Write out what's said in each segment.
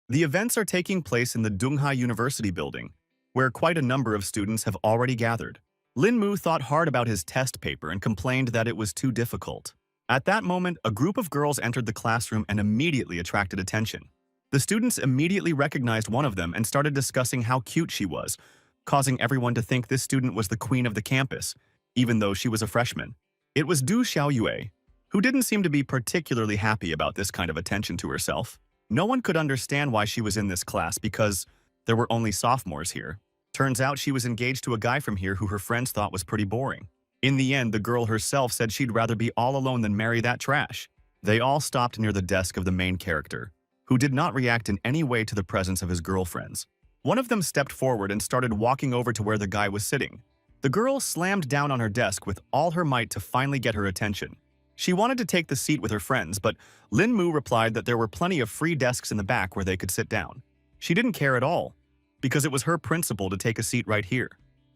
The events are taking place in the Dongha University building, where quite a number of students have already gathered. Lin Mu thought hard about his test paper and complained that it was too difficult. At that moment, a group of girls entered the classroom and immediately attracted attention. The students immediately recognized one of them and started discussing how cute she was, causing everyone to think this student was the queen of the campus, even though she was a freshman. It was Du Xiaoyue, who didn't seem to be particularly happy about this kind of attention to herself. No one could understand why she was in this class because there were only sophomores here. Turns out she was engaged to a guy from here who her friends thought was pretty boring. In the end, the girl herself said she'd rather be all alone than marry that trash. They all stopped near the desk of the main character, who did not react in any way to the presence of his girlfriends. One of them stepped forward and started walking over to where the guy was sitting. The girl slammed down on her desk with all her might to finally get her attention. She wanted to take the seat with her friends, but Lin Mu replied that there were plenty of free desks in the back where they could sit down. She didn't care at all, because it was her principle to take a seat right here.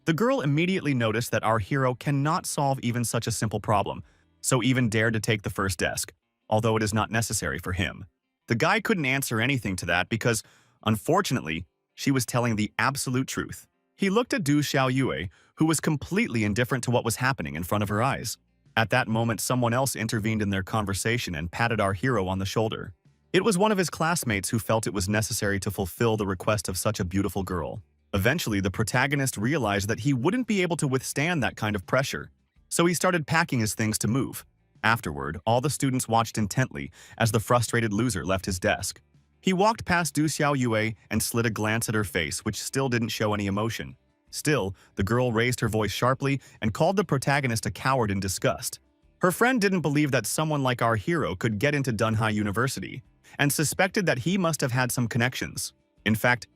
The girl immediately noticed that our hero cannot solve even such a simple problem, so even dared to take the first desk, although it is not necessary for him. The guy couldn't answer anything to that because, unfortunately, she was telling the absolute truth. He looked at Du Xiaoyue, who was completely indifferent to what was happening in front of her eyes. At that moment, someone else intervened in their conversation and patted our hero on the shoulder. It was one of his classmates who felt it was necessary to fulfill the request of such a beautiful girl. Eventually, the protagonist realized that he wouldn't be able to withstand that kind of pressure, so he started packing his things to move. Afterward, all the students watched intently as the frustrated loser left his desk. He walked past Du Xiaoyue and slid a glance at her face, which still didn't show any emotion. Still, the girl raised her voice sharply and called the protagonist a coward in disgust. Her friend didn't believe that someone like our hero could get into Dongha University, and suspected that he must have had some connections. In fact,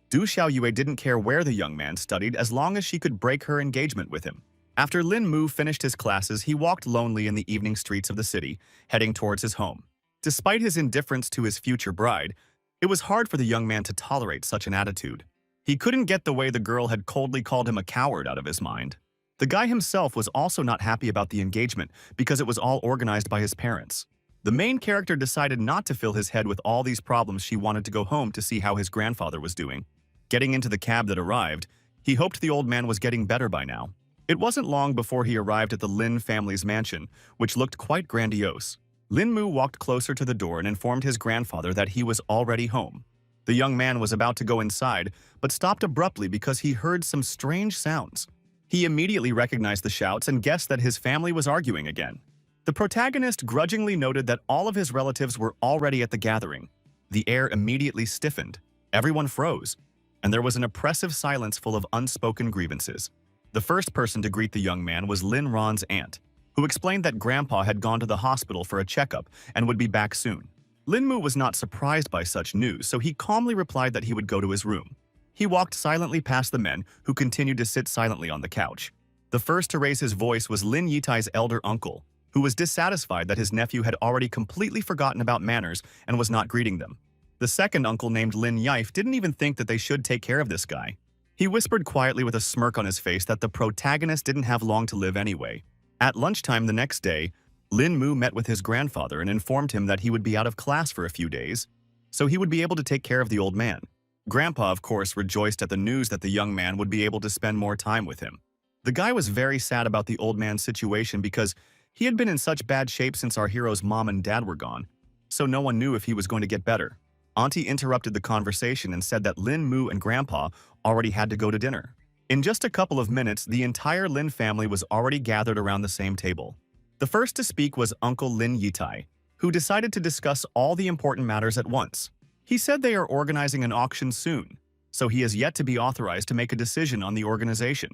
Du Xiaoyue didn't care where the young man studied as long as she could break her engagement with him. After Lin Mu finished his classes, he walked lonely in the evening streets of the city, heading towards his home. Despite his indifference to his future bride, it was hard for the young man to tolerate such an attitude. He couldn't get the way the girl had coldly called him a coward out of his mind. The guy himself was also not happy about the engagement because it was all organized by his parents. The main character decided not to fill his head with all these problems. She wanted to go home to see how his grandfather was doing. Getting into the cab that arrived, he hoped the old man was getting better by now. It wasn't long before he arrived at the Lin family's mansion, which looked quite grandiose. Lin Mu walked closer to the door and informed his grandfather that he was already home. The young man was about to go inside, but stopped abruptly because he heard some strange sounds. He immediately recognized the shouts and guessed that his family was arguing again. The protagonist grudgingly noted that all of his relatives were already at the gathering. The air immediately stiffened, everyone froze, and there was an oppressive silence full of unspoken grievances. The first person to greet the young man was Lin Ron's aunt, who explained that Grandpa had gone to the hospital for a checkup and would be back soon. Lin Mu was not surprised by such news, so he calmly replied that he would go to his room. He walked silently past the men, who continued to sit silently on the couch. The first to raise his voice was Lin Yitai's elder uncle, who was dissatisfied that his nephew had already completely forgotten about manners and was not greeting them. The second uncle, named Lin Yife, didn't even think that they should take care of this guy. He whispered quietly with a smirk on his face that the protagonist didn't have long to live anyway. At lunchtime the next day, Lin Mu met with his grandfather and informed him that he would be out of class for a few days, so he would be able to take care of the old man. Grandpa, of course, rejoiced at the news that the young man would be able to spend more time with him. The guy was very sad about the old man's situation because he had been in such bad shape since our hero's mom and dad were gone, so no one knew if he was going to get better. Auntie interrupted the conversation and said that Lin Mu and Grandpa already had to go to dinner. In just a couple of minutes, the entire Lin family was already gathered around the same table. The first to speak was Uncle Lin Yitai, who decided to discuss all the important matters at once. He said they are organizing an auction soon, so he has yet to be authorized to make a decision on the organization.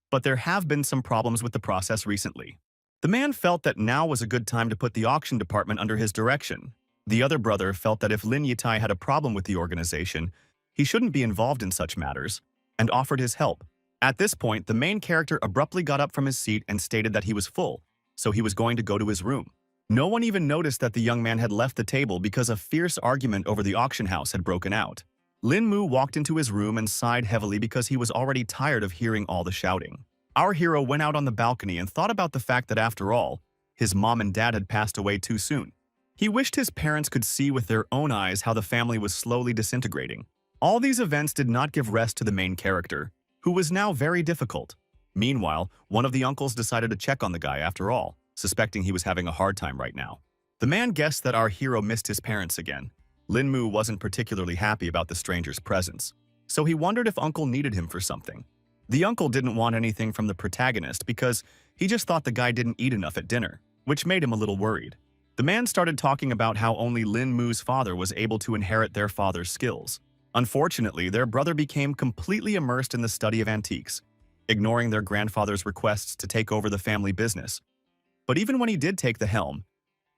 But there have been some problems with the process recently. The man felt that now was a good time to put the auction department under his direction. The other brother felt that if Lin Yitai had a problem with the organization, he shouldn't be involved in such matters, and offered his help. At this point, the main character abruptly got up from his seat and stated that he was full, so he was going to go to his room. No one even noticed that the young man had left the table because a fierce argument over the auction house had broken out. Lin Mu walked into his room and sighed heavily because he was already tired of hearing all the shouting. Our hero went out on the balcony and thought about the fact that after all, his mom and dad had passed away too soon. He wished his parents could see with their own eyes how the family was slowly disintegrating. All these events did not give rest to the main character, who was now very difficult. Meanwhile, one of the uncles decided to check on the guy after all, suspecting he was having a hard time right now. The man guessed that our hero missed his parents again. Lin Mu wasn't particularly happy about the stranger's presence, so he wondered if Uncle needed him for something. The uncle didn't want anything from the protagonist because he just thought the guy didn't eat enough at dinner, which made him a little worried. The man started talking about how only Lin Mu's father was able to inherit their father's skills. Unfortunately, their brother became completely immersed in the study of antiques, ignoring their grandfather's requests to take over the family business. But even when he did take the helm,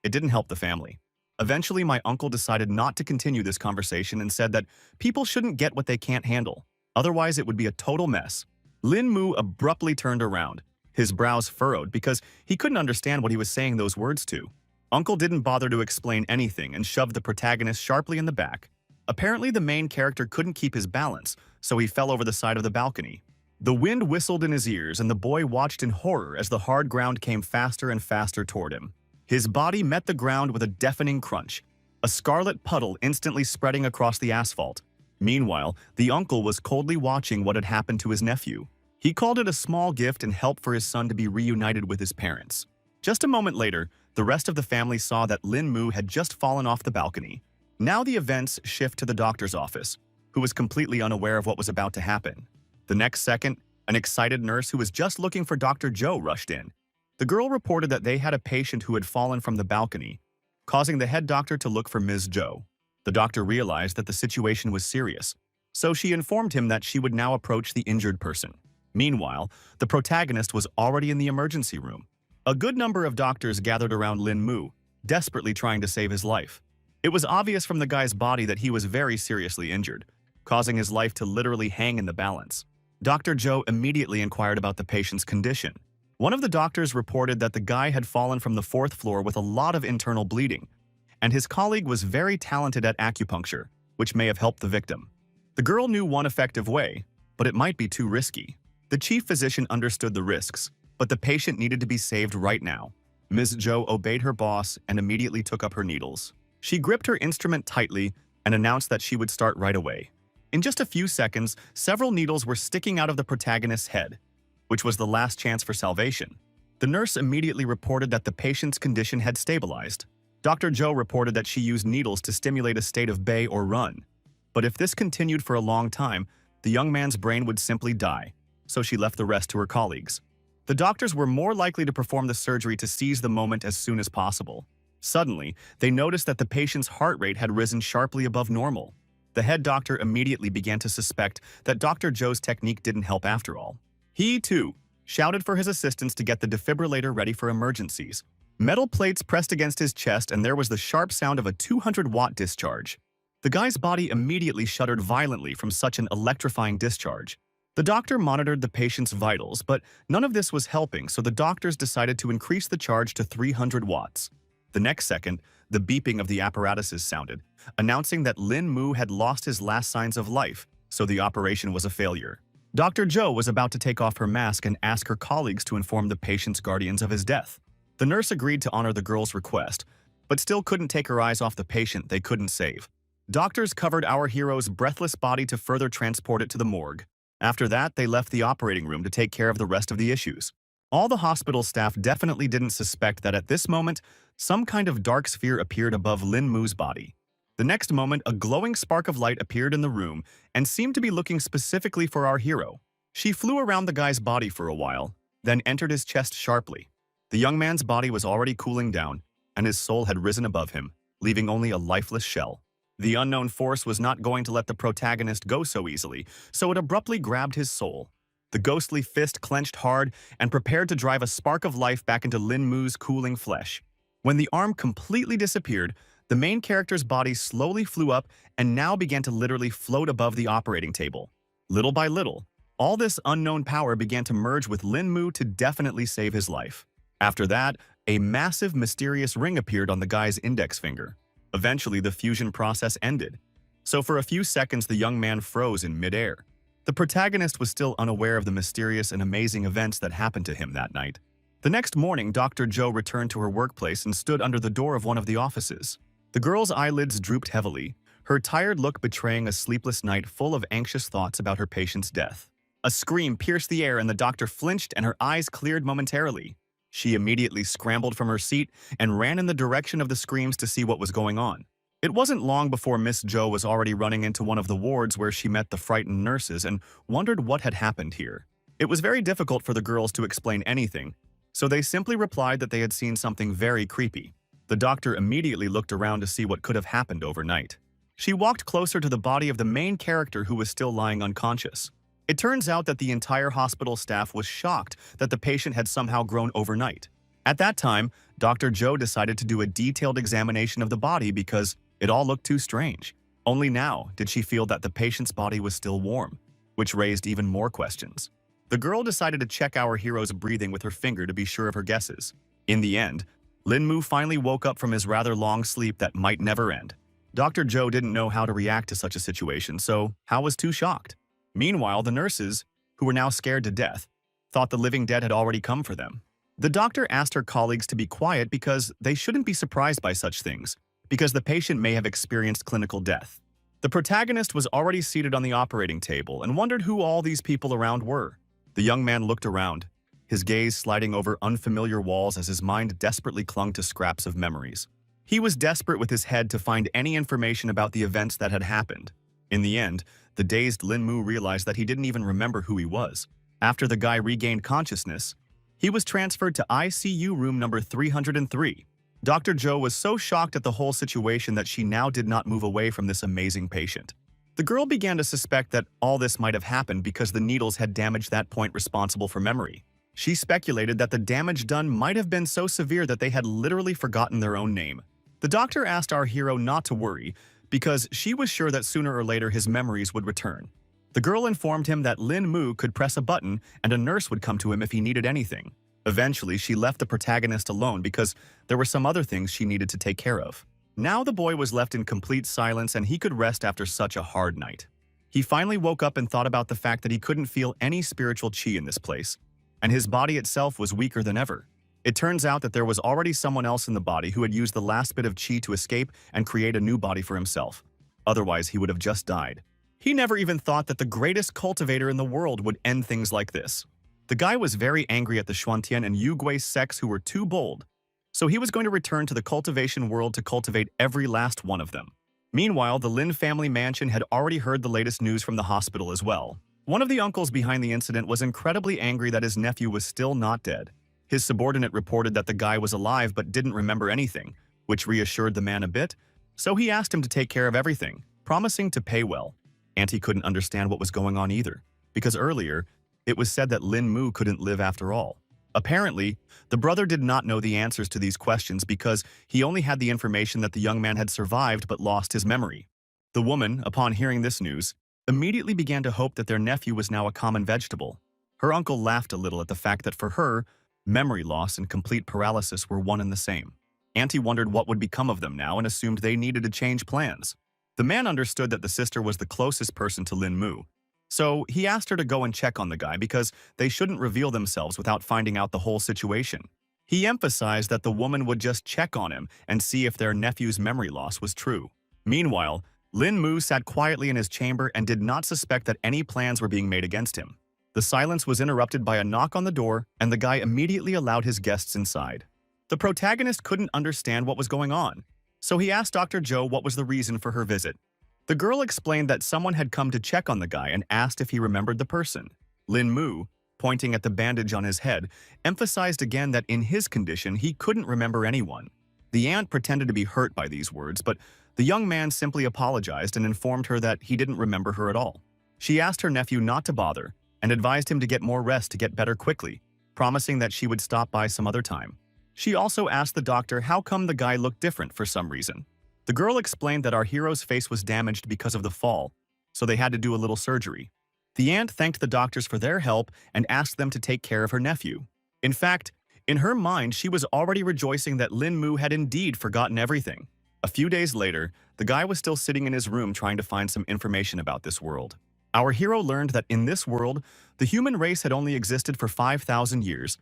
it didn't help the family. Eventually, my uncle decided not to continue this conversation and said that people shouldn't get what they can't handle. Otherwise, it would be a total mess. Lin Mu abruptly turned around, his brows furrowed because he couldn't understand what he was saying those words to. Uncle didn't bother to explain anything and shoved the protagonist sharply in the back. Apparently, the main character couldn't keep his balance, so he fell over the side of the balcony. The wind whistled in his ears and the boy watched in horror as the hard ground came faster and faster toward him. His body met the ground with a deafening crunch, a scarlet puddle instantly spreading across the asphalt. Meanwhile, the uncle was coldly watching what had happened to his nephew. He called it a small gift and help for his son to be reunited with his parents. Just a moment later, the rest of the family saw that Lin Mu had just fallen off the balcony. Now the events shift to the doctor's office, who was completely unaware of what was about to happen. The next second, an excited nurse who was just looking for Dr. Joe rushed in. The girl reported that they had a patient who had fallen from the balcony, causing the head doctor to look for Ms. Joe. The doctor realized that the situation was serious, so she informed him that she would now approach the injured person. Meanwhile, the protagonist was already in the emergency room. A good number of doctors gathered around Lin Mu, desperately trying to save his life. It was obvious from the guy's body that he was very seriously injured, causing his life to literally hang in the balance. Dr. Joe immediately inquired about the patient's condition. One of the doctors reported that the guy had fallen from the 4th floor with a lot of internal bleeding, and his colleague was very talented at acupuncture, which may have helped the victim. The girl knew one effective way, but it might be too risky. The chief physician understood the risks, but the patient needed to be saved right now. Ms. Joe obeyed her boss and immediately took up her needles. She gripped her instrument tightly and announced that she would start right away. In just a few seconds, several needles were sticking out of the protagonist's head, which was the last chance for salvation. The nurse immediately reported that the patient's condition had stabilized. Dr. Joe reported that she used needles to stimulate a state of bay or run. But if this continued for a long time, the young man's brain would simply die, so she left the rest to her colleagues. The doctors were more likely to perform the surgery to seize the moment as soon as possible. Suddenly, they noticed that the patient's heart rate had risen sharply above normal. The head doctor immediately began to suspect that Dr. Joe's technique didn't help after all. He, too, shouted for his assistants to get the defibrillator ready for emergencies. Metal plates pressed against his chest and there was the sharp sound of a 200-watt discharge. The guy's body immediately shuddered violently from such an electrifying discharge. The doctor monitored the patient's vitals, but none of this was helping, so the doctors decided to increase the charge to 300 watts. The next second, the beeping of the apparatuses sounded, announcing that Lin Mu had lost his last signs of life, so the operation was a failure. Dr. Joe was about to take off her mask and ask her colleagues to inform the patient's guardians of his death. The nurse agreed to honor the girl's request, but still couldn't take her eyes off the patient they couldn't save. Doctors covered our hero's breathless body to further transport it to the morgue. After that, they left the operating room to take care of the rest of the issues. All the hospital staff definitely didn't suspect that at this moment, some kind of dark sphere appeared above Lin Mu's body. The next moment, a glowing spark of light appeared in the room and seemed to be looking specifically for our hero. She flew around the guy's body for a while, then entered his chest sharply. The young man's body was already cooling down, and his soul had risen above him, leaving only a lifeless shell. The unknown force was not going to let the protagonist go so easily, so it abruptly grabbed his soul. The ghostly fist clenched hard and prepared to drive a spark of life back into Lin Mu's cooling flesh. When the arm completely disappeared, the main character's body slowly flew up and now began to literally float above the operating table. Little by little, all this unknown power began to merge with Lin Mu to definitely save his life. After that, a massive mysterious ring appeared on the guy's index finger. Eventually, the fusion process ended. So for a few seconds, the young man froze in midair. The protagonist was still unaware of the mysterious and amazing events that happened to him that night. The next morning, Dr. Joe returned to her workplace and stood under the door of one of the offices. The girl's eyelids drooped heavily, her tired look betraying a sleepless night full of anxious thoughts about her patient's death. A scream pierced the air and the doctor flinched and her eyes cleared momentarily. She immediately scrambled from her seat and ran in the direction of the screams to see what was going on. It wasn't long before Miss Joe was already running into one of the wards where she met the frightened nurses and wondered what had happened here. It was very difficult for the girls to explain anything, so they simply replied that they had seen something very creepy. The doctor immediately looked around to see what could have happened overnight. She walked closer to the body of the main character who was still lying unconscious. It turns out that the entire hospital staff was shocked that the patient had somehow grown overnight. At that time, Dr. Joe decided to do a detailed examination of the body because it all looked too strange. Only now did she feel that the patient's body was still warm, which raised even more questions. The girl decided to check our hero's breathing with her finger to be sure of her guesses. In the end, Lin Mu finally woke up from his rather long sleep that might never end. Dr. Joe didn't know how to react to such a situation, so Hao was too shocked. Meanwhile, the nurses, who were now scared to death, thought the living dead had already come for them. The doctor asked her colleagues to be quiet because they shouldn't be surprised by such things, because the patient may have experienced clinical death. The protagonist was already seated on the operating table and wondered who all these people around were. The young man looked around, his gaze sliding over unfamiliar walls as his mind desperately clung to scraps of memories. He was desperate with his head to find any information about the events that had happened. In the end, the dazed Lin Mu realized that he didn't even remember who he was. After the guy regained consciousness, he was transferred to ICU room number 303. Dr. Joe was so shocked at the whole situation that she now did not move away from this amazing patient. The girl began to suspect that all this might have happened because the needles had damaged that point responsible for memory. She speculated that the damage done might have been so severe that they had literally forgotten their own name. The doctor asked our hero not to worry, because she was sure that sooner or later his memories would return. The girl informed him that Lin Mu could press a button and a nurse would come to him if he needed anything. Eventually, she left the protagonist alone because there were some other things she needed to take care of. Now the boy was left in complete silence and he could rest after such a hard night. He finally woke up and thought about the fact that he couldn't feel any spiritual chi in this place, and his body itself was weaker than ever. It turns out that there was already someone else in the body who had used the last bit of chi to escape and create a new body for himself. Otherwise, he would have just died. He never even thought that the greatest cultivator in the world would end things like this. The guy was very angry at the Xuantian and Yugui sects who were too bold, so he was going to return to the cultivation world to cultivate every last one of them. Meanwhile, the Lin family mansion had already heard the latest news from the hospital as well. One of the uncles behind the incident was incredibly angry that his nephew was still not dead. His subordinate reported that the guy was alive but didn't remember anything, which reassured the man a bit, so he asked him to take care of everything, promising to pay well. Auntie couldn't understand what was going on either, because earlier, it was said that Lin Mu couldn't live after all. Apparently, the brother did not know the answers to these questions because he only had the information that the young man had survived but lost his memory. The woman, upon hearing this news, immediately began to hope that their nephew was now a common vegetable. Her uncle laughed a little at the fact that for her, memory loss and complete paralysis were one and the same. Auntie wondered what would become of them now and assumed they needed to change plans. The man understood that the sister was the closest person to Lin Mu, so he asked her to go and check on the guy because they shouldn't reveal themselves without finding out the whole situation. He emphasized that the woman would just check on him and see if their nephew's memory loss was true. Meanwhile, Lin Mu sat quietly in his chamber and did not suspect that any plans were being made against him. The silence was interrupted by a knock on the door, and the guy immediately allowed his guests inside. The protagonist couldn't understand what was going on, so he asked Dr. Joe what was the reason for her visit. The girl explained that someone had come to check on the guy and asked if he remembered the person. Lin Mu, pointing at the bandage on his head, emphasized again that in his condition he couldn't remember anyone. The aunt pretended to be hurt by these words, but the young man simply apologized and informed her that he didn't remember her at all. She asked her nephew not to bother and advised him to get more rest to get better quickly, promising that she would stop by some other time. She also asked the doctor how come the guy looked different for some reason. The girl explained that our hero's face was damaged because of the fall, so they had to do a little surgery. The aunt thanked the doctors for their help and asked them to take care of her nephew. In fact, in her mind, she was already rejoicing that Lin Mu had indeed forgotten everything. A few days later, the guy was still sitting in his room trying to find some information about this world. Our hero learned that in this world, the human race had only existed for 5,000 years,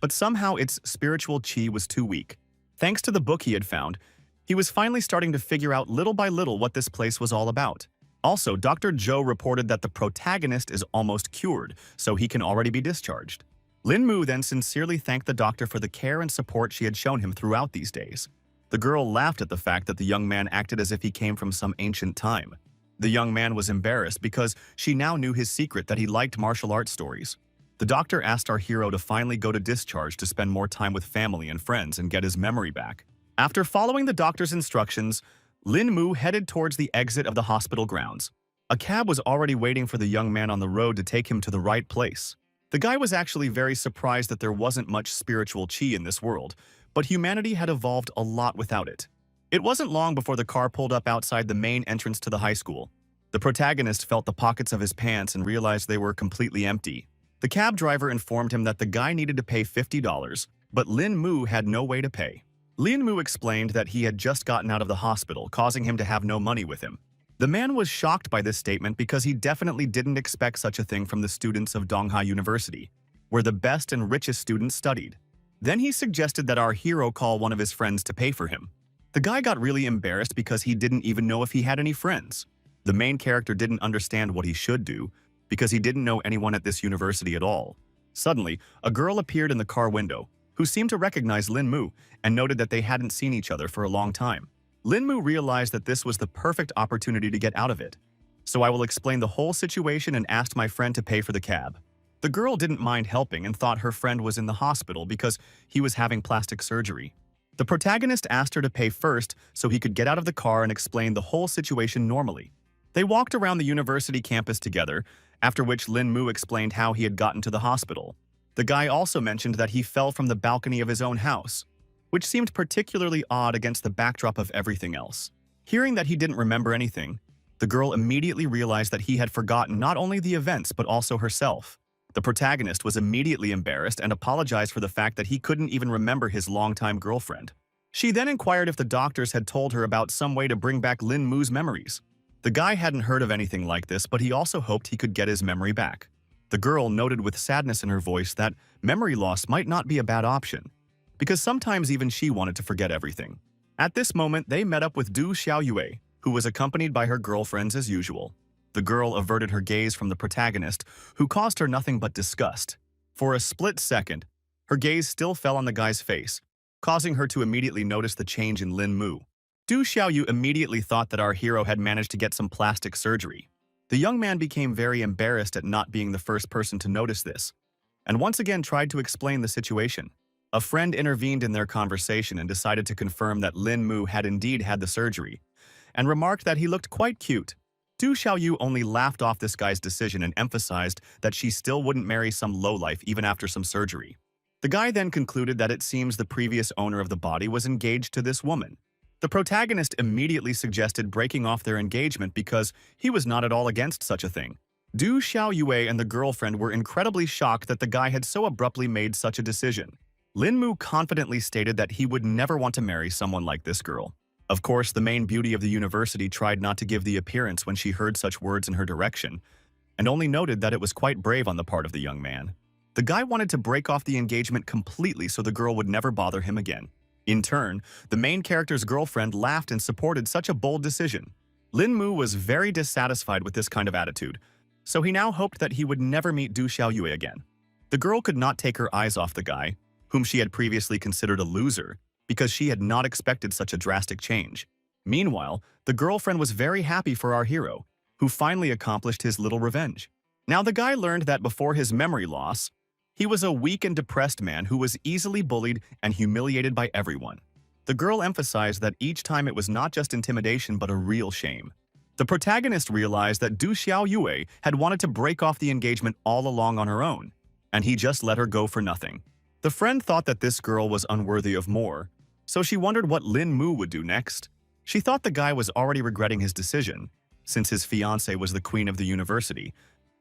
but somehow its spiritual chi was too weak. Thanks to the book he had found, he was finally starting to figure out little by little what this place was all about. Also, Dr. Joe reported that the protagonist is almost cured, so he can already be discharged. Lin Mu then sincerely thanked the doctor for the care and support she had shown him throughout these days. The girl laughed at the fact that the young man acted as if he came from some ancient time. The young man was embarrassed because she now knew his secret that he liked martial arts stories. The doctor asked our hero to finally go to discharge to spend more time with family and friends and get his memory back. After following the doctor's instructions, Lin Mu headed towards the exit of the hospital grounds. A cab was already waiting for the young man on the road to take him to the right place. The guy was actually very surprised that there wasn't much spiritual chi in this world, but humanity had evolved a lot without it. It wasn't long before the car pulled up outside the main entrance to the high school. The protagonist felt the pockets of his pants and realized they were completely empty. The cab driver informed him that the guy needed to pay $50, but Lin Mu had no way to pay. Lin Mu explained that he had just gotten out of the hospital, causing him to have no money with him. The man was shocked by this statement because he definitely didn't expect such a thing from the students of Donghua University, where the best and richest students studied. Then he suggested that our hero call one of his friends to pay for him. The guy got really embarrassed because he didn't even know if he had any friends. The main character didn't understand what he should do because he didn't know anyone at this university at all. Suddenly, a girl appeared in the car window who seemed to recognize Lin Mu and noted that they hadn't seen each other for a long time. Lin Mu realized that this was the perfect opportunity to get out of it. So I will explain the whole situation and asked my friend to pay for the cab. The girl didn't mind helping and thought her friend was in the hospital because he was having plastic surgery. The protagonist asked her to pay first so he could get out of the car and explain the whole situation normally. They walked around the university campus together, after which Lin Mu explained how he had gotten to the hospital. The guy also mentioned that he fell from the balcony of his own house, which seemed particularly odd against the backdrop of everything else. Hearing that he didn't remember anything, the girl immediately realized that he had forgotten not only the events but also herself. The protagonist was immediately embarrassed and apologized for the fact that he couldn't even remember his longtime girlfriend. She then inquired if the doctors had told her about some way to bring back Lin Mu's memories. The guy hadn't heard of anything like this, but he also hoped he could get his memory back. The girl noted with sadness in her voice that memory loss might not be a bad option, because sometimes even she wanted to forget everything. At this moment, they met up with Du Xiaoyue, who was accompanied by her girlfriends as usual. The girl averted her gaze from the protagonist, who caused her nothing but disgust. For a split second, her gaze still fell on the guy's face, causing her to immediately notice the change in Lin Mu. Du Xiaoyu immediately thought that our hero had managed to get some plastic surgery. The young man became very embarrassed at not being the first person to notice this, and once again tried to explain the situation. A friend intervened in their conversation and decided to confirm that Lin Mu had indeed had the surgery, and remarked that he looked quite cute. Du Xiaoyu only laughed off this guy's decision and emphasized that she still wouldn't marry some lowlife even after some surgery. The guy then concluded that it seems the previous owner of the body was engaged to this woman. The protagonist immediately suggested breaking off their engagement because he was not at all against such a thing. Du Xiaoyue and the girlfriend were incredibly shocked that the guy had so abruptly made such a decision. Lin Mu confidently stated that he would never want to marry someone like this girl. Of course, the main beauty of the university tried not to give the appearance when she heard such words in her direction, and only noted that it was quite brave on the part of the young man. The guy wanted to break off the engagement completely so the girl would never bother him again. In turn, the main character's girlfriend laughed and supported such a bold decision. Lin Mu was very dissatisfied with this kind of attitude, so he now hoped that he would never meet Du Xiaoyue again. The girl could not take her eyes off the guy, whom she had previously considered a loser, because she had not expected such a drastic change. Meanwhile, the girlfriend was very happy for our hero, who finally accomplished his little revenge. Now the guy learned that before his memory loss, he was a weak and depressed man who was easily bullied and humiliated by everyone. The girl emphasized that each time it was not just intimidation but a real shame. The protagonist realized that Du Xiaoyue had wanted to break off the engagement all along on her own, and he just let her go for nothing. The friend thought that this girl was unworthy of more, so she wondered what Lin Mu would do next. She thought the guy was already regretting his decision, since his fiancée was the queen of the university,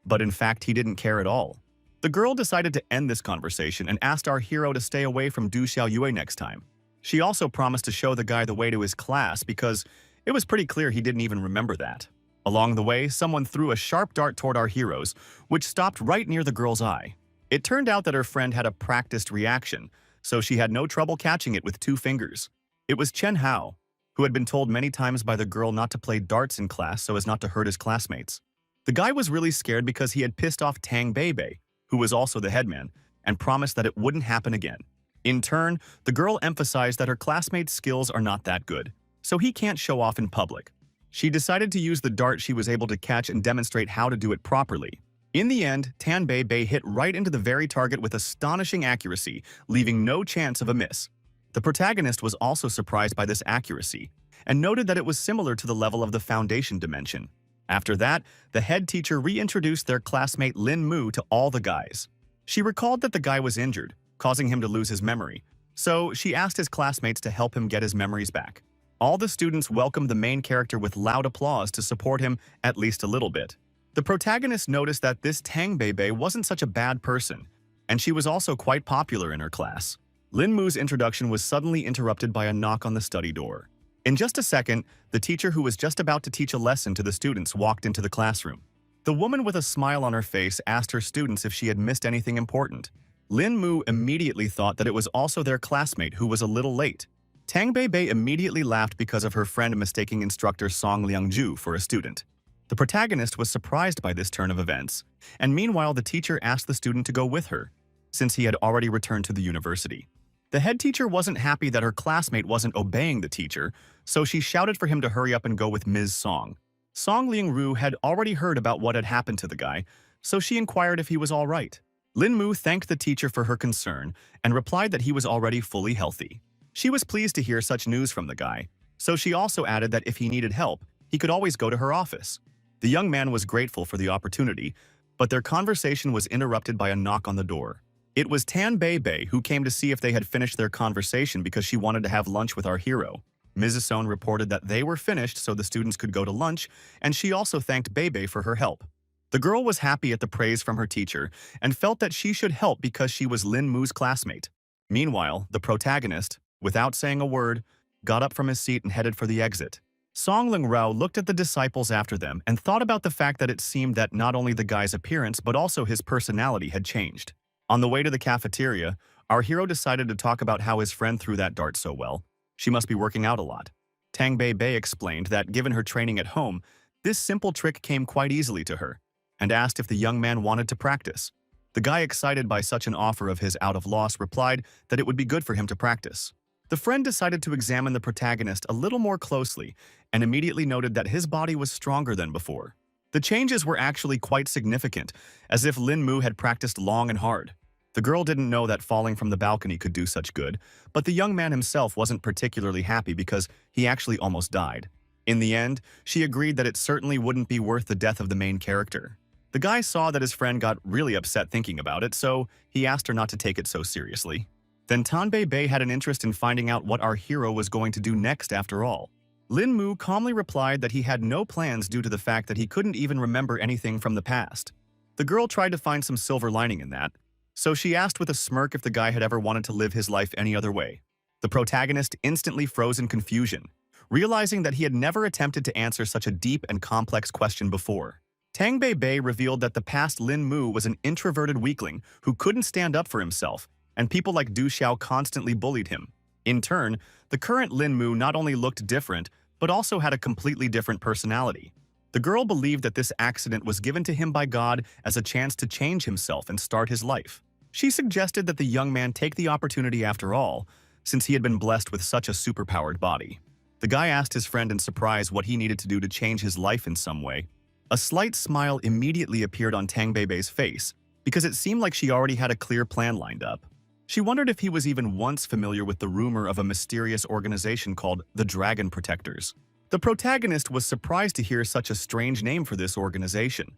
but in fact he didn't care at all. The girl decided to end this conversation and asked our hero to stay away from Du Xiaoyue next time. She also promised to show the guy the way to his class because it was pretty clear he didn't even remember that. Along the way, someone threw a sharp dart toward our heroes, which stopped right near the girl's eye. It turned out that her friend had a practiced reaction, so she had no trouble catching it with 2 fingers. It was Chen Hao, who had been told many times by the girl not to play darts in class so as not to hurt his classmates. The guy was really scared because he had pissed off Tang Beibei, who was also the headman, and promised that it wouldn't happen again. In turn, the girl emphasized that her classmates' skills are not that good, so he can't show off in public. She decided to use the dart she was able to catch and demonstrate how to do it properly. In the end, Tan Beibei hit right into the very target with astonishing accuracy, leaving no chance of a miss. The protagonist was also surprised by this accuracy, and noted that it was similar to the level of the foundation dimension. After that, the head teacher reintroduced their classmate Lin Mu to all the guys. She recalled that the guy was injured, causing him to lose his memory, so she asked his classmates to help him get his memories back. All the students welcomed the main character with loud applause to support him at least a little bit. The protagonist noticed that this Tang Beibei wasn't such a bad person, and she was also quite popular in her class. Lin Mu's introduction was suddenly interrupted by a knock on the study door. In just a second, the teacher who was just about to teach a lesson to the students walked into the classroom. The woman with a smile on her face asked her students if she had missed anything important. Lin Mu immediately thought that it was also their classmate who was a little late. Tang Beibei immediately laughed because of her friend mistaking instructor Song Liangju for a student. The protagonist was surprised by this turn of events, and meanwhile the teacher asked the student to go with her, since he had already returned to the university. The head teacher wasn't happy that her classmate wasn't obeying the teacher, so she shouted for him to hurry up and go with Ms. Song. Song Liangru had already heard about what had happened to the guy, so she inquired if he was all right. Lin Mu thanked the teacher for her concern and replied that he was already fully healthy. She was pleased to hear such news from the guy, so she also added that if he needed help, he could always go to her office. The young man was grateful for the opportunity, but their conversation was interrupted by a knock on the door. It was Tan Beibei who came to see if they had finished their conversation because she wanted to have lunch with our hero. Mrs. Son reported that they were finished so the students could go to lunch, and she also thanked Beibei for her help. The girl was happy at the praise from her teacher and felt that she should help because she was Lin Mu's classmate. Meanwhile, the protagonist, without saying a word, got up from his seat and headed for the exit. Song Lingrao looked at the disciples after them and thought about the fact that it seemed that not only the guy's appearance but also his personality had changed. On the way to the cafeteria, our hero decided to talk about how his friend threw that dart so well. She must be working out a lot. Tang Beibei explained that given her training at home, this simple trick came quite easily to her, and asked if the young man wanted to practice. The guy, excited by such an offer of his out of loss, replied that it would be good for him to practice. The friend decided to examine the protagonist a little more closely and immediately noted that his body was stronger than before. The changes were actually quite significant, as if Lin Mu had practiced long and hard. The girl didn't know that falling from the balcony could do such good, but the young man himself wasn't particularly happy because he actually almost died. In the end, she agreed that it certainly wouldn't be worth the death of the main character. The guy saw that his friend got really upset thinking about it, so he asked her not to take it so seriously. Then Tan Beibei had an interest in finding out what our hero was going to do next after all. Lin Mu calmly replied that he had no plans due to the fact that he couldn't even remember anything from the past. The girl tried to find some silver lining in that, so she asked with a smirk if the guy had ever wanted to live his life any other way. The protagonist instantly froze in confusion, realizing that he had never attempted to answer such a deep and complex question before. Tang Beibei revealed that the past Lin Mu was an introverted weakling who couldn't stand up for himself, and people like Du Xiao constantly bullied him. In turn, the current Lin Mu not only looked different, but also had a completely different personality. The girl believed that this accident was given to him by God as a chance to change himself and start his life. She suggested that the young man take the opportunity after all, since he had been blessed with such a superpowered body. The guy asked his friend in surprise what he needed to do to change his life in some way. A slight smile immediately appeared on Tang Beibei's face, because it seemed like she already had a clear plan lined up. She wondered if he was even once familiar with the rumor of a mysterious organization called the Dragon Protectors. The protagonist was surprised to hear such a strange name for this organization.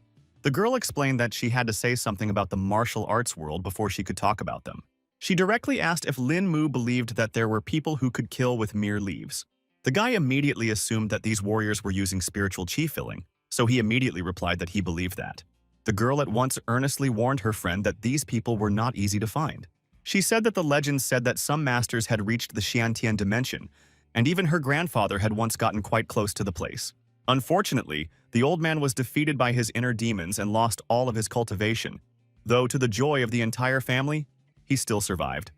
The girl explained that she had to say something about the martial arts world before she could talk about them. She directly asked if Lin Mu believed that there were people who could kill with mere leaves. The guy immediately assumed that these warriors were using spiritual chi filling, so he immediately replied that he believed that. The girl at once earnestly warned her friend that these people were not easy to find. She said that the legends said that some masters had reached the Xiantian dimension, and even her grandfather had once gotten quite close to the place. Unfortunately, the old man was defeated by his inner demons and lost all of his cultivation. though to the joy of the entire family, he still survived.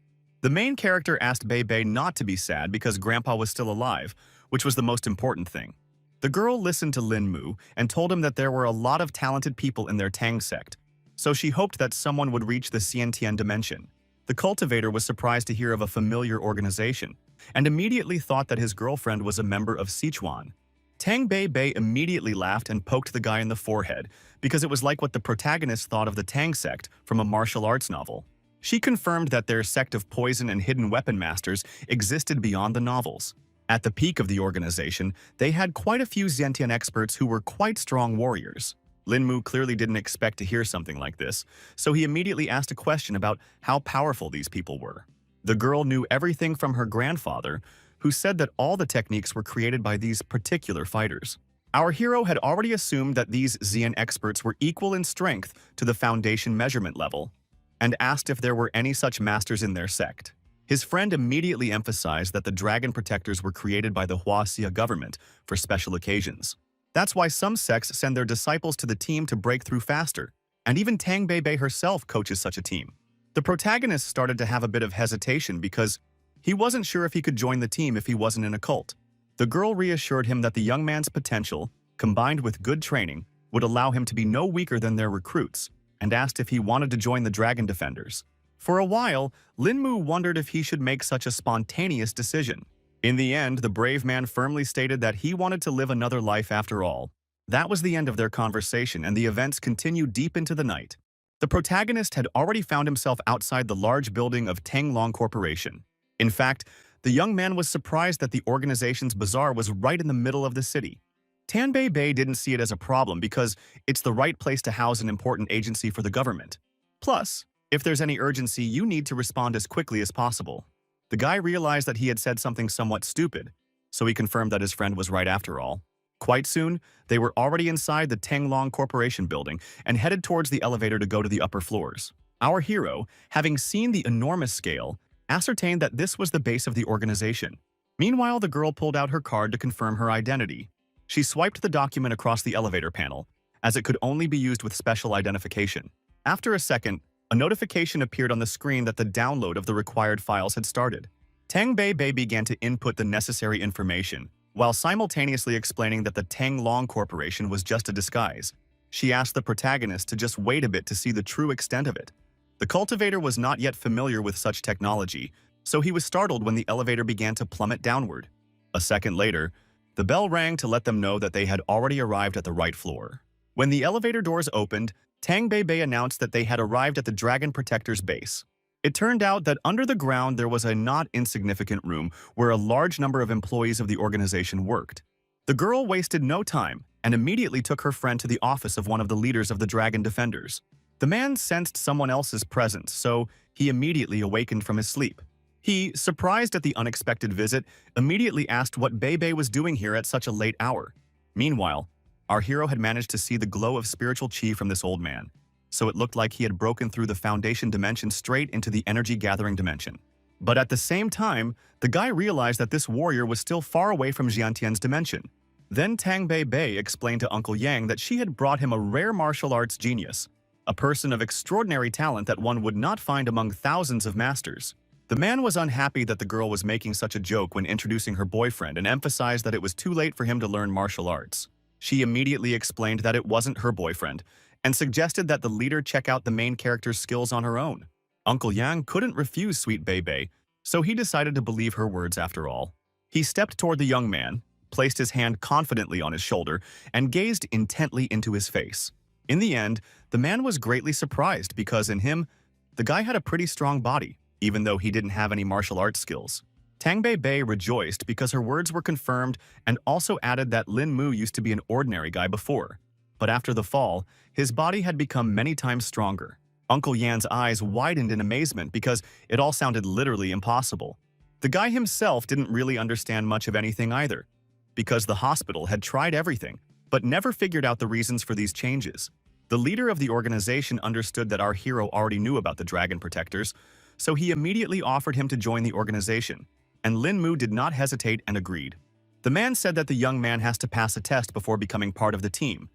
The main character asked Bei Bei not to be sad because Grandpa was still alive, which was the most important thing. The girl listened to Lin Mu and told him that there were a lot of talented people in their Tang sect, so she hoped that someone would reach the Xiantian dimension. The cultivator was surprised to hear of a familiar organization, and immediately thought that his girlfriend was a member of Sichuan. Tang Bei Bei immediately laughed and poked the guy in the forehead because it was like what the protagonist thought of the Tang sect from a martial arts novel. She confirmed that their sect of poison and hidden weapon masters existed beyond the novels. At the peak of the organization, they had quite a few Xiantian experts who were quite strong warriors. Lin Mu clearly didn't expect to hear something like this, so he immediately asked a question about how powerful these people were. The girl knew everything from her grandfather, who said that all the techniques were created by these particular fighters. Our hero had already assumed that these Xian experts were equal in strength to the foundation measurement level, and asked if there were any such masters in their sect. His friend immediately emphasized that the dragon protectors were created by the Huaxia government for special occasions. That's why some sects send their disciples to the team to break through faster, and even Tang Bei Bei herself coaches such a team. The protagonist started to have a bit of hesitation because he wasn't sure if he could join the team if he wasn't in a cult. The girl reassured him that the young man's potential, combined with good training, would allow him to be no weaker than their recruits, and asked if he wanted to join the Dragon Defenders. For a while, Lin Mu wondered if he should make such a spontaneous decision. In the end, the brave man firmly stated that he wanted to live another life after all. That was the end of their conversation, and the events continued deep into the night. The protagonist had already found himself outside the large building of Tanglong Corporation. In fact, the young man was surprised that the organization's bazaar was right in the middle of the city. Tan Bei Bei didn't see it as a problem because it's the right place to house an important agency for the government. Plus, if there's any urgency, you need to respond as quickly as possible. The guy realized that he had said something somewhat stupid, so he confirmed that his friend was right after all. Quite soon, they were already inside the Tanglong Corporation building and headed towards the elevator to go to the upper floors. Our hero, having seen the enormous scale, ascertained that this was the base of the organization. Meanwhile, the girl pulled out her card to confirm her identity. She swiped the document across the elevator panel, as it could only be used with special identification. After a second, a notification appeared on the screen that the download of the required files had started. Tang Bei Bei began to input the necessary information, while simultaneously explaining that the Tanglong Corporation was just a disguise. She asked the protagonist to just wait a bit to see the true extent of it. The cultivator was not yet familiar with such technology, so he was startled when the elevator began to plummet downward. A second later, the bell rang to let them know that they had already arrived at the right floor. When the elevator doors opened, Tang Bei Bei announced that they had arrived at the Dragon Protector's base. It turned out that under the ground there was a not insignificant room where a large number of employees of the organization worked. The girl wasted no time and immediately took her friend to the office of one of the leaders of the Dragon Defenders. The man sensed someone else's presence, so he immediately awakened from his sleep. He, surprised at the unexpected visit, immediately asked what Bei Bei was doing here at such a late hour. Meanwhile, our hero had managed to see the glow of spiritual chi from this old man, so it looked like he had broken through the foundation dimension straight into the energy-gathering dimension. But at the same time, the guy realized that this warrior was still far away from Xiantian's dimension. Then Tang Bei Bei explained to Uncle Yang that she had brought him a rare martial arts genius, a person of extraordinary talent that one would not find among thousands of masters. The man was unhappy that the girl was making such a joke when introducing her boyfriend and emphasized that it was too late for him to learn martial arts. She immediately explained that it wasn't her boyfriend and suggested that the leader check out the main character's skills on her own. Uncle Yang couldn't refuse sweet Bei Bei, so he decided to believe her words after all. He stepped toward the young man, placed his hand confidently on his shoulder, and gazed intently into his face. In the end, the man was greatly surprised because in him, the guy had a pretty strong body, even though he didn't have any martial arts skills. Tang Bei Bei rejoiced because her words were confirmed and also added that Lin Mu used to be an ordinary guy before. But after the fall, his body had become many times stronger. Uncle Yan's eyes widened in amazement because it all sounded literally impossible. The guy himself didn't really understand much of anything either, because the hospital had tried everything, but never figured out the reasons for these changes. The leader of the organization understood that our hero already knew about the Dragon Protectors, so he immediately offered him to join the organization, and Lin Mu did not hesitate and agreed. The man said that the young man has to pass a test before becoming part of the team,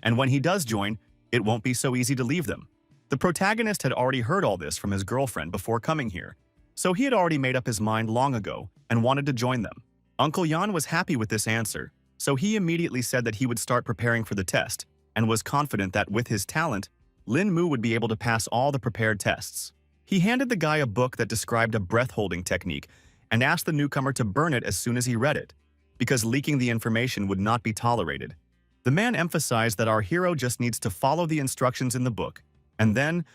and when he does join, it won't be so easy to leave them. The protagonist had already heard all this from his girlfriend before coming here, so he had already made up his mind long ago and wanted to join them. Uncle Yan was happy with this answer, so he immediately said that he would start preparing for the test and was confident that with his talent, Lin Mu would be able to pass all the prepared tests. He handed the guy a book that described a breath-holding technique and asked the newcomer to burn it as soon as he read it, because leaking the information would not be tolerated. The man emphasized that our hero just needs to follow the instructions in the book, and then,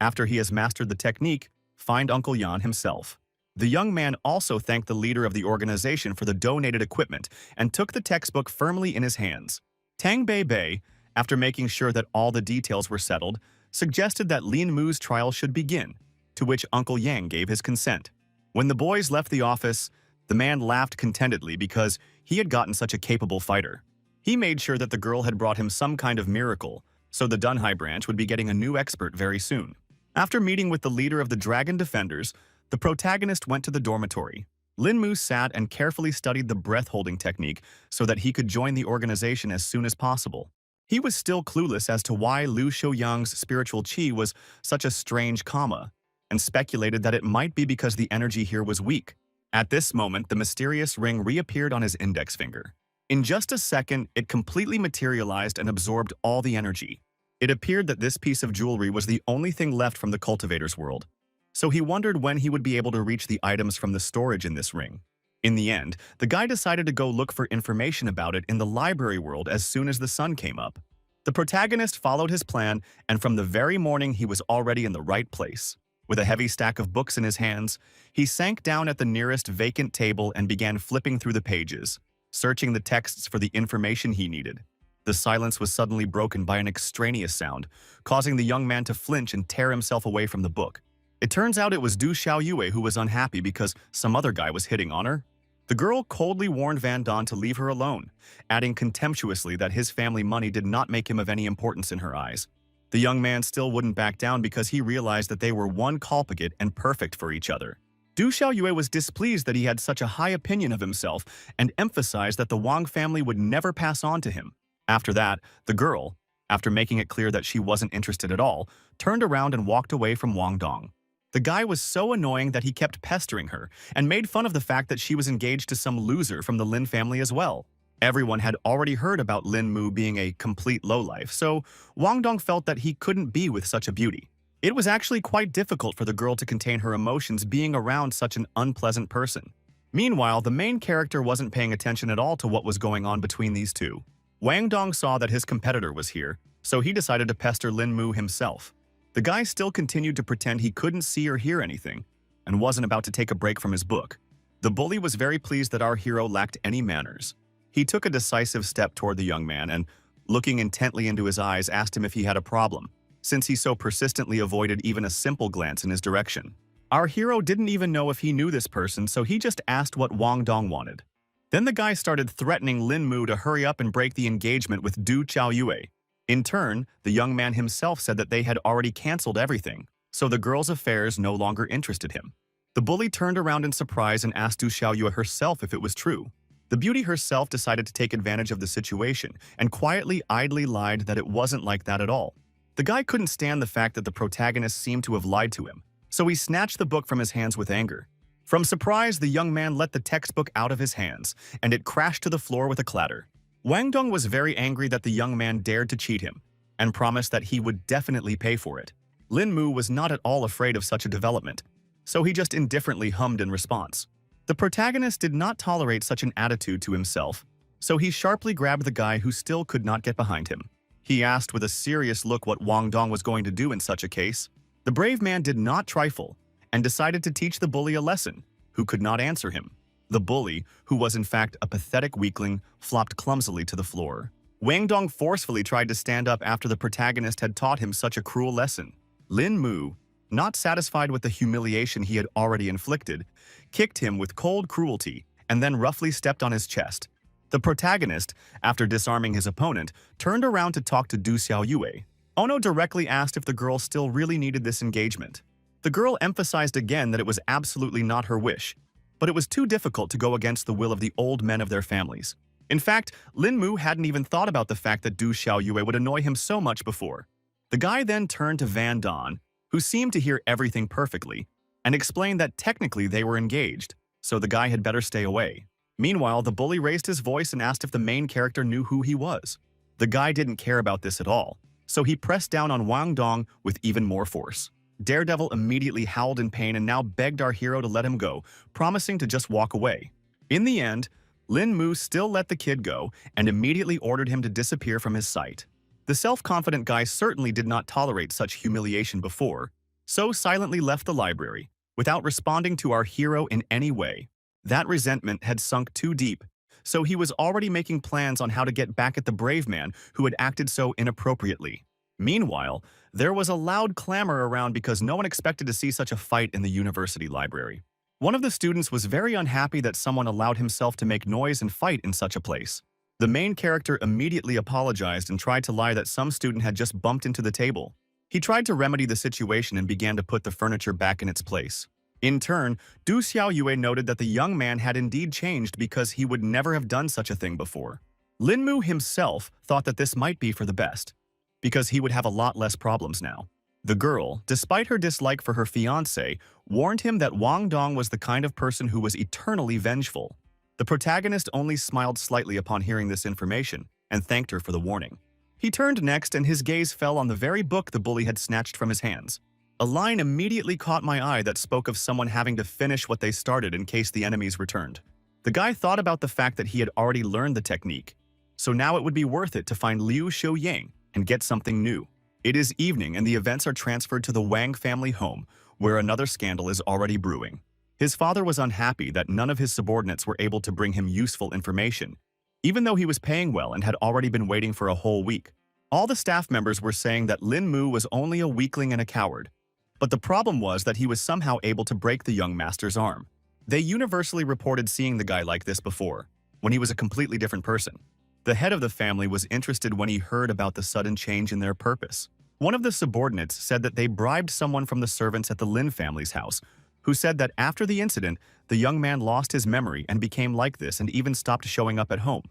after he has mastered the technique, find Uncle Yan himself. The young man also thanked the leader of the organization for the donated equipment and took the textbook firmly in his hands. Tang Bei, after making sure that all the details were settled, suggested that Lin Mu's trial should begin, to which Uncle Yang gave his consent. When the boys left the office, the man laughed contentedly because he had gotten such a capable fighter. He made sure that the girl had brought him some kind of miracle, so the Dunhai branch would be getting a new expert very soon. After meeting with the leader of the Dragon Defenders, the protagonist went to the dormitory. Lin Mu sat and carefully studied the breath-holding technique so that he could join the organization as soon as possible. He was still clueless as to why Liu Shouyang's spiritual qi was such a strange comma, and speculated that it might be because the energy here was weak. At this moment, the mysterious ring reappeared on his index finger. In just a second, it completely materialized and absorbed all the energy. It appeared that this piece of jewelry was the only thing left from the cultivator's world, so he wondered when he would be able to reach the items from the storage in this ring. In the end, the guy decided to go look for information about it in the library world as soon as the sun came up. The protagonist followed his plan, and from the very morning he was already in the right place. With a heavy stack of books in his hands, he sank down at the nearest vacant table and began flipping through the pages, searching the texts for the information he needed. The silence was suddenly broken by an extraneous sound, causing the young man to flinch and tear himself away from the book. It turns out it was Du Xiaoyue who was unhappy because some other guy was hitting on her. The girl coldly warned Van Don to leave her alone, adding contemptuously that his family money did not make him of any importance in her eyes. The young man still wouldn't back down because he realized that they were one culprit and perfect for each other. Du Xiaoyue was displeased that he had such a high opinion of himself and emphasized that the Wang family would never pass on to him. After that, the girl, after making it clear that she wasn't interested at all, turned around and walked away from Wang Dong. The guy was so annoying that he kept pestering her and made fun of the fact that she was engaged to some loser from the Lin family as well. Everyone had already heard about Lin Mu being a complete lowlife, so Wang Dong felt that he couldn't be with such a beauty. It was actually quite difficult for the girl to contain her emotions being around such an unpleasant person. Meanwhile, the main character wasn't paying attention at all to what was going on between these two. Wang Dong saw that his competitor was here, so he decided to pester Lin Mu himself. The guy still continued to pretend he couldn't see or hear anything, and wasn't about to take a break from his book. The bully was very pleased that our hero lacked any manners. He took a decisive step toward the young man and, looking intently into his eyes, asked him if he had a problem, since he so persistently avoided even a simple glance in his direction. Our hero didn't even know if he knew this person, so he just asked what Wang Dong wanted. Then the guy started threatening Lin Mu to hurry up and break the engagement with Du Xiaoyue. In turn, the young man himself said that they had already canceled everything, so the girl's affairs no longer interested him. The bully turned around in surprise and asked Du Xiaoyue herself if it was true. The beauty herself decided to take advantage of the situation and quietly, idly lied that it wasn't like that at all. The guy couldn't stand the fact that the protagonist seemed to have lied to him, so he snatched the book from his hands with anger. From surprise, the young man let the textbook out of his hands, and it crashed to the floor with a clatter. Wang Dong was very angry that the young man dared to cheat him, and promised that he would definitely pay for it. Lin Mu was not at all afraid of such a development, so he just indifferently hummed in response. The protagonist did not tolerate such an attitude to himself, so he sharply grabbed the guy who still could not get behind him. He asked with a serious look what Wang Dong was going to do in such a case. The brave man did not trifle, and decided to teach the bully a lesson, who could not answer him. The bully, who was in fact a pathetic weakling, flopped clumsily to the floor. Wang Dong forcefully tried to stand up after the protagonist had taught him such a cruel lesson. Lin Mu, not satisfied with the humiliation he had already inflicted, kicked him with cold cruelty and then roughly stepped on his chest. The protagonist, after disarming his opponent, turned around to talk to Du Xiaoyue. Ono directly asked if the girl still really needed this engagement. The girl emphasized again that it was absolutely not her wish, but it was too difficult to go against the will of the old men of their families. In fact, Lin Mu hadn't even thought about the fact that Du Xiaoyue would annoy him so much before. The guy then turned to Van Don, who seemed to hear everything perfectly, and explained that technically they were engaged, so the guy had better stay away. Meanwhile, the bully raised his voice and asked if the main character knew who he was. The guy didn't care about this at all, so he pressed down on Wang Dong with even more force. Daredevil immediately howled in pain and now begged our hero to let him go, promising to just walk away. In the end, Lin Mu still let the kid go and immediately ordered him to disappear from his sight. The self-confident guy certainly did not tolerate such humiliation before, so silently left the library, without responding to our hero in any way. That resentment had sunk too deep, so he was already making plans on how to get back at the brave man who had acted so inappropriately. Meanwhile, there was a loud clamor around because no one expected to see such a fight in the university library. One of the students was very unhappy that someone allowed himself to make noise and fight in such a place. The main character immediately apologized and tried to lie that some student had just bumped into the table. He tried to remedy the situation and began to put the furniture back in its place. In turn, Du Xiaoyue noted that the young man had indeed changed because he would never have done such a thing before. Lin Mu himself thought that this might be for the best, because he would have a lot less problems now. The girl, despite her dislike for her fiancé, warned him that Wang Dong was the kind of person who was eternally vengeful. The protagonist only smiled slightly upon hearing this information and thanked her for the warning. He turned next and his gaze fell on the very book the bully had snatched from his hands. A line immediately caught my eye that spoke of someone having to finish what they started in case the enemies returned. The guy thought about the fact that he had already learned the technique, so now it would be worth it to find Liu Xiuyang and get something new. It is evening and the events are transferred to the Wang family home, where another scandal is already brewing. His father was unhappy that none of his subordinates were able to bring him useful information, even though he was paying well and had already been waiting for a whole week. All the staff members were saying that Lin Mu was only a weakling and a coward. But the problem was that he was somehow able to break the young master's arm. They universally reported seeing the guy like this before, when he was a completely different person. The head of the family was interested when he heard about the sudden change in their purpose. One of the subordinates said that they bribed someone from the servants at the Lin family's house, who said that after the incident, the young man lost his memory and became like this and even stopped showing up at home.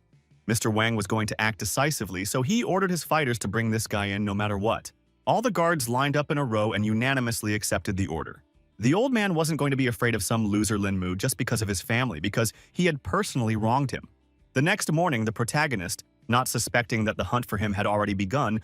Mr. Wang was going to act decisively, so he ordered his fighters to bring this guy in no matter what. All the guards lined up in a row and unanimously accepted the order. The old man wasn't going to be afraid of some loser Lin Mu just because of his family, because he had personally wronged him. The next morning, the protagonist, not suspecting that the hunt for him had already begun,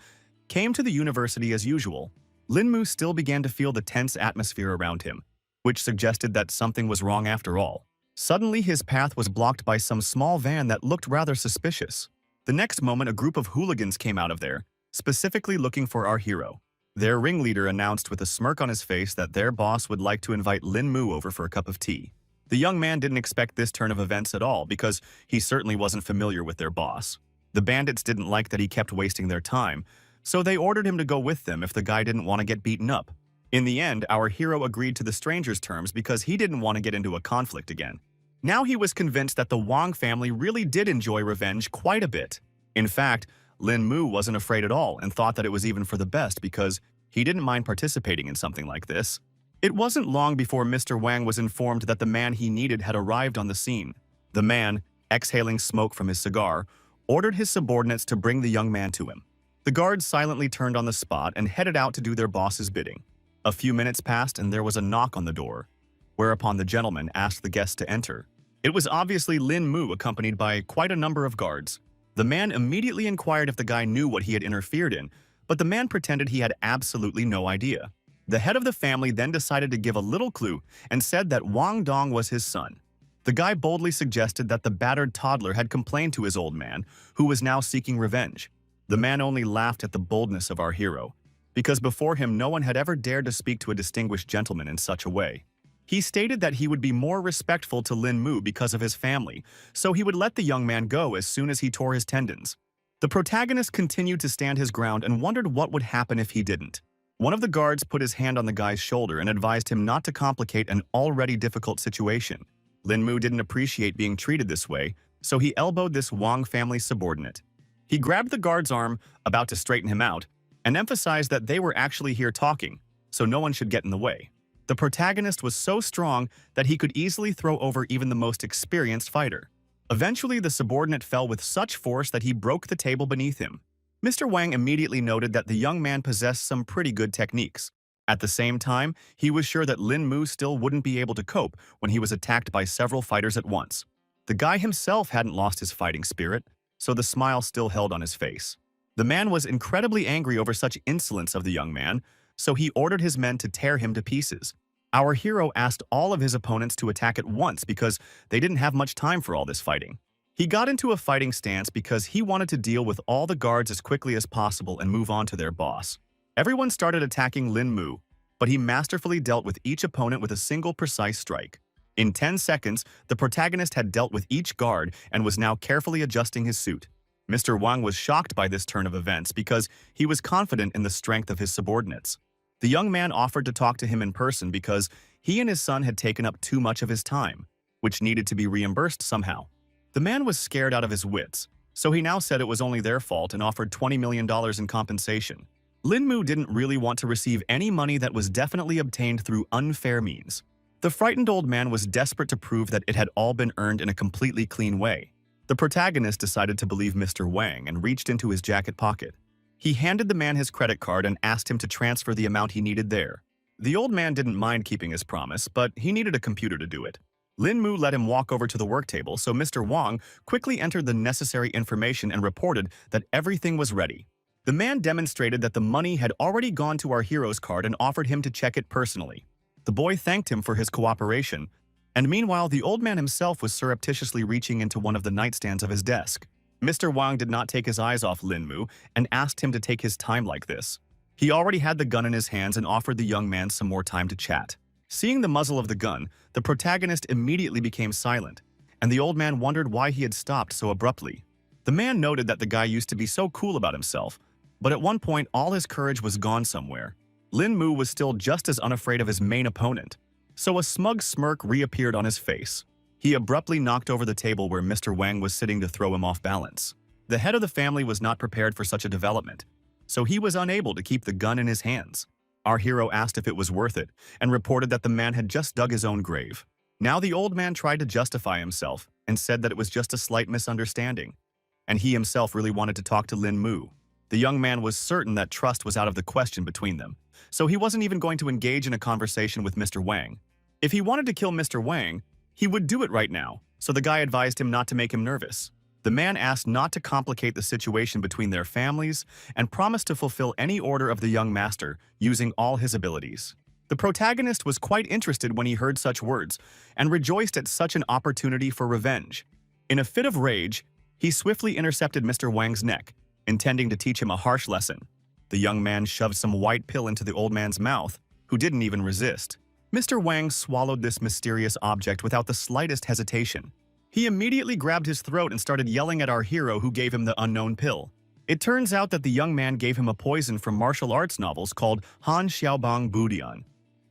came to the university as usual. Lin Mu still began to feel the tense atmosphere around him, which suggested that something was wrong after all. Suddenly, his path was blocked by some small van that looked rather suspicious. The next moment, a group of hooligans came out of there, specifically looking for our hero. Their ringleader announced with a smirk on his face that their boss would like to invite Lin Mu over for a cup of tea. The young man didn't expect this turn of events at all because he certainly wasn't familiar with their boss. The bandits didn't like that he kept wasting their time, so they ordered him to go with them if the guy didn't want to get beaten up. In the end, our hero agreed to the stranger's terms because he didn't want to get into a conflict again. Now he was convinced that the Wang family really did enjoy revenge quite a bit. In fact, Lin Mu wasn't afraid at all and thought that it was even for the best because he didn't mind participating in something like this. It wasn't long before Mr. Wang was informed that the man he needed had arrived on the scene. The man, exhaling smoke from his cigar, ordered his subordinates to bring the young man to him. The guards silently turned on the spot and headed out to do their boss's bidding. A few minutes passed and there was a knock on the door, whereupon the gentleman asked the guest to enter. It was obviously Lin Mu accompanied by quite a number of guards. The man immediately inquired if the guy knew what he had interfered in, but the man pretended he had absolutely no idea. The head of the family then decided to give a little clue and said that Wang Dong was his son. The guy boldly suggested that the battered toddler had complained to his old man, who was now seeking revenge. The man only laughed at the boldness of our hero, because before him no one had ever dared to speak to a distinguished gentleman in such a way. He stated that he would be more respectful to Lin Mu because of his family, so he would let the young man go as soon as he tore his tendons. The protagonist continued to stand his ground and wondered what would happen if he didn't. One of the guards put his hand on the guy's shoulder and advised him not to complicate an already difficult situation. Lin Mu didn't appreciate being treated this way, so he elbowed this Wang family subordinate. He grabbed the guard's arm, about to straighten him out, and emphasized that they were actually here talking, so no one should get in the way. The protagonist was so strong that he could easily throw over even the most experienced fighter. Eventually, the subordinate fell with such force that he broke the table beneath him. Mr. Wang immediately noted that the young man possessed some pretty good techniques. At the same time, he was sure that Lin Mu still wouldn't be able to cope when he was attacked by several fighters at once. The guy himself hadn't lost his fighting spirit, so the smile still held on his face. The man was incredibly angry over such insolence of the young man, so he ordered his men to tear him to pieces. Our hero asked all of his opponents to attack at once because they didn't have much time for all this fighting. He got into a fighting stance because he wanted to deal with all the guards as quickly as possible and move on to their boss. Everyone started attacking Lin Mu, but he masterfully dealt with each opponent with a single precise strike. In 10 seconds, the protagonist had dealt with each guard and was now carefully adjusting his suit. Mr. Wang was shocked by this turn of events because he was confident in the strength of his subordinates. The young man offered to talk to him in person because he and his son had taken up too much of his time, which needed to be reimbursed somehow. The man was scared out of his wits, so he now said it was only their fault and offered $20 million in compensation. Lin Mu didn't really want to receive any money that was definitely obtained through unfair means. The frightened old man was desperate to prove that it had all been earned in a completely clean way. The protagonist decided to believe Mr. Wang and reached into his jacket pocket. He handed the man his credit card and asked him to transfer the amount he needed there. The old man didn't mind keeping his promise, but he needed a computer to do it. Lin Mu let him walk over to the work table, so Mr. Wang quickly entered the necessary information and reported that everything was ready. The man demonstrated that the money had already gone to our hero's card and offered him to check it personally. The boy thanked him for his cooperation, and meanwhile the old man himself was surreptitiously reaching into one of the nightstands of his desk. Mr. Wang did not take his eyes off Lin Mu and asked him to take his time like this. He already had the gun in his hands and offered the young man some more time to chat. Seeing the muzzle of the gun, the protagonist immediately became silent, and the old man wondered why he had stopped so abruptly. The man noted that the guy used to be so cool about himself, but at one point all his courage was gone somewhere. Lin Mu was still just as unafraid of his main opponent, so a smug smirk reappeared on his face. He abruptly knocked over the table where Mr. Wang was sitting to throw him off balance. The head of the family was not prepared for such a development, so he was unable to keep the gun in his hands. Our hero asked if it was worth it and reported that the man had just dug his own grave. Now the old man tried to justify himself and said that it was just a slight misunderstanding, and he himself really wanted to talk to Lin Mu. The young man was certain that trust was out of the question between them, so he wasn't even going to engage in a conversation with Mr. Wang. If he wanted to kill Mr. Wang, he would do it right now, so the guy advised him not to make him nervous. The man asked not to complicate the situation between their families and promised to fulfill any order of the young master using all his abilities. The protagonist was quite interested when he heard such words and rejoiced at such an opportunity for revenge. In a fit of rage, he swiftly intercepted Mr. Wang's neck, intending to teach him a harsh lesson. The young man shoved some white pill into the old man's mouth, who didn't even resist. Mr. Wang swallowed this mysterious object without the slightest hesitation. He immediately grabbed his throat and started yelling at our hero who gave him the unknown pill. It turns out that the young man gave him a poison from martial arts novels called Han Xiaobang Budian,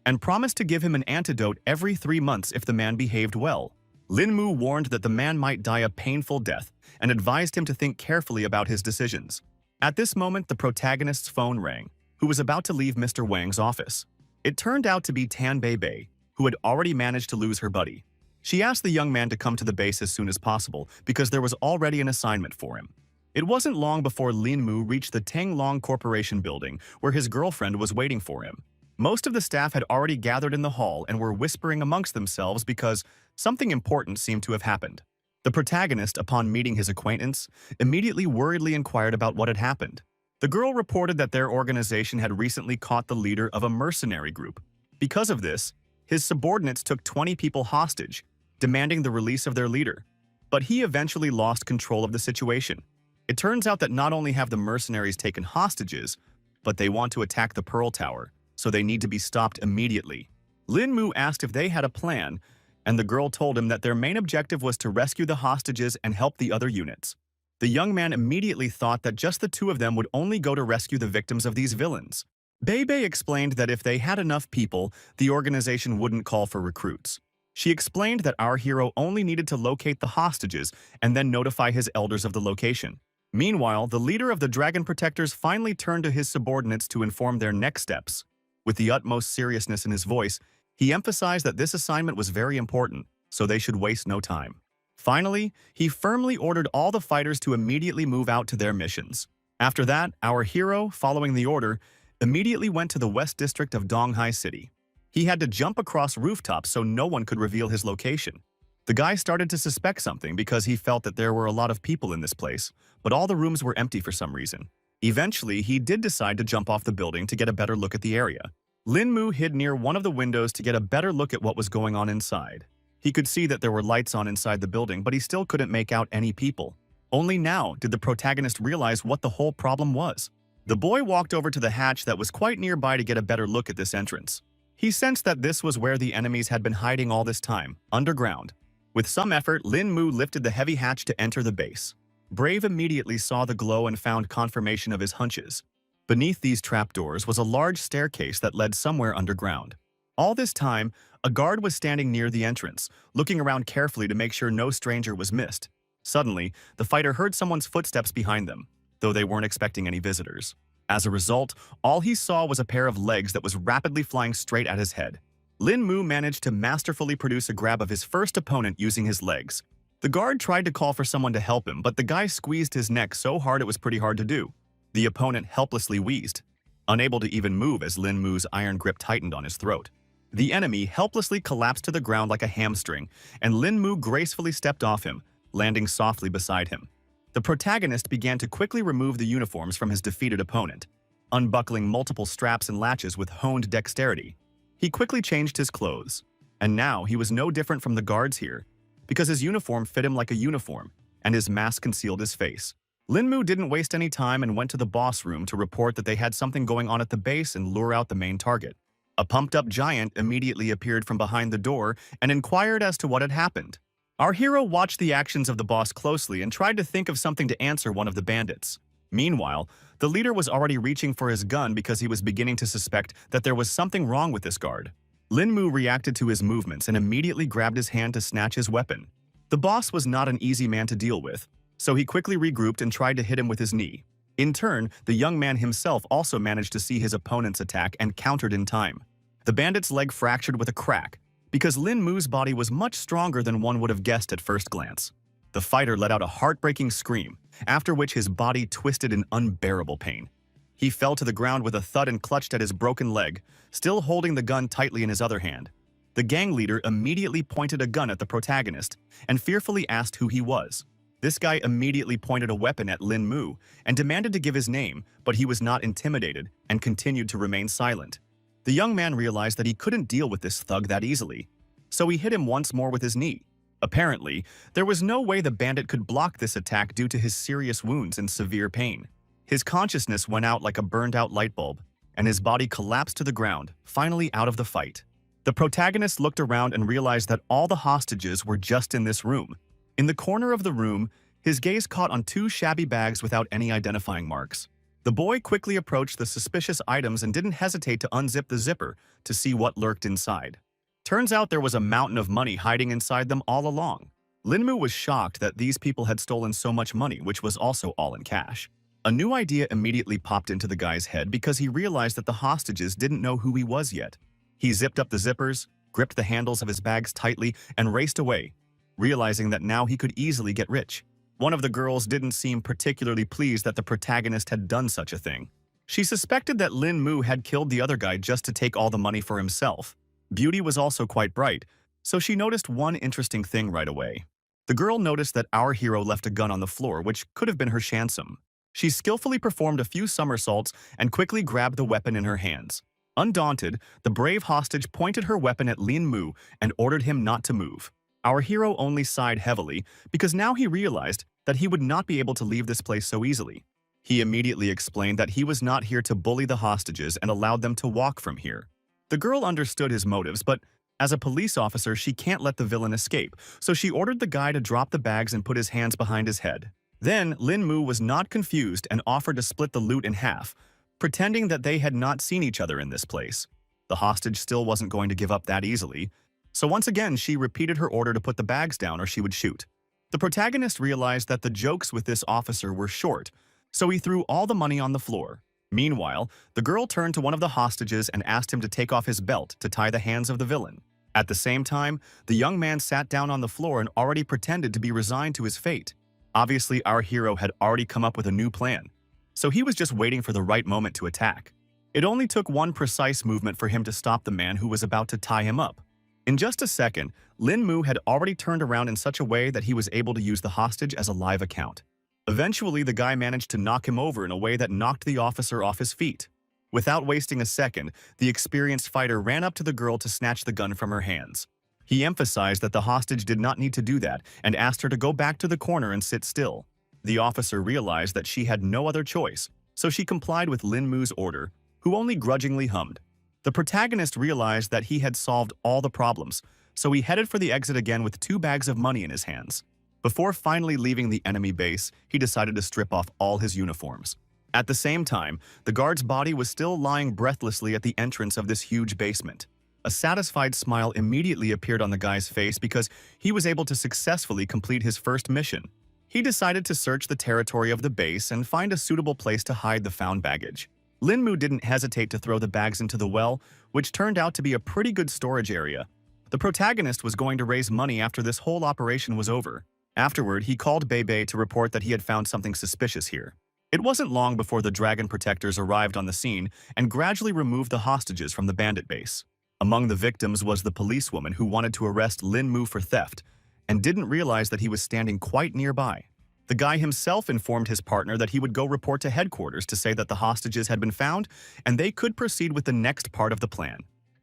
and promised to give him an antidote every 3 months if the man behaved well. Lin Mu warned that the man might die a painful death and advised him to think carefully about his decisions. At this moment, the protagonist's phone rang, who was about to leave Mr. Wang's office. It turned out to be Tan Bei, who had already managed to lose her buddy. She asked the young man to come to the base as soon as possible because there was already an assignment for him. It wasn't long before Lin Mu reached the Tanglong Corporation building where his girlfriend was waiting for him. Most of the staff had already gathered in the hall and were whispering amongst themselves because something important seemed to have happened. The protagonist, upon meeting his acquaintance, immediately worriedly inquired about what had happened. The girl reported that their organization had recently caught the leader of a mercenary group. Because of this, his subordinates took 20 people hostage, demanding the release of their leader. But he eventually lost control of the situation. It turns out that not only have the mercenaries taken hostages, but they want to attack the Pearl Tower, so they need to be stopped immediately. Lin Mu asked if they had a plan, and the girl told him that their main objective was to rescue the hostages and help the other units. The young man immediately thought that just the two of them would only go to rescue the victims of these villains. Bei explained that if they had enough people, the organization wouldn't call for recruits. She explained that our hero only needed to locate the hostages and then notify his elders of the location. Meanwhile, the leader of the Dragon Protectors finally turned to his subordinates to inform their next steps. With the utmost seriousness in his voice, he emphasized that this assignment was very important, so they should waste no time. Finally, he firmly ordered all the fighters to immediately move out to their missions. After that, our hero, following the order, immediately went to the West District of Donghai City. He had to jump across rooftops so no one could reveal his location. The guy started to suspect something because he felt that there were a lot of people in this place, but all the rooms were empty for some reason. Eventually, he did decide to jump off the building to get a better look at the area. Lin Mu hid near one of the windows to get a better look at what was going on inside. He could see that there were lights on inside the building, but he still couldn't make out any people. Only now did the protagonist realize what the whole problem was. The boy walked over to the hatch that was quite nearby to get a better look at this entrance. He sensed that this was where the enemies had been hiding all this time, underground. With some effort, Lin Mu lifted the heavy hatch to enter the base. Brave immediately saw the glow and found confirmation of his hunches. Beneath these trapdoors was a large staircase that led somewhere underground. All this time, a guard was standing near the entrance, looking around carefully to make sure no stranger was missed. Suddenly, the fighter heard someone's footsteps behind them, though they weren't expecting any visitors. As a result, all he saw was a pair of legs that was rapidly flying straight at his head. Lin Mu managed to masterfully produce a grab of his first opponent using his legs. The guard tried to call for someone to help him, but the guy squeezed his neck so hard it was pretty hard to do. The opponent helplessly wheezed, unable to even move as Lin Mu's iron grip tightened on his throat. The enemy helplessly collapsed to the ground like a hamstring, and Lin Mu gracefully stepped off him, landing softly beside him. The protagonist began to quickly remove the uniforms from his defeated opponent, unbuckling multiple straps and latches with honed dexterity. He quickly changed his clothes, and now he was no different from the guards here, because his uniform fit him like a uniform, and his mask concealed his face. Lin Mu didn't waste any time and went to the boss room to report that they had something going on at the base and lure out the main target. A pumped-up giant immediately appeared from behind the door and inquired as to what had happened. Our hero watched the actions of the boss closely and tried to think of something to answer one of the bandits. Meanwhile, the leader was already reaching for his gun because he was beginning to suspect that there was something wrong with this guard. Lin Mu reacted to his movements and immediately grabbed his hand to snatch his weapon. The boss was not an easy man to deal with, so he quickly regrouped and tried to hit him with his knee. In turn, the young man himself also managed to see his opponent's attack and countered in time. The bandit's leg fractured with a crack, because Lin Mu's body was much stronger than one would have guessed at first glance. The fighter let out a heartbreaking scream, after which his body twisted in unbearable pain. He fell to the ground with a thud and clutched at his broken leg, still holding the gun tightly in his other hand. The gang leader immediately pointed a gun at the protagonist and fearfully asked who he was. This guy immediately pointed a weapon at Lin Mu and demanded to give his name, but he was not intimidated and continued to remain silent. The young man realized that he couldn't deal with this thug that easily, so he hit him once more with his knee. Apparently, there was no way the bandit could block this attack due to his serious wounds and severe pain. His consciousness went out like a burned-out light bulb, and his body collapsed to the ground, finally out of the fight. The protagonist looked around and realized that all the hostages were just in this room. In the corner of the room, his gaze caught on two shabby bags without any identifying marks. The boy quickly approached the suspicious items and didn't hesitate to unzip the zipper to see what lurked inside. Turns out there was a mountain of money hiding inside them all along. Lin Mu was shocked that these people had stolen so much money, which was also all in cash. A new idea immediately popped into the guy's head because he realized that the hostages didn't know who he was yet. He zipped up the zippers, gripped the handles of his bags tightly, and raced away, realizing that now he could easily get rich. One of the girls didn't seem particularly pleased that the protagonist had done such a thing. She suspected that Lin Mu had killed the other guy just to take all the money for himself. Beauty was also quite bright, so she noticed one interesting thing right away. The girl noticed that our hero left a gun on the floor, which could have been her shansum. She skillfully performed a few somersaults and quickly grabbed the weapon in her hands. Undaunted, the brave hostage pointed her weapon at Lin Mu and ordered him not to move. Our hero only sighed heavily because now he realized that he would not be able to leave this place so easily. He immediately explained that he was not here to bully the hostages and allowed them to walk from here. The girl understood his motives, but as a police officer, she can't let the villain escape, so she ordered the guy to drop the bags and put his hands behind his head. Then, Lin Mu was not confused and offered to split the loot in half, pretending that they had not seen each other in this place. The hostage still wasn't going to give up that easily, so once again she repeated her order to put the bags down or she would shoot. The protagonist realized that the jokes with this officer were short, so he threw all the money on the floor. Meanwhile, the girl turned to one of the hostages and asked him to take off his belt to tie the hands of the villain. At the same time, the young man sat down on the floor and already pretended to be resigned to his fate. Obviously, our hero had already come up with a new plan. so he was just waiting for the right moment to attack. It only took one precise movement for him to stop the man who was about to tie him up. In just a second, Lin Mu had already turned around in such a way that he was able to use the hostage as a live account. Eventually, the guy managed to knock him over in a way that knocked the officer off his feet. Without wasting a second, the experienced fighter ran up to the girl to snatch the gun from her hands. He emphasized that the hostage did not need to do that and asked her to go back to the corner and sit still. The officer realized that she had no other choice, so she complied with Lin Mu's order, who only grudgingly hummed. The protagonist realized that he had solved all the problems, so he headed for the exit again with 2 bags of money in his hands. Before finally leaving the enemy base, he decided to strip off all his uniforms. At the same time, the guard's body was still lying breathlessly at the entrance of this huge basement. A satisfied smile immediately appeared on the guy's face because he was able to successfully complete his first mission. He decided to search the territory of the base and find a suitable place to hide the found baggage. Lin Mu didn't hesitate to throw the bags into the well, which turned out to be a pretty good storage area. The protagonist was going to raise money after this whole operation was over. Afterward, he called Bebe to report that he had found something suspicious here. It wasn't long before the dragon protectors arrived on the scene and gradually removed the hostages from the bandit base. Among the victims was the policewoman who wanted to arrest Lin Mu for theft and didn't realize that he was standing quite nearby. The guy himself informed his partner that he would go report to headquarters to say that the hostages had been found and they could proceed with the next part of the plan.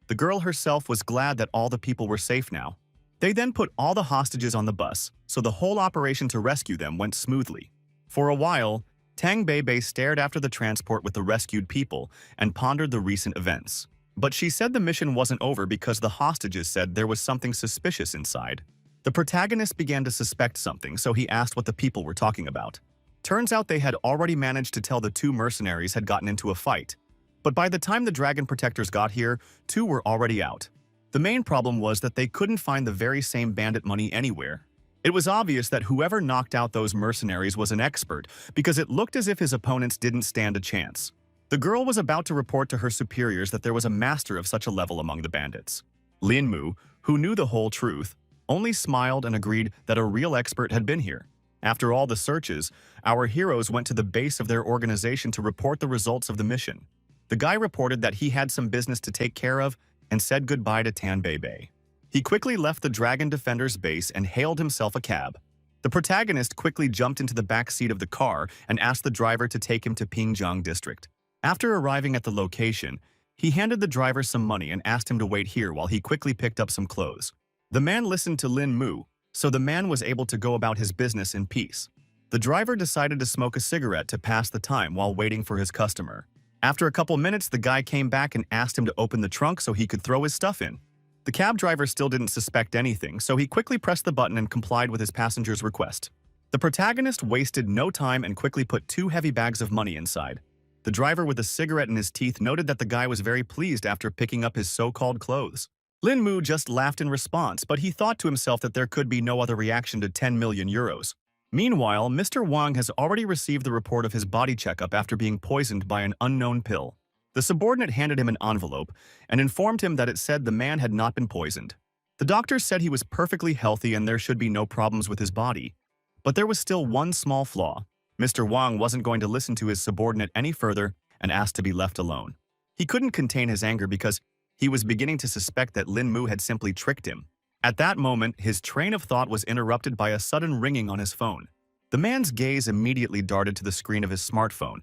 The girl herself was glad that all the people were safe now. They then put all the hostages on the bus, so the whole operation to rescue them went smoothly. For a while, Tang Beibei stared after the transport with the rescued people and pondered the recent events. But she said the mission wasn't over because the hostages said there was something suspicious inside. The protagonist began to suspect something, so he asked what the people were talking about. Turns out they had already managed to tell the 2 mercenaries had gotten into a fight. But by the time the dragon protectors got here, 2 were already out. The main problem was that they couldn't find the very same bandit money anywhere. It was obvious that whoever knocked out those mercenaries was an expert because it looked as if his opponents didn't stand a chance. The girl was about to report to her superiors that there was a master of such a level among the bandits. Lin Mu, who knew the whole truth, only smiled and agreed that a real expert had been here. After all the searches, our heroes went to the base of their organization to report the results of the mission. The guy reported that he had some business to take care of and said goodbye to Tan Beibei. He quickly left the Dragon Defender's base and hailed himself a cab. The protagonist quickly jumped into the back seat of the car and asked the driver to take him to Pingjiang District. After arriving at the location, he handed the driver some money and asked him to wait here while he quickly picked up some clothes. The man listened to Lin Mu, so the man was able to go about his business in peace. The driver decided to smoke a cigarette to pass the time while waiting for his customer. After a couple minutes, the guy came back and asked him to open the trunk so he could throw his stuff in. The cab driver still didn't suspect anything, so he quickly pressed the button and complied with his passenger's request. The protagonist wasted no time and quickly put 2 heavy bags of money inside. The driver with a cigarette in his teeth noted that the guy was very pleased after picking up his so-called clothes. Lin Mu just laughed in response, but he thought to himself that there could be no other reaction to 10 million euros. Meanwhile, Mr. Wang has already received the report of his body checkup after being poisoned by an unknown pill. The subordinate handed him an envelope and informed him that it said the man had not been poisoned. The doctor said he was perfectly healthy and there should be no problems with his body. But there was still one small flaw. Mr. Wang wasn't going to listen to his subordinate any further and asked to be left alone. He couldn't contain his anger because he was beginning to suspect that Lin Mu had simply tricked him. At that moment, his train of thought was interrupted by a sudden ringing on his phone. The man's gaze immediately darted to the screen of his smartphone,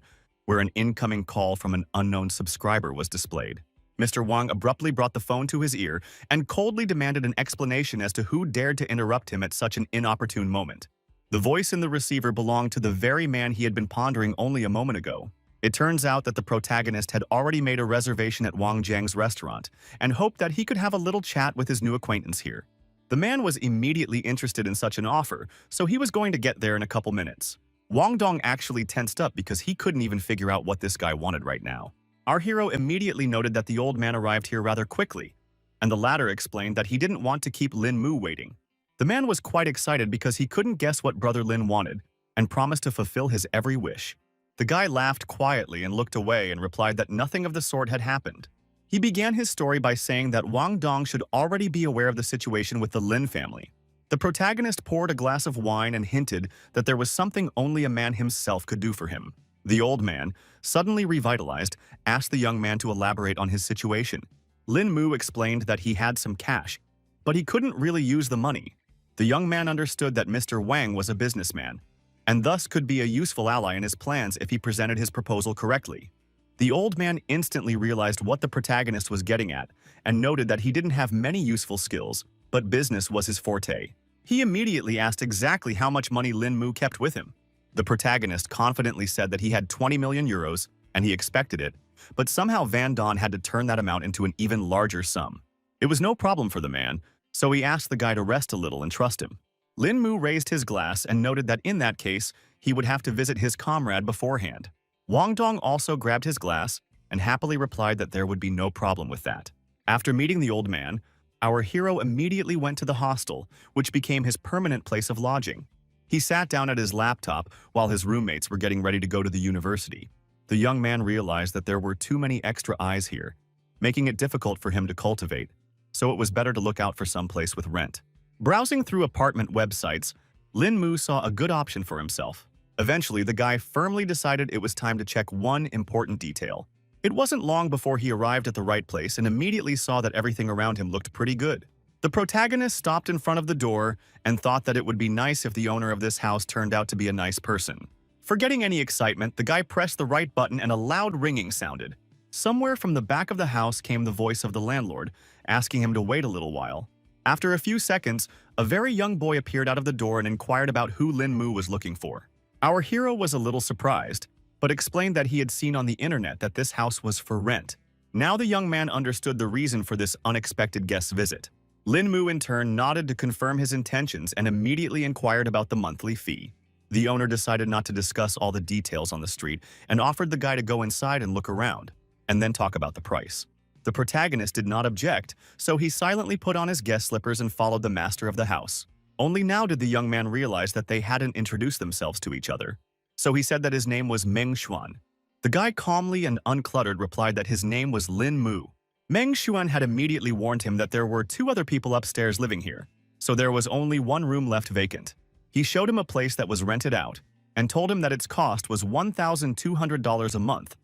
where an incoming call from an unknown subscriber was displayed. Mr. Wang abruptly brought the phone to his ear and coldly demanded an explanation as to who dared to interrupt him at such an inopportune moment. The voice in the receiver belonged to the very man he had been pondering only a moment ago. It turns out that the protagonist had already made a reservation at Wang Jiang's restaurant and hoped that he could have a little chat with his new acquaintance here. The man was immediately interested in such an offer, so he was going to get there in a couple minutes. Wang Dong actually tensed up because he couldn't even figure out what this guy wanted right now. Our hero immediately noted that the old man arrived here rather quickly, and the latter explained that he didn't want to keep Lin Mu waiting. The man was quite excited because he couldn't guess what Brother Lin wanted and promised to fulfill his every wish. The guy laughed quietly and looked away and replied that nothing of the sort had happened. He began his story by saying that Wang Dong should already be aware of the situation with the Lin family. The protagonist poured a glass of wine and hinted that there was something only a man himself could do for him. The old man, suddenly revitalized, asked the young man to elaborate on his situation. Lin Mu explained that he had some cash, but he couldn't really use the money. The young man understood that Mr. Wang was a businessman, and thus could be a useful ally in his plans if he presented his proposal correctly. The old man instantly realized what the protagonist was getting at and noted that he didn't have many useful skills, but business was his forte. He immediately asked exactly how much money Lin Mu kept with him. The protagonist confidently said that he had 20 million euros, and he expected it, but somehow Van Don had to turn that amount into an even larger sum. It was no problem for the man, so he asked the guy to rest a little and trust him. Lin Mu raised his glass and noted that in that case, he would have to visit his comrade beforehand. Wang Dong also grabbed his glass and happily replied that there would be no problem with that. After meeting the old man, our hero immediately went to the hostel, which became his permanent place of lodging. He sat down at his laptop while his roommates were getting ready to go to the university. The young man realized that there were too many extra eyes here, making it difficult for him to cultivate, so it was better to look out for some place with rent. Browsing through apartment websites, Lin Mu saw a good option for himself. Eventually, the guy firmly decided it was time to check one important detail. It wasn't long before he arrived at the right place and immediately saw that everything around him looked pretty good. The protagonist stopped in front of the door and thought that it would be nice if the owner of this house turned out to be a nice person. Forgetting any excitement, the guy pressed the right button and a loud ringing sounded. Somewhere from the back of the house came the voice of the landlord, asking him to wait a little while. After a few seconds, a very young boy appeared out of the door and inquired about who Lin Mu was looking for. Our hero was a little surprised, but explained that he had seen on the internet that this house was for rent. Now the young man understood the reason for this unexpected guest visit. Lin Mu in turn nodded to confirm his intentions and immediately inquired about the monthly fee. The owner decided not to discuss all the details on the street and offered the guy to go inside and look around, and then talk about the price. The protagonist did not object, so he silently put on his guest slippers and followed the master of the house. Only now did the young man realize that they hadn't introduced themselves to each other. So he said that his name was Meng Xuan. The guy calmly and uncluttered replied that his name was Lin Mu. Meng Xuan had immediately warned him that there were two other people upstairs living here, so there was only one room left vacant. He showed him a place that was rented out and told him that its cost was $1,200 a month,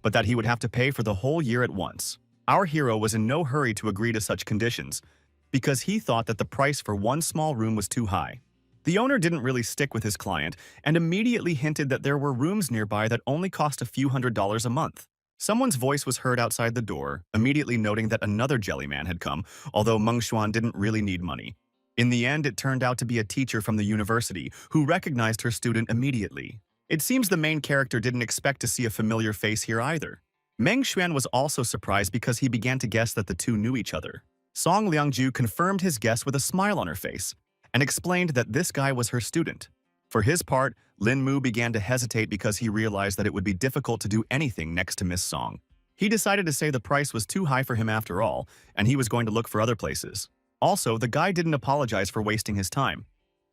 but that he would have to pay for the whole year at once. Our hero was in no hurry to agree to such conditions, because he thought that the price for one small room was too high. The owner didn't really stick with his client and immediately hinted that there were rooms nearby that only cost a few $100s a month. Someone's voice was heard outside the door, immediately noting that another jellyman had come, although Meng Xuan didn't really need money. In the end, it turned out to be a teacher from the university who recognized her student immediately. It seems the main character didn't expect to see a familiar face here either. Meng Xuan was also surprised because he began to guess that the two knew each other. Song Liangju confirmed his guess with a smile on her face and explained that this guy was her student. For his part, Lin Mu began to hesitate because he realized that it would be difficult to do anything next to Miss Song. He decided to say the price was too high for him after all, and he was going to look for other places. Also, the guy didn't apologize for wasting his time.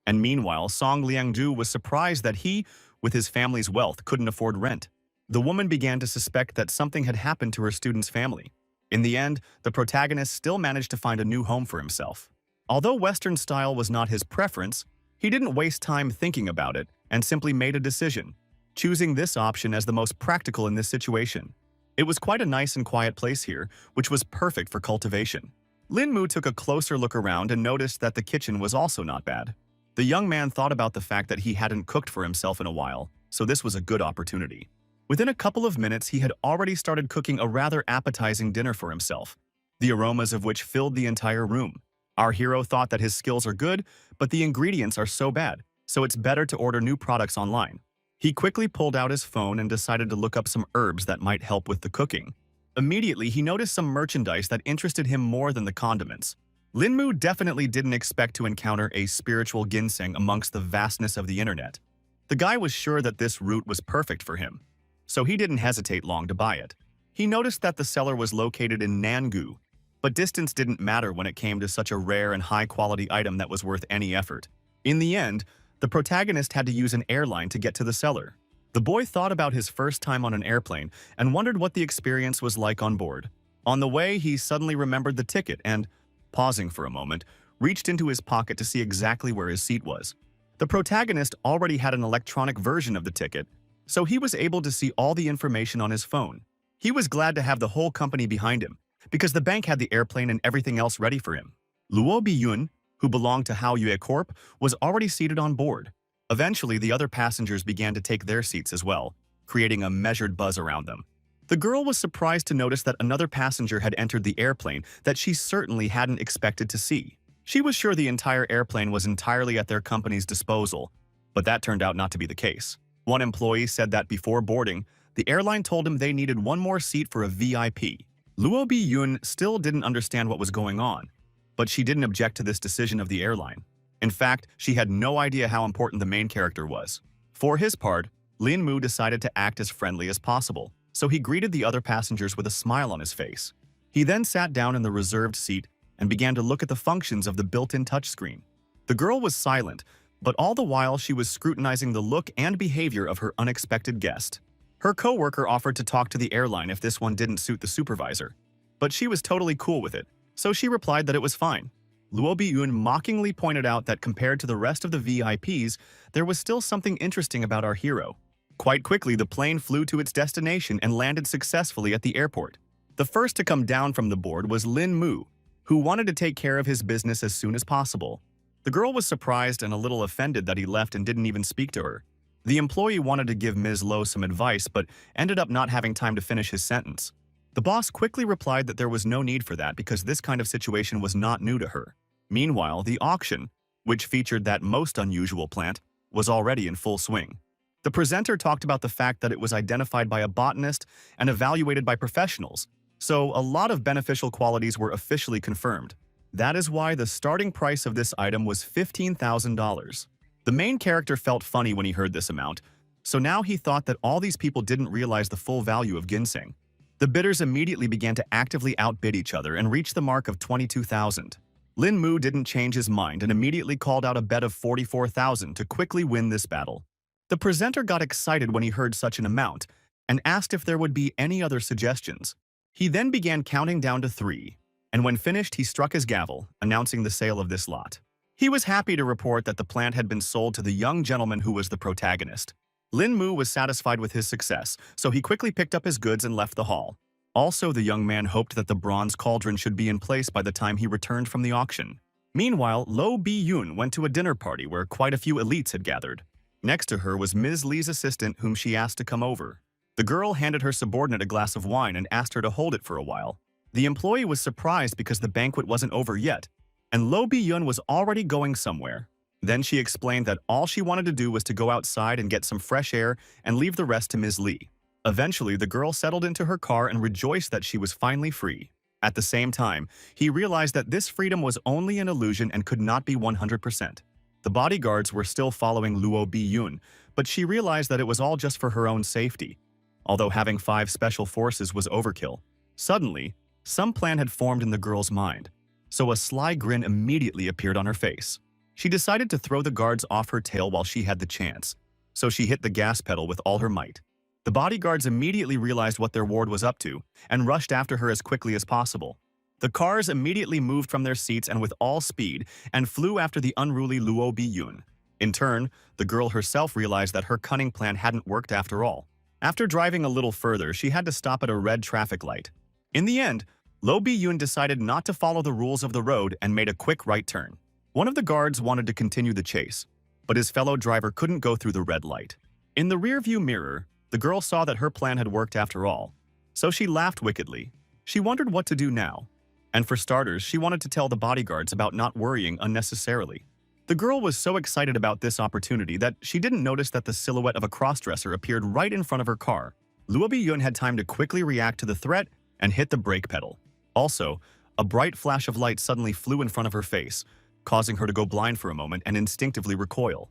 And meanwhile, Song Liangju was surprised that he, with his family's wealth, couldn't afford rent. The woman began to suspect that something had happened to her student's family. In the end, the protagonist still managed to find a new home for himself. Although Western style was not his preference, he didn't waste time thinking about it and simply made a decision, choosing this option as the most practical in this situation. It was quite a nice and quiet place here, which was perfect for cultivation. Lin Mu took a closer look around and noticed that the kitchen was also not bad. The young man thought about the fact that he hadn't cooked for himself in a while, so this was a good opportunity. Within a couple of minutes, he had already started cooking a rather appetizing dinner for himself, the aromas of which filled the entire room. Our hero thought that his skills are good, but the ingredients are so bad, so it's better to order new products online. He quickly pulled out his phone and decided to look up some herbs that might help with the cooking. Immediately, he noticed some merchandise that interested him more than the condiments. Lin Mu definitely didn't expect to encounter a spiritual ginseng amongst the vastness of the internet. The guy was sure that this root was perfect for him, so he didn't hesitate long to buy it. He noticed that the seller was located in Nangu, but distance didn't matter when it came to such a rare and high-quality item that was worth any effort. In the end, the protagonist had to use an airline to get to the seller. The boy thought about his first time on an airplane and wondered what the experience was like on board. On the way, he suddenly remembered the ticket and, pausing for a moment, reached into his pocket to see exactly where his seat was. The protagonist already had an electronic version of the ticket, so he was able to see all the information on his phone. He was glad to have the whole company behind him, because the bank had the airplane and everything else ready for him. Luo Biyun, who belonged to Haoyue Corp, was already seated on board. Eventually, the other passengers began to take their seats as well, creating a measured buzz around them. The girl was surprised to notice that another passenger had entered the airplane that she certainly hadn't expected to see. She was sure the entire airplane was entirely at their company's disposal, but that turned out not to be the case. One employee said that before boarding, the airline told him they needed one more seat for a VIP. Luo Bi-yun still didn't understand what was going on, but she didn't object to this decision of the airline. In fact, she had no idea how important the main character was. For his part, Lin Mu decided to act as friendly as possible, so he greeted the other passengers with a smile on his face. He then sat down in the reserved seat and began to look at the functions of the built-in touchscreen. The girl was silent, but all the while she was scrutinizing the look and behavior of her unexpected guest. Her coworker offered to talk to the airline if this one didn't suit the supervisor, but she was totally cool with it, so she replied that it was fine. Luo Bi-yun mockingly pointed out that compared to the rest of the VIPs, there was still something interesting about our hero. Quite quickly, the plane flew to its destination and landed successfully at the airport. The first to come down from the board was Lin Mu, who wanted to take care of his business as soon as possible. The girl was surprised and a little offended that he left and didn't even speak to her. The employee wanted to give Ms. Lo some advice but ended up not having time to finish his sentence. The boss quickly replied that there was no need for that because this kind of situation was not new to her. Meanwhile, the auction, which featured that most unusual plant, was already in full swing. The presenter talked about the fact that it was identified by a botanist and evaluated by professionals, so a lot of beneficial qualities were officially confirmed. That is why the starting price of this item was $15,000. The main character felt funny when he heard this amount, so now he thought that all these people didn't realize the full value of ginseng. The bidders immediately began to actively outbid each other and reached the mark of $22,000. Lin Mu didn't change his mind and immediately called out a bet of $44,000 to quickly win this battle. The presenter got excited when he heard such an amount and asked if there would be any other suggestions. He then began counting down to 3, and when finished he struck his gavel, announcing the sale of this lot. He was happy to report that the plant had been sold to the young gentleman who was the protagonist. Lin Mu was satisfied with his success, so he quickly picked up his goods and left the hall. Also, the young man hoped that the bronze cauldron should be in place by the time he returned from the auction. Meanwhile, Lo Bi-yun went to a dinner party where quite a few elites had gathered. Next to her was Ms. Lee's assistant, whom she asked to come over. The girl handed her subordinate a glass of wine and asked her to hold it for a while. The employee was surprised because the banquet wasn't over yet, and Lo Bi-yun was already going somewhere. Then she explained that all she wanted to do was to go outside and get some fresh air and leave the rest to Ms. Lee. Eventually, the girl settled into her car and rejoiced that she was finally free. At the same time, he realized that this freedom was only an illusion and could not be 100%. The bodyguards were still following Luo Bi-yun, but she realized that it was all just for her own safety, although having 5 special forces was overkill. Suddenly, some plan had formed in the girl's mind, so a sly grin immediately appeared on her face. She decided to throw the guards off her tail while she had the chance, so she hit the gas pedal with all her might. The bodyguards immediately realized what their ward was up to and rushed after her as quickly as possible. The cars immediately moved from their seats and with all speed and flew after the unruly Luo Bi-yun. In turn, the girl herself realized that her cunning plan hadn't worked after all. After driving a little further, she had to stop at a red traffic light. In the end, Lo Bi-yun decided not to follow the rules of the road and made a quick right turn. One of the guards wanted to continue the chase, but his fellow driver couldn't go through the red light. In the rearview mirror, the girl saw that her plan had worked after all, so she laughed wickedly. She wondered what to do now. And for starters, she wanted to tell the bodyguards about not worrying unnecessarily. The girl was so excited about this opportunity that she didn't notice that the silhouette of a crossdresser appeared right in front of her car. Luo Bi-yun had time to quickly react to the threat and hit the brake pedal. Also, a bright flash of light suddenly flew in front of her face, causing her to go blind for a moment and instinctively recoil.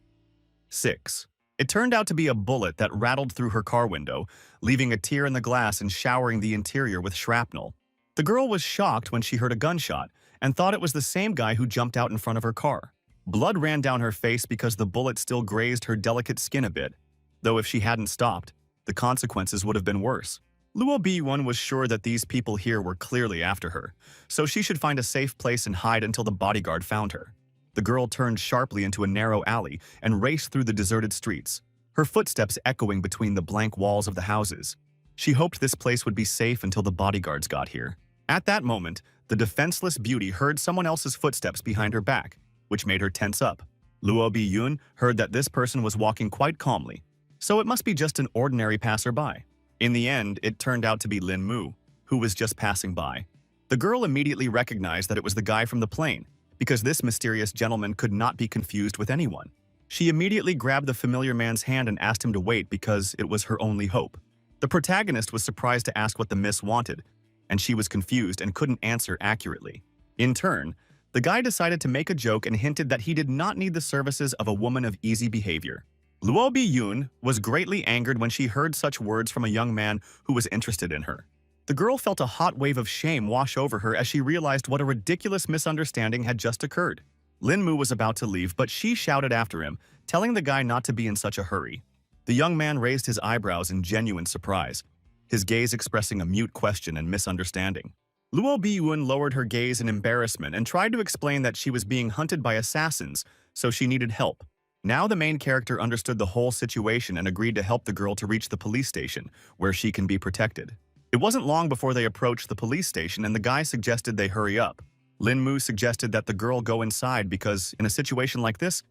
6. It turned out to be a bullet that rattled through her car window, leaving a tear in the glass and showering the interior with shrapnel. The girl was shocked when she heard a gunshot and thought it was the same guy who jumped out in front of her car. Blood ran down her face because the bullet still grazed her delicate skin a bit, though if she hadn't stopped, the consequences would have been worse. Luo Bi-yun was sure that these people here were clearly after her, so she should find a safe place and hide until the bodyguard found her. The girl turned sharply into a narrow alley and raced through the deserted streets. her footsteps echoing between the blank walls of the houses. She hoped this place would be safe until the bodyguards got here. At that moment, the defenseless beauty heard someone else's footsteps behind her back, which made her tense up. Luo Bi-yoon heard that this person was walking quite calmly, so it must be just an ordinary passerby. In the end, it turned out to be Lin Mu, who was just passing by. The girl immediately recognized that it was the guy from the plane, because this mysterious gentleman could not be confused with anyone. She immediately grabbed the familiar man's hand and asked him to wait because it was her only hope. The protagonist was surprised to ask what the miss wanted, and she was confused and couldn't answer accurately. In turn, the guy decided to make a joke and hinted that he did not need the services of a woman of easy behavior. Luo Bi-yoon was greatly angered when she heard such words from a young man who was interested in her. The girl felt a hot wave of shame wash over her as she realized what a ridiculous misunderstanding had just occurred. Lin Mu was about to leave, but she shouted after him, telling the guy not to be in such a hurry. The young man raised his eyebrows in genuine surprise, his gaze expressing a mute question and misunderstanding. Luo Bi-yoon lowered her gaze in embarrassment and tried to explain that she was being hunted by assassins, so she needed help. Now the main character understood the whole situation and agreed to help the girl to reach the police station, where she can be protected. It wasn't long before they approached the police station and the guy suggested they hurry up. Lin Mu suggested that the girl go inside because, in a situation like this,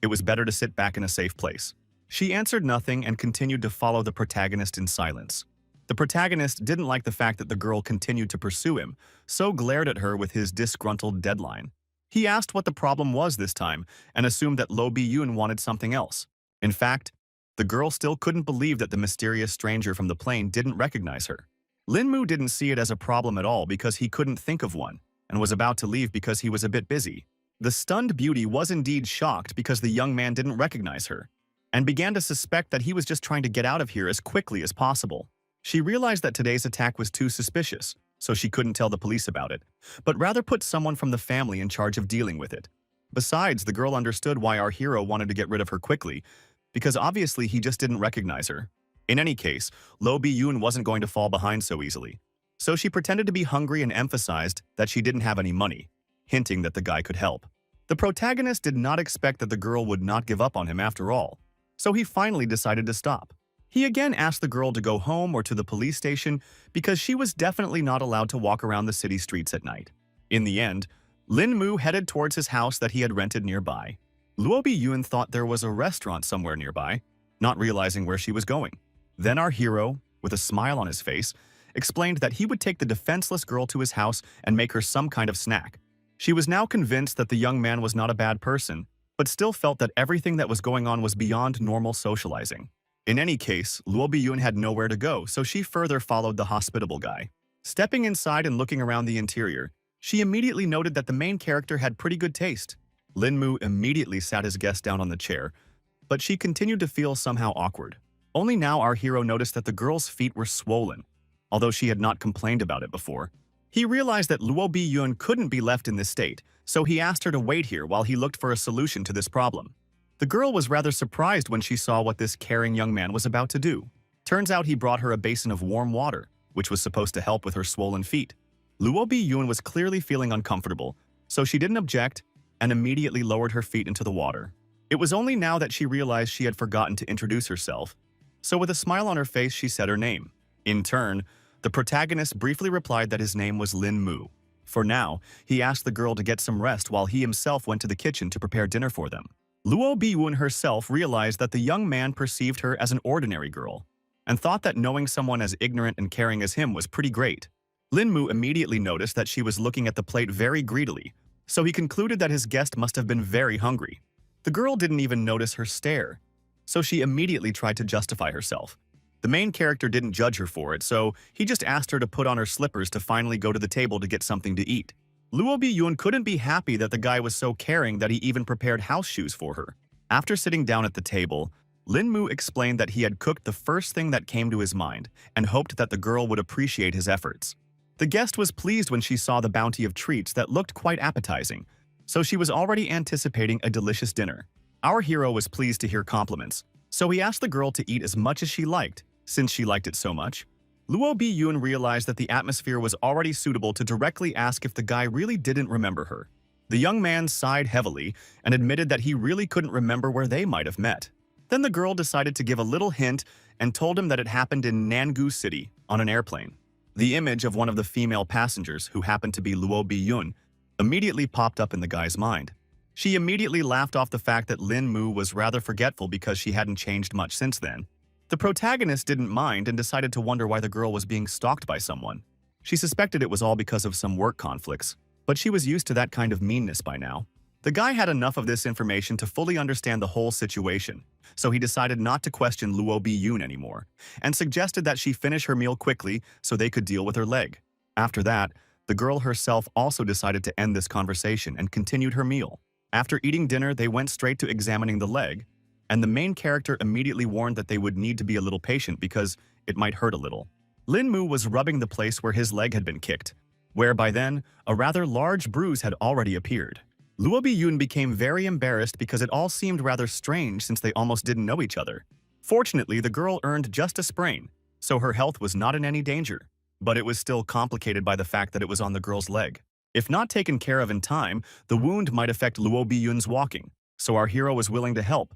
it was better to sit back in a safe place. She answered nothing and continued to follow the protagonist in silence. The protagonist didn't like the fact that the girl continued to pursue him, so glared at her with his disgruntled deadline. He asked what the problem was this time and assumed that Luo Bi-yoon wanted something else. In fact, the girl still couldn't believe that the mysterious stranger from the plane didn't recognize her. Lin Mu didn't see it as a problem at all because he couldn't think of one, and was about to leave because he was a bit busy. The stunned beauty was indeed shocked because the young man didn't recognize her, and began to suspect that he was just trying to get out of here as quickly as possible. She realized that today's attack was too suspicious, so she couldn't tell the police about it, but rather put someone from the family in charge of dealing with it. Besides, the girl understood why our hero wanted to get rid of her quickly, because obviously he just didn't recognize her. In any case, Luo Bi-yoon wasn't going to fall behind so easily, so she pretended to be hungry and emphasized that she didn't have any money, hinting that the guy could help. The protagonist did not expect that the girl would not give up on him after all, so he finally decided to stop. He again asked the girl to go home or to the police station because she was definitely not allowed to walk around the city streets at night. In the end, Lin Mu headed towards his house that he had rented nearby. Luo Bi-yoon thought there was a restaurant somewhere nearby, not realizing where she was going. Then our hero, with a smile on his face, explained that he would take the defenseless girl to his house and make her some kind of snack. She was now convinced that the young man was not a bad person, but still felt that everything that was going on was beyond normal socializing. In any case, Luo Bi-yoon had nowhere to go, so she further followed the hospitable guy. Stepping inside and looking around the interior, she immediately noted that the main character had pretty good taste. Lin Mu immediately sat his guest down on the chair, but she continued to feel somehow awkward. Only now our hero noticed that the girl's feet were swollen, although she had not complained about it before. He realized that Luo Bi-yoon couldn't be left in this state, so he asked her to wait here while he looked for a solution to this problem. The girl was rather surprised when she saw what this caring young man was about to do. Turns out he brought her a basin of warm water, which was supposed to help with her swollen feet. Luo Bi-yoon was clearly feeling uncomfortable, so she didn't object and immediately lowered her feet into the water. It was only now that she realized she had forgotten to introduce herself, so with a smile on her face she said her name. In turn, the protagonist briefly replied that his name was Lin Mu. For now, he asked the girl to get some rest while he himself went to the kitchen to prepare dinner for them. Luo Bi-yoon herself realized that the young man perceived her as an ordinary girl, and thought that knowing someone as ignorant and caring as him was pretty great. Lin Mu immediately noticed that she was looking at the plate very greedily, so he concluded that his guest must have been very hungry. The girl didn't even notice her stare, so she immediately tried to justify herself. The main character didn't judge her for it, so he just asked her to put on her slippers to finally go to the table to get something to eat. Luo Bi-yoon couldn't be happy that the guy was so caring that he even prepared house shoes for her. After sitting down at the table, Lin Mu explained that he had cooked the first thing that came to his mind and hoped that the girl would appreciate his efforts. The guest was pleased when she saw the bounty of treats that looked quite appetizing, so she was already anticipating a delicious dinner. Our hero was pleased to hear compliments, so he asked the girl to eat as much as she liked, since she liked it so much. Luo Bi-yoon realized that the atmosphere was already suitable to directly ask if the guy really didn't remember her. The young man sighed heavily and admitted that he really couldn't remember where they might have met. Then the girl decided to give a little hint and told him that it happened in Nangu City on an airplane. The image of one of the female passengers, who happened to be Luo Bi-yun, immediately popped up in the guy's mind. She immediately laughed off the fact that Lin Mu was rather forgetful because she hadn't changed much since then. The protagonist didn't mind and decided to wonder why the girl was being stalked by someone. She suspected it was all because of some work conflicts, but she was used to that kind of meanness by now. The guy had enough of this information to fully understand the whole situation, so he decided not to question Luo Bi-yun anymore, and suggested that she finish her meal quickly so they could deal with her leg. After that, the girl herself also decided to end this conversation and continued her meal. After eating dinner, they went straight to examining the leg, and the main character immediately warned that they would need to be a little patient because it might hurt a little. Lin Mu was rubbing the place where his leg had been kicked, where by then, a rather large bruise had already appeared. Luo Bi-yun became very embarrassed because it all seemed rather strange since they almost didn't know each other. Fortunately, the girl earned just a sprain, so her health was not in any danger, but it was still complicated by the fact that it was on the girl's leg. If not taken care of in time, the wound might affect Luo Bi-yun's walking, so our hero was willing to help,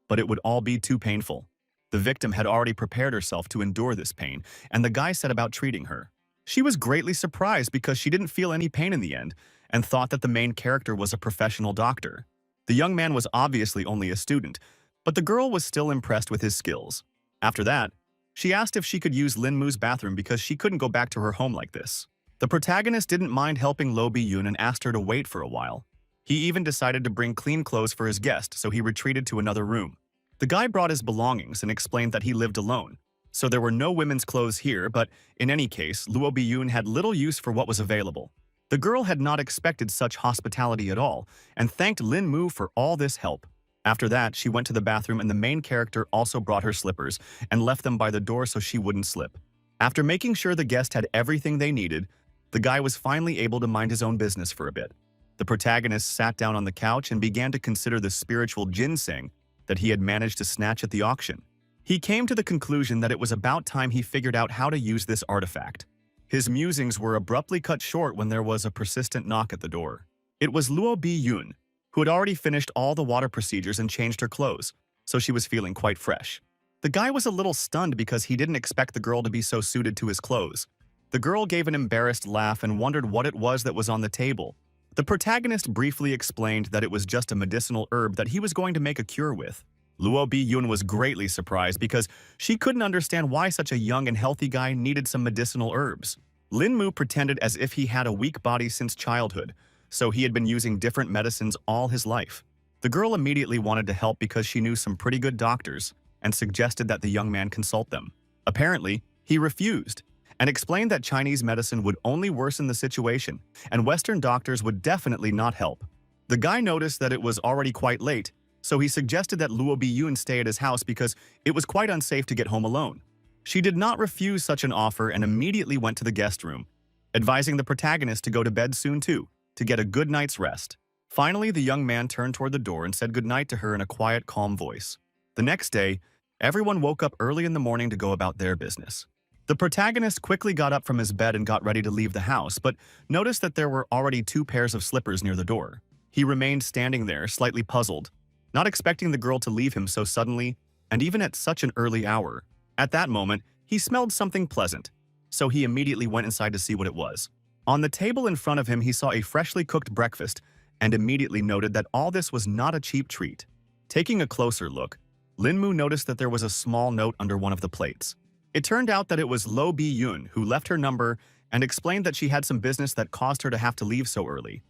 but it would all be too painful. The victim had already prepared herself to endure this pain, and the guy set about treating her. She was greatly surprised because she didn't feel any pain in the end, and thought that the main character was a professional doctor. The young man was obviously only a student, but the girl was still impressed with his skills. After that, she asked if she could use Lin Mu's bathroom because she couldn't go back to her home like this. The protagonist didn't mind helping Luo Bi-yun and asked her to wait for a while. He even decided to bring clean clothes for his guest, so he retreated to another room. The guy brought his belongings and explained that he lived alone, so there were no women's clothes here, but in any case, Luo Bi-yun had little use for what was available. The girl had not expected such hospitality at all, and thanked Lin Mu for all this help. After that, she went to the bathroom and the main character also brought her slippers and left them by the door so she wouldn't slip. After making sure the guest had everything they needed, the guy was finally able to mind his own business for a bit. The protagonist sat down on the couch and began to consider the spiritual ginseng that he had managed to snatch at the auction. He came to the conclusion that it was about time he figured out how to use this artifact. His musings were abruptly cut short when there was a persistent knock at the door. It was Luo Bi-yun, who had already finished all the water procedures and changed her clothes, so she was feeling quite fresh. The guy was a little stunned because he didn't expect the girl to be so suited to his clothes. The girl gave an embarrassed laugh and wondered what it was that was on the table. The protagonist briefly explained that it was just a medicinal herb that he was going to make a cure with. Luo Bi-yun was greatly surprised because she couldn't understand why such a young and healthy guy needed some medicinal herbs. Lin Mu pretended as if he had a weak body since childhood, so he had been using different medicines all his life. The girl immediately wanted to help because she knew some pretty good doctors and suggested that the young man consult them. Apparently, he refused and explained that Chinese medicine would only worsen the situation and Western doctors would definitely not help. The guy noticed that it was already quite late, so he suggested that Luo Bi-yun stay at his house because it was quite unsafe to get home alone. She did not refuse such an offer and immediately went to the guest room, advising the protagonist to go to bed soon too, to get a good night's rest. Finally, the young man turned toward the door and said goodnight to her in a quiet, calm voice. The next day, everyone woke up early in the morning to go about their business. The protagonist quickly got up from his bed and got ready to leave the house, but noticed that there were already 2 pairs of slippers near the door. He remained standing there, slightly puzzled, not expecting the girl to leave him so suddenly and even at such an early hour. At that moment, he smelled something pleasant, so he immediately went inside to see what it was. On the table in front of him, he saw a freshly cooked breakfast and immediately noted that all this was not a cheap treat. Taking a closer look, Lin Mu noticed that there was a small note under one of the plates. It turned out that it was Luo Bi-yun who left her number and explained that she had some business that caused her to have to leave so early,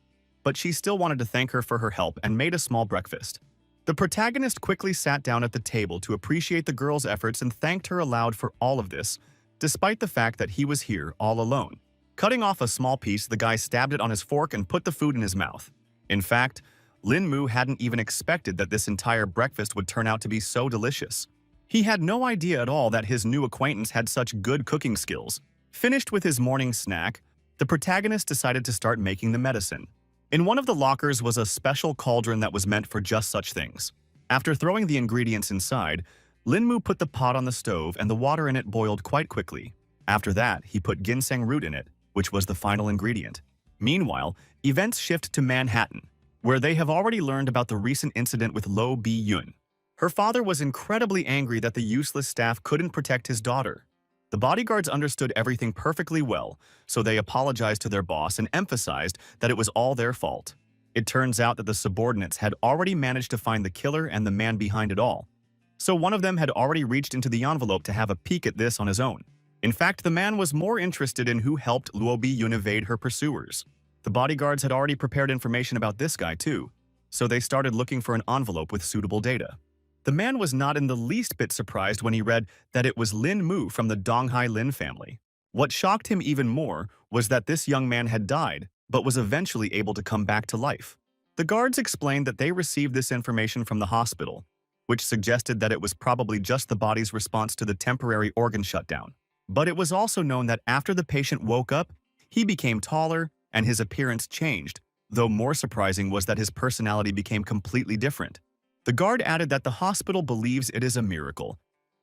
but she still wanted to thank her for her help and made a small breakfast. The protagonist quickly sat down at the table to appreciate the girl's efforts and thanked her aloud for all of this, despite the fact that he was here all alone. Cutting off a small piece, the guy stabbed it on his fork and put the food in his mouth. In fact, Lin Mu hadn't even expected that this entire breakfast would turn out to be so delicious. He had no idea at all that his new acquaintance had such good cooking skills. Finished with his morning snack, the protagonist decided to start making the medicine. In one of the lockers was a special cauldron that was meant for just such things. After throwing the ingredients inside, Lin Mu put the pot on the stove and the water in it boiled quite quickly. After that, he put ginseng root in it, which was the final ingredient. Meanwhile, events shift to Manhattan, where they have already learned about the recent incident with Luo Bi-yun. Her father was incredibly angry that the useless staff couldn't protect his daughter. The bodyguards understood everything perfectly well, so they apologized to their boss and emphasized that it was all their fault. It turns out that the subordinates had already managed to find the killer and the man behind it all. So one of them had already reached into the envelope to have a peek at this on his own. In fact, the man was more interested in who helped Luo Bi-yun evade her pursuers. The bodyguards had already prepared information about this guy too, so they started looking for an envelope with suitable data. The man was not in the least bit surprised when he read that it was Lin Mu from the Donghai Lin family. What shocked him even more was that this young man had died, but was eventually able to come back to life. The guards explained that they received this information from the hospital, which suggested that it was probably just the body's response to the temporary organ shutdown. But it was also known that after the patient woke up, he became taller and his appearance changed, though more surprising was that his personality became completely different. The guard added that the hospital believes it is a miracle,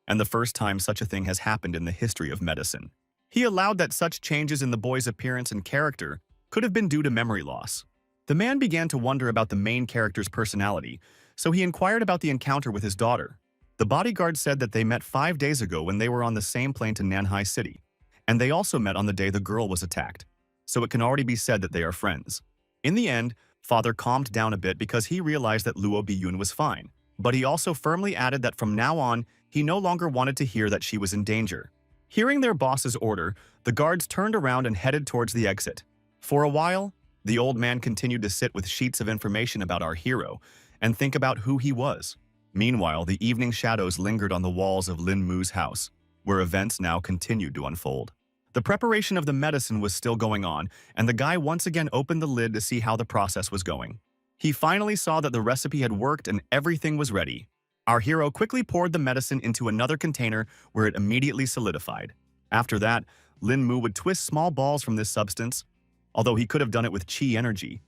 and the first time such a thing has happened in the history of medicine. He allowed that such changes in the boy's appearance and character could have been due to memory loss. The man began to wonder about the main character's personality, so he inquired about the encounter with his daughter. The bodyguard said that they met 5 days ago when they were on the same plane to Nanhai City, and they also met on the day the girl was attacked, so it can already be said that they are friends. In the end, father calmed down a bit because he realized that Luo Bi-yun was fine, but he also firmly added that from now on, he no longer wanted to hear that she was in danger. Hearing their boss's order, the guards turned around and headed towards the exit. For a while, the old man continued to sit with sheets of information about our hero and think about who he was. Meanwhile, the evening shadows lingered on the walls of Lin Mu's house, where events now continued to unfold. The preparation of the medicine was still going on, and the guy once again opened the lid to see how the process was going. He finally saw that the recipe had worked and everything was ready. Our hero quickly poured the medicine into another container where it immediately solidified. After that, Lin Mu would twist small balls from this substance, although he could have done it with chi energy.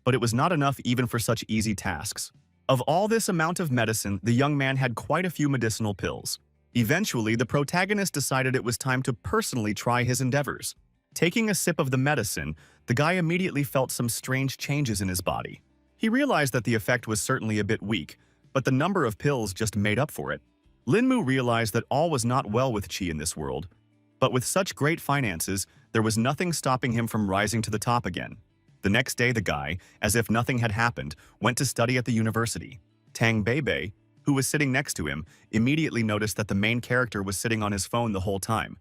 But it was not enough even for such easy tasks. Of all this amount of medicine, the young man had quite a few medicinal pills. Eventually, the protagonist decided it was time to personally try his endeavors. Taking a sip of the medicine, the guy immediately felt some strange changes in his body. He realized that the effect was certainly a bit weak, but the number of pills just made up for it. Lin Mu realized that all was not well with chi in this world, but with such great finances, there was nothing stopping him from rising to the top again. The next day, the guy, as if nothing had happened, went to study at the university. Tang Beibei, who was sitting next to him, immediately noticed that the main character was sitting on his phone the whole time.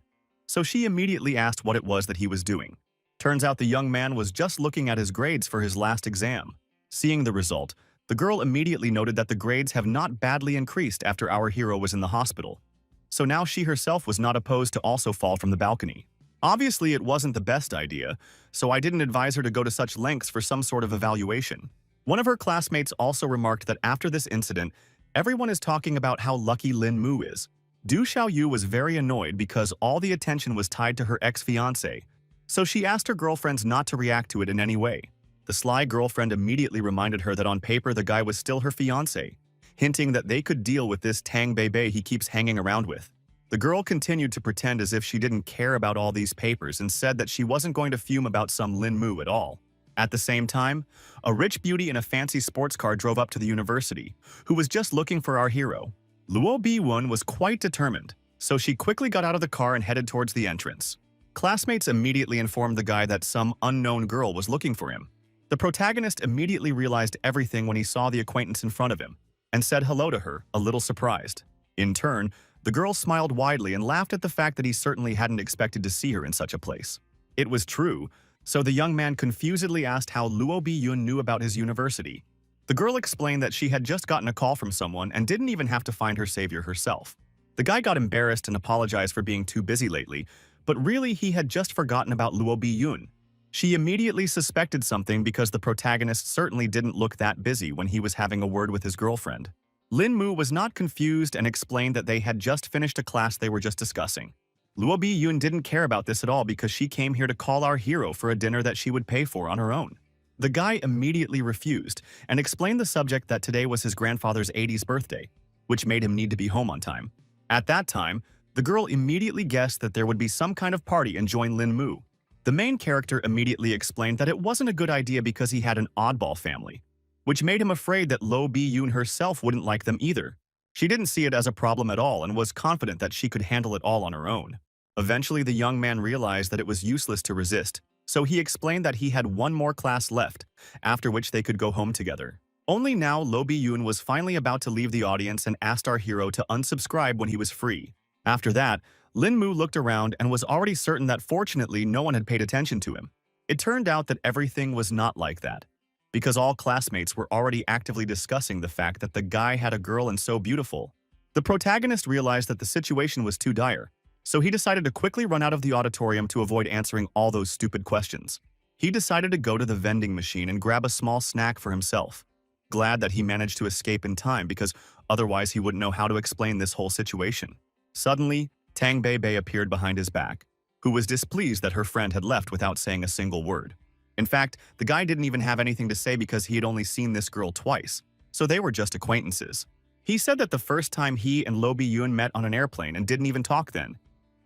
So she immediately asked what it was that he was doing. Turns out the young man was just looking at his grades for his last exam. Seeing the result, the girl immediately noted that the grades have not badly increased after our hero was in the hospital. So now she herself was not opposed to also fall from the balcony. Obviously, it wasn't the best idea, so I didn't advise her to go to such lengths for some sort of evaluation. One of her classmates also remarked that after this incident, everyone is talking about how lucky Lin Mu is. Du Xiaoyu was very annoyed because all the attention was tied to her ex-fiancé, so she asked her girlfriends not to react to it in any way. The sly girlfriend immediately reminded her that on paper the guy was still her fiancé, hinting that they could deal with this Tang Beibei he keeps hanging around with. The girl continued to pretend as if she didn't care about all these papers and said that she wasn't going to fume about some Lin Mu at all. At the same time, a rich beauty in a fancy sports car drove up to the university, who was just looking for our hero. Luo Bi-yun was quite determined, so she quickly got out of the car and headed towards the entrance. Classmates immediately informed the guy that some unknown girl was looking for him. The protagonist immediately realized everything when he saw the acquaintance in front of him, and said hello to her, a little surprised. In turn, the girl smiled widely and laughed at the fact that he certainly hadn't expected to see her in such a place. It was true, so the young man confusedly asked how Luo Bi-yun knew about his university. The girl explained that she had just gotten a call from someone and didn't even have to find her savior herself. The guy got embarrassed and apologized for being too busy lately, but really he had just forgotten about Luo Bi-yun. She immediately suspected something because the protagonist certainly didn't look that busy when he was having a word with his girlfriend. Lin Mu was not confused and explained that they had just finished a class they were just discussing. Luo Bi-yun didn't care about this at all because she came here to call our hero for a dinner that she would pay for on her own. The guy immediately refused and explained the subject that today was his grandfather's 80th birthday, which made him need to be home on time. At that time, the girl immediately guessed that there would be some kind of party and join Lin Mu. The main character immediately explained that it wasn't a good idea because he had an oddball family, which made him afraid that Luo Bi-yun herself wouldn't like them either. She didn't see it as a problem at all and was confident that she could handle it all on her own. Eventually, the young man realized that it was useless to resist, so he explained that he had one more class left, after which they could go home together. Only now, Lo Bi-yoon was finally about to leave the audience and asked our hero to unsubscribe when he was free. After that, Lin Mu looked around and was already certain that fortunately no one had paid attention to him. It turned out that everything was not like that, because all classmates were already actively discussing the fact that the guy had a girl and so beautiful. The protagonist realized that the situation was too dire, so he decided to quickly run out of the auditorium to avoid answering all those stupid questions. He decided to go to the vending machine and grab a small snack for himself. Glad that he managed to escape in time because otherwise he wouldn't know how to explain this whole situation. Suddenly, Tang Bei appeared behind his back, who was displeased that her friend had left without saying a single word. In fact, the guy didn't even have anything to say because he had only seen this girl twice, so they were just acquaintances. He said that the first time he and Lo Bi-yoon met on an airplane and didn't even talk then,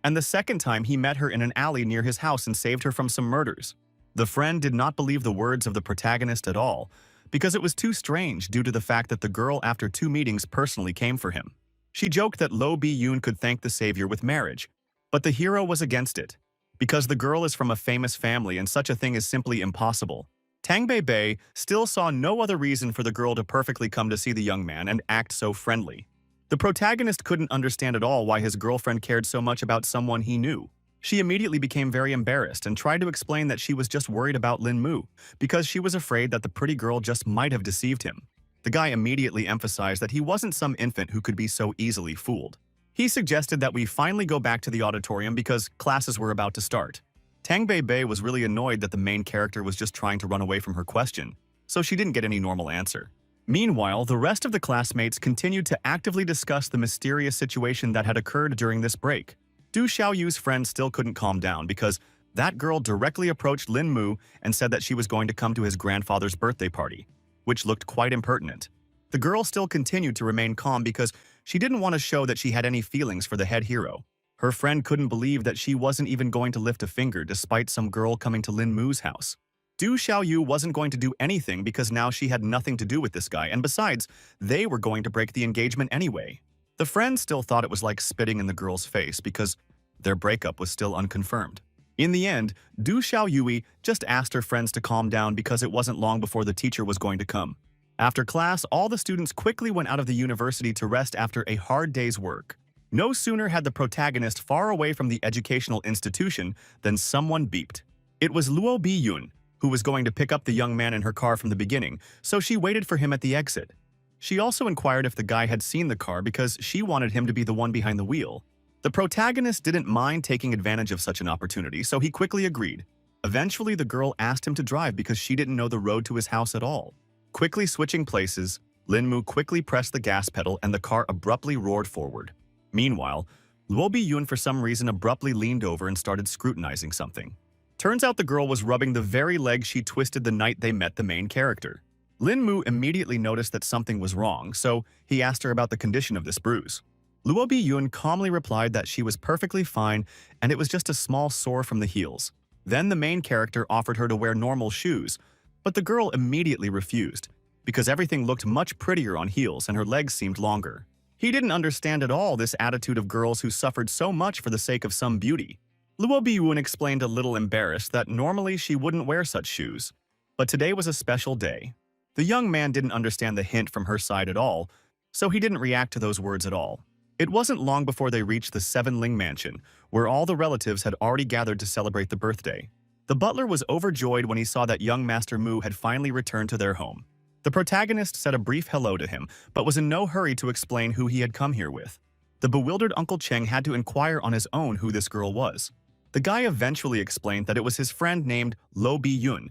and the second time he met her in an alley near his house and saved her from some murders. The friend did not believe the words of the protagonist at all, because it was too strange due to the fact that the girl after 2 meetings personally came for him. She joked that Lo Bi-yoon could thank the savior with marriage, but the hero was against it, because the girl is from a famous family and such a thing is simply impossible. Tang Bei still saw no other reason for the girl to perfectly come to see the young man and act so friendly. The protagonist couldn't understand at all why his girlfriend cared so much about someone he knew. She immediately became very embarrassed and tried to explain that she was just worried about Lin Mu, because she was afraid that the pretty girl just might have deceived him. The guy immediately emphasized that he wasn't some infant who could be so easily fooled. He suggested that we finally go back to the auditorium because classes were about to start. Tang Bei was really annoyed that the main character was just trying to run away from her question, so she didn't get any normal answer. Meanwhile, the rest of the classmates continued to actively discuss the mysterious situation that had occurred during this break. Du Xiaoyu's friend still couldn't calm down because that girl directly approached Lin Mu and said that she was going to come to his grandfather's birthday party, which looked quite impertinent. The girl still continued to remain calm because she didn't want to show that she had any feelings for the head hero. Her friend couldn't believe that she wasn't even going to lift a finger despite some girl coming to Lin Mu's house. Du Xiaoyu wasn't going to do anything because now she had nothing to do with this guy, and besides, they were going to break the engagement anyway. The friend still thought it was like spitting in the girl's face because their breakup was still unconfirmed. In the end, Du Xiaoyui just asked her friends to calm down because it wasn't long before the teacher was going to come. After class, all the students quickly went out of the university to rest after a hard day's work. No sooner had the protagonist far away from the educational institution than someone beeped. It was Luo Bi-yoon, who was going to pick up the young man in her car from the beginning, so she waited for him at the exit. She also inquired if the guy had seen the car because she wanted him to be the one behind the wheel. The protagonist didn't mind taking advantage of such an opportunity, so he quickly agreed. Eventually, the girl asked him to drive because she didn't know the road to his house at all. Quickly switching places, Lin Mu quickly pressed the gas pedal and the car abruptly roared forward. Meanwhile, Luo Bi-yoon for some reason abruptly leaned over and started scrutinizing something. Turns out the girl was rubbing the very leg she twisted the night they met the main character. Lin Mu immediately noticed that something was wrong, so he asked her about the condition of this bruise. Luo Bi-yoon calmly replied that she was perfectly fine and it was just a small sore from the heels. Then the main character offered her to wear normal shoes, but the girl immediately refused, because everything looked much prettier on heels and her legs seemed longer. He didn't understand at all this attitude of girls who suffered so much for the sake of some beauty. Luo Bi-yoon explained a little embarrassed that normally she wouldn't wear such shoes, but today was a special day. The young man didn't understand the hint from her side at all, so he didn't react to those words at all. It wasn't long before they reached the Seven-Ling mansion, where all the relatives had already gathered to celebrate the birthday. The butler was overjoyed when he saw that young Master Mu had finally returned to their home. The protagonist said a brief hello to him, but was in no hurry to explain who he had come here with. The bewildered Uncle Cheng had to inquire on his own who this girl was. The guy eventually explained that it was his friend named Lo Bi-yoon,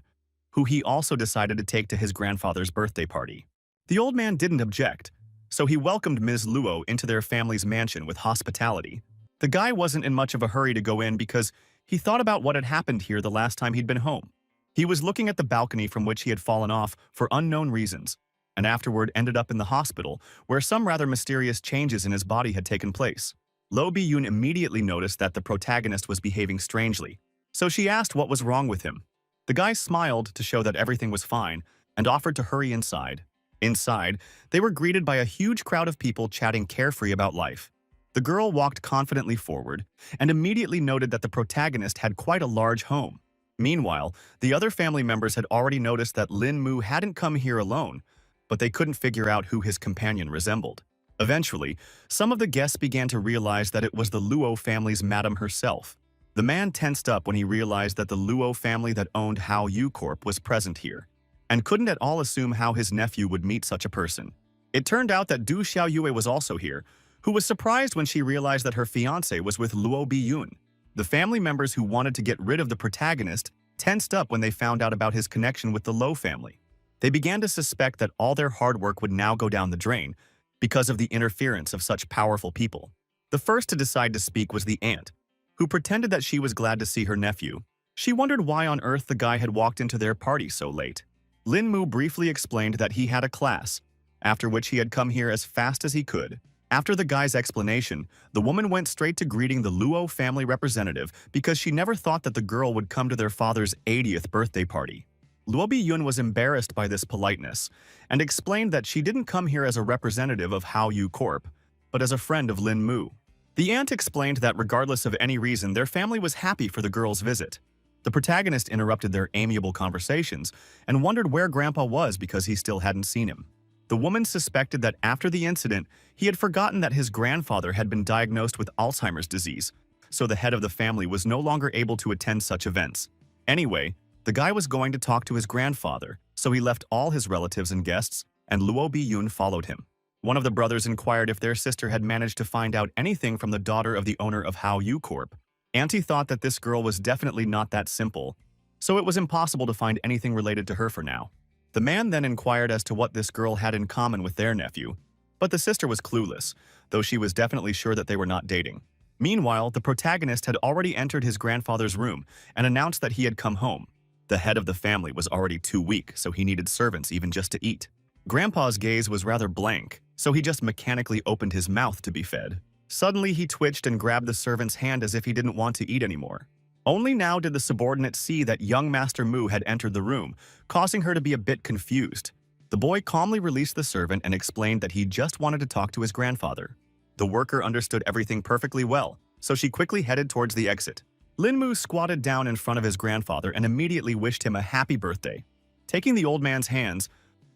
who he also decided to take to his grandfather's birthday party. The old man didn't object, so he welcomed Ms. Luo into their family's mansion with hospitality. The guy wasn't in much of a hurry to go in because he thought about what had happened here the last time he'd been home. He was looking at the balcony from which he had fallen off for unknown reasons, and afterward ended up in the hospital, where some rather mysterious changes in his body had taken place. Lo Bi-yoon immediately noticed that the protagonist was behaving strangely, so she asked what was wrong with him. The guy smiled to show that everything was fine and offered to hurry inside. Inside, they were greeted by a huge crowd of people chatting carefree about life. The girl walked confidently forward and immediately noted that the protagonist had quite a large home. Meanwhile, the other family members had already noticed that Lin Mu hadn't come here alone, but they couldn't figure out who his companion resembled. Eventually, some of the guests began to realize that it was the Luo family's madam herself. The man tensed up when he realized that the Luo family that owned Hao Yu Corp was present here, and couldn't at all assume how his nephew would meet such a person. It turned out that Du Xiaoyue was also here, who was surprised when she realized that her fiancé was with Luo Biyun. The family members who wanted to get rid of the protagonist tensed up when they found out about his connection with the Lo family. They began to suspect that all their hard work would now go down the drain because of the interference of such powerful people. The first to decide to speak was the aunt, who pretended that she was glad to see her nephew. She wondered why on earth the guy had walked into their party so late. Lin Mu briefly explained that he had a class, after which he had come here as fast as he could. After the guy's explanation, the woman went straight to greeting the Luo family representative because she never thought that the girl would come to their father's 80th birthday party. Luo Biyun was embarrassed by this politeness and explained that she didn't come here as a representative of Hao Yu Corp, but as a friend of Lin Mu. The aunt explained that regardless of any reason, their family was happy for the girl's visit. The protagonist interrupted their amiable conversations and wondered where Grandpa was because he still hadn't seen him. The woman suspected that after the incident, he had forgotten that his grandfather had been diagnosed with Alzheimer's disease, so the head of the family was no longer able to attend such events. Anyway, the guy was going to talk to his grandfather, so he left all his relatives and guests, and Luo Biyun followed him. One of the brothers inquired if their sister had managed to find out anything from the daughter of the owner of Hao Yu Corp. Auntie thought that this girl was definitely not that simple, so it was impossible to find anything related to her for now. The man then inquired as to what this girl had in common with their nephew, but the sister was clueless, though she was definitely sure that they were not dating. Meanwhile, the protagonist had already entered his grandfather's room and announced that he had come home. The head of the family was already too weak, so he needed servants even just to eat. Grandpa's gaze was rather blank, so he just mechanically opened his mouth to be fed. Suddenly, he twitched and grabbed the servant's hand as if he didn't want to eat anymore. Only now did the subordinate see that young Master Mu had entered the room, causing her to be a bit confused. The boy calmly released the servant and explained that he just wanted to talk to his grandfather. The worker understood everything perfectly well, so she quickly headed towards the exit. Lin Mu squatted down in front of his grandfather and immediately wished him a happy birthday. Taking the old man's hands,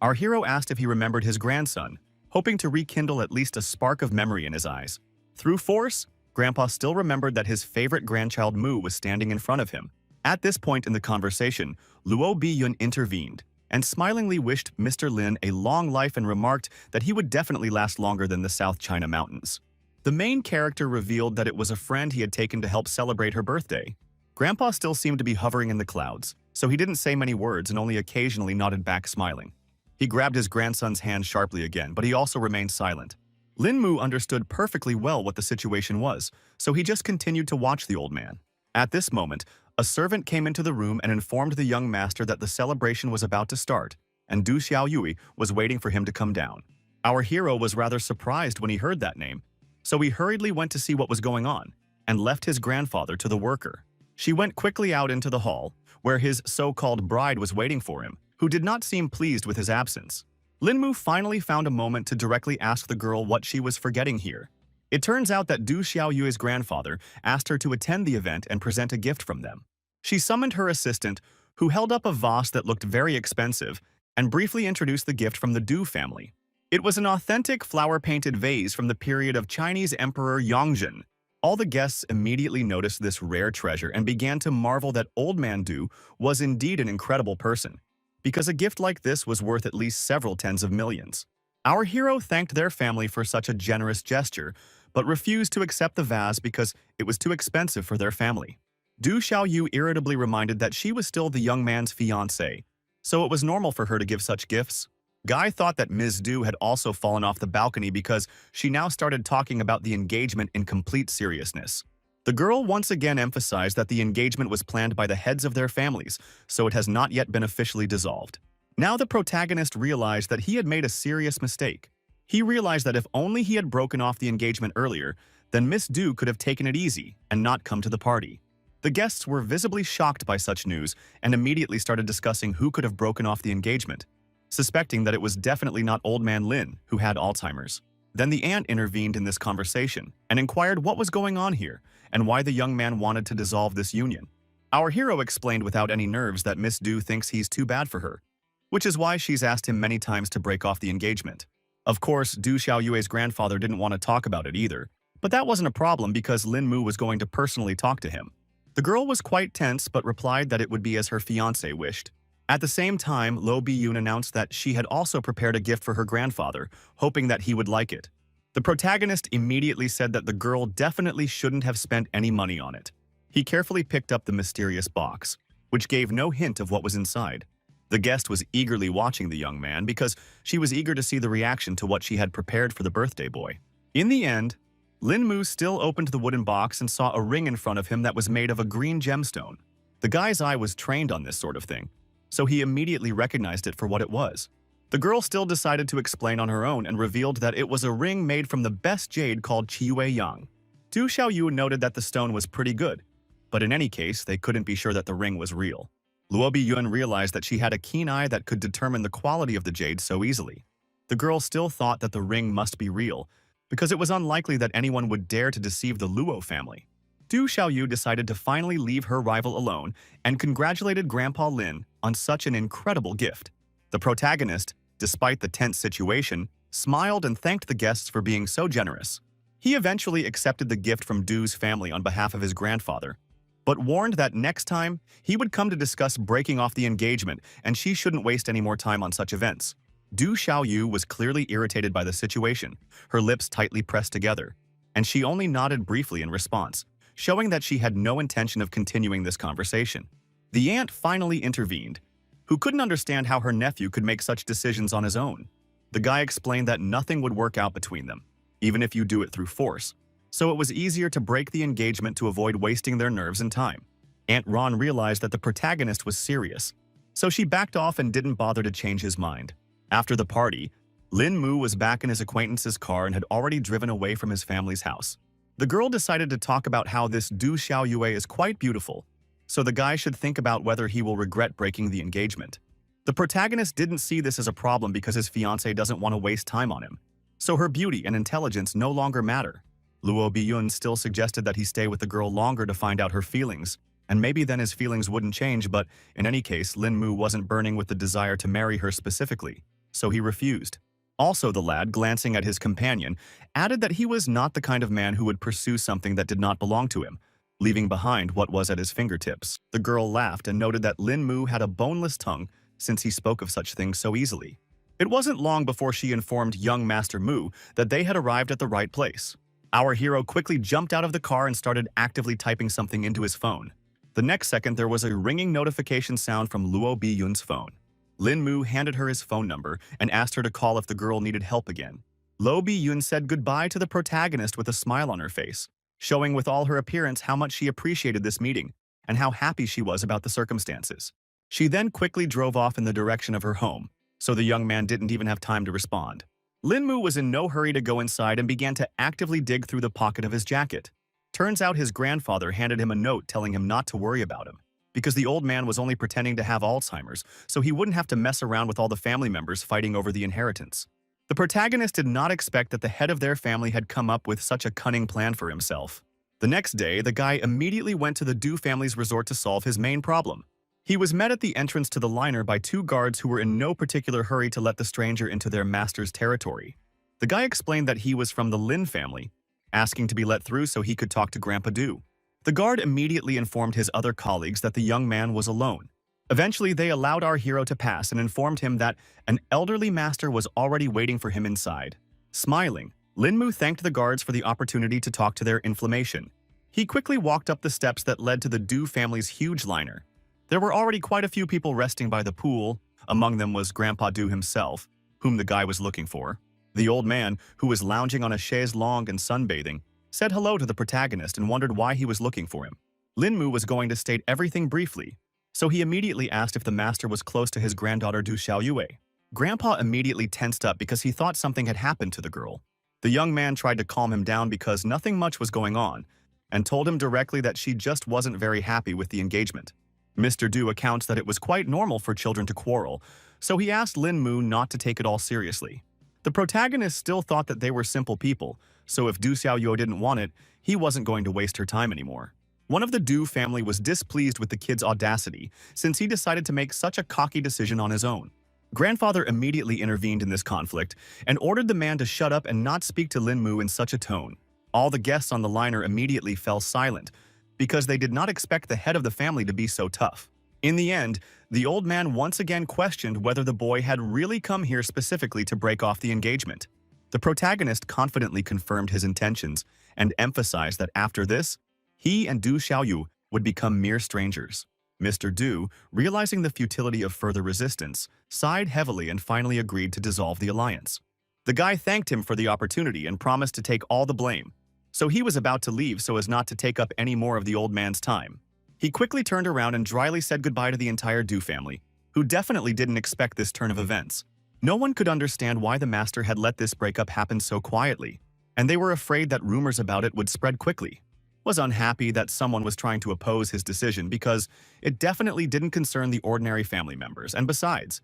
our hero asked if he remembered his grandson, hoping to rekindle at least a spark of memory in his eyes. Through force, Grandpa still remembered that his favorite grandchild Mu was standing in front of him. At this point in the conversation, Luo Biyun intervened and smilingly wished Mr. Lin a long life and remarked that he would definitely last longer than the South China Mountains. The main character revealed that it was a friend he had taken to help celebrate her birthday. Grandpa still seemed to be hovering in the clouds, so he didn't say many words and only occasionally nodded back smiling. He grabbed his grandson's hand sharply again, but he also remained silent. Lin Mu understood perfectly well what the situation was, so he just continued to watch the old man. At this moment, a servant came into the room and informed the young master that the celebration was about to start, and Du Xiaoyue was waiting for him to come down. Our hero was rather surprised when he heard that name, so he hurriedly went to see what was going on, and left his grandfather to the worker. She went quickly out into the hall, where his so-called bride was waiting for him, who did not seem pleased with his absence. Lin Mu finally found a moment to directly ask the girl what she was forgetting here. It turns out that Du Xiaoyue's grandfather asked her to attend the event and present a gift from them. She summoned her assistant, who held up a vase that looked very expensive, and briefly introduced the gift from the Du family. It was an authentic flower-painted vase from the period of Chinese Emperor Yongzheng. All the guests immediately noticed this rare treasure and began to marvel that Old Man Du was indeed an incredible person, because a gift like this was worth at least several tens of millions. Our hero thanked their family for such a generous gesture, but refused to accept the vase because it was too expensive for their family. Du Xiaoyu irritably reminded that she was still the young man's fiancée, so it was normal for her to give such gifts. Guy thought that Ms. Du had also fallen off the balcony because she now started talking about the engagement in complete seriousness. The girl once again emphasized that the engagement was planned by the heads of their families, so it has not yet been officially dissolved. Now the protagonist realized that he had made a serious mistake. He realized that if only he had broken off the engagement earlier, then Miss Du could have taken it easy and not come to the party. The guests were visibly shocked by such news and immediately started discussing who could have broken off the engagement. suspecting that it was definitely not old man Lin who had Alzheimer's. Then the aunt intervened in this conversation and inquired what was going on here and why the young man wanted to dissolve this union. Our hero explained without any nerves that Miss Du thinks he's too bad for her, which is why she's asked him many times to break off the engagement. Of course, Du Xiaoyue's grandfather didn't want to talk about it either, but that wasn't a problem because Lin Mu was going to personally talk to him. The girl was quite tense but replied that it would be as her fiancé wished. At the same time, Lo Biyun announced that she had also prepared a gift for her grandfather, hoping that he would like it. The protagonist immediately said that the girl definitely shouldn't have spent any money on it. He carefully picked up the mysterious box, which gave no hint of what was inside. The guest was eagerly watching the young man because she was eager to see the reaction to what she had prepared for the birthday boy. In the end, Lin Mu still opened the wooden box and saw a ring in front of him that was made of a green gemstone. The guy's eye was trained on this sort of thing, so he immediately recognized it for what it was. The girl still decided to explain on her own and revealed that it was a ring made from the best jade called Qiyue Yang. Du Xiaoyu noted that the stone was pretty good, but in any case, they couldn't be sure that the ring was real. Luo Biyun realized that she had a keen eye that could determine the quality of the jade so easily. The girl still thought that the ring must be real, because it was unlikely that anyone would dare to deceive the Luo family. Du Xiaoyu decided to finally leave her rival alone and congratulated Grandpa Lin on such an incredible gift. The protagonist, despite the tense situation, smiled and thanked the guests for being so generous. He eventually accepted the gift from Du's family on behalf of his grandfather, but warned that next time he would come to discuss breaking off the engagement and she shouldn't waste any more time on such events. Du Xiaoyu was clearly irritated by the situation, her lips tightly pressed together, and she only nodded briefly in response, showing that she had no intention of continuing this conversation. The aunt finally intervened, who couldn't understand how her nephew could make such decisions on his own. The guy explained that nothing would work out between them, even if you do it through force, so it was easier to break the engagement to avoid wasting their nerves and time. Aunt Ron realized that the protagonist was serious, so she backed off and didn't bother to change his mind. After the party, Lin Mu was back in his acquaintance's car and had already driven away from his family's house. The girl decided to talk about how this Du Xiaoyue is quite beautiful, so the guy should think about whether he will regret breaking the engagement. The protagonist didn't see this as a problem because his fiancé doesn't want to waste time on him, so her beauty and intelligence no longer matter. Luo Biyun still suggested that he stay with the girl longer to find out her feelings, and maybe then his feelings wouldn't change, but in any case, Lin Mu wasn't burning with the desire to marry her specifically, so he refused. Also, the lad, glancing at his companion, added that he was not the kind of man who would pursue something that did not belong to him, leaving behind what was at his fingertips. The girl laughed and noted that Lin Mu had a boneless tongue since he spoke of such things so easily. It wasn't long before she informed young Master Mu that they had arrived at the right place. Our hero quickly jumped out of the car and started actively typing something into his phone. The next second, there was a ringing notification sound from Luo Biyun's phone. Lin Mu handed her his phone number and asked her to call if the girl needed help again. Lo Biyun said goodbye to the protagonist with a smile on her face, showing with all her appearance how much she appreciated this meeting and how happy she was about the circumstances. She then quickly drove off in the direction of her home, so the young man didn't even have time to respond. Lin Mu was in no hurry to go inside and began to actively dig through the pocket of his jacket. Turns out his grandfather handed him a note telling him not to worry about him, because the old man was only pretending to have Alzheimer's, so he wouldn't have to mess around with all the family members fighting over the inheritance. The protagonist did not expect that the head of their family had come up with such a cunning plan for himself. The next day, the guy immediately went to the Du family's resort to solve his main problem. He was met at the entrance to the liner by two guards who were in no particular hurry to let the stranger into their master's territory. The guy explained that he was from the Lin family, asking to be let through so he could talk to Grandpa Du. The guard immediately informed his other colleagues that the young man was alone. Eventually, they allowed our hero to pass and informed him that an elderly master was already waiting for him inside. Smiling, Lin Mu thanked the guards for the opportunity to talk to their inflammation. He quickly walked up the steps that led to the Du family's huge liner. There were already quite a few people resting by the pool. Among them was Grandpa Du himself, whom the guy was looking for. The old man, who was lounging on a chaise longue and sunbathing, said hello to the protagonist and wondered why he was looking for him. Lin Mu was going to state everything briefly, so he immediately asked if the master was close to his granddaughter Du Xiaoyue. Grandpa immediately tensed up because he thought something had happened to the girl. The young man tried to calm him down because nothing much was going on, and told him directly that she just wasn't very happy with the engagement. Mr. Du accounts that it was quite normal for children to quarrel, so he asked Lin Mu not to take it all seriously. The protagonist still thought that they were simple people, so if Du Xiaoyou didn't want it, he wasn't going to waste her time anymore. One of the Du family was displeased with the kid's audacity, since he decided to make such a cocky decision on his own. Grandfather immediately intervened in this conflict and ordered the man to shut up and not speak to Lin Mu in such a tone. All the guests on the liner immediately fell silent, because they did not expect the head of the family to be so tough. In the end, the old man once again questioned whether the boy had really come here specifically to break off the engagement. The protagonist confidently confirmed his intentions and emphasized that after this, he and Du Xiaoyu would become mere strangers. Mr. Du, realizing the futility of further resistance, sighed heavily and finally agreed to dissolve the alliance. The guy thanked him for the opportunity and promised to take all the blame, so he was about to leave so as not to take up any more of the old man's time. He quickly turned around and dryly said goodbye to the entire Du family, who definitely didn't expect this turn of events. No one could understand why the master had let this breakup happen so quietly, and they were afraid that rumors about it would spread quickly. Was unhappy that someone was trying to oppose his decision because it definitely didn't concern the ordinary family members, and besides,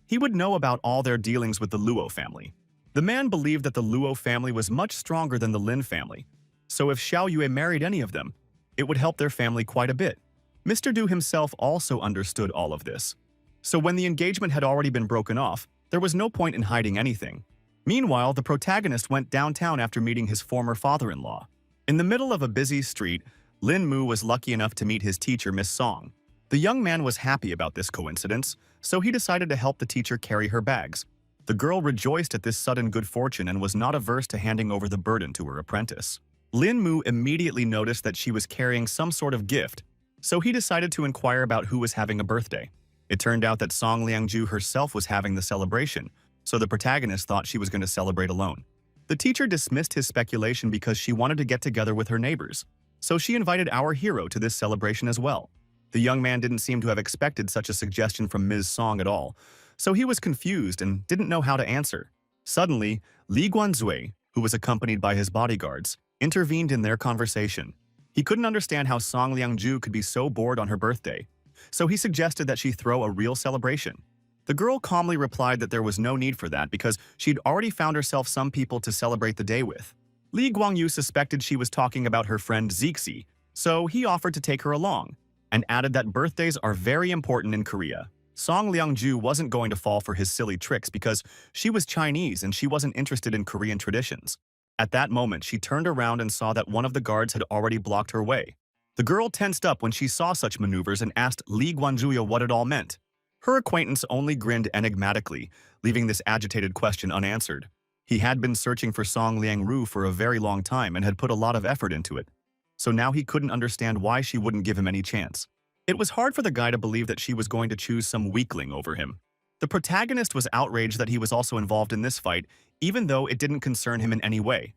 he would know about all their dealings with the Luo family. The man believed that the Luo family was much stronger than the Lin family, so if Xiao Yue married any of them, it would help their family quite a bit. Mr. Du himself also understood all of this. So when the engagement had already been broken off, there was no point in hiding anything. Meanwhile, the protagonist went downtown after meeting his former father-in-law. In the middle of a busy street, Lin Mu was lucky enough to meet his teacher, Miss Song. The young man was happy about this coincidence, so he decided to help the teacher carry her bags. The girl rejoiced at this sudden good fortune and was not averse to handing over the burden to her apprentice. Lin Mu immediately noticed that she was carrying some sort of gift, so he decided to inquire about who was having a birthday. It turned out that Song Liangju herself was having the celebration, so the protagonist thought she was going to celebrate alone. The teacher dismissed his speculation because she wanted to get together with her neighbors, so she invited our hero to this celebration as well. The young man didn't seem to have expected such a suggestion from Ms. Song at all, so he was confused and didn't know how to answer. Suddenly, Li Guanzui, who was accompanied by his bodyguards, intervened in their conversation. He couldn't understand how Song Liangju could be so bored on her birthday, so he suggested that she throw a real celebration. The girl calmly replied that there was no need for that because she'd already found herself some people to celebrate the day with. Li Guangyu suspected she was talking about her friend Zixi, so he offered to take her along, and added that birthdays are very important in Korea. Song Liangju wasn't going to fall for his silly tricks because she was Chinese and she wasn't interested in Korean traditions. At that moment, she turned around and saw that one of the guards had already blocked her way. The girl tensed up when she saw such maneuvers and asked Li Guanjuya what it all meant. Her acquaintance only grinned enigmatically, leaving this agitated question unanswered. He had been searching for Song Liangru for a very long time and had put a lot of effort into it, so now he couldn't understand why she wouldn't give him any chance. It was hard for the guy to believe that she was going to choose some weakling over him. The protagonist was outraged that he was also involved in this fight, even though it didn't concern him in any way.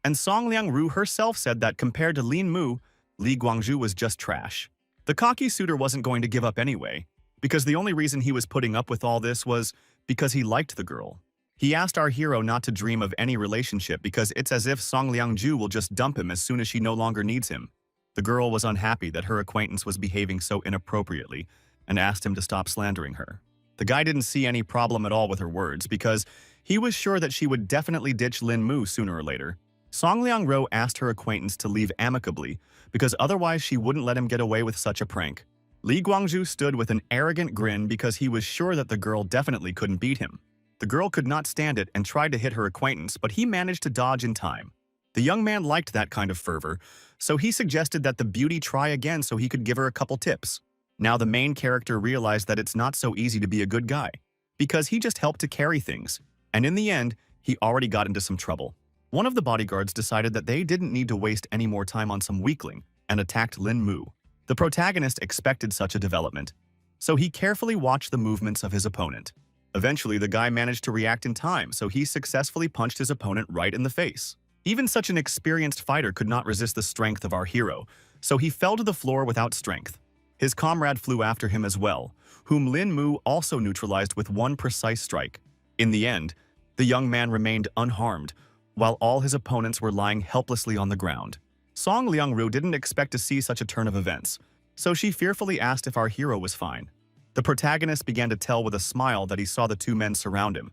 And Song Liangru herself said that compared to Lin Mu, Li Guangju was just trash. The cocky suitor wasn't going to give up anyway, because the only reason he was putting up with all this was because he liked the girl. He asked our hero not to dream of any relationship because it's as if Song Liangju will just dump him as soon as she no longer needs him. The girl was unhappy that her acquaintance was behaving so inappropriately and asked him to stop slandering her. The guy didn't see any problem at all with her words because he was sure that she would definitely ditch Lin Mu sooner or later. Song Liangro asked her acquaintance to leave amicably because otherwise she wouldn't let him get away with such a prank. Li Guangju stood with an arrogant grin because he was sure that the girl definitely couldn't beat him. The girl could not stand it and tried to hit her acquaintance, but he managed to dodge in time. The young man liked that kind of fervor, so he suggested that the beauty try again so he could give her a couple tips. Now the main character realized that it's not so easy to be a good guy, because he just helped to carry things, and in the end, he already got into some trouble. One of the bodyguards decided that they didn't need to waste any more time on some weakling and attacked Lin Mu. The protagonist expected such a development, so he carefully watched the movements of his opponent. Eventually, the guy managed to react in time, so he successfully punched his opponent right in the face. Even such an experienced fighter could not resist the strength of our hero, so he fell to the floor without strength. His comrade flew after him as well, whom Lin Mu also neutralized with one precise strike. In the end, the young man remained unharmed, while all his opponents were lying helplessly on the ground. Song Liangru didn't expect to see such a turn of events, so she fearfully asked if our hero was fine. The protagonist began to tell with a smile that he saw the two men surround him,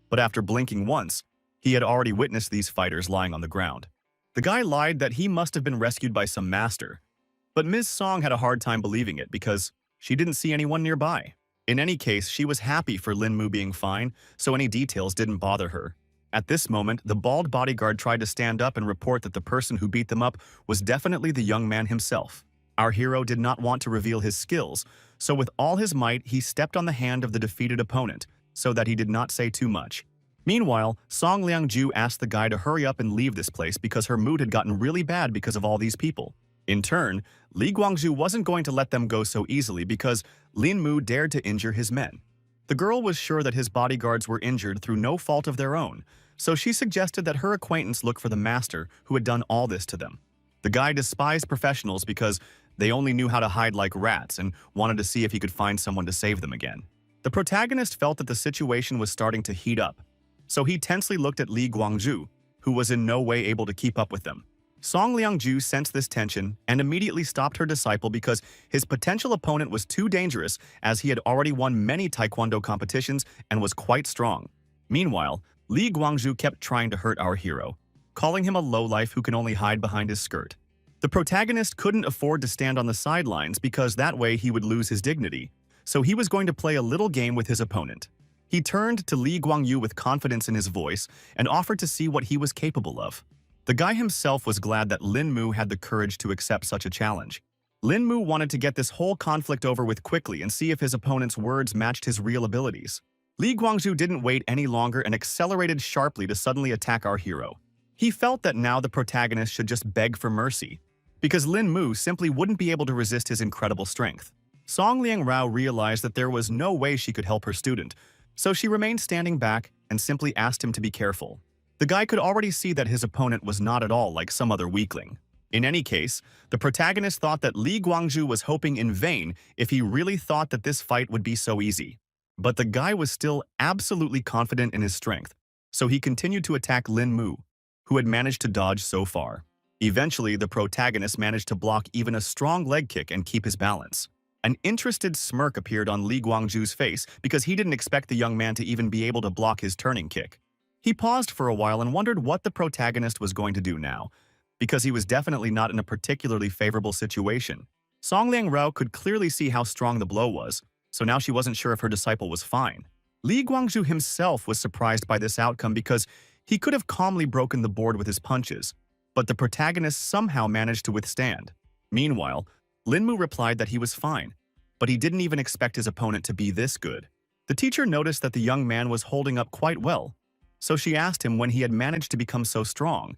but after blinking once, he had already witnessed these fighters lying on the ground. The guy lied that he must have been rescued by some master, but Ms. Song had a hard time believing it because she didn't see anyone nearby. In any case, she was happy for Lin Mu being fine, so any details didn't bother her. At this moment, the bald bodyguard tried to stand up and report that the person who beat them up was definitely the young man himself. Our hero did not want to reveal his skills, so with all his might, he stepped on the hand of the defeated opponent, so that he did not say too much. Meanwhile, Song Liangju asked the guy to hurry up and leave this place because her mood had gotten really bad because of all these people. In turn, Li Guangzhu wasn't going to let them go so easily because Lin Mu dared to injure his men. The girl was sure that his bodyguards were injured through no fault of their own, so she suggested that her acquaintance look for the master who had done all this to them. The guy despised professionals because they only knew how to hide like rats and wanted to see if he could find someone to save them again. The protagonist felt that the situation was starting to heat up, so he tensely looked at Li Guangzhu, who was in no way able to keep up with them. Song Liangju sensed this tension and immediately stopped her disciple because his potential opponent was too dangerous as he had already won many taekwondo competitions and was quite strong. Meanwhile, Li Guangzhu kept trying to hurt our hero, calling him a lowlife who can only hide behind his skirt. The protagonist couldn't afford to stand on the sidelines because that way he would lose his dignity, so he was going to play a little game with his opponent. He turned to Li Guangyu with confidence in his voice and offered to see what he was capable of. The guy himself was glad that Lin Mu had the courage to accept such a challenge. Lin Mu wanted to get this whole conflict over with quickly and see if his opponent's words matched his real abilities. Li Guangzhu didn't wait any longer and accelerated sharply to suddenly attack our hero. He felt that now the protagonist should just beg for mercy, because Lin Mu simply wouldn't be able to resist his incredible strength. Song Liang Rao realized that there was no way she could help her student, so she remained standing back and simply asked him to be careful. The guy could already see that his opponent was not at all like some other weakling. In any case, the protagonist thought that Li Guangzhu was hoping in vain if he really thought that this fight would be so easy. But the guy was still absolutely confident in his strength, so he continued to attack Lin Mu, who had managed to dodge so far. Eventually, the protagonist managed to block even a strong leg kick and keep his balance. An interested smirk appeared on Li Guangzhu's face because he didn't expect the young man to even be able to block his turning kick. He paused for a while and wondered what the protagonist was going to do now, because he was definitely not in a particularly favorable situation. Song Liang Rao could clearly see how strong the blow was, so now she wasn't sure if her disciple was fine. Li Guangzhu himself was surprised by this outcome because he could have calmly broken the board with his punches, but the protagonist somehow managed to withstand. Meanwhile, Lin Mu replied that he was fine, but he didn't even expect his opponent to be this good. The teacher noticed that the young man was holding up quite well, so she asked him when he had managed to become so strong,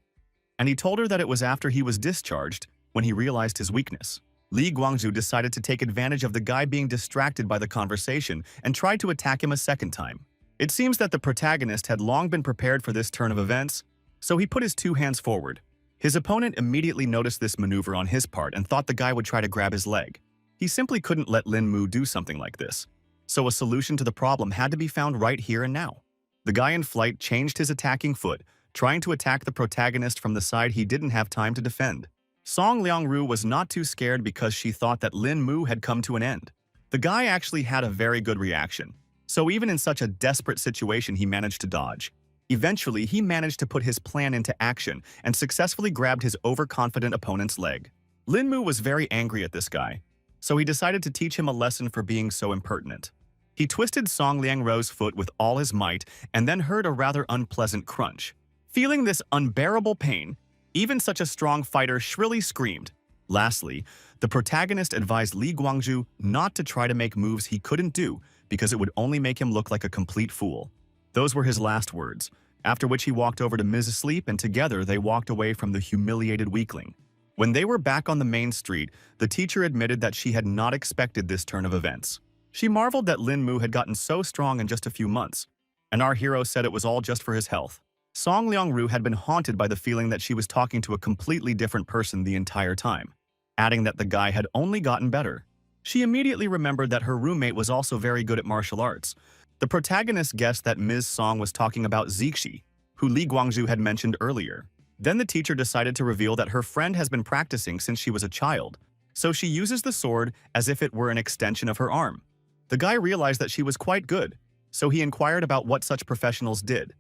and he told her that it was after he was discharged when he realized his weakness. Li Guangzhu decided to take advantage of the guy being distracted by the conversation and tried to attack him a second time. It seems that the protagonist had long been prepared for this turn of events, so he put his two hands forward. His opponent immediately noticed this maneuver on his part and thought the guy would try to grab his leg. He simply couldn't let Lin Mu do something like this, so a solution to the problem had to be found right here and now. The guy in flight changed his attacking foot, trying to attack the protagonist from the side he didn't have time to defend. Song Liangru was not too scared because she thought that Lin Mu had come to an end. The guy actually had a very good reaction, so even in such a desperate situation he managed to dodge. Eventually, he managed to put his plan into action and successfully grabbed his overconfident opponent's leg. Lin Mu was very angry at this guy, so he decided to teach him a lesson for being so impertinent. He twisted Song Liang Ro's foot with all his might and then heard a rather unpleasant crunch. Feeling this unbearable pain, even such a strong fighter shrilly screamed. Lastly, the protagonist advised Li Guangzhu not to try to make moves he couldn't do because it would only make him look like a complete fool. Those were his last words, after which he walked over to Ms. Sleep and together they walked away from the humiliated weakling. When they were back on the main street, the teacher admitted that she had not expected this turn of events. She marveled that Lin Mu had gotten so strong in just a few months, and our hero said it was all just for his health. Song Liangru had been haunted by the feeling that she was talking to a completely different person the entire time, adding that the guy had only gotten better. She immediately remembered that her roommate was also very good at martial arts. The protagonist guessed that Ms. Song was talking about Zixi, who Li Guangzhu had mentioned earlier. Then the teacher decided to reveal that her friend has been practicing since she was a child, so she uses the sword as if it were an extension of her arm. The guy realized that she was quite good, so he inquired about what such professionals did.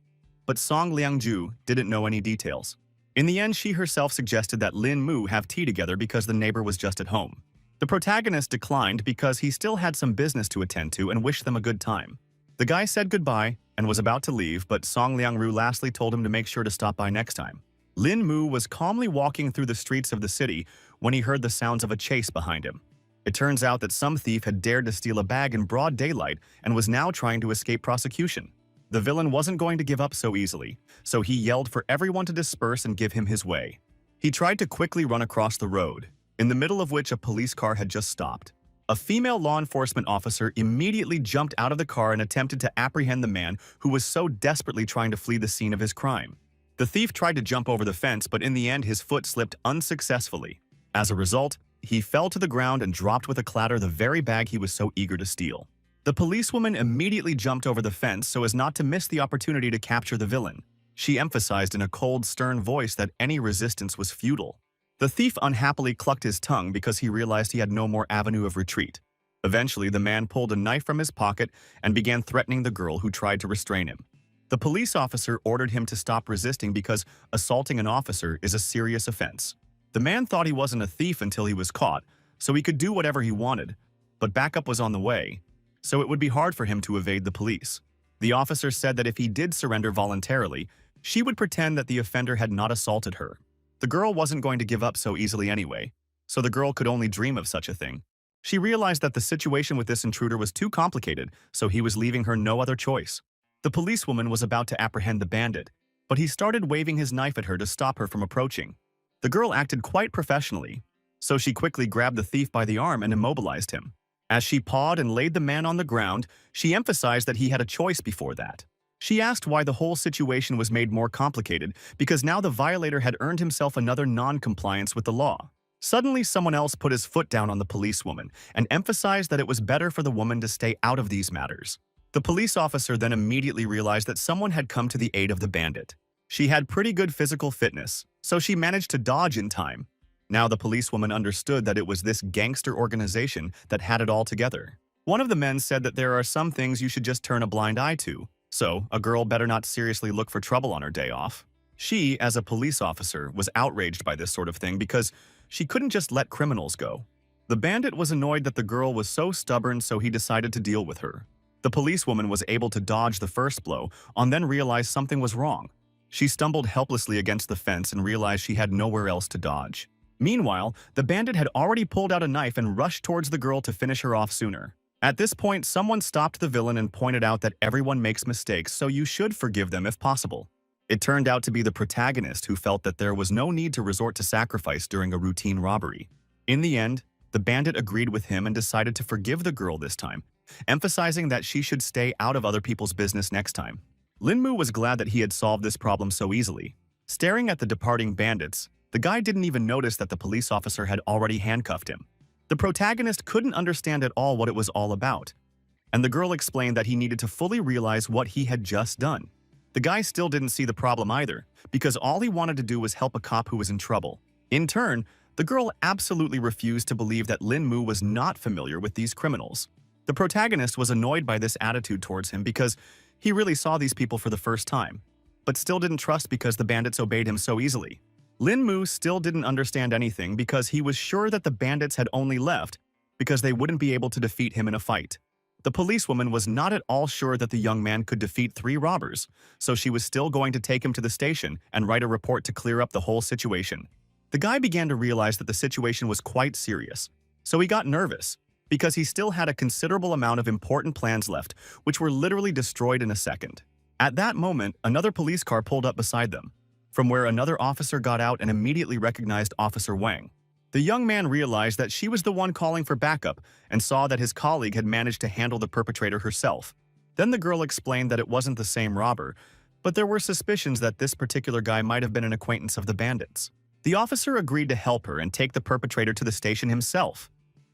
But Song Liangju didn't know any details. In the end, she herself suggested that Lin Mu have tea together because the neighbor was just at home. The protagonist declined because he still had some business to attend to and wished them a good time. The guy said goodbye and was about to leave, but Song Liangru lastly told him to make sure to stop by next time. Lin Mu was calmly walking through the streets of the city when he heard the sounds of a chase behind him. It turns out that some thief had dared to steal a bag in broad daylight and was now trying to escape prosecution. The villain wasn't going to give up so easily, so he yelled for everyone to disperse and give him his way. He tried to quickly run across the road, in the middle of which a police car had just stopped. A female law enforcement officer immediately jumped out of the car and attempted to apprehend the man who was so desperately trying to flee the scene of his crime. The thief tried to jump over the fence, but in the end his foot slipped unsuccessfully. As a result, he fell to the ground and dropped with a clatter the very bag he was so eager to steal. The policewoman immediately jumped over the fence so as not to miss the opportunity to capture the villain. She emphasized in a cold, stern voice that any resistance was futile. The thief unhappily clucked his tongue because he realized he had no more avenue of retreat. Eventually, the man pulled a knife from his pocket and began threatening the girl who tried to restrain him. The police officer ordered him to stop resisting because assaulting an officer is a serious offense. The man thought he wasn't a thief until he was caught, so he could do whatever he wanted, but backup was on the way, so it would be hard for him to evade the police. The officer said that if he did surrender voluntarily, she would pretend that the offender had not assaulted her. The girl wasn't going to give up so easily anyway, so the girl could only dream of such a thing. She realized that the situation with this intruder was too complicated, so he was leaving her no other choice. The policewoman was about to apprehend the bandit, but he started waving his knife at her to stop her from approaching. The girl acted quite professionally, so she quickly grabbed the thief by the arm and immobilized him. As she pawed and laid the man on the ground, she emphasized that he had a choice before that. She asked why the whole situation was made more complicated because now the violator had earned himself another non-compliance with the law. Suddenly, someone else put his foot down on the policewoman and emphasized that it was better for the woman to stay out of these matters. The police officer then immediately realized that someone had come to the aid of the bandit. She had pretty good physical fitness, so she managed to dodge in time. Now the policewoman understood that it was this gangster organization that had it all together. One of the men said that there are some things you should just turn a blind eye to, so a girl better not seriously look for trouble on her day off. She, as a police officer, was outraged by this sort of thing because she couldn't just let criminals go. The bandit was annoyed that the girl was so stubborn, so he decided to deal with her. The policewoman was able to dodge the first blow and then realized something was wrong. She stumbled helplessly against the fence and realized she had nowhere else to dodge. Meanwhile, the bandit had already pulled out a knife and rushed towards the girl to finish her off sooner. At this point, someone stopped the villain and pointed out that everyone makes mistakes, so you should forgive them if possible. It turned out to be the protagonist who felt that there was no need to resort to sacrifice during a routine robbery. In the end, the bandit agreed with him and decided to forgive the girl this time, emphasizing that she should stay out of other people's business next time. Lin Mu was glad that he had solved this problem so easily. Staring at the departing bandits, the guy didn't even notice that the police officer had already handcuffed him. The protagonist couldn't understand at all what it was all about, and the girl explained that he needed to fully realize what he had just done. The guy still didn't see the problem either, because all he wanted to do was help a cop who was in trouble. In turn, the girl absolutely refused to believe that Lin Mu was not familiar with these criminals. The protagonist was annoyed by this attitude towards him because he really saw these people for the first time, but still didn't trust because the bandits obeyed him so easily. Lin Mu still didn't understand anything because he was sure that the bandits had only left because they wouldn't be able to defeat him in a fight. The policewoman was not at all sure that the young man could defeat 3 robbers, so she was still going to take him to the station and write a report to clear up the whole situation. The guy began to realize that the situation was quite serious, so he got nervous because he still had a considerable amount of important plans left, which were literally destroyed in a second. At that moment, another police car pulled up beside them, from where another officer got out and immediately recognized Officer Wang. The young man realized that she was the one calling for backup and saw that his colleague had managed to handle the perpetrator herself. Then the girl explained that it wasn't the same robber, but there were suspicions that this particular guy might have been an acquaintance of the bandits. The officer agreed to help her and take the perpetrator to the station himself,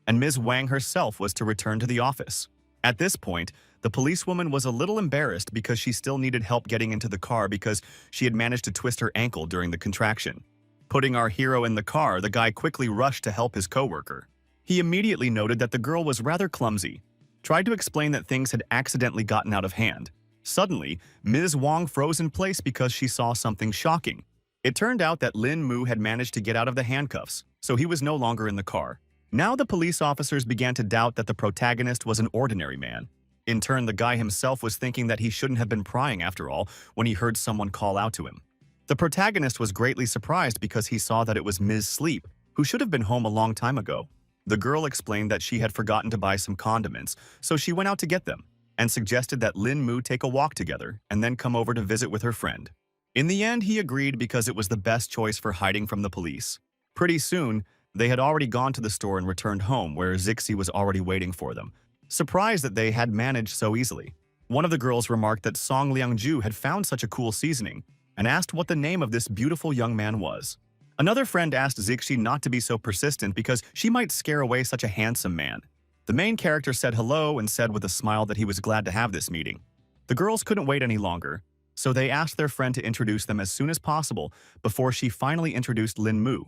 and Ms. Wang herself was to return to the office. At this point, the policewoman was a little embarrassed because she still needed help getting into the car because she had managed to twist her ankle during the contraction. Putting our hero in the car, the guy quickly rushed to help his coworker. He immediately noted that the girl was rather clumsy, tried to explain that things had accidentally gotten out of hand. Suddenly, Ms. Wong froze in place because she saw something shocking. It turned out that Lin Mu had managed to get out of the handcuffs, so he was no longer in the car. Now the police officers began to doubt that the protagonist was an ordinary man. In turn, the guy himself was thinking that he shouldn't have been prying after all when he heard someone call out to him. The protagonist was greatly surprised because he saw that it was Ms. Sleep, who should have been home a long time ago. The girl explained that she had forgotten to buy some condiments, so she went out to get them, and suggested that Lin Mu take a walk together and then come over to visit with her friend. In the end, he agreed because it was the best choice for hiding from the police. Pretty soon, they had already gone to the store and returned home, where Zixi was already waiting for them, surprised that they had managed so easily. One of the girls remarked that Song Liangju had found such a cool seasoning, and asked what the name of this beautiful young man was. Another friend asked Zixi not to be so persistent because she might scare away such a handsome man. The main character said hello and said with a smile that he was glad to have this meeting. The girls couldn't wait any longer, so they asked their friend to introduce them as soon as possible before she finally introduced Lin Mu,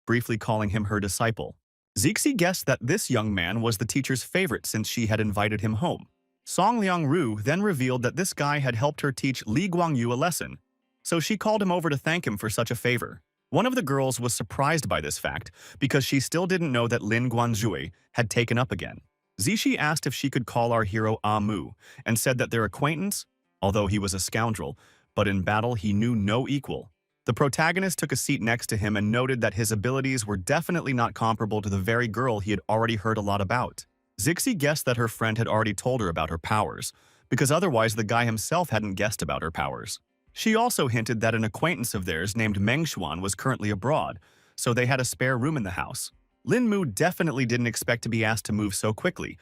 briefly calling him her disciple. Zixi guessed that this young man was the teacher's favorite since she had invited him home. Song Liangru then revealed that this guy had helped her teach Li Guangyu a lesson, so she called him over to thank him for such a favor. One of the girls was surprised by this fact because she still didn't know that Lin Guanzhui had taken up again. Zixi asked if she could call our hero Mu and said that their acquaintance, although he was a scoundrel, but in battle he knew no equal. The protagonist took a seat next to him and noted that his abilities were definitely not comparable to the very girl he had already heard a lot about. Zixi guessed that her friend had already told her about her powers, because otherwise the guy himself hadn't guessed about her powers. She also hinted that an acquaintance of theirs named Meng Xuan was currently abroad, so they had a spare room in the house. Lin Mu definitely didn't expect to be asked to move so quickly,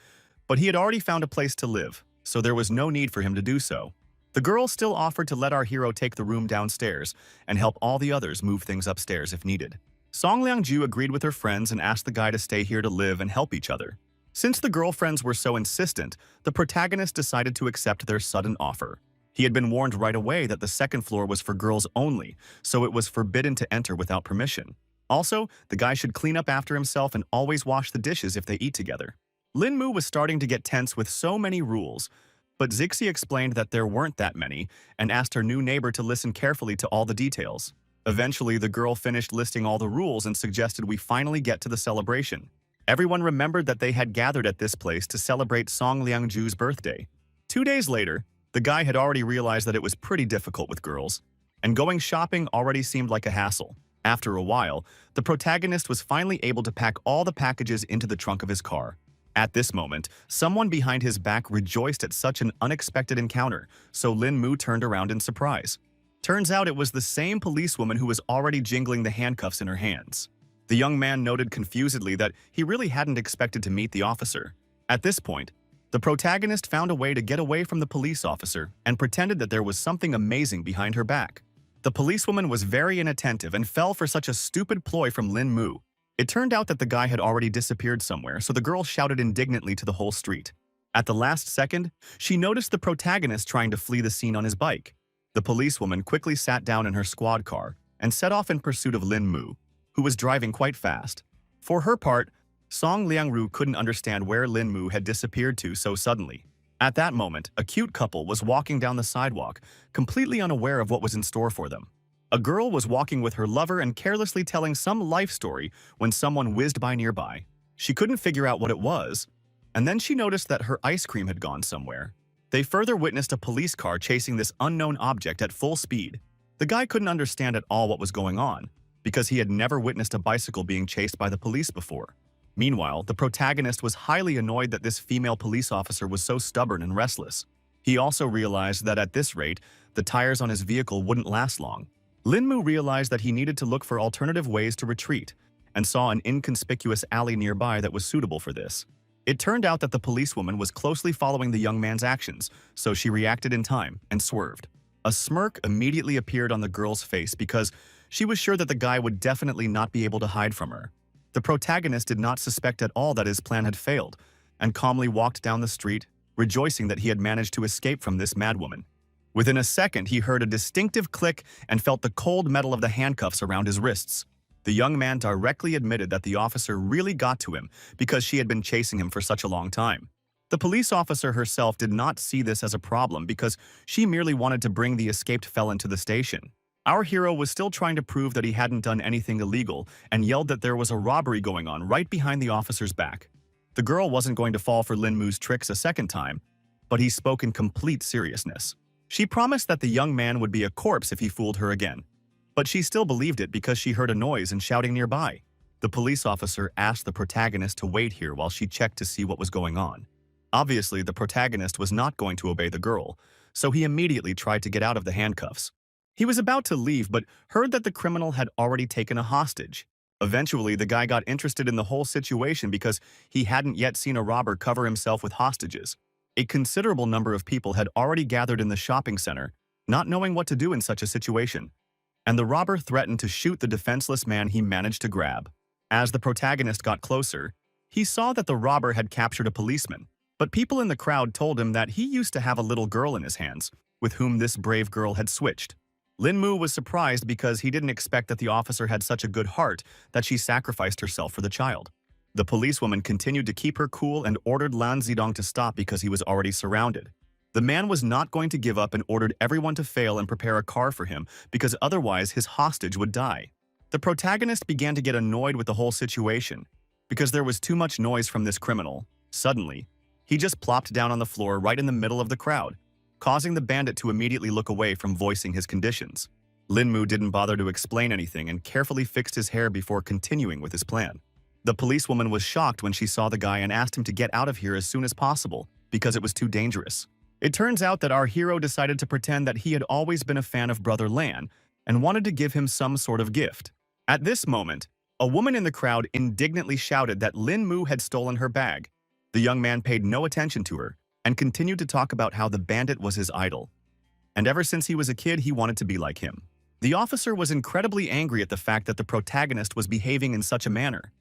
but he had already found a place to live, so there was no need for him to do so. The girl still offered to let our hero take the room downstairs and help all the others move things upstairs if needed. Song Liangju agreed with her friends and asked the guy to stay here to live and help each other. Since the girlfriends were so insistent, the protagonist decided to accept their sudden offer. He had been warned right away that the second floor was for girls only, so it was forbidden to enter without permission. Also, the guy should clean up after himself and always wash the dishes if they eat together. Lin Mu was starting to get tense with so many rules, but Zixi explained that there weren't that many and asked her new neighbor to listen carefully to all the details. Eventually, the girl finished listing all the rules and suggested we finally get to the celebration. Everyone remembered that they had gathered at this place to celebrate Song Liangju's birthday. 2 days later, the guy had already realized that it was pretty difficult with girls, and going shopping already seemed like a hassle. After a while, the protagonist was finally able to pack all the packages into the trunk of his car. At this moment, someone behind his back rejoiced at such an unexpected encounter, so Lin Mu turned around in surprise. Turns out it was the same policewoman who was already jingling the handcuffs in her hands. The young man noted confusedly that he really hadn't expected to meet the officer. At this point, the protagonist found a way to get away from the police officer and pretended that there was something amazing behind her back. The policewoman was very inattentive and fell for such a stupid ploy from Lin Mu. It turned out that the guy had already disappeared somewhere, so the girl shouted indignantly to the whole street. At the last second, she noticed the protagonist trying to flee the scene on his bike. The policewoman quickly sat down in her squad car and set off in pursuit of Lin Mu, who was driving quite fast. For her part, Song Liangru couldn't understand where Lin Mu had disappeared to so suddenly. At that moment, a cute couple was walking down the sidewalk, completely unaware of what was in store for them. A girl was walking with her lover and carelessly telling some life story when someone whizzed by nearby. She couldn't figure out what it was, and then she noticed that her ice cream had gone somewhere. They further witnessed a police car chasing this unknown object at full speed. The guy couldn't understand at all what was going on, because he had never witnessed a bicycle being chased by the police before. Meanwhile, the protagonist was highly annoyed that this female police officer was so stubborn and restless. He also realized that at this rate, the tires on his vehicle wouldn't last long. Lin Mu realized that he needed to look for alternative ways to retreat, and saw an inconspicuous alley nearby that was suitable for this. It turned out that the policewoman was closely following the young man's actions, so she reacted in time and swerved. A smirk immediately appeared on the girl's face because she was sure that the guy would definitely not be able to hide from her. The protagonist did not suspect at all that his plan had failed, and calmly walked down the street, rejoicing that he had managed to escape from this madwoman. Within a second, he heard a distinctive click and felt the cold metal of the handcuffs around his wrists. The young man directly admitted that the officer really got to him because she had been chasing him for such a long time. The police officer herself did not see this as a problem because she merely wanted to bring the escaped felon to the station. Our hero was still trying to prove that he hadn't done anything illegal and yelled that there was a robbery going on right behind the officer's back. The girl wasn't going to fall for Lin Mu's tricks a second time, but he spoke in complete seriousness. She promised that the young man would be a corpse if he fooled her again, but she still believed it because she heard a noise and shouting nearby. The police officer asked the protagonist to wait here while she checked to see what was going on. Obviously, the protagonist was not going to obey the girl, so he immediately tried to get out of the handcuffs. He was about to leave but heard that the criminal had already taken a hostage. Eventually, the guy got interested in the whole situation because he hadn't yet seen a robber cover himself with hostages. A considerable number of people had already gathered in the shopping center, not knowing what to do in such a situation, and the robber threatened to shoot the defenseless man he managed to grab. As the protagonist got closer, he saw that the robber had captured a policeman, but people in the crowd told him that he used to have a little girl in his hands, with whom this brave girl had switched. Lin Mu was surprised because he didn't expect that the officer had such a good heart that she sacrificed herself for the child. The policewoman continued to keep her cool and ordered Lan Zidong to stop because he was already surrounded. The man was not going to give up and ordered everyone to fail and prepare a car for him because otherwise his hostage would die. The protagonist began to get annoyed with the whole situation because there was too much noise from this criminal. Suddenly, he just plopped down on the floor right in the middle of the crowd, causing the bandit to immediately look away from voicing his conditions. Lin Mu didn't bother to explain anything and carefully fixed his hair before continuing with his plan. The policewoman was shocked when she saw the guy and asked him to get out of here as soon as possible because it was too dangerous. It turns out that our hero decided to pretend that he had always been a fan of Brother Lan and wanted to give him some sort of gift. At this moment, a woman in the crowd indignantly shouted that Lin Mu had stolen her bag. The young man paid no attention to her and continued to talk about how the bandit was his idol. And ever since he was a kid, he wanted to be like him. The officer was incredibly angry at the fact that the protagonist was behaving in such a manner,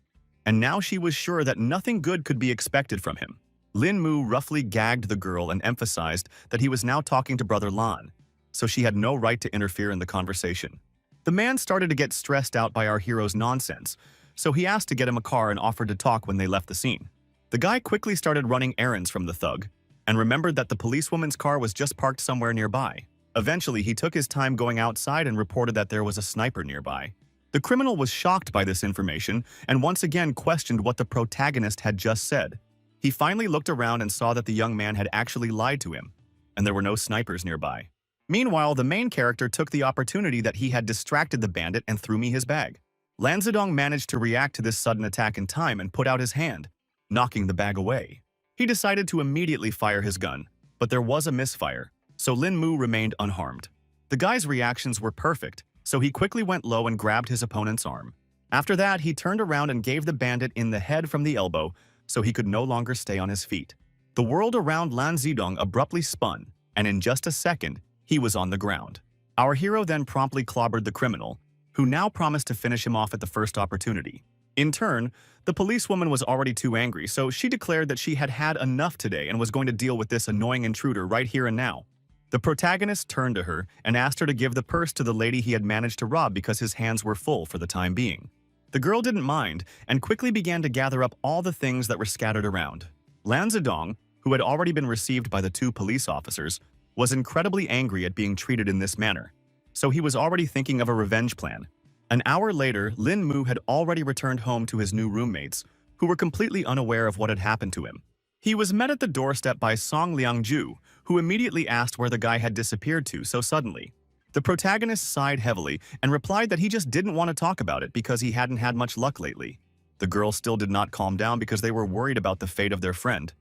and now she was sure that nothing good could be expected from him. Lin Mu roughly gagged the girl and emphasized that he was now talking to Brother Lan, so she had no right to interfere in the conversation. The man started to get stressed out by our hero's nonsense, so he asked to get him a car and offered to talk when they left the scene. The guy quickly started running errands from the thug, and remembered that the policewoman's car was just parked somewhere nearby. Eventually, he took his time going outside and reported that there was a sniper nearby. The criminal was shocked by this information and once again questioned what the protagonist had just said. He finally looked around and saw that the young man had actually lied to him, and there were no snipers nearby. Meanwhile, the main character took the opportunity that he had distracted the bandit and threw me his bag. Lan Zidong managed to react to this sudden attack in time and put out his hand, knocking the bag away. He decided to immediately fire his gun, but there was a misfire, so Lin Mu remained unharmed. The guy's reactions were perfect, so he quickly went low and grabbed his opponent's arm. After that, he turned around and gave the bandit in the head from the elbow so he could no longer stay on his feet. The world around Lan Zidong abruptly spun, and in just a second, he was on the ground. Our hero then promptly clobbered the criminal, who now promised to finish him off at the first opportunity. In turn, the policewoman was already too angry, so she declared that she had had enough today and was going to deal with this annoying intruder right here and now. The protagonist turned to her and asked her to give the purse to the lady he had managed to rob because his hands were full for the time being. The girl didn't mind and quickly began to gather up all the things that were scattered around. Lan Zidong, who had already been received by the two police officers, was incredibly angry at being treated in this manner, so he was already thinking of a revenge plan. An hour later, Lin Mu had already returned home to his new roommates, who were completely unaware of what had happened to him. He was met at the doorstep by Song Liangju, who immediately asked where the guy had disappeared to so suddenly. The protagonist sighed heavily and replied that he just didn't want to talk about it because he hadn't had much luck lately. The girls still did not calm down because they were worried about the fate of their friend.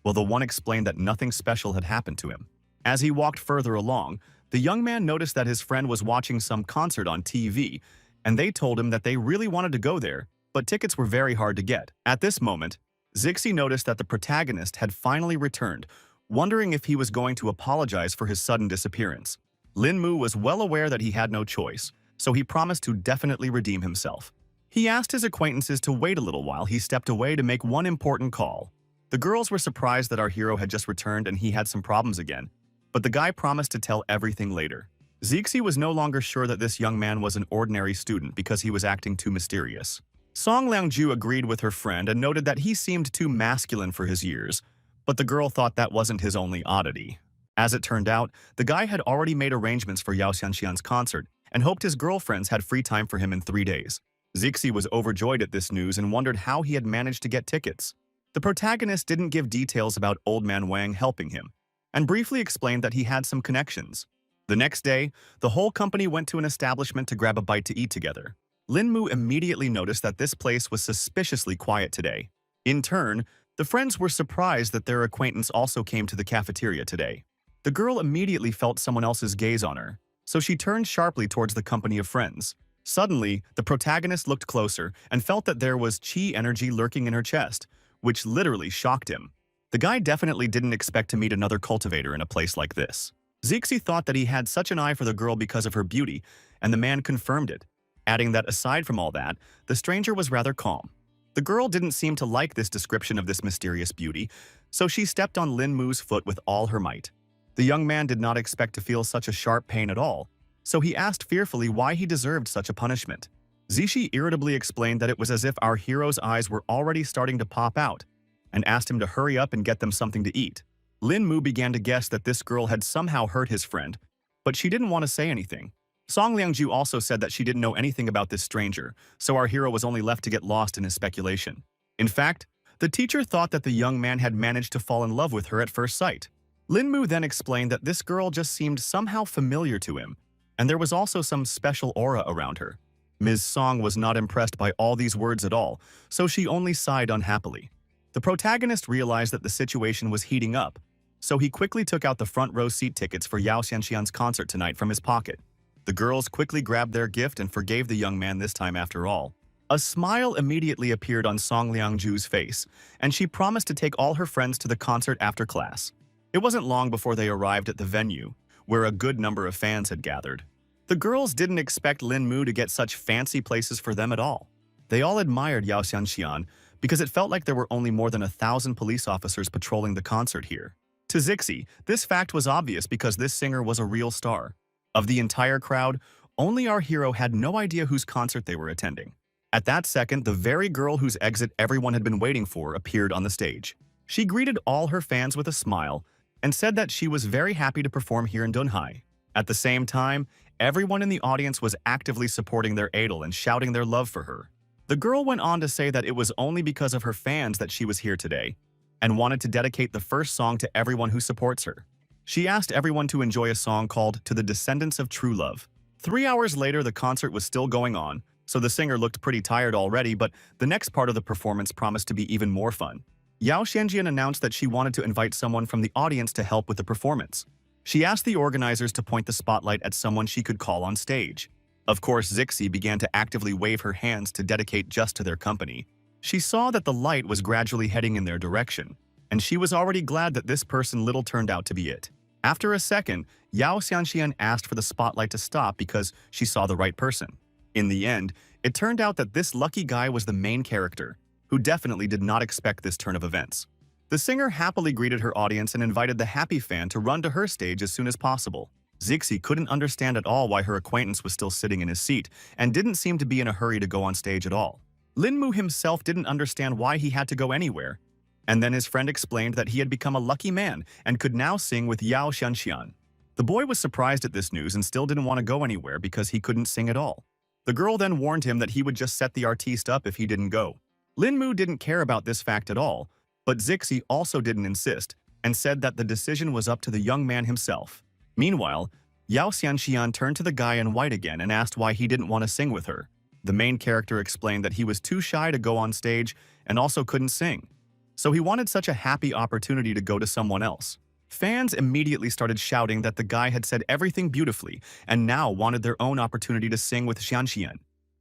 Well, the one explained that nothing special had happened to him. As he walked further along, the young man noticed that his friend was watching some concert on TV, and they told him that they really wanted to go there, but tickets were very hard to get. At this moment, Zixi noticed that the protagonist had finally returned, wondering if he was going to apologize for his sudden disappearance. Lin Mu was well aware that he had no choice, so he promised to definitely redeem himself. He asked his acquaintances to wait a little while he stepped away to make one important call. The girls were surprised that our hero had just returned and he had some problems again, but the guy promised to tell everything later. Zixi was no longer sure that this young man was an ordinary student because he was acting too mysterious. Song Liangju agreed with her friend and noted that he seemed too masculine for his years, but the girl thought that wasn't his only oddity. As it turned out, the guy had already made arrangements for Yao Xianxian's concert and hoped his girlfriends had free time for him in 3 days. Zixi was overjoyed at this news and wondered how he had managed to get tickets. The protagonist didn't give details about Old Man Wang helping him, and briefly explained that he had some connections. The next day, the whole company went to an establishment to grab a bite to eat together. Lin Mu immediately noticed that this place was suspiciously quiet today. In turn, the friends were surprised that their acquaintance also came to the cafeteria today. The girl immediately felt someone else's gaze on her, so she turned sharply towards the company of friends. Suddenly, the protagonist looked closer and felt that there was chi energy lurking in her chest, which literally shocked him. The guy definitely didn't expect to meet another cultivator in a place like this. Zixi thought that he had such an eye for the girl because of her beauty, and the man confirmed it, adding that aside from all that, the stranger was rather calm. The girl didn't seem to like this description of this mysterious beauty, so she stepped on Lin Mu's foot with all her might. The young man did not expect to feel such a sharp pain at all, so he asked fearfully why he deserved such a punishment. Zixi irritably explained that it was as if our hero's eyes were already starting to pop out, and asked him to hurry up and get them something to eat. Lin Mu began to guess that this girl had somehow hurt his friend, but she didn't want to say anything. Song Liangju also said that she didn't know anything about this stranger, so our hero was only left to get lost in his speculation. In fact, the teacher thought that the young man had managed to fall in love with her at first sight. Lin Mu then explained that this girl just seemed somehow familiar to him, and there was also some special aura around her. Ms. Song was not impressed by all these words at all, so she only sighed unhappily. The protagonist realized that the situation was heating up, so he quickly took out the front row seat tickets for Yao Xianxian's concert tonight from his pocket. The girls quickly grabbed their gift and forgave the young man this time after all. A smile immediately appeared on Song Liangju's face, and she promised to take all her friends to the concert after class. It wasn't long before they arrived at the venue, where a good number of fans had gathered. The girls didn't expect Lin Mu to get such fancy places for them at all. They all admired Yao Xianxian because it felt like there were only more than 1,000 police officers patrolling the concert here. To Zixi, this fact was obvious because this singer was a real star. Of the entire crowd, only our hero had no idea whose concert they were attending. At that second, the very girl whose exit everyone had been waiting for appeared on the stage. She greeted all her fans with a smile and said that she was very happy to perform here in Dunhai. At the same time, everyone in the audience was actively supporting their idol and shouting their love for her. The girl went on to say that it was only because of her fans that she was here today, and wanted to dedicate the first song to everyone who supports her. She asked everyone to enjoy a song called To the Descendants of True Love. 3 hours later, the concert was still going on, so the singer looked pretty tired already, but the next part of the performance promised to be even more fun. Yao Xianjian announced that she wanted to invite someone from the audience to help with the performance. She asked the organizers to point the spotlight at someone she could call on stage. Of course, Zixi began to actively wave her hands to dedicate just to their company. She saw that the light was gradually heading in their direction, and she was already glad that this person little turned out to be it. After a second, Yao Xianxian asked for the spotlight to stop because she saw the right person. In the end, it turned out that this lucky guy was the main character, who definitely did not expect this turn of events. The singer happily greeted her audience and invited the happy fan to run to her stage as soon as possible. Zixi couldn't understand at all why her acquaintance was still sitting in his seat and didn't seem to be in a hurry to go on stage at all. Lin Mu himself didn't understand why he had to go anywhere, and then his friend explained that he had become a lucky man and could now sing with Yao Xianxian. The boy was surprised at this news and still didn't want to go anywhere because he couldn't sing at all. The girl then warned him that he would just set the artiste up if he didn't go. Lin Mu didn't care about this fact at all, but Zixi also didn't insist and said that the decision was up to the young man himself. Meanwhile, Yao Xianxian turned to the guy in white again and asked why he didn't want to sing with her. The main character explained that he was too shy to go on stage and also couldn't sing, so he wanted such a happy opportunity to go to someone else. Fans immediately started shouting that the guy had said everything beautifully and now wanted their own opportunity to sing with Xianxian.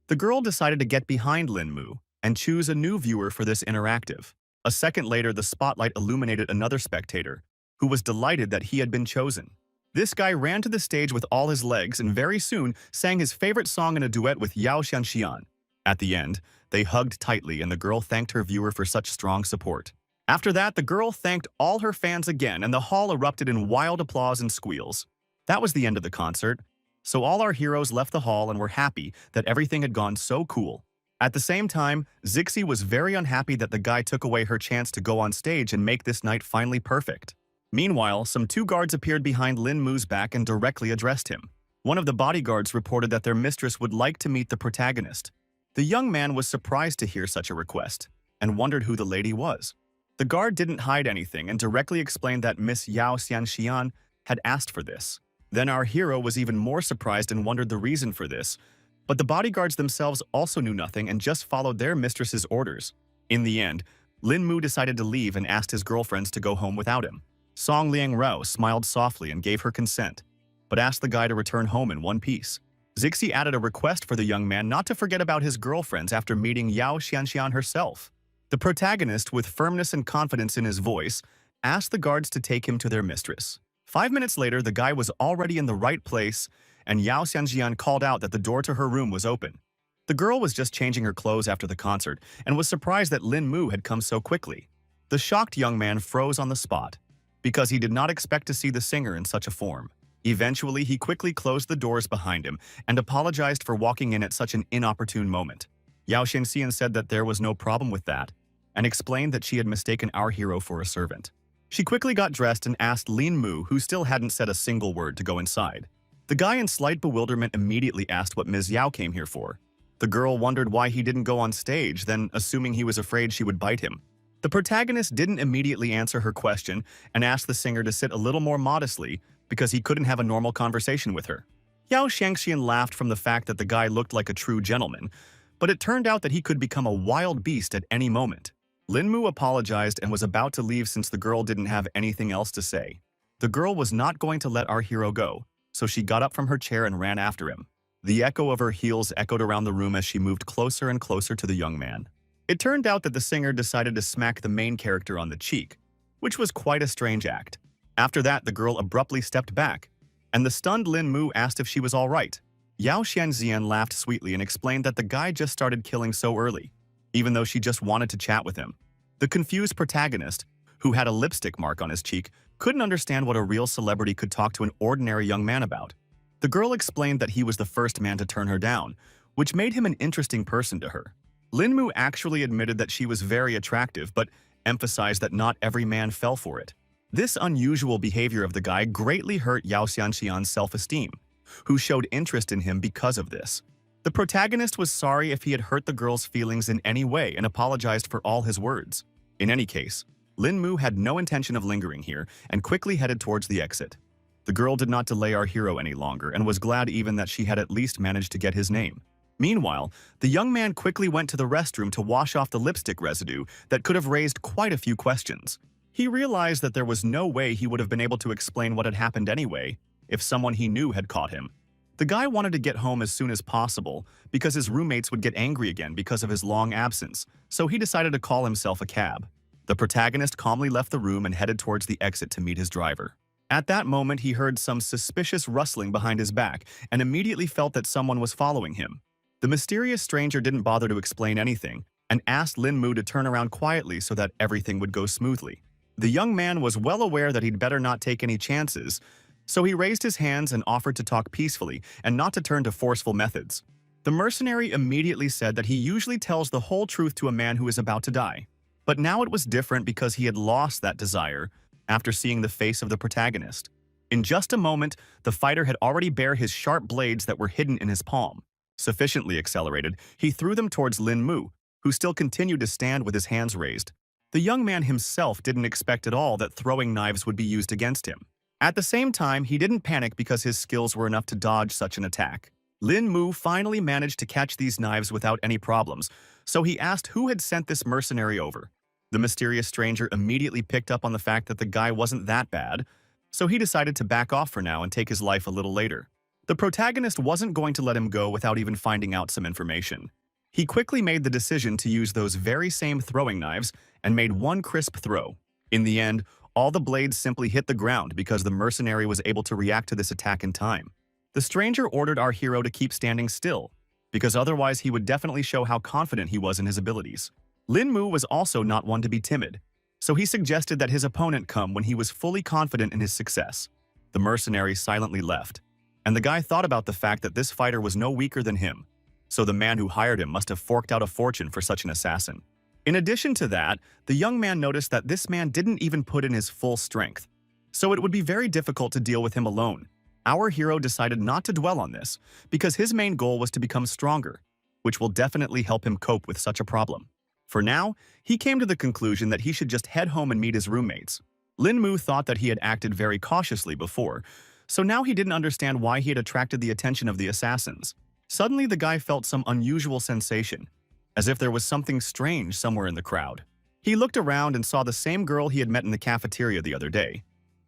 The girl decided to get behind Lin Mu and choose a new viewer for this interactive. A second later, the spotlight illuminated another spectator, who was delighted that he had been chosen. This guy ran to the stage with all his legs and very soon sang his favorite song in a duet with Yao Xianxian. At the end, they hugged tightly and the girl thanked her viewer for such strong support. After that, the girl thanked all her fans again and the hall erupted in wild applause and squeals. That was the end of the concert, So all our heroes left the hall and were happy that everything had gone so cool. At the same time, Zixi was very unhappy that the guy took away her chance to go on stage and make this night finally perfect. Meanwhile, some two guards appeared behind Lin Mu's back and directly addressed him. One of the bodyguards reported that their mistress would like to meet the protagonist. The young man was surprised to hear such a request and wondered who the lady was. The guard didn't hide anything and directly explained that Miss Yao Xianxian had asked for this. Then our hero was even more surprised and wondered the reason for this, but the bodyguards themselves also knew nothing and just followed their mistress's orders. In the end, Lin Mu decided to leave and asked his girlfriends to go home without him. Song Liang Rao smiled softly and gave her consent, but asked the guy to return home in one piece. Zixi added a request for the young man not to forget about his girlfriends after meeting Yao Xianxian herself. The protagonist, with firmness and confidence in his voice, asked the guards to take him to their mistress. 5 minutes later, the guy was already in the right place, and Yao Xianxian called out that the door to her room was open. The girl was just changing her clothes after the concert and was surprised that Lin Mu had come so quickly. The shocked young man froze on the spot because he did not expect to see the singer in such a form. Eventually, he quickly closed the doors behind him and apologized for walking in at such an inopportune moment. Yao Xianxian said that there was no problem with that and explained that she had mistaken our hero for a servant. She quickly got dressed and asked Lin Mu, who still hadn't said a single word, to go inside. The guy, in slight bewilderment, immediately asked what Ms. Yao came here for. The girl wondered why he didn't go on stage, then assuming he was afraid she would bite him. The protagonist didn't immediately answer her question and asked the singer to sit a little more modestly because he couldn't have a normal conversation with her. Yao Xianxian laughed from the fact that the guy looked like a true gentleman, but it turned out that he could become a wild beast at any moment. Lin Mu apologized and was about to leave since the girl didn't have anything else to say. The girl was not going to let our hero go, so she got up from her chair and ran after him. The echo of her heels echoed around the room as she moved closer and closer to the young man. It turned out that the singer decided to smack the main character on the cheek, which was quite a strange act. After that, the girl abruptly stepped back, and the stunned Lin Mu asked if she was all right. Yao Xianxian laughed sweetly and explained that the guy just started killing so early, even though she just wanted to chat with him. The confused protagonist, who had a lipstick mark on his cheek, couldn't understand what a real celebrity could talk to an ordinary young man about. The girl explained that he was the first man to turn her down, which made him an interesting person to her. Lin Mu actually admitted that she was very attractive, but emphasized that not every man fell for it. This unusual behavior of the guy greatly hurt Yao Xianxian's self-esteem, who showed interest in him because of this. The protagonist was sorry if he had hurt the girl's feelings in any way and apologized for all his words. In any case, Lin Mu had no intention of lingering here and quickly headed towards the exit. The girl did not delay our hero any longer and was glad even that she had at least managed to get his name. Meanwhile, the young man quickly went to the restroom to wash off the lipstick residue that could have raised quite a few questions. He realized that there was no way he would have been able to explain what had happened anyway if someone he knew had caught him. The guy wanted to get home as soon as possible because his roommates would get angry again because of his long absence, so he decided to call himself a cab. The protagonist calmly left the room and headed towards the exit to meet his driver. At that moment, he heard some suspicious rustling behind his back and immediately felt that someone was following him. The mysterious stranger didn't bother to explain anything and asked Lin Mu to turn around quietly so that everything would go smoothly. The young man was well aware that he'd better not take any chances, so he raised his hands and offered to talk peacefully and not to turn to forceful methods. The mercenary immediately said that he usually tells the whole truth to a man who is about to die. But now it was different because he had lost that desire after seeing the face of the protagonist. In just a moment, the fighter had already bare his sharp blades that were hidden in his palm. Sufficiently accelerated, he threw them towards Lin Mu, who still continued to stand with his hands raised. The young man himself didn't expect at all that throwing knives would be used against him. At the same time, he didn't panic because his skills were enough to dodge such an attack. Lin Mu finally managed to catch these knives without any problems, so he asked who had sent this mercenary over. The mysterious stranger immediately picked up on the fact that the guy wasn't that bad, so he decided to back off for now and take his life a little later. The protagonist wasn't going to let him go without even finding out some information. He quickly made the decision to use those very same throwing knives and made one crisp throw. In the end, all the blades simply hit the ground because the mercenary was able to react to this attack in time. The stranger ordered our hero to keep standing still, because otherwise he would definitely show how confident he was in his abilities. Lin Mu was also not one to be timid, so he suggested that his opponent come when he was fully confident in his success. The mercenary silently left, And the guy thought about the fact that this fighter was no weaker than him, so the man who hired him must have forked out a fortune for such an assassin. In addition to that, the young man noticed that this man didn't even put in his full strength, so it would be very difficult to deal with him alone. Our hero decided not to dwell on this, because his main goal was to become stronger, which will definitely help him cope with such a problem. For now, he came to the conclusion that he should just head home and meet his roommates. Lin Mu thought that he had acted very cautiously before, so now he didn't understand why he had attracted the attention of the assassins. Suddenly, the guy felt some unusual sensation, as if there was something strange somewhere in the crowd. He looked around and saw the same girl he had met in the cafeteria the other day,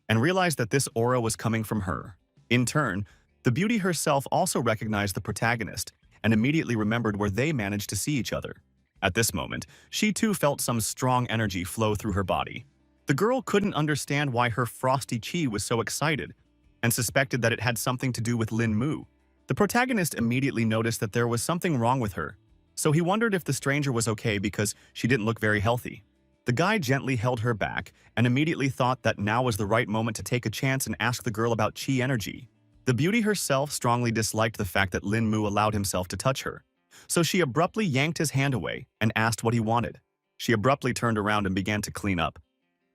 and realized that this aura was coming from her. In turn, the beauty herself also recognized the protagonist and immediately remembered where they managed to see each other. At this moment, she too felt some strong energy flow through her body. The girl couldn't understand why her frosty chi was so excited, and suspected that it had something to do with Lin Mu. The protagonist immediately noticed that there was something wrong with her, so he wondered if the stranger was okay because she didn't look very healthy. The guy gently held her back and immediately thought that now was the right moment to take a chance and ask the girl about chi energy. The beauty herself strongly disliked the fact that Lin Mu allowed himself to touch her, so she abruptly yanked his hand away and asked what he wanted. She abruptly turned around and began to clean up,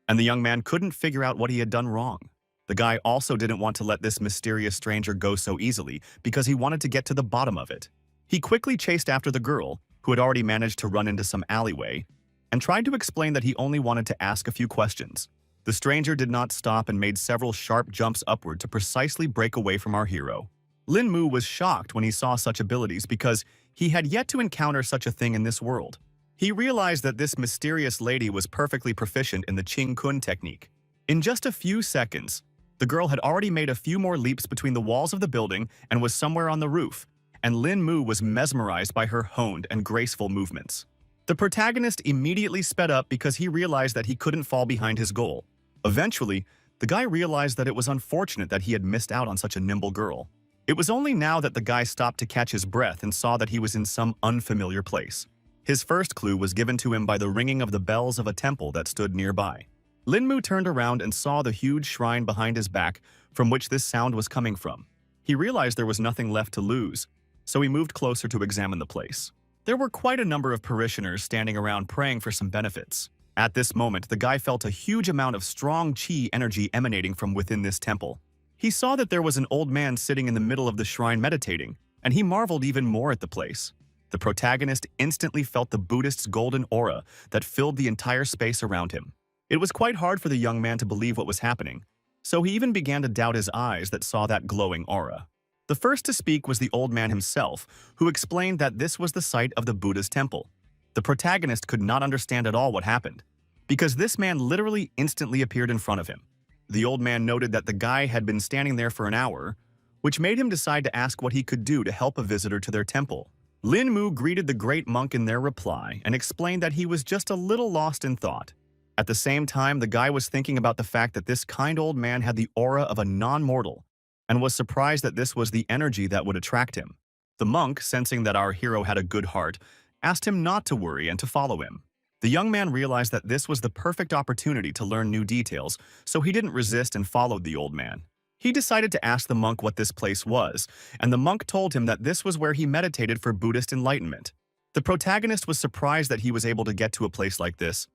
and the young man couldn't figure out what he had done wrong. The guy also didn't want to let this mysterious stranger go so easily because he wanted to get to the bottom of it. He quickly chased after the girl, who had already managed to run into some alleyway, and tried to explain that he only wanted to ask a few questions. The stranger did not stop and made several sharp jumps upward to precisely break away from our hero. Lin Mu was shocked when he saw such abilities because he had yet to encounter such a thing in this world. He realized that this mysterious lady was perfectly proficient in the Qing Kun technique. In just a few seconds, the girl had already made a few more leaps between the walls of the building and was somewhere on the roof, and Lin Mu was mesmerized by her honed and graceful movements. The protagonist immediately sped up because he realized that he couldn't fall behind his goal. Eventually, the guy realized that it was unfortunate that he had missed out on such a nimble girl. It was only now that the guy stopped to catch his breath and saw that he was in some unfamiliar place. His first clue was given to him by the ringing of the bells of a temple that stood nearby. Lin Mu turned around and saw the huge shrine behind his back from which this sound was coming from. He realized there was nothing left to lose, so he moved closer to examine the place. There were quite a number of parishioners standing around praying for some benefits. At this moment, the guy felt a huge amount of strong chi energy emanating from within this temple. He saw that there was an old man sitting in the middle of the shrine meditating, and he marveled even more at the place. The protagonist instantly felt the Buddhist's golden aura that filled the entire space around him. It was quite hard for the young man to believe what was happening, so he even began to doubt his eyes that saw that glowing aura. The first to speak was the old man himself, who explained that this was the site of the Buddha's temple. The protagonist could not understand at all what happened, because this man literally instantly appeared in front of him. The old man noted that the guy had been standing there for an hour, which made him decide to ask what he could do to help a visitor to their temple. Lin Mu greeted the great monk in their reply and explained that he was just a little lost in thought. At the same time, the guy was thinking about the fact that this kind old man had the aura of a non-mortal, and was surprised that this was the energy that would attract him. The monk, sensing that our hero had a good heart, asked him not to worry and to follow him. The young man realized that this was the perfect opportunity to learn new details, so he didn't resist and followed the old man. He decided to ask the monk what this place was, and the monk told him that this was where he meditated for Buddhist enlightenment. The protagonist was surprised that he was able to get to a place like this,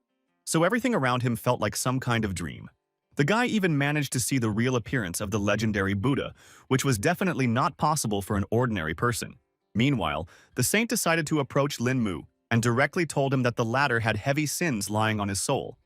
so everything around him felt like some kind of dream. The guy even managed to see the real appearance of the legendary Buddha, which was definitely not possible for an ordinary person. Meanwhile, the saint decided to approach Lin Mu and directly told him that the latter had heavy sins lying on his soul,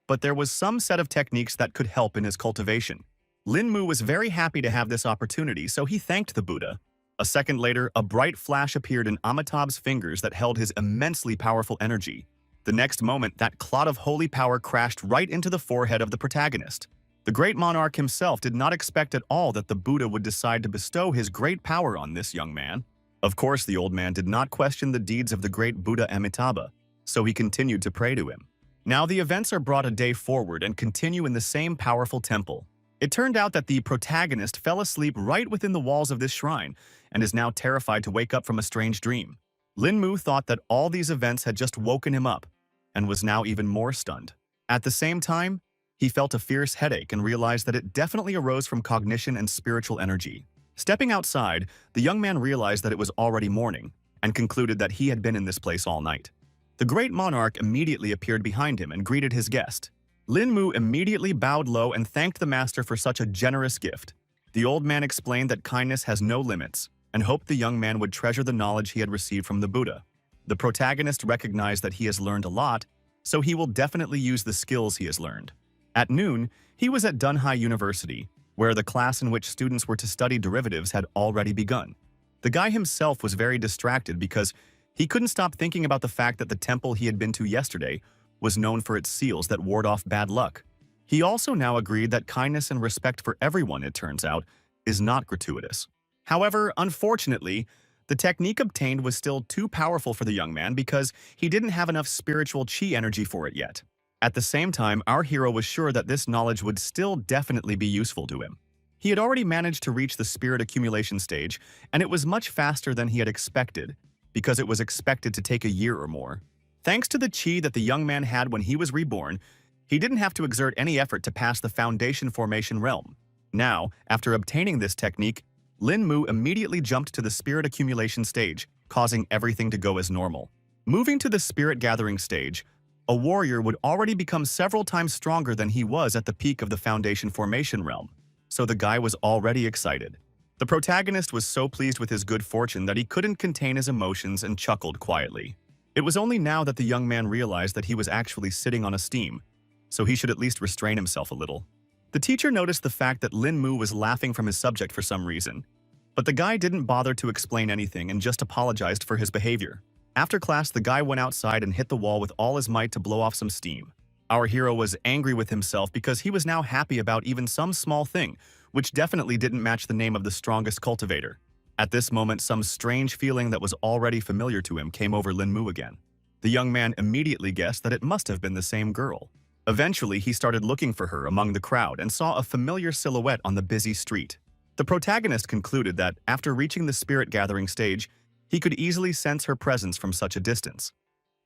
but there was some set of techniques that could help in his cultivation. Lin Mu was very happy to have this opportunity, so he thanked the Buddha. A second later, a bright flash appeared in Amitabh's fingers that held his immensely powerful energy. The next moment, that clot of holy power crashed right into the forehead of the protagonist. The great monarch himself did not expect at all that the Buddha would decide to bestow his great power on this young man. Of course, the old man did not question the deeds of the great Buddha Amitabha, so he continued to pray to him. Now the events are brought a day forward and continue in the same powerful temple. It turned out that the protagonist fell asleep right within the walls of this shrine and is now terrified to wake up from a strange dream. Lin Mu thought that all these events had just woken him up, and was now even more stunned. At the same time, he felt a fierce headache and realized that it definitely arose from cognition and spiritual energy. Stepping outside, the young man realized that it was already morning and concluded that he had been in this place all night. The great monarch immediately appeared behind him and greeted his guest. Lin Mu immediately bowed low and thanked the master for such a generous gift. The old man explained that kindness has no limits and hoped the young man would treasure the knowledge he had received from the Buddha. The protagonist recognized that he has learned a lot, so he will definitely use the skills he has learned. At noon, he was at Dunhai University, where the class in which students were to study derivatives had already begun. The guy himself was very distracted because he couldn't stop thinking about the fact that the temple he had been to yesterday was known for its seals that ward off bad luck. He also now agreed that kindness and respect for everyone, it turns out, is not gratuitous. However, unfortunately, the technique obtained was still too powerful for the young man because he didn't have enough spiritual chi energy for it yet. At the same time, our hero was sure that this knowledge would still definitely be useful to him. He had already managed to reach the spirit accumulation stage, and it was much faster than he had expected, because it was expected to take a year or more. Thanks to the chi that the young man had when he was reborn, he didn't have to exert any effort to pass the foundation formation realm. Now, after obtaining this technique, Lin Mu immediately jumped to the spirit accumulation stage, causing everything to go as normal. Moving to the spirit gathering stage, a warrior would already become several times stronger than he was at the peak of the foundation formation realm, so the guy was already excited. The protagonist was so pleased with his good fortune that he couldn't contain his emotions and chuckled quietly. It was only now that the young man realized that he was actually sitting on a steam, so he should at least restrain himself a little. The teacher noticed the fact that Lin Mu was laughing from his subject for some reason, but the guy didn't bother to explain anything and just apologized for his behavior. After class, the guy went outside and hit the wall with all his might to blow off some steam. Our hero was angry with himself because he was now happy about even some small thing, which definitely didn't match the name of the strongest cultivator. At this moment, some strange feeling that was already familiar to him came over Lin Mu again. The young man immediately guessed that it must have been the same girl. Eventually, he started looking for her among the crowd and saw a familiar silhouette on the busy street. The protagonist concluded that, after reaching the spirit gathering stage, he could easily sense her presence from such a distance,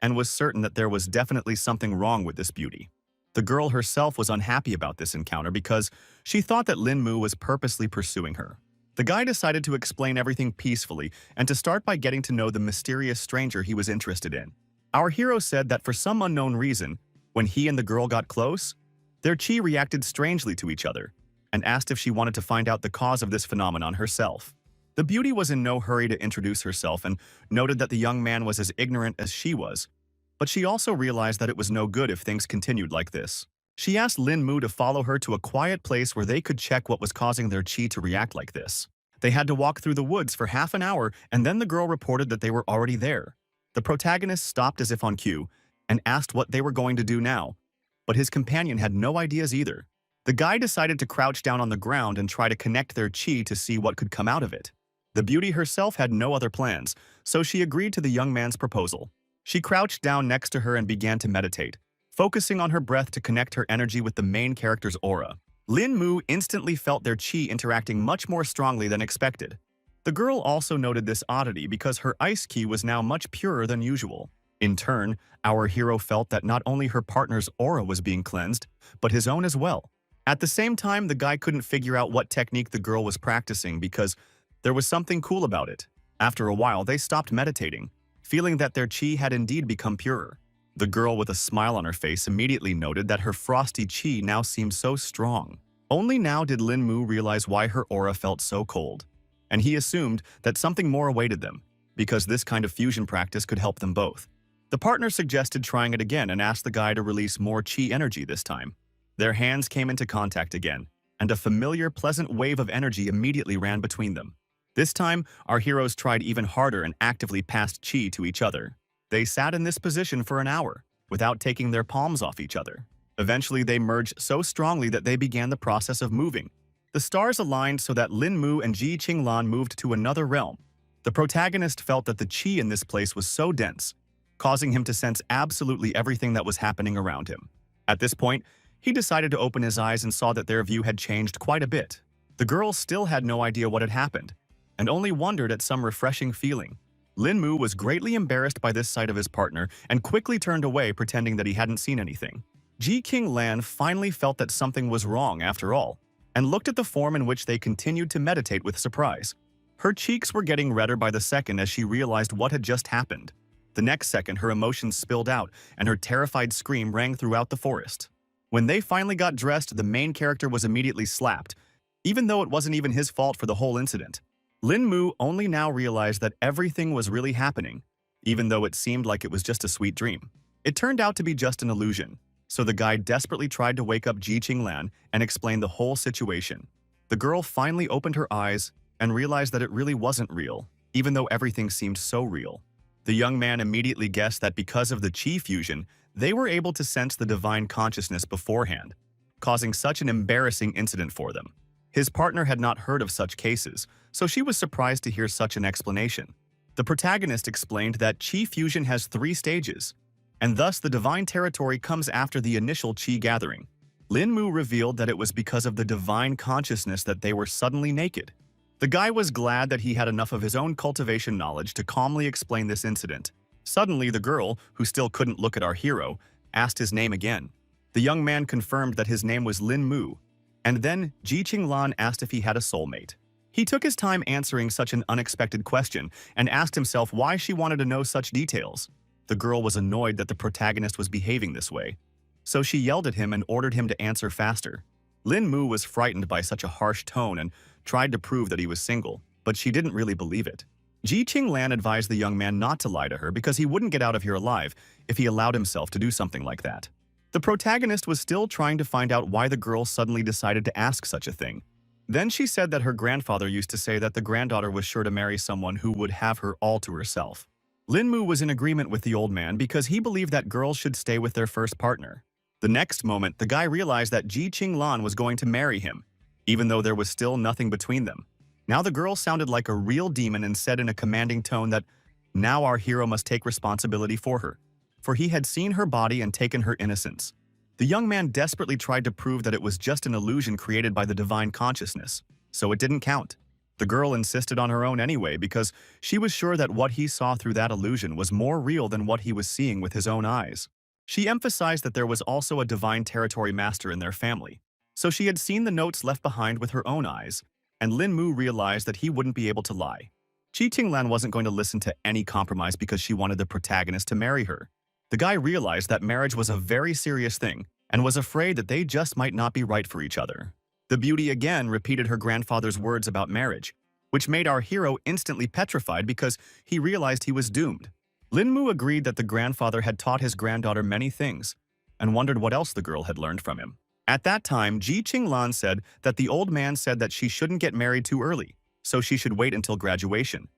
and was certain that there was definitely something wrong with this beauty. The girl herself was unhappy about this encounter because she thought that Lin Mu was purposely pursuing her. The guy decided to explain everything peacefully and to start by getting to know the mysterious stranger he was interested in. Our hero said that for some unknown reason, when he and the girl got close, their chi reacted strangely to each other, and asked if she wanted to find out the cause of this phenomenon herself. The beauty was in no hurry to introduce herself and noted that the young man was as ignorant as she was, but she also realized that it was no good if things continued like this. She asked Lin Mu to follow her to a quiet place where they could check what was causing their chi to react like this. They had to walk through the woods for half an hour, and then the girl reported that they were already there. The protagonist stopped as if on cue and asked what they were going to do now, but his companion had no ideas either. The guy decided to crouch down on the ground and try to connect their chi to see what could come out of it. The beauty herself had no other plans, so she agreed to the young man's proposal. She crouched down next to her and began to meditate, focusing on her breath to connect her energy with the main character's aura. Lin Mu instantly felt their chi interacting much more strongly than expected. The girl also noted this oddity because her ice ki was now much purer than usual. In turn, our hero felt that not only her partner's aura was being cleansed, but his own as well. At the same time, the guy couldn't figure out what technique the girl was practicing because there was something cool about it. After a while, they stopped meditating, feeling that their chi had indeed become purer. The girl with a smile on her face immediately noted that her frosty chi now seemed so strong. Only now did Lin Mu realize why her aura felt so cold, and he assumed that something more awaited them, because this kind of fusion practice could help them both. The partner suggested trying it again and asked the guy to release more chi energy this time. Their hands came into contact again, and a familiar, pleasant wave of energy immediately ran between them. This time, our heroes tried even harder and actively passed chi to each other. They sat in this position for an hour, without taking their palms off each other. Eventually, they merged so strongly that they began the process of moving. The stars aligned so that Lin Mu and Ji Qinglan moved to another realm. The protagonist felt that the chi in this place was so dense, causing him to sense absolutely everything that was happening around him. At this point, he decided to open his eyes and saw that their view had changed quite a bit. The girl still had no idea what had happened, and only wondered at some refreshing feeling. Lin Mu was greatly embarrassed by this sight of his partner and quickly turned away, pretending that he hadn't seen anything. Ji Qinglan finally felt that something was wrong after all, and looked at the form in which they continued to meditate with surprise. Her cheeks were getting redder by the second as she realized what had just happened. The next second, her emotions spilled out, and her terrified scream rang throughout the forest. When they finally got dressed, the main character was immediately slapped, even though it wasn't even his fault for the whole incident. Lin Mu only now realized that everything was really happening, even though it seemed like it was just a sweet dream. It turned out to be just an illusion, so the guy desperately tried to wake up Ji Qinglan and explain the whole situation. The girl finally opened her eyes and realized that it really wasn't real, even though everything seemed so real. The young man immediately guessed that because of the chi fusion, they were able to sense the divine consciousness beforehand, causing such an embarrassing incident for them. His partner had not heard of such cases, so she was surprised to hear such an explanation. The protagonist explained that chi fusion has 3 stages, and thus the divine territory comes after the initial chi gathering. Lin Mu revealed that it was because of the divine consciousness that they were suddenly naked. The guy was glad that he had enough of his own cultivation knowledge to calmly explain this incident. Suddenly, the girl, who still couldn't look at our hero, asked his name again. The young man confirmed that his name was Lin Mu, and then Ji Qinglan asked if he had a soulmate. He took his time answering such an unexpected question and asked himself why she wanted to know such details. The girl was annoyed that the protagonist was behaving this way, so she yelled at him and ordered him to answer faster. Lin Mu was frightened by such a harsh tone and tried to prove that he was single, but she didn't really believe it. Ji Qinglan advised the young man not to lie to her because he wouldn't get out of here alive if he allowed himself to do something like that. The protagonist was still trying to find out why the girl suddenly decided to ask such a thing. Then she said that her grandfather used to say that the granddaughter was sure to marry someone who would have her all to herself. Lin Mu was in agreement with the old man because he believed that girls should stay with their first partner. The next moment, the guy realized that Ji Qinglan was going to marry him, even though there was still nothing between them. Now the girl sounded like a real demon and said in a commanding tone that now our hero must take responsibility for her, for he had seen her body and taken her innocence. The young man desperately tried to prove that it was just an illusion created by the divine consciousness, so it didn't count. The girl insisted on her own anyway because she was sure that what he saw through that illusion was more real than what he was seeing with his own eyes. She emphasized that there was also a divine territory master in their family, so she had seen the notes left behind with her own eyes, and Lin Mu realized that he wouldn't be able to lie. Ji Qinglan wasn't going to listen to any compromise because she wanted the protagonist to marry her. The guy realized that marriage was a very serious thing and was afraid that they just might not be right for each other. The beauty again repeated her grandfather's words about marriage, which made our hero instantly petrified because he realized he was doomed. Lin Mu agreed that the grandfather had taught his granddaughter many things and wondered what else the girl had learned from him. At that time, Ji Qinglan said that the old man said that she shouldn't get married too early, so she should wait until graduation.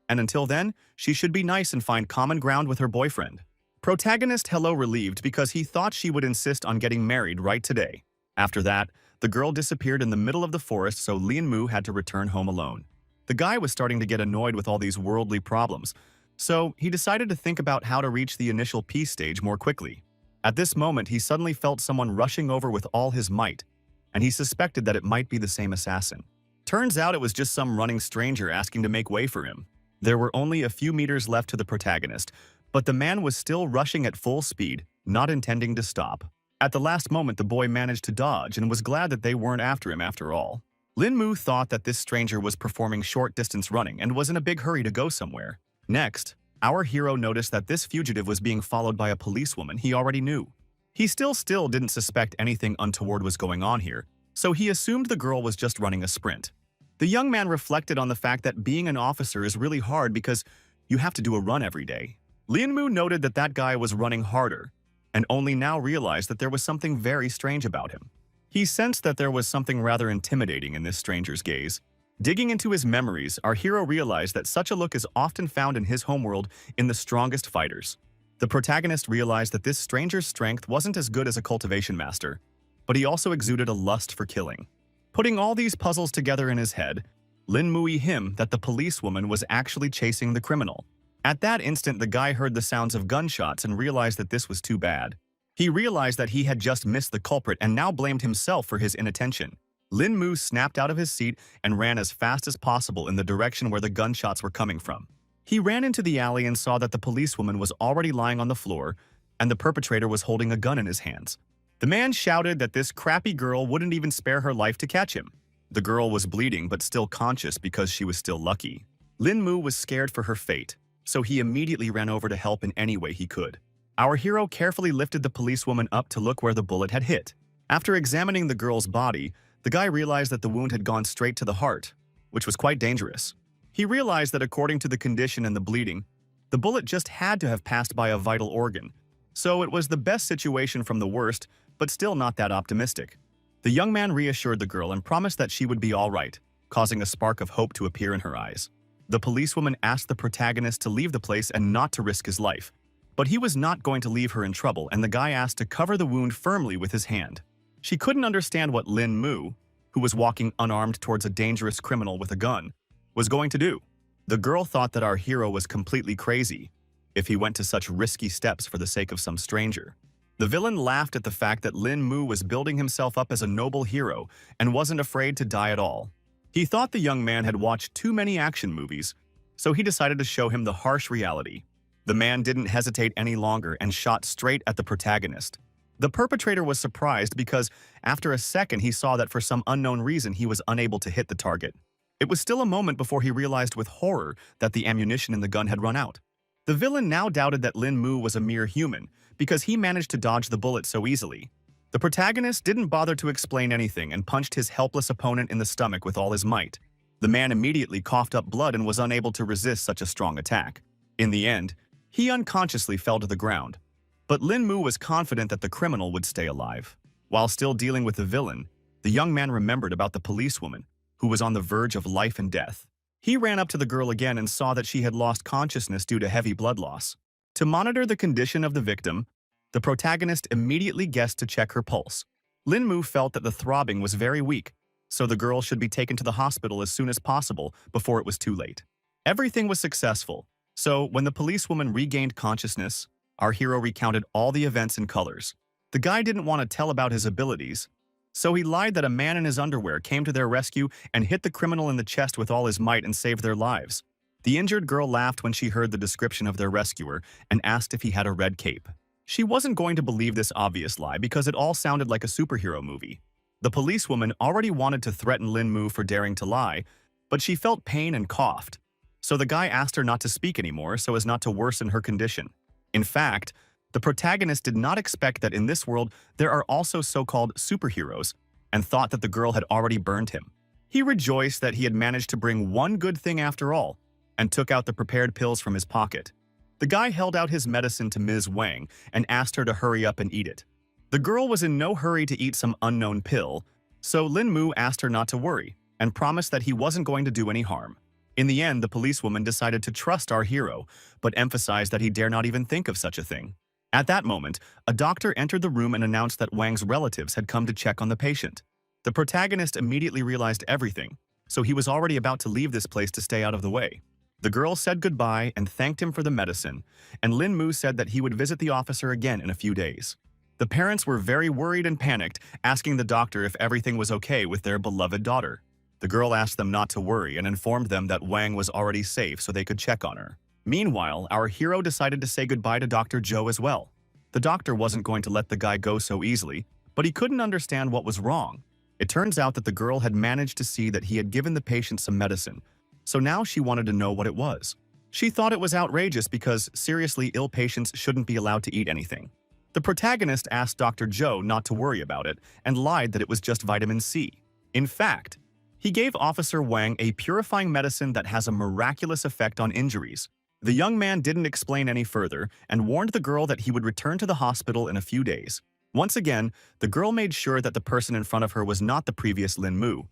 And until then, she should be nice and find common ground with her boyfriend. Protagonist Yahello relieved because he thought she would insist on getting married right today. After that, the girl disappeared in the middle of the forest, so Lin Mu had to return home alone. The guy was starting to get annoyed with all these worldly problems, so he decided to think about how to reach the initial peace stage more quickly. At this moment, he suddenly felt someone rushing over with all his might, and he suspected that it might be the same assassin. Turns out it was just some running stranger asking to make way for him. There were only a few meters left to the protagonist, but the man was still rushing at full speed, not intending to stop. At the last moment, the boy managed to dodge and was glad that they weren't after him after all. Lin Mu thought that this stranger was performing short-distance running and was in a big hurry to go somewhere. Next, our hero noticed that this fugitive was being followed by a policewoman he already knew. He still didn't suspect anything untoward was going on here, so he assumed the girl was just running a sprint. The young man reflected on the fact that being an officer is really hard because you have to do a run every day. Lin Mu noted that that guy was running harder, and only now realized that there was something very strange about him. He sensed that there was something rather intimidating in this stranger's gaze. Digging into his memories, our hero realized that such a look is often found in his homeworld in the strongest fighters. The protagonist realized that this stranger's strength wasn't as good as a cultivation master, but he also exuded a lust for killing. Putting all these puzzles together in his head, Lin Mu him that the policewoman was actually chasing the criminal. At that instant, the guy heard the sounds of gunshots and realized that this was too bad. He realized that he had just missed the culprit and now blamed himself for his inattention. Lin Mu snapped out of his seat and ran as fast as possible in the direction where the gunshots were coming from. He ran into the alley and saw that the policewoman was already lying on the floor and the perpetrator was holding a gun in his hands. The man shouted that this crappy girl wouldn't even spare her life to catch him. The girl was bleeding but still conscious because she was still lucky. Lin Mu was scared for her fate, so he immediately ran over to help in any way he could. Our hero carefully lifted the policewoman up to look where the bullet had hit. After examining the girl's body, the guy realized that the wound had gone straight to the heart, which was quite dangerous. He realized that according to the condition and the bleeding, the bullet just had to have passed by a vital organ, so it was the best situation from the worst, but still not that optimistic. The young man reassured the girl and promised that she would be all right, causing a spark of hope to appear in her eyes. The policewoman asked the protagonist to leave the place and not to risk his life, but he was not going to leave her in trouble, and the guy asked to cover the wound firmly with his hand. She couldn't understand what Lin Mu, who was walking unarmed towards a dangerous criminal with a gun, was going to do. The girl thought that our hero was completely crazy if he went to such risky steps for the sake of some stranger. The villain laughed at the fact that Lin Mu was building himself up as a noble hero and wasn't afraid to die at all. He thought the young man had watched too many action movies, so he decided to show him the harsh reality. The man didn't hesitate any longer and shot straight at the protagonist. The perpetrator was surprised because after a second he saw that for some unknown reason he was unable to hit the target. It was still a moment before he realized with horror that the ammunition in the gun had run out. The villain now doubted that Lin Mu was a mere human because he managed to dodge the bullet so easily. The protagonist didn't bother to explain anything and punched his helpless opponent in the stomach with all his might. The man immediately coughed up blood and was unable to resist such a strong attack. In the end, he unconsciously fell to the ground. But Lin Mu was confident that the criminal would stay alive. While still dealing with the villain, the young man remembered about the policewoman, who was on the verge of life and death. He ran up to the girl again and saw that she had lost consciousness due to heavy blood loss. To monitor the condition of the victim, the protagonist immediately guessed to check her pulse. Lin Mu felt that the throbbing was very weak, so the girl should be taken to the hospital as soon as possible before it was too late. Everything was successful, so when the policewoman regained consciousness, our hero recounted all the events in colors. The guy didn't want to tell about his abilities, so he lied that a man in his underwear came to their rescue and hit the criminal in the chest with all his might and saved their lives. The injured girl laughed when she heard the description of their rescuer and asked if he had a red cape. She wasn't going to believe this obvious lie because it all sounded like a superhero movie. The policewoman already wanted to threaten Lin Mu for daring to lie, but she felt pain and coughed. So the guy asked her not to speak anymore so as not to worsen her condition. In fact, the protagonist did not expect that in this world there are also so-called superheroes and thought that the girl had already burned him. He rejoiced that he had managed to bring one good thing after all and took out the prepared pills from his pocket. The guy held out his medicine to Ms. Wang and asked her to hurry up and eat it. The girl was in no hurry to eat some unknown pill, so Lin Mu asked her not to worry and promised that he wasn't going to do any harm. In the end, the policewoman decided to trust our hero, but emphasized that he dare not even think of such a thing. At that moment, a doctor entered the room and announced that Wang's relatives had come to check on the patient. The protagonist immediately realized everything, so he was already about to leave this place to stay out of the way. The girl said goodbye and thanked him for the medicine, and Lin Mu said that he would visit the officer again in a few days. The parents were very worried and panicked, asking the doctor if everything was okay with their beloved daughter. The girl asked them not to worry and informed them that Wang was already safe so they could check on her. Meanwhile, our hero decided to say goodbye to Dr. Zhou as well. The doctor wasn't going to let the guy go so easily, but he couldn't understand what was wrong. It turns out that the girl had managed to see that he had given the patient some medicine, so now she wanted to know what it was. She thought it was outrageous because seriously ill patients shouldn't be allowed to eat anything. The protagonist asked Dr. Zhou not to worry about it and lied that it was just vitamin C. In fact, he gave Officer Wang a purifying medicine that has a miraculous effect on injuries. The young man didn't explain any further and warned the girl that he would return to the hospital in a few days. Once again, the girl made sure that the person in front of her was not the previous Lin Mu,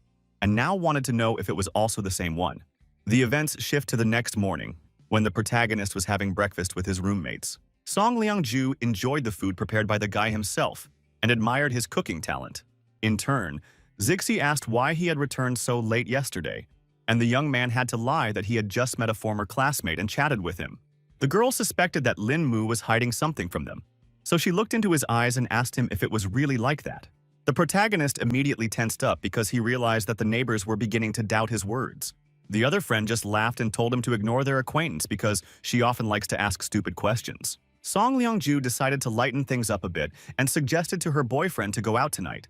and now wanted to know if it was also the same one. The events shift to the next morning, when the protagonist was having breakfast with his roommates. Song Liangju enjoyed the food prepared by the guy himself and admired his cooking talent. In turn, Zixi asked why he had returned so late yesterday, and the young man had to lie that he had just met a former classmate and chatted with him. The girl suspected that Lin Mu was hiding something from them, so she looked into his eyes and asked him if it was really like that. The protagonist immediately tensed up because he realized that the neighbors were beginning to doubt his words. The other friend just laughed and told him to ignore their acquaintance because she often likes to ask stupid questions. Song Liangju decided to lighten things up a bit and suggested to her boyfriend to go out tonight.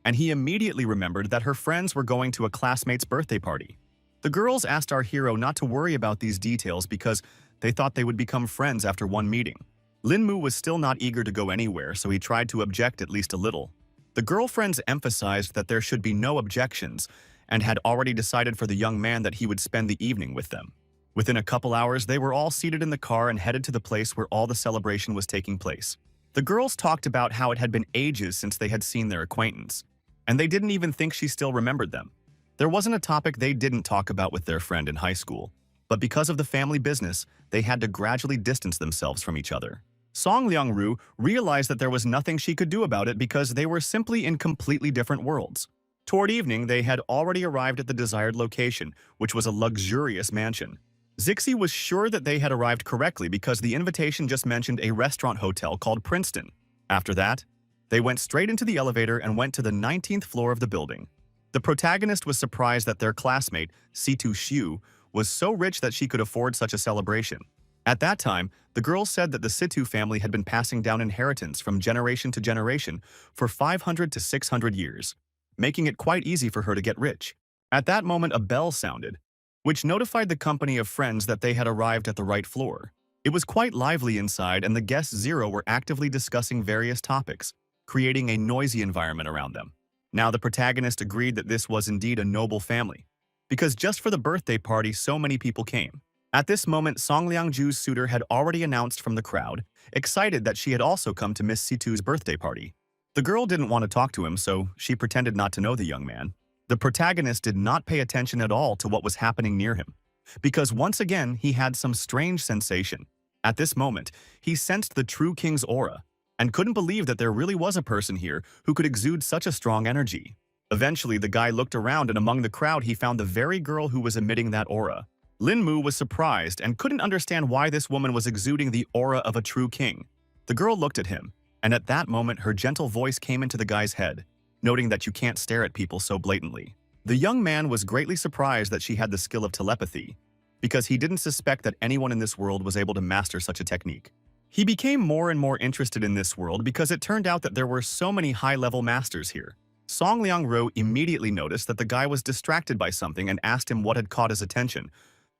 And he immediately remembered that her friends were going to a classmate's birthday party. The girls asked our hero not to worry about these details because they thought they would become friends after one meeting. Linmu was still not eager to go anywhere, so he tried to object at least a little. The girlfriends emphasized that there should be no objections and had already decided for the young man that he would spend the evening with them. Within a couple hours, they were all seated in the car and headed to the place where all the celebration was taking place. The girls talked about how it had been ages since they had seen their acquaintance, and they didn't even think she still remembered them. There wasn't a topic they didn't talk about with their friend in high school, but because of the family business, they had to gradually distance themselves from each other. Song Liangru realized that there was nothing she could do about it because they were simply in completely different worlds. Toward evening, they had already arrived at the desired location, which was a luxurious mansion. Zixi was sure that they had arrived correctly because the invitation just mentioned a restaurant hotel called Princeton. After that, they went straight into the elevator and went to the 19th floor of the building. The protagonist was surprised that their classmate, Situ Xiu, was so rich that she could afford such a celebration. At that time, the girls said that the Situ family had been passing down inheritance from generation to generation for 500 to 600 years, making it quite easy for her to get rich. At that moment, a bell sounded, which notified the company of friends that they had arrived at the right floor. It was quite lively inside, and the guests Zero were actively discussing various topics, creating a noisy environment around them. Now the protagonist agreed that this was indeed a noble family, because just for the birthday party so many people came. At this moment, Song Liangju's suitor had already announced from the crowd, excited that she had also come to Miss Situ's birthday party. The girl didn't want to talk to him, so she pretended not to know the young man. The protagonist did not pay attention at all to what was happening near him, because once again he had some strange sensation. At this moment, he sensed the true king's aura, and couldn't believe that there really was a person here who could exude such a strong energy. Eventually, the guy looked around, and among the crowd he found the very girl who was emitting that aura. Linmu was surprised and couldn't understand why this woman was exuding the aura of a true king. The girl looked at him, and at that moment her gentle voice came into the guy's head, noting that you can't stare at people so blatantly. The young man was greatly surprised that she had the skill of telepathy, because he didn't suspect that anyone in this world was able to master such a technique. He became more and more interested in this world because it turned out that there were so many high-level masters here. Song Liangru immediately noticed that the guy was distracted by something and asked him what had caught his attention,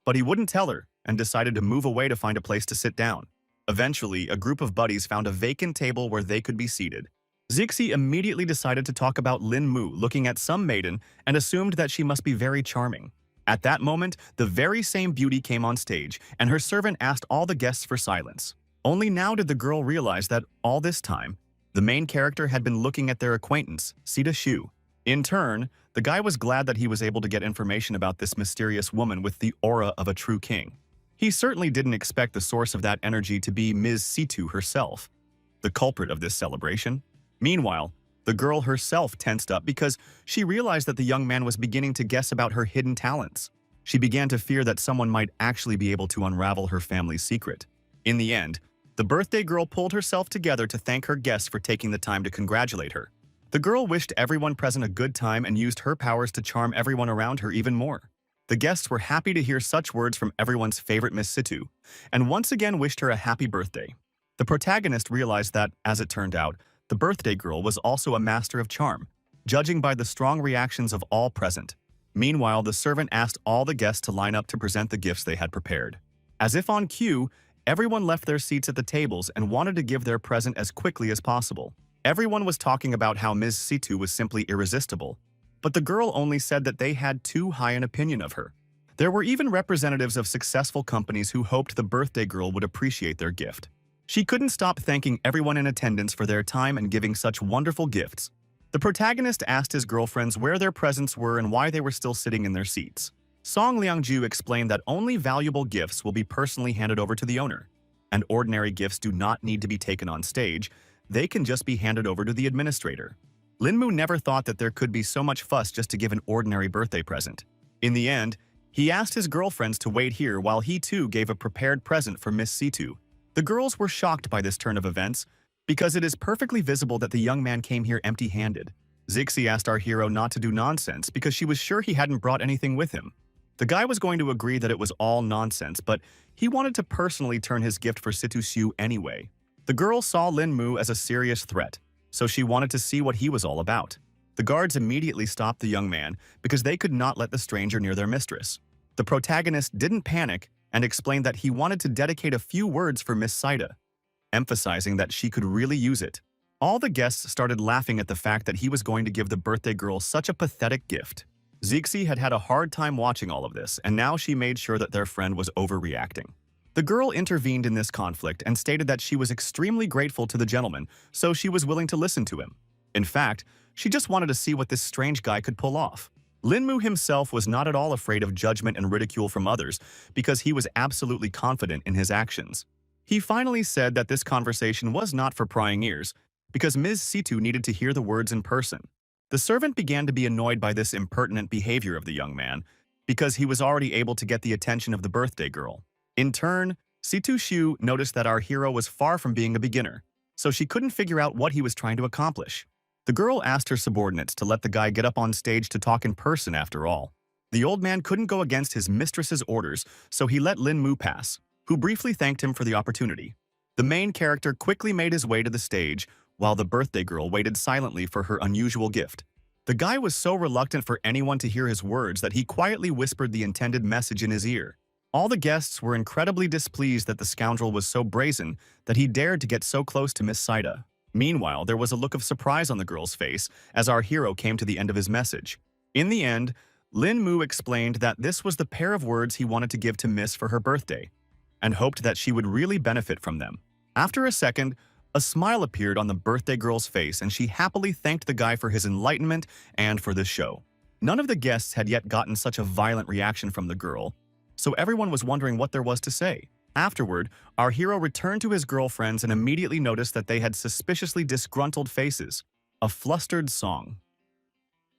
but he wouldn't tell her and decided to move away to find a place to sit down. Eventually, a group of buddies found a vacant table where they could be seated. Zixi immediately decided to talk about Lin Mu looking at some maiden and assumed that she must be very charming. At that moment, the very same beauty came on stage, and her servant asked all the guests for silence. Only now did the girl realize that, all this time, the main character had been looking at their acquaintance, Sita Shu. In turn, the guy was glad that he was able to get information about this mysterious woman with the aura of a true king. He certainly didn't expect the source of that energy to be Ms. Situ herself, the culprit of this celebration. Meanwhile, the girl herself tensed up because she realized that the young man was beginning to guess about her hidden talents. She began to fear that someone might actually be able to unravel her family's secret. In the end, the birthday girl pulled herself together to thank her guests for taking the time to congratulate her. The girl wished everyone present a good time and used her powers to charm everyone around her even more. The guests were happy to hear such words from everyone's favorite Miss Situ, and once again wished her a happy birthday. The protagonist realized that, as it turned out, the birthday girl was also a master of charm, judging by the strong reactions of all present. Meanwhile, the servant asked all the guests to line up to present the gifts they had prepared. As if on cue, everyone left their seats at the tables and wanted to give their present as quickly as possible. Everyone was talking about how Ms. Situ was simply irresistible, but the girl only said that they had too high an opinion of her. There were even representatives of successful companies who hoped the birthday girl would appreciate their gift. She couldn't stop thanking everyone in attendance for their time and giving such wonderful gifts. The protagonist asked his girlfriends where their presents were and why they were still sitting in their seats. Song Liangju explained that only valuable gifts will be personally handed over to the owner, and ordinary gifts do not need to be taken on stage. They can just be handed over to the administrator. Linmu never thought that there could be so much fuss just to give an ordinary birthday present. In the end, he asked his girlfriends to wait here while he too gave a prepared present for Miss Situ. The girls were shocked by this turn of events, because it is perfectly visible that the young man came here empty-handed. Zixi asked our hero not to do nonsense because she was sure he hadn't brought anything with him. The guy was going to agree that it was all nonsense, but he wanted to personally turn his gift for Situ Xiu anyway. The girl saw Lin Mu as a serious threat, so she wanted to see what he was all about. The guards immediately stopped the young man because they could not let the stranger near their mistress. The protagonist didn't panic and explained that he wanted to dedicate a few words for Miss Saida, emphasizing that she could really use it. All the guests started laughing at the fact that he was going to give the birthday girl such a pathetic gift. Zixi had had a hard time watching all of this, and now she made sure that their friend was overreacting. The girl intervened in this conflict and stated that she was extremely grateful to the gentleman, so she was willing to listen to him. In fact, she just wanted to see what this strange guy could pull off. Lin Mu himself was not at all afraid of judgment and ridicule from others because he was absolutely confident in his actions. He finally said that this conversation was not for prying ears, because Ms. Situ needed to hear the words in person. The servant began to be annoyed by this impertinent behavior of the young man, because he was already able to get the attention of the birthday girl. In turn, Situ Shu noticed that our hero was far from being a beginner, so she couldn't figure out what he was trying to accomplish. The girl asked her subordinates to let the guy get up on stage to talk in person after all. The old man couldn't go against his mistress's orders, so he let Lin Mu pass, who briefly thanked him for the opportunity. The main character quickly made his way to the stage, while the birthday girl waited silently for her unusual gift. The guy was so reluctant for anyone to hear his words that he quietly whispered the intended message in his ear. All the guests were incredibly displeased that the scoundrel was so brazen that he dared to get so close to Miss Saida. Meanwhile, there was a look of surprise on the girl's face as our hero came to the end of his message. In the end, Lin Mu explained that this was the pair of words he wanted to give to Miss for her birthday, and hoped that she would really benefit from them. After a second, a smile appeared on the birthday girl's face and she happily thanked the guy for his enlightenment and for this show. None of the guests had yet gotten such a violent reaction from the girl, so everyone was wondering what there was to say. Afterward, our hero returned to his girlfriends and immediately noticed that they had suspiciously disgruntled faces. A flustered song.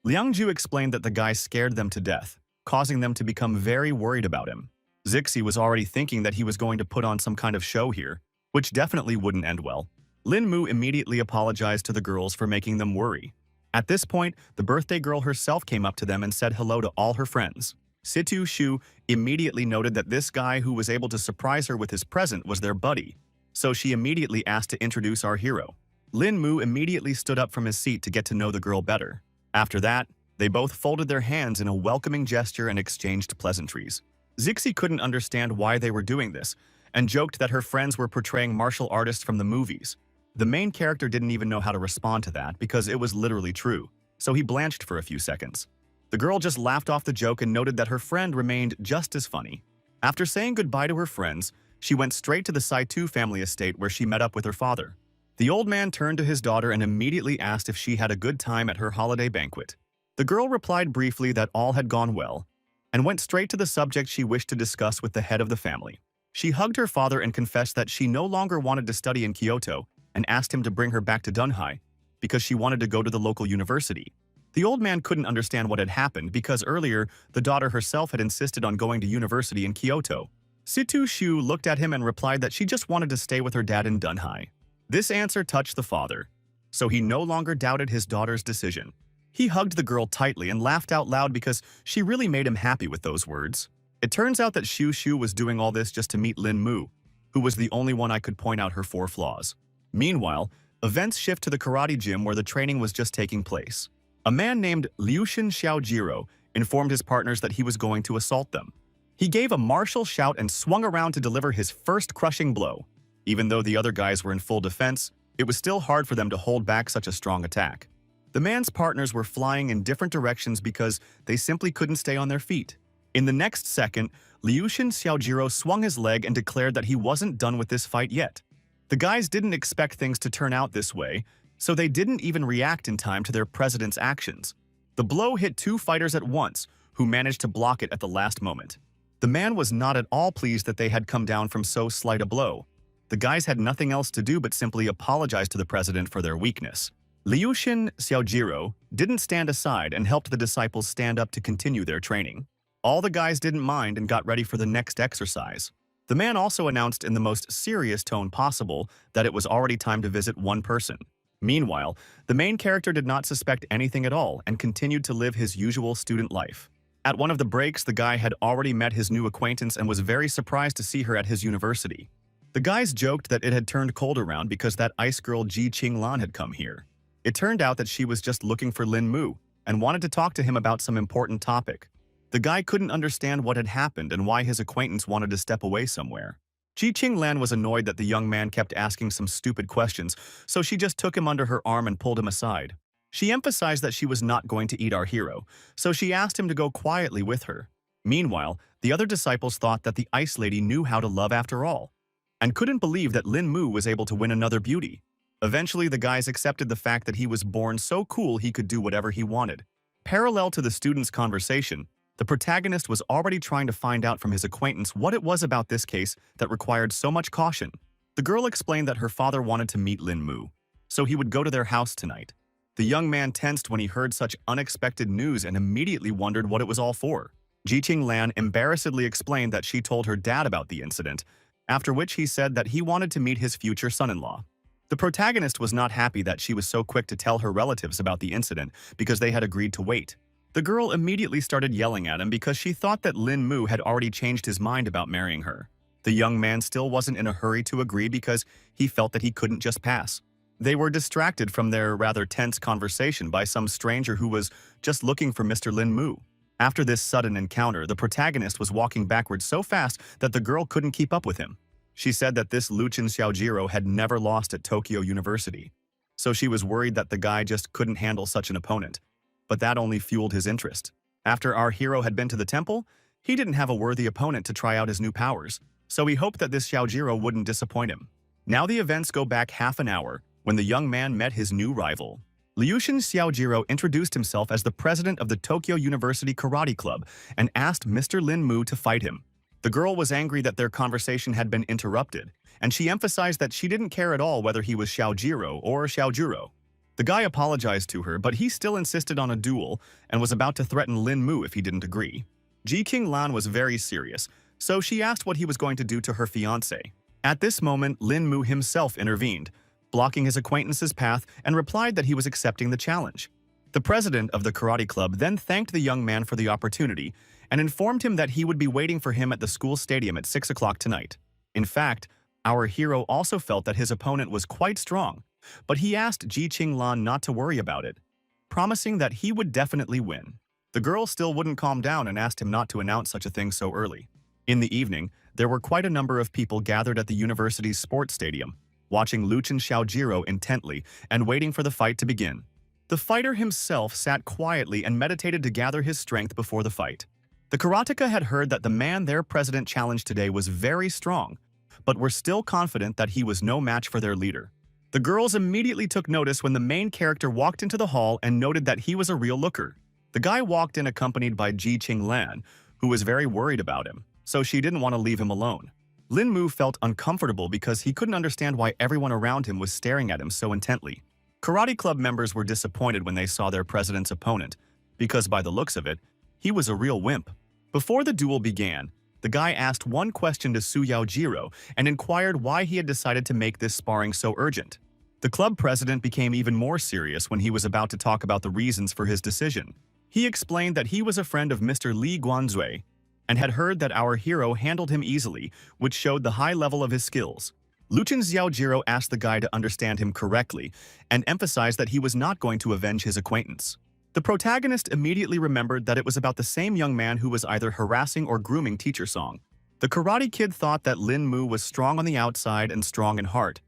Liang Ju explained that the guy scared them to death, causing them to become very worried about him. Zixi was already thinking that he was going to put on some kind of show here, which definitely wouldn't end well. Lin Mu immediately apologized to the girls for making them worry. At this point, the birthday girl herself came up to them and said hello to all her friends. Situ Shu immediately noted that this guy who was able to surprise her with his present was their buddy, so she immediately asked to introduce our hero. Lin Mu immediately stood up from his seat to get to know the girl better. After that, they both folded their hands in a welcoming gesture and exchanged pleasantries. Zixi couldn't understand why they were doing this, and joked that her friends were portraying martial artists from the movies. The main character didn't even know how to respond to that because it was literally true, so he blanched for a few seconds. The girl just laughed off the joke and noted that her friend remained just as funny. After saying goodbye to her friends, she went straight to the Saitu family estate where she met up with her father. The old man turned to his daughter and immediately asked if she had a good time at her holiday banquet. The girl replied briefly that all had gone well, and went straight to the subject she wished to discuss with the head of the family. She hugged her father and confessed that she no longer wanted to study in Kyoto and asked him to bring her back to Dunhai because she wanted to go to the local university. The old man couldn't understand what had happened because earlier the daughter herself had insisted on going to university in Kyoto. Situ Shu looked at him and replied that she just wanted to stay with her dad in Dunhai. This answer touched the father, so he no longer doubted his daughter's decision. He hugged the girl tightly and laughed out loud because she really made him happy with those words. It turns out that Shu was doing all this just to meet Lin Mu, who was the only one I could point out her 4 flaws. Meanwhile, events shift to the karate gym where the training was just taking place. A man named Liushin Xiaojiro informed his partners that he was going to assault them. He gave a martial shout and swung around to deliver his first crushing blow. Even though the other guys were in full defense, it was still hard for them to hold back such a strong attack. The man's partners were flying in different directions because they simply couldn't stay on their feet. In the next second, Liushin Xiaojiro swung his leg and declared that he wasn't done with this fight yet. The guys didn't expect things to turn out this way, so they didn't even react in time to their president's actions. The blow hit 2 fighters at once, who managed to block it at the last moment. The man was not at all pleased that they had come down from so slight a blow. The guys had nothing else to do but simply apologize to the president for their weakness. Liushin Xiaojiro didn't stand aside and helped the disciples stand up to continue their training. All the guys didn't mind and got ready for the next exercise. The man also announced in the most serious tone possible that it was already time to visit one person. Meanwhile, the main character did not suspect anything at all and continued to live his usual student life. At one of the breaks, the guy had already met his new acquaintance and was very surprised to see her at his university. The guys joked that it had turned cold around because that ice girl Ji Qinglan had come here. It turned out that she was just looking for Lin Mu and wanted to talk to him about some important topic. The guy couldn't understand what had happened and why his acquaintance wanted to step away somewhere. Ji Qinglan was annoyed that the young man kept asking some stupid questions, so she just took him under her arm and pulled him aside. She emphasized that she was not going to eat our hero, so she asked him to go quietly with her. Meanwhile, the other disciples thought that the ice lady knew how to love after all, and couldn't believe that Lin Mu was able to win another beauty. Eventually, the guys accepted the fact that he was born so cool he could do whatever he wanted. Parallel to the students' conversation, the protagonist was already trying to find out from his acquaintance what it was about this case that required so much caution. The girl explained that her father wanted to meet Lin Mu, so he would go to their house tonight. The young man tensed when he heard such unexpected news and immediately wondered what it was all for. Ji Qinglan embarrassedly explained that she told her dad about the incident, after which he said that he wanted to meet his future son-in-law. The protagonist was not happy that she was so quick to tell her relatives about the incident because they had agreed to wait. The girl immediately started yelling at him because she thought that Lin Mu had already changed his mind about marrying her. The young man still wasn't in a hurry to agree because he felt that he couldn't just pass. They were distracted from their rather tense conversation by some stranger who was just looking for Mr. Lin Mu. After this sudden encounter, the protagonist was walking backwards so fast that the girl couldn't keep up with him. She said that this Luchin Xiaojiro had never lost at Tokyo University, so she was worried that the guy just couldn't handle such an opponent. But that only fueled his interest. After our hero had been to the temple, he didn't have a worthy opponent to try out his new powers, so he hoped that this Xiaojiro wouldn't disappoint him. Now the events go back half an hour, when the young man met his new rival. Liushin Xiaojiro introduced himself as the president of the Tokyo University Karate Club and asked Mr. Lin Mu to fight him. The girl was angry that their conversation had been interrupted, and she emphasized that she didn't care at all whether he was Xiaojiro or Xiaojuro. The guy apologized to her, but he still insisted on a duel and was about to threaten Lin Mu if he didn't agree. Ji Qinglan was very serious, so she asked what he was going to do to her fiancé. At this moment, Lin Mu himself intervened, blocking his acquaintance's path, and replied that he was accepting the challenge. The president of the karate club then thanked the young man for the opportunity and informed him that he would be waiting for him at the school stadium at 6 o'clock tonight. In fact, our hero also felt that his opponent was quite strong, but he asked Ji Qinglan not to worry about it, promising that he would definitely win. The girl still wouldn't calm down and asked him not to announce such a thing so early. In the evening, there were quite a number of people gathered at the university's sports stadium, watching Luchin Xiaojiro intently and waiting for the fight to begin. The fighter himself sat quietly and meditated to gather his strength before the fight. The karateka had heard that the man their president challenged today was very strong, but were still confident that he was no match for their leader. The girls immediately took notice when the main character walked into the hall and noted that he was a real looker. The guy walked in accompanied by Ji Qinglan, who was very worried about him, so she didn't want to leave him alone. Lin Mu felt uncomfortable because he couldn't understand why everyone around him was staring at him so intently. Karate club members were disappointed when they saw their president's opponent, because by the looks of it, he was a real wimp. Before the duel began, the guy asked one question to Su Yaojiro and inquired why he had decided to make this sparring so urgent. The club president became even more serious when he was about to talk about the reasons for his decision. He explained that he was a friend of Mr. Li Guanzui and had heard that our hero handled him easily, which showed the high level of his skills. Luchin Xiaojiro asked the guy to understand him correctly and emphasized that he was not going to avenge his acquaintance. The protagonist immediately remembered that it was about the same young man who was either harassing or grooming Teacher Song. The Karate Kid thought that Lin Mu was strong on the outside and strong in heart,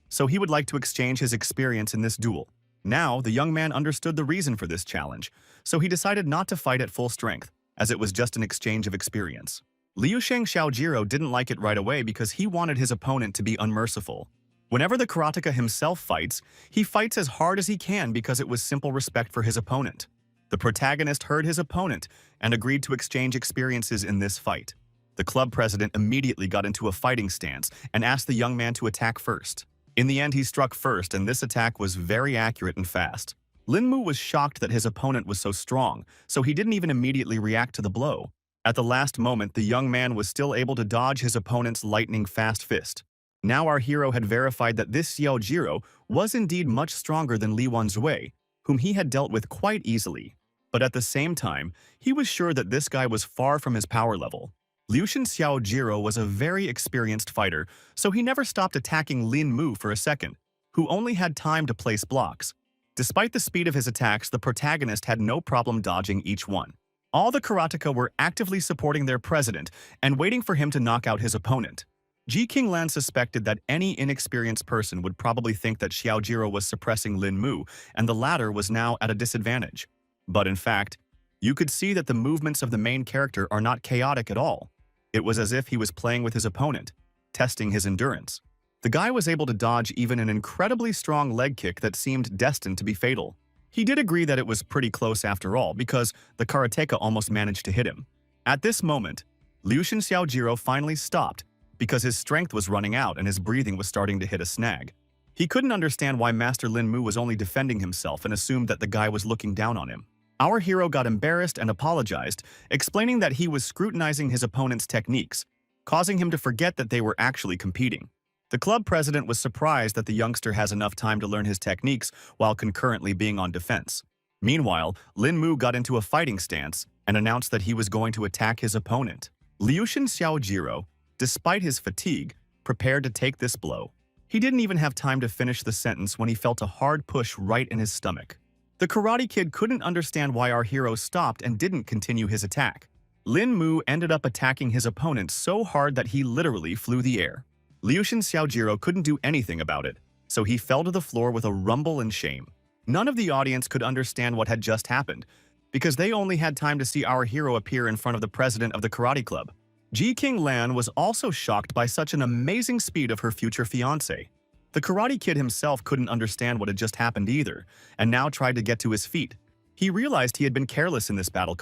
so he would like to exchange his experience in this duel. Now, the young man understood the reason for this challenge, so he decided not to fight at full strength, as it was just an exchange of experience. Liusheng Xiaojiro didn't like it right away because he wanted his opponent to be unmerciful. Whenever the karateka himself fights, he fights as hard as he can because it was simple respect for his opponent. The protagonist heard his opponent and agreed to exchange experiences in this fight. The club president immediately got into a fighting stance and asked the young man to attack first. In the end, he struck first, and this attack was very accurate and fast. Lin Mu was shocked that his opponent was so strong, so he didn't even immediately react to the blow. At the last moment, the young man was still able to dodge his opponent's lightning-fast fist. Now our hero had verified that this Xiaojiro was indeed much stronger than Li Wanzui, whom he had dealt with quite easily. But at the same time, he was sure that this guy was far from his power level. Liushin Xiaojiro was a very experienced fighter, so he never stopped attacking Lin Mu for a second, who only had time to place blocks. Despite the speed of his attacks, the protagonist had no problem dodging each one. All the karateka were actively supporting their president and waiting for him to knock out his opponent. Ji Qinglan suspected that any inexperienced person would probably think that Xiaojiro was suppressing Lin Mu, and the latter was now at a disadvantage. But in fact, you could see that the movements of the main character are not chaotic at all. It was as if he was playing with his opponent, testing his endurance. The guy was able to dodge even an incredibly strong leg kick that seemed destined to be fatal. He did agree that it was pretty close after all, because the karateka almost managed to hit him. At this moment, Liushin Xiaojiro finally stopped because his strength was running out and his breathing was starting to hit a snag. He couldn't understand why Master Lin Mu was only defending himself and assumed that the guy was looking down on him. Our hero got embarrassed and apologized, explaining that he was scrutinizing his opponent's techniques, causing him to forget that they were actually competing. The club president was surprised that the youngster has enough time to learn his techniques while concurrently being on defense. Meanwhile, Lin Mu got into a fighting stance and announced that he was going to attack his opponent. Liushin Xiaojiro, despite his fatigue, prepared to take this blow. He didn't even have time to finish the sentence when he felt a hard push right in his stomach. The Karate Kid couldn't understand why our hero stopped and didn't continue his attack. Lin Mu ended up attacking his opponent so hard that he literally flew the air. Liushin Xiaojiro couldn't do anything about it, so he fell to the floor with a rumble and shame. None of the audience could understand what had just happened, because they only had time to see our hero appear in front of the president of the karate club. Ji Qinglan was also shocked by such an amazing speed of her future fiancé. The Karate Kid himself couldn't understand what had just happened either, and now tried to get to his feet. He realized he had been careless in this battle,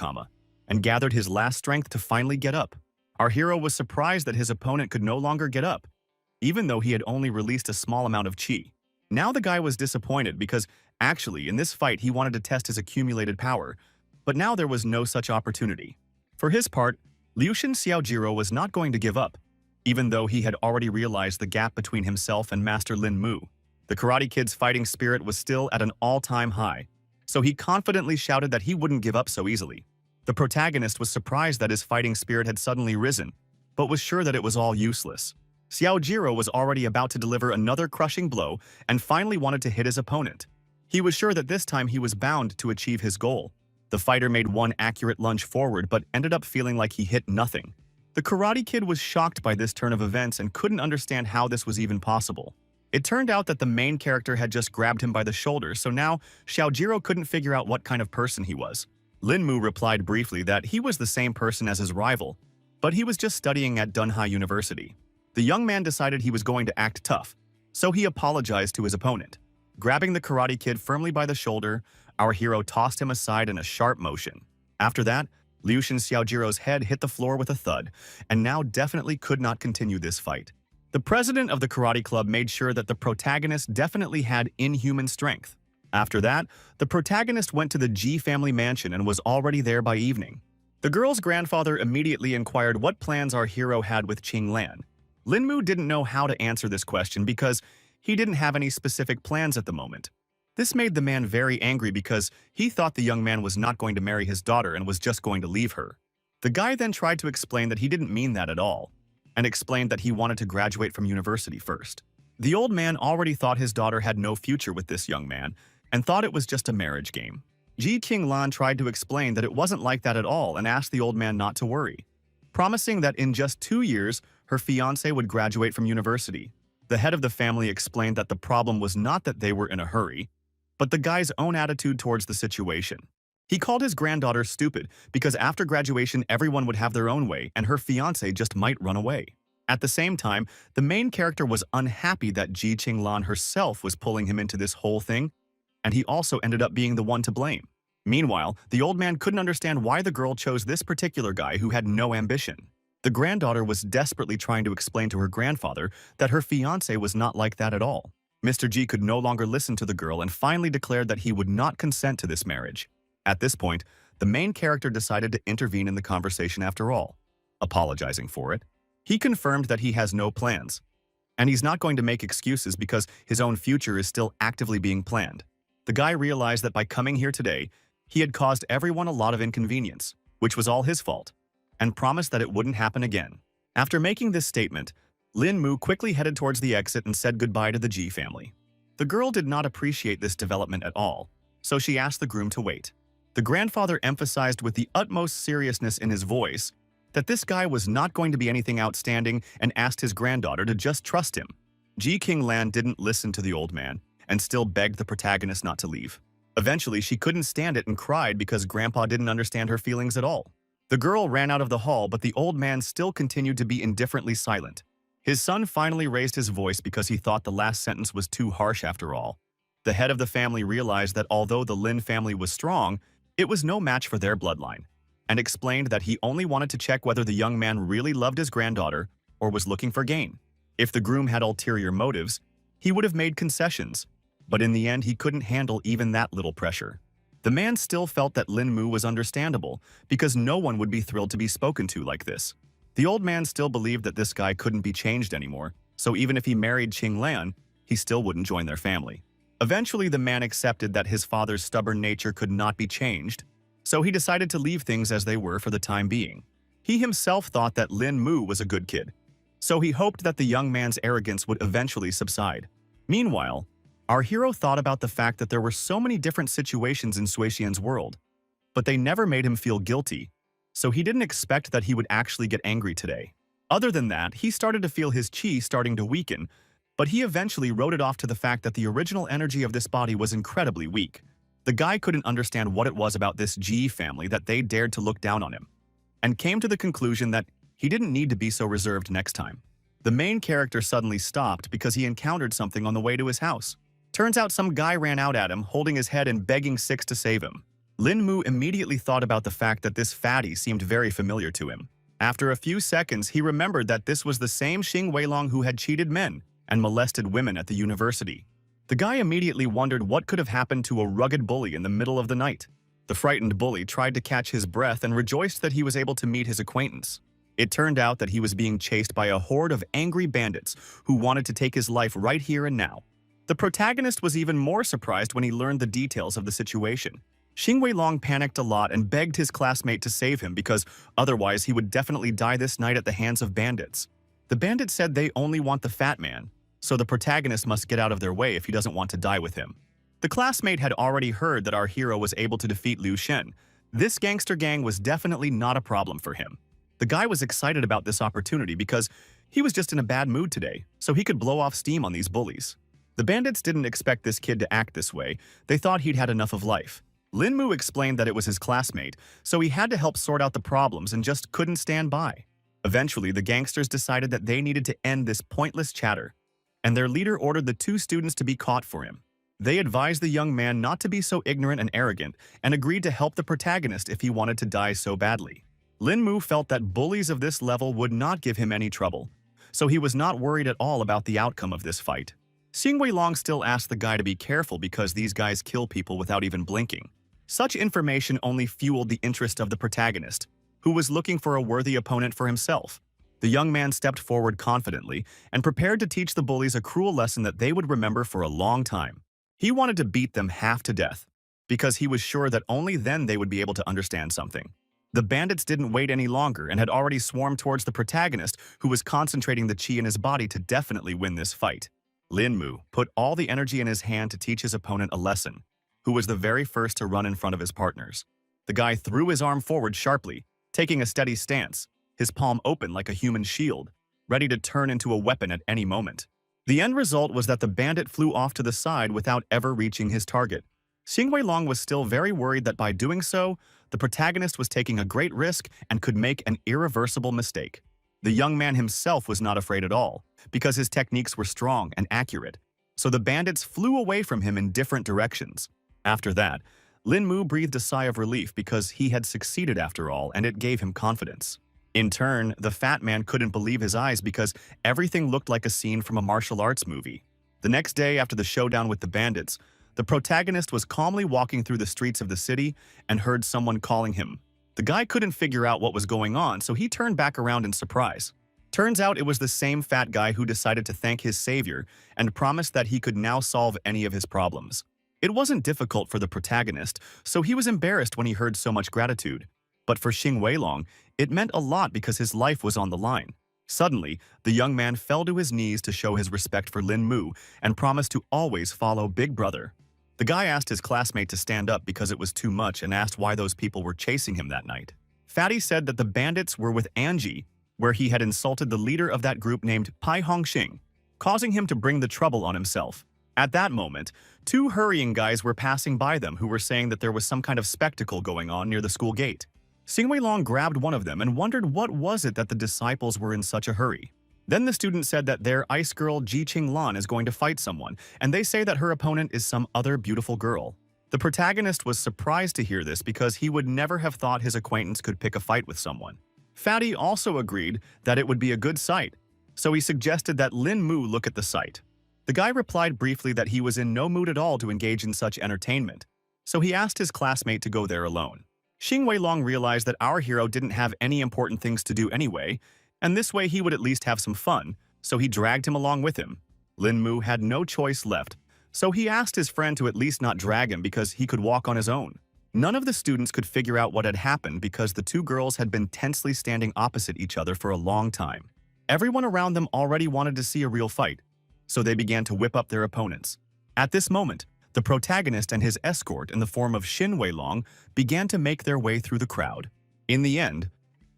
and gathered his last strength to finally get up. Our hero was surprised that his opponent could no longer get up, even though he had only released a small amount of chi. Now the guy was disappointed because, actually, in this fight he wanted to test his accumulated power, but now there was no such opportunity. For his part, Liushin Xiaojiro was not going to give up, even though he had already realized the gap between himself and Master Lin Mu. The Karate Kid's fighting spirit was still at an all-time high, so he confidently shouted that he wouldn't give up so easily. The protagonist was surprised that his fighting spirit had suddenly risen, but was sure that it was all useless. Xiaojiro was already about to deliver another crushing blow and finally wanted to hit his opponent. He was sure that this time he was bound to achieve his goal. The fighter made one accurate lunge forward but ended up feeling like he hit nothing. The Karate Kid was shocked by this turn of events and couldn't understand how this was even possible. It turned out that the main character had just grabbed him by the shoulder, so now Xiaojiro couldn't figure out what kind of person he was. Lin Mu replied briefly that he was the same person as his rival, but he was just studying at Dunha University. The young man decided he was going to act tough, so he apologized to his opponent. Grabbing the Karate Kid firmly by the shoulder, our hero tossed him aside in a sharp motion. After that, Liushin Xiaojiro's head hit the floor with a thud, and now definitely could not continue this fight. The president of the karate club made sure that the protagonist definitely had inhuman strength. After that, the protagonist went to the Ji family mansion and was already there by evening. The girl's grandfather immediately inquired what plans our hero had with Qinglan. Lin Mu didn't know how to answer this question because he didn't have any specific plans at the moment. This made the man very angry because he thought the young man was not going to marry his daughter and was just going to leave her. The guy then tried to explain that he didn't mean that at all, and explained that he wanted to graduate from university first. The old man already thought his daughter had no future with this young man, and thought it was just a marriage game. Ji Qinglan tried to explain that it wasn't like that at all and asked the old man not to worry, promising that in just 2 years, her fiancé would graduate from university. The head of the family explained that the problem was not that they were in a hurry, but the guy's own attitude towards the situation. He called his granddaughter stupid because after graduation everyone would have their own way and her fiancé just might run away. At the same time, the main character was unhappy that Ji Qinglan herself was pulling him into this whole thing, and he also ended up being the one to blame. Meanwhile, the old man couldn't understand why the girl chose this particular guy who had no ambition. The granddaughter was desperately trying to explain to her grandfather that her fiancé was not like that at all. Mr. G could no longer listen to the girl and finally declared that he would not consent to this marriage. At this point, the main character decided to intervene in the conversation after all, apologizing for it. He confirmed that he has no plans, and he's not going to make excuses because his own future is still actively being planned. The guy realized that by coming here today, he had caused everyone a lot of inconvenience, which was all his fault. and promised that it wouldn't happen again. After making this statement, Lin Mu quickly headed towards the exit and said goodbye to the Ji family. The girl did not appreciate this development at all, so she asked the groom to wait. The grandfather emphasized with the utmost seriousness in his voice that this guy was not going to be anything outstanding and asked his granddaughter to just trust him. Ji Qinglan didn't listen to the old man and still begged the protagonist not to leave. Eventually, she couldn't stand it and cried because Grandpa didn't understand her feelings at all. The girl ran out of the hall, but the old man still continued to be indifferently silent. His son finally raised his voice because he thought the last sentence was too harsh after all. The head of the family realized that although the Lin family was strong, it was no match for their bloodline, and explained that he only wanted to check whether the young man really loved his granddaughter or was looking for gain. If the groom had ulterior motives, he would have made concessions, but in the end he couldn't handle even that little pressure. The man still felt that Lin Mu was understandable because no one would be thrilled to be spoken to like this. The old man still believed that this guy couldn't be changed anymore, so even if he married Qinglan, he still wouldn't join their family. Eventually, the man accepted that his father's stubborn nature could not be changed, so he decided to leave things as they were for the time being. He himself thought that Lin Mu was a good kid, so he hoped that the young man's arrogance would eventually subside. Meanwhile, our hero thought about the fact that there were so many different situations in Suixian's world, but they never made him feel guilty, so he didn't expect that he would actually get angry today. Other than that, he started to feel his chi starting to weaken, but he eventually wrote it off to the fact that the original energy of this body was incredibly weak. The guy couldn't understand what it was about this Ji family that they dared to look down on him, and came to the conclusion that he didn't need to be so reserved next time. The main character suddenly stopped because he encountered something on the way to his house. Turns out some guy ran out at him, holding his head and begging Six to save him. Lin Mu immediately thought about the fact that this fatty seemed very familiar to him. After a few seconds, he remembered that this was the same Xing Weilong who had cheated men and molested women at the university. The guy immediately wondered what could have happened to a rugged bully in the middle of the night. The frightened bully tried to catch his breath and rejoiced that he was able to meet his acquaintance. It turned out that he was being chased by a horde of angry bandits who wanted to take his life right here and now. The protagonist was even more surprised when he learned the details of the situation. Xing Weilong panicked a lot and begged his classmate to save him because otherwise he would definitely die this night at the hands of bandits. The bandits said they only want the fat man, so the protagonist must get out of their way if he doesn't want to die with him. The classmate had already heard that our hero was able to defeat Liu Shen. This gangster gang was definitely not a problem for him. The guy was excited about this opportunity because he was just in a bad mood today, so he could blow off steam on these bullies. The bandits didn't expect this kid to act this way. They thought he'd had enough of life. Lin Mu explained that it was his classmate, so he had to help sort out the problems and just couldn't stand by. Eventually, the gangsters decided that they needed to end this pointless chatter, and their leader ordered the two students to be caught for him. They advised the young man not to be so ignorant and arrogant and agreed to help the protagonist if he wanted to die so badly. Lin Mu felt that bullies of this level would not give him any trouble, so he was not worried at all about the outcome of this fight. Xing Weilong still asked the guy to be careful because these guys kill people without even blinking. Such information only fueled the interest of the protagonist, who was looking for a worthy opponent for himself. The young man stepped forward confidently and prepared to teach the bullies a cruel lesson that they would remember for a long time. He wanted to beat them half to death, because he was sure that only then they would be able to understand something. The bandits didn't wait any longer and had already swarmed towards the protagonist, who was concentrating the chi in his body to definitely win this fight. Lin Mu put all the energy in his hand to teach his opponent a lesson, who was the very first to run in front of his partners. The guy threw his arm forward sharply, taking a steady stance, his palm open like a human shield, ready to turn into a weapon at any moment. The end result was that the bandit flew off to the side without ever reaching his target. Xing Weilong was still very worried that by doing so, the protagonist was taking a great risk and could make an irreversible mistake. The young man himself was not afraid at all, because his techniques were strong and accurate, so the bandits flew away from him in different directions. After that, Lin Mu breathed a sigh of relief because he had succeeded after all, and it gave him confidence. In turn, the fat man couldn't believe his eyes because everything looked like a scene from a martial arts movie. The next day after the showdown with the bandits, the protagonist was calmly walking through the streets of the city and heard someone calling him. The guy couldn't figure out what was going on, so he turned back around in surprise. Turns out it was the same fat guy who decided to thank his savior and promised that he could now solve any of his problems. It wasn't difficult for the protagonist, so he was embarrassed when he heard so much gratitude. But for Xing Weilong, it meant a lot because his life was on the line. Suddenly, the young man fell to his knees to show his respect for Lin Mu and promised to always follow Big Brother. The guy asked his classmate to stand up because it was too much and asked why those people were chasing him that night. Fatty said that the bandits were with Angie, where he had insulted the leader of that group named Pai Hongxing, causing him to bring the trouble on himself. At that moment, two hurrying guys were passing by them who were saying that there was some kind of spectacle going on near the school gate. Xing Weilong grabbed one of them and wondered what was it that the disciples were in such a hurry. Then the student said that their ice girl Ji Qinglan is going to fight someone, and they say that her opponent is some other beautiful girl. The protagonist was surprised to hear this because he would never have thought his acquaintance could pick a fight with someone. Fatty also agreed that it would be a good sight, so he suggested that Lin Mu look at the sight. The guy replied briefly that he was in no mood at all to engage in such entertainment, so he asked his classmate to go there alone. Xing Weilong realized that our hero didn't have any important things to do anyway, and this way he would at least have some fun, so he dragged him along with him. Lin Mu had no choice left, so he asked his friend to at least not drag him because he could walk on his own. None of the students could figure out what had happened because the two girls had been tensely standing opposite each other for a long time. Everyone around them already wanted to see a real fight, so they began to whip up their opponents. At this moment, the protagonist and his escort in the form of Xin Weilong began to make their way through the crowd. In the end,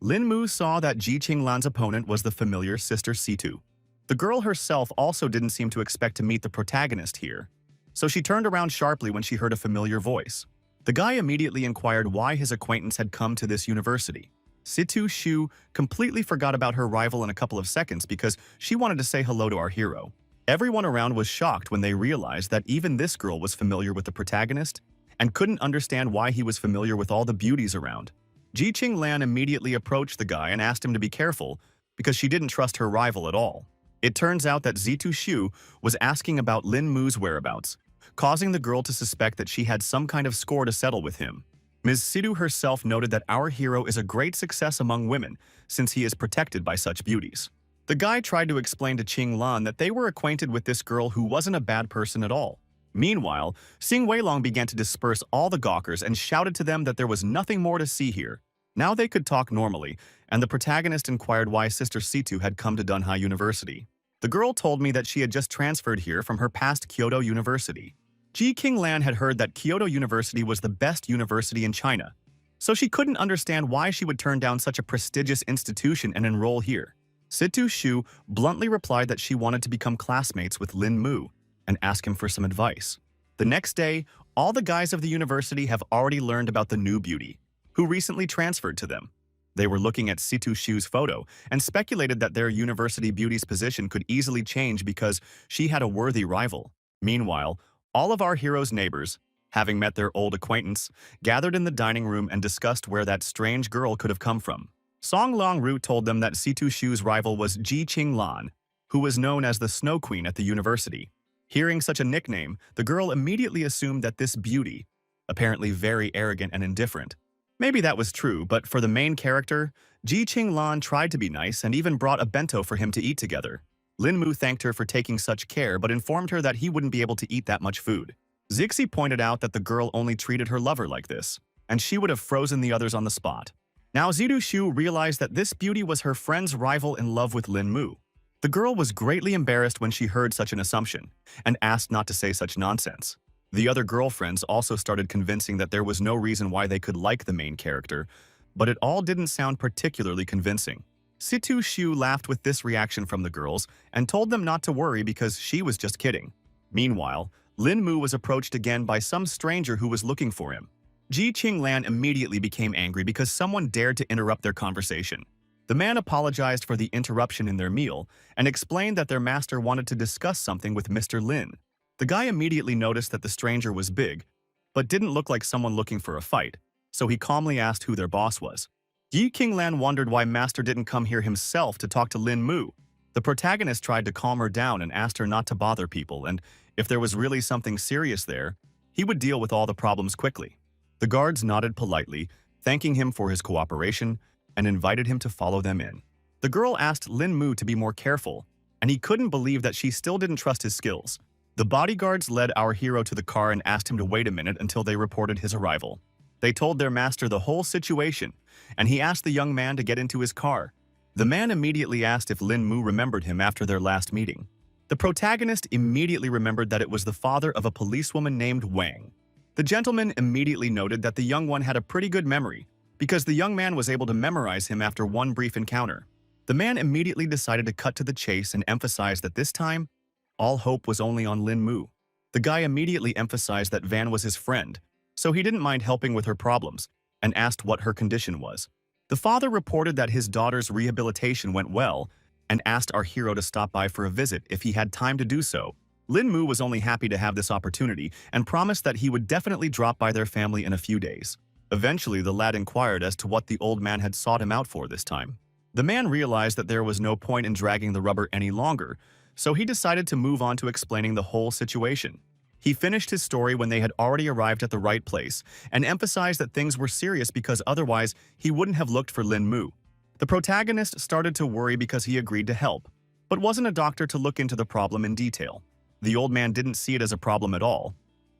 Lin Mu saw that Ji Qinglan's opponent was the familiar Sister Situ. The girl herself also didn't seem to expect to meet the protagonist here, so she turned around sharply when she heard a familiar voice. The guy immediately inquired why his acquaintance had come to this university. Situ Shu completely forgot about her rival in a couple of seconds because she wanted to say hello to our hero. Everyone around was shocked when they realized that even this girl was familiar with the protagonist and couldn't understand why he was familiar with all the beauties around. Ji Qinglan immediately approached the guy and asked him to be careful because she didn't trust her rival at all. It turns out that Zitu Shu was asking about Lin Mu's whereabouts, causing the girl to suspect that she had some kind of score to settle with him. Ms. Situ herself noted that our hero is a great success among women since he is protected by such beauties. The guy tried to explain to Qinglan that they were acquainted with this girl who wasn't a bad person at all. Meanwhile, Xing Weilong began to disperse all the gawkers and shouted to them that there was nothing more to see here. Now they could talk normally, and the protagonist inquired why Sister Situ had come to Dunhai University. The girl told me that she had just transferred here from her past Kyoto University. Ji Qinglan had heard that Kyoto University was the best university in China, so she couldn't understand why she would turn down such a prestigious institution and enroll here. Situ Shu bluntly replied that she wanted to become classmates with Lin Mu and ask him for some advice. The next day, all the guys of the university have already learned about the new beauty, who recently transferred to them. They were looking at Situ Shu's photo and speculated that their university beauty's position could easily change because she had a worthy rival. Meanwhile, all of our hero's neighbors, having met their old acquaintance, gathered in the dining room and discussed where that strange girl could have come from. Song Longru told them that Situ Shu's rival was Ji Qinglan, who was known as the Snow Queen at the university. Hearing such a nickname, the girl immediately assumed that this beauty, apparently very arrogant and indifferent. Maybe that was true, but for the main character, Ji Qinglan tried to be nice and even brought a bento for him to eat together. Lin Mu thanked her for taking such care but informed her that he wouldn't be able to eat that much food. Zixi pointed out that the girl only treated her lover like this, and she would have frozen the others on the spot. Now Zidu Shu realized that this beauty was her friend's rival in love with Lin Mu. The girl was greatly embarrassed when she heard such an assumption, and asked not to say such nonsense. The other girlfriends also started convincing that there was no reason why they could like the main character, but it all didn't sound particularly convincing. Situ Shu laughed with this reaction from the girls and told them not to worry because she was just kidding. Meanwhile, Lin Mu was approached again by some stranger who was looking for him. Ji Qinglan immediately became angry because someone dared to interrupt their conversation. The man apologized for the interruption in their meal and explained that their master wanted to discuss something with Mr. Lin. The guy immediately noticed that the stranger was big, but didn't look like someone looking for a fight, so he calmly asked who their boss was. Ji Qinglan wondered why master didn't come here himself to talk to Lin Mu. The protagonist tried to calm her down and asked her not to bother people, and if there was really something serious there, he would deal with all the problems quickly. The guards nodded politely, thanking him for his cooperation, and invited him to follow them in. The girl asked Lin Mu to be more careful, and he couldn't believe that she still didn't trust his skills. The bodyguards led our hero to the car and asked him to wait a minute until they reported his arrival. They told their master the whole situation, and he asked the young man to get into his car. The man immediately asked if Lin Mu remembered him after their last meeting. The protagonist immediately remembered that it was the father of a policewoman named Wang. The gentleman immediately noted that the young one had a pretty good memory, because the young man was able to memorize him after one brief encounter. The man immediately decided to cut to the chase and emphasize that this time, all hope was only on Lin Mu. The guy immediately emphasized that Van was his friend, so he didn't mind helping with her problems, and asked what her condition was. The father reported that his daughter's rehabilitation went well, and asked our hero to stop by for a visit if he had time to do so. Lin Mu was only happy to have this opportunity and promised that he would definitely drop by their family in a few days. Eventually, the lad inquired as to what the old man had sought him out for this time. The man realized that there was no point in dragging the rubber any longer, so he decided to move on to explaining the whole situation. He finished his story when they had already arrived at the right place and emphasized that things were serious because otherwise he wouldn't have looked for Lin Mu. The protagonist started to worry because he agreed to help, but wasn't a doctor to look into the problem in detail. The old man didn't see it as a problem at all,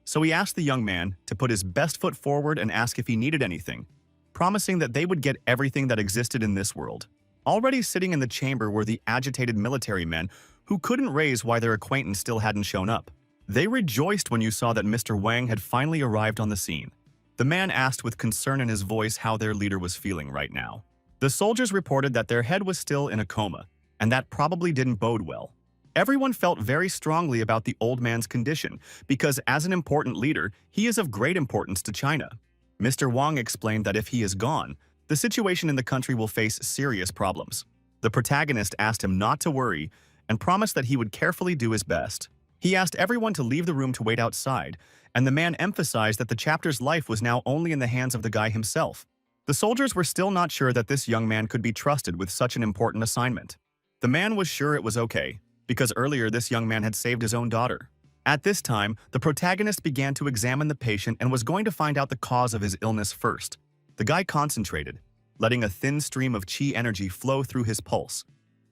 so he asked the young man to put his best foot forward and ask if he needed anything, promising that they would get everything that existed in this world. Already sitting in the chamber were the agitated military men who couldn't raise why their acquaintance still hadn't shown up. They rejoiced when you saw that Mr. Wang had finally arrived on the scene. The man asked with concern in his voice how their leader was feeling right now. The soldiers reported that their head was still in a coma, and that probably didn't bode well. Everyone felt very strongly about the old man's condition because as an important leader, he is of great importance to China. Mr. Wang explained that if he is gone, the situation in the country will face serious problems. The protagonist asked him not to worry and promised that he would carefully do his best. He asked everyone to leave the room to wait outside, and the man emphasized that the chapter's life was now only in the hands of the guy himself. The soldiers were still not sure that this young man could be trusted with such an important assignment. The man was sure it was okay, because earlier this young man had saved his own daughter. At this time, the protagonist began to examine the patient and was going to find out the cause of his illness first. The guy concentrated, letting a thin stream of chi energy flow through his pulse,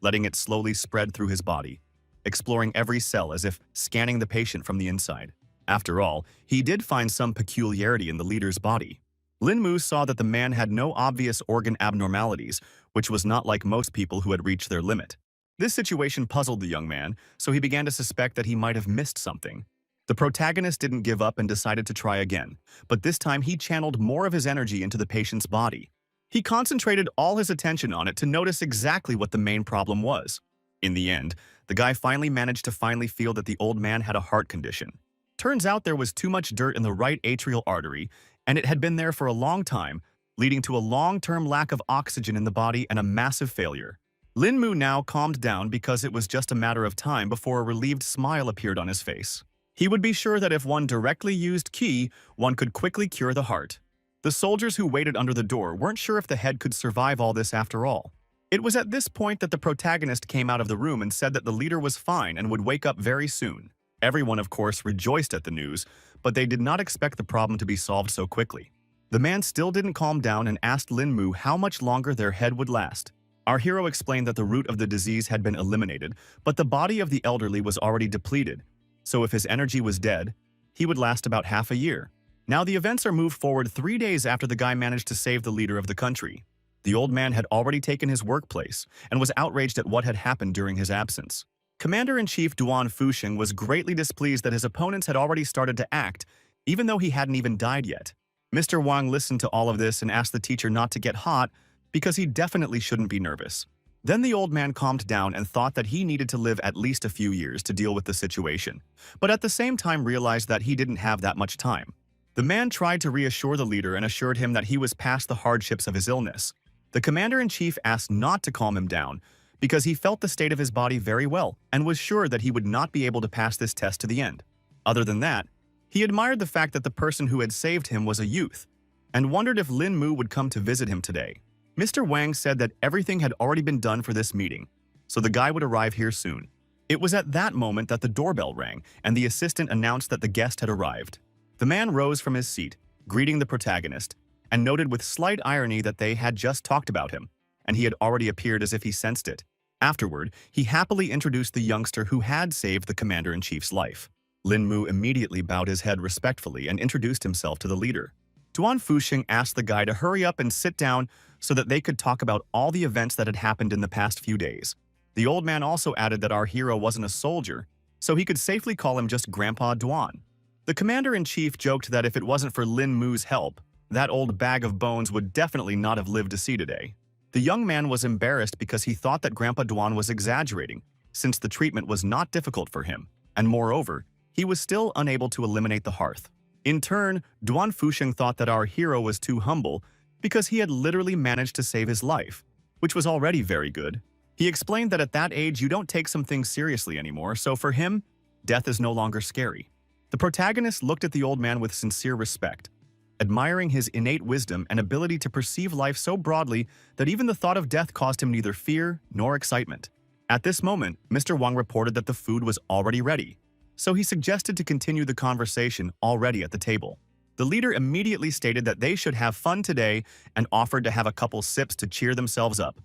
letting it slowly spread through his body, exploring every cell as if scanning the patient from the inside. After all, he did find some peculiarity in the leader's body. Lin Mu saw that the man had no obvious organ abnormalities, which was not like most people who had reached their limit. This situation puzzled the young man, so he began to suspect that he might have missed something. The protagonist didn't give up and decided to try again, but this time he channeled more of his energy into the patient's body. He concentrated all his attention on it to notice exactly what the main problem was. In the end, the guy finally managed to feel that the old man had a heart condition. Turns out there was too much dirt in the right atrial artery, and it had been there for a long time, leading to a long-term lack of oxygen in the body and a massive failure. Lin Mu now calmed down because it was just a matter of time before a relieved smile appeared on his face. He would be sure that if one directly used qi, one could quickly cure the heart. The soldiers who waited under the door weren't sure if the head could survive all this after all. It was at this point that the protagonist came out of the room and said that the leader was fine and would wake up very soon. Everyone, of course, rejoiced at the news, but they did not expect the problem to be solved so quickly. The man still didn't calm down and asked Lin Mu how much longer their head would last. Our hero explained that the root of the disease had been eliminated, but the body of the elderly was already depleted, so if his energy was dead, he would last about half a year. Now the events are moved forward 3 days after the guy managed to save the leader of the country. The old man had already taken his workplace and was outraged at what had happened during his absence. Commander-in-Chief Duan Fusheng was greatly displeased that his opponents had already started to act, even though he hadn't even died yet. Mr. Wang listened to all of this and asked the teacher not to get hot because he definitely shouldn't be nervous. Then the old man calmed down and thought that he needed to live at least a few years to deal with the situation, but at the same time realized that he didn't have that much time. The man tried to reassure the leader and assured him that he was past the hardships of his illness. The commander-in-chief asked not to calm him down because he felt the state of his body very well and was sure that he would not be able to pass this test to the end. Other than that, he admired the fact that the person who had saved him was a youth and wondered if Lin Mu would come to visit him today. Mr. Wang said that everything had already been done for this meeting, so the guy would arrive here soon. It was at that moment that the doorbell rang and the assistant announced that the guest had arrived. The man rose from his seat, greeting the protagonist, and noted with slight irony that they had just talked about him, and he had already appeared as if he sensed it. Afterward, he happily introduced the youngster who had saved the commander-in-chief's life. Lin Mu immediately bowed his head respectfully and introduced himself to the leader. Duan Fuxing asked the guy to hurry up and sit down so that they could talk about all the events that had happened in the past few days. The old man also added that our hero wasn't a soldier, so he could safely call him just Grandpa Duan. The commander-in-chief joked that if it wasn't for Lin Mu's help, that old bag of bones would definitely not have lived to see today. The young man was embarrassed because he thought that Grandpa Duan was exaggerating, since the treatment was not difficult for him, and moreover, he was still unable to eliminate the hearth. In turn, Duan Fuxing thought that our hero was too humble because he had literally managed to save his life, which was already very good. He explained that at that age you don't take some things seriously anymore, so for him, death is no longer scary. The protagonist looked at the old man with sincere respect, admiring his innate wisdom and ability to perceive life so broadly that even the thought of death caused him neither fear nor excitement. At this moment, Mr. Wang reported that the food was already ready, so he suggested to continue the conversation already at the table. The leader immediately stated that they should have fun today and offered to have a couple sips to cheer themselves up.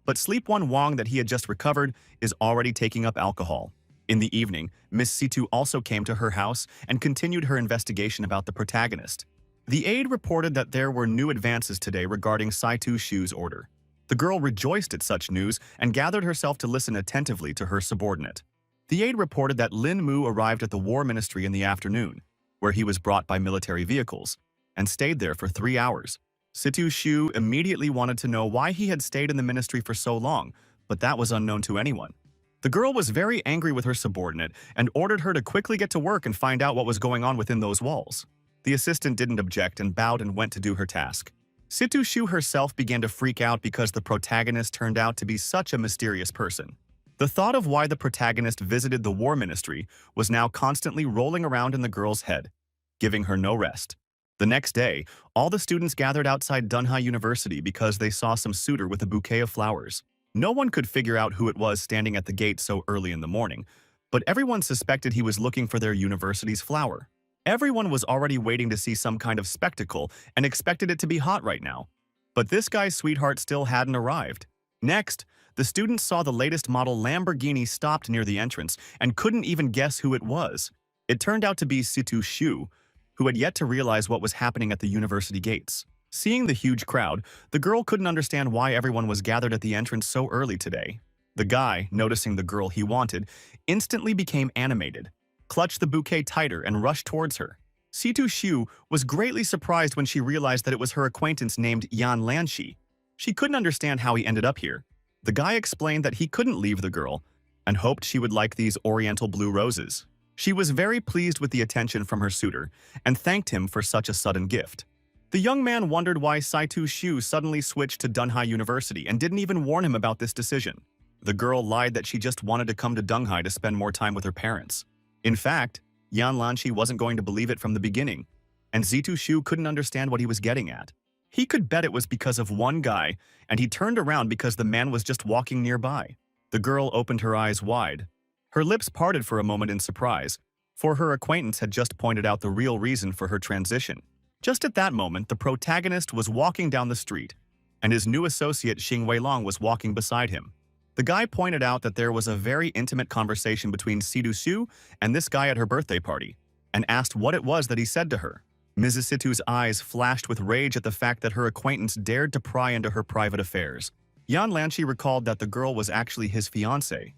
But Sleep One Wang that he had just recovered is already taking up alcohol. In the evening, Miss Situ also came to her house and continued her investigation about the protagonist. The aide reported that there were new advances today regarding Saitu Shu's order. The girl rejoiced at such news and gathered herself to listen attentively to her subordinate. The aide reported that Lin Mu arrived at the War Ministry in the afternoon, where he was brought by military vehicles, and stayed there for 3 hours. Situ Shu immediately wanted to know why he had stayed in the ministry for so long, but that was unknown to anyone. The girl was very angry with her subordinate and ordered her to quickly get to work and find out what was going on within those walls. The assistant didn't object and bowed and went to do her task. Situ Shu herself began to freak out because the protagonist turned out to be such a mysterious person. The thought of why the protagonist visited the War Ministry was now constantly rolling around in the girl's head, giving her no rest. The next day, all the students gathered outside Dunha University because they saw some suitor with a bouquet of flowers. No one could figure out who it was standing at the gate so early in the morning, but everyone suspected he was looking for their university's flower. Everyone was already waiting to see some kind of spectacle and expected it to be hot right now. But this guy's sweetheart still hadn't arrived. Next, the students saw the latest model Lamborghini stopped near the entrance and couldn't even guess who it was. It turned out to be Situ Shu, who had yet to realize what was happening at the university gates. Seeing the huge crowd, the girl couldn't understand why everyone was gathered at the entrance so early today. The guy, noticing the girl he wanted, instantly became animated, clutched the bouquet tighter and rushed towards her. Situ Shu was greatly surprised when she realized that it was her acquaintance named Yan Lanshi. She couldn't understand how he ended up here. The guy explained that he couldn't leave the girl and hoped she would like these oriental blue roses. She was very pleased with the attention from her suitor and thanked him for such a sudden gift. The young man wondered why Saitu Shu suddenly switched to Dunhai University and didn't even warn him about this decision. The girl lied that she just wanted to come to Dunhai to spend more time with her parents. In fact, Yan Lanshi wasn't going to believe it from the beginning, and Zitu Shu couldn't understand what he was getting at. He could bet it was because of one guy, and he turned around because the man was just walking nearby. The girl opened her eyes wide. Her lips parted for a moment in surprise, for her acquaintance had just pointed out the real reason for her transition. Just at that moment, the protagonist was walking down the street, and his new associate Xing Weilong was walking beside him. The guy pointed out that there was a very intimate conversation between Situ Shu and this guy at her birthday party, and asked what it was that he said to her. Mrs. Situ's eyes flashed with rage at the fact that her acquaintance dared to pry into her private affairs. Yan Lanshi recalled that the girl was actually his fiancée,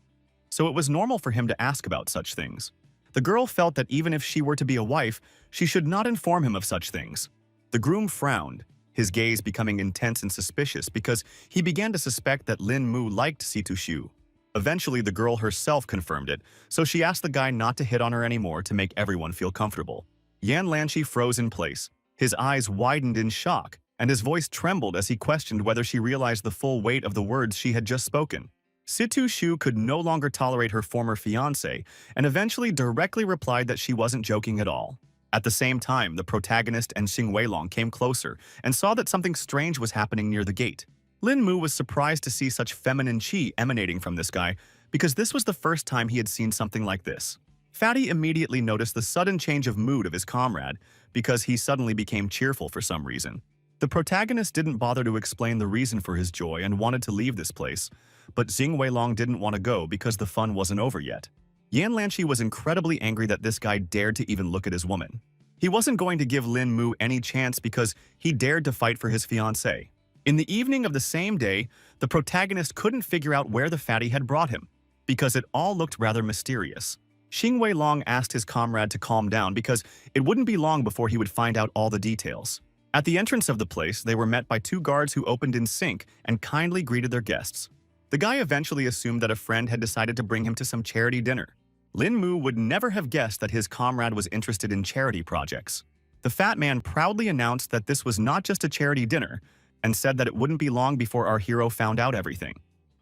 so it was normal for him to ask about such things. The girl felt that even if she were to be a wife, she should not inform him of such things. The groom frowned, his gaze becoming intense and suspicious because he began to suspect that Lin Mu liked Situ Shu. Eventually, the girl herself confirmed it, so she asked the guy not to hit on her anymore to make everyone feel comfortable. Yan Lanshi froze in place. His eyes widened in shock, and his voice trembled as he questioned whether she realized the full weight of the words she had just spoken. Situ Shu could no longer tolerate her former fiancé and eventually directly replied that she wasn't joking at all. At the same time, the protagonist and Xing Weilong came closer and saw that something strange was happening near the gate. Lin Mu was surprised to see such feminine qi emanating from this guy because this was the first time he had seen something like this. Fatty immediately noticed the sudden change of mood of his comrade because he suddenly became cheerful for some reason. The protagonist didn't bother to explain the reason for his joy and wanted to leave this place, but Xing Weilong didn't want to go because the fun wasn't over yet. Yan Lanshi was incredibly angry that this guy dared to even look at his woman. He wasn't going to give Lin Mu any chance because he dared to fight for his fiancée. In the evening of the same day, the protagonist couldn't figure out where the fatty had brought him, because it all looked rather mysterious. Xing Weilong asked his comrade to calm down because it wouldn't be long before he would find out all the details. At the entrance of the place, they were met by two guards who opened in sync and kindly greeted their guests. The guy eventually assumed that a friend had decided to bring him to some charity dinner. Lin Mu would never have guessed that his comrade was interested in charity projects. The fat man proudly announced that this was not just a charity dinner, and said that it wouldn't be long before our hero found out everything.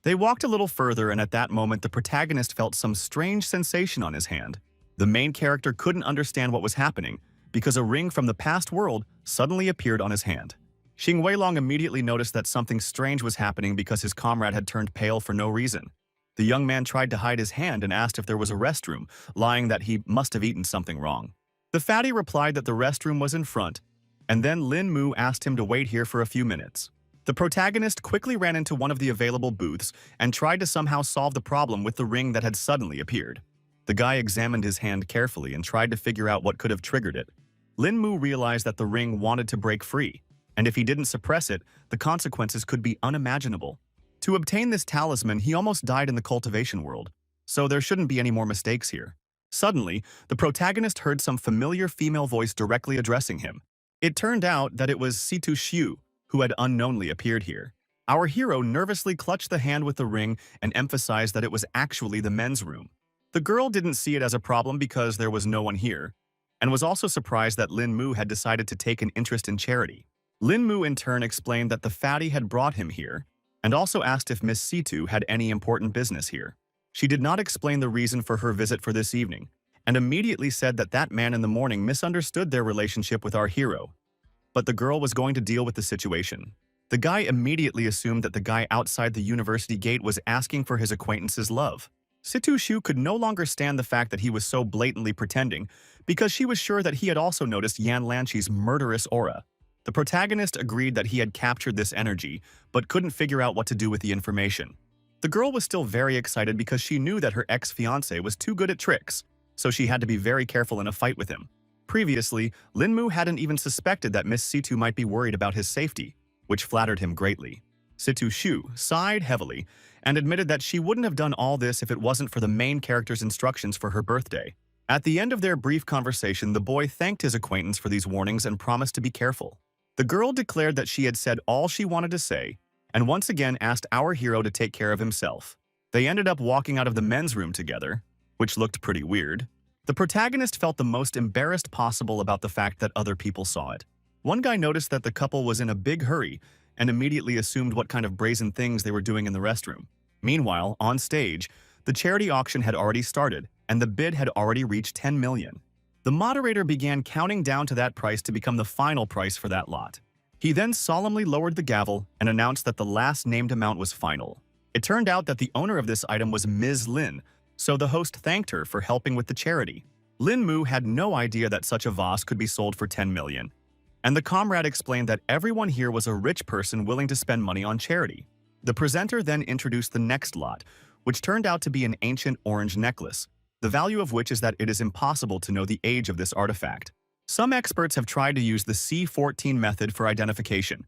They walked a little further, and at that moment the protagonist felt some strange sensation on his hand. The main character couldn't understand what was happening, because a ring from the past world suddenly appeared on his hand. Xing Weilong immediately noticed that something strange was happening because his comrade had turned pale for no reason. The young man tried to hide his hand and asked if there was a restroom, lying that he must have eaten something wrong. The fatty replied that the restroom was in front, and then Lin Mu asked him to wait here for a few minutes. The protagonist quickly ran into one of the available booths and tried to somehow solve the problem with the ring that had suddenly appeared. The guy examined his hand carefully and tried to figure out what could have triggered it. Lin Mu realized that the ring wanted to break free, and if he didn't suppress it, the consequences could be unimaginable. To obtain this talisman, he almost died in the cultivation world, so there shouldn't be any more mistakes here. Suddenly, the protagonist heard some familiar female voice directly addressing him. It turned out that it was Situ Xiu, who had unknownly appeared here. Our hero nervously clutched the hand with the ring and emphasized that it was actually the men's room. The girl didn't see it as a problem because there was no one here, and was also surprised that Lin Mu had decided to take an interest in charity. Lin Mu in turn explained that the fatty had brought him here, and also asked if Miss Situ had any important business here. She did not explain the reason for her visit for this evening, and immediately said that that man in the morning misunderstood their relationship with our hero. But the girl was going to deal with the situation. The guy immediately assumed that the guy outside the university gate was asking for his acquaintance's love. Situ Xiu could no longer stand the fact that he was so blatantly pretending, because she was sure that he had also noticed Yan Lanqi's murderous aura. The protagonist agreed that he had captured this energy, but couldn't figure out what to do with the information. The girl was still very excited because she knew that her ex-fiancé was too good at tricks, so she had to be very careful in a fight with him. Previously, Lin Mu hadn't even suspected that Miss Situ might be worried about his safety, which flattered him greatly. Situ Xiu sighed heavily and admitted that she wouldn't have done all this if it wasn't for the main character's instructions for her birthday. At the end of their brief conversation, the boy thanked his acquaintance for these warnings and promised to be careful. The girl declared that she had said all she wanted to say, and once again asked our hero to take care of himself. They ended up walking out of the men's room together, which looked pretty weird. The protagonist felt the most embarrassed possible about the fact that other people saw it. One guy noticed that the couple was in a big hurry and immediately assumed what kind of brazen things they were doing in the restroom. Meanwhile, on stage, the charity auction had already started, and the bid had already reached 10 million. The moderator began counting down to that price to become the final price for that lot. He then solemnly lowered the gavel and announced that the last named amount was final. It turned out that the owner of this item was Ms. Lin, so the host thanked her for helping with the charity. Lin Mu had no idea that such a vase could be sold for 10 million. And the comrade explained that everyone here was a rich person willing to spend money on charity. The presenter then introduced the next lot, which turned out to be an ancient orange necklace, the value of which is that it is impossible to know the age of this artifact. Some experts have tried to use the C14 method for identification,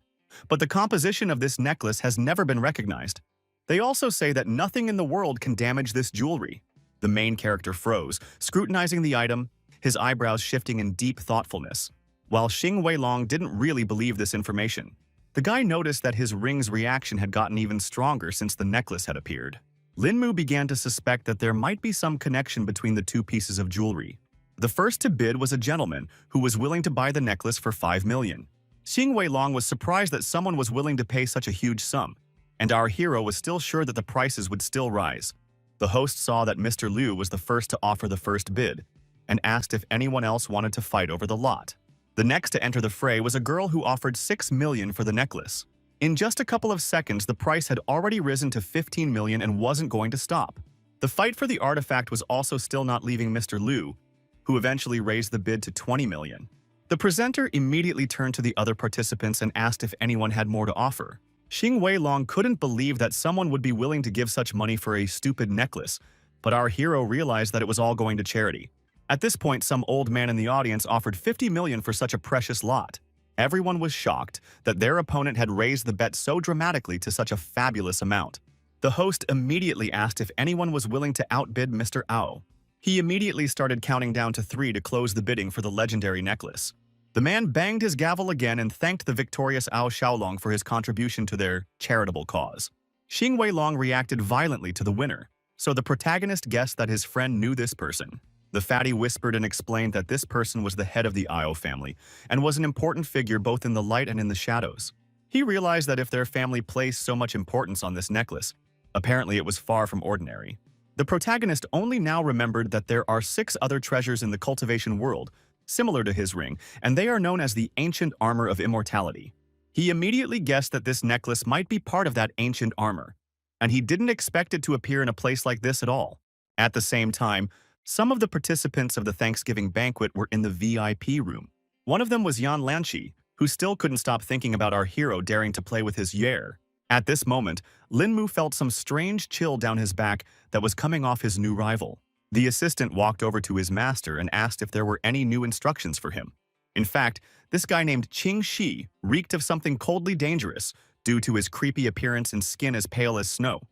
but the composition of this necklace has never been recognized. They also say that nothing in the world can damage this jewelry. The main character froze, scrutinizing the item, his eyebrows shifting in deep thoughtfulness, while Xing Weilong didn't really believe this information. The guy noticed that his ring's reaction had gotten even stronger since the necklace had appeared. Lin Mu began to suspect that there might be some connection between the two pieces of jewelry. The first to bid was a gentleman who was willing to buy the necklace for 5 million. Xing Weilong was surprised that someone was willing to pay such a huge sum, and our hero was still sure that the prices would still rise. The host saw that Mr. Liu was the first to offer the first bid, and asked if anyone else wanted to fight over the lot. The next to enter the fray was a girl who offered 6 million for the necklace. In just a couple of seconds, the price had already risen to 15 million and wasn't going to stop. The fight for the artifact was also still not leaving Mr. Liu, who eventually raised the bid to 20 million. The presenter immediately turned to the other participants and asked if anyone had more to offer. Xing Weilong couldn't believe that someone would be willing to give such money for a stupid necklace, but our hero realized that it was all going to charity. At this point, some old man in the audience offered 50 million for such a precious lot. Everyone was shocked that their opponent had raised the bet so dramatically to such a fabulous amount. The host immediately asked if anyone was willing to outbid Mr. Ao. He immediately started counting down to 3 to close the bidding for the legendary necklace. The man banged his gavel again and thanked the victorious Ao Xiaolong for his contribution to their charitable cause. Xing Weilong reacted violently to the winner, so the protagonist guessed that his friend knew this person. The fatty whispered and explained that this person was the head of the Ao family and was an important figure both in the light and in the shadows. He realized that if their family placed so much importance on this necklace, apparently it was far from ordinary. The protagonist only now remembered that there are 6 other treasures in the cultivation world, similar to his ring, and they are known as the ancient armor of immortality. He immediately guessed that this necklace might be part of that ancient armor, and he didn't expect it to appear in a place like this at all. At the same time, some of the participants of the Thanksgiving banquet were in the VIP room. One of them was Yan Lanqi, who still couldn't stop thinking about our hero daring to play with his Yair. At this moment, Lin Mu felt some strange chill down his back that was coming off his new rival. The assistant walked over to his master and asked if there were any new instructions for him. In fact, this guy named Qing Shi reeked of something coldly dangerous due to his creepy appearance and skin as pale as snow.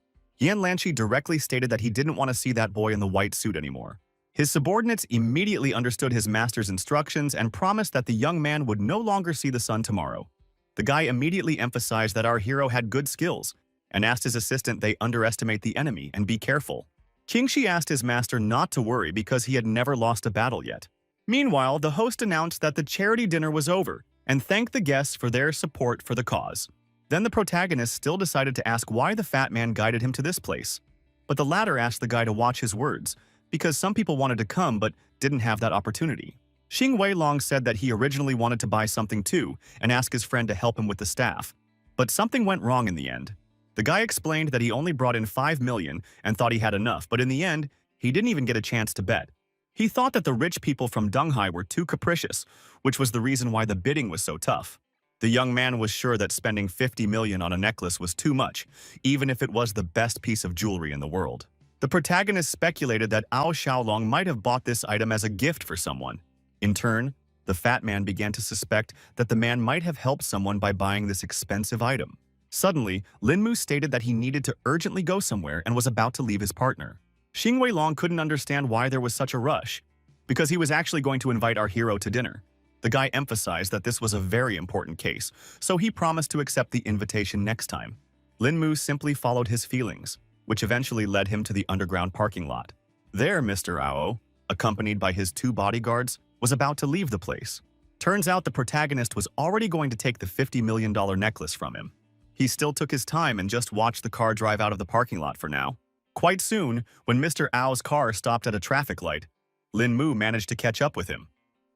Yan Lanqi directly stated that he didn't want to see that boy in the white suit anymore. His subordinates immediately understood his master's instructions and promised that the young man would no longer see the sun tomorrow. The guy immediately emphasized that our hero had good skills and asked his assistant they underestimate the enemy and be careful. Qingxi asked his master not to worry because he had never lost a battle yet. Meanwhile, the host announced that the charity dinner was over and thanked the guests for their support for the cause. Then the protagonist still decided to ask why the fat man guided him to this place. But the latter asked the guy to watch his words, because some people wanted to come but didn't have that opportunity. Xing Weilong said that he originally wanted to buy something too and ask his friend to help him with the staff. But something went wrong in the end. The guy explained that he only brought in 5 million and thought he had enough, but in the end, he didn't even get a chance to bet. He thought that the rich people from Dunghai were too capricious, which was the reason why the bidding was so tough. The young man was sure that spending 50 million on a necklace was too much, even if it was the best piece of jewelry in the world. The protagonist speculated that Ao Xiaolong might have bought this item as a gift for someone. In turn, the fat man began to suspect that the man might have helped someone by buying this expensive item. Suddenly, Lin Mu stated that he needed to urgently go somewhere and was about to leave his partner. Xing Weilong couldn't understand why there was such a rush, because he was actually going to invite our hero to dinner. The guy emphasized that this was a very important case, so he promised to accept the invitation next time. Lin Mu simply followed his feelings, which eventually led him to the underground parking lot. There, Mr. Ao, accompanied by his 2 bodyguards, was about to leave the place. Turns out the protagonist was already going to take the $50 million necklace from him. He still took his time and just watched the car drive out of the parking lot for now. Quite soon, when Mr. Ao's car stopped at a traffic light, Lin Mu managed to catch up with him.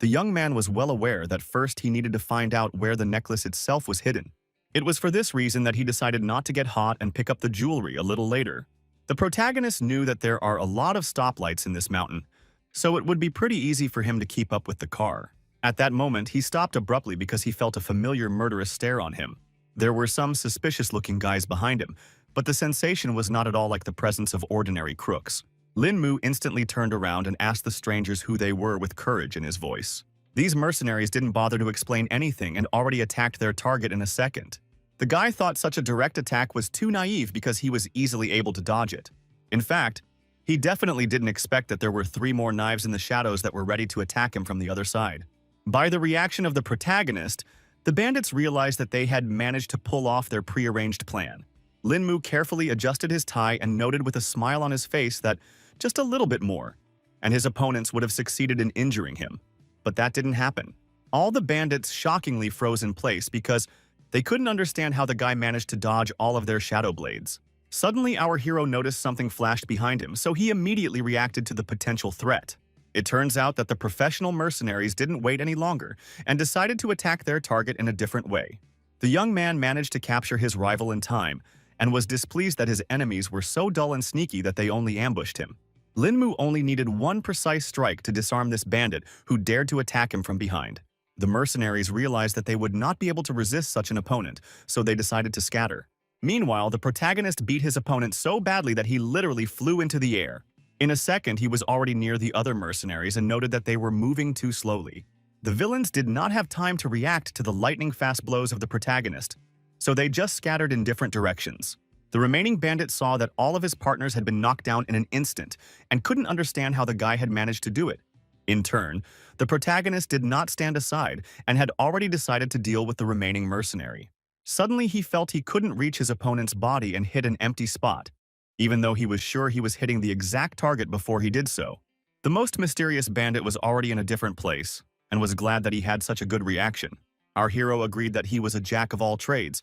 The young man was well aware that first he needed to find out where the necklace itself was hidden. It was for this reason that he decided not to get hot and pick up the jewelry a little later. The protagonist knew that there are a lot of stoplights in this mountain, so it would be pretty easy for him to keep up with the car. At that moment, he stopped abruptly because he felt a familiar murderous stare on him. There were some suspicious-looking guys behind him, but the sensation was not at all like the presence of ordinary crooks. Lin Mu instantly turned around and asked the strangers who they were with courage in his voice. These mercenaries didn't bother to explain anything and already attacked their target in a second. The guy thought such a direct attack was too naive because he was easily able to dodge it. In fact, he definitely didn't expect that there were 3 more knives in the shadows that were ready to attack him from the other side. By the reaction of the protagonist, the bandits realized that they had managed to pull off their prearranged plan. Lin Mu carefully adjusted his tie and noted with a smile on his face that just a little bit more, and his opponents would have succeeded in injuring him. But that didn't happen. All the bandits shockingly froze in place because they couldn't understand how the guy managed to dodge all of their shadow blades. Suddenly, our hero noticed something flashed behind him, so he immediately reacted to the potential threat. It turns out that the professional mercenaries didn't wait any longer and decided to attack their target in a different way. The young man managed to capture his rival in time and was displeased that his enemies were so dull and sneaky that they only ambushed him. Lin Mu only needed one precise strike to disarm this bandit who dared to attack him from behind. The mercenaries realized that they would not be able to resist such an opponent, so they decided to scatter. Meanwhile, the protagonist beat his opponent so badly that he literally flew into the air. In a second, he was already near the other mercenaries and noted that they were moving too slowly. The villains did not have time to react to the lightning-fast blows of the protagonist, so they just scattered in different directions. The remaining bandit saw that all of his partners had been knocked down in an instant and couldn't understand how the guy had managed to do it. In turn, the protagonist did not stand aside and had already decided to deal with the remaining mercenary. Suddenly, he felt he couldn't reach his opponent's body and hit an empty spot, even though he was sure he was hitting the exact target before he did so. The most mysterious bandit was already in a different place and was glad that he had such a good reaction. Our hero agreed that he was a jack of all trades,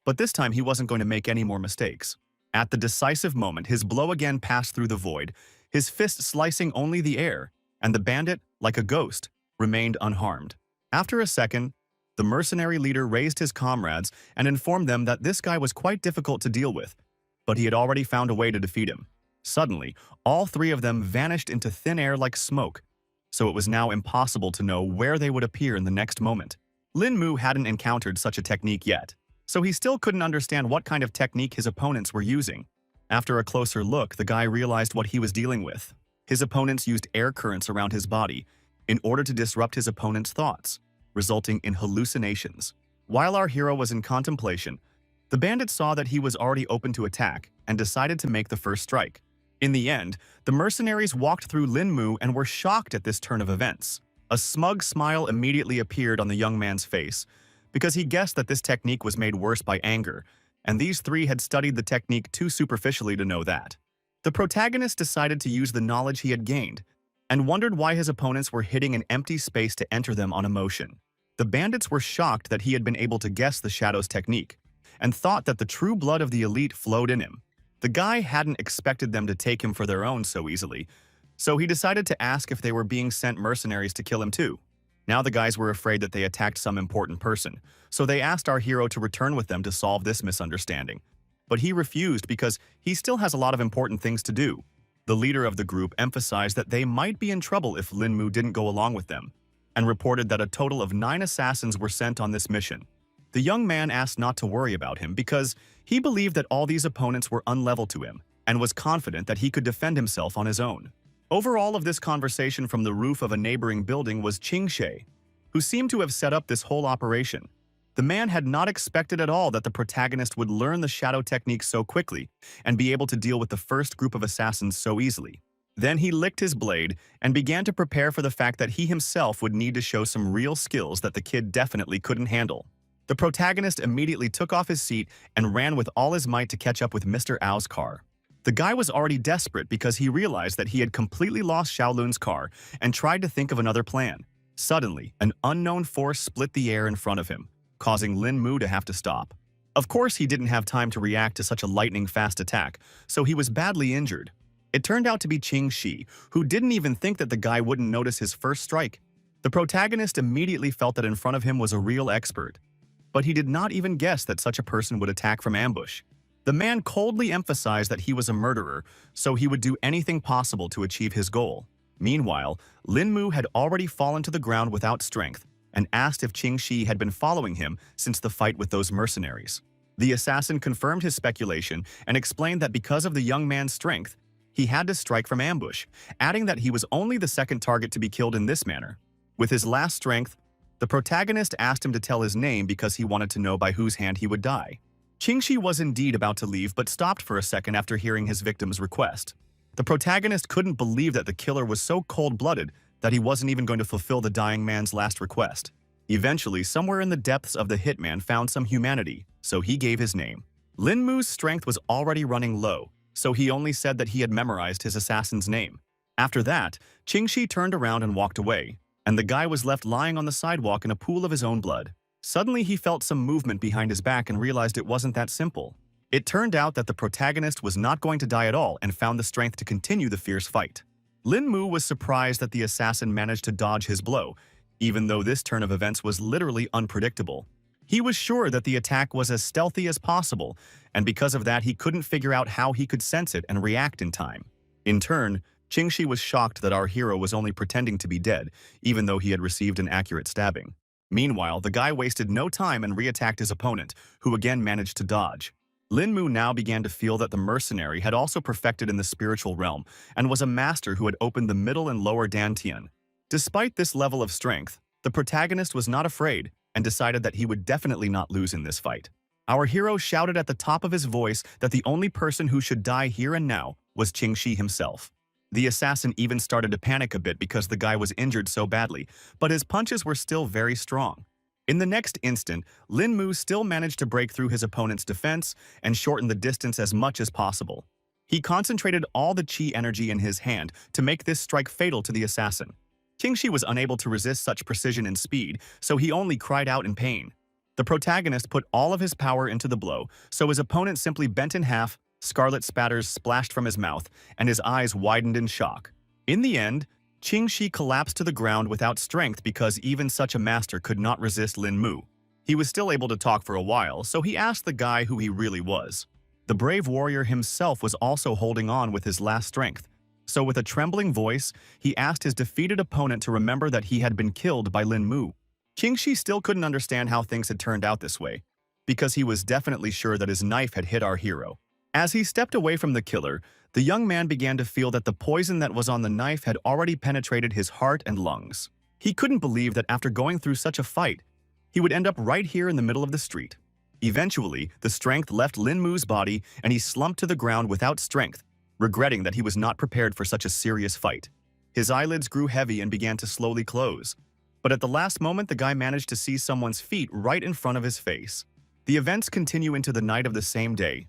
but this time he wasn't going to make any more mistakes. At the decisive moment, his blow again passed through the void, his fist slicing only the air, and the bandit, like a ghost, remained unharmed. After a second, the mercenary leader raised his comrades and informed them that this guy was quite difficult to deal with, but he had already found a way to defeat him. Suddenly, all three of them vanished into thin air like smoke, so it was now impossible to know where they would appear in the next moment. Lin Mu hadn't encountered such a technique yet, so he still couldn't understand what kind of technique his opponents were using. After a closer look, the guy realized what he was dealing with. His opponents used air currents around his body in order to disrupt his opponent's thoughts, resulting in hallucinations. While our hero was in contemplation, the bandit saw that he was already open to attack and decided to make the first strike. In the end, the mercenaries walked through Lin Mu and were shocked at this turn of events. A smug smile immediately appeared on the young man's face, because he guessed that this technique was made worse by anger, and these three had studied the technique too superficially to know that. The protagonist decided to use the knowledge he had gained, and wondered why his opponents were hitting an empty space to enter them on emotion. The bandits were shocked that he had been able to guess the Shadow's technique, and thought that the true blood of the elite flowed in him. The guy hadn't expected them to take him for their own so easily, so he decided to ask if they were being sent mercenaries to kill him too. Now the guys were afraid that they attacked some important person, so they asked our hero to return with them to solve this misunderstanding. But he refused because he still has a lot of important things to do. The leader of the group emphasized that they might be in trouble if Lin Mu didn't go along with them, and reported that a total of 9 assassins were sent on this mission. The young man asked not to worry about him because he believed that all these opponents were unlevel to him and was confident that he could defend himself on his own. Over all of this conversation from the roof of a neighboring building was Qing She, who seemed to have set up this whole operation. The man had not expected at all that the protagonist would learn the shadow technique so quickly and be able to deal with the first group of assassins so easily. Then he licked his blade and began to prepare for the fact that he himself would need to show some real skills that the kid definitely couldn't handle. The protagonist immediately took off his seat and ran with all his might to catch up with Mr. Ao's car. The guy was already desperate because he realized that he had completely lost Xiaolun's car and tried to think of another plan. Suddenly, an unknown force split the air in front of him, causing Lin Mu to have to stop. Of course, he didn't have time to react to such a lightning-fast attack, so he was badly injured. It turned out to be Qing Shi, who didn't even think that the guy wouldn't notice his first strike. The protagonist immediately felt that in front of him was a real expert, but he did not even guess that such a person would attack from ambush. The man coldly emphasized that he was a murderer, so he would do anything possible to achieve his goal. Meanwhile, Lin Mu had already fallen to the ground without strength and asked if Qing Shi had been following him since the fight with those mercenaries. The assassin confirmed his speculation and explained that because of the young man's strength, he had to strike from ambush, adding that he was only the second target to be killed in this manner. With his last strength, the protagonist asked him to tell his name because he wanted to know by whose hand he would die. Qing Shi was indeed about to leave but stopped for a second after hearing his victim's request. The protagonist couldn't believe that the killer was so cold-blooded that he wasn't even going to fulfill the dying man's last request. Eventually, somewhere in the depths of the hitman found some humanity, so he gave his name. Lin Mu's strength was already running low, so he only said that he had memorized his assassin's name. After that, Qing Shi turned around and walked away, and the guy was left lying on the sidewalk in a pool of his own blood. Suddenly, he felt some movement behind his back and realized it wasn't that simple. It turned out that the protagonist was not going to die at all and found the strength to continue the fierce fight. Lin Mu was surprised that the assassin managed to dodge his blow, even though this turn of events was literally unpredictable. He was sure that the attack was as stealthy as possible, and because of that he couldn't figure out how he could sense it and react in time. In turn, Qing Shi was shocked that our hero was only pretending to be dead, even though he had received an accurate stabbing. Meanwhile, the guy wasted no time and re-attacked his opponent, who again managed to dodge. Lin Mu now began to feel that the mercenary had also perfected in the spiritual realm and was a master who had opened the middle and lower dantian. Despite this level of strength, the protagonist was not afraid and decided that he would definitely not lose in this fight. Our hero shouted at the top of his voice that the only person who should die here and now was Qingxi himself. The assassin even started to panic a bit because the guy was injured so badly, but his punches were still very strong. In the next instant, Lin Mu still managed to break through his opponent's defense and shorten the distance as much as possible. He concentrated all the chi energy in his hand to make this strike fatal to the assassin. Qingxi was unable to resist such precision and speed, so he only cried out in pain. The protagonist put all of his power into the blow, so his opponent simply bent in half, scarlet spatters splashed from his mouth, and his eyes widened in shock. In the end, Qingxi collapsed to the ground without strength because even such a master could not resist Lin Mu. He was still able to talk for a while, so he asked the guy who he really was. The brave warrior himself was also holding on with his last strength, so with a trembling voice, he asked his defeated opponent to remember that he had been killed by Lin Mu. Qingxi still couldn't understand how things had turned out this way, because he was definitely sure that his knife had hit our hero. As he stepped away from the killer, the young man began to feel that the poison that was on the knife had already penetrated his heart and lungs. He couldn't believe that after going through such a fight, he would end up right here in the middle of the street. Eventually, the strength left Lin Mu's body and he slumped to the ground without strength, regretting that he was not prepared for such a serious fight. His eyelids grew heavy and began to slowly close. But at the last moment, the guy managed to see someone's feet right in front of his face. The events continue into the night of the same day.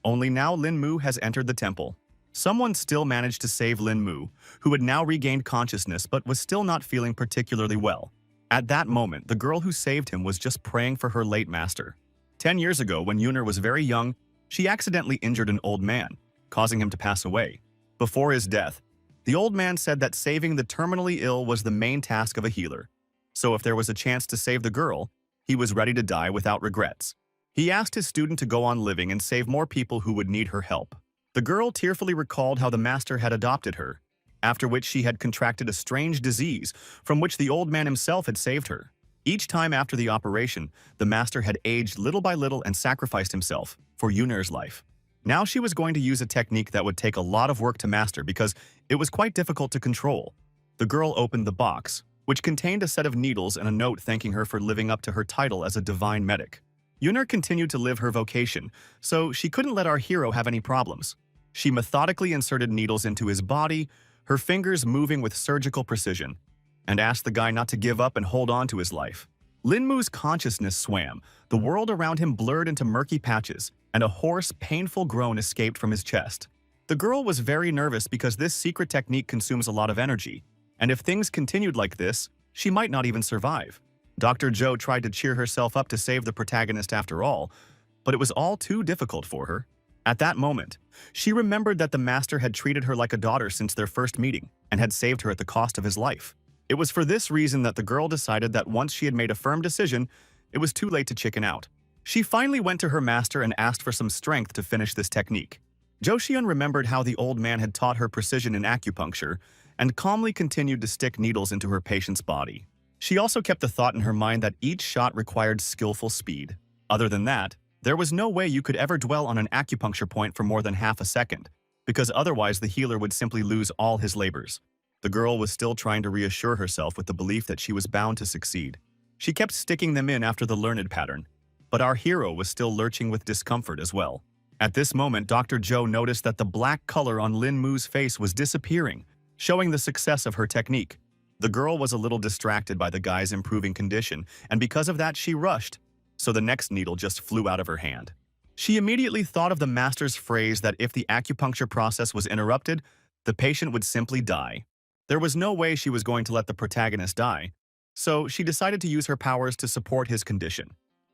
Only now Lin Mu has entered the temple. Someone still managed to save Lin Mu, who had now regained consciousness but was still not feeling particularly well. At that moment, the girl who saved him was just praying for her late master. 10 years ago, when Yuner was very young, she accidentally injured an old man, causing him to pass away. Before his death, the old man said that saving the terminally ill was the main task of a healer. So if there was a chance to save the girl, he was ready to die without regrets. He asked his student to go on living and save more people who would need her help. The girl tearfully recalled how the master had adopted her, after which she had contracted a strange disease from which the old man himself had saved her. Each time after the operation, the master had aged little by little and sacrificed himself for Yuner's life. Now she was going to use a technique that would take a lot of work to master because it was quite difficult to control. The girl opened the box, which contained a set of needles and a note thanking her for living up to her title as a divine medic. Yuner continued to live her vocation, so she couldn't let our hero have any problems. She methodically inserted needles into his body, her fingers moving with surgical precision, and asked the guy not to give up and hold on to his life. Lin Mu's consciousness swam, the world around him blurred into murky patches, and a hoarse, painful groan escaped from his chest. The girl was very nervous because this secret technique consumes a lot of energy, and if things continued like this, she might not even survive. Dr. Zhou tried to cheer herself up to save the protagonist after all, but it was all too difficult for her. At that moment, she remembered that the master had treated her like a daughter since their first meeting and had saved her at the cost of his life. It was for this reason that the girl decided that once she had made a firm decision, it was too late to chicken out. She finally went to her master and asked for some strength to finish this technique. Zhou Xian remembered how the old man had taught her precision in acupuncture and calmly continued to stick needles into her patient's body. She also kept the thought in her mind that each shot required skillful speed. Other than that, there was no way you could ever dwell on an acupuncture point for more than half a second, because otherwise the healer would simply lose all his labors. The girl was still trying to reassure herself with the belief that she was bound to succeed. She kept sticking them in after the learned pattern, but our hero was still lurching with discomfort as well. At this moment, Dr. Zhou noticed that the black color on Lin Mu's face was disappearing, showing the success of her technique. The girl was a little distracted by the guy's improving condition, and because of that she rushed, so the next needle just flew out of her hand. She immediately thought of the master's phrase that if the acupuncture process was interrupted, the patient would simply die. There was no way she was going to let the protagonist die, so she decided to use her powers to support his condition.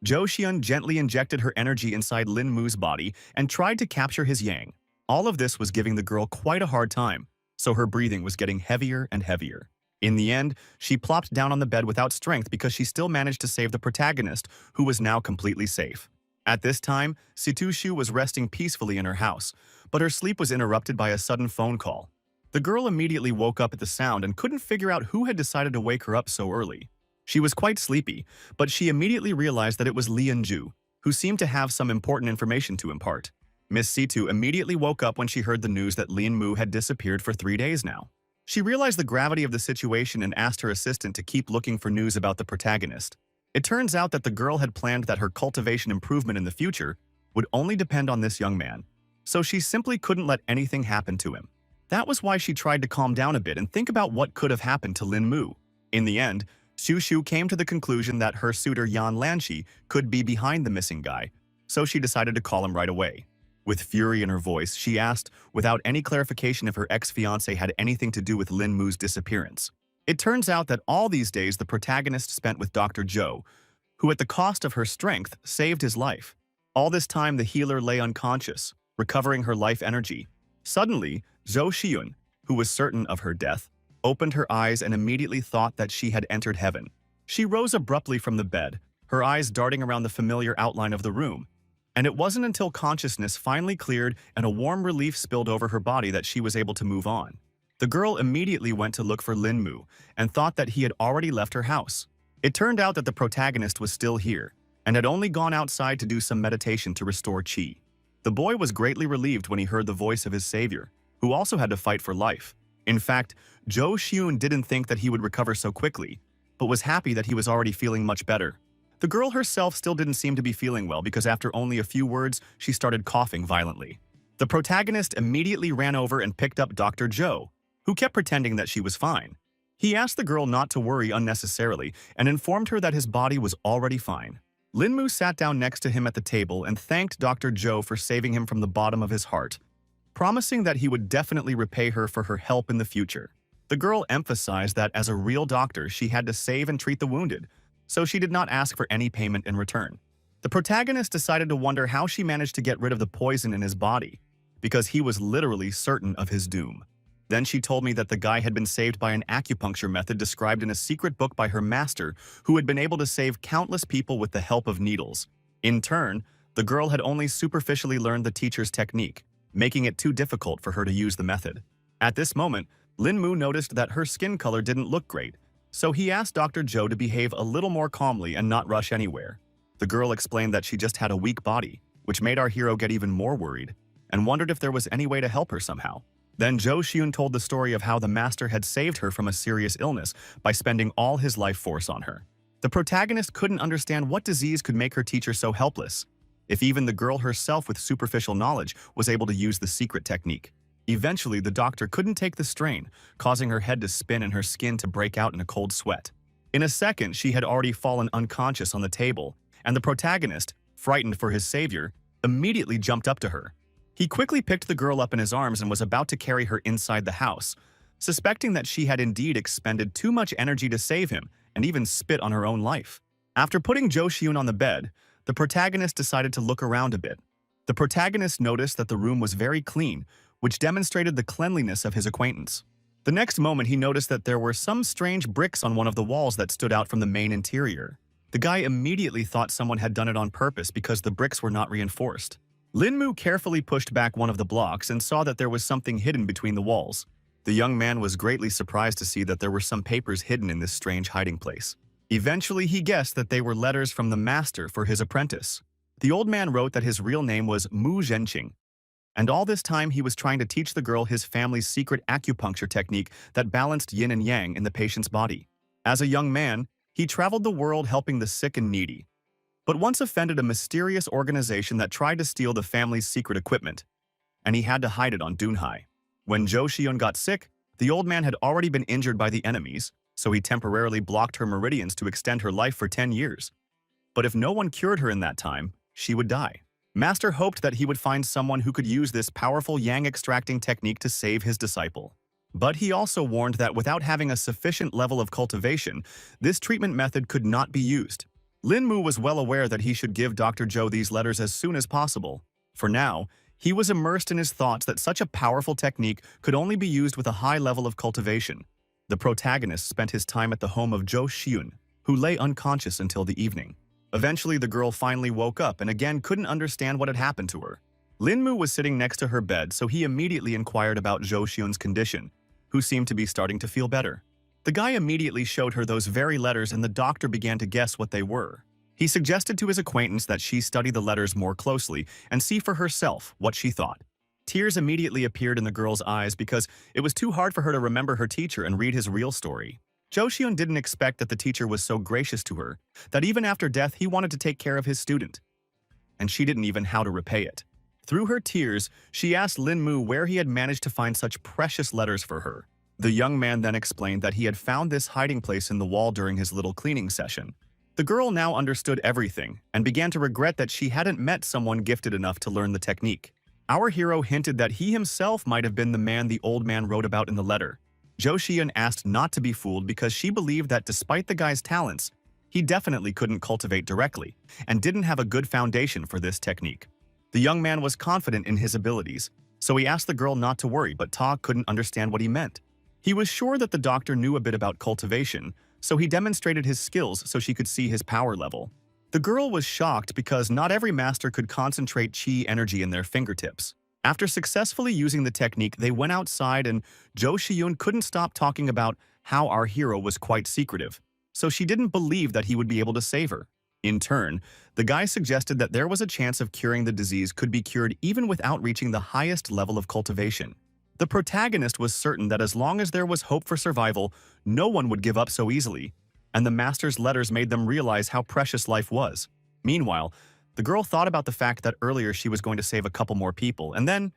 Zhou Xian gently injected her energy inside Lin Mu's body and tried to capture his yang. All of this was giving the girl quite a hard time, so her breathing was getting heavier and heavier. In the end, she plopped down on the bed without strength because she still managed to save the protagonist, who was now completely safe. At this time, Situ Shu was resting peacefully in her house, but her sleep was interrupted by a sudden phone call. The girl immediately woke up at the sound and couldn't figure out who had decided to wake her up so early. She was quite sleepy, but she immediately realized that it was Lian Ju, who seemed to have some important information to impart. Miss Situ immediately woke up when she heard the news that Lin Mu had disappeared for 3 days now. She realized the gravity of the situation and asked her assistant to keep looking for news about the protagonist. It turns out that the girl had planned that her cultivation improvement in the future would only depend on this young man, so she simply couldn't let anything happen to him. That was why she tried to calm down a bit and think about what could have happened to Lin Mu. In the end, Xu Shu came to the conclusion that her suitor Yan Lanxi could be behind the missing guy, so she decided to call him right away. With fury in her voice, she asked, without any clarification, if her ex-fiancé had anything to do with Lin Mu's disappearance. It turns out that all these days the protagonist spent with Dr. Zhou, who at the cost of her strength saved his life. All this time the healer lay unconscious, recovering her life energy. Suddenly, Zhou Xiyun, who was certain of her death, opened her eyes and immediately thought that she had entered heaven. She rose abruptly from the bed, her eyes darting around the familiar outline of the room. And it wasn't until consciousness finally cleared and a warm relief spilled over her body that she was able to move on. The girl immediately went to look for Lin Mu and thought that he had already left her house. It turned out that the protagonist was still here and had only gone outside to do some meditation to restore qi. The boy was greatly relieved when he heard the voice of his savior, who also had to fight for life. In fact, Zhou Xiyun didn't think that he would recover so quickly, but was happy that he was already feeling much better. The girl herself still didn't seem to be feeling well because after only a few words, she started coughing violently. The protagonist immediately ran over and picked up Dr. Zhou, who kept pretending that she was fine. He asked the girl not to worry unnecessarily and informed her that his body was already fine. Lin Mu sat down next to him at the table and thanked Dr. Zhou for saving him from the bottom of his heart, promising that he would definitely repay her for her help in the future. The girl emphasized that as a real doctor, she had to save and treat the wounded, so she did not ask for any payment in return. The protagonist decided to wonder how she managed to get rid of the poison in his body, because he was literally certain of his doom. Then she told me that the guy had been saved by an acupuncture method described in a secret book by her master, who had been able to save countless people with the help of needles. In turn, the girl had only superficially learned the teacher's technique, making it too difficult for her to use the method. At this moment, Lin Mu noticed that her skin color didn't look great, so he asked Dr. Zhou to behave a little more calmly and not rush anywhere. The girl explained that she just had a weak body, which made our hero get even more worried, and wondered if there was any way to help her somehow. Then Zhou Xiyun told the story of how the master had saved her from a serious illness by spending all his life force on her. The protagonist couldn't understand what disease could make her teacher so helpless, if even the girl herself with superficial knowledge was able to use the secret technique. Eventually, the doctor couldn't take the strain, causing her head to spin and her skin to break out in a cold sweat. In a second, she had already fallen unconscious on the table, and the protagonist, frightened for his savior, immediately jumped up to her. He quickly picked the girl up in his arms and was about to carry her inside the house, suspecting that she had indeed expended too much energy to save him and even spit on her own life. After putting Zhou Xiyun on the bed, the protagonist decided to look around a bit. The protagonist noticed that the room was very clean, which demonstrated the cleanliness of his acquaintance. The next moment, he noticed that there were some strange bricks on one of the walls that stood out from the main interior. The guy immediately thought someone had done it on purpose because the bricks were not reinforced. Lin Mu carefully pushed back one of the blocks and saw that there was something hidden between the walls. The young man was greatly surprised to see that there were some papers hidden in this strange hiding place. Eventually, he guessed that they were letters from the master for his apprentice. The old man wrote that his real name was Mu Zhenqing, and all this time he was trying to teach the girl his family's secret acupuncture technique that balanced yin and yang in the patient's body. As a young man, he traveled the world helping the sick and needy, but once offended a mysterious organization that tried to steal the family's secret equipment, and he had to hide it on Dunhai. When Zhou Xiyun got sick, the old man had already been injured by the enemies, so he temporarily blocked her meridians to extend her life for 10 years. But if no one cured her in that time, she would die. Master hoped that he would find someone who could use this powerful yang-extracting technique to save his disciple. But he also warned that without having a sufficient level of cultivation, this treatment method could not be used. Lin Mu was well aware that he should give Dr. Zhou these letters as soon as possible. For now, he was immersed in his thoughts that such a powerful technique could only be used with a high level of cultivation. The protagonist spent his time at the home of Zhou Xiyun, who lay unconscious until the evening. Eventually, the girl finally woke up and again couldn't understand what had happened to her. Lin Mu was sitting next to her bed, so he immediately inquired about Zhou Xiyun's condition, who seemed to be starting to feel better. The guy immediately showed her those very letters and the doctor began to guess what they were. He suggested to his acquaintance that she study the letters more closely and see for herself what she thought. Tears immediately appeared in the girl's eyes because it was too hard for her to remember her teacher and read his real story. Jo Hyun didn't expect that the teacher was so gracious to her, that even after death he wanted to take care of his student. And she didn't even how to repay it. Through her tears, she asked Lin Mu where he had managed to find such precious letters for her. The young man then explained that he had found this hiding place in the wall during his little cleaning session. The girl now understood everything and began to regret that she hadn't met someone gifted enough to learn the technique. Our hero hinted that he himself might have been the man the old man wrote about in the letter. Jo Hyun asked not to be fooled because she believed that despite the guy's talents, he definitely couldn't cultivate directly and didn't have a good foundation for this technique. The young man was confident in his abilities, so he asked the girl not to worry, but Ta couldn't understand what he meant. He was sure that the doctor knew a bit about cultivation, so he demonstrated his skills so she could see his power level. The girl was shocked because not every master could concentrate chi energy in their fingertips. After successfully using the technique, they went outside and Jo Hyun couldn't stop talking about how our hero was quite secretive, so she didn't believe that he would be able to save her. In turn, the guy suggested that there was a chance of curing the disease could be cured even without reaching the highest level of cultivation. The protagonist was certain that as long as there was hope for survival, no one would give up so easily, and the master's letters made them realize how precious life was. Meanwhile, the girl thought about the fact that earlier she was going to save a couple more people and then,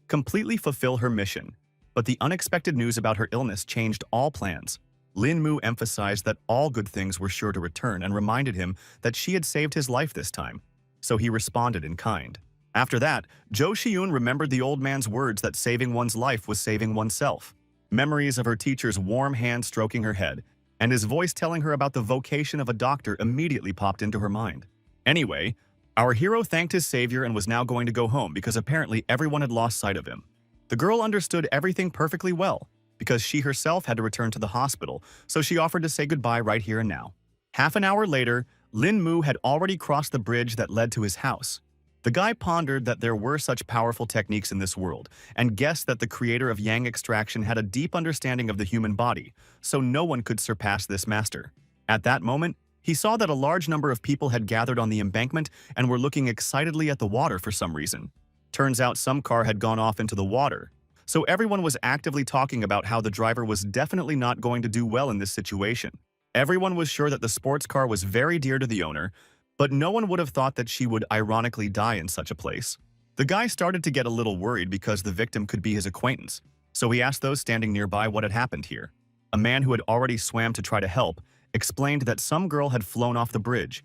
completely fulfill her mission. But the unexpected news about her illness changed all plans. Lin Mu emphasized that all good things were sure to return and reminded him that she had saved his life this time, so he responded in kind. After that, Jo Hyun remembered the old man's words that saving one's life was saving oneself. Memories of her teacher's warm hand stroking her head, and his voice telling her about the vocation of a doctor immediately popped into her mind. Anyway, our hero thanked his savior and was now going to go home because apparently everyone had lost sight of him. The girl understood everything perfectly well, because she herself had to return to the hospital, so she offered to say goodbye right here and now. Half an hour later, Lin Mu had already crossed the bridge that led to his house. The guy pondered that there were such powerful techniques in this world, and guessed that the creator of Yang extraction had a deep understanding of the human body, so no one could surpass this master. At that moment, he saw that a large number of people had gathered on the embankment and were looking excitedly at the water for some reason. Turns out some car had gone off into the water, so everyone was actively talking about how the driver was definitely not going to do well in this situation. Everyone was sure that the sports car was very dear to the owner, but no one would have thought that she would ironically die in such a place. The guy started to get a little worried because the victim could be his acquaintance, so he asked those standing nearby what had happened here. A man who had already swam to try to help explained that some girl had flown off the bridge,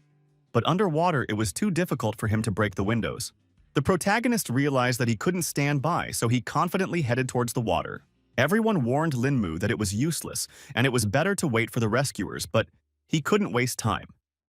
but underwater it was too difficult for him to break the windows. The protagonist realized that he couldn't stand by, so he confidently headed towards the water. Everyone warned Lin Mu that it was useless and it was better to wait for the rescuers, but he couldn't waste time.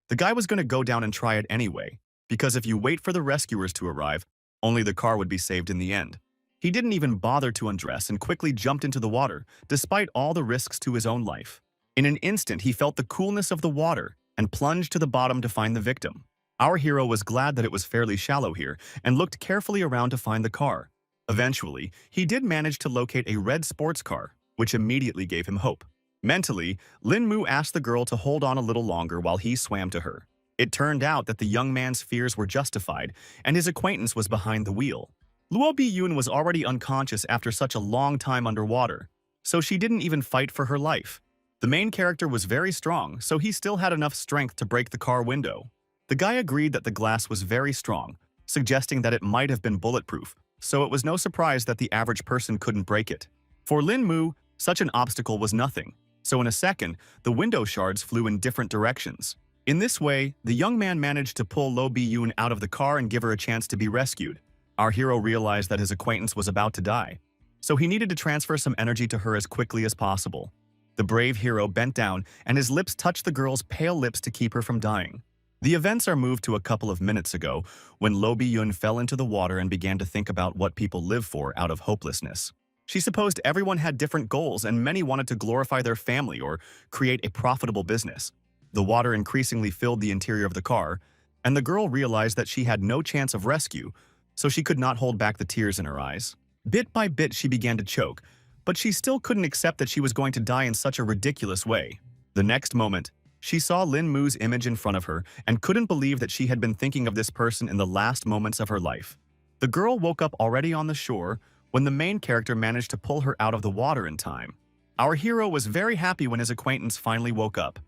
The guy was going to go down and try it anyway, because if you wait for the rescuers to arrive, only the car would be saved in the end. He didn't even bother to undress and quickly jumped into the water, despite all the risks to his own life. In an instant, he felt the coolness of the water and plunged to the bottom to find the victim. Our hero was glad that it was fairly shallow here and looked carefully around to find the car. Eventually, he did manage to locate a red sports car, which immediately gave him hope. Mentally, Lin Mu asked the girl to hold on a little longer while he swam to her. It turned out that the young man's fears were justified, and his acquaintance was behind the wheel. Luo Bi-yoon was already unconscious after such a long time underwater, so she didn't even fight for her life. The main character was very strong, so he still had enough strength to break the car window. The guy agreed that the glass was very strong, suggesting that it might have been bulletproof, so it was no surprise that the average person couldn't break it. For Lin Mu, such an obstacle was nothing. So in a second, the window shards flew in different directions. In this way, the young man managed to pull Luo Bi-yoon out of the car and give her a chance to be rescued. Our hero realized that his acquaintance was about to die, so he needed to transfer some energy to her as quickly as possible. The brave hero bent down, and his lips touched the girl's pale lips to keep her from dying. The events are moved to a couple of minutes ago, when Luo Bi-yoon fell into the water and began to think about what people live for out of hopelessness. She supposed everyone had different goals and many wanted to glorify their family or create a profitable business. The water increasingly filled the interior of the car, and the girl realized that she had no chance of rescue, so she could not hold back the tears in her eyes. Bit by bit she began to choke, but she still couldn't accept that she was going to die in such a ridiculous way. The next moment, She saw Lin Mu's image in front of her and couldn't believe that she had been thinking of this person in the last moments of her life. The girl woke up already on the shore when the main character managed to pull her out of the water in time. Our hero was very happy when his acquaintance finally woke up,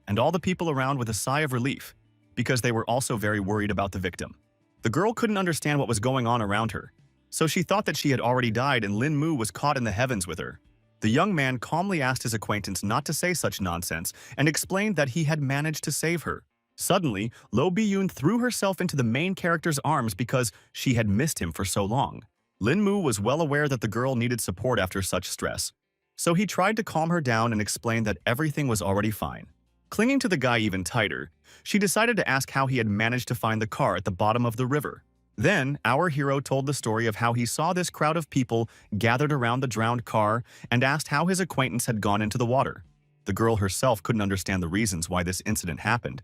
and all the people around with a sigh of relief, because they were also very worried about the victim. The girl couldn't understand what was going on around her, so she thought that she had already died and Lin Mu was caught in the heavens with her. The young man calmly asked his acquaintance not to say such nonsense and explained that he had managed to save her. Suddenly, Lo Biyun threw herself into the main character's arms because she had missed him for so long. Lin Mu was well aware that the girl needed support after such stress, so he tried to calm her down and explain that everything was already fine. Clinging to the guy even tighter, she decided to ask how he had managed to find the car at the bottom of the river. Then, our hero told the story of how he saw this crowd of people gathered around the drowned car and asked how his acquaintance had gone into the water. The girl herself couldn't understand the reasons why this incident happened,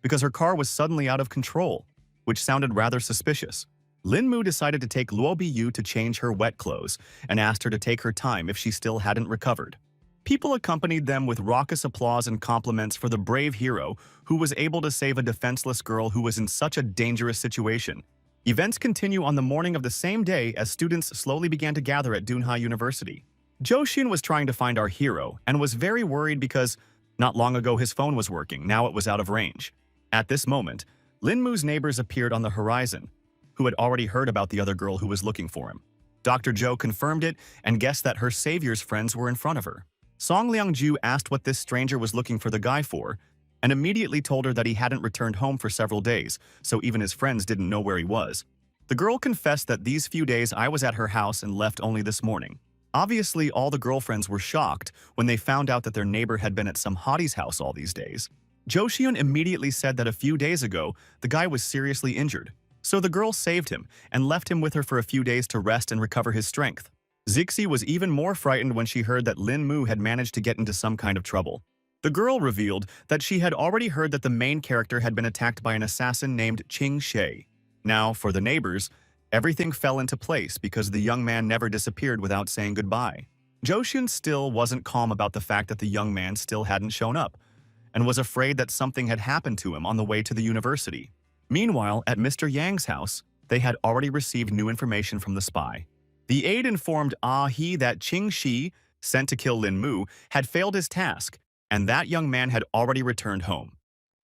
because her car was suddenly out of control, which sounded rather suspicious. Lin Mu decided to take Luo Biyu to change her wet clothes and asked her to take her time if she still hadn't recovered. People accompanied them with raucous applause and compliments for the brave hero who was able to save a defenseless girl who was in such a dangerous situation. Events continue on the morning of the same day as students slowly began to gather at Dunha University. Zhou Xun was trying to find our hero and was very worried because not long ago his phone was working, now it was out of range. At this moment, Lin Mu's neighbors appeared on the horizon, who had already heard about the other girl who was looking for him. Dr. Zhou confirmed it and guessed that her savior's friends were in front of her. Song Liangju asked what this stranger was looking for the guy for, and immediately told her that he hadn't returned home for several days, so even his friends didn't know where he was. The girl confessed that these few days I was at her house and left only this morning. Obviously, all the girlfriends were shocked when they found out that their neighbor had been at some hottie's house all these days. Zhou Xiun immediately said that a few days ago, the guy was seriously injured, so the girl saved him and left him with her for a few days to rest and recover his strength. Zixi was even more frightened when she heard that Lin Mu had managed to get into some kind of trouble. The girl revealed that she had already heard that the main character had been attacked by an assassin named Qing She. Now, for the neighbors, everything fell into place because the young man never disappeared without saying goodbye. Zhou Xun still wasn't calm about the fact that the young man still hadn't shown up, and was afraid that something had happened to him on the way to the university. Meanwhile, at Mr. Yang's house, they had already received new information from the spy. The aide informed He that Qing Shi, sent to kill Lin Mu, had failed his task, and that young man had already returned home.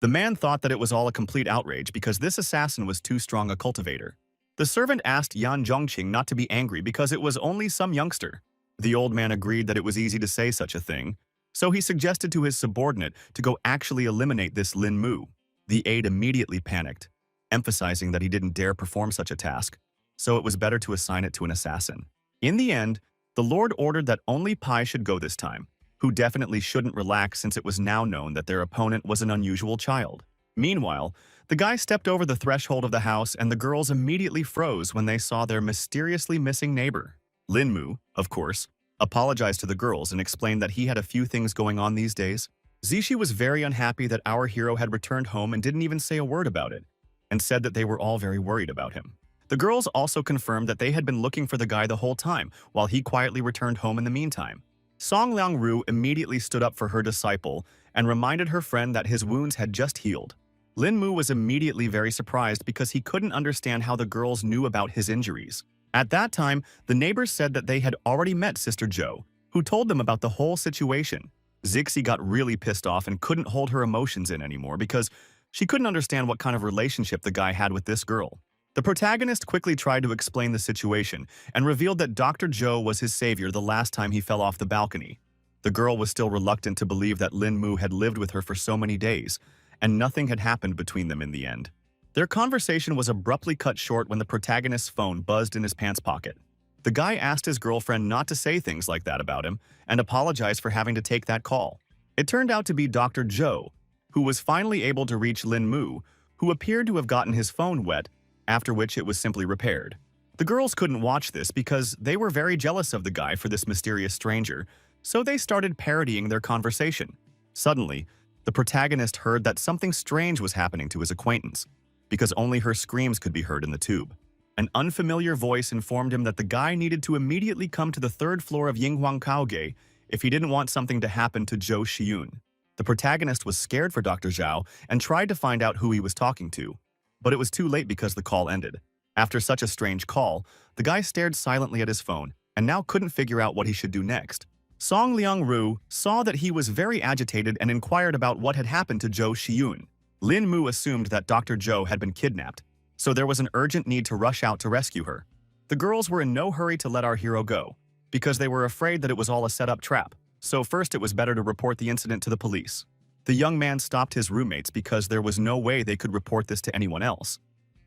The man thought that it was all a complete outrage because this assassin was too strong a cultivator. The servant asked Yan Zhongqing not to be angry because it was only some youngster. The old man agreed that it was easy to say such a thing, so he suggested to his subordinate to go actually eliminate this Lin Mu. The aide immediately panicked, emphasizing that he didn't dare perform such a task, so it was better to assign it to an assassin. In the end, the Lord ordered that only Pai should go this time, who definitely shouldn't relax since it was now known that their opponent was an unusual child. Meanwhile, the guy stepped over the threshold of the house and the girls immediately froze when they saw their mysteriously missing neighbor. Lin Mu, of course, apologized to the girls and explained that he had a few things going on these days. Zishi was very unhappy that our hero had returned home and didn't even say a word about it, and said that they were all very worried about him. The girls also confirmed that they had been looking for the guy the whole time, while he quietly returned home in the meantime. Song Liangru immediately stood up for her disciple and reminded her friend that his wounds had just healed. Lin Mu was immediately very surprised because he couldn't understand how the girls knew about his injuries. At that time, the neighbors said that they had already met Sister Zhou, who told them about the whole situation. Zixi got really pissed off and couldn't hold her emotions in anymore because she couldn't understand what kind of relationship the guy had with this girl. The protagonist quickly tried to explain the situation and revealed that Dr. Zhou was his savior the last time he fell off the balcony. The girl was still reluctant to believe that Lin Mu had lived with her for so many days, and nothing had happened between them in the end. Their conversation was abruptly cut short when the protagonist's phone buzzed in his pants pocket. The guy asked his girlfriend not to say things like that about him and apologized for having to take that call. It turned out to be Dr. Zhou, who was finally able to reach Lin Mu, who appeared to have gotten his phone wet, after which it was simply repaired. The girls couldn't watch this because they were very jealous of the guy for this mysterious stranger, so they started parodying their conversation. Suddenly, the protagonist heard that something strange was happening to his acquaintance, because only her screams could be heard in the tube. An unfamiliar voice informed him that the guy needed to immediately come to the third floor of Yinghuang Kaoge if he didn't want something to happen to Zhou Xiun. The protagonist was scared for Dr. Zhao and tried to find out who he was talking to, but it was too late because the call ended. After such a strange call, the guy stared silently at his phone and now couldn't figure out what he should do next. Song Liang-ru saw that he was very agitated and inquired about what had happened to Zhou Xiyun. Lin Mu assumed that Dr. Zhou had been kidnapped, so there was an urgent need to rush out to rescue her. The girls were in no hurry to let our hero go, because they were afraid that it was all a set-up trap, so first it was better to report the incident to the police. The young man stopped his roommates because there was no way they could report this to anyone else,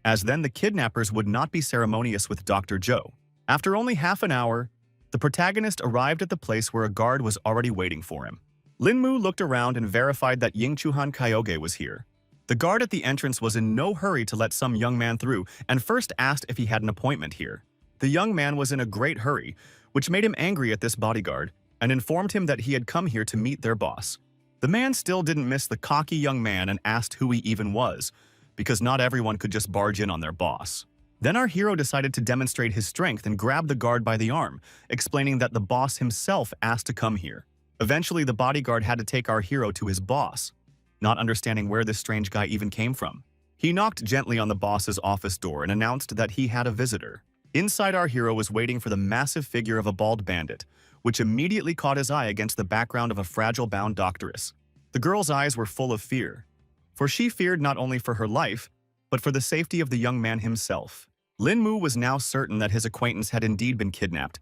as then the kidnappers would not be ceremonious with Dr. Zhou. After only half an hour, the protagonist arrived at the place where a guard was already waiting for him. Lin Mu looked around and verified that Yingchuhan Kyoge was here. The guard at the entrance was in no hurry to let some young man through and first asked if he had an appointment here. The young man was in a great hurry, which made him angry at this bodyguard, and informed him that he had come here to meet their boss. The man still didn't miss the cocky young man and asked who he even was, because not everyone could just barge in on their boss. Then our hero decided to demonstrate his strength and grabbed the guard by the arm, explaining that the boss himself asked to come here. Eventually, the bodyguard had to take our hero to his boss, not understanding where this strange guy even came from. He knocked gently on the boss's office door and announced that he had a visitor. Inside, our hero was waiting for the massive figure of a bald bandit, which immediately caught his eye against the background of a fragile bound doctoress. The girl's eyes were full of fear, for she feared not only for her life, but for the safety of the young man himself. Lin Mu was now certain that his acquaintance had indeed been kidnapped,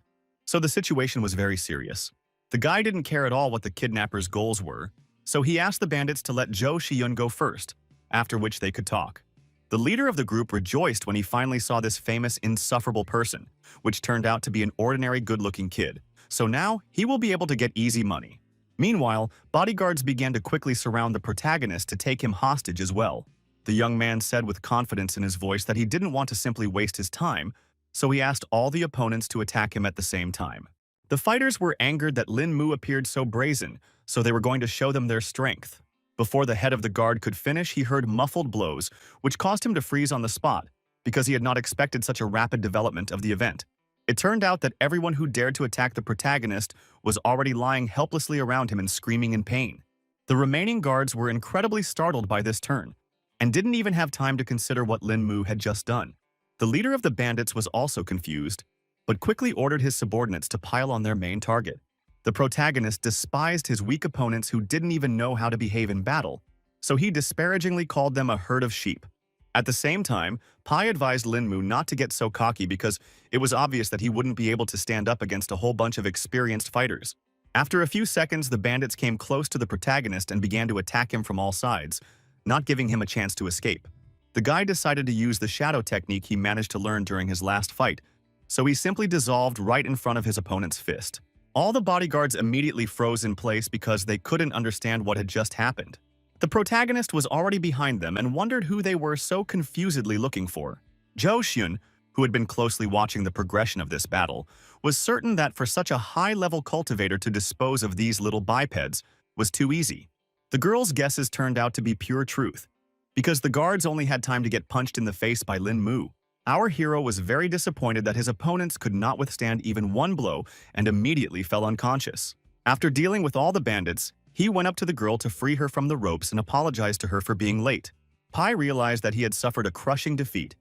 so the situation was very serious. The guy didn't care at all what the kidnappers' goals were, so he asked the bandits to let Zhou Xiyun go first, after which they could talk. The leader of the group rejoiced when he finally saw this famous, insufferable person, which turned out to be an ordinary good-looking kid, so now he will be able to get easy money. Meanwhile, bodyguards began to quickly surround the protagonist to take him hostage as well. The young man said with confidence in his voice that he didn't want to simply waste his time, so he asked all the opponents to attack him at the same time. The fighters were angered that Lin Mu appeared so brazen, so they were going to show them their strength. Before the head of the guard could finish, he heard muffled blows, which caused him to freeze on the spot, because he had not expected such a rapid development of the event. It turned out that everyone who dared to attack the protagonist was already lying helplessly around him and screaming in pain. The remaining guards were incredibly startled by this turn, and didn't even have time to consider what Lin Mu had just done. The leader of the bandits was also confused, but quickly ordered his subordinates to pile on their main target. The protagonist despised his weak opponents who didn't even know how to behave in battle, so he disparagingly called them a herd of sheep. At the same time, Pai advised Lin Mu not to get so cocky because it was obvious that he wouldn't be able to stand up against a whole bunch of experienced fighters. After a few seconds, the bandits came close to the protagonist and began to attack him from all sides, not giving him a chance to escape. The guy decided to use the shadow technique he managed to learn during his last fight, so he simply dissolved right in front of his opponent's fist. All the bodyguards immediately froze in place because they couldn't understand what had just happened. The protagonist was already behind them and wondered who they were so confusedly looking for. Zhou Xiyun, who had been closely watching the progression of this battle, was certain that for such a high-level cultivator to dispose of these little bipeds was too easy. The girl's guesses turned out to be pure truth, because the guards only had time to get punched in the face by Lin Mu. Our hero was very disappointed that his opponents could not withstand even one blow and immediately fell unconscious. After dealing with all the bandits, he went up to the girl to free her from the ropes and apologized to her for being late. Pai realized that he had suffered a crushing defeat,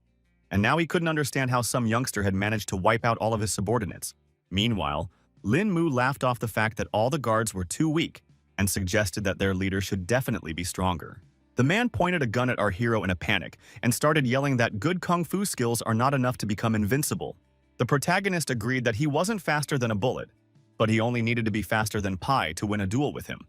and now he couldn't understand how some youngster had managed to wipe out all of his subordinates. Meanwhile, Lin Mu laughed off the fact that all the guards were too weak and suggested that their leader should definitely be stronger. The man pointed a gun at our hero in a panic and started yelling that good kung fu skills are not enough to become invincible. The protagonist agreed that he wasn't faster than a bullet, but he only needed to be faster than Pai to win a duel with him.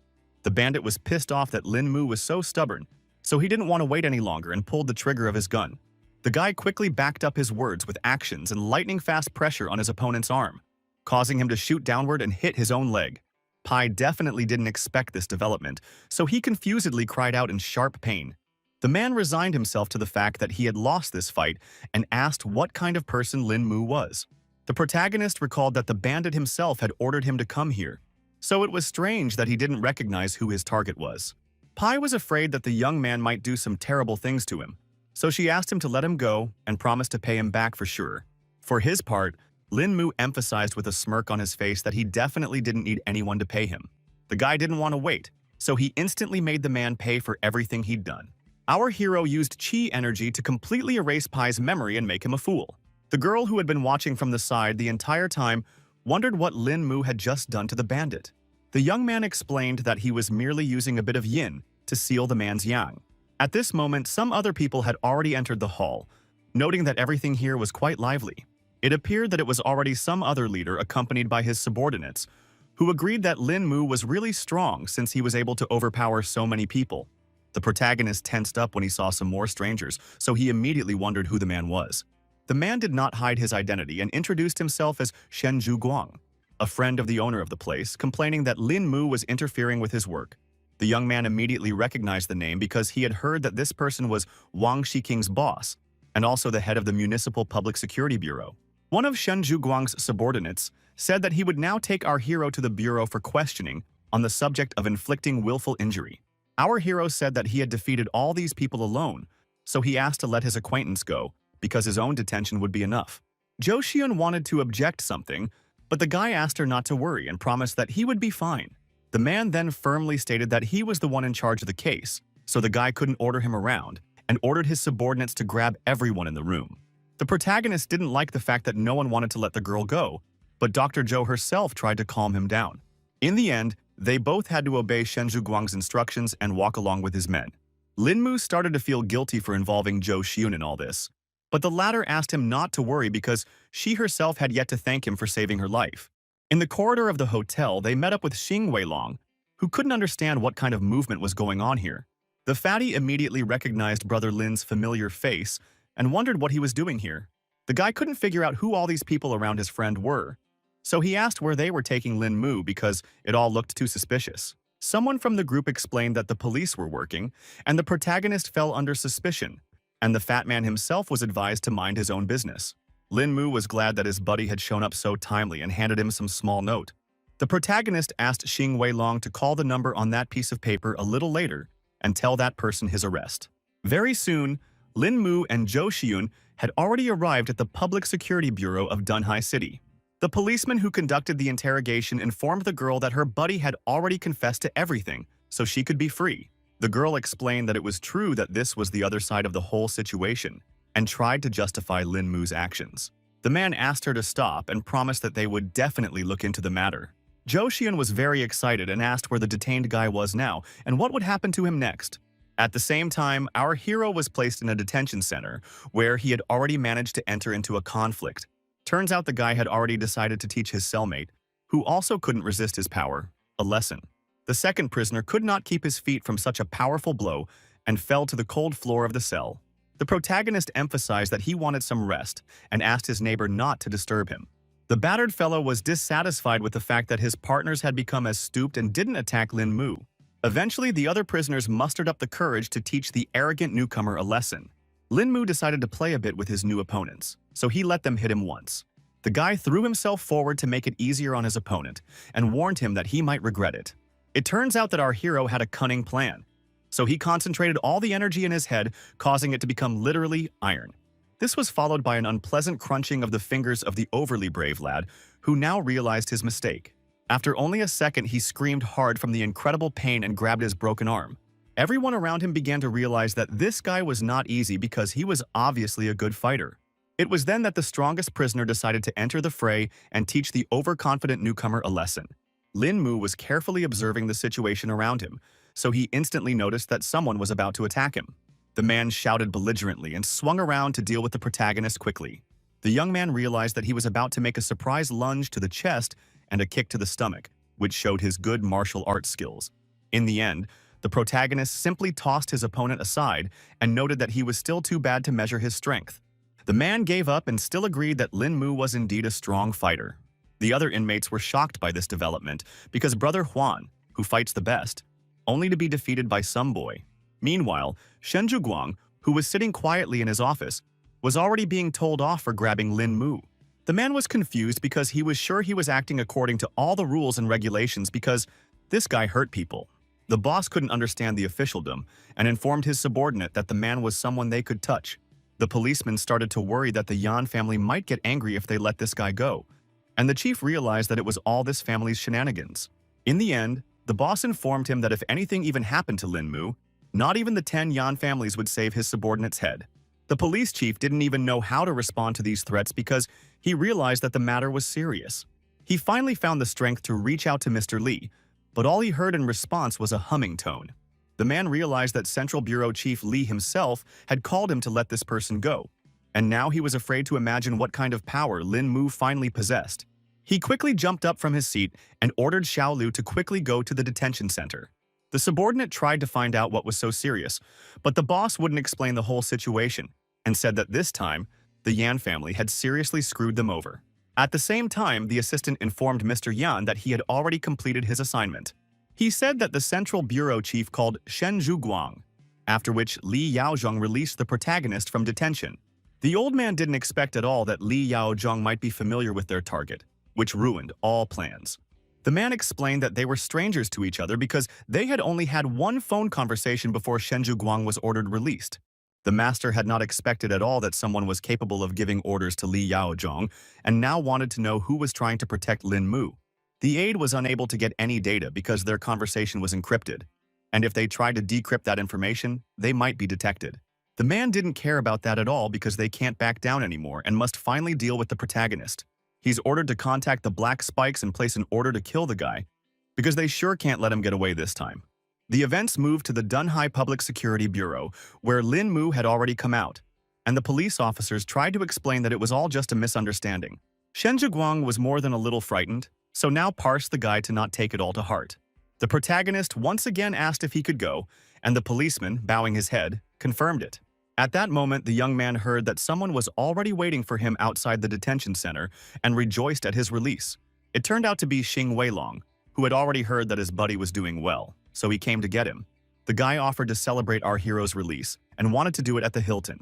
The bandit was pissed off that Lin Mu was so stubborn, so he didn't want to wait any longer and pulled the trigger of his gun. The guy quickly backed up his words with actions and lightning-fast pressure on his opponent's arm, causing him to shoot downward and hit his own leg. Pai definitely didn't expect this development, so he confusedly cried out in sharp pain. The man resigned himself to the fact that he had lost this fight and asked what kind of person Lin Mu was. The protagonist recalled that the bandit himself had ordered him to come here, so it was strange that he didn't recognize who his target was. Pai was afraid that the young man might do some terrible things to him, so she asked him to let him go and promised to pay him back for sure. For his part, Lin Mu emphasized with a smirk on his face that he definitely didn't need anyone to pay him. The guy didn't want to wait, so he instantly made the man pay for everything he'd done. Our hero used chi energy to completely erase Pai's memory and make him a fool. The girl who had been watching from the side the entire time wondered what Lin Mu had just done to the bandit. The young man explained that he was merely using a bit of yin to seal the man's yang. At this moment, some other people had already entered the hall, noting that everything here was quite lively. It appeared that it was already some other leader accompanied by his subordinates, who agreed that Lin Mu was really strong since he was able to overpower so many people. The protagonist tensed up when he saw some more strangers, so he immediately wondered who the man was. The man did not hide his identity and introduced himself as Shenju Guang, a friend of the owner of the place, complaining that Lin Mu was interfering with his work. The young man immediately recognized the name because he had heard that this person was Wang Shiking's boss, and also the head of the Municipal Public Security Bureau. One of Shenju Guang's subordinates said that he would now take our hero to the bureau for questioning on the subject of inflicting willful injury. Our hero said that he had defeated all these people alone, so he asked to let his acquaintance go, because his own detention would be enough. Jo Xion wanted to object something, but the guy asked her not to worry and promised that he would be fine. The man then firmly stated that he was the one in charge of the case, so the guy couldn't order him around, and ordered his subordinates to grab everyone in the room. The protagonist didn't like the fact that no one wanted to let the girl go, but Dr. Zhou herself tried to calm him down. In the end, they both had to obey Shenju Guang's instructions and walk along with his men. Lin Mu started to feel guilty for involving Jo Xion in all this, but the latter asked him not to worry because she herself had yet to thank him for saving her life. In the corridor of the hotel, they met up with Xing Weilong, who couldn't understand what kind of movement was going on here. The fatty immediately recognized Brother Lin's familiar face and wondered what he was doing here. The guy couldn't figure out who all these people around his friend were, so he asked where they were taking Lin Mu because it all looked too suspicious. Someone from the group explained that the police were working, and the protagonist fell under suspicion, and the fat man himself was advised to mind his own business. Lin Mu was glad that his buddy had shown up so timely and handed him some small note. The protagonist asked Xing Weilong to call the number on that piece of paper a little later and tell that person his arrest. Very soon, Lin Mu and Jo Xion had already arrived at the Public Security Bureau of Dunhai City. The policeman who conducted the interrogation informed the girl that her buddy had already confessed to everything, so she could be free. The girl explained that it was true that this was the other side of the whole situation, and tried to justify Lin Mu's actions. The man asked her to stop and promised that they would definitely look into the matter. Jo Xion was very excited and asked where the detained guy was now and what would happen to him next. At the same time, our hero was placed in a detention center where he had already managed to enter into a conflict. Turns out the guy had already decided to teach his cellmate, who also couldn't resist his power, a lesson. The second prisoner could not keep his feet from such a powerful blow and fell to the cold floor of the cell. The protagonist emphasized that he wanted some rest and asked his neighbor not to disturb him. The battered fellow was dissatisfied with the fact that his partners had become as stooped and didn't attack Lin Mu. Eventually, the other prisoners mustered up the courage to teach the arrogant newcomer a lesson. Lin Mu decided to play a bit with his new opponents, so he let them hit him once. The guy threw himself forward to make it easier on his opponent and warned him that he might regret it. It turns out that our hero had a cunning plan, so he concentrated all the energy in his head, causing it to become literally iron. This was followed by an unpleasant crunching of the fingers of the overly brave lad, who now realized his mistake. After only a second, he screamed hard from the incredible pain and grabbed his broken arm. Everyone around him began to realize that this guy was not easy because he was obviously a good fighter. It was then that the strongest prisoner decided to enter the fray and teach the overconfident newcomer a lesson. Lin Mu was carefully observing the situation around him, so he instantly noticed that someone was about to attack him. The man shouted belligerently and swung around to deal with the protagonist quickly. The young man realized that he was about to make a surprise lunge to the chest and a kick to the stomach, which showed his good martial arts skills. In the end, the protagonist simply tossed his opponent aside and noted that he was still too bad to measure his strength. The man gave up and still agreed that Lin Mu was indeed a strong fighter. The other inmates were shocked by this development because Brother Huan, who fights the best, only to be defeated by some boy. Meanwhile, Shenju Guang, who was sitting quietly in his office, was already being told off for grabbing Lin Mu. The man was confused because he was sure he was acting according to all the rules and regulations because this guy hurt people. The boss couldn't understand the officialdom and informed his subordinate that the man was someone they could touch. The policeman started to worry that the Yan family might get angry if they let this guy go, and the chief realized that it was all this family's shenanigans. In the end, The boss informed him that if anything even happened to Lin Mu, not even the 10 Yan families would save his subordinate's head. The police chief didn't even know how to respond to these threats because he realized that the matter was serious. He finally found the strength to reach out to Mr. Li, but all he heard in response was a humming tone. The man realized that Central Bureau Chief Li himself had called him to let this person go, and now he was afraid to imagine what kind of power Lin Mu finally possessed. He quickly jumped up from his seat and ordered Xiao Lu to quickly go to the detention center. The subordinate tried to find out what was so serious, but the boss wouldn't explain the whole situation and said that this time, the Yan family had seriously screwed them over. At the same time, the assistant informed Mr. Yan that he had already completed his assignment. He said that the Central Bureau Chief called Shen Zhuguang, after which Li Yaozhong released the protagonist from detention. The old man didn't expect at all that Li Yaozhong might be familiar with their target, which ruined all plans. The man explained that they were strangers to each other because they had only had one phone conversation before Shen Zhuguang was ordered released. The master had not expected at all that someone was capable of giving orders to Li Yaozhong and now wanted to know who was trying to protect Lin Mu. The aide was unable to get any data because their conversation was encrypted, and if they tried to decrypt that information, they might be detected. The man didn't care about that at all because they can't back down anymore and must finally deal with the protagonist. He's ordered to contact the Black Spikes and place an order to kill the guy, because they sure can't let him get away this time. The events moved to the Dunhai Public Security Bureau, where Lin Mu had already come out, and the police officers tried to explain that it was all just a misunderstanding. Shen Zhuguang was more than a little frightened, so now parsed the guy to not take it all to heart. The protagonist once again asked if he could go, and the policeman, bowing his head, confirmed it. At that moment, the young man heard that someone was already waiting for him outside the detention center and rejoiced at his release. It turned out to be Xing Weilong, who had already heard that his buddy was doing well, so he came to get him. The guy offered to celebrate our hero's release and wanted to do it at the Hilton,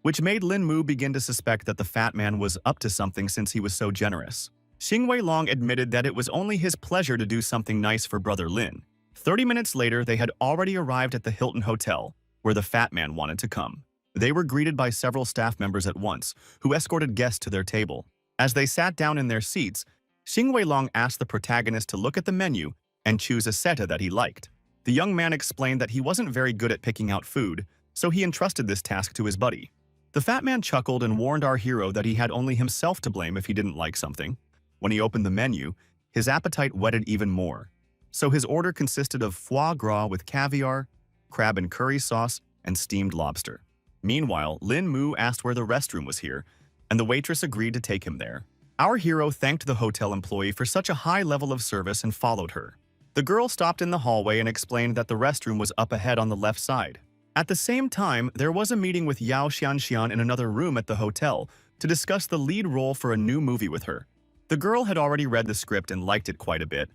which made Lin Mu begin to suspect that the fat man was up to something since he was so generous. Xing Weilong admitted that it was only his pleasure to do something nice for brother Lin. 30 minutes later, they had already arrived at the Hilton Hotel, where the fat man wanted to come. They were greeted by several staff members at once, who escorted guests to their table. As they sat down in their seats, Xing Weilong asked the protagonist to look at the menu and choose a seta that he liked. The young man explained that he wasn't very good at picking out food, so he entrusted this task to his buddy. The fat man chuckled and warned our hero that he had only himself to blame if he didn't like something. When he opened the menu, his appetite whetted even more. So his order consisted of foie gras with caviar, crab and curry sauce, and steamed lobster. Meanwhile, Lin Mu asked where the restroom was here, and the waitress agreed to take him there. Our hero thanked the hotel employee for such a high level of service and followed her. The girl stopped in the hallway and explained that the restroom was up ahead on the left side. At the same time, there was a meeting with Yao Xianxian in another room at the hotel to discuss the lead role for a new movie with her. The girl had already read the script and liked it quite a bit,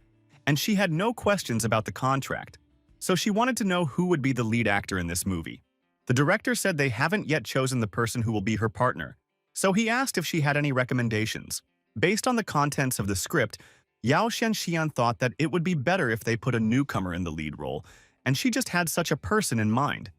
and she had no questions about the contract, so she wanted to know who would be the lead actor in this movie. The director said they haven't yet chosen the person who will be her partner, so he asked if she had any recommendations. Based on the contents of the script, Yao Xianxian thought that it would be better if they put a newcomer in the lead role, and she just had such a person in mind.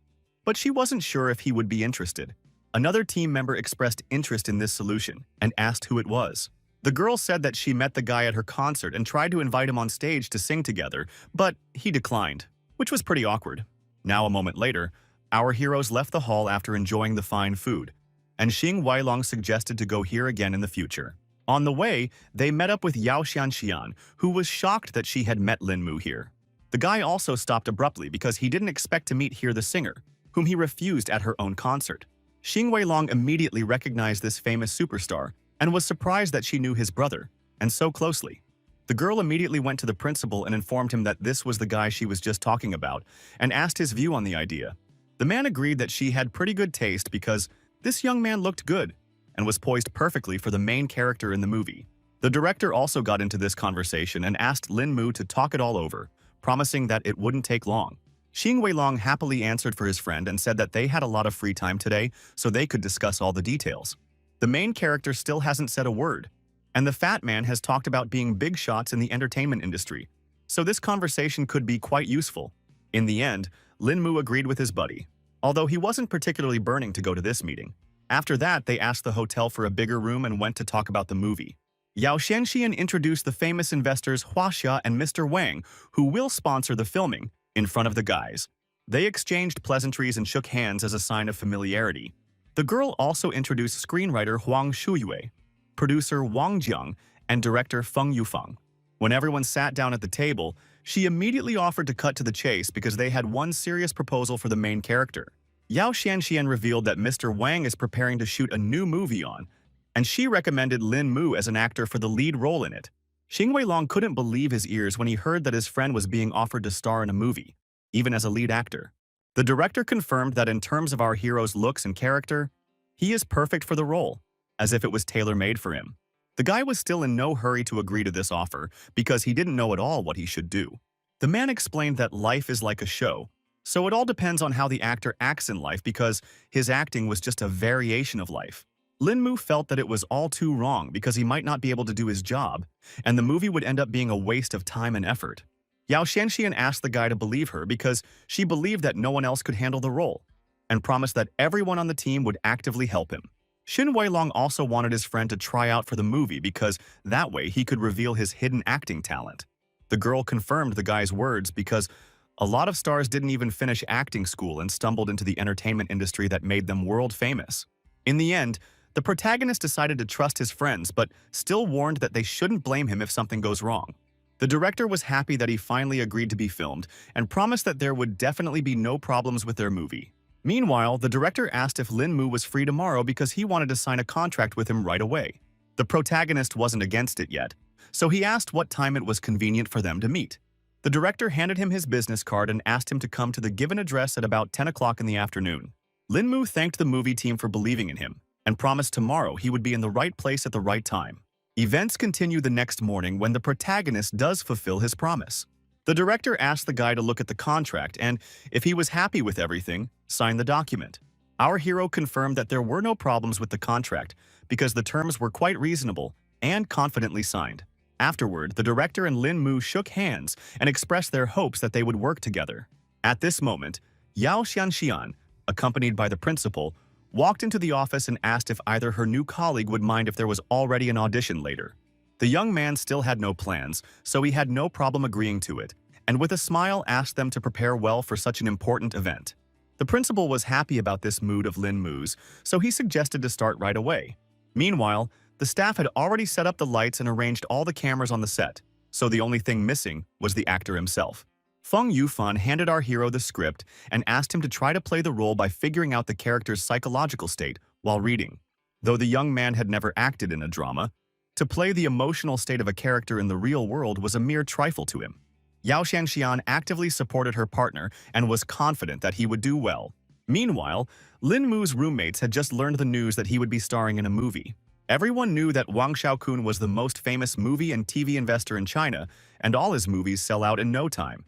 But she wasn't sure if he would be interested. Another team member expressed interest in this solution and asked who it was. The girl said that she met the guy at her concert and tried to invite him on stage to sing together, but he declined, which was pretty awkward. Now, a moment later, our heroes left the hall after enjoying the fine food, and Xing Weilong suggested to go here again in the future. On the way, they met up with Yao Xianxian, who was shocked that she had met Lin Mu here. The guy also stopped abruptly because he didn't expect to meet here the singer, whom he refused at her own concert. Xing Weilong immediately recognized this famous superstar and was surprised that she knew his brother, and so closely. The girl immediately went to the principal and informed him that this was the guy she was just talking about, and asked his view on the idea. The man agreed that she had pretty good taste because this young man looked good and was poised perfectly for the main character in the movie. The director also got into this conversation and asked Lin Mu to talk it all over, promising that it wouldn't take long. Xing Weilong happily answered for his friend and said that they had a lot of free time today, so they could discuss all the details. The main character still hasn't said a word, and the fat man has talked about being big shots in the entertainment industry, so this conversation could be quite useful. In the end, Lin Mu agreed with his buddy, although he wasn't particularly burning to go to this meeting. After that, they asked the hotel for a bigger room and went to talk about the movie. Yao Shenxian introduced the famous investors Huaxia and Mr. Wang, who will sponsor the filming, in front of the guys. They exchanged pleasantries and shook hands as a sign of familiarity. The girl also introduced screenwriter Huang Shuyue, producer Wang Jiang, and director Feng Yufeng. When everyone sat down at the table, she immediately offered to cut to the chase because they had one serious proposal for the main character. Yao Shenxian revealed that Mr. Wang is preparing to shoot a new movie on, and she recommended Lin Mu as an actor for the lead role in it. Xing Weilong couldn't believe his ears when he heard that his friend was being offered to star in a movie, even as a lead actor. The director confirmed that in terms of our hero's looks and character, he is perfect for the role, as if it was tailor-made for him. The guy was still in no hurry to agree to this offer because he didn't know at all what he should do. The man explained that life is like a show, so it all depends on how the actor acts in life because his acting was just a variation of life. Lin Mu felt that it was all too wrong because he might not be able to do his job, and the movie would end up being a waste of time and effort. Yao Shenxian asked the guy to believe her because she believed that no one else could handle the role, and promised that everyone on the team would actively help him. Xin Weilong also wanted his friend to try out for the movie because that way he could reveal his hidden acting talent. The girl confirmed the guy's words because a lot of stars didn't even finish acting school and stumbled into the entertainment industry that made them world famous. In the end, the protagonist decided to trust his friends but still warned that they shouldn't blame him if something goes wrong. The director was happy that he finally agreed to be filmed and promised that there would definitely be no problems with their movie. Meanwhile, the director asked if Lin Mu was free tomorrow because he wanted to sign a contract with him right away. The protagonist wasn't against it yet, so he asked what time it was convenient for them to meet. The director handed him his business card and asked him to come to the given address at about 10 o'clock in the afternoon. Lin Mu thanked the movie team for believing in him and promised tomorrow he would be in the right place at the right time. Events continue the next morning when the protagonist does fulfill his promise. The director asked the guy to look at the contract and, if he was happy with everything, sign the document. Our hero confirmed that there were no problems with the contract because the terms were quite reasonable and confidently signed. Afterward, the director and Lin Mu shook hands and expressed their hopes that they would work together. At this moment, Yao Xianxian, accompanied by the principal, walked into the office and asked if either her new colleague would mind if there was already an audition later. The young man still had no plans, so he had no problem agreeing to it, and with a smile asked them to prepare well for such an important event. The principal was happy about this mood of Lin Mu's, so he suggested to start right away. Meanwhile, the staff had already set up the lights and arranged all the cameras on the set, so the only thing missing was the actor himself. Feng Yufeng handed our hero the script and asked him to try to play the role by figuring out the character's psychological state while reading. Though the young man had never acted in a drama, to play the emotional state of a character in the real world was a mere trifle to him. Yao Shanxian actively supported her partner and was confident that he would do well. Meanwhile, Lin Mu's roommates had just learned the news that he would be starring in a movie. Everyone knew that Wang Xiaokun was the most famous movie and TV investor in China, and all his movies sell out in no time.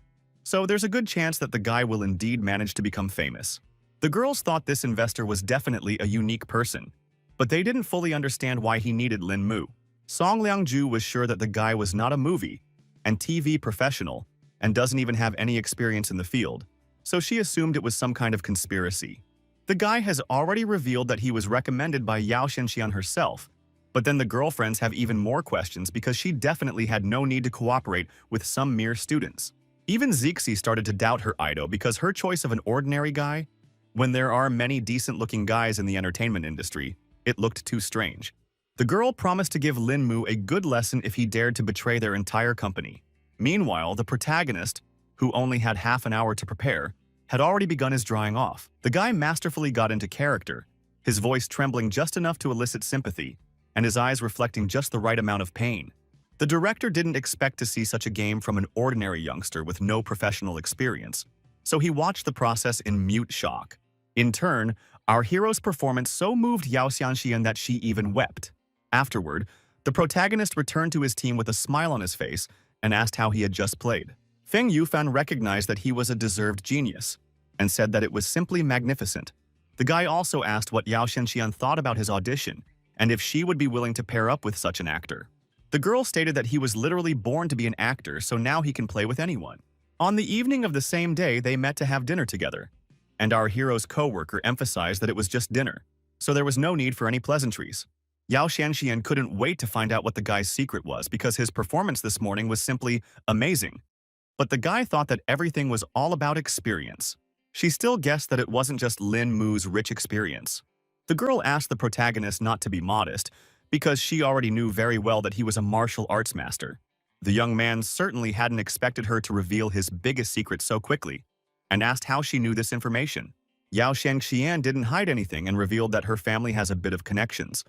So there's a good chance that the guy will indeed manage to become famous. The girls thought this investor was definitely a unique person, but they didn't fully understand why he needed Lin Mu. Song Liangju was sure that the guy was not a movie and TV professional and doesn't even have any experience in the field, so she assumed it was some kind of conspiracy. The guy has already revealed that he was recommended by Yao Shenxian herself, but then the girlfriends have even more questions because she definitely had no need to cooperate with some mere students. Even Zixi started to doubt her idol because her choice of an ordinary guy, when there are many decent-looking guys in the entertainment industry, it looked too strange. The girl promised to give Lin Mu a good lesson if he dared to betray their entire company. Meanwhile, the protagonist, who only had half an hour to prepare, had already begun his drying off. The guy masterfully got into character, his voice trembling just enough to elicit sympathy, and his eyes reflecting just the right amount of pain. The director didn't expect to see such a game from an ordinary youngster with no professional experience, so he watched the process in mute shock. In turn, our hero's performance so moved Yao Xianxian that she even wept. Afterward, the protagonist returned to his team with a smile on his face and asked how he had just played. Feng Yufan recognized that he was a deserved genius and said that it was simply magnificent. The guy also asked what Yao Xianxian thought about his audition and if she would be willing to pair up with such an actor. The girl stated that he was literally born to be an actor, so now he can play with anyone. On the evening of the same day, they met to have dinner together, and our hero's co-worker emphasized that it was just dinner, so there was no need for any pleasantries. Yao Xianxian couldn't wait to find out what the guy's secret was because his performance this morning was simply amazing. But the guy thought that everything was all about experience. She still guessed that it wasn't just Lin Mu's rich experience. The girl asked the protagonist not to be modest, because she already knew very well that he was a martial arts master. The young man certainly hadn't expected her to reveal his biggest secret so quickly, and asked how she knew this information. Yao Shengxian didn't hide anything and revealed that her family has a bit of connections,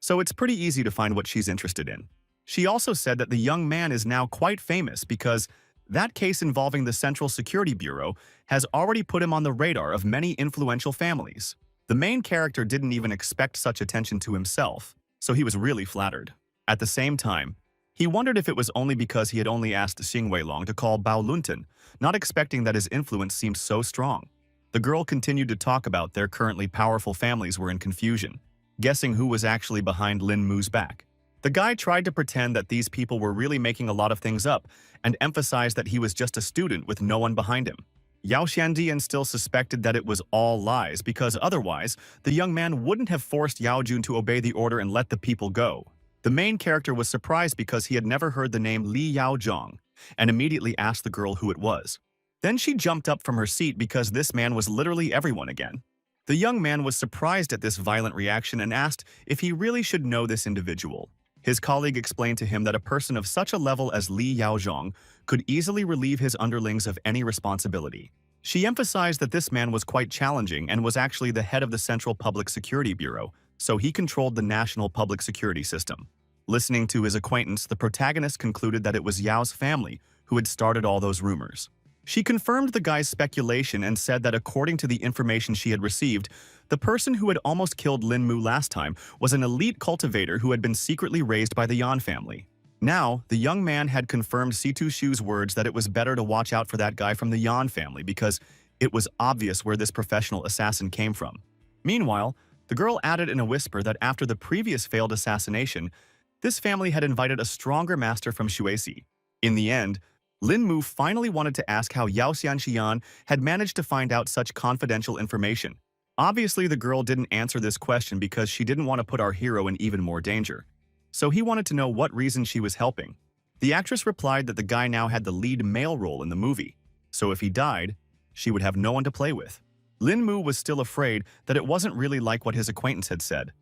so it's pretty easy to find what she's interested in. She also said that the young man is now quite famous because that case involving the Central Security Bureau has already put him on the radar of many influential families. The main character didn't even expect such attention to himself, so he was really flattered. At the same time, he wondered if it was only because he had only asked Xing Weilong to call Bao Lunten, not expecting that his influence seemed so strong. The girl continued to talk about their currently powerful families were in confusion, guessing who was actually behind Lin Mu's back. The guy tried to pretend that these people were really making a lot of things up and emphasized that he was just a student with no one behind him. Yao Xiandian still suspected that it was all lies because otherwise, the young man wouldn't have forced Yao Jun to obey the order and let the people go. The main character was surprised because he had never heard the name Li Yaozhong and immediately asked the girl who it was. Then she jumped up from her seat because this man was literally everyone again. The young man was surprised at this violent reaction and asked if he really should know this individual. His colleague explained to him that a person of such a level as Li Yaozhong could easily relieve his underlings of any responsibility. She emphasized that this man was quite challenging and was actually the head of the Central Public Security Bureau, so he controlled the national public security system. Listening to his acquaintance, the protagonist concluded that it was Yao's family who had started all those rumors. She confirmed the guy's speculation and said that according to the information she had received, the person who had almost killed Lin Mu last time was an elite cultivator who had been secretly raised by the Yan family. Now, the young man had confirmed Situ Shu's words that it was better to watch out for that guy from the Yan family because it was obvious where this professional assassin came from. Meanwhile, the girl added in a whisper that after the previous failed assassination, this family had invited a stronger master from Shuesi. In the end, Lin Mu finally wanted to ask how Yao Xianxian had managed to find out such confidential information. Obviously, the girl didn't answer this question because she didn't want to put our hero in even more danger. So he wanted to know what reason she was helping. The actress replied that the guy now had the lead male role in the movie, so if he died, she would have no one to play with. Lin Mu was still afraid that it wasn't really like what his acquaintance had said,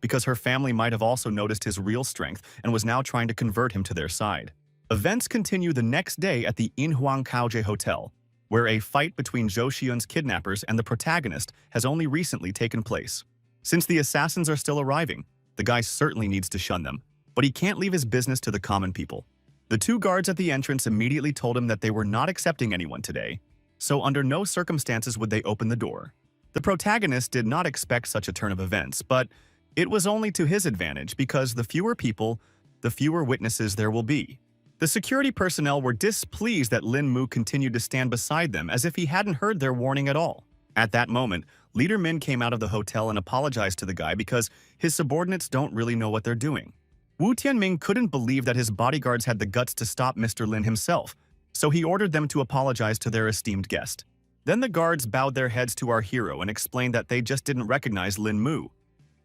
because her family might have also noticed his real strength and was now trying to convert him to their side. Events continue the next day at the Inhuang Kaoje Hotel, where a fight between Zhou Xiyun's kidnappers and the protagonist has only recently taken place. Since the assassins are still arriving, the guy certainly needs to shun them, but he can't leave his business to the common people. The two guards at the entrance immediately told him that they were not accepting anyone today, so under no circumstances would they open the door. The protagonist did not expect such a turn of events, but it was only to his advantage because the fewer people, the fewer witnesses there will be. The security personnel were displeased that Lin Mu continued to stand beside them as if he hadn't heard their warning at all. At that moment, Leader Min came out of the hotel and apologized to the guy because his subordinates don't really know what they're doing. Wu Tianming couldn't believe that his bodyguards had the guts to stop Mr. Lin himself, so he ordered them to apologize to their esteemed guest. Then the guards bowed their heads to our hero and explained that they just didn't recognize Lin Mu.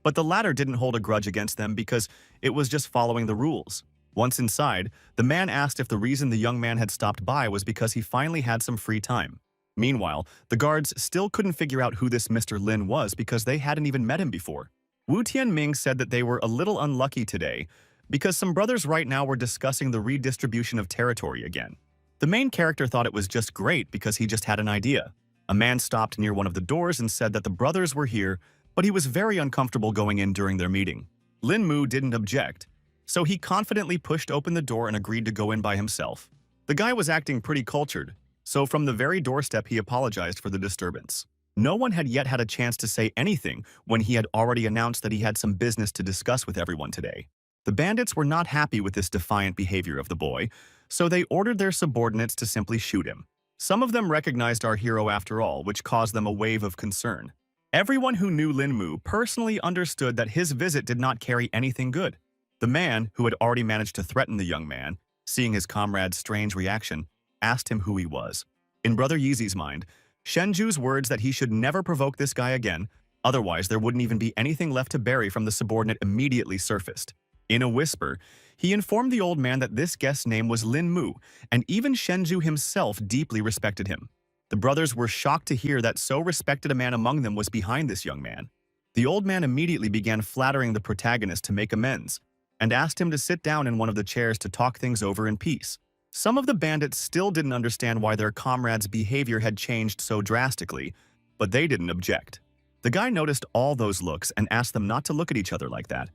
But the latter didn't hold a grudge against them because it was just following the rules. Once inside, the man asked if the reason the young man had stopped by was because he finally had some free time. Meanwhile, the guards still couldn't figure out who this Mr. Lin was because they hadn't even met him before. Wu Tianming said that they were a little unlucky today because some brothers right now were discussing the redistribution of territory again. The main character thought it was just great because he just had an idea. A man stopped near one of the doors and said that the brothers were here, but he was very uncomfortable going in during their meeting. Lin Mu didn't object, so he confidently pushed open the door and agreed to go in by himself. The guy was acting pretty cultured, so from the very doorstep he apologized for the disturbance. No one had yet had a chance to say anything when he had already announced that he had some business to discuss with everyone today. The bandits were not happy with this defiant behavior of the boy, so they ordered their subordinates to simply shoot him. Some of them recognized our hero after all, which caused them a wave of concern. Everyone who knew Lin Mu personally understood that his visit did not carry anything good. The man, who had already managed to threaten the young man, seeing his comrade's strange reaction, asked him who he was. In Brother Yeezy's mind, Shenju's words that he should never provoke this guy again Otherwise, there wouldn't even be anything left to bury from the subordinate immediately surfaced. In a whisper, he informed the old man that this guest's name was Lin Mu, and even Shenju himself deeply respected him. The brothers were shocked to hear that so respected a man among them was behind this young man. The old man immediately began flattering the protagonist to make amends, and asked him to sit down in one of the chairs to talk things over in peace. Some of the bandits still didn't understand why their comrade's behavior had changed so drastically, but they didn't object. The guy noticed all those looks and asked them not to look at each other like that,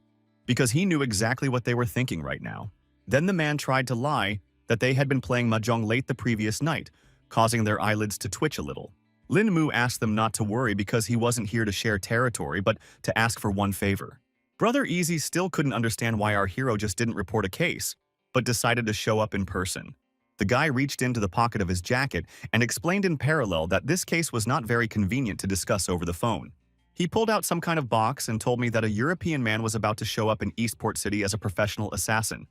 because he knew exactly what they were thinking right now. Then the man tried to lie that they had been playing mahjong late the previous night, causing their eyelids to twitch a little. Lin Mu asked them not to worry because he wasn't here to share territory, but to ask for one favor. Brother Easy still couldn't understand why our hero just didn't report a case, but decided to show up in person. The guy reached into the pocket of his jacket and explained in parallel that this case was not very convenient to discuss over the phone. He pulled out some kind of box and told me that a European man was about to show up in Eastport City as a professional assassin,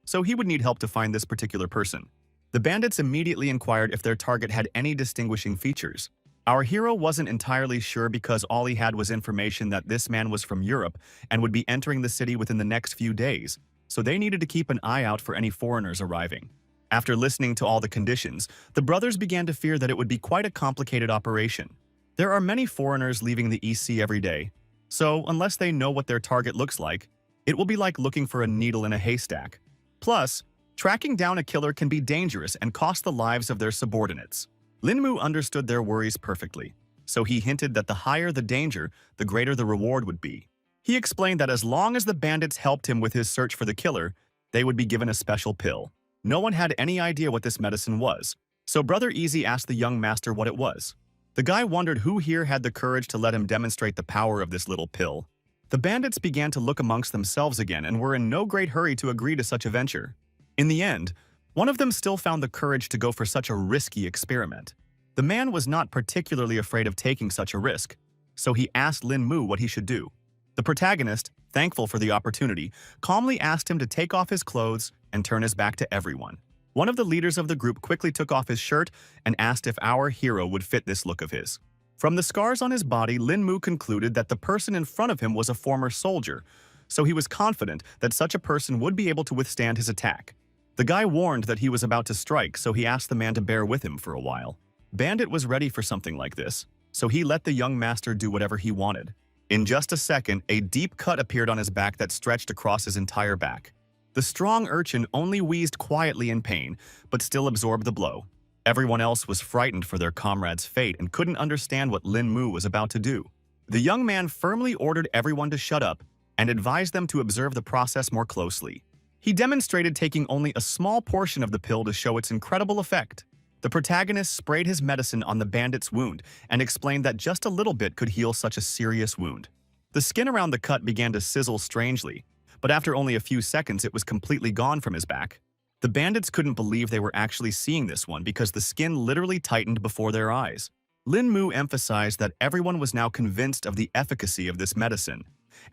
so he would need help to find this particular person. The bandits immediately inquired if their target had any distinguishing features. Our hero wasn't entirely sure because all he had was information that this man was from Europe and would be entering the city within the next few days, so they needed to keep an eye out for any foreigners arriving. After listening to all the conditions, the brothers began to fear that it would be quite a complicated operation. There are many foreigners leaving the EC every day, so unless they know what their target looks like, it will be like looking for a needle in a haystack. Plus, tracking down a killer can be dangerous and cost the lives of their subordinates. Lin Mu understood their worries perfectly, so he hinted that the higher the danger, the greater the reward would be. He explained that as long as the bandits helped him with his search for the killer, they would be given a special pill. No one had any idea what this medicine was, so Brother Easy asked the young master what it was. The guy wondered who here had the courage to let him demonstrate the power of this little pill. The bandits began to look amongst themselves again and were in no great hurry to agree to such a venture. In the end, one of them still found the courage to go for such a risky experiment. The man was not particularly afraid of taking such a risk, so he asked Lin Mu what he should do. The protagonist, thankful for the opportunity, calmly asked him to take off his clothes and turn his back to everyone. One of the leaders of the group quickly took off his shirt and asked if our hero would fit this look of his. From the scars on his body, Lin Mu concluded that the person in front of him was a former soldier, so he was confident that such a person would be able to withstand his attack. The guy warned that he was about to strike, so he asked the man to bear with him for a while. Bandit was ready for something like this, so he let the young master do whatever he wanted. In just a second, a deep cut appeared on his back that stretched across his entire back. The strong urchin only wheezed quietly in pain, but still absorbed the blow. Everyone else was frightened for their comrade's fate and couldn't understand what Lin Mu was about to do. The young man firmly ordered everyone to shut up and advised them to observe the process more closely. He demonstrated taking only a small portion of the pill to show its incredible effect. The protagonist sprayed his medicine on the bandit's wound and explained that just a little bit could heal such a serious wound. The skin around the cut began to sizzle strangely, but after only a few seconds it was completely gone from his back. The bandits couldn't believe they were actually seeing this one because the skin literally tightened before their eyes. Lin Mu emphasized that everyone was now convinced of the efficacy of this medicine,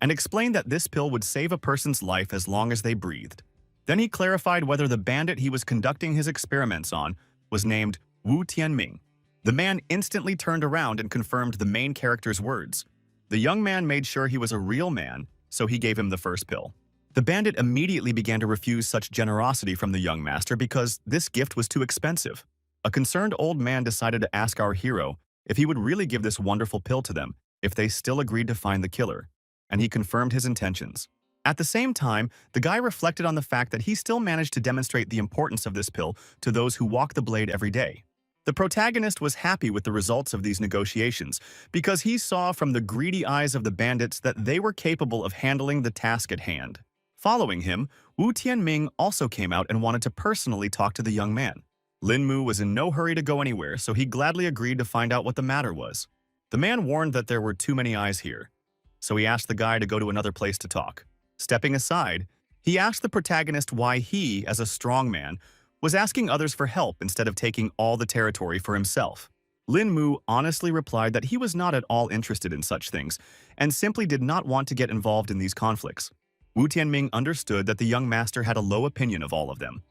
and explained that this pill would save a person's life as long as they breathed. Then he clarified whether the bandit he was conducting his experiments on was named Wu Tianming. The man instantly turned around and confirmed the main character's words. The young man made sure he was a real man, so he gave him the first pill. The bandit immediately began to refuse such generosity from the young master because this gift was too expensive. A concerned old man decided to ask our hero if he would really give this wonderful pill to them if they still agreed to find the killer, and he confirmed his intentions. At the same time, the guy reflected on the fact that he still managed to demonstrate the importance of this pill to those who walk the blade every day. The protagonist was happy with the results of these negotiations because he saw from the greedy eyes of the bandits that they were capable of handling the task at hand. Following him, Wu Tianming also came out and wanted to personally talk to the young man. Lin Mu was in no hurry to go anywhere, so he gladly agreed to find out what the matter was. The man warned that there were too many eyes here, so he asked the guy to go to another place to talk. Stepping aside, he asked the protagonist why he, as a strong man, was asking others for help instead of taking all the territory for himself. Lin Mu honestly replied that he was not at all interested in such things and simply did not want to get involved in these conflicts. Wu Tianming understood that the young master had a low opinion of all of them,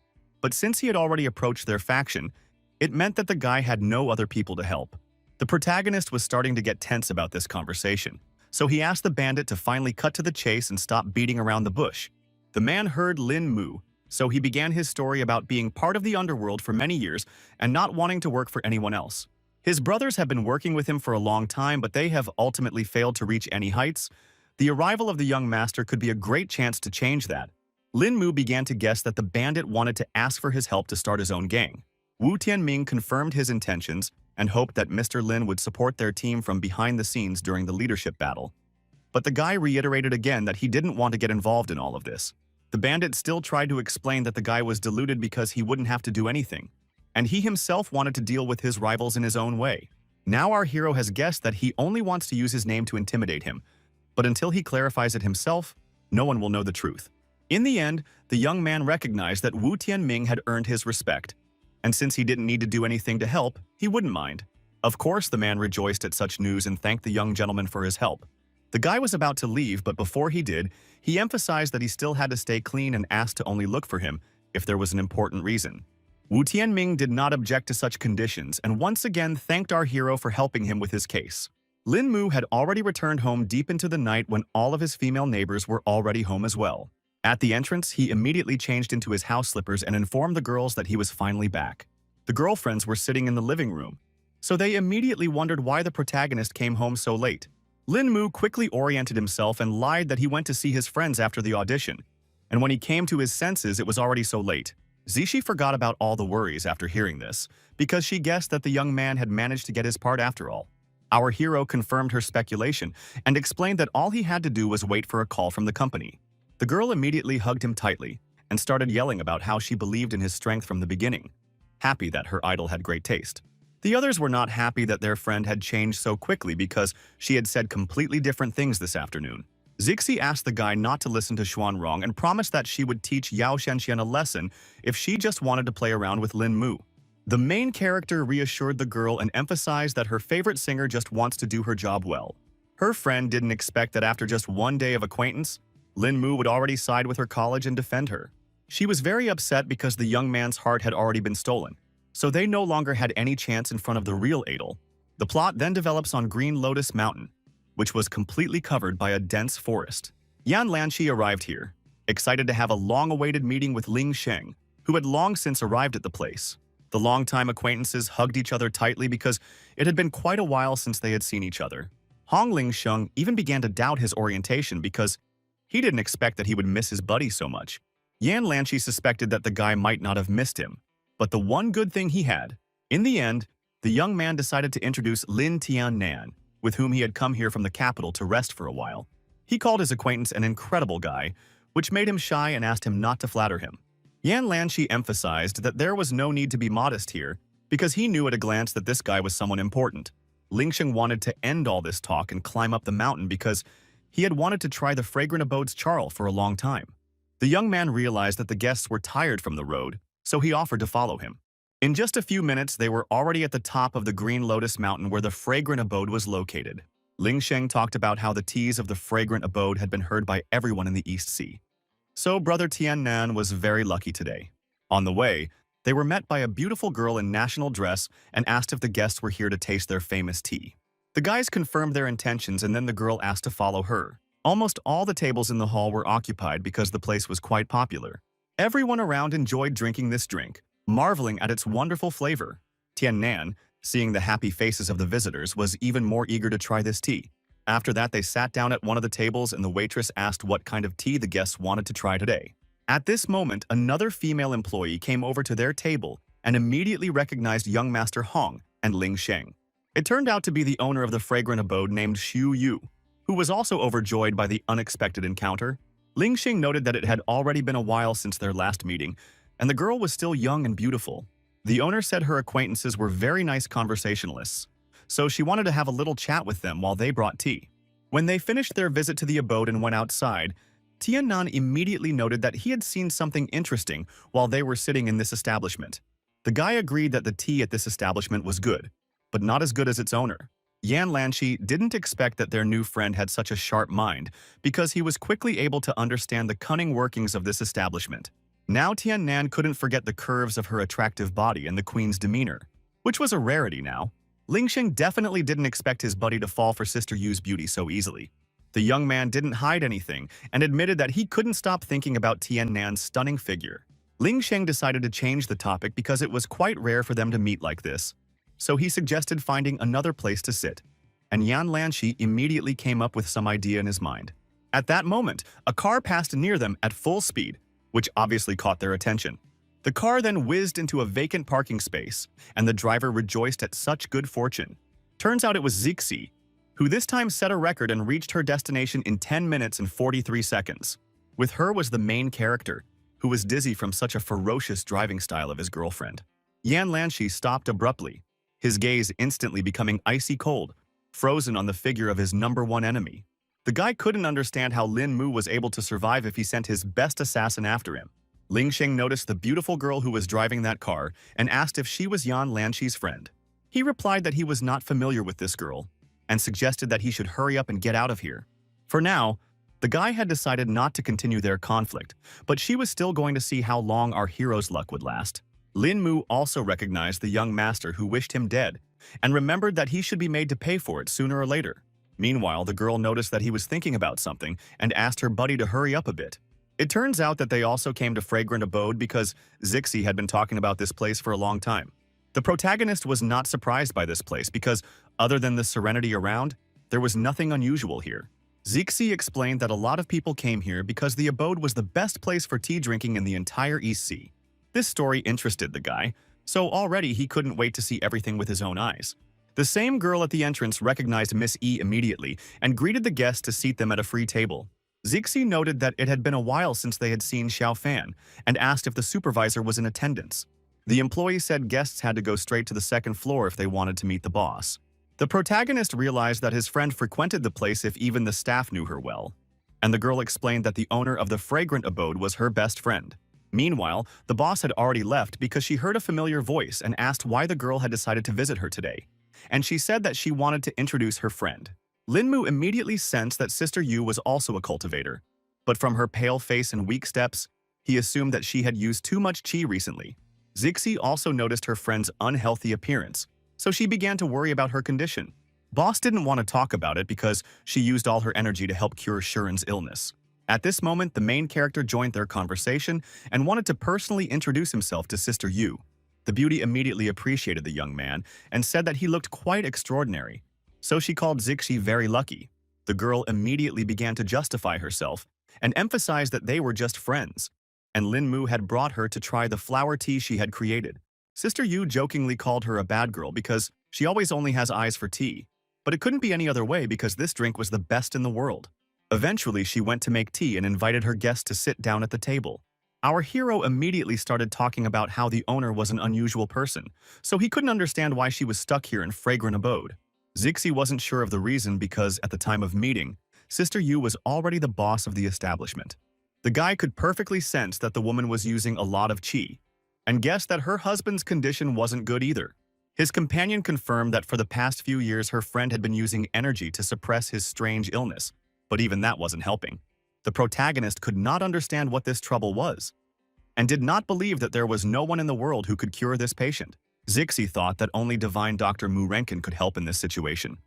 but since he had already approached their faction, it meant that the guy had no other people to help. The protagonist was starting to get tense about this conversation, so he asked the bandit to finally cut to the chase and stop beating around the bush. The man heard Lin Mu, so he began his story about being part of the underworld for many years and not wanting to work for anyone else. His brothers have been working with him for a long time, but they have ultimately failed to reach any heights. The arrival of the young master could be a great chance to change that. Lin Mu began to guess that the bandit wanted to ask for his help to start his own gang. Wu Tianming confirmed his intentions and hoped that Mr. Lin would support their team from behind the scenes during the leadership battle. But the guy reiterated again that he didn't want to get involved in all of this. The bandit still tried to explain that the guy was deluded because he wouldn't have to do anything, and he himself wanted to deal with his rivals in his own way. Now our hero has guessed that he only wants to use his name to intimidate him, but until he clarifies it himself, no one will know the truth. In the end, the young man recognized that Wu Tianming had earned his respect, and since he didn't need to do anything to help, he wouldn't mind. Of course, the man rejoiced at such news and thanked the young gentleman for his help. The guy was about to leave, but before he did, he emphasized that he still had to stay clean and asked to only look for him if there was an important reason. Wu Tianming did not object to such conditions and once again thanked our hero for helping him with his case. Lin Mu had already returned home deep into the night when all of his female neighbors were already home as well. At the entrance, he immediately changed into his house slippers and informed the girls that he was finally back. The girlfriends were sitting in the living room, so they immediately wondered why the protagonist came home so late. Lin Mu quickly oriented himself and lied that he went to see his friends after the audition, and when he came to his senses, it was already so late. Zishi forgot about all the worries after hearing this, because she guessed that the young man had managed to get his part after all. Our hero confirmed her speculation and explained that all he had to do was wait for a call from the company. The girl immediately hugged him tightly and started yelling about how she believed in his strength from the beginning, happy that her idol had great taste. The others were not happy that their friend had changed so quickly because she had said completely different things this afternoon. Zixi asked the guy not to listen to Xuanrong and promised that she would teach Yao Shenxian a lesson if she just wanted to play around with Lin Mu. The main character reassured the girl and emphasized that her favorite singer just wants to do her job well. Her friend didn't expect that after just one day of acquaintance, Lin Mu would already side with her college and defend her. She was very upset because the young man's heart had already been stolen, so they no longer had any chance in front of the real idol. The plot then develops on Green Lotus Mountain, which was completely covered by a dense forest. Yan Lanqi arrived here, excited to have a long-awaited meeting with Ling Sheng, who had long since arrived at the place. The longtime acquaintances hugged each other tightly because it had been quite a while since they had seen each other. Hong Lingsheng even began to doubt his orientation because he didn't expect that he would miss his buddy so much. Yan Lanqi suspected that the guy might not have missed him, but the one good thing he had. In the end, the young man decided to introduce Lin Tiannan, with whom he had come here from the capital to rest for a while. He called his acquaintance an incredible guy, which made him shy and asked him not to flatter him. Yan Lanqi emphasized that there was no need to be modest here, because he knew at a glance that this guy was someone important. Lingsheng wanted to end all this talk and climb up the mountain because he had wanted to try the fragrant abode's charl for a long time. The young man realized that the guests were tired from the road, so he offered to follow him. In just a few minutes, they were already at the top of the Green Lotus Mountain where the fragrant abode was located. Lingsheng talked about how the teas of the fragrant abode had been heard by everyone in the East Sea. So Brother Tiannan was very lucky today. On the way, they were met by a beautiful girl in national dress and asked if the guests were here to taste their famous tea. The guys confirmed their intentions and then the girl asked to follow her. Almost all the tables in the hall were occupied because the place was quite popular. Everyone around enjoyed drinking this drink, marveling at its wonderful flavor. Tiannan, seeing the happy faces of the visitors, was even more eager to try this tea. After that, they sat down at one of the tables and the waitress asked what kind of tea the guests wanted to try today. At this moment, another female employee came over to their table and immediately recognized young Master Hong and Ling Sheng. It turned out to be the owner of the fragrant abode named Xu Yu, who was also overjoyed by the unexpected encounter. Ling Sheng noted that it had already been a while since their last meeting, and the girl was still young and beautiful. The owner said her acquaintances were very nice conversationalists, so she wanted to have a little chat with them while they brought tea. When they finished their visit to the abode and went outside, Tiannan immediately noted that he had seen something interesting while they were sitting in this establishment. The guy agreed that the tea at this establishment was good, but not as good as its owner. Yan Lanqi didn't expect that their new friend had such a sharp mind because he was quickly able to understand the cunning workings of this establishment. Now Tiannan couldn't forget the curves of her attractive body and the queen's demeanor, which was a rarity now. Lingsheng definitely didn't expect his buddy to fall for Sister Yu's beauty so easily. The young man didn't hide anything and admitted that he couldn't stop thinking about Tian Nan's stunning figure. Ling Sheng decided to change the topic because it was quite rare for them to meet like this. So he suggested finding another place to sit, and Yan Lanshi immediately came up with some idea in his mind. At that moment, a car passed near them at full speed, which obviously caught their attention. The car then whizzed into a vacant parking space, and the driver rejoiced at such good fortune. Turns out it was Zixi, who this time set a record and reached her destination in 10 minutes and 43 seconds. With her was the main character, who was dizzy from such a ferocious driving style of his girlfriend. Yan Lanshi stopped abruptly, his gaze instantly becoming icy cold, frozen on the figure of his #1 enemy. The guy couldn't understand how Lin Mu was able to survive if he sent his best assassin after him. Ling Sheng noticed the beautiful girl who was driving that car and asked if she was Yan Lanshi's friend. He replied that he was not familiar with this girl and suggested that he should hurry up and get out of here. For now, the guy had decided not to continue their conflict, but she was still going to see how long our hero's luck would last. Lin Mu also recognized the young master who wished him dead and remembered that he should be made to pay for it sooner or later. Meanwhile, the girl noticed that he was thinking about something and asked her buddy to hurry up a bit. It turns out that they also came to Fragrant Abode because Zixi had been talking about this place for a long time. The protagonist was not surprised by this place because, other than the serenity around, there was nothing unusual here. Zixi explained that a lot of people came here because the abode was the best place for tea drinking in the entire East Sea. This story interested the guy, so already he couldn't wait to see everything with his own eyes. The same girl at the entrance recognized Miss E immediately and greeted the guests to seat them at a free table. Zixi noted that it had been a while since they had seen Xiao Fan and asked if the supervisor was in attendance. The employee said guests had to go straight to the second floor if they wanted to meet the boss. The protagonist realized that his friend frequented the place if even the staff knew her well, and the girl explained that the owner of the Fragrant Abode was her best friend. Meanwhile, the boss had already left because she heard a familiar voice and asked why the girl had decided to visit her today, and she said that she wanted to introduce her friend. Lin Mu immediately sensed that Sister Yu was also a cultivator, but from her pale face and weak steps, he assumed that she had used too much qi recently. Zixi also noticed her friend's unhealthy appearance, so she began to worry about her condition. Boss didn't want to talk about it because she used all her energy to help cure Shuren's illness. At this moment, the main character joined their conversation and wanted to personally introduce himself to Sister Yu. The beauty immediately appreciated the young man and said that he looked quite extraordinary, so she called Zixi very lucky. The girl immediately began to justify herself and emphasized that they were just friends, and Lin Mu had brought her to try the flower tea she had created. Sister Yu jokingly called her a bad girl because she always only has eyes for tea, but it couldn't be any other way because this drink was the best in the world. Eventually, she went to make tea and invited her guests to sit down at the table. Our hero immediately started talking about how the owner was an unusual person, so he couldn't understand why she was stuck here in Fragrant Abode. Zixi wasn't sure of the reason because, at the time of meeting, Sister Yu was already the boss of the establishment. The guy could perfectly sense that the woman was using a lot of qi, and guessed that her husband's condition wasn't good either. His companion confirmed that for the past few years her friend had been using energy to suppress his strange illness, but even that wasn't helping. The protagonist could not understand what this trouble was, and did not believe that there was no one in the world who could cure this patient. Zixi thought that only divine Dr. Mu Renkin could help in this situation.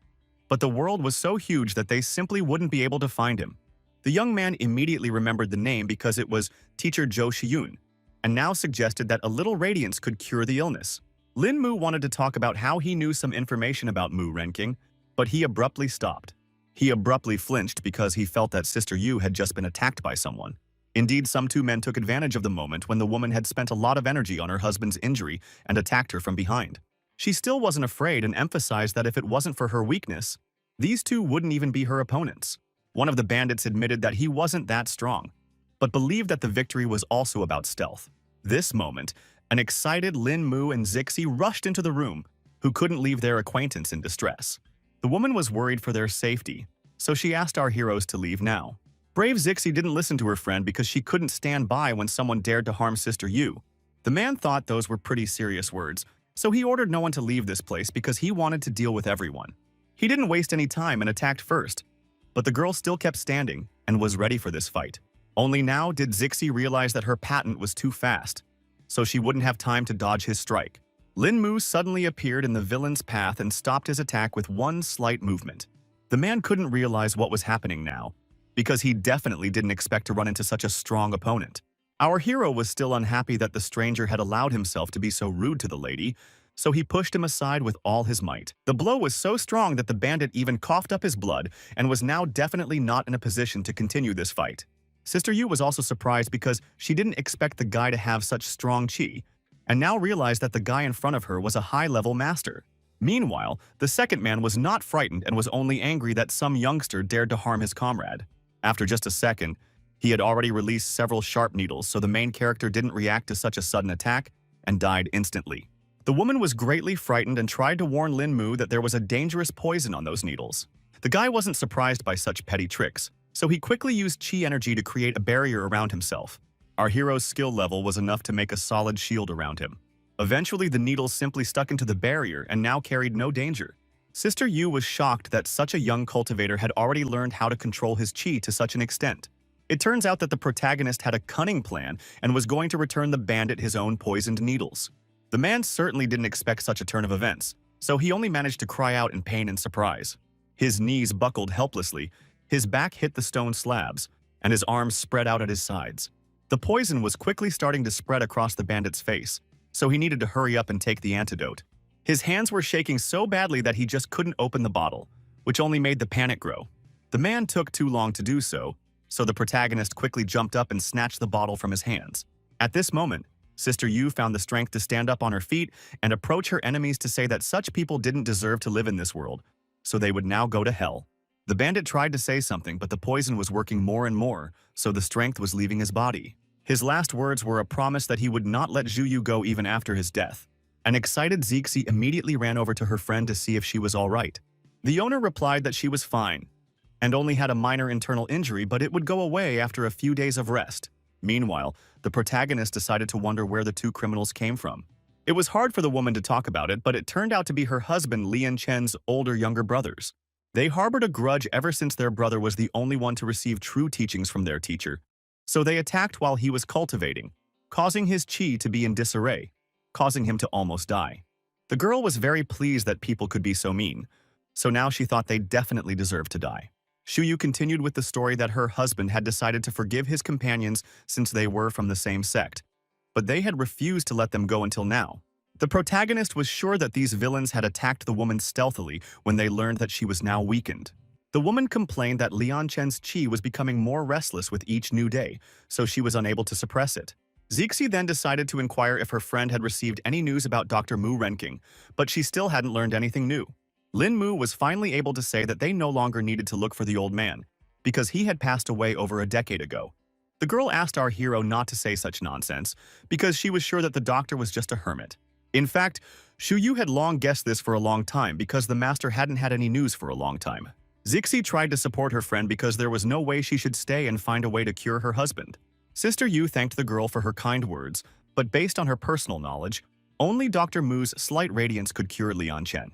But the world was so huge that they simply wouldn't be able to find him. The young man immediately remembered the name because it was Teacher Zhou Shiyun, and now suggested that a little radiance could cure the illness. Lin Mu wanted to talk about how he knew some information about Mu Renking, but he abruptly stopped. He abruptly flinched because he felt that Sister Yu had just been attacked by someone. Indeed, some two men took advantage of the moment when the woman had spent a lot of energy on her husband's injury and attacked her from behind. She still wasn't afraid and emphasized that if it wasn't for her weakness, these two wouldn't even be her opponents. One of the bandits admitted that he wasn't that strong, but believed that the victory was also about stealth. This moment, an excited Lin Mu and Zixi rushed into the room, who couldn't leave their acquaintance in distress. The woman was worried for their safety, so she asked our heroes to leave now. Brave Zixi didn't listen to her friend because she couldn't stand by when someone dared to harm Sister Yu. The man thought those were pretty serious words, so he ordered no one to leave this place because he wanted to deal with everyone. He didn't waste any time and attacked first, but the girl still kept standing and was ready for this fight. Only now did Zixi realize that her patent was too fast, so she wouldn't have time to dodge his strike. Lin Mu suddenly appeared in the villain's path and stopped his attack with one slight movement. The man couldn't realize what was happening now, because he definitely didn't expect to run into such a strong opponent. Our hero was still unhappy that the stranger had allowed himself to be so rude to the lady, so he pushed him aside with all his might. The blow was so strong that the bandit even coughed up his blood and was now definitely not in a position to continue this fight. Sister Yu was also surprised because she didn't expect the guy to have such strong chi, and now realized that the guy in front of her was a high-level master. Meanwhile, the second man was not frightened and was only angry that some youngster dared to harm his comrade. After just a second, he had already released several sharp needles, so the main character didn't react to such a sudden attack and died instantly. The woman was greatly frightened and tried to warn Lin Mu that there was a dangerous poison on those needles. The guy wasn't surprised by such petty tricks, so he quickly used chi energy to create a barrier around himself. Our hero's skill level was enough to make a solid shield around him. Eventually, the needles simply stuck into the barrier and now carried no danger. Sister Yu was shocked that such a young cultivator had already learned how to control his chi to such an extent. It turns out that the protagonist had a cunning plan and was going to return the bandit his own poisoned needles. The man certainly didn't expect such a turn of events, so he only managed to cry out in pain and surprise. His knees buckled helplessly, his back hit the stone slabs, and his arms spread out at his sides. The poison was quickly starting to spread across the bandit's face, so he needed to hurry up and take the antidote. His hands were shaking so badly that he just couldn't open the bottle, which only made the panic grow. The man took too long to do so, so the protagonist quickly jumped up and snatched the bottle from his hands. At this moment, Sister Yu found the strength to stand up on her feet and approach her enemies to say that such people didn't deserve to live in this world, so they would now go to hell. The bandit tried to say something, but the poison was working more and more, so the strength was leaving his body. His last words were a promise that he would not let Zhu Yu go even after his death. An excited Zixi immediately ran over to her friend to see if she was all right. The owner replied that she was fine, and only had a minor internal injury, but it would go away after a few days of rest. Meanwhile, the protagonist decided to wonder where the two criminals came from. It was hard for the woman to talk about it, but it turned out to be her husband Lian Chen's older younger brothers. They harbored a grudge ever since their brother was the only one to receive true teachings from their teacher, so they attacked while he was cultivating, causing his chi to be in disarray, causing him to almost die. The girl was very pleased that people could be so mean, so now she thought they definitely deserved to die. Shuyu continued with the story that her husband had decided to forgive his companions since they were from the same sect, but they had refused to let them go until now. The protagonist was sure that these villains had attacked the woman stealthily when they learned that she was now weakened. The woman complained that Lian Chen's chi was becoming more restless with each new day, so she was unable to suppress it. Zixi then decided to inquire if her friend had received any news about Dr. Mu Renking, but she still hadn't learned anything new. Lin Mu was finally able to say that they no longer needed to look for the old man, because he had passed away over a decade ago. The girl asked our hero not to say such nonsense, because she was sure that the doctor was just a hermit. In fact, Shu Yu had long guessed this for a long time because the master hadn't had any news for a long time. Zixi tried to support her friend because there was no way she should stay and find a way to cure her husband. Sister Yu thanked the girl for her kind words, but based on her personal knowledge, only Dr. Mu's slight radiance could cure Lian Chen.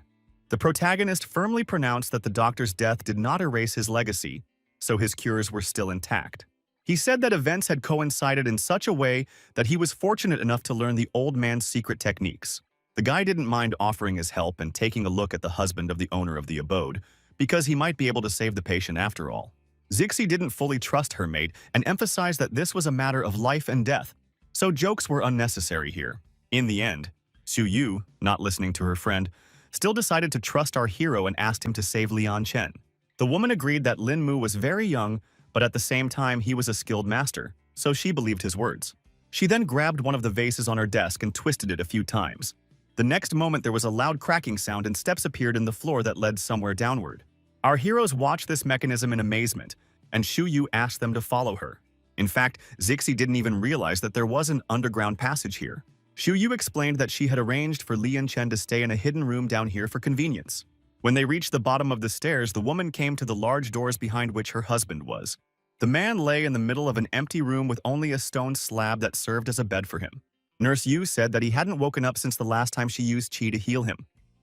The protagonist firmly pronounced that the doctor's death did not erase his legacy, so his cures were still intact. He said that events had coincided in such a way that he was fortunate enough to learn the old man's secret techniques. The guy didn't mind offering his help and taking a look at the husband of the owner of the abode, because he might be able to save the patient after all. Zixi didn't fully trust her mate and emphasized that this was a matter of life and death, so jokes were unnecessary here. In the end, Xu Yu, not listening to her friend, still decided to trust our hero and asked him to save Lian Chen. The woman agreed that Lin Mu was very young, but at the same time he was a skilled master, so she believed his words. She then grabbed one of the vases on her desk and twisted it a few times. The next moment there was a loud cracking sound and steps appeared in the floor that led somewhere downward. Our heroes watched this mechanism in amazement, and Shu Yu asked them to follow her. In fact, Zixi didn't even realize that there was an underground passage here. Shu Yu explained that she had arranged for Lian Chen to stay in a hidden room down here for convenience. When they reached the bottom of the stairs, the woman came to the large doors behind which her husband was. The man lay in the middle of an empty room with only a stone slab that served as a bed for him. Nurse Yu said that he hadn't woken up since the last time she used qi to heal him.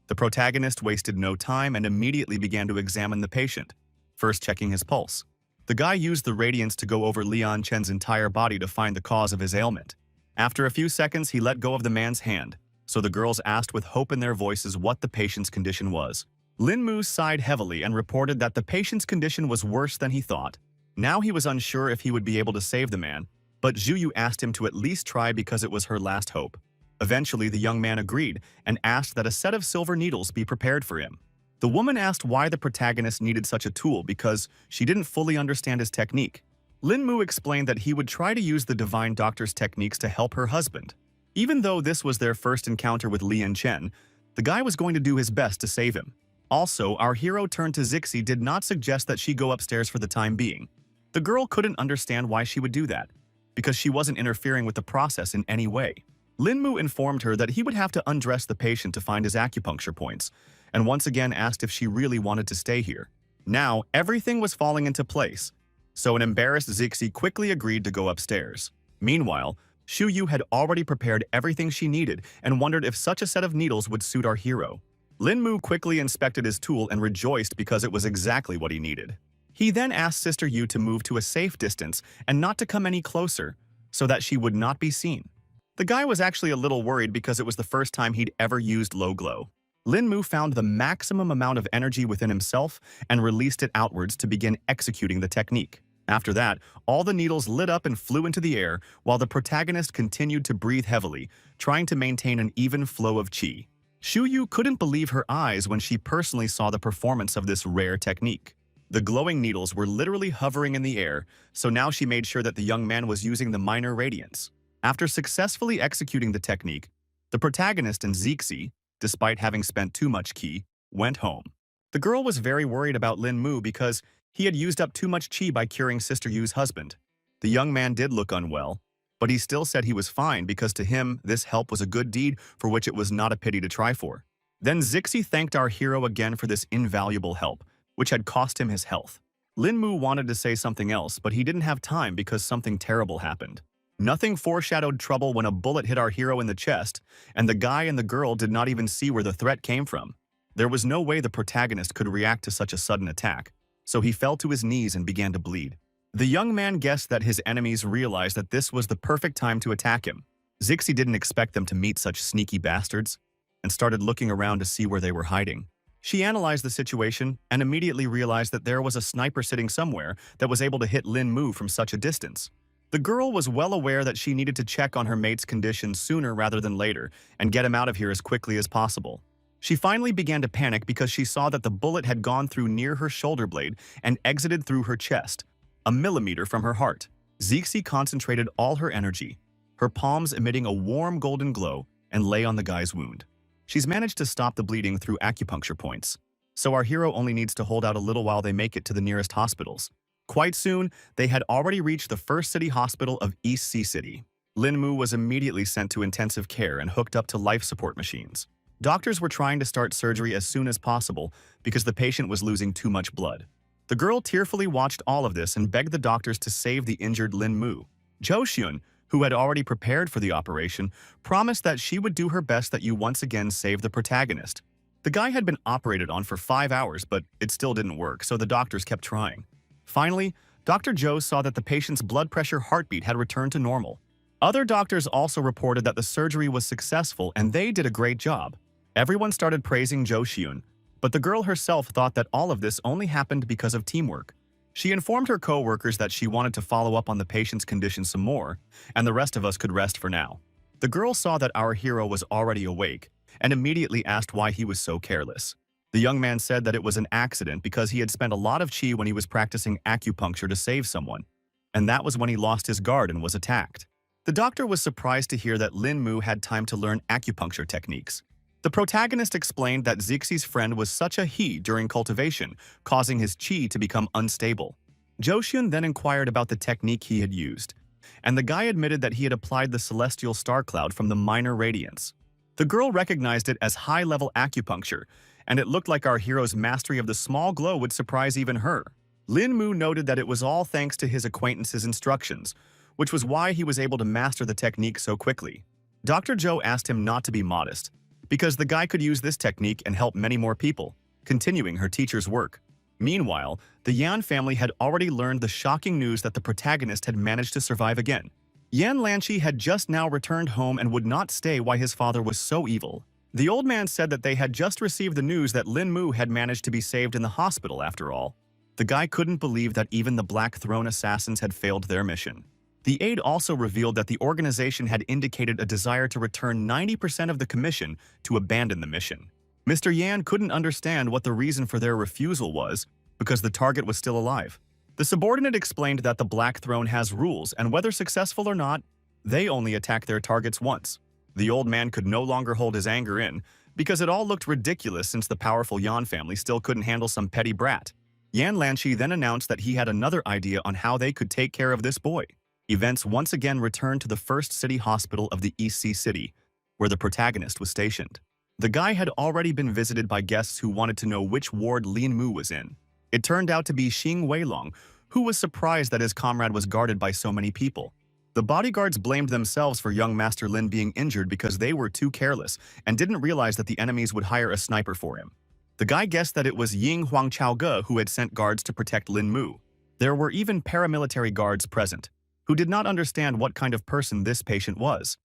The protagonist wasted no time and immediately began to examine the patient, first checking his pulse. The guy used the radiance to go over Lian Chen's entire body to find the cause of his ailment. After a few seconds, he let go of the man's hand, so the girls asked with hope in their voices what the patient's condition was. Lin Mu sighed heavily and reported that the patient's condition was worse than he thought. Now he was unsure if he would be able to save the man, but Zhu Yu asked him to at least try because it was her last hope. Eventually, the young man agreed and asked that a set of silver needles be prepared for him. The woman asked why the protagonist needed such a tool because she didn't fully understand his technique. Lin Mu explained that he would try to use the divine doctor's techniques to help her husband. Even though this was their first encounter with Lian Chen, the guy was going to do his best to save him. Also, our hero turned to Zixi did not suggest that she go upstairs for the time being. The girl couldn't understand why she would do that, because she wasn't interfering with the process in any way. Lin Mu informed her that he would have to undress the patient to find his acupuncture points, and once again asked if she really wanted to stay here. Now, everything was falling into place, so an embarrassed Zixi quickly agreed to go upstairs. Meanwhile, Xu Yu had already prepared everything she needed and wondered if such a set of needles would suit our hero. Lin Mu quickly inspected his tool and rejoiced because it was exactly what he needed. He then asked Sister Yu to move to a safe distance and not to come any closer, so that she would not be seen. The guy was actually a little worried because it was the first time he'd ever used low glow. Lin Mu found the maximum amount of energy within himself and released it outwards to begin executing the technique. After that, all the needles lit up and flew into the air, while the protagonist continued to breathe heavily, trying to maintain an even flow of qi. Xu Yu couldn't believe her eyes when she personally saw the performance of this rare technique. The glowing needles were literally hovering in the air, so now she made sure that the young man was using the minor radiance. After successfully executing the technique, the protagonist and Zixi, despite having spent too much qi, went home. The girl was very worried about Lin Mu because he had used up too much qi by curing Sister Yu's husband. The young man did look unwell, but he still said he was fine because to him, this help was a good deed for which it was not a pity to try for. Then Zixi thanked our hero again for this invaluable help, which had cost him his health. Lin Mu wanted to say something else, but he didn't have time because something terrible happened. Nothing foreshadowed trouble when a bullet hit our hero in the chest, and the guy and the girl did not even see where the threat came from. There was no way the protagonist could react to such a sudden attack, so he fell to his knees and began to bleed. The young man guessed that his enemies realized that this was the perfect time to attack him. Zixi didn't expect them to meet such sneaky bastards, and started looking around to see where they were hiding. She analyzed the situation and immediately realized that there was a sniper sitting somewhere that was able to hit Lin Mu from such a distance. The girl was well aware that she needed to check on her mate's condition sooner rather than later and get him out of here as quickly as possible. She finally began to panic because she saw that the bullet had gone through near her shoulder blade and exited through her chest, a millimeter from her heart. Zixi concentrated all her energy, her palms emitting a warm golden glow, and lay on the guy's wound. She's managed to stop the bleeding through acupuncture points, so our hero only needs to hold out a little while they make it to the nearest hospitals. Quite soon, they had already reached the first city hospital of East Sea City. Lin Mu was immediately sent to intensive care and hooked up to life support machines. Doctors were trying to start surgery as soon as possible because the patient was losing too much blood. The girl tearfully watched all of this and begged the doctors to save the injured Lin Mu. Zhou Xun, who had already prepared for the operation, promised that she would do her best that you once again save the protagonist. The guy had been operated on for 5 hours, but it still didn't work, so the doctors kept trying. Finally, Dr. Zhou saw that the patient's blood pressure heartbeat had returned to normal. Other doctors also reported that the surgery was successful and they did a great job. Everyone started praising Zhou Xun, but the girl herself thought that all of this only happened because of teamwork. She informed her co-workers that she wanted to follow up on the patient's condition some more, and the rest of us could rest for now. The girl saw that our hero was already awake and immediately asked why he was so careless. The young man said that it was an accident because he had spent a lot of qi when he was practicing acupuncture to save someone, and that was when he lost his guard and was attacked. The doctor was surprised to hear that Lin Mu had time to learn acupuncture techniques. The protagonist explained that Zixi's friend was such a he during cultivation, causing his qi to become unstable. Zhou Xun then inquired about the technique he had used, and the guy admitted that he had applied the celestial star cloud from the minor radiance. The girl recognized it as high-level acupuncture, and it looked like our hero's mastery of the small glow would surprise even her. Lin Mu noted that it was all thanks to his acquaintance's instructions, which was why he was able to master the technique so quickly. Dr. Zhou asked him not to be modest, because the guy could use this technique and help many more people, continuing her teacher's work. Meanwhile, the Yan family had already learned the shocking news that the protagonist had managed to survive again. Yan Lanqi had just now returned home and would not stay why his father was so evil. The old man said that they had just received the news that Lin Mu had managed to be saved in the hospital after all. The guy couldn't believe that even the Black Throne assassins had failed their mission. The aide also revealed that the organization had indicated a desire to return 90% of the commission to abandon the mission. Mr. Yan couldn't understand what the reason for their refusal was, because the target was still alive. The subordinate explained that the Black Throne has rules, and whether successful or not, they only attack their targets once. The old man could no longer hold his anger in, because it all looked ridiculous since the powerful Yan family still couldn't handle some petty brat. Yan Lanchi then announced that he had another idea on how they could take care of this boy. Events once again returned to the first city hospital of the EC city, where the protagonist was stationed. The guy had already been visited by guests who wanted to know which ward Lin Mu was in. It turned out to be Xing Weilong, who was surprised that his comrade was guarded by so many people. The bodyguards blamed themselves for young Master Lin being injured because they were too careless and didn't realize that the enemies would hire a sniper for him. The guy guessed that it was Ying Huangchaoge who had sent guards to protect Lin Mu. There were even paramilitary guards present, who did not understand what kind of person this patient was,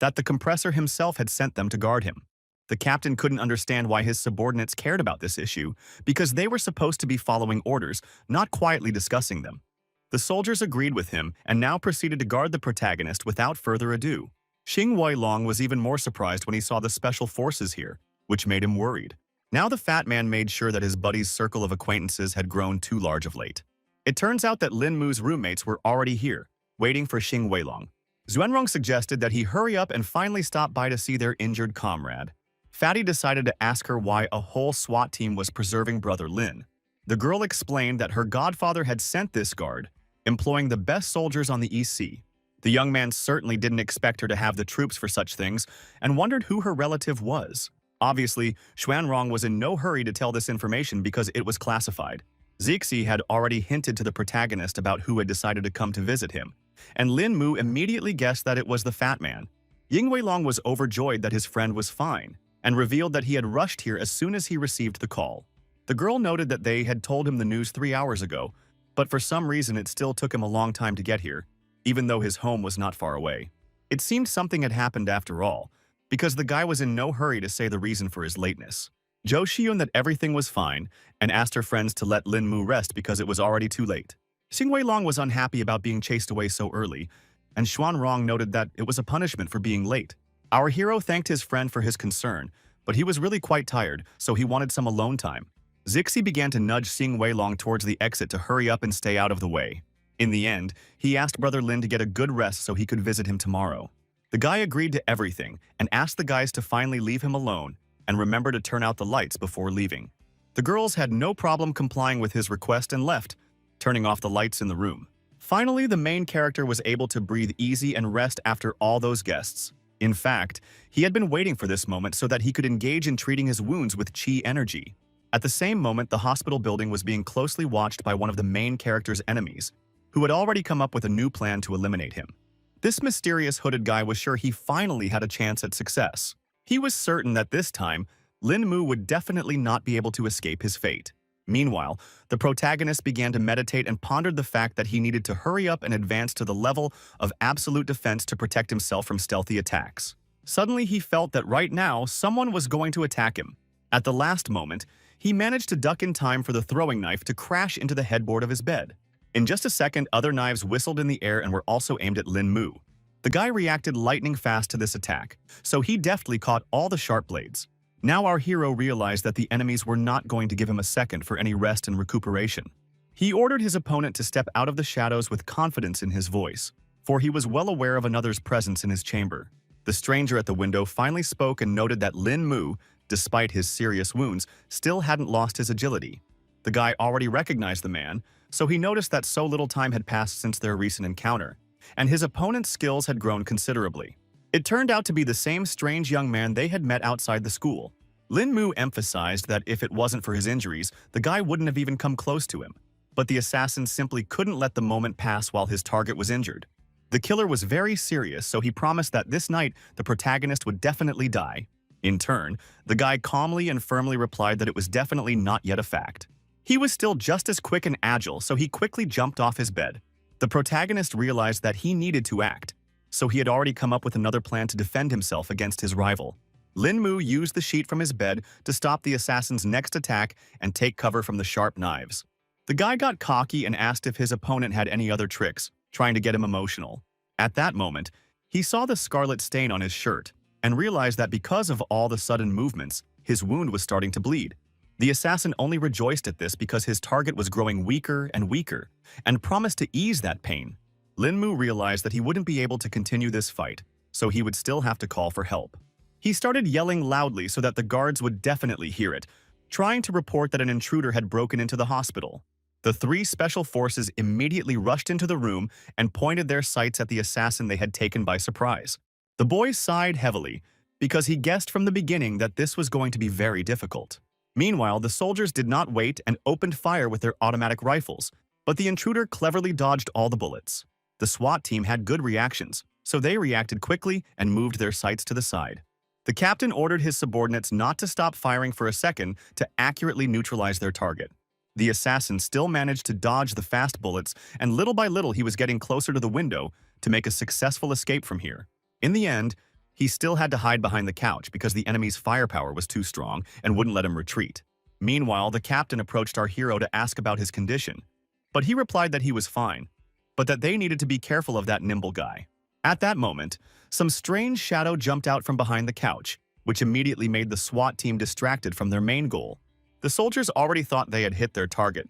that the compressor himself had sent them to guard him. The captain couldn't understand why his subordinates cared about this issue, because they were supposed to be following orders, not quietly discussing them. The soldiers agreed with him and now proceeded to guard the protagonist without further ado. Xing Weilong was even more surprised when he saw the special forces here, which made him worried. Now the fat man made sure that his buddy's circle of acquaintances had grown too large of late. It turns out that Lin Mu's roommates were already here, waiting for Xing Weilong. Xuanrong suggested that he hurry up and finally stop by to see their injured comrade. Fatty decided to ask her why a whole SWAT team was preserving Brother Lin. The girl explained that her godfather had sent this guard, employing the best soldiers on the EC. The young man certainly didn't expect her to have the troops for such things and wondered who her relative was. Obviously, Xuanrong was in no hurry to tell this information because it was classified. Zixi had already hinted to the protagonist about who had decided to come to visit him, and Lin Mu immediately guessed that it was the fat man. Ying Weilong was overjoyed that his friend was fine, and revealed that he had rushed here as soon as he received the call. The girl noted that they had told him the news 3 hours ago, but for some reason it still took him a long time to get here, even though his home was not far away. It seemed something had happened after all, because the guy was in no hurry to say the reason for his lateness. Zhou Xiun that everything was fine and asked her friends to let Lin Mu rest because it was already too late. Xing Weilong was unhappy about being chased away so early, and Xuanrong noted that it was a punishment for being late. Our hero thanked his friend for his concern, but he was really quite tired, so he wanted some alone time. Zixi began to nudge Xing Weilong towards the exit to hurry up and stay out of the way. In the end, he asked Brother Lin to get a good rest so he could visit him tomorrow. The guy agreed to everything and asked the guys to finally leave him alone and remember to turn out the lights before leaving. The girls had no problem complying with his request and left, turning off the lights in the room. Finally, the main character was able to breathe easy and rest after all those guests. In fact, he had been waiting for this moment so that he could engage in treating his wounds with chi energy. At the same moment, the hospital building was being closely watched by one of the main character's enemies, who had already come up with a new plan to eliminate him. This mysterious hooded guy was sure he finally had a chance at success. He was certain that this time, Lin Mu would definitely not be able to escape his fate. Meanwhile, the protagonist began to meditate and pondered the fact that he needed to hurry up and advance to the level of absolute defense to protect himself from stealthy attacks. Suddenly, he felt that right now, someone was going to attack him. At the last moment, he managed to duck in time for the throwing knife to crash into the headboard of his bed. In just a second, other knives whistled in the air and were also aimed at Lin Mu. The guy reacted lightning fast to this attack, so he deftly caught all the sharp blades. Now our hero realized that the enemies were not going to give him a second for any rest and recuperation. He ordered his opponent to step out of the shadows with confidence in his voice, for he was well aware of another's presence in his chamber. The stranger at the window finally spoke and noted that Lin Mu, despite his serious wounds, still hadn't lost his agility. The guy already recognized the man, so he noticed that so little time had passed since their recent encounter, and his opponent's skills had grown considerably. It turned out to be the same strange young man they had met outside the school. Lin Mu emphasized that if it wasn't for his injuries, the guy wouldn't have even come close to him. But the assassin simply couldn't let the moment pass while his target was injured. The killer was very serious, so he promised that this night the protagonist would definitely die. In turn, the guy calmly and firmly replied that it was definitely not yet a fact. He was still just as quick and agile, so he quickly jumped off his bed. The protagonist realized that he needed to act, so he had already come up with another plan to defend himself against his rival. Lin Mu used the sheet from his bed to stop the assassin's next attack and take cover from the sharp knives. The guy got cocky and asked if his opponent had any other tricks, trying to get him emotional. At that moment, he saw the scarlet stain on his shirt and realized that because of all the sudden movements, his wound was starting to bleed. The assassin only rejoiced at this because his target was growing weaker and weaker and promised to ease that pain. Lin Mu realized that he wouldn't be able to continue this fight, so he would still have to call for help. He started yelling loudly so that the guards would definitely hear it, trying to report that an intruder had broken into the hospital. The three special forces immediately rushed into the room and pointed their sights at the assassin they had taken by surprise. The boy sighed heavily because he guessed from the beginning that this was going to be very difficult. Meanwhile, the soldiers did not wait and opened fire with their automatic rifles, but the intruder cleverly dodged all the bullets. The SWAT team had good reactions, so they reacted quickly and moved their sights to the side. The captain ordered his subordinates not to stop firing for a second to accurately neutralize their target. The assassin still managed to dodge the fast bullets, and little by little he was getting closer to the window to make a successful escape from here. In the end, he still had to hide behind the couch because the enemy's firepower was too strong and wouldn't let him retreat. Meanwhile, the captain approached our hero to ask about his condition, but he replied that he was fine, but that they needed to be careful of that nimble guy. At that moment, some strange shadow jumped out from behind the couch, which immediately made the SWAT team distracted from their main goal. The soldiers already thought they had hit their target,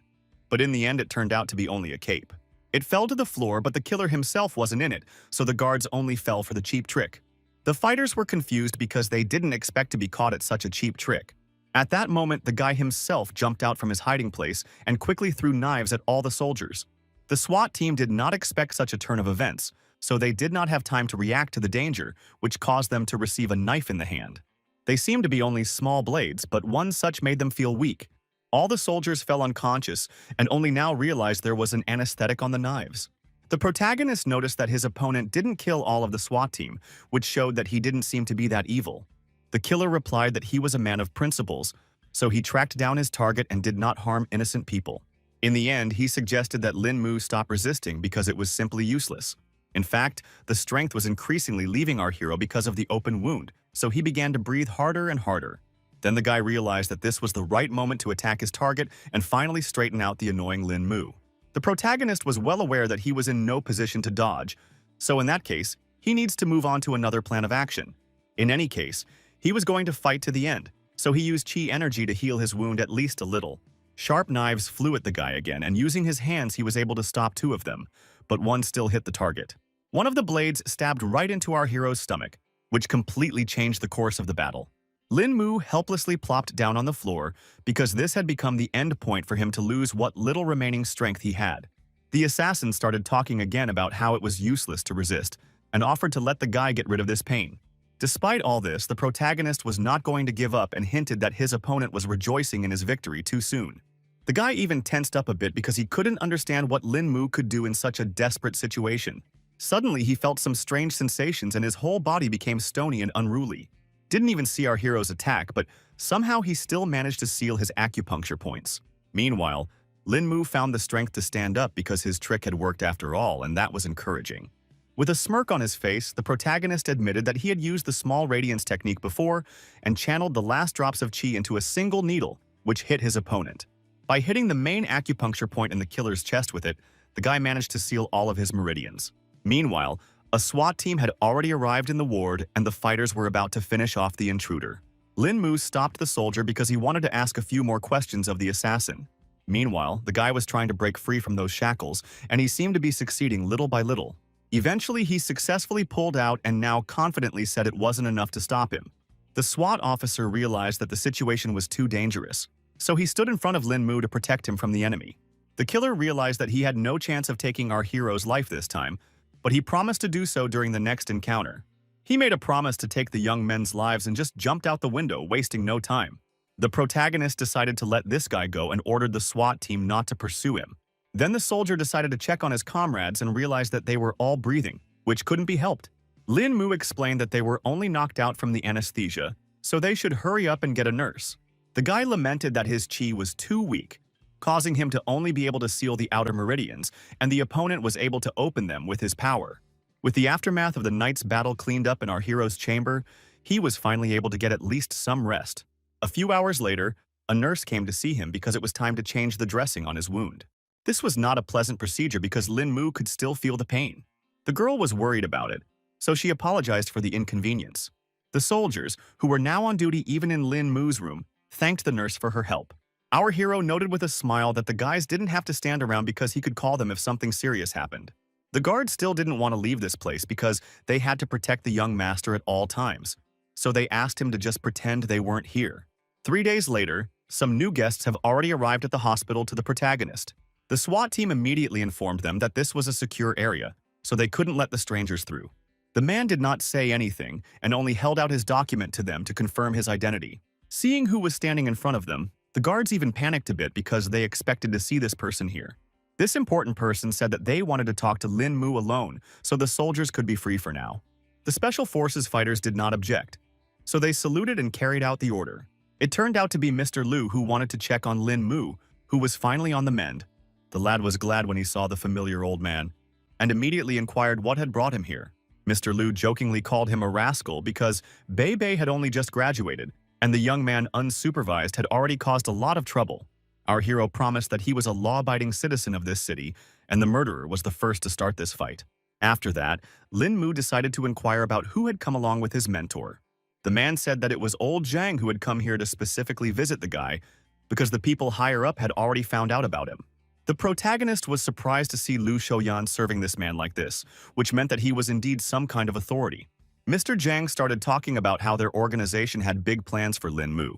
but in the end it turned out to be only a cape. It fell to the floor, but the killer himself wasn't in it, so the guards only fell for the cheap trick. The fighters were confused because they didn't expect to be caught at such a cheap trick. At that moment, the guy himself jumped out from his hiding place and quickly threw knives at all the soldiers. The SWAT team did not expect such a turn of events, so they did not have time to react to the danger, which caused them to receive a knife in the hand. They seemed to be only small blades, but one such made them feel weak. All the soldiers fell unconscious and only now realized there was an anesthetic on the knives. The protagonist noticed that his opponent didn't kill all of the SWAT team, which showed that he didn't seem to be that evil. The killer replied that he was a man of principles, so he tracked down his target and did not harm innocent people. In the end, he suggested that Lin Mu stop resisting because it was simply useless. In fact, the strength was increasingly leaving our hero because of the open wound, so he began to breathe harder and harder. Then the guy realized that this was the right moment to attack his target and finally straighten out the annoying Lin Mu. The protagonist was well aware that he was in no position to dodge, so in that case, he needs to move on to another plan of action. In any case, he was going to fight to the end, so he used chi energy to heal his wound at least a little. Sharp knives flew at the guy again, and using his hands he was able to stop two of them, but one still hit the target. One of the blades stabbed right into our hero's stomach, which completely changed the course of the battle. Lin Mu helplessly plopped down on the floor because this had become the end point for him to lose what little remaining strength he had. The assassin started talking again about how it was useless to resist and offered to let the guy get rid of this pain. Despite all this, the protagonist was not going to give up and hinted that his opponent was rejoicing in his victory too soon. The guy even tensed up a bit because he couldn't understand what Lin Mu could do in such a desperate situation. Suddenly, he felt some strange sensations and his whole body became stony and unruly. Didn't even see our hero's attack, but somehow he still managed to seal his acupuncture points. Meanwhile, Lin Mu found the strength to stand up because his trick had worked after all, and that was encouraging. With a smirk on his face, the protagonist admitted that he had used the small radiance technique before and channeled the last drops of chi into a single needle, which hit his opponent. By hitting the main acupuncture point in the killer's chest with it, the guy managed to seal all of his meridians. Meanwhile, a SWAT team had already arrived in the ward and the fighters were about to finish off the intruder. Lin Mu stopped the soldier because he wanted to ask a few more questions of the assassin. Meanwhile, the guy was trying to break free from those shackles, and he seemed to be succeeding little by little. Eventually, he successfully pulled out and now confidently said it wasn't enough to stop him. The SWAT officer realized that the situation was too dangerous, so he stood in front of Lin Mu to protect him from the enemy. The killer realized that he had no chance of taking our hero's life this time, but he promised to do so during the next encounter. He made a promise to take the young men's lives and just jumped out the window, wasting no time. The protagonist decided to let this guy go and ordered the SWAT team not to pursue him. Then the soldier decided to check on his comrades and realized that they were all breathing, which couldn't be helped. Lin Mu explained that they were only knocked out from the anesthesia, so they should hurry up and get a nurse. The guy lamented that his chi was too weak, causing him to only be able to seal the outer meridians, and the opponent was able to open them with his power. With the aftermath of the night's battle cleaned up in our hero's chamber, he was finally able to get at least some rest. A few hours later, a nurse came to see him because it was time to change the dressing on his wound. This was not a pleasant procedure because Lin Mu could still feel the pain. The girl was worried about it, so she apologized for the inconvenience. The soldiers, who were now on duty even in Lin Mu's room, thanked the nurse for her help. Our hero noted with a smile that the guys didn't have to stand around because he could call them if something serious happened. The guards still didn't want to leave this place because they had to protect the young master at all times, so they asked him to just pretend they weren't here. 3 days later, some new guests have already arrived at the hospital to the protagonist. The SWAT team immediately informed them that this was a secure area, so they couldn't let the strangers through. The man did not say anything and only held out his document to them to confirm his identity. Seeing who was standing in front of them, the guards even panicked a bit because they expected to see this person here. This important person said that they wanted to talk to Lin Mu alone so the soldiers could be free for now. The Special Forces fighters did not object, so they saluted and carried out the order. It turned out to be Mr. Liu who wanted to check on Lin Mu, who was finally on the mend. The lad was glad when he saw the familiar old man, and immediately inquired what had brought him here. Mr. Liu jokingly called him a rascal because Bei Bei had only just graduated, and the young man, unsupervised, had already caused a lot of trouble. Our hero promised that he was a law-abiding citizen of this city, and the murderer was the first to start this fight. After that, Lin Mu decided to inquire about who had come along with his mentor. The man said that it was old Zhang who had come here to specifically visit the guy because the people higher up had already found out about him. The protagonist was surprised to see Lu Xiaoyan serving this man like this, which meant that he was indeed some kind of authority. Mr. Zhang started talking about how their organization had big plans for Lin Mu,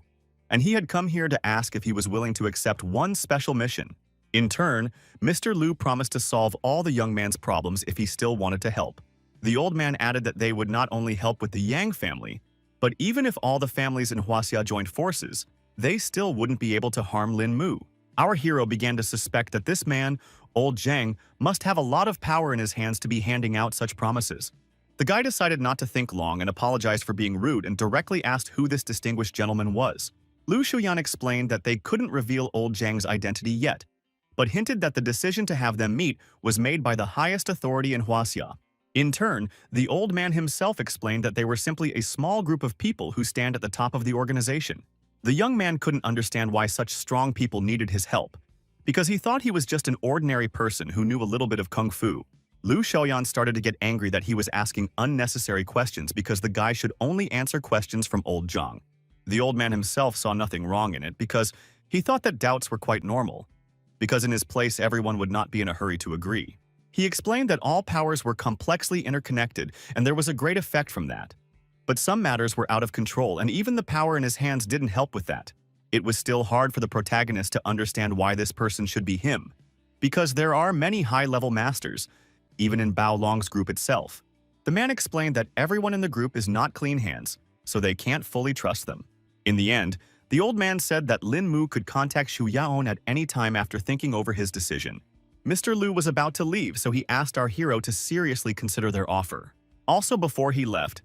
and he had come here to ask if he was willing to accept one special mission. In turn, Mr. Liu promised to solve all the young man's problems if he still wanted to help. The old man added that they would not only help with the Yang family, but even if all the families in Huaxia joined forces, they still wouldn't be able to harm Lin Mu. Our hero began to suspect that this man, old Zhang, must have a lot of power in his hands to be handing out such promises. The guy decided not to think long and apologized for being rude and directly asked who this distinguished gentleman was. Lu Xiaoyan explained that they couldn't reveal old Zhang's identity yet, but hinted that the decision to have them meet was made by the highest authority in Huaxia. In turn, the old man himself explained that they were simply a small group of people who stand at the top of the organization. The young man couldn't understand why such strong people needed his help, because he thought he was just an ordinary person who knew a little bit of kung fu. Lu Xiaoyan started to get angry that he was asking unnecessary questions because the guy should only answer questions from old Zhang. The old man himself saw nothing wrong in it because he thought that doubts were quite normal, because in his place everyone would not be in a hurry to agree. He explained that all powers were complexly interconnected and there was a great effect from that. But some matters were out of control, and even the power in his hands didn't help with that. It was still hard for the protagonist to understand why this person should be him, because there are many high-level masters, even in Bao Long's group itself. The man explained that everyone in the group is not clean hands, so they can't fully trust them. In the end, the old man said that Lin Mu could contact Xu Yaon at any time after thinking over his decision. Mr. Liu was about to leave, so he asked our hero to seriously consider their offer. Also, before he left,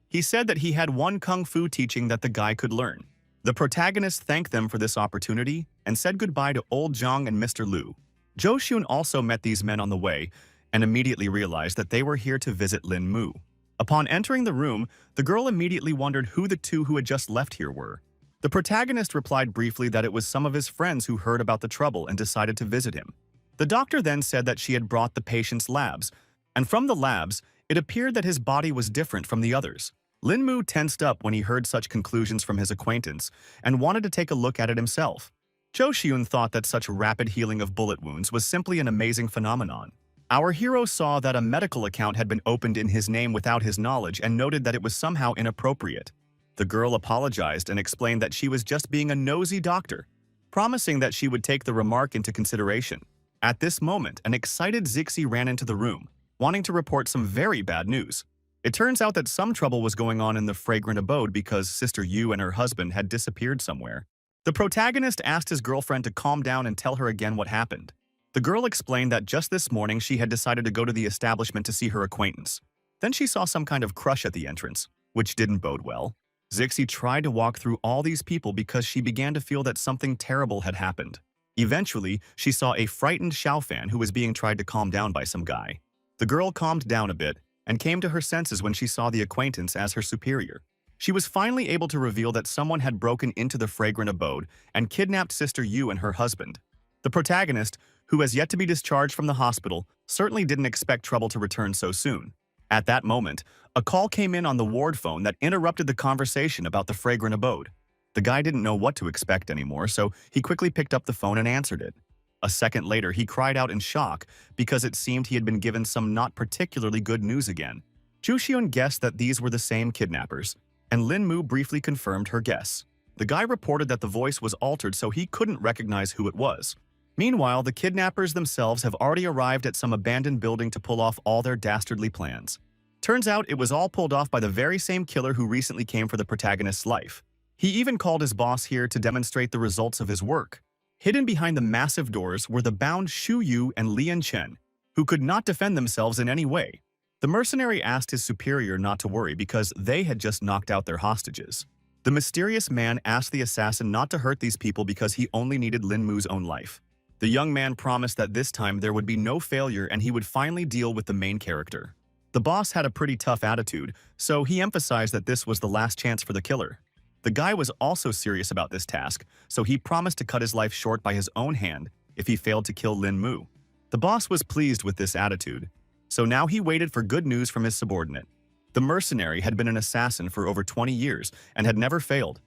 he said that he had one kung fu teaching that the guy could learn. The protagonist thanked them for this opportunity and said goodbye to old Zhang and Mr. Liu. Zhou Xun also met these men on the way and immediately realized that they were here to visit Lin Mu. Upon entering the room, the girl immediately wondered who the two who had just left here were. The protagonist replied briefly that it was some of his friends who heard about the trouble and decided to visit him. The doctor then said that she had brought the patient's labs, and from the labs, it appeared that his body was different from the others. Lin Mu tensed up when he heard such conclusions from his acquaintance and wanted to take a look at it himself. Zhou Xun thought that such rapid healing of bullet wounds was simply an amazing phenomenon. Our hero saw that a medical account had been opened in his name without his knowledge and noted that it was somehow inappropriate. The girl apologized and explained that she was just being a nosy doctor, promising that she would take the remark into consideration. At this moment, an excited Zixi ran into the room, wanting to report some very bad news. It turns out that some trouble was going on in the fragrant abode because Sister Yu and her husband had disappeared somewhere. The protagonist asked his girlfriend to calm down and tell her again what happened. The girl explained that just this morning she had decided to go to the establishment to see her acquaintance. Then she saw some kind of crush at the entrance, which didn't bode well. Zixi tried to walk through all these people because she began to feel that something terrible had happened. Eventually, she saw a frightened Xiaofan who was being tried to calm down by some guy. The girl calmed down a bit and came to her senses when she saw the acquaintance as her superior. She was finally able to reveal that someone had broken into the fragrant abode and kidnapped Sister Yu and her husband. The protagonist, who has yet to be discharged from the hospital, certainly didn't expect trouble to return so soon. At that moment, a call came in on the ward phone that interrupted the conversation about the fragrant abode. The guy didn't know what to expect anymore, so he quickly picked up the phone and answered it. A second later, he cried out in shock because it seemed he had been given some not particularly good news again. Juxian guessed that these were the same kidnappers, and Lin Mu briefly confirmed her guess. The guy reported that the voice was altered so he couldn't recognize who it was. Meanwhile, the kidnappers themselves have already arrived at some abandoned building to pull off all their dastardly plans. Turns out it was all pulled off by the very same killer who recently came for the protagonist's life. He even called his boss here to demonstrate the results of his work. Hidden behind the massive doors were the bound Xu Yu and Lian Chen, who could not defend themselves in any way. The mercenary asked his superior not to worry because they had just knocked out their hostages. The mysterious man asked the assassin not to hurt these people because he only needed Lin Mu's own life. The young man promised that this time there would be no failure and he would finally deal with the main character. The boss had a pretty tough attitude, so he emphasized that this was the last chance for the killer. The guy was also serious about this task, so he promised to cut his life short by his own hand if he failed to kill Lin Mu. The boss was pleased with this attitude, so now he waited for good news from his subordinate. The mercenary had been an assassin for over 20 years and had never failed,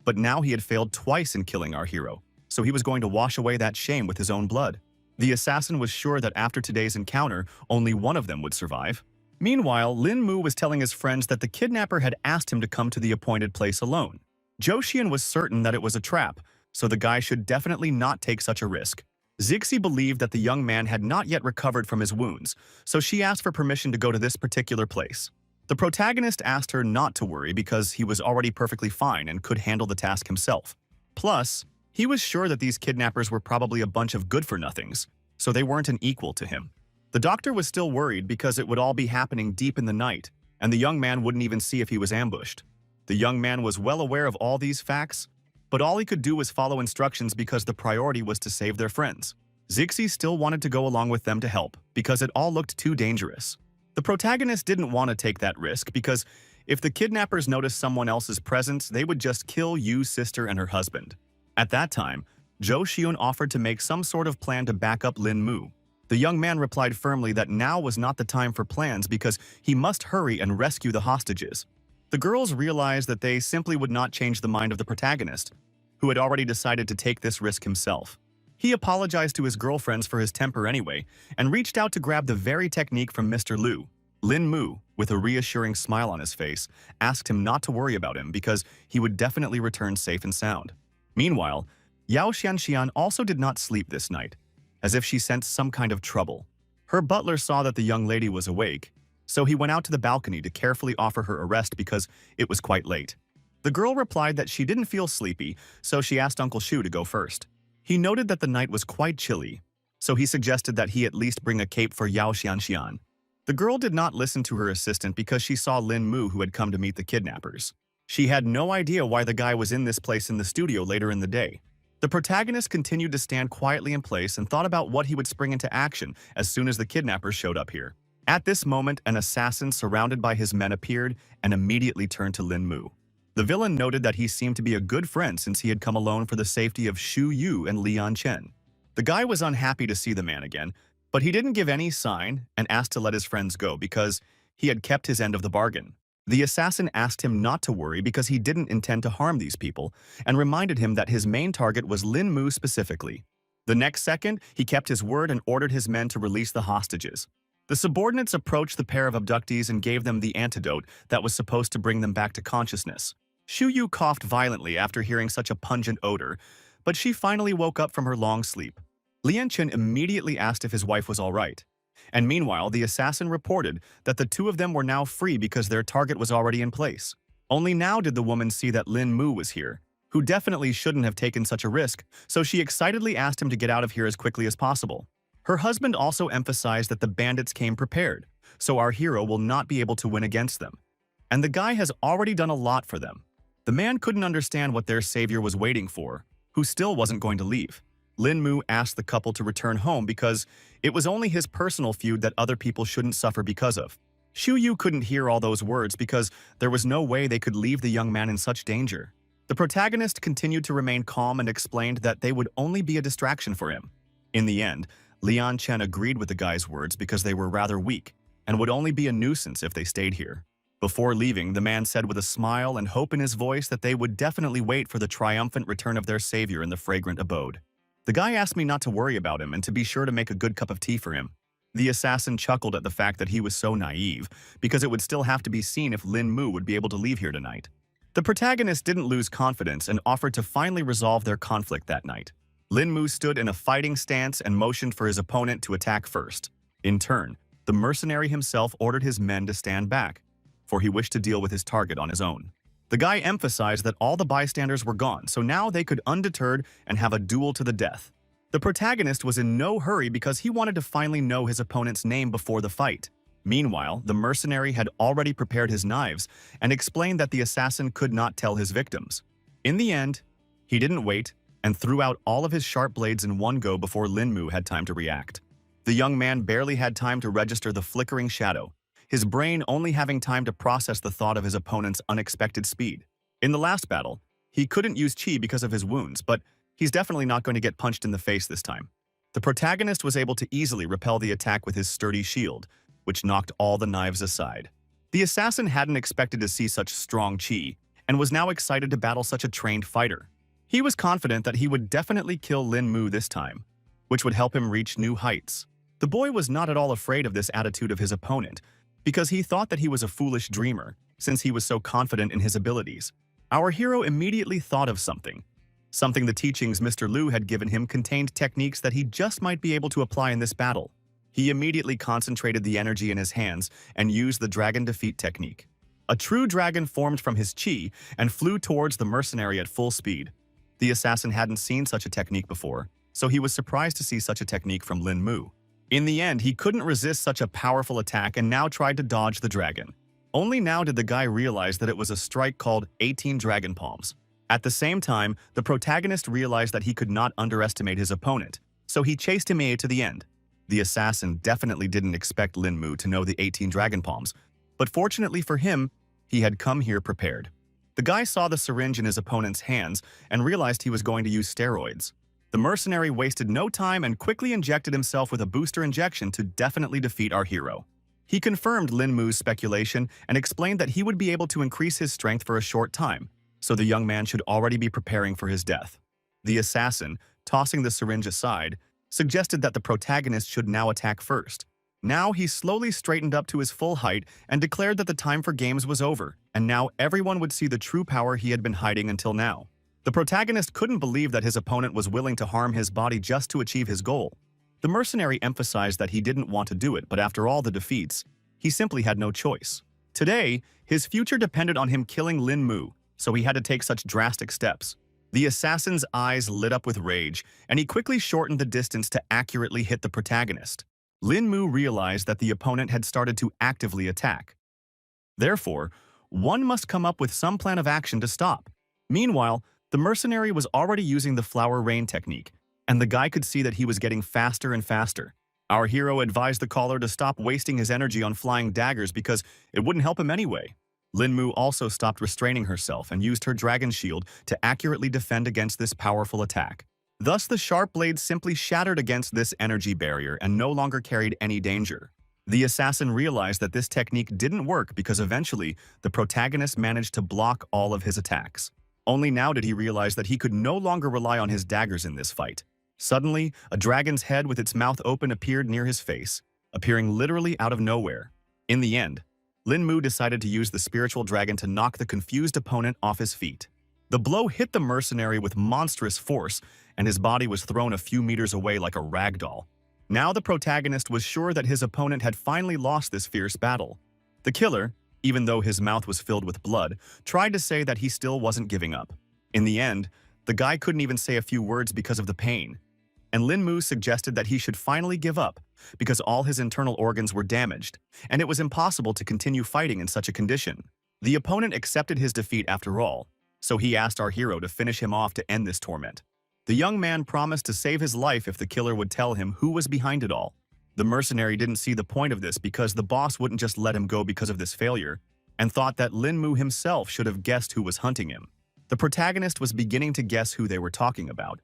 but now he had failed twice in killing our hero, so he was going to wash away that shame with his own blood. The assassin was sure that after today's encounter, only one of them would survive. Meanwhile, Lin Mu was telling his friends that the kidnapper had asked him to come to the appointed place alone. Joxian was certain that it was a trap, so the guy should definitely not take such a risk. Zixi believed that the young man had not yet recovered from his wounds, so she asked for permission to go to this particular place. The protagonist asked her not to worry because he was already perfectly fine and could handle the task himself. Plus, he was sure that these kidnappers were probably a bunch of good-for-nothings, so they weren't an equal to him. The doctor was still worried because it would all be happening deep in the night, and the young man wouldn't even see if he was ambushed. The young man was well aware of all these facts, but all he could do was follow instructions because the priority was to save their friends. Zixi still wanted to go along with them to help because it all looked too dangerous. The protagonist didn't want to take that risk because if the kidnappers noticed someone else's presence, they would just kill Yu's sister and her husband. At that time, Zhou Xiun offered to make some sort of plan to back up Lin Mu. The young man replied firmly that now was not the time for plans because he must hurry and rescue the hostages. The girls realized that they simply would not change the mind of the protagonist, who had already decided to take this risk himself. He apologized to his girlfriends for his temper anyway, and reached out to grab the very technique from Mr. Liu. Lin Mu, with a reassuring smile on his face, asked him not to worry about him because he would definitely return safe and sound. Meanwhile, Yao Xianxian also did not sleep this night, as if she sensed some kind of trouble. Her butler saw that the young lady was awake, so he went out to the balcony to carefully offer her a rest because it was quite late. The girl replied that she didn't feel sleepy, so she asked Uncle Shu to go first. He noted that the night was quite chilly, so he suggested that he at least bring a cape for Yao Xianxian. The girl did not listen to her assistant because she saw Lin Mu who had come to meet the kidnappers. She had no idea why the guy was in this place in the studio later in the day. The protagonist continued to stand quietly in place and thought about what he would spring into action as soon as the kidnappers showed up here. At this moment, an assassin surrounded by his men appeared and immediately turned to Lin Mu. The villain noted that he seemed to be a good friend since he had come alone for the safety of Xu Yu and Lian Chen. The guy was unhappy to see the man again, but he didn't give any sign and asked to let his friends go because he had kept his end of the bargain. The assassin asked him not to worry because he didn't intend to harm these people and reminded him that his main target was Lin Mu specifically. The next second, he kept his word and ordered his men to release the hostages. The subordinates approached the pair of abductees and gave them the antidote that was supposed to bring them back to consciousness. Xu Yu coughed violently after hearing such a pungent odor, but she finally woke up from her long sleep. Lian Chen immediately asked if his wife was all right. And meanwhile, the assassin reported that the two of them were now free because their target was already in place. Only now did the woman see that Lin Mu was here, who definitely shouldn't have taken such a risk, so she excitedly asked him to get out of here as quickly as possible. Her husband also emphasized that the bandits came prepared, so our hero will not be able to win against them. And the guy has already done a lot for them. The man couldn't understand what their savior was waiting for, who still wasn't going to leave. Lin Mu asked the couple to return home because it was only his personal feud that other people shouldn't suffer because of. Shu Yu couldn't hear all those words because there was no way they could leave the young man in such danger. The protagonist continued to remain calm and explained that they would only be a distraction for him. In the end, Lian Chen agreed with the guy's words because they were rather weak and would only be a nuisance if they stayed here. Before leaving, the man said with a smile and hope in his voice that they would definitely wait for the triumphant return of their savior in the fragrant abode. The guy asked me not to worry about him and to be sure to make a good cup of tea for him. The assassin chuckled at the fact that he was so naive, because it would still have to be seen if Lin Mu would be able to leave here tonight. The protagonist didn't lose confidence and offered to finally resolve their conflict that night. Lin Mu stood in a fighting stance and motioned for his opponent to attack first. In turn, the mercenary himself ordered his men to stand back, for he wished to deal with his target on his own. The guy emphasized that all the bystanders were gone, so now they could undeterred and have a duel to the death. The protagonist was in no hurry because he wanted to finally know his opponent's name before the fight. Meanwhile, the mercenary had already prepared his knives and explained that the assassin could not tell his victims. In the end, he didn't wait and threw out all of his sharp blades in one go before Lin Mu had time to react. The young man barely had time to register the flickering shadow, his brain only having time to process the thought of his opponent's unexpected speed. In the last battle, he couldn't use chi because of his wounds, but he's definitely not going to get punched in the face this time. The protagonist was able to easily repel the attack with his sturdy shield, which knocked all the knives aside. The assassin hadn't expected to see such strong chi, and was now excited to battle such a trained fighter. He was confident that he would definitely kill Lin Mu this time, which would help him reach new heights. The boy was not at all afraid of this attitude of his opponent, because he thought that he was a foolish dreamer, since he was so confident in his abilities. Our hero immediately thought of something the teachings Mr. Liu had given him contained techniques that he just might be able to apply in this battle. He immediately concentrated the energy in his hands and used the dragon defeat technique. A true dragon formed from his chi and flew towards the mercenary at full speed. The assassin hadn't seen such a technique before, so he was surprised to see such a technique from Lin Mu. In the end, he couldn't resist such a powerful attack and now tried to dodge the dragon. Only now did the guy realize that it was a strike called 18 Dragon Palms. At the same time, the protagonist realized that he could not underestimate his opponent, so he chased him to the end. The assassin definitely didn't expect Lin Mu to know the 18 Dragon Palms, but fortunately for him, he had come here prepared. The guy saw the syringe in his opponent's hands and realized he was going to use steroids. The mercenary wasted no time and quickly injected himself with a booster injection to definitely defeat our hero. He confirmed Lin Mu's speculation and explained that he would be able to increase his strength for a short time, so the young man should already be preparing for his death. The assassin, tossing the syringe aside, suggested that the protagonist should now attack first. Now he slowly straightened up to his full height and declared that the time for games was over, and now everyone would see the true power he had been hiding until now. The protagonist couldn't believe that his opponent was willing to harm his body just to achieve his goal. The mercenary emphasized that he didn't want to do it, but after all the defeats, he simply had no choice. Today, his future depended on him killing Lin Mu, so he had to take such drastic steps. The assassin's eyes lit up with rage, and he quickly shortened the distance to accurately hit the protagonist. Lin Mu realized that the opponent had started to actively attack. Therefore, one must come up with some plan of action to stop. Meanwhile, the mercenary was already using the flower rain technique, and the guy could see that he was getting faster and faster. Our hero advised the caller to stop wasting his energy on flying daggers because it wouldn't help him anyway. Lin Mu also stopped restraining herself and used her dragon shield to accurately defend against this powerful attack. Thus, the sharp blade simply shattered against this energy barrier and no longer carried any danger. The assassin realized that this technique didn't work because eventually the protagonist managed to block all of his attacks. Only now did he realize that he could no longer rely on his daggers in this fight. Suddenly, a dragon's head with its mouth open appeared near his face, appearing literally out of nowhere. In the end, Lin Mu decided to use the spiritual dragon to knock the confused opponent off his feet. The blow hit the mercenary with monstrous force, and his body was thrown a few meters away like a rag doll. Now the protagonist was sure that his opponent had finally lost this fierce battle. The killer, even though his mouth was filled with blood, tried to say that he still wasn't giving up. In the end, the guy couldn't even say a few words because of the pain, and Lin Mu suggested that he should finally give up because all his internal organs were damaged, and it was impossible to continue fighting in such a condition. The opponent accepted his defeat after all, so he asked our hero to finish him off to end this torment. The young man promised to save his life if the killer would tell him who was behind it all. The mercenary didn't see the point of this because the boss wouldn't just let him go because of this failure, and thought that Lin Mu himself should have guessed who was hunting him. The protagonist was beginning to guess who they were talking about,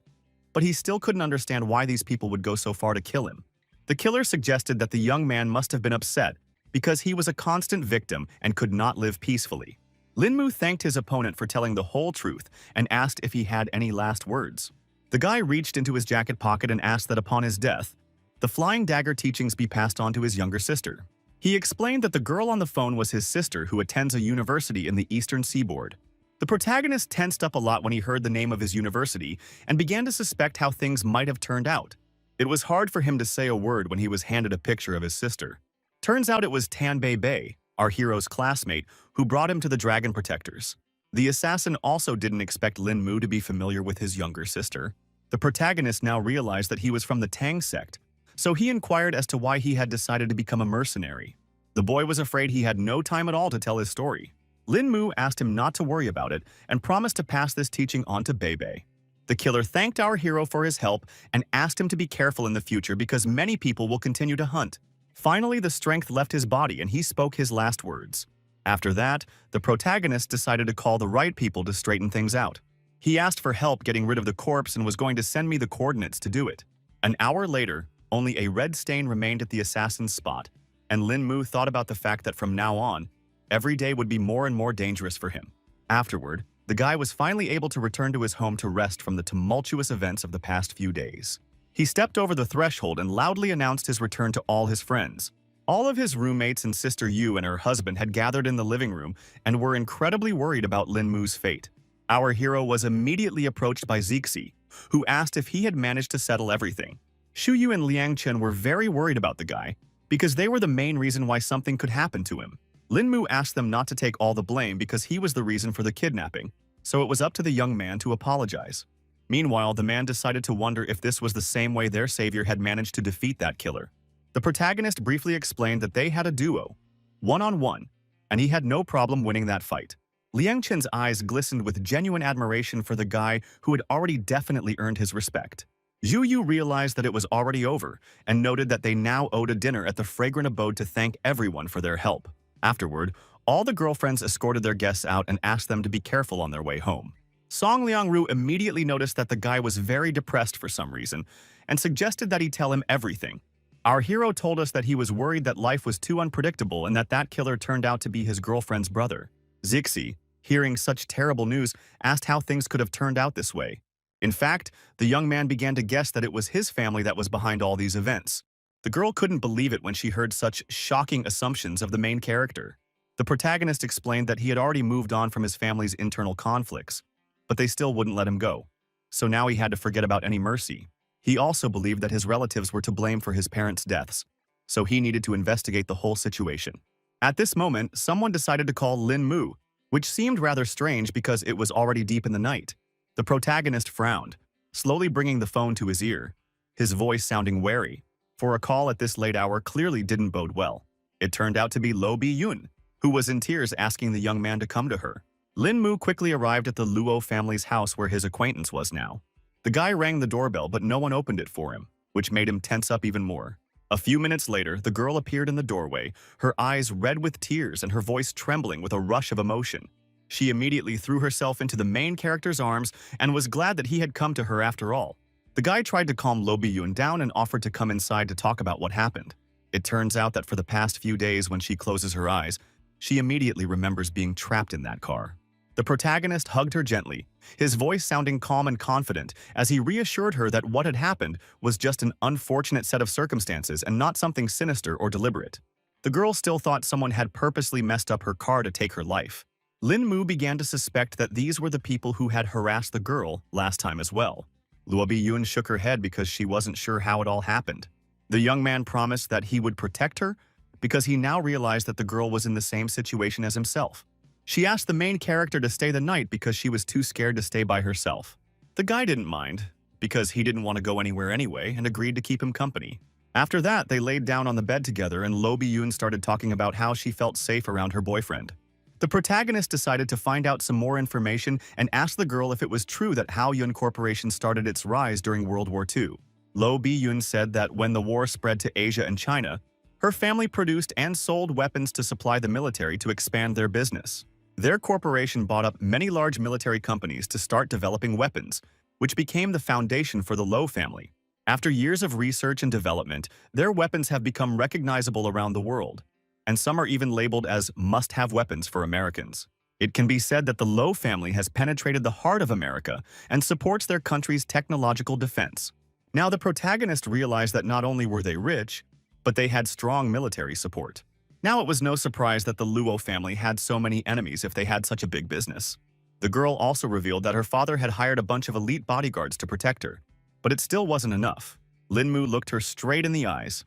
but he still couldn't understand why these people would go so far to kill him. The killer suggested that the young man must have been upset because he was a constant victim and could not live peacefully. Lin Mu thanked his opponent for telling the whole truth and asked if he had any last words. The guy reached into his jacket pocket and asked that upon his death, the flying dagger teachings be passed on to his younger sister. He explained that the girl on the phone was his sister who attends a university in the eastern seaboard. The protagonist tensed up a lot when he heard the name of his university and began to suspect how things might have turned out. It was hard for him to say a word when he was handed a picture of his sister. Turns out it was Tanbei Bei, our hero's classmate, who brought him to the Dragon Protectors. The assassin also didn't expect Lin Mu to be familiar with his younger sister. The protagonist now realized that he was from the Tang sect, so he inquired as to why he had decided to become a mercenary. The boy was afraid he had no time at all to tell his story. Lin Mu asked him not to worry about it and promised to pass this teaching on to Bei Bei. The killer thanked our hero for his help and asked him to be careful in the future because many people will continue to hunt. Finally, the strength left his body and he spoke his last words. After that, the protagonist decided to call the right people to straighten things out. He asked for help getting rid of the corpse and was going to send me the coordinates to do it. An hour later, only a red stain remained at the assassin's spot, and Lin Mu thought about the fact that from now on, every day would be more and more dangerous for him. Afterward, the guy was finally able to return to his home to rest from the tumultuous events of the past few days. He stepped over the threshold and loudly announced his return to all his friends. All of his roommates and Sister Yu and her husband had gathered in the living room and were incredibly worried about Lin Mu's fate. Our hero was immediately approached by Zixi, who asked if he had managed to settle everything. Shu Yu and Liang Chen were very worried about the guy because they were the main reason why something could happen to him. Lin Mu asked them not to take all the blame because he was the reason for the kidnapping, so it was up to the young man to apologize. Meanwhile, the man decided to wonder if this was the same way their savior had managed to defeat that killer. The protagonist briefly explained that they had a duo, one-on-one, and he had no problem winning that fight. Liang Chen's eyes glistened with genuine admiration for the guy who had already definitely earned his respect. Zhu Yu realized that it was already over and noted that they now owed a dinner at the fragrant abode to thank everyone for their help. Afterward, all the girlfriends escorted their guests out and asked them to be careful on their way home. Song Liangru immediately noticed that the guy was very depressed for some reason and suggested that he tell him everything. Our hero told us that he was worried that life was too unpredictable and that killer turned out to be his girlfriend's brother. Zixi, hearing such terrible news, asked how things could have turned out this way. In fact, the young man began to guess that it was his family that was behind all these events. The girl couldn't believe it when she heard such shocking assumptions of the main character. The protagonist explained that he had already moved on from his family's internal conflicts, but they still wouldn't let him go. So now he had to forget about any mercy. He also believed that his relatives were to blame for his parents' deaths, so he needed to investigate the whole situation. At this moment, someone decided to call Lin Mu, which seemed rather strange because it was already deep in the night. The protagonist frowned, slowly bringing the phone to his ear, his voice sounding wary, for a call at this late hour clearly didn't bode well. It turned out to be Lo Bi-yun, who was in tears asking the young man to come to her. Lin Mu quickly arrived at the Luo family's house where his acquaintance was now. The guy rang the doorbell, but no one opened it for him, which made him tense up even more. A few minutes later, the girl appeared in the doorway, her eyes red with tears and her voice trembling with a rush of emotion. She immediately threw herself into the main character's arms and was glad that he had come to her after all. The guy tried to calm Lo Bi-yun down and offered to come inside to talk about what happened. It turns out that for the past few days when she closes her eyes, she immediately remembers being trapped in that car. The protagonist hugged her gently, his voice sounding calm and confident as he reassured her that what had happened was just an unfortunate set of circumstances and not something sinister or deliberate. The girl still thought someone had purposely messed up her car to take her life. Lin Mu began to suspect that these were the people who had harassed the girl last time as well. Luo Bi-yun shook her head because she wasn't sure how it all happened. The young man promised that he would protect her because he now realized that the girl was in the same situation as himself. She asked the main character to stay the night because she was too scared to stay by herself. The guy didn't mind, because he didn't want to go anywhere anyway and agreed to keep him company. After that, they laid down on the bed together and Lo Bi-yun started talking about how she felt safe around her boyfriend. The protagonist decided to find out some more information and asked the girl if it was true that Haoyun Corporation started its rise during World War II. Lo Bi-yun said that when the war spread to Asia and China, her family produced and sold weapons to supply the military to expand their business. Their corporation bought up many large military companies to start developing weapons, which became the foundation for the Lo family. After years of research and development, their weapons have become recognizable around the world, and some are even labeled as must-have weapons for Americans. It can be said that the Lo family has penetrated the heart of America and supports their country's technological defense. Now, the protagonist realized that not only were they rich, but they had strong military support. Now it was no surprise that the Luo family had so many enemies if they had such a big business. The girl also revealed that her father had hired a bunch of elite bodyguards to protect her, but it still wasn't enough. Lin Mu looked her straight in the eyes,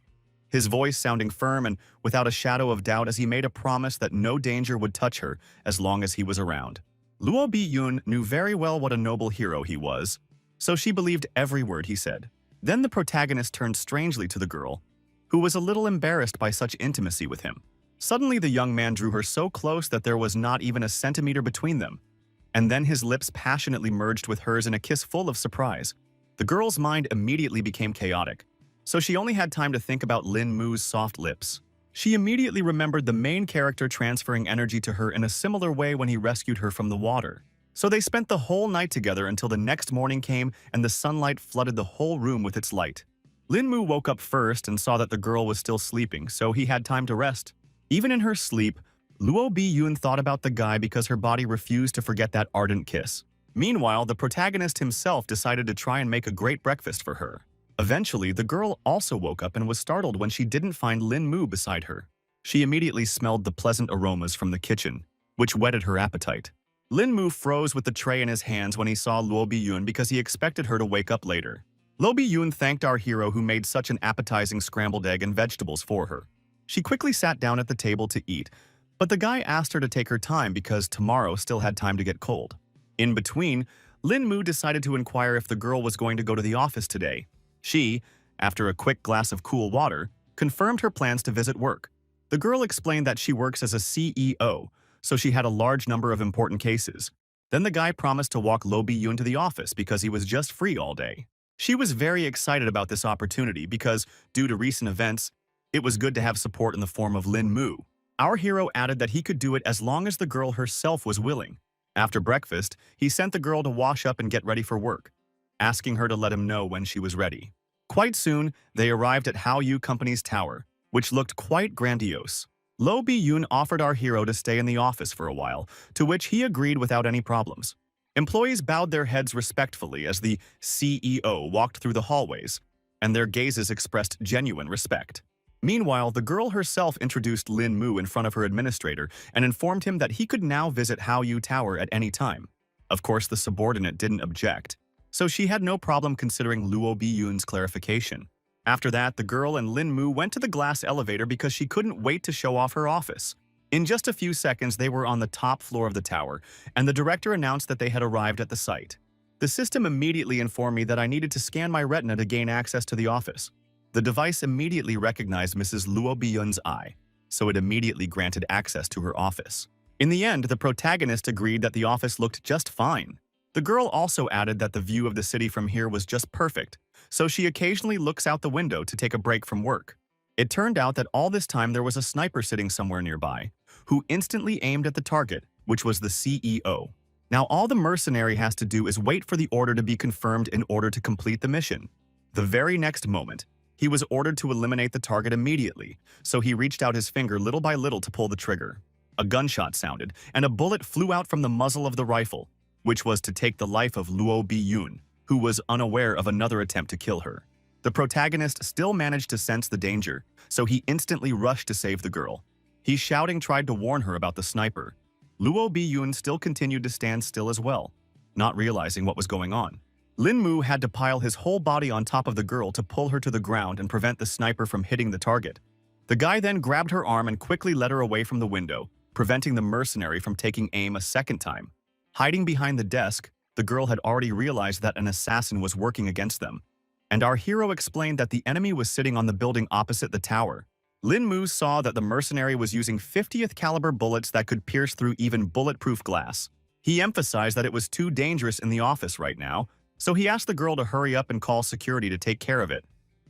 his voice sounding firm and without a shadow of doubt as he made a promise that no danger would touch her as long as he was around. Luo Bi-yun knew very well what a noble hero he was, so she believed every word he said. Then the protagonist turned strangely to the girl, who was a little embarrassed by such intimacy with him. Suddenly the young man drew her so close that there was not even a centimeter between them, and then his lips passionately merged with hers in a kiss full of surprise. The girl's mind immediately became chaotic, so she only had time to think about Lin Mu's soft lips. She immediately remembered the main character transferring energy to her in a similar way when he rescued her from the water. So they spent the whole night together until the next morning came and the sunlight flooded the whole room with its light. Lin Mu woke up first and saw that the girl was still sleeping, so he had time to rest. Even in her sleep, Luo Bi-yun thought about the guy because her body refused to forget that ardent kiss. Meanwhile, the protagonist himself decided to try and make a great breakfast for her. Eventually, the girl also woke up and was startled when she didn't find Lin Mu beside her. She immediately smelled the pleasant aromas from the kitchen, which whetted her appetite. Lin Mu froze with the tray in his hands when he saw Luo Bi-yun because he expected her to wake up later. Luo Bi-yun thanked our hero who made such an appetizing scrambled egg and vegetables for her. She quickly sat down at the table to eat, but the guy asked her to take her time because tomorrow still had time to get cold. In between, Lin Mu decided to inquire if the girl was going to go to the office today. She, after a quick glass of cool water, confirmed her plans to visit work. The girl explained that she works as a CEO, so she had a large number of important cases. Then the guy promised to walk Luo Bi-yun to the office because he was just free all day. She was very excited about this opportunity because, due to recent events, it was good to have support in the form of Lin Mu. Our hero added that he could do it as long as the girl herself was willing. After breakfast, he sent the girl to wash up and get ready for work, asking her to let him know when she was ready. Quite soon, they arrived at Hao Company's tower, which looked quite grandiose. Luo Bi-yun offered our hero to stay in the office for a while, to which he agreed without any problems. Employees bowed their heads respectfully as the CEO walked through the hallways, and their gazes expressed genuine respect. Meanwhile, the girl herself introduced Lin Mu in front of her administrator and informed him that he could now visit Hao Tower at any time. Of course, the subordinate didn't object, so she had no problem considering Luo Bi-yun's clarification. After that, the girl and Lin Mu went to the glass elevator because she couldn't wait to show off her office. In just a few seconds, they were on the top floor of the tower, and the director announced that they had arrived at the site. The system immediately informed me that I needed to scan my retina to gain access to the office. The device immediately recognized Mrs. Luo Bi-yun's eye, so it immediately granted access to her office. In the end, the protagonist agreed that the office looked just fine. The girl also added that the view of the city from here was just perfect, so she occasionally looks out the window to take a break from work. It turned out that all this time there was a sniper sitting somewhere nearby, who instantly aimed at the target, which was the CEO. Now all the mercenary has to do is wait for the order to be confirmed in order to complete the mission. The very next moment, he was ordered to eliminate the target immediately, so he reached out his finger little by little to pull the trigger. A gunshot sounded, and a bullet flew out from the muzzle of the rifle, which was to take the life of Luo Bi-yun, who was unaware of another attempt to kill her. The protagonist still managed to sense the danger, so he instantly rushed to save the girl. He shouting tried to warn her about the sniper. Luo Bi-yun still continued to stand still as well, not realizing what was going on. Lin Mu had to pile his whole body on top of the girl to pull her to the ground and prevent the sniper from hitting the target. The guy then grabbed her arm and quickly led her away from the window, preventing the mercenary from taking aim a second time. Hiding behind the desk, the girl had already realized that an assassin was working against them, and our hero explained that the enemy was sitting on the building opposite the tower. Lin Mu saw that the mercenary was using 50th caliber bullets that could pierce through even bulletproof glass. He emphasized that it was too dangerous in the office right now, so he asked the girl to hurry up and call security to take care of it.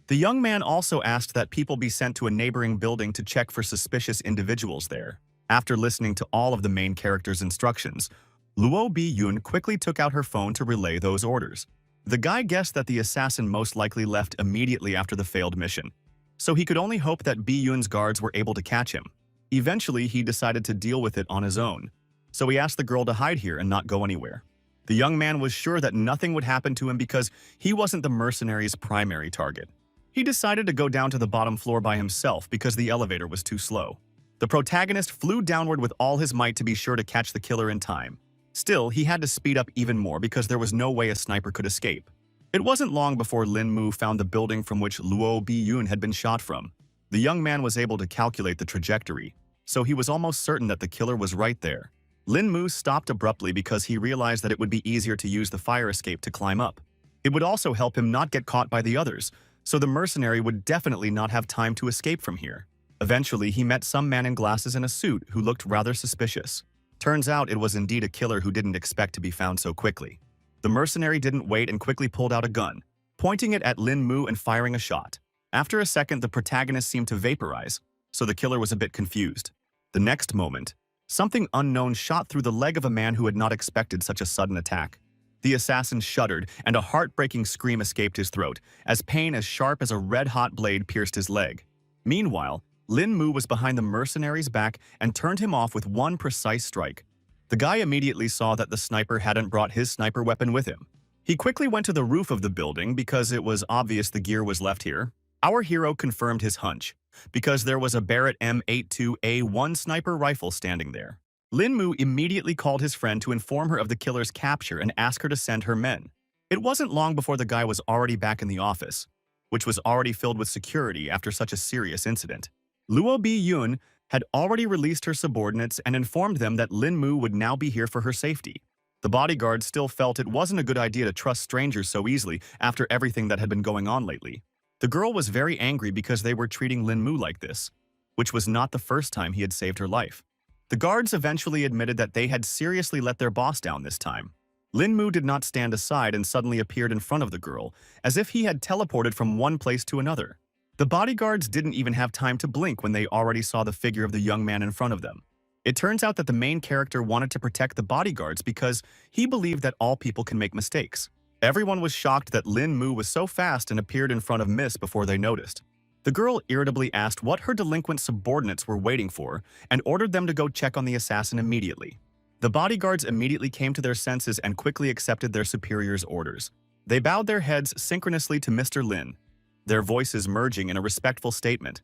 The young man also asked that people be sent to a neighboring building to check for suspicious individuals there. After listening to all of the main character's instructions, Luo Bi-yoon quickly took out her phone to relay those orders. The guy guessed that the assassin most likely left immediately after the failed mission, so he could only hope that Bi-yoon's guards were able to catch him. Eventually, he decided to deal with it on his own, so he asked the girl to hide here and not go anywhere. The young man was sure that nothing would happen to him because he wasn't the mercenary's primary target. He decided to go down to the bottom floor by himself because the elevator was too slow. The protagonist flew downward with all his might to be sure to catch the killer in time. Still, he had to speed up even more because there was no way a sniper could escape. It wasn't long before Lin Mu found the building from which Luo Bi-yoon had been shot from. The young man was able to calculate the trajectory, so he was almost certain that the killer was right there. Lin Mu stopped abruptly because he realized that it would be easier to use the fire escape to climb up. It would also help him not get caught by the others, so the mercenary would definitely not have time to escape from here. Eventually, he met some man in glasses and a suit who looked rather suspicious. Turns out it was indeed a killer who didn't expect to be found so quickly. The mercenary didn't wait and quickly pulled out a gun, pointing it at Lin Mu and firing a shot. After a second, the protagonist seemed to vaporize, so the killer was a bit confused. The next moment, something unknown shot through the leg of a man who had not expected such a sudden attack. The assassin shuddered, and a heartbreaking scream escaped his throat, as pain as sharp as a red-hot blade pierced his leg. Meanwhile, Lin Mu was behind the mercenary's back and turned him off with one precise strike. The guy immediately saw that the sniper hadn't brought his sniper weapon with him. He quickly went to the roof of the building because it was obvious the gear was left here. Our hero confirmed his hunch, because there was a Barrett M82A1 sniper rifle standing there. Lin Mu immediately called his friend to inform her of the killer's capture and ask her to send her men. It wasn't long before the guy was already back in the office, which was already filled with security after such a serious incident. Luo Bi-yoon had already released her subordinates and informed them that Lin Mu would now be here for her safety. The bodyguards still felt it wasn't a good idea to trust strangers so easily after everything that had been going on lately. The girl was very angry because they were treating Lin Mu like this, which was not the first time he had saved her life. The guards eventually admitted that they had seriously let their boss down this time. Lin Mu did not stand aside and suddenly appeared in front of the girl, as if he had teleported from one place to another. The bodyguards didn't even have time to blink when they already saw the figure of the young man in front of them. It turns out that the main character wanted to protect the bodyguards because he believed that all people can make mistakes. Everyone was shocked that Lin Mu was so fast and appeared in front of Miss before they noticed. The girl irritably asked what her delinquent subordinates were waiting for and ordered them to go check on the assassin immediately. The bodyguards immediately came to their senses and quickly accepted their superior's orders. They bowed their heads synchronously to Mr. Lin, their voices merging in a respectful statement,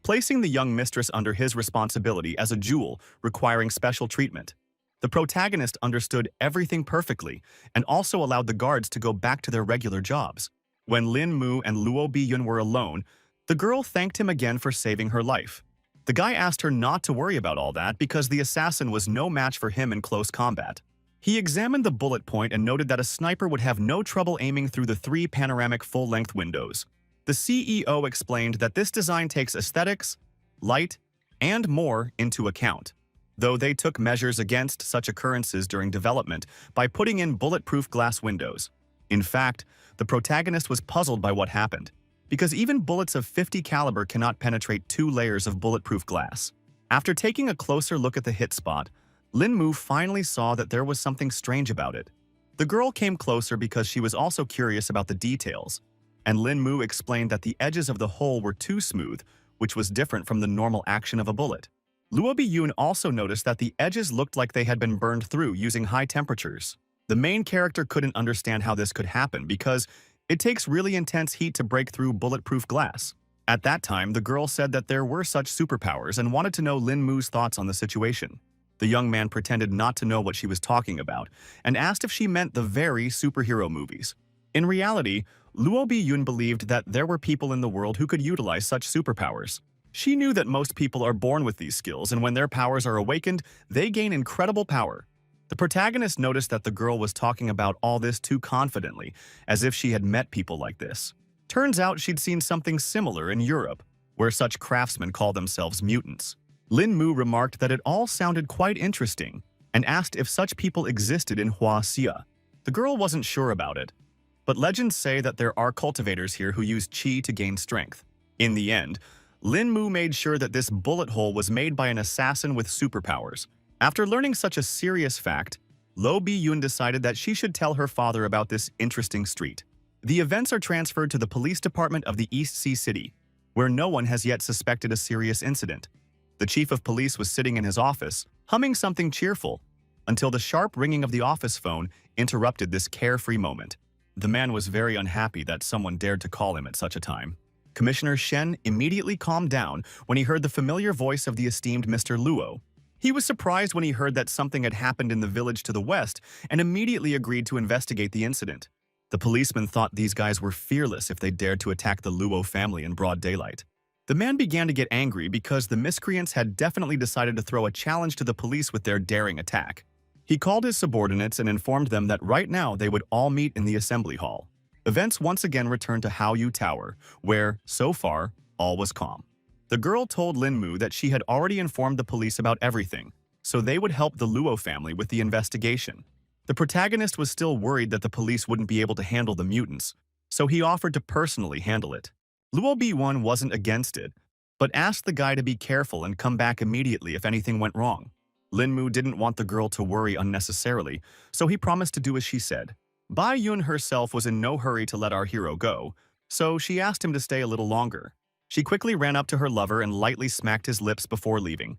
placing the young mistress under his responsibility as a jewel requiring special treatment. The protagonist understood everything perfectly and also allowed the guards to go back to their regular jobs. When Lin Mu and Luo Bi-yoon were alone, the girl thanked him again for saving her life. The guy asked her not to worry about all that because the assassin was no match for him in close combat. He examined the bullet point and noted that a sniper would have no trouble aiming through the 3 panoramic full-length windows. The CEO explained that this design takes aesthetics, light, and more into account, though they took measures against such occurrences during development by putting in bulletproof glass windows. In fact, the protagonist was puzzled by what happened, because even bullets of 50 caliber cannot penetrate 2 layers of bulletproof glass. After taking a closer look at the hit spot, Lin Mu finally saw that there was something strange about it. The girl came closer because she was also curious about the details, and Lin Mu explained that the edges of the hole were too smooth, which was different from the normal action of a bullet. Luo Bi-yoon also noticed that the edges looked like they had been burned through using high temperatures. The main character couldn't understand how this could happen because it takes really intense heat to break through bulletproof glass. At that time, the girl said that there were such superpowers and wanted to know Lin Mu's thoughts on the situation. The young man pretended not to know what she was talking about and asked if she meant the very superhero movies. In reality, Luo Bi-yoon believed that there were people in the world who could utilize such superpowers. She knew that most people are born with these skills, and when their powers are awakened, they gain incredible power. The protagonist noticed that the girl was talking about all this too confidently, as if she had met people like this. Turns out she'd seen something similar in Europe, where such craftsmen call themselves mutants. Lin Mu remarked that it all sounded quite interesting, and asked if such people existed in Huaxia. The girl wasn't sure about it, but legends say that there are cultivators here who use qi to gain strength. In the end, Lin Mu made sure that this bullet hole was made by an assassin with superpowers. After learning such a serious fact, Lo Bi-yun decided that she should tell her father about this interesting street. The events are transferred to the police department of the East Sea City, where no one has yet suspected a serious incident. The chief of police was sitting in his office, humming something cheerful, until the sharp ringing of the office phone interrupted this carefree moment. The man was very unhappy that someone dared to call him at such a time. Commissioner Shen immediately calmed down when he heard the familiar voice of the esteemed Mr. Luo. He was surprised when he heard that something had happened in the village to the west and immediately agreed to investigate the incident. The policeman thought these guys were fearless if they dared to attack the Luo family in broad daylight. The man began to get angry because the miscreants had definitely decided to throw a challenge to the police with their daring attack. He called his subordinates and informed them that right now they would all meet in the assembly hall. Events once again returned to Haoyu Tower, where, so far, all was calm. The girl told Lin Mu that she had already informed the police about everything, so they would help the Luo family with the investigation. The protagonist was still worried that the police wouldn't be able to handle the mutants, so he offered to personally handle it. Luo Bi-yun wasn't against it, but asked the guy to be careful and come back immediately if anything went wrong. Lin Mu didn't want the girl to worry unnecessarily, so he promised to do as she said. Bai-yun herself was in no hurry to let our hero go, so she asked him to stay a little longer. She quickly ran up to her lover and lightly smacked his lips before leaving.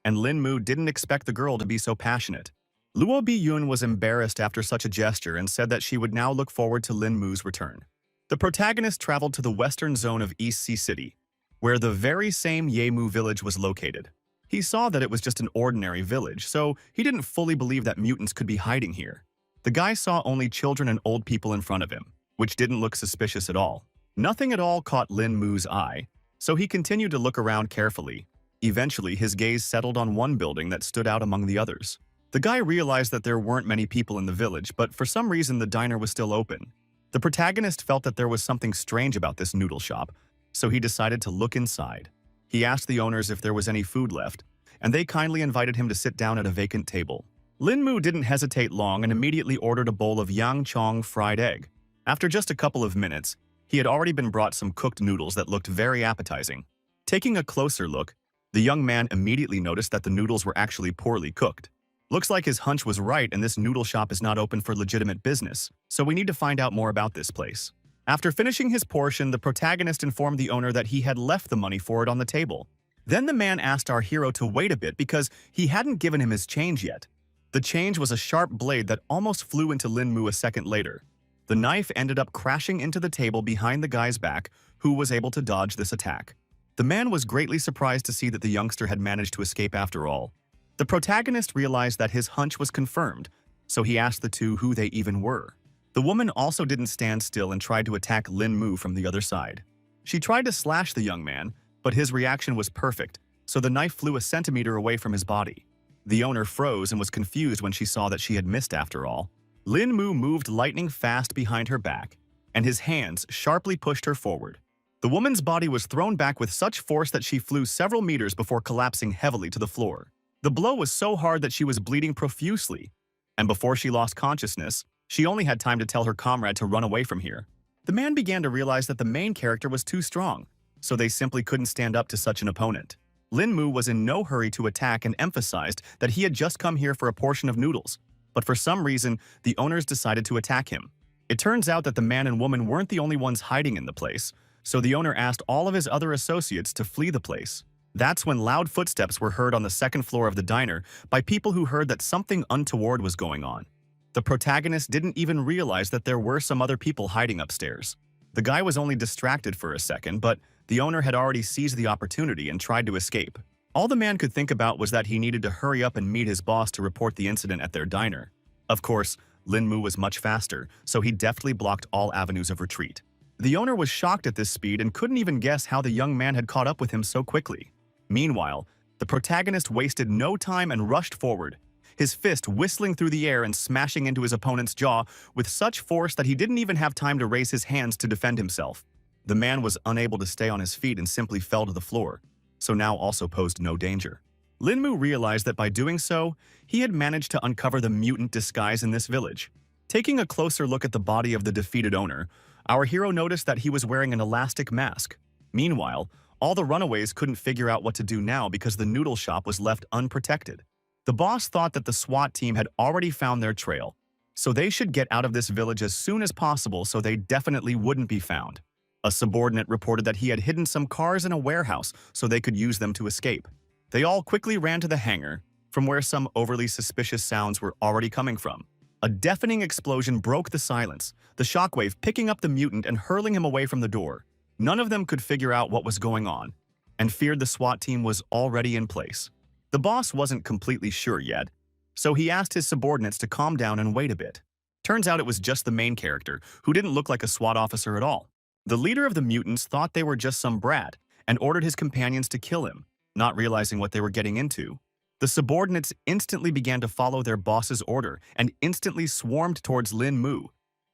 And Lin Mu didn't expect the girl to be so passionate. Luo Bi-yun was embarrassed after such a gesture and said that she would now look forward to Lin Mu's return. The protagonist traveled to the western zone of East Sea City, where the very same Yemu village was located. He saw that it was just an ordinary village, so he didn't fully believe that mutants could be hiding here. The guy saw only children and old people in front of him, which didn't look suspicious at all. Nothing at all caught Lin Mu's eye, so he continued to look around carefully. Eventually, his gaze settled on one building that stood out among the others. The guy realized that there weren't many people in the village, but for some reason the diner was still open. The protagonist felt that there was something strange about this noodle shop, so he decided to look inside. He asked the owners if there was any food left, and they kindly invited him to sit down at a vacant table. Lin Mu didn't hesitate long and immediately ordered a bowl of yang chong fried egg. After just a couple of minutes, he had already been brought some cooked noodles that looked very appetizing. Taking a closer look, the young man immediately noticed that the noodles were actually poorly cooked. Looks like his hunch was right and this noodle shop is not open for legitimate business, so we need to find out more about this place. After finishing his portion, the protagonist informed the owner that he had left the money for it on the table. Then the man asked our hero to wait a bit because he hadn't given him his change yet. The change was a sharp blade that almost flew into Lin Mu a second later. The knife ended up crashing into the table behind the guy's back, who was able to dodge this attack. The man was greatly surprised to see that the youngster had managed to escape after all. The protagonist realized that his hunch was confirmed, so he asked the two who they even were. The woman also didn't stand still and tried to attack Lin Mu from the other side. She tried to slash the young man, but his reaction was perfect, so the knife flew a centimeter away from his body. The owner froze and was confused when she saw that she had missed after all. Lin Mu moved lightning fast behind her back, and his hands sharply pushed her forward. The woman's body was thrown back with such force that she flew several meters before collapsing heavily to the floor. The blow was so hard that she was bleeding profusely, and before she lost consciousness, she only had time to tell her comrade to run away from here. The man began to realize that the main character was too strong, so they simply couldn't stand up to such an opponent. Lin Mu was in no hurry to attack and emphasized that he had just come here for a portion of noodles, but for some reason, the owners decided to attack him. It turns out that the man and woman weren't the only ones hiding in the place, so the owner asked all of his other associates to flee the place. That's when loud footsteps were heard on the second floor of the diner by people who heard that something untoward was going on. The protagonist didn't even realize that there were some other people hiding upstairs. The guy was only distracted for a second, but the owner had already seized the opportunity and tried to escape. All the man could think about was that he needed to hurry up and meet his boss to report the incident at their diner. Of course, Lin Mu was much faster, so he deftly blocked all avenues of retreat. The owner was shocked at this speed and couldn't even guess how the young man had caught up with him so quickly. Meanwhile, the protagonist wasted no time and rushed forward, his fist whistling through the air and smashing into his opponent's jaw with such force that he didn't even have time to raise his hands to defend himself. The man was unable to stay on his feet and simply fell to the floor, so now also posed no danger. Lin Mu realized that by doing so, he had managed to uncover the mutant disguise in this village. Taking a closer look at the body of the defeated owner, our hero noticed that he was wearing an elastic mask. Meanwhile, all the runaways couldn't figure out what to do now because the noodle shop was left unprotected. The boss thought that the SWAT team had already found their trail, so they should get out of this village as soon as possible so they definitely wouldn't be found. A subordinate reported that he had hidden some cars in a warehouse so they could use them to escape. They all quickly ran to the hangar, from where some overly suspicious sounds were already coming from. A deafening explosion broke the silence, the shockwave picking up the mutant and hurling him away from the door. None of them could figure out what was going on, and feared the SWAT team was already in place. The boss wasn't completely sure yet, so he asked his subordinates to calm down and wait a bit. Turns out it was just the main character, who didn't look like a SWAT officer at all. The leader of the mutants thought they were just some brat and ordered his companions to kill him, not realizing what they were getting into. The subordinates instantly began to follow their boss's order and instantly swarmed towards Lin Mu,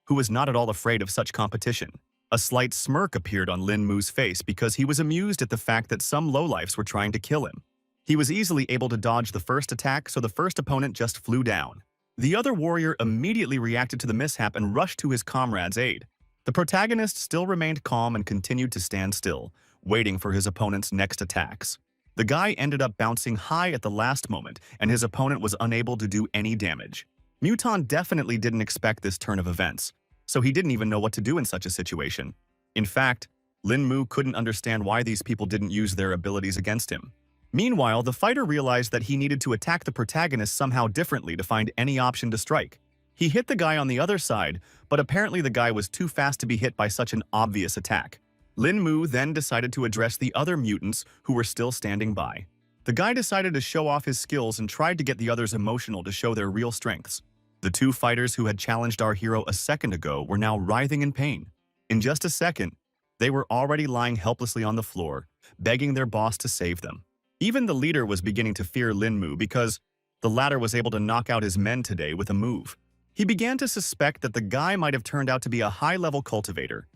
who was not at all afraid of such competition. A slight smirk appeared on Lin Mu's face because he was amused at the fact that some lowlifes were trying to kill him. He was easily able to dodge the first attack, so the first opponent just flew down. The other warrior immediately reacted to the mishap and rushed to his comrade's aid. The protagonist still remained calm and continued to stand still, waiting for his opponent's next attacks. The guy ended up bouncing high at the last moment, and his opponent was unable to do any damage. Muton definitely didn't expect this turn of events, so he didn't even know what to do in such a situation. In fact, Lin Mu couldn't understand why these people didn't use their abilities against him. Meanwhile, the fighter realized that he needed to attack the protagonist somehow differently to find any option to strike. He hit the guy on the other side, but apparently the guy was too fast to be hit by such an obvious attack. Lin Mu then decided to address the other mutants who were still standing by. The guy decided to show off his skills and tried to get the others emotional to show their real strengths. The two fighters who had challenged our hero a second ago were now writhing in pain. In just a second, they were already lying helplessly on the floor, begging their boss to save them. Even the leader was beginning to fear Lin Mu because the latter was able to knock out his men today with a move. He began to suspect that the guy might have turned out to be a high-level cultivator.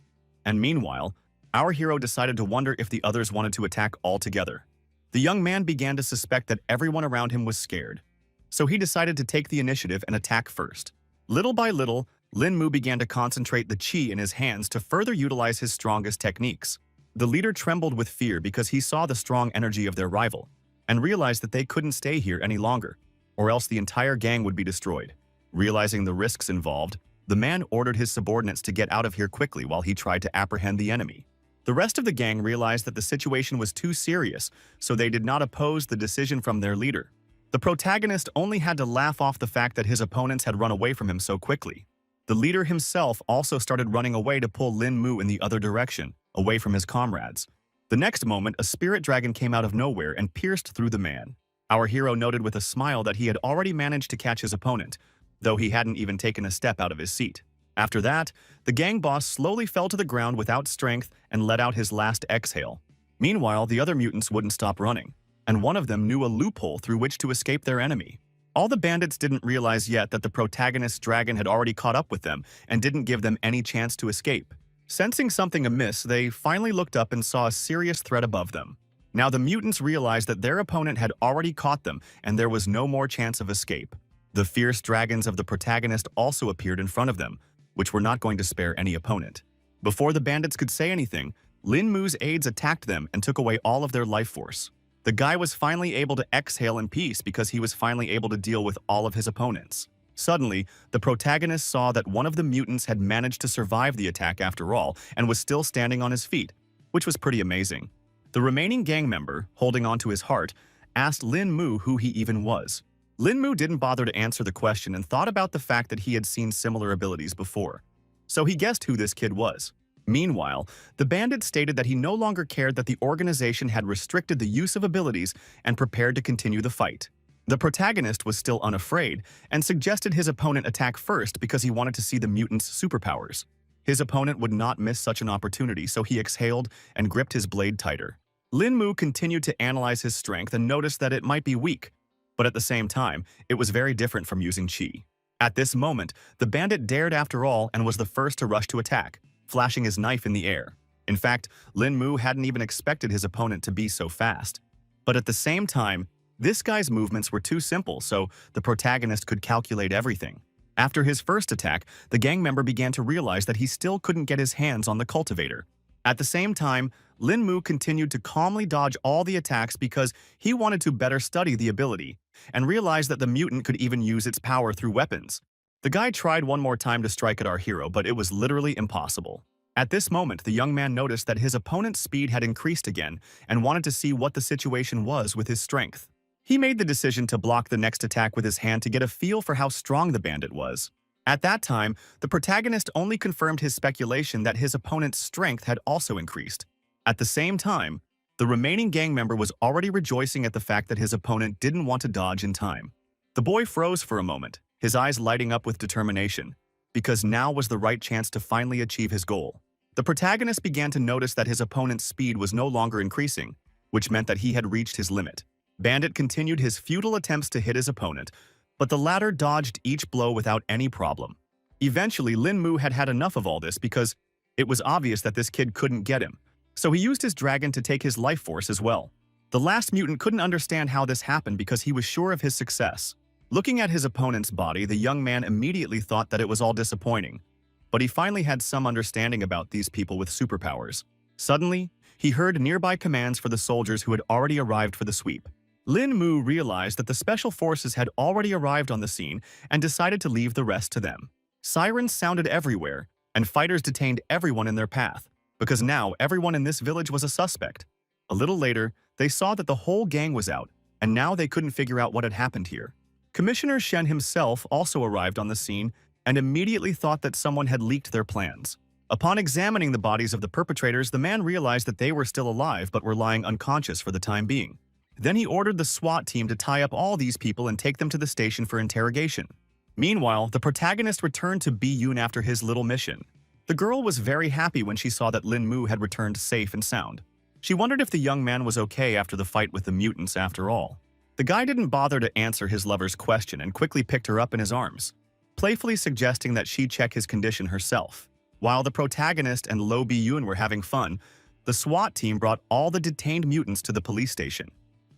And meanwhile, our hero decided to wonder if the others wanted to attack altogether. The young man began to suspect that everyone around him was scared, so he decided to take the initiative and attack first. Little by little, Lin Mu began to concentrate the chi in his hands to further utilize his strongest techniques. The leader trembled with fear because he saw the strong energy of their rival, and realized that they couldn't stay here any longer, or else the entire gang would be destroyed. Realizing the risks involved, the man ordered his subordinates to get out of here quickly while he tried to apprehend the enemy. The rest of the gang realized that the situation was too serious, so they did not oppose the decision from their leader. The protagonist only had to laugh off the fact that his opponents had run away from him so quickly. The leader himself also started running away to pull Lin Mu in the other direction, away from his comrades. The next moment, a spirit dragon came out of nowhere and pierced through the man. Our hero noted with a smile that he had already managed to catch his opponent, though he hadn't even taken a step out of his seat. After that, the gang boss slowly fell to the ground without strength and let out his last exhale. Meanwhile, the other mutants wouldn't stop running, and one of them knew a loophole through which to escape their enemy. All the bandits didn't realize yet that the protagonist's dragon had already caught up with them and didn't give them any chance to escape. Sensing something amiss, they finally looked up and saw a serious threat above them. Now the mutants realized that their opponent had already caught them and there was no more chance of escape. The fierce dragons of the protagonist also appeared in front of them, which were not going to spare any opponent. Before the bandits could say anything, Lin Mu's aides attacked them and took away all of their life force. The guy was finally able to exhale in peace because he was finally able to deal with all of his opponents. Suddenly, the protagonist saw that one of the mutants had managed to survive the attack after all and was still standing on his feet, which was pretty amazing. The remaining gang member, holding on to his heart, asked Lin Mu who he even was. Lin Mu didn't bother to answer the question and thought about the fact that he had seen similar abilities before, so he guessed who this kid was. Meanwhile, the bandit stated that he no longer cared that the organization had restricted the use of abilities and prepared to continue the fight. The protagonist was still unafraid and suggested his opponent attack first because he wanted to see the mutant's superpowers. His opponent would not miss such an opportunity, so he exhaled and gripped his blade tighter. Lin Mu continued to analyze his strength and noticed that it might be weak, but at the same time, it was very different from using chi. At this moment, the bandit dared after all and was the first to rush to attack, flashing his knife in the air. In fact, Lin Mu hadn't even expected his opponent to be so fast. But at the same time, this guy's movements were too simple, so the protagonist could calculate everything. After his first attack, the gang member began to realize that he still couldn't get his hands on the cultivator. At the same time, Lin Mu continued to calmly dodge all the attacks because he wanted to better study the ability, and realized that the mutant could even use its power through weapons. The guy tried one more time to strike at our hero, but it was literally impossible. At this moment, the young man noticed that his opponent's speed had increased again and wanted to see what the situation was with his strength. He made the decision to block the next attack with his hand to get a feel for how strong the bandit was. At that time, the protagonist only confirmed his speculation that his opponent's strength had also increased. At the same time, the remaining gang member was already rejoicing at the fact that his opponent didn't want to dodge in time. The boy froze for a moment, his eyes lighting up with determination, because now was the right chance to finally achieve his goal. The protagonist began to notice that his opponent's speed was no longer increasing, which meant that he had reached his limit. Bandit continued his futile attempts to hit his opponent, but the latter dodged each blow without any problem. Eventually, Lin Mu had had enough of all this because it was obvious that this kid couldn't get him, so he used his dragon to take his life force as well. The last mutant couldn't understand how this happened because he was sure of his success. Looking at his opponent's body, the young man immediately thought that it was all disappointing, but he finally had some understanding about these people with superpowers. Suddenly, he heard nearby commands for the soldiers who had already arrived for the sweep. Lin Mu realized that the special forces had already arrived on the scene and decided to leave the rest to them. Sirens sounded everywhere, and fighters detained everyone in their path, because now everyone in this village was a suspect. A little later, they saw that the whole gang was out, and now they couldn't figure out what had happened here. Commissioner Shen himself also arrived on the scene and immediately thought that someone had leaked their plans. Upon examining the bodies of the perpetrators, the man realized that they were still alive but were lying unconscious for the time being. Then he ordered the SWAT team to tie up all these people and take them to the station for interrogation. Meanwhile, the protagonist returned to Bi-Yun after his little mission. The girl was very happy when she saw that Lin Mu had returned safe and sound. She wondered if the young man was okay after the fight with the mutants after all. The guy didn't bother to answer his lover's question and quickly picked her up in his arms, playfully suggesting that she check his condition herself. While the protagonist and Lo Bi-Yun were having fun, the SWAT team brought all the detained mutants to the police station.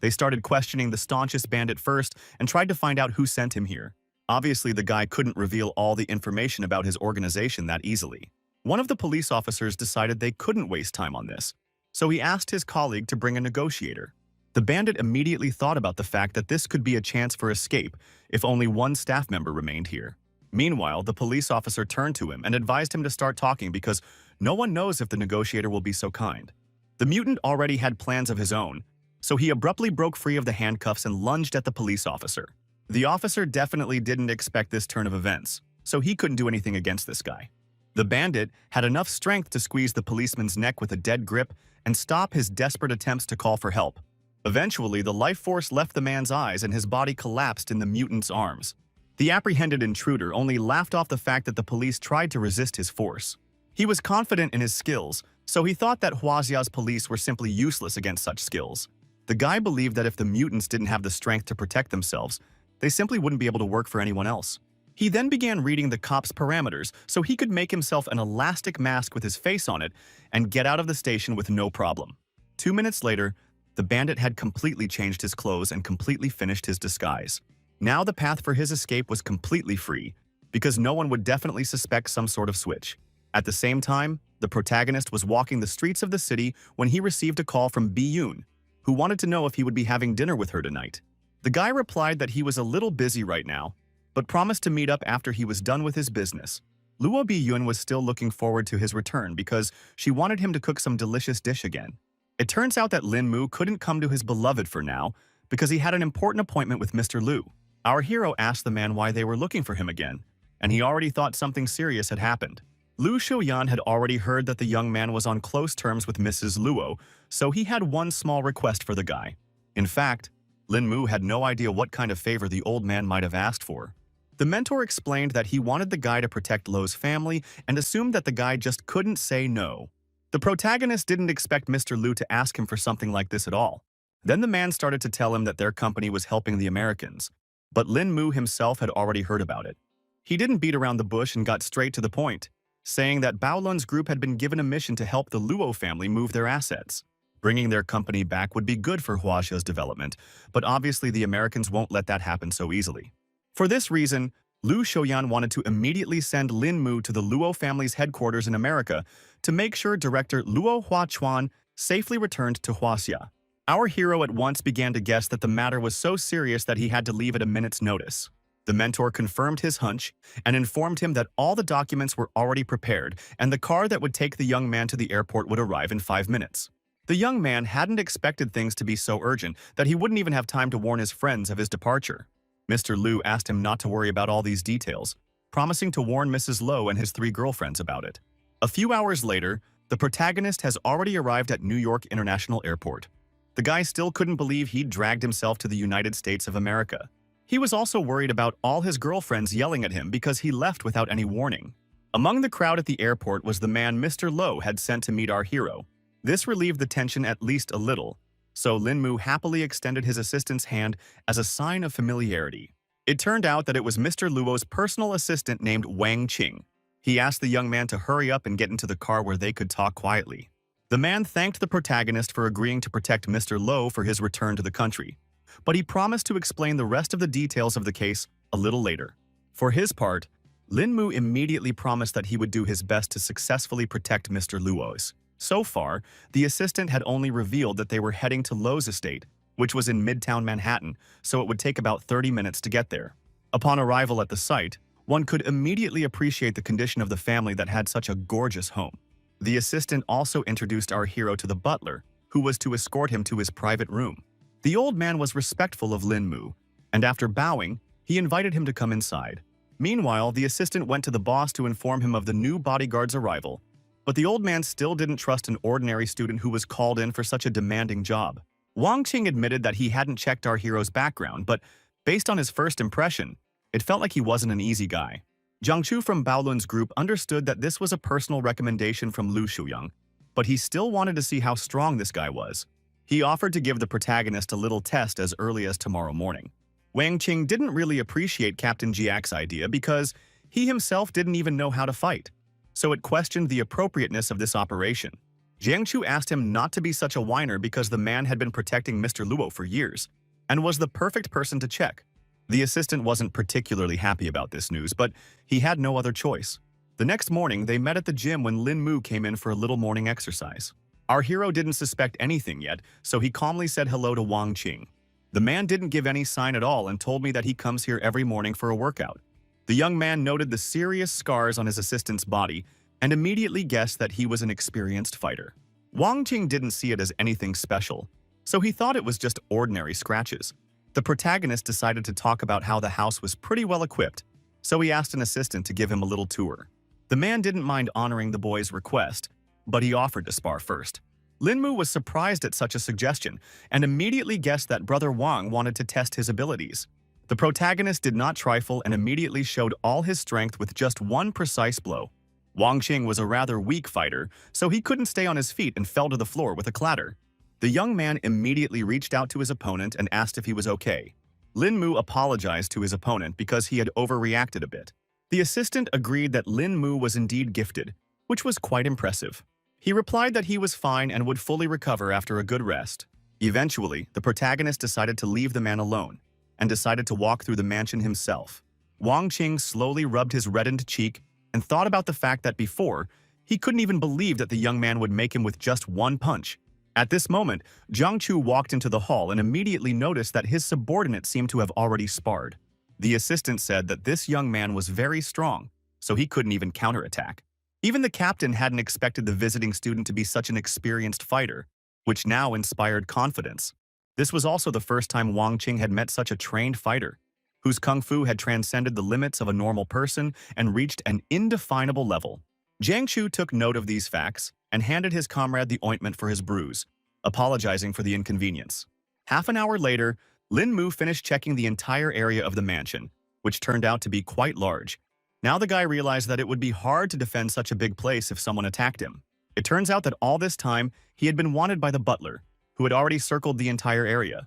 They started questioning the staunchest bandit first and tried to find out who sent him here. Obviously, the guy couldn't reveal all the information about his organization that easily. One of the police officers decided they couldn't waste time on this, so he asked his colleague to bring a negotiator. The bandit immediately thought about the fact that this could be a chance for escape if only one staff member remained here. Meanwhile, the police officer turned to him and advised him to start talking because no one knows if the negotiator will be so kind. The mutant already had plans of his own, so he abruptly broke free of the handcuffs and lunged at the police officer. The officer definitely didn't expect this turn of events, so he couldn't do anything against this guy. The bandit had enough strength to squeeze the policeman's neck with a dead grip and stop his desperate attempts to call for help. Eventually, the life force left the man's eyes and his body collapsed in the mutant's arms. The apprehended intruder only laughed off the fact that the police tried to resist his force. He was confident in his skills, so he thought that Huaxia's police were simply useless against such skills. The guy believed that if the mutants didn't have the strength to protect themselves, they simply wouldn't be able to work for anyone else. He then began reading the cop's parameters so he could make himself an elastic mask with his face on it and get out of the station with no problem. 2 minutes later, the bandit had completely changed his clothes and completely finished his disguise. Now the path for his escape was completely free, because no one would definitely suspect some sort of switch. At the same time, the protagonist was walking the streets of the city when he received a call from Bi-Yun, who wanted to know if he would be having dinner with her tonight. The guy replied that he was a little busy right now, but promised to meet up after he was done with his business. Luo Bi-Yun was still looking forward to his return because she wanted him to cook some delicious dish again. It turns out that Lin Mu couldn't come to his beloved for now because he had an important appointment with Mr. Lu. Our hero asked the man why they were looking for him again, and he already thought something serious had happened. Lu Xiuyan had already heard that the young man was on close terms with Mrs. Luo, so he had one small request for the guy. In fact, Lin Mu had no idea what kind of favor the old man might have asked for. The mentor explained that he wanted the guy to protect Lo's family and assumed that the guy just couldn't say no. The protagonist didn't expect Mr. Lu to ask him for something like this at all. Then the man started to tell him that their company was helping the Americans, but Lin Mu himself had already heard about it. He didn't beat around the bush and got straight to the point, saying that Baolun's group had been given a mission to help the Luo family move their assets. Bringing their company back would be good for Huaxia's development, but obviously the Americans won't let that happen so easily. For this reason, Lu Xiaoyan wanted to immediately send Lin Mu to the Luo family's headquarters in America to make sure director Luo Huachuan safely returned to Huaxia. Our hero at once began to guess that the matter was so serious that he had to leave at a minute's notice. The mentor confirmed his hunch and informed him that all the documents were already prepared and the car that would take the young man to the airport would arrive in 5 minutes. The young man hadn't expected things to be so urgent that he wouldn't even have time to warn his friends of his departure. Mr. Liu asked him not to worry about all these details, promising to warn Mrs. Lowe and his 3 girlfriends about it. A few hours later, the protagonist has already arrived at New York International Airport. The guy still couldn't believe he'd dragged himself to the United States of America. He was also worried about all his girlfriends yelling at him because he left without any warning. Among the crowd at the airport was the man Mr. Lowe had sent to meet our hero. This relieved the tension at least a little, so Lin Mu happily extended his assistant's hand as a sign of familiarity. It turned out that it was Mr. Luo's personal assistant named Wang Qing. He asked the young man to hurry up and get into the car where they could talk quietly. The man thanked the protagonist for agreeing to protect Mr. Lowe for his return to the country, but he promised to explain the rest of the details of the case a little later. For his part, Lin Mu immediately promised that he would do his best to successfully protect Mr. Luo's. So far, the assistant had only revealed that they were heading to Lowe's estate, which was in Midtown Manhattan, so it would take about 30 minutes to get there. Upon arrival at the site, one could immediately appreciate the condition of the family that had such a gorgeous home. The assistant also introduced our hero to the butler, who was to escort him to his private room. The old man was respectful of Lin Mu, and after bowing, he invited him to come inside. Meanwhile, the assistant went to the boss to inform him of the new bodyguard's arrival, but the old man still didn't trust an ordinary student who was called in for such a demanding job. Wang Qing admitted that he hadn't checked our hero's background, but based on his first impression, it felt like he wasn't an easy guy. Jiang Chu from Baolun's group understood that this was a personal recommendation from Lu Shuyang, but he still wanted to see how strong this guy was. He offered to give the protagonist a little test as early as tomorrow morning. Wang Qing didn't really appreciate Captain Jiak's idea because he himself didn't even know how to fight, so it questioned the appropriateness of this operation. Jiang Chu asked him not to be such a whiner because the man had been protecting Mr. Luo for years and was the perfect person to check. The assistant wasn't particularly happy about this news, but he had no other choice. The next morning, they met at the gym when Lin Mu came in for a little morning exercise. Our hero didn't suspect anything yet, so he calmly said hello to Wang Qing. The man didn't give any sign at all and told me that he comes here every morning for a workout. The young man noted the serious scars on his assistant's body and immediately guessed that he was an experienced fighter. Wang Qing didn't see it as anything special, so he thought it was just ordinary scratches. The protagonist decided to talk about how the house was pretty well equipped, so he asked an assistant to give him a little tour. The man didn't mind honoring the boy's request, but he offered to spar first. Lin Mu was surprised at such a suggestion and immediately guessed that Brother Wang wanted to test his abilities. The protagonist did not trifle and immediately showed all his strength with just one precise blow. Wang Qing was a rather weak fighter, so he couldn't stay on his feet and fell to the floor with a clatter. The young man immediately reached out to his opponent and asked if he was okay. Lin Mu apologized to his opponent because he had overreacted a bit. The assistant agreed that Lin Mu was indeed gifted, which was quite impressive. He replied that he was fine and would fully recover after a good rest. Eventually, the protagonist decided to leave the man alone and decided to walk through the mansion himself. Wang Qing slowly rubbed his reddened cheek and thought about the fact that before, he couldn't even believe that the young man would make him with just one punch. At this moment, Jiang Chu walked into the hall and immediately noticed that his subordinate seemed to have already sparred. The assistant said that this young man was very strong, so he couldn't even counterattack. Even the captain hadn't expected the visiting student to be such an experienced fighter, which now inspired confidence. This was also the first time Wang Qing had met such a trained fighter, whose kung fu had transcended the limits of a normal person and reached an indefinable level. Jiang Chu took note of these facts and handed his comrade the ointment for his bruise, apologizing for the inconvenience. Half an hour later, Lin Mu finished checking the entire area of the mansion, which turned out to be quite large. Now the guy realized that it would be hard to defend such a big place if someone attacked him. It turns out that all this time, he had been wanted by the butler, who had already circled the entire area,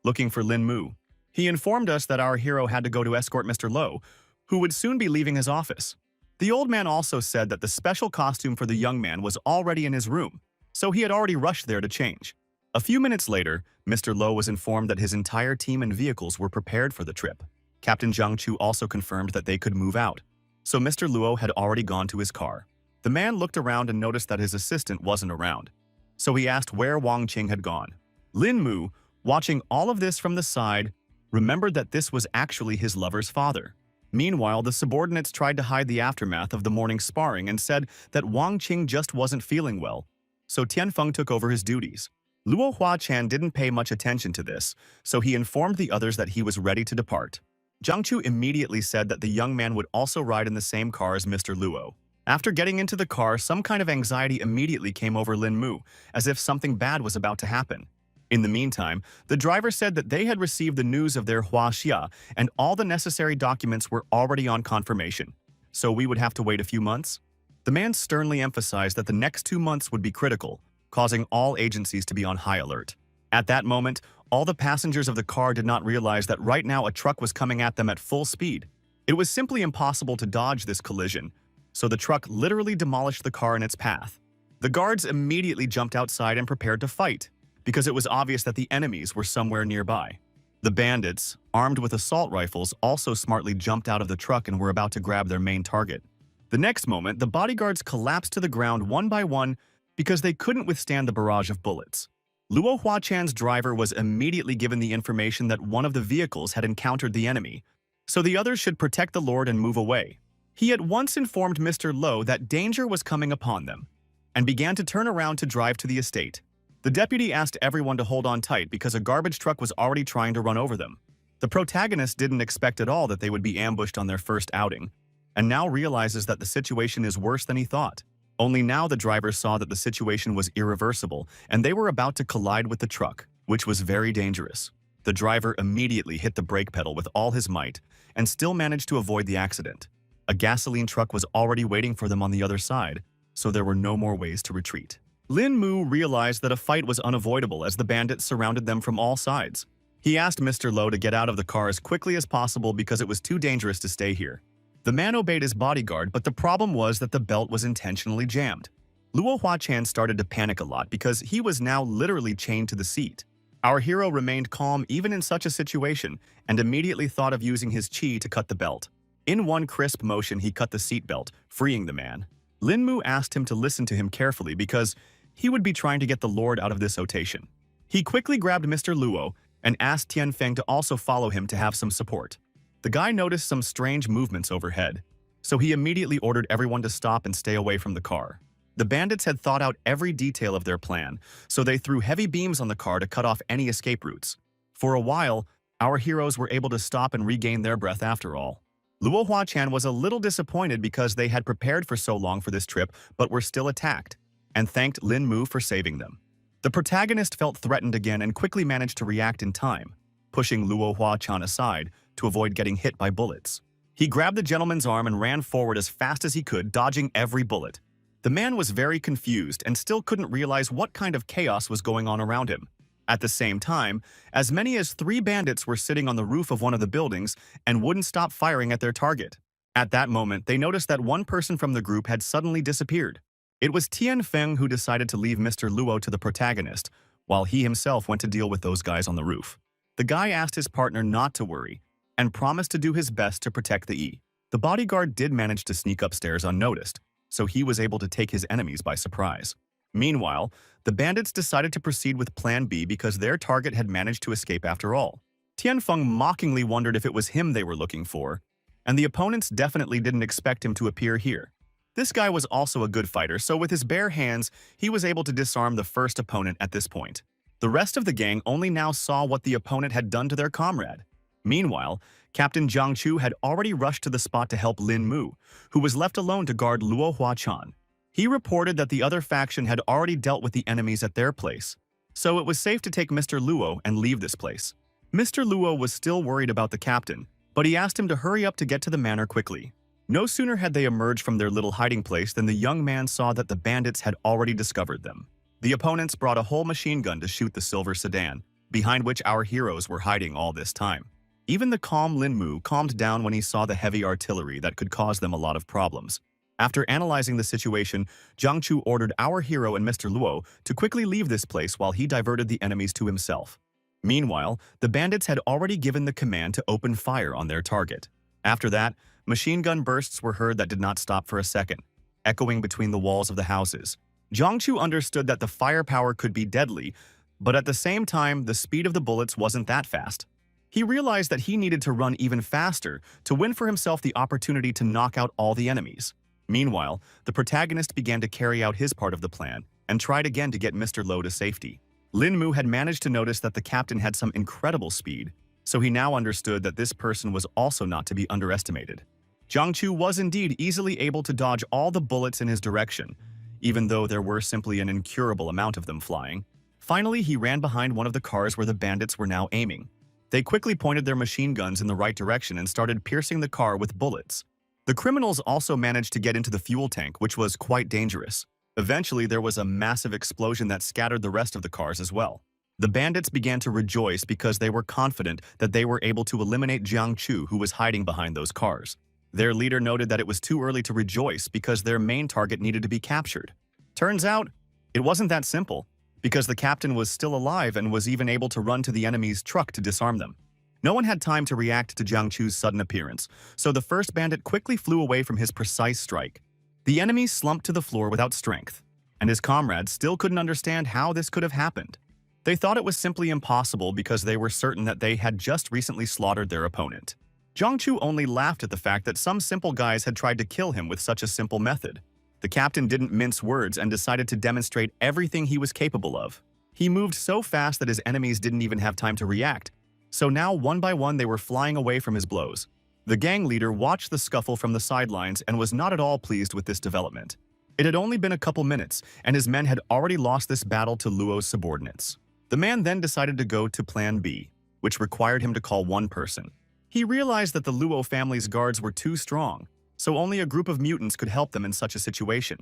looking for Lin Mu. He informed us that our hero had to go to escort Mr. Lowe, who would soon be leaving his office. The old man also said that the special costume for the young man was already in his room, so he had already rushed there to change. A few minutes later, Mr. Lowe was informed that his entire team and vehicles were prepared for the trip. Captain Zhang Chu also confirmed that they could move out, so Mr. Luo had already gone to his car. The man looked around and noticed that his assistant wasn't around, so he asked where Wang Qing had gone. Lin Mu, watching all of this from the side, remembered that this was actually his lover's father. Meanwhile, the subordinates tried to hide the aftermath of the morning's sparring and said that Wang Qing just wasn't feeling well, so Tianfeng took over his duties. Luo Huachan didn't pay much attention to this, so he informed the others that he was ready to depart. Zhang Chu immediately said that the young man would also ride in the same car as Mr. Luo. After getting into the car, some kind of anxiety immediately came over Lin Mu, as if something bad was about to happen. In the meantime, the driver said that they had received the news of their Huaxia and all the necessary documents were already on confirmation. So we would have to wait a few months? The man sternly emphasized that the next 2 months would be critical, causing all agencies to be on high alert. At that moment, all the passengers of the car did not realize that right now a truck was coming at them at full speed. It was simply impossible to dodge this collision, so the truck literally demolished the car in its path. The guards immediately jumped outside and prepared to fight, because it was obvious that the enemies were somewhere nearby. The bandits, armed with assault rifles, also smartly jumped out of the truck and were about to grab their main target. The next moment, the bodyguards collapsed to the ground one by one because they couldn't withstand the barrage of bullets. Luo Huachan's driver was immediately given the information that one of the vehicles had encountered the enemy, so the others should protect the Lord and move away. He at once informed Mr. Lo that danger was coming upon them, and began to turn around to drive to the estate. The deputy asked everyone to hold on tight because a garbage truck was already trying to run over them. The protagonist didn't expect at all that they would be ambushed on their first outing, and now realizes that the situation is worse than he thought. Only now the driver saw that the situation was irreversible, and they were about to collide with the truck, which was very dangerous. The driver immediately hit the brake pedal with all his might, and still managed to avoid the accident. A gasoline truck was already waiting for them on the other side, so there were no more ways to retreat. Lin Mu realized that a fight was unavoidable as the bandits surrounded them from all sides. He asked Mr. Lo to get out of the car as quickly as possible because it was too dangerous to stay here. The man obeyed his bodyguard, but the problem was that the belt was intentionally jammed. Luo Huachan started to panic a lot because he was now literally chained to the seat. Our hero remained calm even in such a situation and immediately thought of using his chi to cut the belt. In one crisp motion, he cut the seat belt, freeing the man. Lin Mu asked him to listen to him carefully because he would be trying to get the Lord out of this otation. He quickly grabbed Mr. Luo and asked Tianfeng to also follow him to have some support. The guy noticed some strange movements overhead, so he immediately ordered everyone to stop and stay away from the car. The bandits had thought out every detail of their plan, so they threw heavy beams on the car to cut off any escape routes. For a while, our heroes were able to stop and regain their breath after all. Luo Huachan was a little disappointed because they had prepared for so long for this trip but were still attacked, and thanked Lin Mu for saving them. The protagonist felt threatened again and quickly managed to react in time, pushing Luo Huachan aside to avoid getting hit by bullets. He grabbed the gentleman's arm and ran forward as fast as he could, dodging every bullet. The man was very confused and still couldn't realize what kind of chaos was going on around him. At the same time, as many as 3 bandits were sitting on the roof of one of the buildings and wouldn't stop firing at their target. At that moment, they noticed that one person from the group had suddenly disappeared. It was Tianfeng who decided to leave Mr. Luo to the protagonist, while he himself went to deal with those guys on the roof. The guy asked his partner not to worry, and promised to do his best to protect the E. The bodyguard did manage to sneak upstairs unnoticed, so he was able to take his enemies by surprise. Meanwhile, the bandits decided to proceed with Plan B because their target had managed to escape after all. Tianfeng mockingly wondered if it was him they were looking for, and the opponents definitely didn't expect him to appear here. This guy was also a good fighter, so with his bare hands, he was able to disarm the first opponent at this point. The rest of the gang only now saw what the opponent had done to their comrade. Meanwhile, Captain Zhang Chu had already rushed to the spot to help Lin Mu, who was left alone to guard Luo Huachan. He reported that the other faction had already dealt with the enemies at their place, so it was safe to take Mr. Luo and leave this place. Mr. Luo was still worried about the captain, but he asked him to hurry up to get to the manor quickly. No sooner had they emerged from their little hiding place than the young man saw that the bandits had already discovered them. The opponents brought a whole machine gun to shoot the silver sedan, behind which our heroes were hiding all this time. Even the calm Lin Mu calmed down when he saw the heavy artillery that could cause them a lot of problems. After analyzing the situation, Zhang Chu ordered our hero and Mr. Luo to quickly leave this place while he diverted the enemies to himself. Meanwhile, the bandits had already given the command to open fire on their target. After that, machine gun bursts were heard that did not stop for a second, echoing between the walls of the houses. Jiangchu understood that the firepower could be deadly, but at the same time, the speed of the bullets wasn't that fast. He realized that he needed to run even faster to win for himself the opportunity to knock out all the enemies. Meanwhile, the protagonist began to carry out his part of the plan and tried again to get Mr. Lo to safety. Lin Mu had managed to notice that the captain had some incredible speed, so he now understood that this person was also not to be underestimated. Jiangchu was indeed easily able to dodge all the bullets in his direction, even though there were simply an incurable amount of them flying. Finally, he ran behind one of the cars where the bandits were now aiming. They quickly pointed their machine guns in the right direction and started piercing the car with bullets. The criminals also managed to get into the fuel tank, which was quite dangerous. Eventually, there was a massive explosion that scattered the rest of the cars as well. The bandits began to rejoice because they were confident that they were able to eliminate Jiangchu, who was hiding behind those cars. Their leader noted that it was too early to rejoice because their main target needed to be captured. Turns out, it wasn't that simple, because the captain was still alive and was even able to run to the enemy's truck to disarm them. No one had time to react to Jiangchu's sudden appearance, so the first bandit quickly flew away from his precise strike. The enemy slumped to the floor without strength, and his comrades still couldn't understand how this could have happened. They thought it was simply impossible because they were certain that they had just recently slaughtered their opponent. Jiangchu only laughed at the fact that some simple guys had tried to kill him with such a simple method. The captain didn't mince words and decided to demonstrate everything he was capable of. He moved so fast that his enemies didn't even have time to react, so now one by one they were flying away from his blows. The gang leader watched the scuffle from the sidelines and was not at all pleased with this development. It had only been a couple minutes, and his men had already lost this battle to Luo's subordinates. The man then decided to go to Plan B, which required him to call one person. He realized that the Luo family's guards were too strong, so only a group of mutants could help them in such a situation.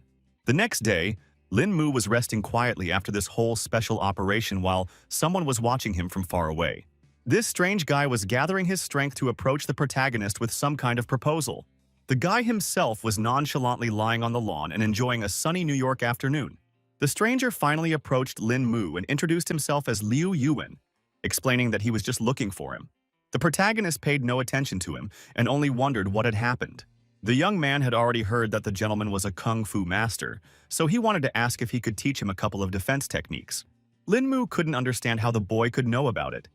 The next day, Lin Mu was resting quietly after this whole special operation while someone was watching him from far away. This strange guy was gathering his strength to approach the protagonist with some kind of proposal. The guy himself was nonchalantly lying on the lawn and enjoying a sunny New York afternoon. The stranger finally approached Lin Mu and introduced himself as Liu Yuan, explaining that he was just looking for him. The protagonist paid no attention to him and only wondered what had happened. The young man had already heard that the gentleman was a kung fu master, so he wanted to ask if he could teach him a couple of defense techniques. Lin Mu couldn't understand how the boy could know about it,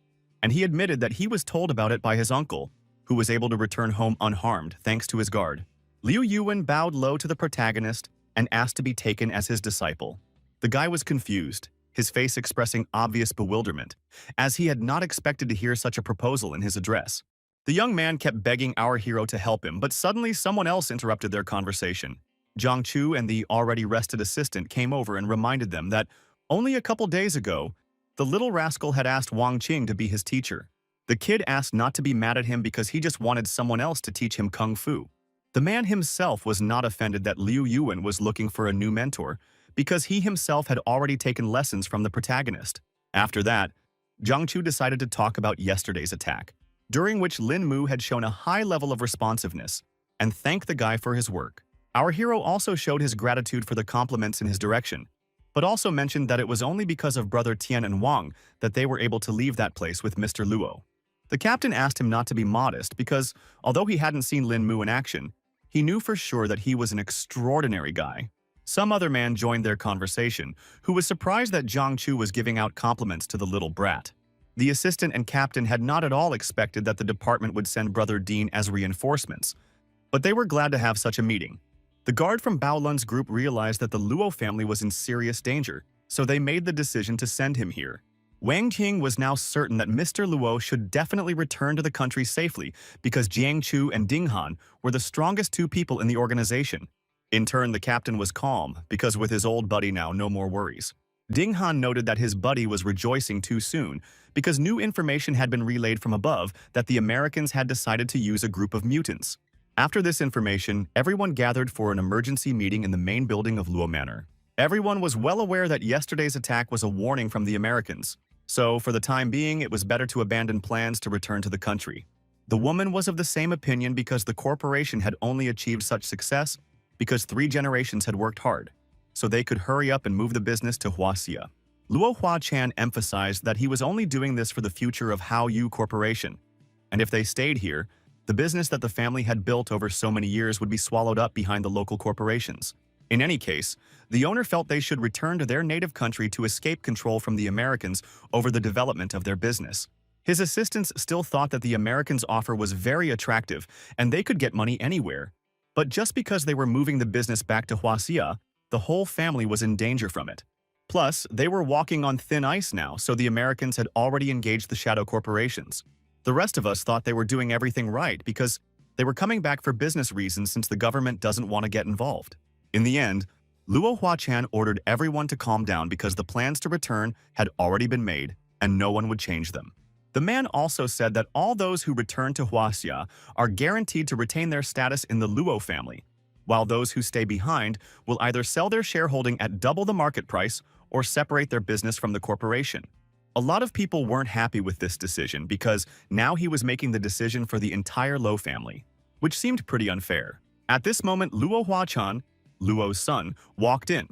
and he admitted that he was told about it by his uncle, who was able to return home unharmed thanks to his guard. Liu Yuan bowed low to the protagonist and asked to be taken as his disciple. The guy was confused, his face expressing obvious bewilderment, as he had not expected to hear such a proposal in his address. The young man kept begging our hero to help him, but suddenly someone else interrupted their conversation. Jiangchu and the already rested assistant came over and reminded them that only a couple days ago, the little rascal had asked Wang Qing to be his teacher. The kid asked not to be mad at him because he just wanted someone else to teach him kung fu. The man himself was not offended that Liu Yuan was looking for a new mentor because he himself had already taken lessons from the protagonist. After that, Jiangchu decided to talk about yesterday's attack, during which Lin Mu had shown a high level of responsiveness, and thanked the guy for his work. Our hero also showed his gratitude for the compliments in his direction, but also mentioned that it was only because of brother Tian and Wang that they were able to leave that place with Mr. Luo. The captain asked him not to be modest because, although he hadn't seen Lin Mu in action, he knew for sure that he was an extraordinary guy. Some other man joined their conversation, who was surprised that Jiangchu was giving out compliments to the little brat. The assistant and captain had not at all expected that the department would send Brother Dean as reinforcements, but they were glad to have such a meeting. The guard from Baolun's group realized that the Luo family was in serious danger, so they made the decision to send him here. Wang Qing was now certain that Mr. Luo should definitely return to the country safely because Jiangchu and Ding Han were the strongest two people in the organization. In turn, the captain was calm because with his old buddy now, no more worries. Ding Han noted that his buddy was rejoicing too soon because new information had been relayed from above that the Americans had decided to use a group of mutants. After this information, everyone gathered for an emergency meeting in the main building of Luo Manor. Everyone was well aware that yesterday's attack was a warning from the Americans, so for the time being it was better to abandon plans to return to the country. The woman was of the same opinion because the corporation had only achieved such success because 3 generations had worked hard, so they could hurry up and move the business to Huaxia. Luo Hua-chan emphasized that he was only doing this for the future of Hao Yu Corporation, and if they stayed here, the business that the family had built over so many years would be swallowed up behind the local corporations. In any case, the owner felt they should return to their native country to escape control from the Americans over the development of their business. His assistants still thought that the Americans' offer was very attractive and they could get money anywhere. But just because they were moving the business back to Huaxia, the whole family was in danger from it. Plus, they were walking on thin ice now, so the Americans had already engaged the shadow corporations. The rest of us thought they were doing everything right because they were coming back for business reasons since the government doesn't want to get involved. In the end, Luo Hua-chan ordered everyone to calm down because the plans to return had already been made and no one would change them. The man also said that all those who return to Huaxia are guaranteed to retain their status in the Luo family, while those who stay behind will either sell their shareholding at double the market price or separate their business from the corporation. A lot of people weren't happy with this decision because now he was making the decision for the entire Luo family, which seemed pretty unfair. At this moment, Luo Hua-chan, Luo's son, walked in,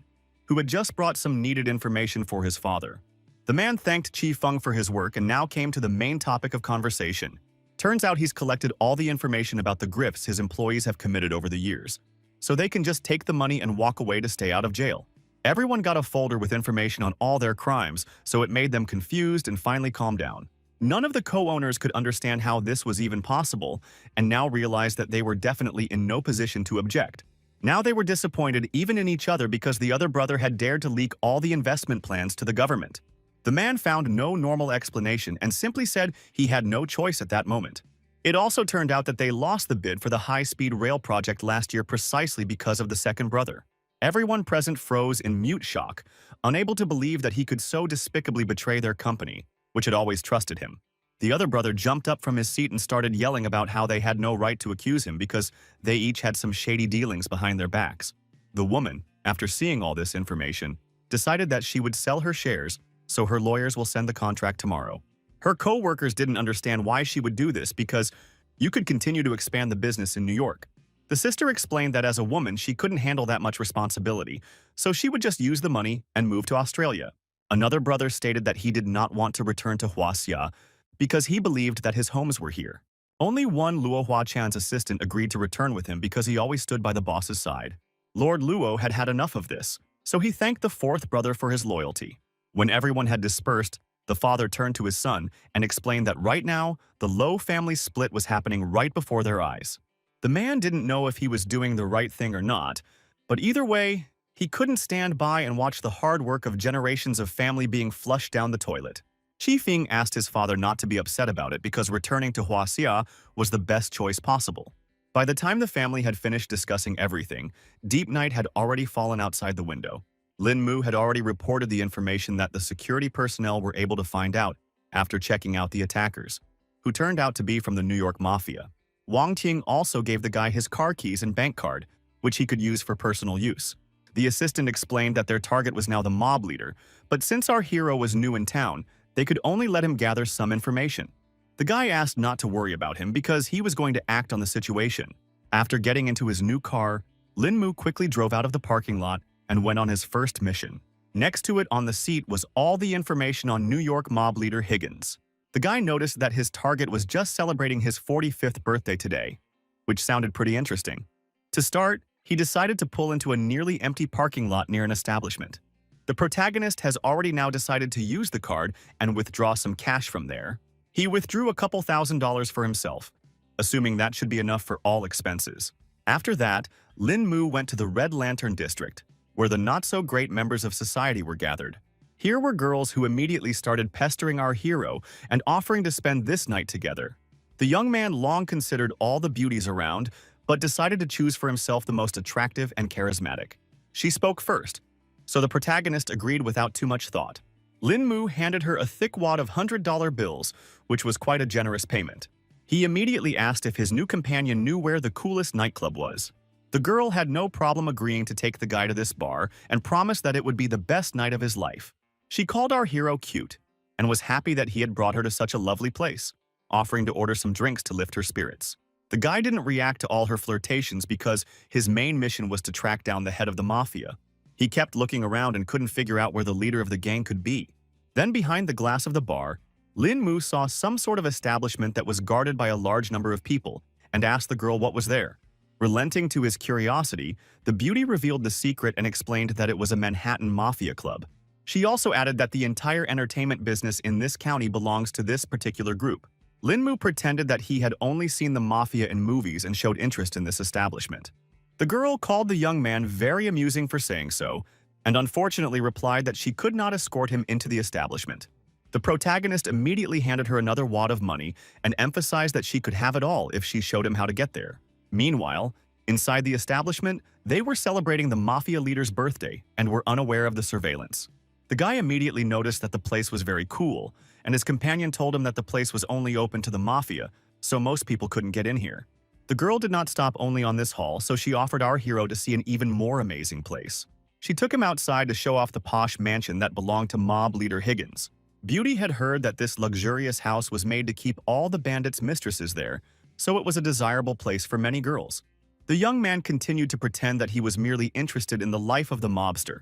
who had just brought some needed information for his father. The man thanked Chi Feng for his work and now came to the main topic of conversation. Turns out he's collected all the information about the grifts his employees have committed over the years, so they can just take the money and walk away to stay out of jail. Everyone got a folder with information on all their crimes, so it made them confused and finally calmed down. None of the co-owners could understand how this was even possible, and now realized that they were definitely in no position to object. Now they were disappointed even in each other because the other brother had dared to leak all the investment plans to the government. The man found no normal explanation and simply said he had no choice at that moment. It also turned out that they lost the bid for the high-speed rail project last year precisely because of the second brother. Everyone present froze in mute shock, unable to believe that he could so despicably betray their company, which had always trusted him. The other brother jumped up from his seat and started yelling about how they had no right to accuse him because they each had some shady dealings behind their backs. The woman, after seeing all this information, decided that she would sell her shares, so her lawyers will send the contract tomorrow. Her co-workers didn't understand why she would do this because you could continue to expand the business in New York. The sister explained that as a woman, she couldn't handle that much responsibility, so she would just use the money and move to Australia. Another brother stated that he did not want to return to Huaxia because he believed that his homes were here. Only one Luo Hua-chan's assistant agreed to return with him because he always stood by the boss's side. Lord Luo had had enough of this, so he thanked the fourth brother for his loyalty. When everyone had dispersed, the father turned to his son and explained that right now, the Luo family split was happening right before their eyes. The man didn't know if he was doing the right thing or not, but either way, he couldn't stand by and watch the hard work of generations of family being flushed down the toilet. Chi Feng asked his father not to be upset about it because returning to Huaxia was the best choice possible. By the time the family had finished discussing everything, deep night had already fallen outside the window. Lin Mu had already reported the information that the security personnel were able to find out after checking out the attackers, who turned out to be from the New York Mafia. Wang Ting also gave the guy his car keys and bank card, which he could use for personal use. The assistant explained that their target was now the mob leader, but since our hero was new in town, they could only let him gather some information. The guy asked not to worry about him because he was going to act on the situation. After getting into his new car, Lin Mu quickly drove out of the parking lot and went on his first mission. Next to it on the seat was all the information on New York mob leader Higgins. The guy noticed that his target was just celebrating his 45th birthday today, which sounded pretty interesting. To start, he decided to pull into a nearly empty parking lot near an establishment. The protagonist has already now decided to use the card and withdraw some cash from there. He withdrew a couple $1,000s for himself, assuming that should be enough for all expenses. After that, Lin Mu went to the Red Lantern District, where the not-so-great members of society were gathered. Here were girls who immediately started pestering our hero and offering to spend this night together. The young man long considered all the beauties around, but decided to choose for himself the most attractive and charismatic. She spoke first, so the protagonist agreed without too much thought. Lin Mu handed her a thick wad of $100 bills, which was quite a generous payment. He immediately asked if his new companion knew where the coolest nightclub was. The girl had no problem agreeing to take the guy to this bar and promised that it would be the best night of his life. She called our hero cute and was happy that he had brought her to such a lovely place, offering to order some drinks to lift her spirits. The guy didn't react to all her flirtations because his main mission was to track down the head of the mafia. He kept looking around and couldn't figure out where the leader of the gang could be. Then behind the glass of the bar, Lin Mu saw some sort of establishment that was guarded by a large number of people and asked the girl what was there. Relenting to his curiosity, the beauty revealed the secret and explained that it was a Manhattan mafia club. She also added that the entire entertainment business in this county belongs to this particular group. Lin Mu pretended that he had only seen the mafia in movies and showed interest in this establishment. The girl called the young man very amusing for saying so, and unfortunately replied that she could not escort him into the establishment. The protagonist immediately handed her another wad of money and emphasized that she could have it all if she showed him how to get there. Meanwhile, inside the establishment, they were celebrating the mafia leader's birthday and were unaware of the surveillance. The guy immediately noticed that the place was very cool, and his companion told him that the place was only open to the mafia, so most people couldn't get in here. The girl did not stop only on this hall, so she offered our hero to see an even more amazing place. She took him outside to show off the posh mansion that belonged to mob leader Higgins. Beauty had heard that this luxurious house was made to keep all the bandits' mistresses there, so it was a desirable place for many girls. The young man continued to pretend that he was merely interested in the life of the mobster,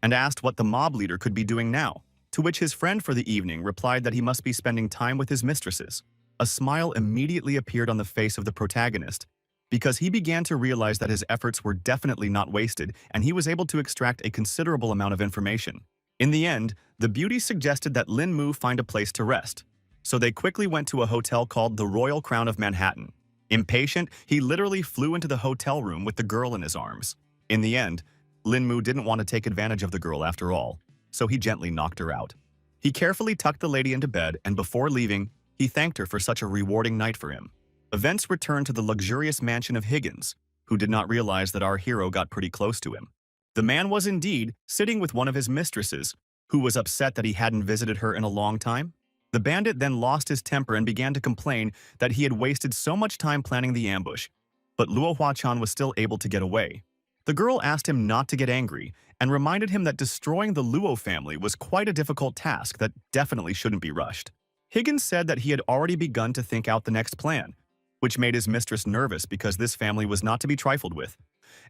and asked what the mob leader could be doing now, to which his friend for the evening replied that he must be spending time with his mistresses. A smile immediately appeared on the face of the protagonist, because he began to realize that his efforts were definitely not wasted and he was able to extract a considerable amount of information. In the end, the beauty suggested that Lin Mu find a place to rest, so they quickly went to a hotel called the Royal Crown of Manhattan. Impatient, he literally flew into the hotel room with the girl in his arms. In the end, Lin Mu didn't want to take advantage of the girl after all, so he gently knocked her out. He carefully tucked the lady into bed, and before leaving, he thanked her for such a rewarding night for him. Events returned to the luxurious mansion of Higgins, who did not realize that our hero got pretty close to him. The man was indeed sitting with one of his mistresses, who was upset that he hadn't visited her in a long time. The bandit then lost his temper and began to complain that he had wasted so much time planning the ambush, but Luo Huachan was still able to get away. The girl asked him not to get angry and reminded him that destroying the Luo family was quite a difficult task that definitely shouldn't be rushed. Higgins said that he had already begun to think out the next plan, which made his mistress nervous because this family was not to be trifled with,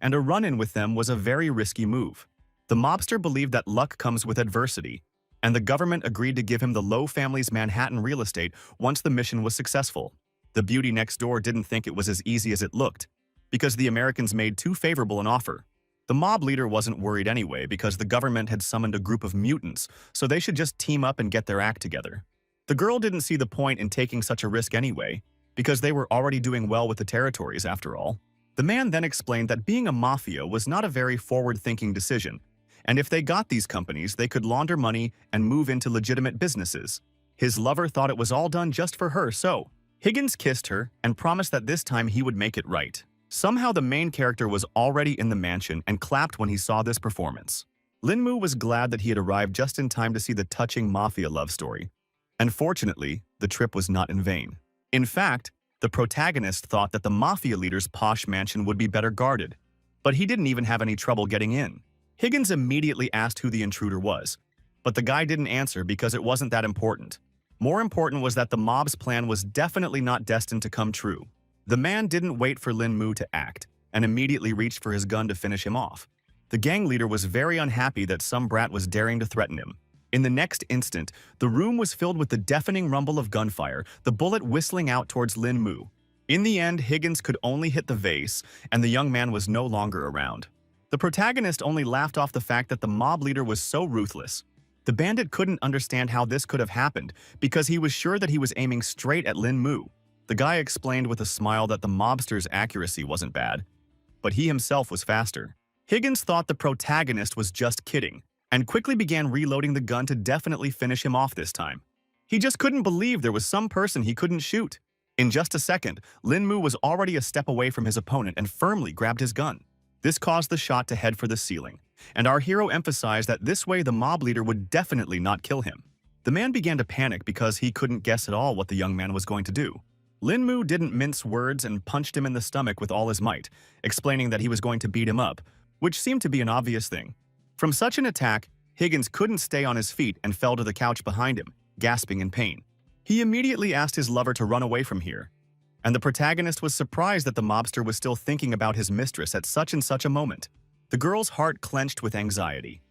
and a run-in with them was a very risky move. The mobster believed that luck comes with adversity, and the government agreed to give him the Lowe family's Manhattan real estate once the mission was successful. The beauty next door didn't think it was as easy as it looked, because the Americans made too favorable an offer. The mob leader wasn't worried anyway because the government had summoned a group of mutants, so they should just team up and get their act together. The girl didn't see the point in taking such a risk anyway, because they were already doing well with the territories after all. The man then explained that being a mafia was not a very forward-thinking decision, and if they got these companies, they could launder money and move into legitimate businesses. His lover thought it was all done just for her, so Higgins kissed her and promised that this time he would make it right. Somehow the main character was already in the mansion and clapped when he saw this performance. Lin Mu was glad that he had arrived just in time to see the touching mafia love story. And fortunately, the trip was not in vain. In fact, the protagonist thought that the mafia leader's posh mansion would be better guarded, but he didn't even have any trouble getting in. Higgins immediately asked who the intruder was, but the guy didn't answer because it wasn't that important. More important was that the mob's plan was definitely not destined to come true. The man didn't wait for Lin Mu to act and immediately reached for his gun to finish him off. The gang leader was very unhappy that some brat was daring to threaten him. In the next instant, the room was filled with the deafening rumble of gunfire, the bullet whistling out towards Lin Mu. In the end, Higgins could only hit the vase, and the young man was no longer around. The protagonist only laughed off the fact that the mob leader was so ruthless. The bandit couldn't understand how this could have happened because he was sure that he was aiming straight at Lin Mu. The guy explained with a smile that the mobster's accuracy wasn't bad, but he himself was faster. Higgins thought the protagonist was just kidding, and quickly began reloading the gun to definitely finish him off this time. He just couldn't believe there was some person he couldn't shoot. In just a second, Lin Mu was already a step away from his opponent and firmly grabbed his gun. This caused the shot to head for the ceiling, and our hero emphasized that this way the mob leader would definitely not kill him. The man began to panic because he couldn't guess at all what the young man was going to do. Lin Mu didn't mince words and punched him in the stomach with all his might, explaining that he was going to beat him up, which seemed to be an obvious thing. From such an attack, Higgins couldn't stay on his feet and fell to the couch behind him, gasping in pain. He immediately asked his lover to run away from here, and the protagonist was surprised that the mobster was still thinking about his mistress at such and such a moment. The girl's heart clenched with anxiety,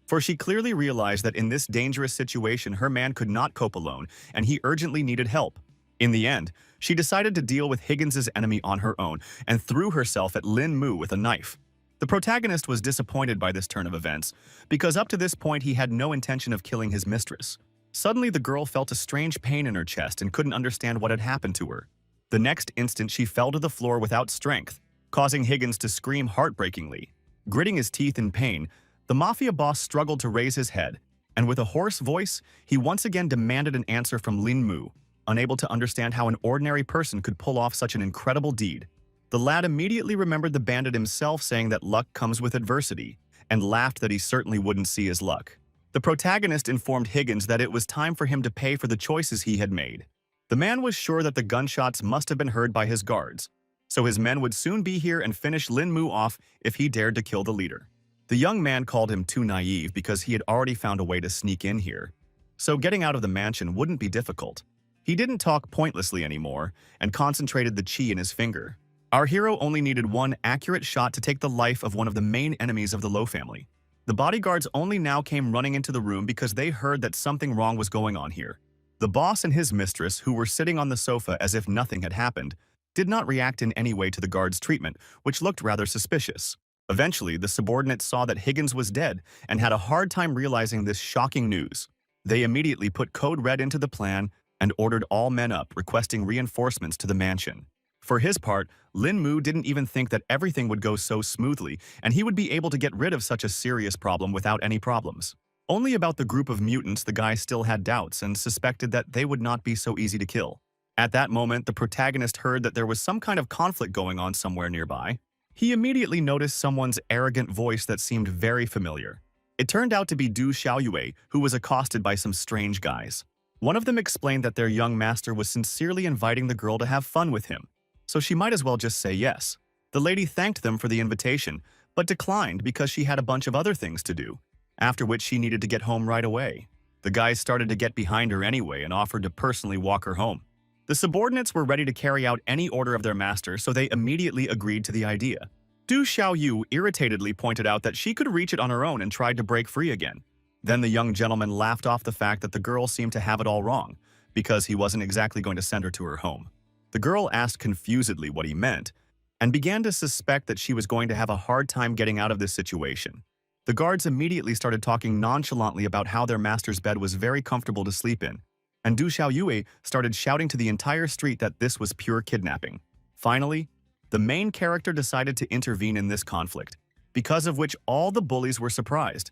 for she clearly realized that in this dangerous situation her man could not cope alone and he urgently needed help. In the end, she decided to deal with Higgins's enemy on her own and threw herself at Lin Mu with a knife. The protagonist was disappointed by this turn of events, because up to this point he had no intention of killing his mistress. Suddenly the girl felt a strange pain in her chest and couldn't understand what had happened to her. The next instant she fell to the floor without strength, causing Higgins to scream heartbreakingly. Gritting his teeth in pain, the mafia boss struggled to raise his head, and with a hoarse voice, he once again demanded an answer from Lin Mu, unable to understand how an ordinary person could pull off such an incredible deed. The lad immediately remembered the bandit himself saying that luck comes with adversity, and laughed that he certainly wouldn't see his luck. The protagonist informed Higgins that it was time for him to pay for the choices he had made. The man was sure that the gunshots must have been heard by his guards, so his men would soon be here and finish Lin Mu off if he dared to kill the leader. The young man called him too naive because he had already found a way to sneak in here, so getting out of the mansion wouldn't be difficult. He didn't talk pointlessly anymore and concentrated the chi in his finger. Our hero only needed one accurate shot to take the life of one of the main enemies of the Low family. The bodyguards only now came running into the room because they heard that something wrong was going on here. The boss and his mistress, who were sitting on the sofa as if nothing had happened, did not react in any way to the guards' treatment, which looked rather suspicious. Eventually, the subordinates saw that Higgins was dead and had a hard time realizing this shocking news. They immediately put Code Red into the plan and ordered all men up, requesting reinforcements to the mansion. For his part, Lin Mu didn't even think that everything would go so smoothly and he would be able to get rid of such a serious problem without any problems. Only about the group of mutants the guy still had doubts and suspected that they would not be so easy to kill. At that moment, the protagonist heard that there was some kind of conflict going on somewhere nearby. He immediately noticed someone's arrogant voice that seemed very familiar. It turned out to be Du Xiaoyue, who was accosted by some strange guys. One of them explained that their young master was sincerely inviting the girl to have fun with him, so she might as well just say yes. The lady thanked them for the invitation, but declined because she had a bunch of other things to do, after which she needed to get home right away. The guys started to get behind her anyway and offered to personally walk her home. The subordinates were ready to carry out any order of their master, so they immediately agreed to the idea. Du Xiaoyu irritatedly pointed out that she could reach it on her own and tried to break free again. Then the young gentleman laughed off the fact that the girl seemed to have it all wrong, because he wasn't exactly going to send her to her home. The girl asked confusedly what he meant, and began to suspect that she was going to have a hard time getting out of this situation. The guards immediately started talking nonchalantly about how their master's bed was very comfortable to sleep in, and Du Xiaoyue started shouting to the entire street that this was pure kidnapping. Finally, the main character decided to intervene in this conflict, because of which all the bullies were surprised,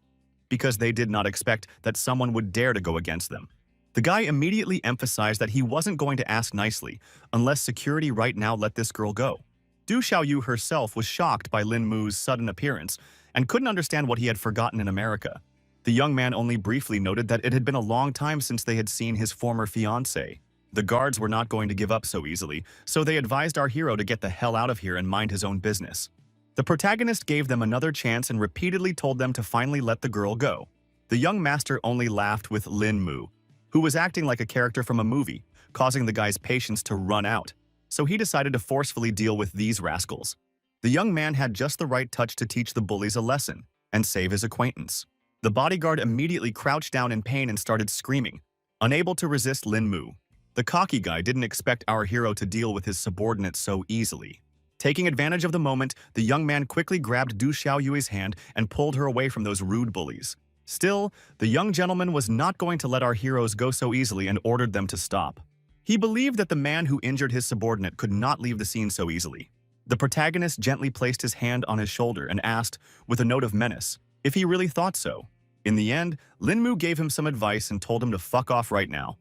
because they did not expect that someone would dare to go against them. The guy immediately emphasized that he wasn't going to ask nicely unless security right now let this girl go. Du Xiaoyu herself was shocked by Lin Mu's sudden appearance and couldn't understand what he had forgotten in America. The young man only briefly noted that it had been a long time since they had seen his former fiancée. The guards were not going to give up so easily, so they advised our hero to get the hell out of here and mind his own business. The protagonist gave them another chance and repeatedly told them to finally let the girl go. The young master only laughed with Lin Mu, who was acting like a character from a movie, causing the guy's patience to run out, so he decided to forcefully deal with these rascals. The young man had just the right touch to teach the bullies a lesson and save his acquaintance. The bodyguard immediately crouched down in pain and started screaming, unable to resist Lin Mu. The cocky guy didn't expect our hero to deal with his subordinates so easily. Taking advantage of the moment, the young man quickly grabbed Du Xiaoyue's hand and pulled her away from those rude bullies. Still, the young gentleman was not going to let our heroes go so easily and ordered them to stop. He believed that the man who injured his subordinate could not leave the scene so easily. The protagonist gently placed his hand on his shoulder and asked, with a note of menace, if he really thought so. In the end, Lin Mu gave him some advice and told him to fuck off right now,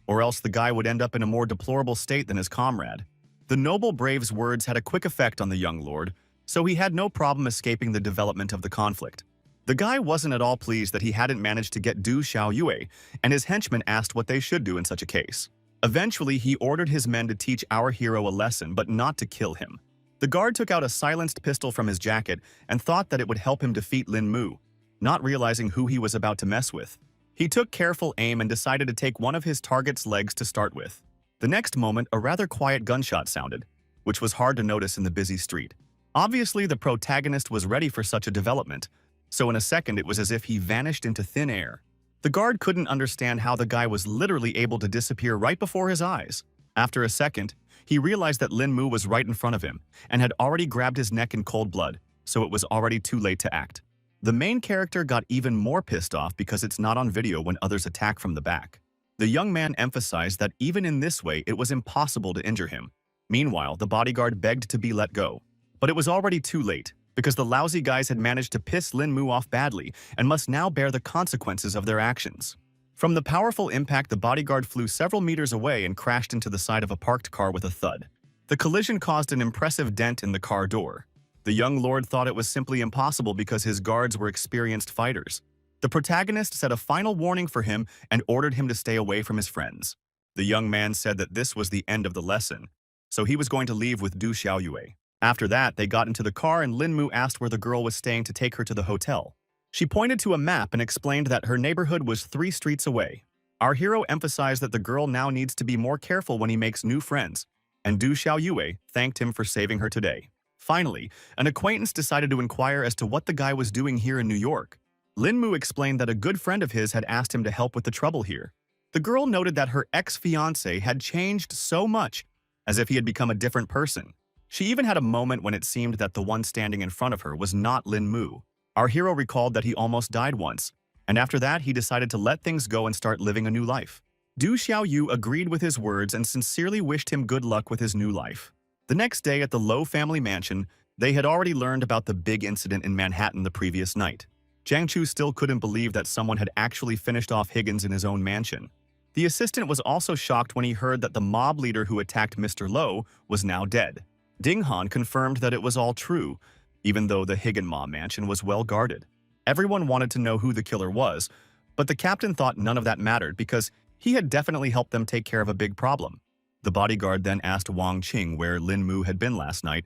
or else the guy would end up in a more deplorable state than his comrade. The noble brave's words had a quick effect on the young lord, so he had no problem escaping the development of the conflict. The guy wasn't at all pleased that he hadn't managed to get Du Xiaoyue, and his henchmen asked what they should do in such a case. Eventually, he ordered his men to teach our hero a lesson, but not to kill him. The guard took out a silenced pistol from his jacket and thought that it would help him defeat Lin Mu, not realizing who he was about to mess with. He took careful aim and decided to take one of his target's legs to start with. The next moment, a rather quiet gunshot sounded, which was hard to notice in the busy street. Obviously, the protagonist was ready for such a development, so in a second it was as if he vanished into thin air. The guard couldn't understand how the guy was literally able to disappear right before his eyes. After a second, he realized that Lin Mu was right in front of him and had already grabbed his neck in cold blood, so it was already too late to act. The main character got even more pissed off because it's not on video when others attack from the back. The young man emphasized that even in this way it was impossible to injure him. Meanwhile, the bodyguard begged to be let go. But it was already too late, because the lousy guys had managed to piss Lin Mu off badly and must now bear the consequences of their actions. From the powerful impact, the bodyguard flew several meters away and crashed into the side of a parked car with a thud. The collision caused an impressive dent in the car door. The young lord thought it was simply impossible because his guards were experienced fighters. The protagonist set a final warning for him and ordered him to stay away from his friends. The young man said that this was the end of the lesson, so he was going to leave with Du Xiaoyue. After that, they got into the car and Lin Mu asked where the girl was staying to take her to the hotel. She pointed to a map and explained that her neighborhood was 3 streets away. Our hero emphasized that the girl now needs to be more careful when he makes new friends, and Du Xiaoyue thanked him for saving her today. Finally, an acquaintance decided to inquire as to what the guy was doing here in New York. Lin Mu explained that a good friend of his had asked him to help with the trouble here. The girl noted that her ex-fiancé had changed so much, as if he had become a different person. She even had a moment when it seemed that the one standing in front of her was not Lin Mu. Our hero recalled that he almost died once, and after that he decided to let things go and start living a new life. Du Xiaoyu agreed with his words and sincerely wished him good luck with his new life. The next day at the Low family mansion, they had already learned about the big incident in Manhattan the previous night. Jiang Chu still couldn't believe that someone had actually finished off Higgins in his own mansion. The assistant was also shocked when he heard that the mob leader who attacked Mr. Low was now dead. Ding Han confirmed that it was all true, even though the Higginma mansion was well guarded. Everyone wanted to know who the killer was, but the captain thought none of that mattered because he had definitely helped them take care of a big problem. The bodyguard then asked Wang Qing where Lin Mu had been last night,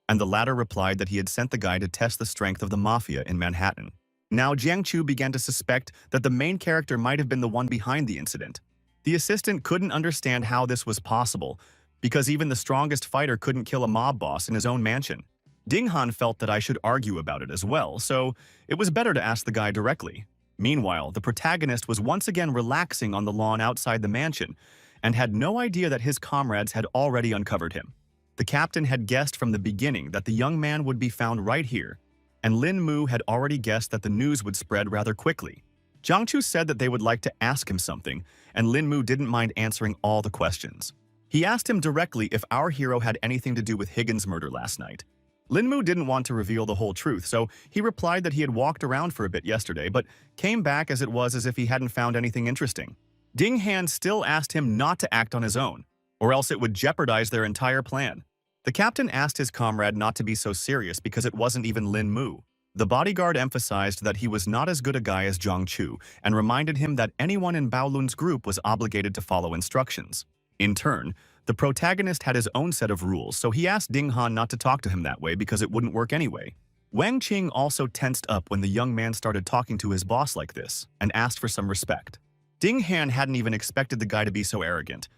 and the latter replied that he had sent the guy to test the strength of the mafia in Manhattan. Now Jiang Chu began to suspect that the main character might have been the one behind the incident. The assistant couldn't understand how this was possible, because even the strongest fighter couldn't kill a mob boss in his own mansion. Ding Han felt that I should argue about it as well, so it was better to ask the guy directly. Meanwhile, the protagonist was once again relaxing on the lawn outside the mansion, and had no idea that his comrades had already uncovered him. The captain had guessed from the beginning that the young man would be found right here, and Lin Mu had already guessed that the news would spread rather quickly. Jiang Chu said that they would like to ask him something, and Lin Mu didn't mind answering all the questions. He asked him directly if our hero had anything to do with Higgins' murder last night. Lin Mu didn't want to reveal the whole truth, so he replied that he had walked around for a bit yesterday, but came back as it was as if he hadn't found anything interesting. Ding Han still asked him not to act on his own, or else it would jeopardize their entire plan. The captain asked his comrade not to be so serious because it wasn't even Lin Mu. The bodyguard emphasized that he was not as good a guy as Jiang Chu and reminded him that anyone in Baolun's group was obligated to follow instructions. In turn, the protagonist had his own set of rules, so he asked Ding Han not to talk to him that way because it wouldn't work anyway. Wang Qing also tensed up when the young man started talking to his boss like this and asked for some respect. Ding Han hadn't even expected the guy to be so arrogant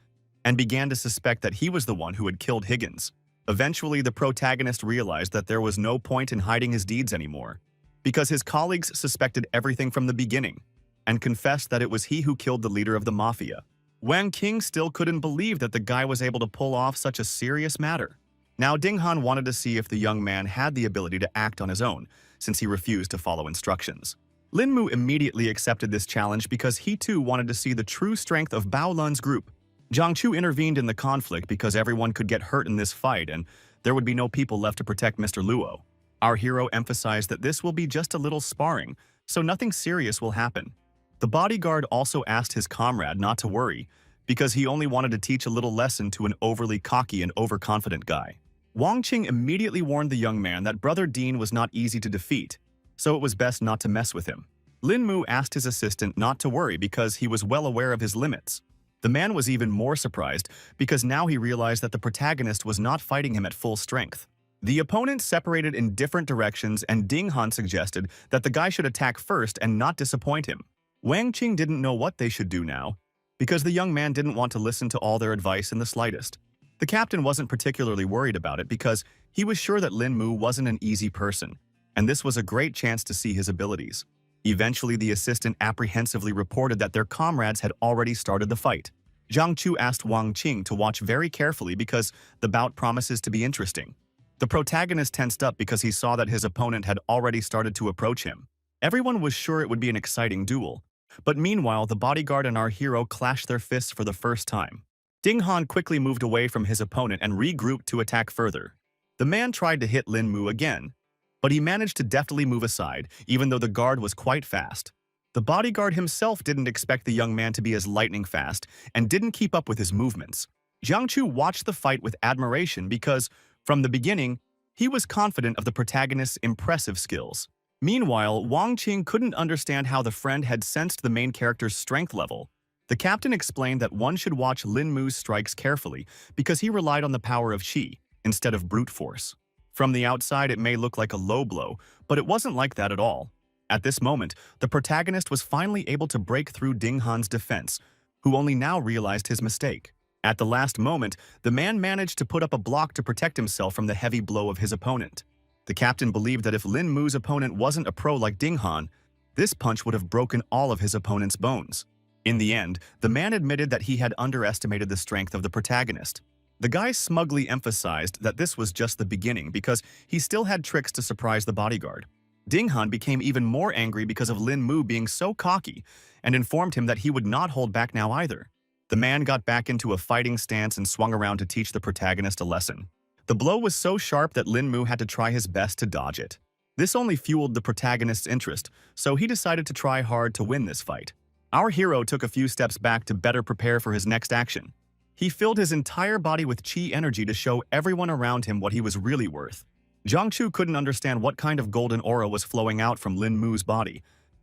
and began to suspect that he was the one who had killed Higgins. Eventually, the protagonist realized that there was no point in hiding his deeds anymore, because his colleagues suspected everything from the beginning and confessed that it was he who killed the leader of the mafia. Wang Qing still couldn't believe that the guy was able to pull off such a serious matter. Now Ding Han wanted to see if the young man had the ability to act on his own, since he refused to follow instructions. Lin Mu immediately accepted this challenge because he too wanted to see the true strength of Bao Lun's group. Jiang Chu intervened in the conflict because everyone could get hurt in this fight and there would be no people left to protect Mr. Luo. Our hero emphasized that this will be just a little sparring, so nothing serious will happen. The bodyguard also asked his comrade not to worry because he only wanted to teach a little lesson to an overly cocky and overconfident guy. Wang Qing immediately warned the young man that Brother Dean was not easy to defeat, so it was best not to mess with him. Lin Mu asked his assistant not to worry because he was well aware of his limits. The man was even more surprised because now he realized that the protagonist was not fighting him at full strength. The opponents separated in different directions and Ding Han suggested that the guy should attack first and not disappoint him. Wang Qing didn't know what they should do now because the young man didn't want to listen to all their advice in the slightest. The captain wasn't particularly worried about it because He was sure that Lin Mu wasn't an easy person, and this was a great chance to see his abilities. Eventually, the assistant apprehensively reported that their comrades had already started the fight. Jiang Chu asked Wang Qing to watch very carefully because the bout promises to be interesting. The protagonist tensed up because he saw that his opponent had already started to approach him. Everyone was sure it would be an exciting duel. But meanwhile, the bodyguard and our hero clashed their fists for the first time. Ding Han quickly moved away from his opponent and regrouped to attack further. The man tried to hit Lin Mu again, but he managed to deftly move aside, even though the guard was quite fast. The bodyguard himself didn't expect the young man to be as lightning fast and didn't keep up with his movements. Jiang Chu watched the fight with admiration because, from the beginning, he was confident of the protagonist's impressive skills. Meanwhile, Wang Qing couldn't understand how the friend had sensed the main character's strength level. The captain explained that one should watch Lin Mu's strikes carefully because he relied on the power of qi instead of brute force. From the outside, it may look like a low blow, but it wasn't like that at all. At this moment, the protagonist was finally able to break through Ding Han's defense, who only now realized his mistake. At the last moment, the man managed to put up a block to protect himself from the heavy blow of his opponent. The captain believed that if Lin Mu's opponent wasn't a pro like Ding Han, this punch would have broken all of his opponent's bones. In the end, the man admitted that he had underestimated the strength of the protagonist. The guy smugly emphasized that this was just the beginning because he still had tricks to surprise the bodyguard. Ding Han became even more angry because of Lin Mu being so cocky and informed him that he would not hold back now either. The man got back into a fighting stance and swung around to teach the protagonist a lesson. The blow was so sharp that Lin Mu had to try his best to dodge it. This only fueled the protagonist's interest, so he decided to try hard to win this fight. Our hero took a few steps back to better prepare for his next action. He filled his entire body with qi energy to show everyone around him what he was really worth. Jiang Chu couldn't understand what kind of golden aura was flowing out from Lin Mu's body,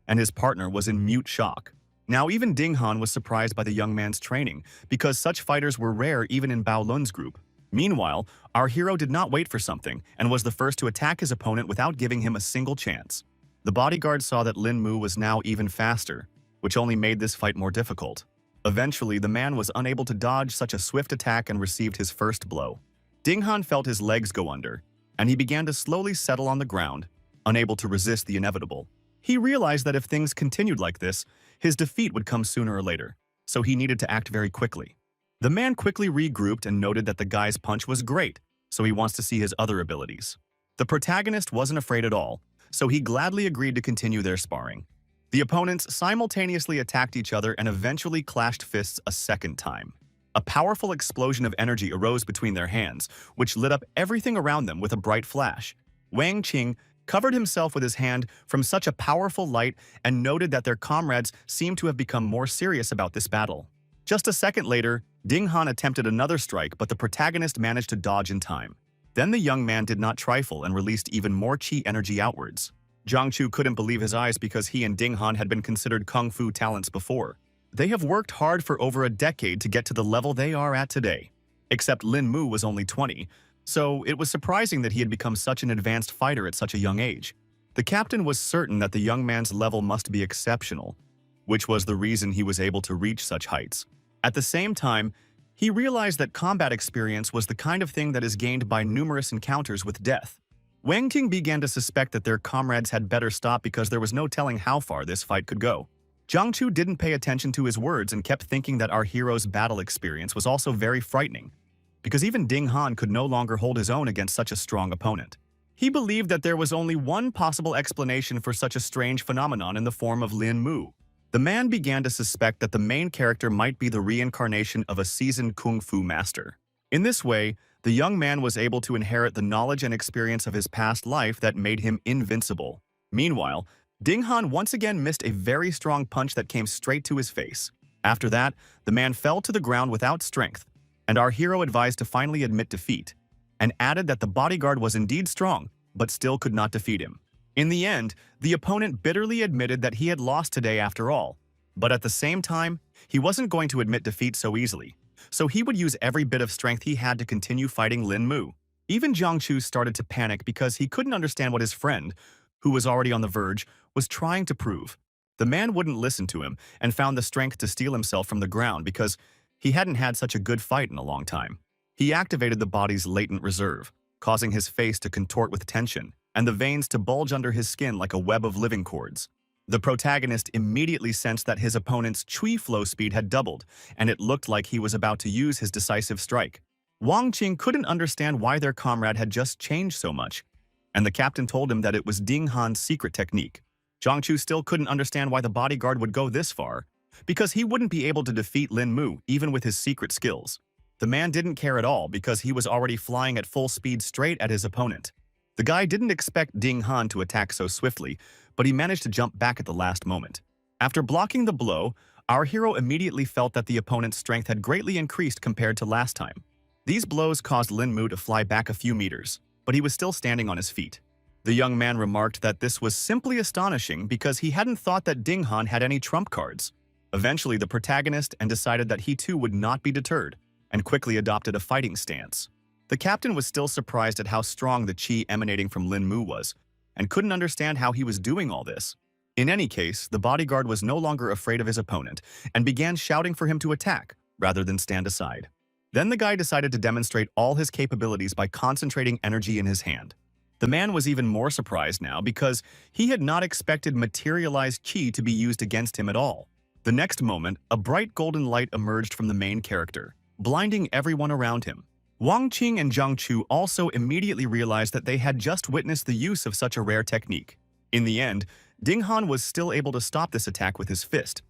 and his partner was in mute shock. Now even Ding Han was surprised by the young man's training, because such fighters were rare even in Bao Lun's group. Meanwhile, our hero did not wait for something and was the first to attack his opponent without giving him a single chance. The bodyguard saw that Lin Mu was now even faster, which only made this fight more difficult. Eventually, the man was unable to dodge such a swift attack and received his first blow. Ding Han felt his legs go under, and he began to slowly settle on the ground, unable to resist the inevitable. He realized that if things continued like this, his defeat would come sooner or later, so he needed to act very quickly. The man quickly regrouped and noted that the guy's punch was great, so he wants to see his other abilities. The protagonist wasn't afraid at all, so he gladly agreed to continue their sparring. The opponents simultaneously attacked each other and eventually clashed fists a second time. A powerful explosion of energy arose between their hands, which lit up everything around them with a bright flash. Wang Qing covered himself with his hand from such a powerful light and noted that their comrades seemed to have become more serious about this battle. Just a second later, Ding Han attempted another strike, but the protagonist managed to dodge in time. Then the young man did not trifle and released even more qi energy outwards. Jiang Chu couldn't believe his eyes because he and Ding Han had been considered kung fu talents before. They have worked hard for over a decade to get to the level they are at today. Except Lin Mu was only 20, so it was surprising that he had become such an advanced fighter at such a young age. The captain was certain that the young man's level must be exceptional, which was the reason he was able to reach such heights. At the same time, he realized that combat experience was the kind of thing that is gained by numerous encounters with death. Wang Qing began to suspect that their comrades had better stop because there was no telling how far this fight could go. Jiang Chu didn't pay attention to his words and kept thinking that our hero's battle experience was also very frightening, because even Ding Han could no longer hold his own against such a strong opponent. He believed that there was only one possible explanation for such a strange phenomenon in the form of Lin Mu. The man began to suspect that the main character might be the reincarnation of a seasoned kung fu master. In this way, the young man was able to inherit the knowledge and experience of his past life that made him invincible. Meanwhile, Ding Han once again missed a very strong punch that came straight to his face. After that, the man fell to the ground without strength, and our hero advised to finally admit defeat, and added that the bodyguard was indeed strong, but still could not defeat him. In the end, the opponent bitterly admitted that he had lost today after all, but at the same time, he wasn't going to admit defeat so easily, so he would use every bit of strength he had to continue fighting Lin Mu. Even Jiang Chu started to panic because he couldn't understand what his friend, who was already on the verge, was trying to prove. The man wouldn't listen to him and found the strength to steal himself from the ground because he hadn't had such a good fight in a long time. He activated the body's latent reserve. causing his face to contort with tension and the veins to bulge under his skin like a web of living cords. The protagonist immediately sensed that his opponent's Chui flow speed had doubled, and it looked like he was about to use his decisive strike. Wang Qing couldn't understand why their comrade had just changed so much, and the captain told him that it was Ding Han's secret technique. Zhang Chu still couldn't understand why the bodyguard would go this far, because he wouldn't be able to defeat Lin Mu even with his secret skills. The man didn't care at all because he was already flying at full speed straight at his opponent. The guy didn't expect Ding Han to attack so swiftly, but he managed to jump back at the last moment. After blocking the blow, our hero immediately felt that the opponent's strength had greatly increased compared to last time. These blows caused Lin Mu to fly back a few meters, but he was still standing on his feet. The young man remarked that this was simply astonishing because he hadn't thought that Ding Han had any trump cards. Eventually, the protagonist decided that he too would not be deterred, and quickly adopted a fighting stance. The captain was still surprised at how strong the chi emanating from Lin Mu was, and couldn't understand how he was doing all this. In any case, the bodyguard was no longer afraid of his opponent, and began shouting for him to attack, rather than stand aside. Then the guy decided to demonstrate all his capabilities by concentrating energy in his hand. The man was even more surprised now because he had not expected materialized chi to be used against him at all. The next moment, a bright golden light emerged from the main character, blinding everyone around him. Wang Qing and Zhang Chu also immediately realized that they had just witnessed the use of such a rare technique. In the end, Ding Han was still able to stop this attack with his fist,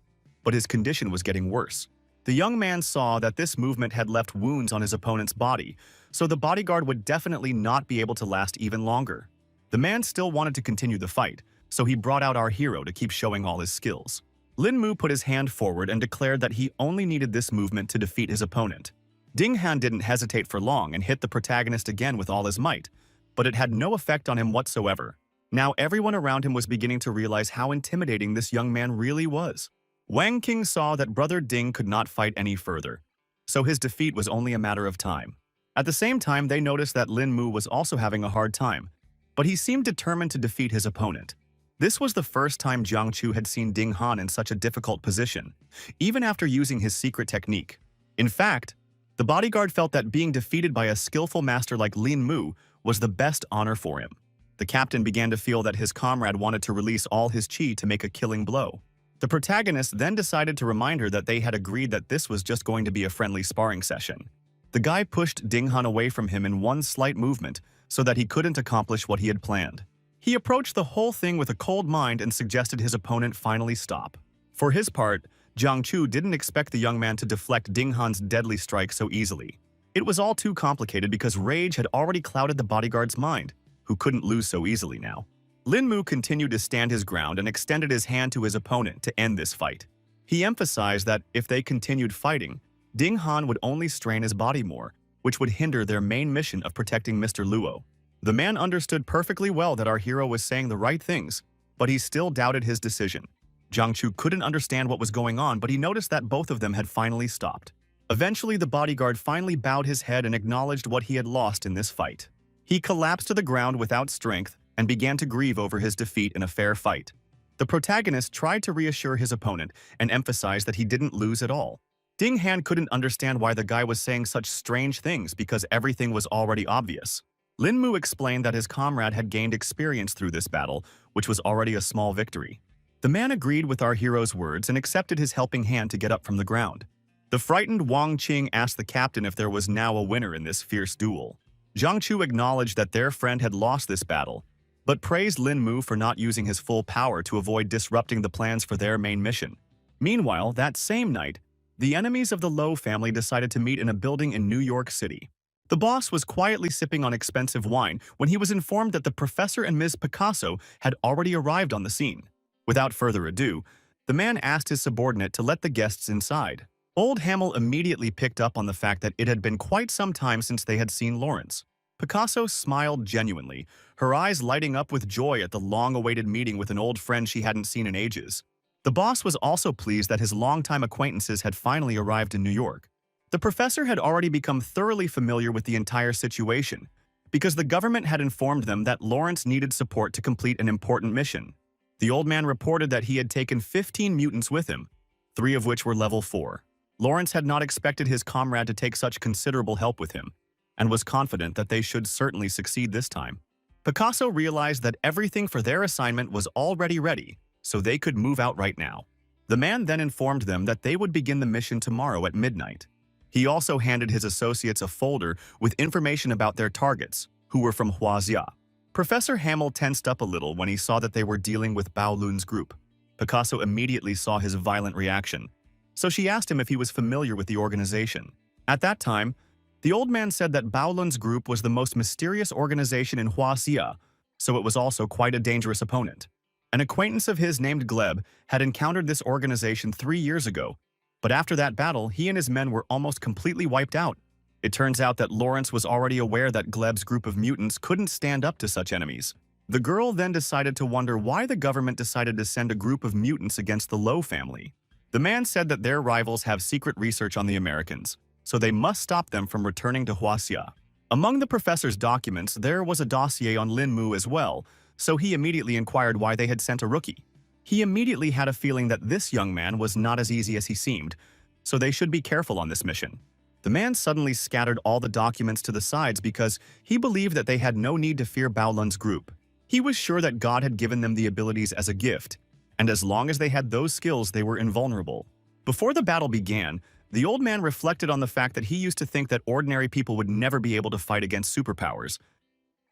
but his condition was getting worse. The young man saw that this movement had left wounds on his opponent's body, so the bodyguard would definitely not be able to last even longer. The man still wanted to continue the fight, so he brought out our hero to keep showing all his skills. Lin Mu put his hand forward and declared that he only needed this movement to defeat his opponent. Ding Han didn't hesitate for long and hit the protagonist again with all his might, but it had no effect on him whatsoever. Now everyone around him was beginning to realize how intimidating this young man really was. Wang Qing saw that brother Ding could not fight any further, so his defeat was only a matter of time. At the same time, they noticed that Lin Mu was also having a hard time, but he seemed determined to defeat his opponent. This was the first time Jiang Chu had seen Ding Han in such a difficult position, even after using his secret technique. In fact, the bodyguard felt that being defeated by a skillful master like Lin Mu was the best honor for him. The captain began to feel that his comrade wanted to release all his chi to make a killing blow. The protagonist then decided to remind her that they had agreed that this was just going to be a friendly sparring session. The guy pushed Ding Han away from him in one slight movement so that he couldn't accomplish what he had planned. He approached the whole thing with a cold mind and suggested his opponent finally stop. For his part, Jiang Chu didn't expect the young man to deflect Ding Han's deadly strike so easily. It was all too complicated because rage had already clouded the bodyguard's mind, who couldn't lose so easily now. Lin Mu continued to stand his ground and extended his hand to his opponent to end this fight. He emphasized that if they continued fighting, Ding Han would only strain his body more, which would hinder their main mission of protecting Mr. Luo. The man understood perfectly well that our hero was saying the right things, but he still doubted his decision. Jiang Chu couldn't understand what was going on, but he noticed that both of them had finally stopped. Eventually, the bodyguard finally bowed his head and acknowledged what he had lost in this fight. He collapsed to the ground without strength and began to grieve over his defeat in a fair fight. The protagonist tried to reassure his opponent and emphasize that he didn't lose at all. Ding Han couldn't understand why the guy was saying such strange things because everything was already obvious. Lin Mu explained that his comrade had gained experience through this battle, which was already a small victory. The man agreed with our hero's words and accepted his helping hand to get up from the ground. The frightened Wang Qing asked the captain if there was now a winner in this fierce duel. Zhang Chu acknowledged that their friend had lost this battle, but praised Lin Mu for not using his full power to avoid disrupting the plans for their main mission. Meanwhile, that same night, the enemies of the Lo family decided to meet in a building in New York City. The boss was quietly sipping on expensive wine when he was informed that the professor and Ms. Picasso had already arrived on the scene. Without further ado, the man asked his subordinate to let the guests inside. Old Hamill immediately picked up on the fact that it had been quite some time since they had seen Lawrence. Picasso smiled genuinely, her eyes lighting up with joy at the long-awaited meeting with an old friend she hadn't seen in ages. The boss was also pleased that his longtime acquaintances had finally arrived in New York. The professor had already become thoroughly familiar with the entire situation, because the government had informed them that Lawrence needed support to complete an important mission. The old man reported that he had taken 15 mutants with him, 3 of which were level 4. Lawrence had not expected his comrade to take such considerable help with him, and was confident that they should certainly succeed this time. Picasso realized that everything for their assignment was already ready, so they could move out right now. The man then informed them that they would begin the mission tomorrow at midnight. He also handed his associates a folder with information about their targets, who were from Huaxia. Professor Hamill tensed up a little when he saw that they were dealing with Bao Lun's group. Picasso immediately saw his violent reaction, so she asked him if he was familiar with the organization. At that time, the old man said that Bao Lun's group was the most mysterious organization in Huaxia, so it was also quite a dangerous opponent. An acquaintance of his named Gleb had encountered this organization 3 years ago, but after that battle, he and his men were almost completely wiped out. It turns out that Lawrence was already aware that Gleb's group of mutants couldn't stand up to such enemies. The girl then decided to wonder why the government decided to send a group of mutants against the Low family. The man said that their rivals have secret research on the Americans, so they must stop them from returning to Huaxia. Among the professor's documents, there was a dossier on Lin Mu as well, so he immediately inquired why they had sent a rookie. He immediately had a feeling that this young man was not as easy as he seemed, so they should be careful on this mission. The man suddenly scattered all the documents to the sides because he believed that they had no need to fear Bao Lun's group. He was sure that God had given them the abilities as a gift, and as long as they had those skills, they were invulnerable. Before the battle began, the old man reflected on the fact that he used to think that ordinary people would never be able to fight against superpowers.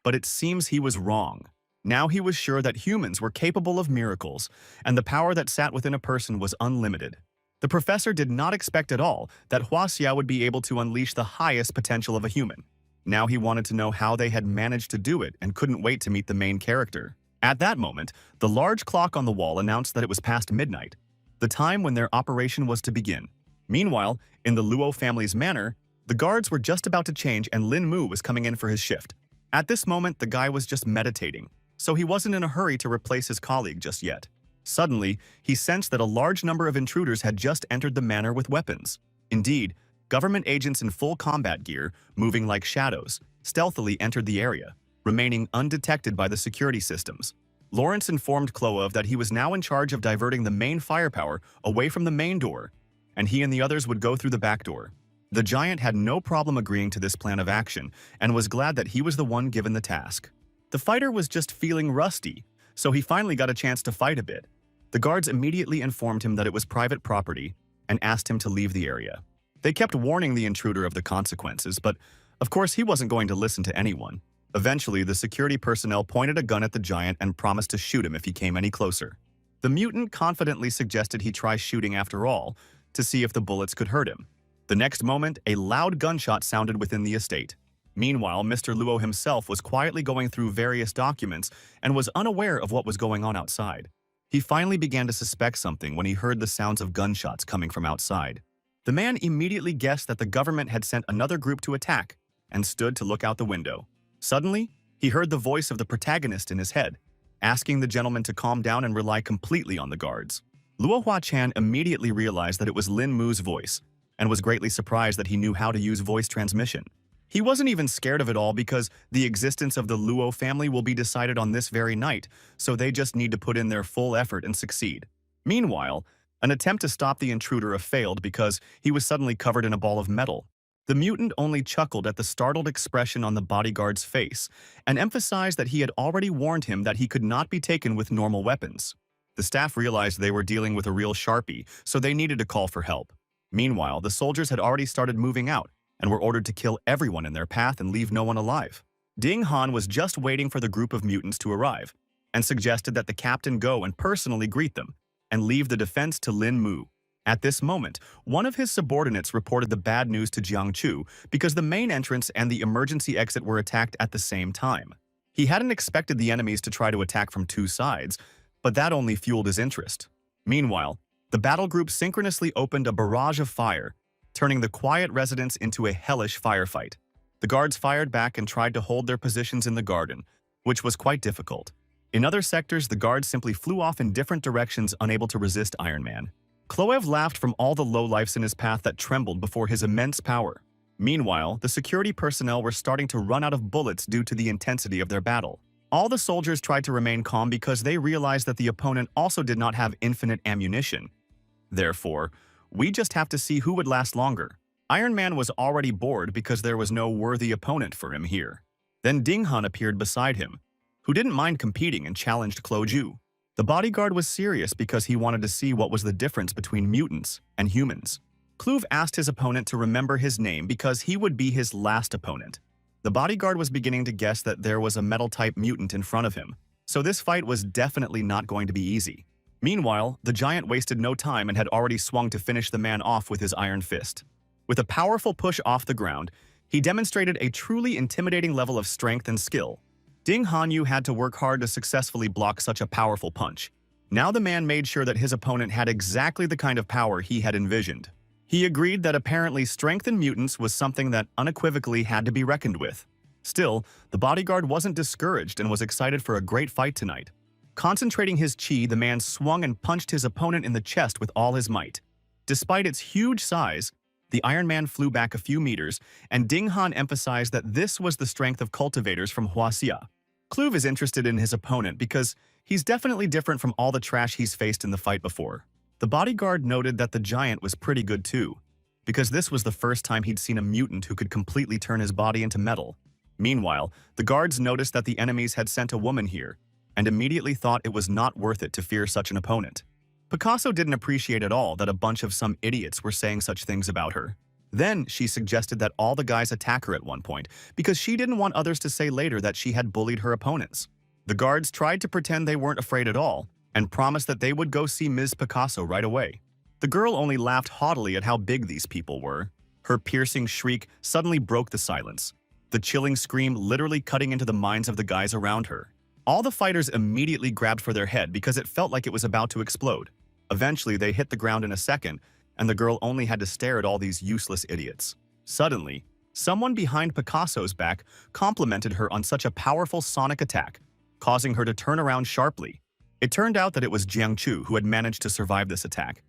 But it seems he was wrong. Now he was sure that humans were capable of miracles, and the power that sat within a person was unlimited. The professor did not expect at all that Huaxia would be able to unleash the highest potential of a human. Now he wanted to know how they had managed to do it and couldn't wait to meet the main character. At that moment, the large clock on the wall announced that it was past midnight, the time when their operation was to begin. Meanwhile, in the Luo family's manor, the guards were just about to change and Lin Mu was coming in for his shift. At this moment, the guy was just meditating, so he wasn't in a hurry to replace his colleague just yet. Suddenly, he sensed that a large number of intruders had just entered the manor with weapons. Indeed, government agents in full combat gear, moving like shadows, stealthily entered the area, remaining undetected by the security systems. Lawrence informed Clove that he was now in charge of diverting the main firepower away from the main door, and he and the others would go through the back door. The giant had no problem agreeing to this plan of action and was glad that he was the one given the task. The fighter was just feeling rusty, so he finally got a chance to fight a bit. The guards immediately informed him that it was private property and asked him to leave the area. They kept warning the intruder of the consequences, but of course he wasn't going to listen to anyone. Eventually, the security personnel pointed a gun at the giant and promised to shoot him if he came any closer. The mutant confidently suggested he try shooting after all, to see if the bullets could hurt him. The next moment, a loud gunshot sounded within the estate. Meanwhile, Mr. Luo himself was quietly going through various documents and was unaware of what was going on outside. He finally began to suspect something when he heard the sounds of gunshots coming from outside. The man immediately guessed that the government had sent another group to attack and stood to look out the window. Suddenly, he heard the voice of the protagonist in his head, asking the gentleman to calm down and rely completely on the guards. Luo Huachan immediately realized that it was Lin Mu's voice and was greatly surprised that he knew how to use voice transmission. He wasn't even scared of it all because the existence of the Luo family will be decided on this very night, so they just need to put in their full effort and succeed. Meanwhile, an attempt to stop the intruder failed because he was suddenly covered in a ball of metal. The mutant only chuckled at the startled expression on the bodyguard's face and emphasized that he had already warned him that he could not be taken with normal weapons. The staff realized they were dealing with a real Sharpie, so they needed to call for help. Meanwhile, the soldiers had already started moving out and were ordered to kill everyone in their path and leave no one alive. Ding Han was just waiting for the group of mutants to arrive and suggested that the captain go and personally greet them and leave the defense to Lin Mu. At this moment, one of his subordinates reported the bad news to Jiang Chu because the main entrance and the emergency exit were attacked at the same time. He hadn't expected the enemies to try to attack from two sides, but that only fueled his interest. Meanwhile, the battle group synchronously opened a barrage of fire, turning the quiet residence into a hellish firefight. The guards fired back and tried to hold their positions in the garden, which was quite difficult. In other sectors, the guards simply flew off in different directions, unable to resist Iron Man. Cloev laughed from all the lowlifes in his path that trembled before his immense power. Meanwhile, the security personnel were starting to run out of bullets due to the intensity of their battle. All the soldiers tried to remain calm because they realized that the opponent also did not have infinite ammunition. Therefore, we just have to see who would last longer. Iron Man was already bored because there was no worthy opponent for him here. Then Ding Han appeared beside him, who didn't mind competing and challenged Klo Ju. The bodyguard was serious because he wanted to see what was the difference between mutants and humans. Kluve asked his opponent to remember his name because he would be his last opponent. The bodyguard was beginning to guess that there was a metal-type mutant in front of him, so this fight was definitely not going to be easy. Meanwhile, the giant wasted no time and had already swung to finish the man off with his iron fist. With a powerful push off the ground, he demonstrated a truly intimidating level of strength and skill. Ding Hanyu had to work hard to successfully block such a powerful punch. Now the man made sure that his opponent had exactly the kind of power he had envisioned. He agreed that apparently strength in mutants was something that unequivocally had to be reckoned with. Still, the bodyguard wasn't discouraged and was excited for a great fight tonight. Concentrating his chi, the man swung and punched his opponent in the chest with all his might. Despite its huge size, the Iron Man flew back a few meters, and Ding Han emphasized that this was the strength of cultivators from Huaxia. Kluve is interested in his opponent because he's definitely different from all the trash he's faced in the fight before. The bodyguard noted that the giant was pretty good too, because this was the first time he'd seen a mutant who could completely turn his body into metal. Meanwhile, the guards noticed that the enemies had sent a woman here, and immediately thought it was not worth it to fear such an opponent. Picasso didn't appreciate at all that a bunch of some idiots were saying such things about her. Then she suggested that all the guys attack her at one point, because she didn't want others to say later that she had bullied her opponents. The guards tried to pretend they weren't afraid at all, and promised that they would go see Ms. Picasso right away. The girl only laughed haughtily at how big these people were. Her piercing shriek suddenly broke the silence, the chilling scream literally cutting into the minds of the guys around her. All the fighters immediately grabbed for their head because it felt like it was about to explode. Eventually, they hit the ground in a second, and the girl only had to stare at all these useless idiots. Suddenly, someone behind Picasso's back complimented her on such a powerful sonic attack, causing her to turn around sharply. It turned out that it was Jiang Chu who had managed to survive this attack.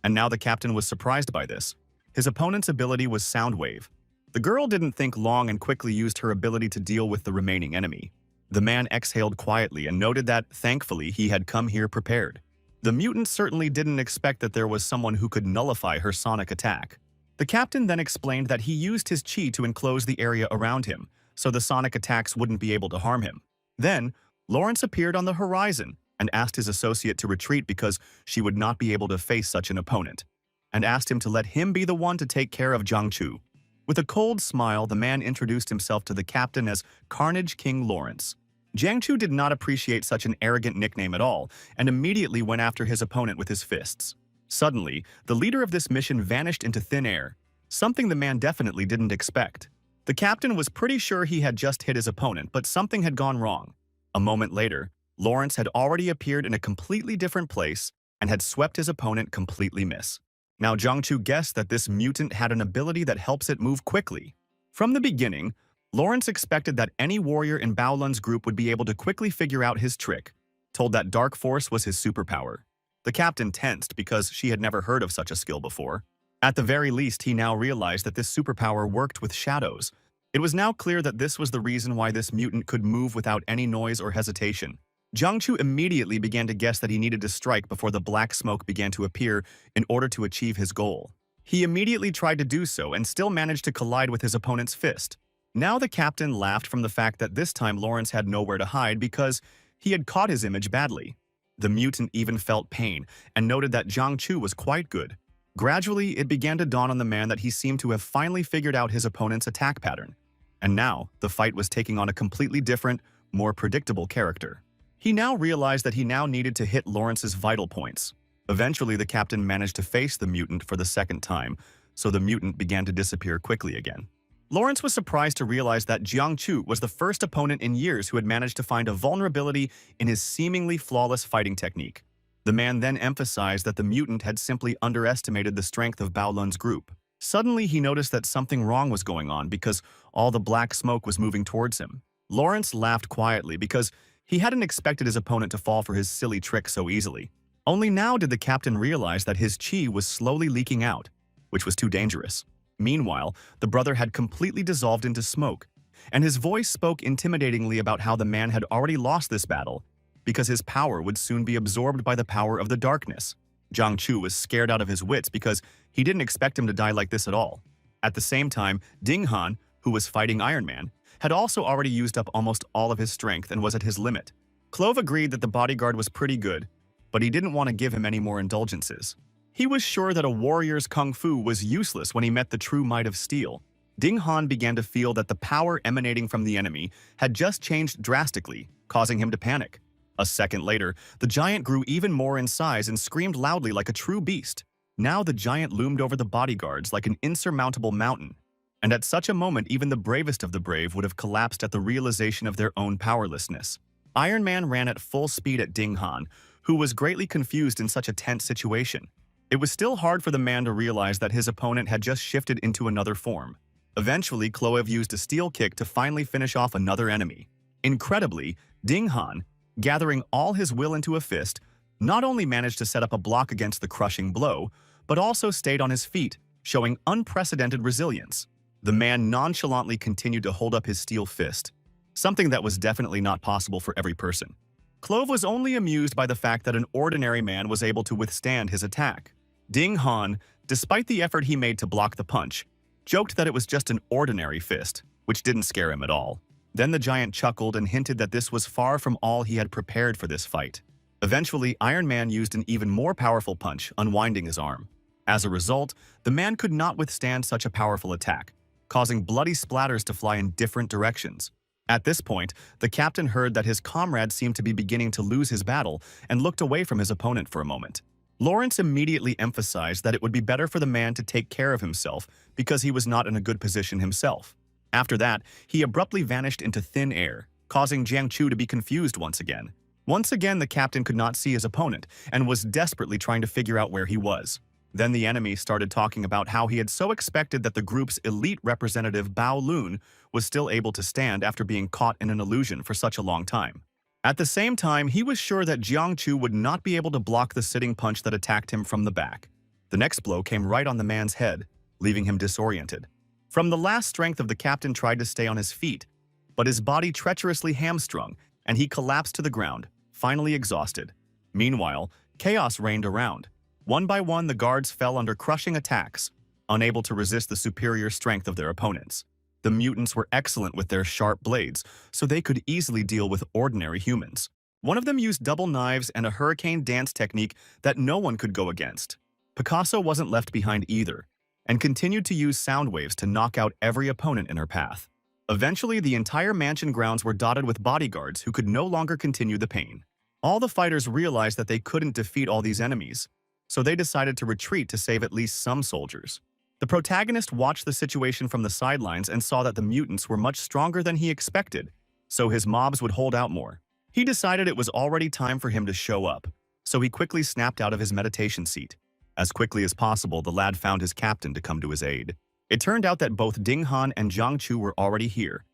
And now the captain was surprised by this. His opponent's ability was Soundwave. The girl didn't think long and quickly used her ability to deal with the remaining enemy. The man exhaled quietly and noted that, thankfully, he had come here prepared. The mutant certainly didn't expect that there was someone who could nullify her sonic attack. The captain then explained that he used his chi to enclose the area around him, so the sonic attacks wouldn't be able to harm him. Then, Lawrence appeared on the horizon and asked his associate to retreat because she would not be able to face such an opponent, and asked him to let him be the one to take care of Jiang Chu. With a cold smile, the man introduced himself to the captain as Carnage King Lawrence. Jiang Chu did not appreciate such an arrogant nickname at all, and immediately went after his opponent with his fists. Suddenly, the leader of this mission vanished into thin air, something the man definitely didn't expect. The captain was pretty sure he had just hit his opponent, but something had gone wrong. A moment later, Lawrence had already appeared in a completely different place and had swept his opponent completely miss. Now Jiang Chu guessed that this mutant had an ability that helps it move quickly. From the beginning, Lawrence expected that any warrior in Baolun's group would be able to quickly figure out his trick, told that Dark Force was his superpower. The captain tensed because she had never heard of such a skill before. At the very least, he now realized that this superpower worked with shadows. It was now clear that this was the reason why this mutant could move without any noise or hesitation. Jiang Chu immediately began to guess that he needed to strike before the black smoke began to appear in order to achieve his goal. He immediately tried to do so and still managed to collide with his opponent's fist. Now the captain laughed from the fact that this time Lawrence had nowhere to hide because he had caught his image badly. The mutant even felt pain and noted that Jiang Chu was quite good. Gradually, it began to dawn on the man that he seemed to have finally figured out his opponent's attack pattern. And now, the fight was taking on a completely different, more predictable character. He now realized that he now needed to hit Lawrence's vital points. Eventually, the captain managed to face the mutant for the second time, so the mutant began to disappear quickly again. Lawrence was surprised to realize that Jiang Chu was the first opponent in years who had managed to find a vulnerability in his seemingly flawless fighting technique. The man then emphasized that the mutant had simply underestimated the strength of Baolun's group. Suddenly, he noticed that something wrong was going on because all the black smoke was moving towards him. Lawrence laughed quietly because he hadn't expected his opponent to fall for his silly trick so easily. Only now did the captain realize that his chi was slowly leaking out, which was too dangerous. Meanwhile, the brother had completely dissolved into smoke, and his voice spoke intimidatingly about how the man had already lost this battle because his power would soon be absorbed by the power of the darkness. Jiang Chu was scared out of his wits because he didn't expect him to die like this at all. At the same time, Ding Han, who was fighting Iron Man, had also already used up almost all of his strength and was at his limit. Clove agreed that the bodyguard was pretty good, but he didn't want to give him any more indulgences. He was sure that a warrior's kung fu was useless when he met the true might of steel. Ding Han began to feel that the power emanating from the enemy had just changed drastically, causing him to panic. A second later, the giant grew even more in size and screamed loudly like a true beast. Now the giant loomed over the bodyguards like an insurmountable mountain. And at such a moment, even the bravest of the brave would have collapsed at the realization of their own powerlessness. Iron Man ran at full speed at Ding Han, who was greatly confused in such a tense situation. It was still hard for the man to realize that his opponent had just shifted into another form. Eventually, Clove used a steel kick to finally finish off another enemy. Incredibly, Ding Han, gathering all his will into a fist, not only managed to set up a block against the crushing blow, but also stayed on his feet, showing unprecedented resilience. The man nonchalantly continued to hold up his steel fist, something that was definitely not possible for every person. Clove was only amused by the fact that an ordinary man was able to withstand his attack. Ding Han, despite the effort he made to block the punch, joked that it was just an ordinary fist, which didn't scare him at all. Then the giant chuckled and hinted that this was far from all he had prepared for this fight. Eventually, Iron Man used an even more powerful punch, unwinding his arm. As a result, the man could not withstand such a powerful attack, causing bloody splatters to fly in different directions. At this point, the captain heard that his comrade seemed to be beginning to lose his battle and looked away from his opponent for a moment. Lawrence immediately emphasized that it would be better for the man to take care of himself because he was not in a good position himself. After that, he abruptly vanished into thin air, causing Jiang Chu to be confused once again. Once again, the captain could not see his opponent and was desperately trying to figure out where he was. Then the enemy started talking about how he had so expected that the group's elite representative Bao Lun was still able to stand after being caught in an illusion for such a long time. At the same time, he was sure that Jiang Chu would not be able to block the sitting punch that attacked him from the back. The next blow came right on the man's head, leaving him disoriented. From the last strength of the captain tried to stay on his feet, but his body treacherously hamstrung, and he collapsed to the ground, finally exhausted. Meanwhile, chaos reigned around. One by one, the guards fell under crushing attacks, unable to resist the superior strength of their opponents. The mutants were excellent with their sharp blades, so they could easily deal with ordinary humans. One of them used double knives and a hurricane dance technique that no one could go against. Picasso wasn't left behind either, and continued to use sound waves to knock out every opponent in her path. Eventually, the entire mansion grounds were dotted with bodyguards who could no longer continue the pain. All the fighters realized that they couldn't defeat all these enemies, so they decided to retreat to save at least some soldiers. The protagonist watched the situation from the sidelines and saw that the mutants were much stronger than he expected, so his mobs would hold out more. He decided it was already time for him to show up, so he quickly snapped out of his meditation seat. As quickly as possible, the lad found his captain to come to his aid. It turned out that both Ding Han and Jiang Chu were already here,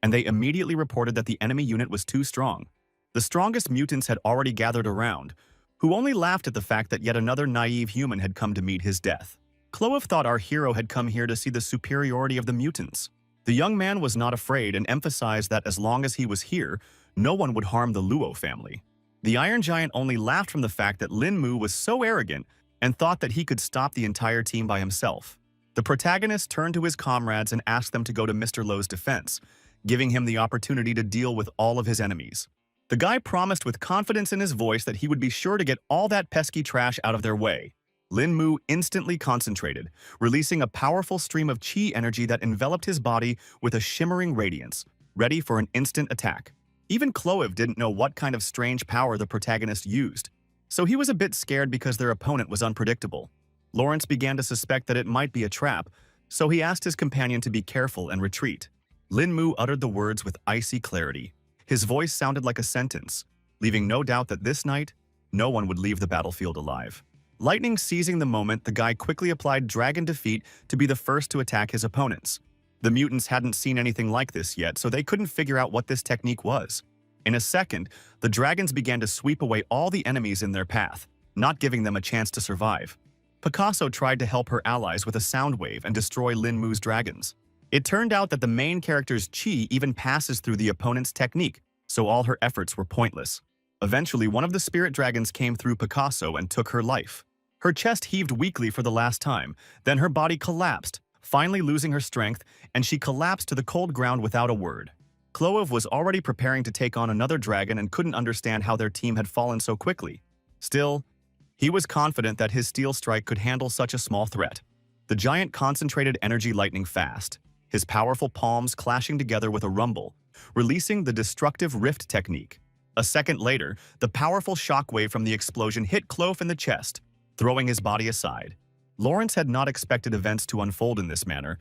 and they immediately reported that the enemy unit was too strong. The strongest mutants had already gathered around, who only laughed at the fact that yet another naive human had come to meet his death. Clove thought our hero had come here to see the superiority of the mutants. The young man was not afraid and emphasized that as long as he was here, no one would harm the Luo family. The Iron Giant only laughed from the fact that Lin Mu was so arrogant and thought that he could stop the entire team by himself. The protagonist turned to his comrades and asked them to go to Mr. Lo's defense, giving him the opportunity to deal with all of his enemies. The guy promised with confidence in his voice that he would be sure to get all that pesky trash out of their way. Lin Mu instantly concentrated, releasing a powerful stream of chi energy that enveloped his body with a shimmering radiance, ready for an instant attack. Even Clove didn't know what kind of strange power the protagonist used, so he was a bit scared because their opponent was unpredictable. Lawrence began to suspect that it might be a trap, so he asked his companion to be careful and retreat. Lin Mu uttered the words with icy clarity. His voice sounded like a sentence, leaving no doubt that this night, no one would leave the battlefield alive. Lightning seizing the moment, the guy quickly applied Dragon Defeat to be the first to attack his opponents. The mutants hadn't seen anything like this yet, so they couldn't figure out what this technique was. In a second, the dragons began to sweep away all the enemies in their path, not giving them a chance to survive. Picasso tried to help her allies with a sound wave and destroy Lin Mu's dragons. It turned out that the main character's chi even passes through the opponent's technique, so all her efforts were pointless. Eventually, one of the spirit dragons came through Picasso and took her life. Her chest heaved weakly for the last time, then her body collapsed, finally losing her strength, and she collapsed to the cold ground without a word. Clove was already preparing to take on another dragon and couldn't understand how their team had fallen so quickly. Still, he was confident that his steel strike could handle such a small threat. The giant concentrated energy lightning fast, his powerful palms clashing together with a rumble, releasing the destructive rift technique. A second later, the powerful shockwave from the explosion hit Clove in the chest, throwing his body aside. Lawrence had not expected events to unfold in this manner,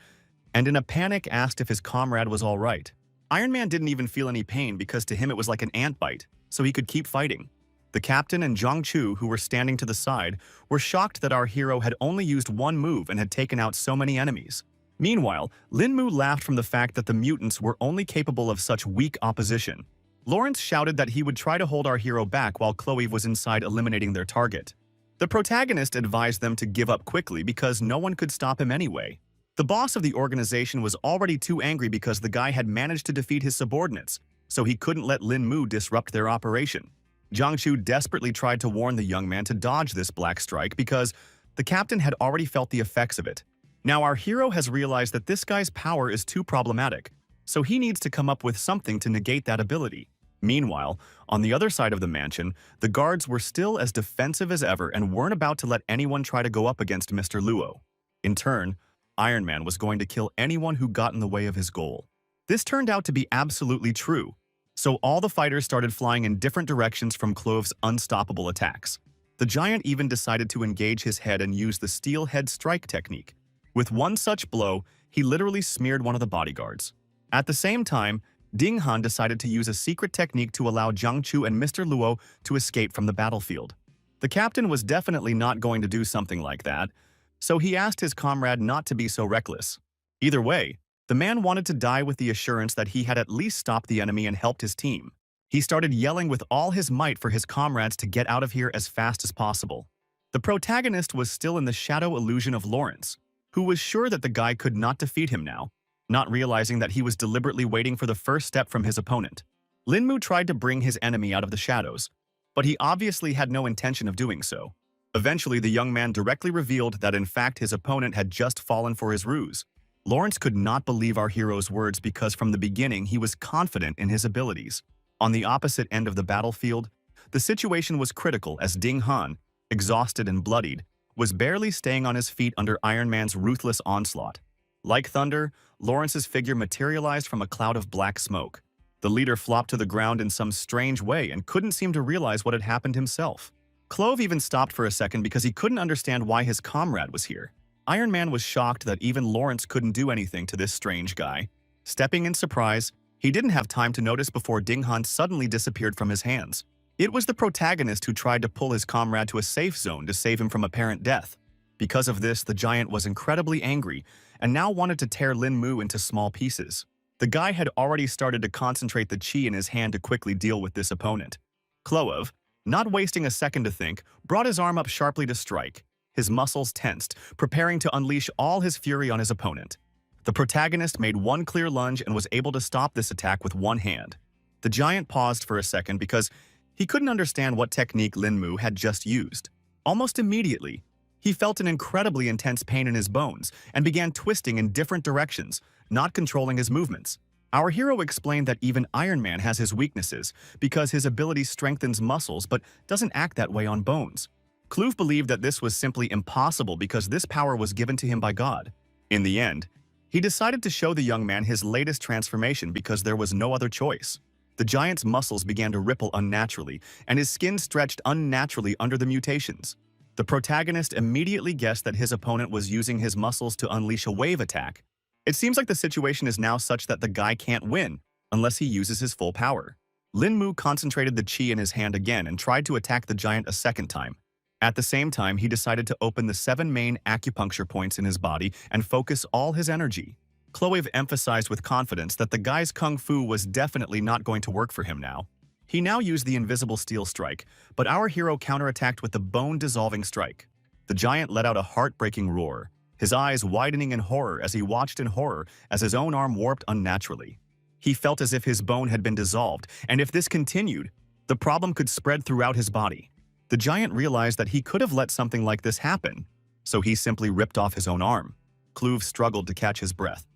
and in a panic asked if his comrade was all right. Iron Man didn't even feel any pain because to him it was like an ant bite, so he could keep fighting. The captain and Zhang Chu, who were standing to the side, were shocked that our hero had only used one move and had taken out so many enemies. Meanwhile, Lin Mu laughed from the fact that the mutants were only capable of such weak opposition. Lawrence shouted that he would try to hold our hero back while Chloe was inside eliminating their target. The protagonist advised them to give up quickly because no one could stop him anyway. The boss of the organization was already too angry because the guy had managed to defeat his subordinates, so he couldn't let Lin Mu disrupt their operation. Zhang Chu desperately tried to warn the young man to dodge this black strike because the captain had already felt the effects of it. Now our hero has realized that this guy's power is too problematic, so he needs to come up with something to negate that ability. Meanwhile, on the other side of the mansion, the guards were still as defensive as ever and weren't about to let anyone try to go up against Mr. Luo. In turn, Iron Man was going to kill anyone who got in the way of his goal. This turned out to be absolutely true, so all the fighters started flying in different directions from Clove's unstoppable attacks. The giant even decided to engage his head and use the steel head strike technique. With one such blow, he literally smeared one of the bodyguards. At the same time, Ding Han decided to use a secret technique to allow Zhang Chu and Mr. Luo to escape from the battlefield. The captain was definitely not going to do something like that, so he asked his comrade not to be so reckless. Either way, the man wanted to die with the assurance that he had at least stopped the enemy and helped his team. He started yelling with all his might for his comrades to get out of here as fast as possible. The protagonist was still in the shadow illusion of Lawrence, who was sure that the guy could not defeat him now, not realizing that he was deliberately waiting for the first step from his opponent. Lin Mu tried to bring his enemy out of the shadows, but he obviously had no intention of doing so. Eventually, the young man directly revealed that in fact his opponent had just fallen for his ruse. Lawrence could not believe our hero's words because from the beginning he was confident in his abilities. On the opposite end of the battlefield, the situation was critical as Ding Han, exhausted and bloodied, was barely staying on his feet under Iron Man's ruthless onslaught. Like thunder, Lawrence's figure materialized from a cloud of black smoke. The leader flopped to the ground in some strange way and couldn't seem to realize what had happened himself. Clove even stopped for a second because he couldn't understand why his comrade was here. Iron Man was shocked that even Lawrence couldn't do anything to this strange guy. Stepping in surprise, he didn't have time to notice before Ding Han suddenly disappeared from his hands. It was the protagonist who tried to pull his comrade to a safe zone to save him from apparent death. Because of this, the giant was incredibly angry and now wanted to tear Lin Mu into small pieces. The guy had already started to concentrate the chi in his hand to quickly deal with this opponent. Clove, not wasting a second to think, brought his arm up sharply to strike, his muscles tensed, preparing to unleash all his fury on his opponent. The protagonist made one clear lunge and was able to stop this attack with one hand. The giant paused for a second because he couldn't understand what technique Lin Mu had just used. Almost immediately, he felt an incredibly intense pain in his bones and began twisting in different directions, not controlling his movements. Our hero explained that even Iron Man has his weaknesses because his ability strengthens muscles but doesn't act that way on bones. Clove believed that this was simply impossible because this power was given to him by God. In the end, he decided to show the young man his latest transformation because there was no other choice. The giant's muscles began to ripple unnaturally, and his skin stretched unnaturally under the mutations. The protagonist immediately guessed that his opponent was using his muscles to unleash a wave attack. It seems like the situation is now such that the guy can't win unless he uses his full power. Lin Mu concentrated the chi in his hand again and tried to attack the giant a second time. At the same time, he decided to open the 7 main acupuncture points in his body and focus all his energy. Clove emphasized with confidence that the guy's kung fu was definitely not going to work for him now. He now used the invisible steel strike, but our hero counterattacked with the bone-dissolving strike. The giant let out a heartbreaking roar, his eyes widening in horror as he watched in horror as his own arm warped unnaturally. He felt as if his bone had been dissolved, and if this continued, the problem could spread throughout his body. The giant realized that he could have let something like this happen, so he simply ripped off his own arm. Kluve struggled to catch his breath.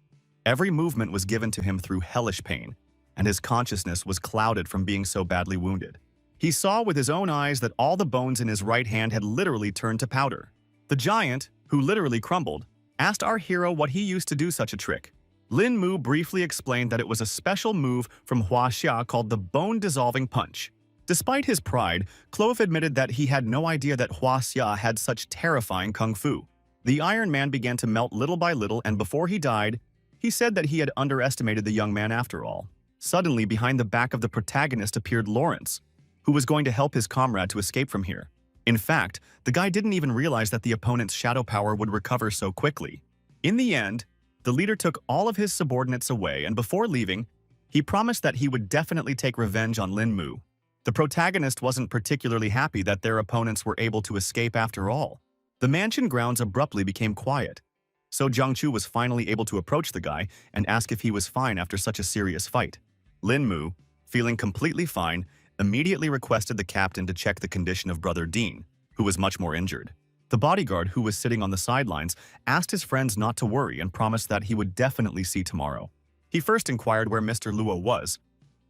Every movement was given to him through hellish pain, and his consciousness was clouded from being so badly wounded. He saw with his own eyes that all the bones in his right hand had literally turned to powder. The giant, who literally crumbled, asked our hero what he used to do such a trick. Lin Mu briefly explained that it was a special move from Huaxia called the bone-dissolving punch. Despite his pride, Kluve admitted that he had no idea that Huaxia had such terrifying kung fu. The Iron Man began to melt little by little, and before he died, he said that he had underestimated the young man after all. Suddenly, behind the back of the protagonist appeared Lawrence, who was going to help his comrade to escape from here. In fact, the guy didn't even realize that the opponent's shadow power would recover so quickly. In the end, the leader took all of his subordinates away, and before leaving, he promised that he would definitely take revenge on Lin Mu. The protagonist wasn't particularly happy that their opponents were able to escape after all. The mansion grounds abruptly became quiet, so Jiang Chu was finally able to approach the guy and ask if he was fine after such a serious fight. Lin Mu, feeling completely fine, immediately requested the captain to check the condition of Brother Dean, who was much more injured. The bodyguard, who was sitting on the sidelines, asked his friends not to worry and promised that he would definitely see tomorrow. He first inquired where Mr. Luo was,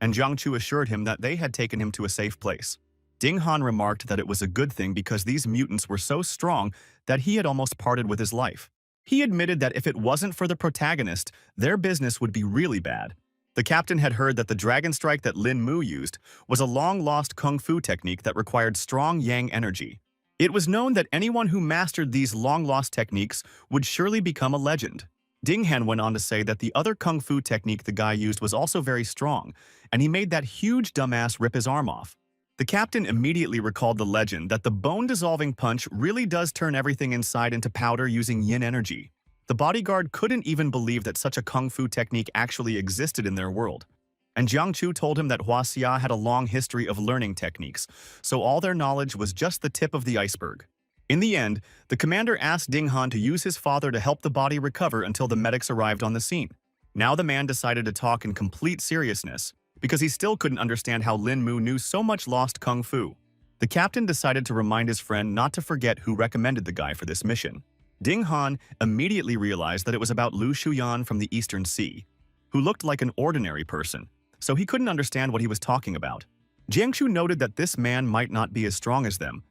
and Jiang Chu assured him that they had taken him to a safe place. Ding Han remarked that it was a good thing because these mutants were so strong that he had almost parted with his life. He admitted that if it wasn't for the protagonist, their business would be really bad. The captain had heard that the dragon strike that Lin Mu used was a long-lost kung fu technique that required strong yang energy. It was known that anyone who mastered these long-lost techniques would surely become a legend. Ding Han went on to say that the other kung fu technique the guy used was also very strong, and he made that huge dumbass rip his arm off. The captain immediately recalled the legend that the bone-dissolving punch really does turn everything inside into powder using yin energy. The bodyguard couldn't even believe that such a kung fu technique actually existed in their world. And Jiang Chu told him that Huaxia had a long history of learning techniques, so all their knowledge was just the tip of the iceberg. In the end, the commander asked Ding Han to use his father to help the body recover until the medics arrived on the scene. Now the man decided to talk in complete seriousness, because he still couldn't understand how Lin Mu knew so much lost kung fu. The captain decided to remind his friend not to forget who recommended the guy for this mission. Ding Han immediately realized that it was about Lu Shuyan from the Eastern Sea, who looked like an ordinary person, so he couldn't understand what he was talking about. Jiang Chu noted that this man might not be as strong as them,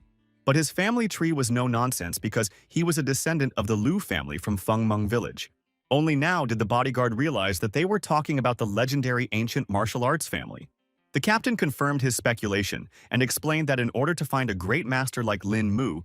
but his family tree was no nonsense because he was a descendant of the Lu family from Fengmeng village. Only now did the bodyguard realize that they were talking about the legendary ancient martial arts family. The captain confirmed his speculation and explained that in order to find a great master like Lin Mu,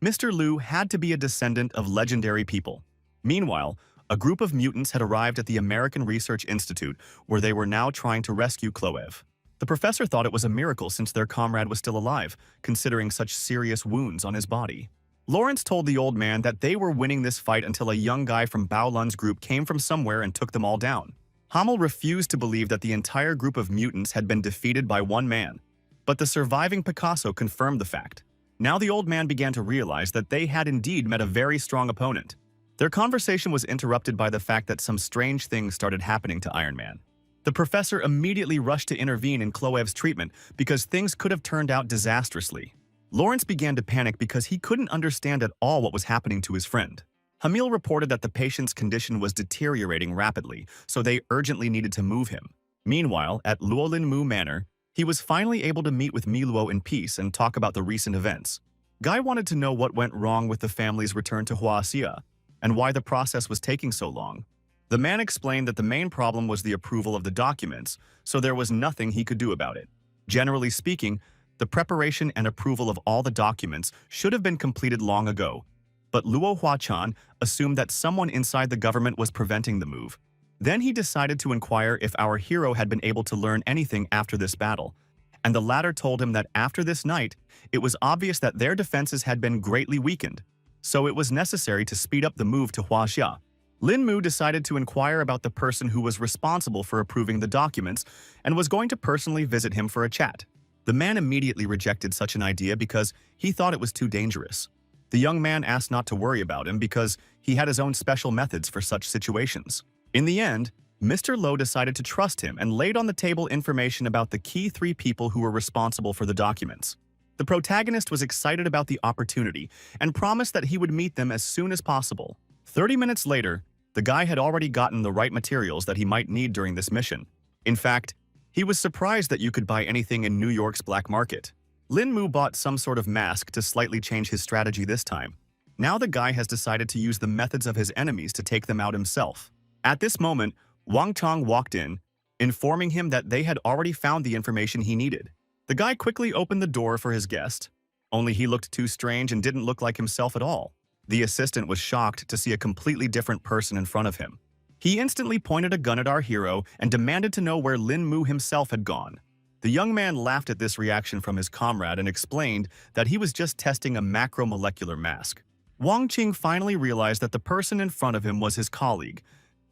Mr. Lu had to be a descendant of legendary people. Meanwhile, a group of mutants had arrived at the American Research Institute, where they were now trying to rescue Kluve. The professor thought it was a miracle since their comrade was still alive, considering such serious wounds on his body. Lawrence told the old man that they were winning this fight until a young guy from Bao Lun's group came from somewhere and took them all down. Hamel refused to believe that the entire group of mutants had been defeated by one man, but the surviving Picasso confirmed the fact. Now the old man began to realize that they had indeed met a very strong opponent. Their conversation was interrupted by the fact that some strange things started happening to Iron Man. The professor immediately rushed to intervene in Kluve's treatment because things could have turned out disastrously. Lawrence began to panic because he couldn't understand at all what was happening to his friend. Hamil reported that the patient's condition was deteriorating rapidly, so they urgently needed to move him. Meanwhile, at Luolin Mu Manor, he was finally able to meet with Miluo in peace and talk about the recent events. Guy wanted to know what went wrong with the family's return to Huaxia and why the process was taking so long. The man explained that the main problem was the approval of the documents, so there was nothing he could do about it. Generally speaking, the preparation and approval of all the documents should have been completed long ago, but Luo Huachan assumed that someone inside the government was preventing the move. Then he decided to inquire if our hero had been able to learn anything after this battle, and the latter told him that after this night, it was obvious that their defenses had been greatly weakened, so it was necessary to speed up the move to Huaxia. Lin Mu decided to inquire about the person who was responsible for approving the documents and was going to personally visit him for a chat. The man immediately rejected such an idea because he thought it was too dangerous. The young man asked not to worry about him because he had his own special methods for such situations. In the end, Mr. Lowe decided to trust him and laid on the table information about the key 3 people who were responsible for the documents. The protagonist was excited about the opportunity and promised that he would meet them as soon as possible. 30 minutes later, the guy had already gotten the right materials that he might need during this mission. In fact, he was surprised that you could buy anything in New York's black market. Lin Mu bought some sort of mask to slightly change his strategy this time. Now the guy has decided to use the methods of his enemies to take them out himself. At this moment, Wang Tong walked in, informing him that they had already found the information he needed. The guy quickly opened the door for his guest, only he looked too strange and didn't look like himself at all. The assistant was shocked to see a completely different person in front of him. He instantly pointed a gun at our hero and demanded to know where Lin Mu himself had gone. The young man laughed at this reaction from his comrade and explained that he was just testing a macromolecular mask. Wang Qing finally realized that the person in front of him was his colleague,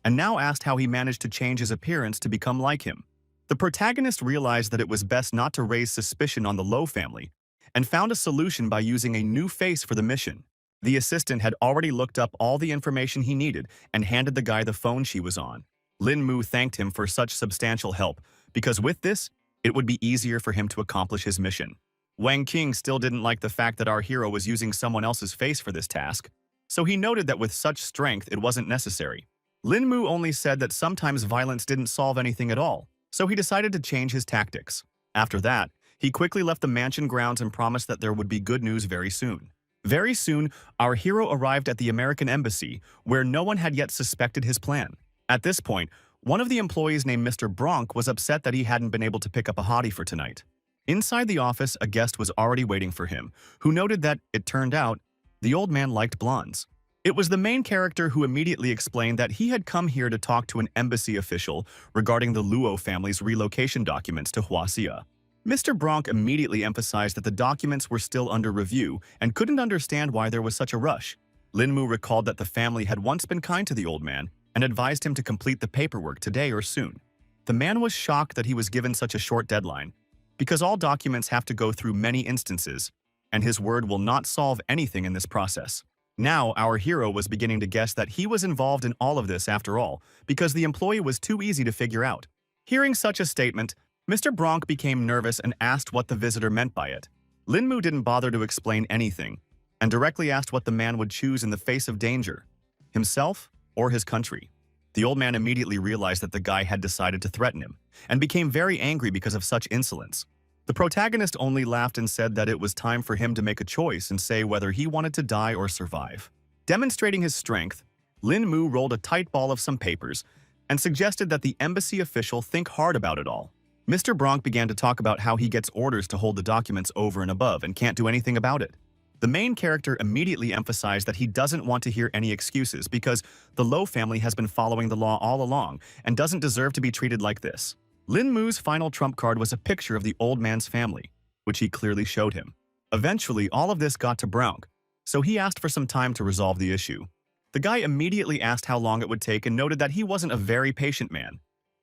and now asked how he managed to change his appearance to become like him. The protagonist realized that it was best not to raise suspicion on the Lo family, and found a solution by using a new face for the mission. The assistant had already looked up all the information he needed and handed the guy the phone she was on. Lin Mu thanked him for such substantial help, because with this, it would be easier for him to accomplish his mission. Wang Qing still didn't like the fact that our hero was using someone else's face for this task, so he noted that with such strength it wasn't necessary. Lin Mu only said that sometimes violence didn't solve anything at all, so he decided to change his tactics. After that, he quickly left the mansion grounds and promised that there would be good news very soon. Very soon, our hero arrived at the American embassy, where no one had yet suspected his plan. At this point, one of the employees named Mr. Bronk was upset that he hadn't been able to pick up a hottie for tonight. Inside the office, a guest was already waiting for him, who noted that, it turned out, the old man liked blondes. It was the main character who immediately explained that he had come here to talk to an embassy official regarding the Luo family's relocation documents to Huaxia. Mr. Bronk immediately emphasized that the documents were still under review and couldn't understand why there was such a rush. Lin Mu recalled that the family had once been kind to the old man and advised him to complete the paperwork today or soon. The man was shocked that he was given such a short deadline, because all documents have to go through many instances, and his word will not solve anything in this process. Now, our hero was beginning to guess that he was involved in all of this after all, because the employee was too easy to figure out. Hearing such a statement, Mr. Bronk became nervous and asked what the visitor meant by it. Lin Mu didn't bother to explain anything, and directly asked what the man would choose in the face of danger, himself or his country. The old man immediately realized that the guy had decided to threaten him, and became very angry because of such insolence. The protagonist only laughed and said that it was time for him to make a choice and say whether he wanted to die or survive. Demonstrating his strength, Lin Mu rolled a tight ball of some papers and suggested that the embassy official think hard about it all. Mr. Bronk began to talk about how he gets orders to hold the documents over and above and can't do anything about it. The main character immediately emphasized that he doesn't want to hear any excuses because the Lo family has been following the law all along and doesn't deserve to be treated like this. Lin Mu's final trump card was a picture of the old man's family, which he clearly showed him. Eventually, all of this got to Bronk, so he asked for some time to resolve the issue. The guy immediately asked how long it would take and noted that he wasn't a very patient man.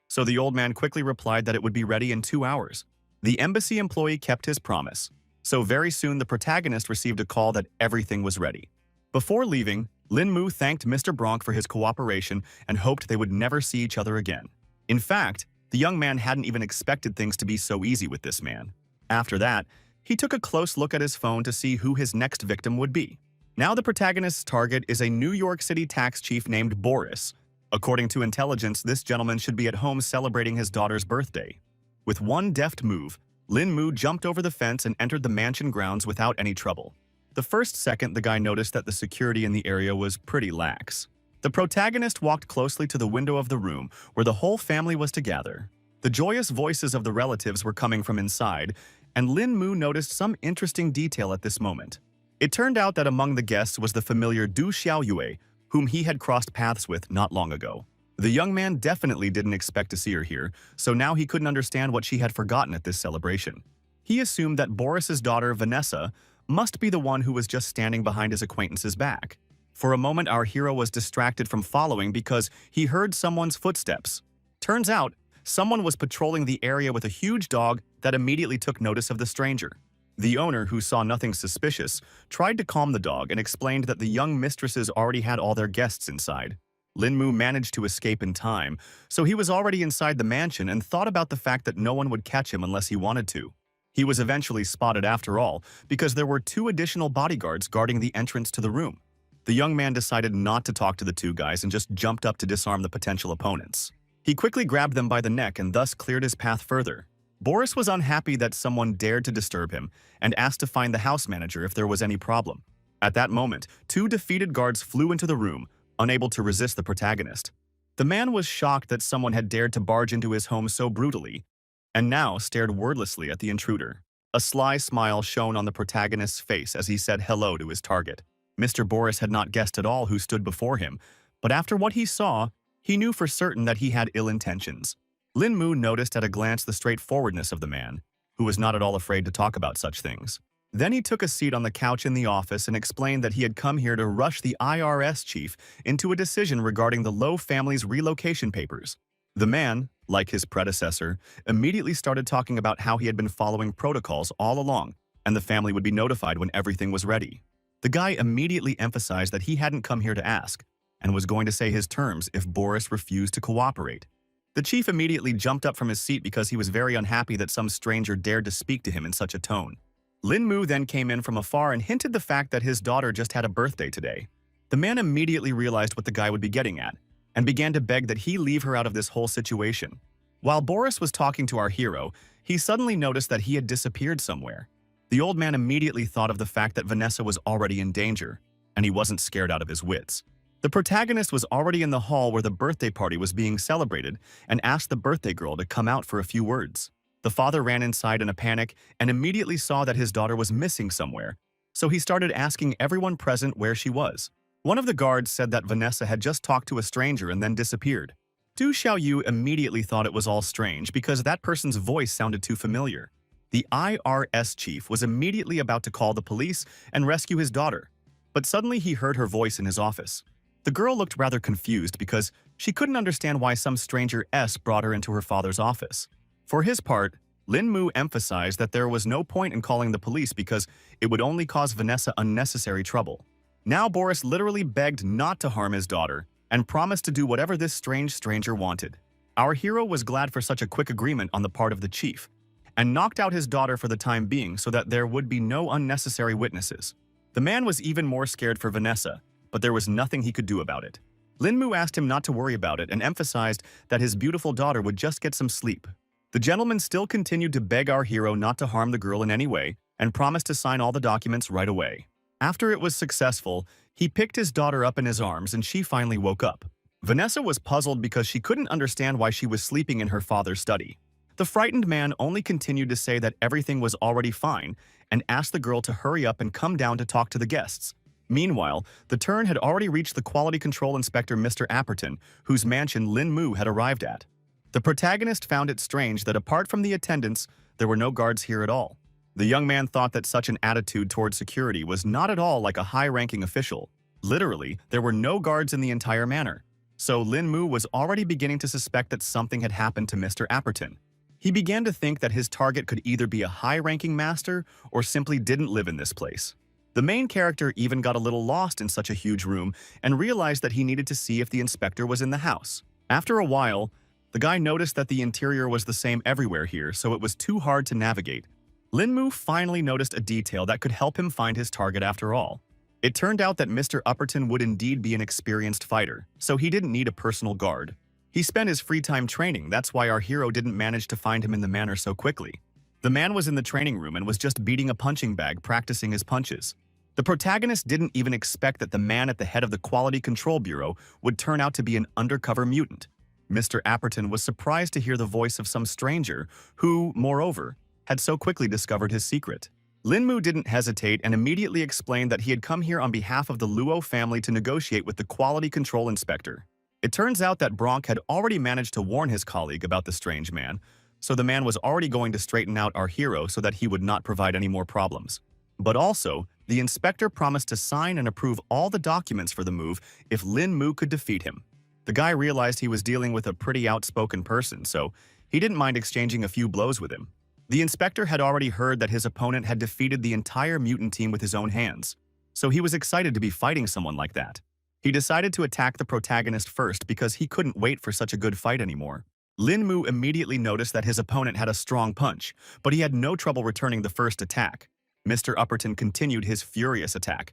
So the old man quickly replied that it would be ready in 2 hours. The embassy employee kept his promise, so very soon the protagonist received a call that everything was ready. Before leaving, Lin Mu thanked Mr. Bronk for his cooperation and hoped they would never see each other again. In fact, the young man hadn't even expected things to be so easy with this man. After that, he took a close look at his phone to see who his next victim would be. Now the protagonist's target is a New York City tax chief named Boris. According to intelligence, this gentleman should be at home celebrating his daughter's birthday. With one deft move, Lin Mu jumped over the fence and entered the mansion grounds without any trouble. The first second, the guy noticed that the security in the area was pretty lax. The protagonist walked closely to the window of the room where the whole family was to gather. The joyous voices of the relatives were coming from inside, and Lin Mu noticed some interesting detail at this moment. It turned out that among the guests was the familiar Du Xiaoyue, whom he had crossed paths with not long ago. The young man definitely didn't expect to see her here, so now he couldn't understand what she had forgotten at this celebration. He assumed that Boris's daughter, Vanessa, must be the one who was just standing behind his acquaintance's back. For a moment, our hero was distracted from following because he heard someone's footsteps. Turns out, someone was patrolling the area with a huge dog that immediately took notice of the stranger. The owner, who saw nothing suspicious, tried to calm the dog and explained that the young mistresses already had all their guests inside. Lin Mu managed to escape in time, so he was already inside the mansion and thought about the fact that no one would catch him unless he wanted to. He was eventually spotted after all, because there were 2 additional bodyguards guarding the entrance to the room. The young man decided not to talk to the two guys and just jumped up to disarm the potential opponents. He quickly grabbed them by the neck and thus cleared his path further. Boris was unhappy that someone dared to disturb him and asked to find the house manager if there was any problem. At that moment, two defeated guards flew into the room, unable to resist the protagonist. The man was shocked that someone had dared to barge into his home so brutally, and now stared wordlessly at the intruder. A sly smile shone on the protagonist's face as he said hello to his target. Mr. Boris had not guessed at all who stood before him, but after what he saw, he knew for certain that he had ill intentions. Lin Mu noticed at a glance the straightforwardness of the man, who was not at all afraid to talk about such things. Then he took a seat on the couch in the office and explained that he had come here to rush the IRS chief into a decision regarding the Low family's relocation papers. The man, like his predecessor, immediately started talking about how he had been following protocols all along, and the family would be notified when everything was ready. The guy immediately emphasized that he hadn't come here to ask, and was going to say his terms if Boris refused to cooperate. The chief immediately jumped up from his seat because he was very unhappy that some stranger dared to speak to him in such a tone. Lin Mu then came in from afar and hinted the fact that his daughter just had a birthday today. The man immediately realized what the guy would be getting at, and began to beg that he leave her out of this whole situation. While Boris was talking to our hero, he suddenly noticed that he had disappeared somewhere. The old man immediately thought of the fact that Vanessa was already in danger, and he wasn't scared out of his wits. The protagonist was already in the hall where the birthday party was being celebrated and asked the birthday girl to come out for a few words. The father ran inside in a panic and immediately saw that his daughter was missing somewhere, so he started asking everyone present where she was. One of the guards said that Vanessa had just talked to a stranger and then disappeared. Du Xiaoyu immediately thought it was all strange because that person's voice sounded too familiar. The IRS chief was immediately about to call the police and rescue his daughter, but suddenly he heard her voice in his office. The girl looked rather confused because she couldn't understand why some stranger brought her into her father's office. For his part, Lin Mu emphasized that there was no point in calling the police because it would only cause Vanessa unnecessary trouble. Now Boris literally begged not to harm his daughter and promised to do whatever this strange stranger wanted. Our hero was glad for such a quick agreement on the part of the chief, and knocked out his daughter for the time being so that there would be no unnecessary witnesses. The man was even more scared for Vanessa, but there was nothing he could do about it. Lin Mu asked him not to worry about it and emphasized that his beautiful daughter would just get some sleep. The gentleman still continued to beg our hero not to harm the girl in any way and promised to sign all the documents right away. After it was successful, he picked his daughter up in his arms and she finally woke up. Vanessa was puzzled because she couldn't understand why she was sleeping in her father's study. The frightened man only continued to say that everything was already fine and asked the girl to hurry up and come down to talk to the guests. Meanwhile, the turn had already reached the quality control inspector Mr. Apperton, whose mansion Lin Mu had arrived at. The protagonist found it strange that apart from the attendants, there were no guards here at all. The young man thought that such an attitude toward security was not at all like a high-ranking official. Literally, there were no guards in the entire manor. So Lin Mu was already beginning to suspect that something had happened to Mr. Apperton. He began to think that his target could either be a high-ranking master or simply didn't live in this place. The main character even got a little lost in such a huge room and realized that he needed to see if the inspector was in the house. After a while, the guy noticed that the interior was the same everywhere here, so it was too hard to navigate. Lin Mu finally noticed a detail that could help him find his target after all. It turned out that Mr. Upperton would indeed be an experienced fighter, so he didn't need a personal guard. He spent his free time training, that's why our hero didn't manage to find him in the manor so quickly. The man was in the training room and was just beating a punching bag, practicing his punches. The protagonist didn't even expect that the man at the head of the Quality Control Bureau would turn out to be an undercover mutant. Mr. Apperton was surprised to hear the voice of some stranger who, moreover, had so quickly discovered his secret. Lin Mu didn't hesitate and immediately explained that he had come here on behalf of the Luo family to negotiate with the Quality Control Inspector. It turns out that Bronk had already managed to warn his colleague about the strange man, so the man was already going to straighten out our hero so that he would not provide any more problems. But also, the inspector promised to sign and approve all the documents for the move if Lin Mu could defeat him. The guy realized he was dealing with a pretty outspoken person, so he didn't mind exchanging a few blows with him. The inspector had already heard that his opponent had defeated the entire mutant team with his own hands, so he was excited to be fighting someone like that. He decided to attack the protagonist first because he couldn't wait for such a good fight anymore. Lin Mu immediately noticed that his opponent had a strong punch, but he had no trouble returning the first attack. Mr. Upperton continued his furious attack.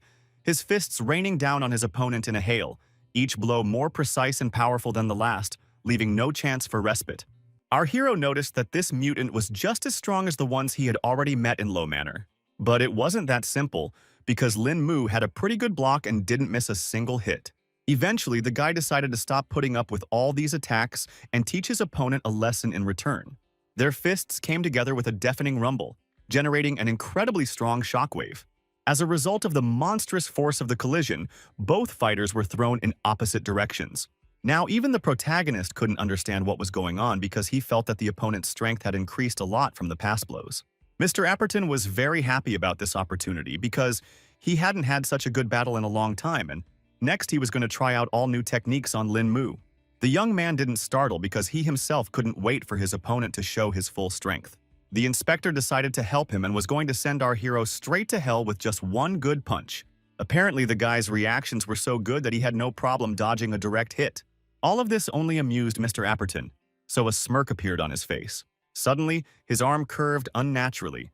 his fists raining down on his opponent in a hail, each blow more precise and powerful than the last, leaving no chance for respite. Our hero noticed that this mutant was just as strong as the ones he had already met in Low Manor. But it wasn't that simple, because Lin Mu had a pretty good block and didn't miss a single hit. Eventually, the guy decided to stop putting up with all these attacks and teach his opponent a lesson in return. Their fists came together with a deafening rumble, generating an incredibly strong shockwave. As a result of the monstrous force of the collision, both fighters were thrown in opposite directions. Now, even the protagonist couldn't understand what was going on because he felt that the opponent's strength had increased a lot from the past blows. Mr. Apperton was very happy about this opportunity because he hadn't had such a good battle in a long time, and next he was going to try out all new techniques on Lin Mu. The young man didn't startle because he himself couldn't wait for his opponent to show his full strength. The inspector decided to help him and was going to send our hero straight to hell with just one good punch. Apparently, the guy's reactions were so good that he had no problem dodging a direct hit. All of this only amused Mr. Apperton, so a smirk appeared on his face. Suddenly, his arm curved unnaturally,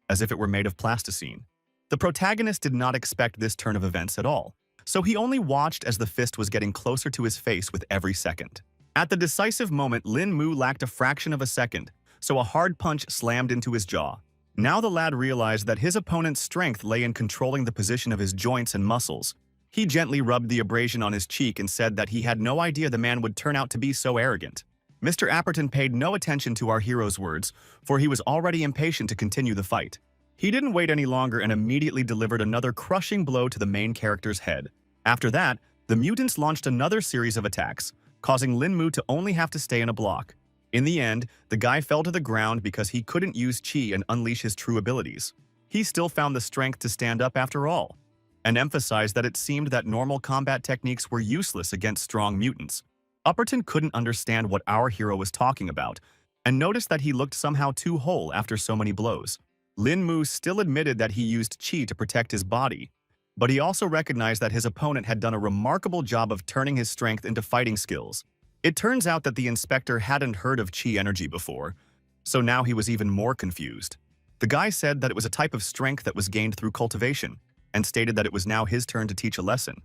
as if it were made of plasticine. The protagonist did not expect this turn of events at all, so he only watched as the fist was getting closer to his face with every second. At the decisive moment, Lin Mu lacked a fraction of a second, so a hard punch slammed into his jaw. Now the lad realized that his opponent's strength lay in controlling the position of his joints and muscles. He gently rubbed the abrasion on his cheek and said that he had no idea the man would turn out to be so arrogant. Mr. Apperton paid no attention to our hero's words, for he was already impatient to continue the fight. He didn't wait any longer and immediately delivered another crushing blow to the main character's head. After that, the mutants launched another series of attacks, causing Lin Mu to only have to stay in a block. In the end, the guy fell to the ground because he couldn't use Qi and unleash his true abilities. He still found the strength to stand up after all, and emphasized that it seemed that normal combat techniques were useless against strong mutants. Apperton couldn't understand what our hero was talking about, and noticed that he looked somehow too whole after so many blows. Lin Mu still admitted that he used Qi to protect his body, but he also recognized that his opponent had done a remarkable job of turning his strength into fighting skills. It turns out that the inspector hadn't heard of Qi energy before, so now he was even more confused. The guy said that it was a type of strength that was gained through cultivation, and stated that it was now his turn to teach a lesson.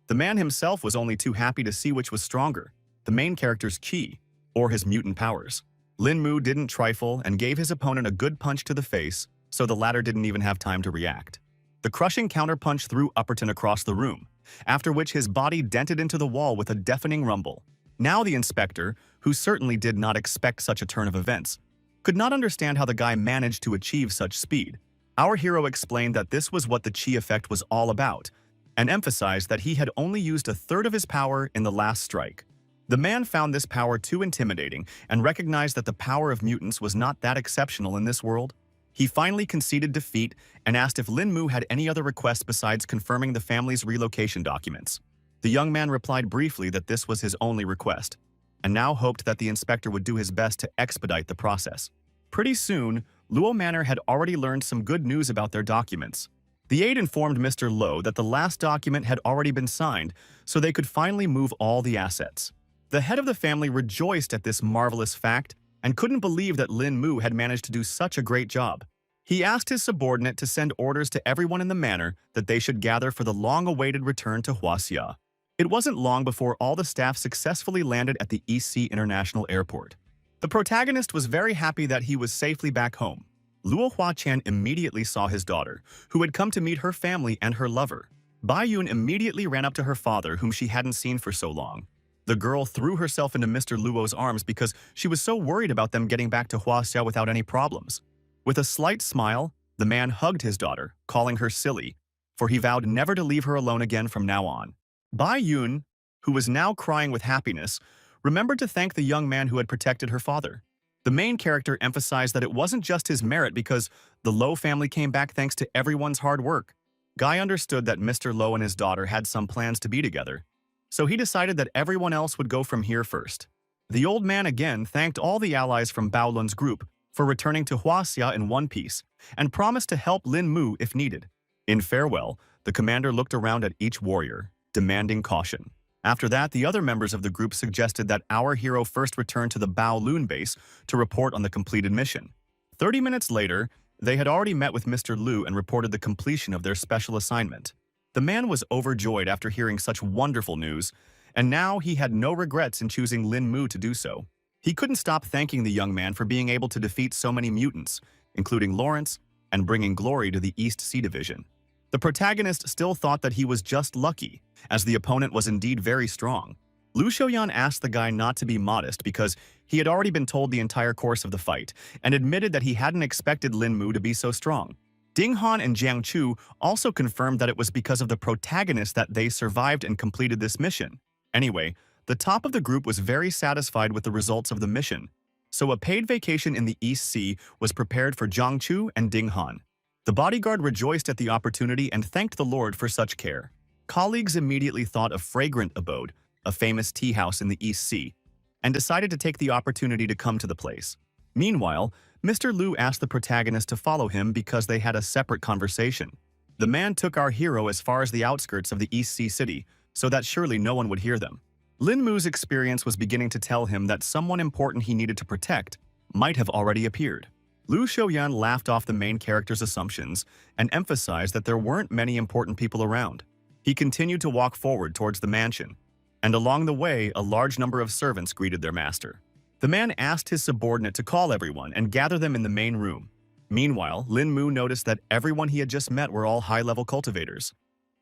The man himself was only too happy to see which was stronger, the main character's Qi, or his mutant powers. Lin Mu didn't trifle and gave his opponent a good punch to the face, so the latter didn't even have time to react. The crushing counterpunch threw Apperton across the room, after which his body dented into the wall with a deafening rumble. Now the inspector, who certainly did not expect such a turn of events, could not understand how the guy managed to achieve such speed. Our hero explained that this was what the Qi effect was all about, and emphasized that he had only used a third of his power in the last strike. The man found this power too intimidating and recognized that the power of mutants was not that exceptional in this world. He finally conceded defeat and asked if Lin Mu had any other requests besides confirming the family's relocation documents. The young man replied briefly that this was his only request, and now hoped that the inspector would do his best to expedite the process. Pretty soon, Luo Manor had already learned some good news about their documents. The aide informed Mr. Lo that the last document had already been signed, so they could finally move all the assets. The head of the family rejoiced at this marvelous fact and couldn't believe that Lin Mu had managed to do such a great job. He asked his subordinate to send orders to everyone in the manor that they should gather for the long-awaited return to Huaxia. It wasn't long before all the staff successfully landed at the EC International Airport. The protagonist was very happy that he was safely back home. Luo Huaqian immediately saw his daughter, who had come to meet her family and her lover. Bai Yun immediately ran up to her father, whom she hadn't seen for so long. The girl threw herself into Mr. Luo's arms because she was so worried about them getting back to Huaxia without any problems. With a slight smile, the man hugged his daughter, calling her silly, for he vowed never to leave her alone again from now on. Bai Yun, who was now crying with happiness, remembered to thank the young man who had protected her father. The main character emphasized that it wasn't just his merit because the Lo family came back thanks to everyone's hard work. Guy understood that Mr. Lo and his daughter had some plans to be together, so he decided that everyone else would go from here first. The old man again thanked all the allies from Bao Lun's group for returning to Huaxia in one piece and promised to help Lin Mu if needed. In farewell, the commander looked around at each warrior, demanding caution. After that, the other members of the group suggested that our hero first return to the Bao Lun base to report on the completed mission. 30 minutes later, they had already met with Mr. Lu and reported the completion of their special assignment. The man was overjoyed after hearing such wonderful news, and now he had no regrets in choosing Lin Mu to do so. He couldn't stop thanking the young man for being able to defeat so many mutants, including Lawrence, and bringing glory to the East Sea Division. The protagonist still thought that he was just lucky, as the opponent was indeed very strong. Lu Xiaoyan asked the guy not to be modest because he had already been told the entire course of the fight, and admitted that he hadn't expected Lin Mu to be so strong. Ding Han and Jiang Chu also confirmed that it was because of the protagonist that they survived and completed this mission. Anyway, the top of the group was very satisfied with the results of the mission, so a paid vacation in the East Sea was prepared for Jiang Chu and Ding Han. The bodyguard rejoiced at the opportunity and thanked the Lord for such care. Colleagues immediately thought of Fragrant Abode, a famous tea house in the East Sea, and decided to take the opportunity to come to the place. Meanwhile, Mr. Lu asked the protagonist to follow him because they had a separate conversation. The man took our hero as far as the outskirts of the East Sea City, so that surely no one would hear them. Lin Mu's experience was beginning to tell him that someone important he needed to protect might have already appeared. Lu Xiaoyan laughed off the main character's assumptions and emphasized that there weren't many important people around. He continued to walk forward towards the mansion, and along the way, a large number of servants greeted their master. The man asked his subordinate to call everyone and gather them in the main room. Meanwhile, Lin Mu noticed that everyone he had just met were all high-level cultivators,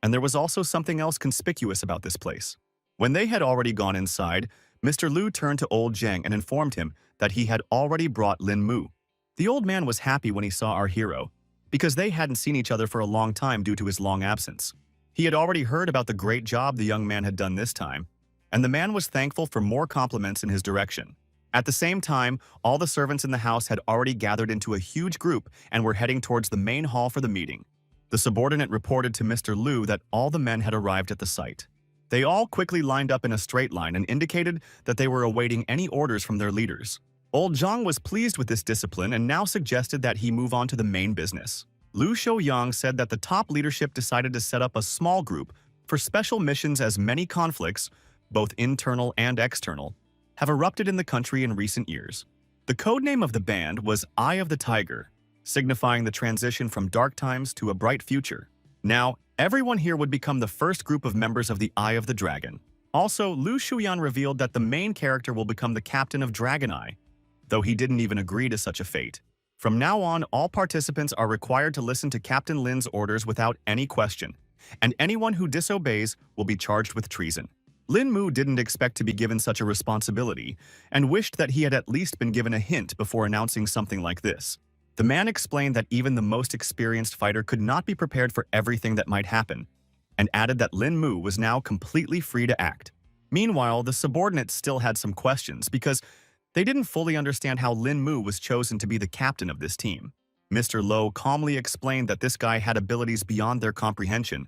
and there was also something else conspicuous about this place. When they had already gone inside, Mr. Lu turned to old Zhang and informed him that he had already brought Lin Mu. The old man was happy when he saw our hero, because they hadn't seen each other for a long time due to his long absence. He had already heard about the great job the young man had done this time, and the man was thankful for more compliments in his direction. At the same time, all the servants in the house had already gathered into a huge group and were heading towards the main hall for the meeting. The subordinate reported to Mr. Lu that all the men had arrived at the site. They all quickly lined up in a straight line and indicated that they were awaiting any orders from their leaders. Old Zhang was pleased with this discipline and now suggested that he move on to the main business. Lu Xiaoyang said that the top leadership decided to set up a small group for special missions as many conflicts, both internal and external, have erupted in the country in recent years. The codename of the band was Eye of the Tiger, signifying the transition from dark times to a bright future. Now, everyone here would become the first group of members of the Eye of the Dragon. Also, Lu Xiaoyan revealed that the main character will become the captain of Dragon Eye, though he didn't even agree to such a fate. From now on, all participants are required to listen to Captain Lin's orders without any question, and anyone who disobeys will be charged with treason. Lin Mu didn't expect to be given such a responsibility and wished that he had at least been given a hint before announcing something like this. The man explained that even the most experienced fighter could not be prepared for everything that might happen, and added that Lin Mu was now completely free to act. Meanwhile, the subordinates still had some questions because they didn't fully understand how Lin Mu was chosen to be the captain of this team. Mr. Lo calmly explained that this guy had abilities beyond their comprehension,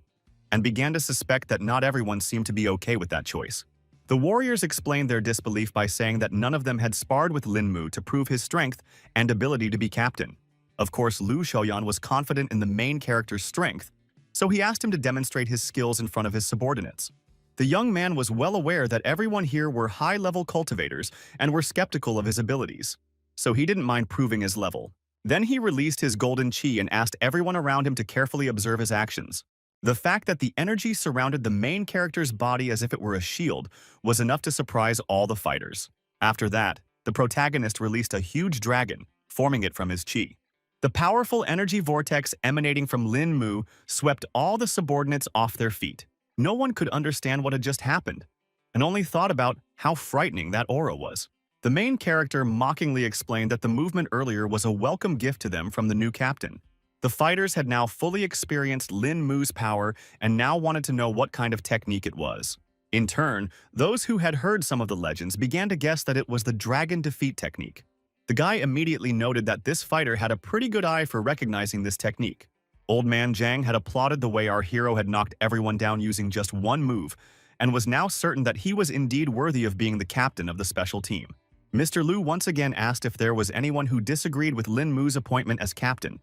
and began to suspect that not everyone seemed to be okay with that choice. The warriors explained their disbelief by saying that none of them had sparred with Lin Mu to prove his strength and ability to be captain. Of course, Lu Xiaoyan was confident in the main character's strength, so he asked him to demonstrate his skills in front of his subordinates. The young man was well aware that everyone here were high-level cultivators and were skeptical of his abilities, so he didn't mind proving his level. Then he released his golden chi and asked everyone around him to carefully observe his actions. The fact that the energy surrounded the main character's body as if it were a shield was enough to surprise all the fighters. After that, the protagonist released a huge dragon, forming it from his chi. The powerful energy vortex emanating from Lin Mu swept all the subordinates off their feet. No one could understand what had just happened, and only thought about how frightening that aura was. The main character mockingly explained that the movement earlier was a welcome gift to them from the new captain. The fighters had now fully experienced Lin Mu's power and now wanted to know what kind of technique it was. In turn, those who had heard some of the legends began to guess that it was the dragon defeat technique. The guy immediately noted that this fighter had a pretty good eye for recognizing this technique. Old man Zhang had applauded the way our hero had knocked everyone down using just one move, and was now certain that he was indeed worthy of being the captain of the special team. Mr. Lu once again asked if there was anyone who disagreed with Lin Mu's appointment as captain,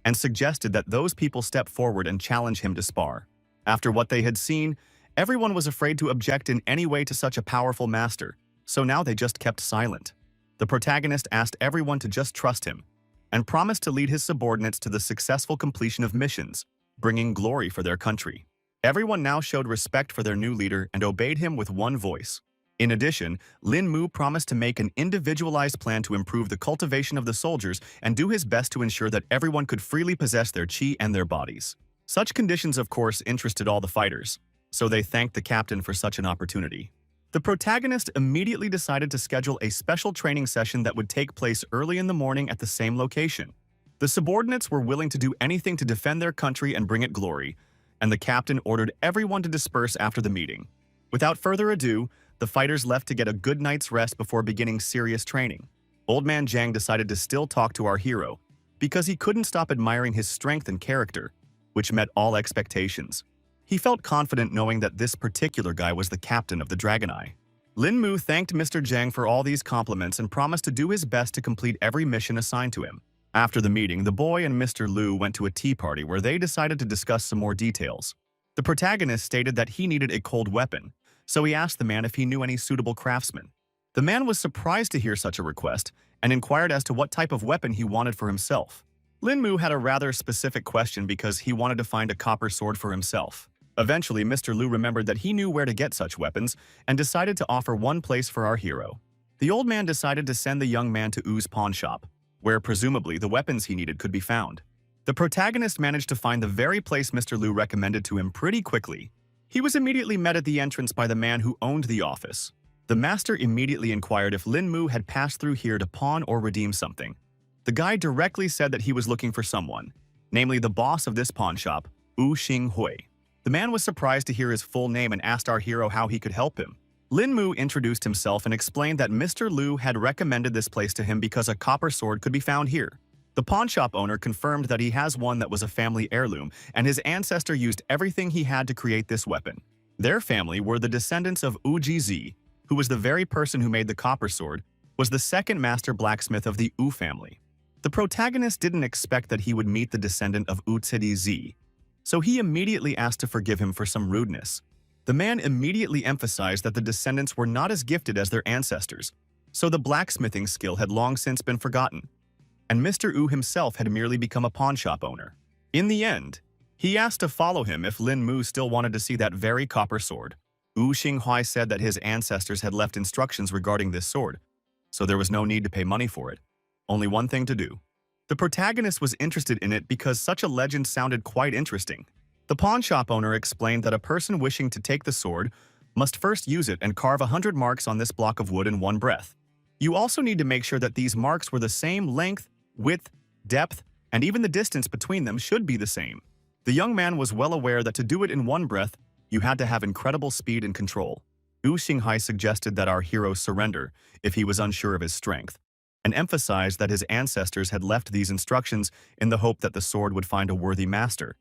and suggested that those people step forward and challenge him to spar. After what they had seen, everyone was afraid to object in any way to such a powerful master, so now they just kept silent. The protagonist asked everyone to just trust him, and promised to lead his subordinates to the successful completion of missions, bringing glory for their country. Everyone now showed respect for their new leader and obeyed him with one voice. In addition, Lin Mu promised to make an individualized plan to improve the cultivation of the soldiers and do his best to ensure that everyone could freely possess their qi and their bodies. Such conditions, of course, interested all the fighters, so they thanked the captain for such an opportunity. The protagonist immediately decided to schedule a special training session that would take place early in the morning at the same location. The subordinates were willing to do anything to defend their country and bring it glory, and the captain ordered everyone to disperse after the meeting. Without further ado, the fighters left to get a good night's rest before beginning serious training. Old Man Jiang decided to still talk to our hero, because he couldn't stop admiring his strength and character, which met all expectations. He felt confident knowing that this particular guy was the captain of the Dragon Eye. Lin Mu thanked Mr. Jiang for all these compliments and promised to do his best to complete every mission assigned to him. After the meeting, the boy and Mr. Liu went to a tea party where they decided to discuss some more details. The protagonist stated that he needed a cold weapon, so he asked the man if he knew any suitable craftsmen. The man was surprised to hear such a request and inquired as to what type of weapon he wanted for himself. Lin Mu had a rather specific question because he wanted to find a copper sword for himself. Eventually, Mr. Liu remembered that he knew where to get such weapons and decided to offer one place for our hero. The old man decided to send the young man to U's pawn shop, where presumably the weapons he needed could be found. The protagonist managed to find the very place Mr. Liu recommended to him pretty quickly. He was immediately met at the entrance by the man who owned the office. The master immediately inquired if Lin Mu had passed through here to pawn or redeem something. The guy directly said that he was looking for someone, namely the boss of this pawn shop, Wu Xinghui. The man was surprised to hear his full name and asked our hero how he could help him. Lin Mu introduced himself and explained that Mr. Liu had recommended this place to him because a copper sword could be found here. The pawn shop owner confirmed that he has one that was a family heirloom, and his ancestor used everything he had to create this weapon. Their family were the descendants of Wu Jizi, who was the very person who made the copper sword, was the second master blacksmith of the Wu family. The protagonist didn't expect that he would meet the descendant of Wu Zizi, so he immediately asked to forgive him for some rudeness. The man immediately emphasized that the descendants were not as gifted as their ancestors, so the blacksmithing skill had long since been forgotten, and Mr. Wu himself had merely become a pawn shop owner. In the end, he asked to follow him if Lin Mu still wanted to see that very copper sword. Wu Xinghui said that his ancestors had left instructions regarding this sword, so there was no need to pay money for it. Only one thing to do. The protagonist was interested in it because such a legend sounded quite interesting. The pawn shop owner explained that a person wishing to take the sword must first use it and carve 100 marks on this block of wood in one breath. You also need to make sure that these marks were the same length, width, depth, and even the distance between them should be the same. The young man was well aware that to do it in one breath, you had to have incredible speed and control. Wu Xinghui suggested that our hero surrender if he was unsure of his strength, and emphasized that his ancestors had left these instructions in the hope that the sword would find a worthy master.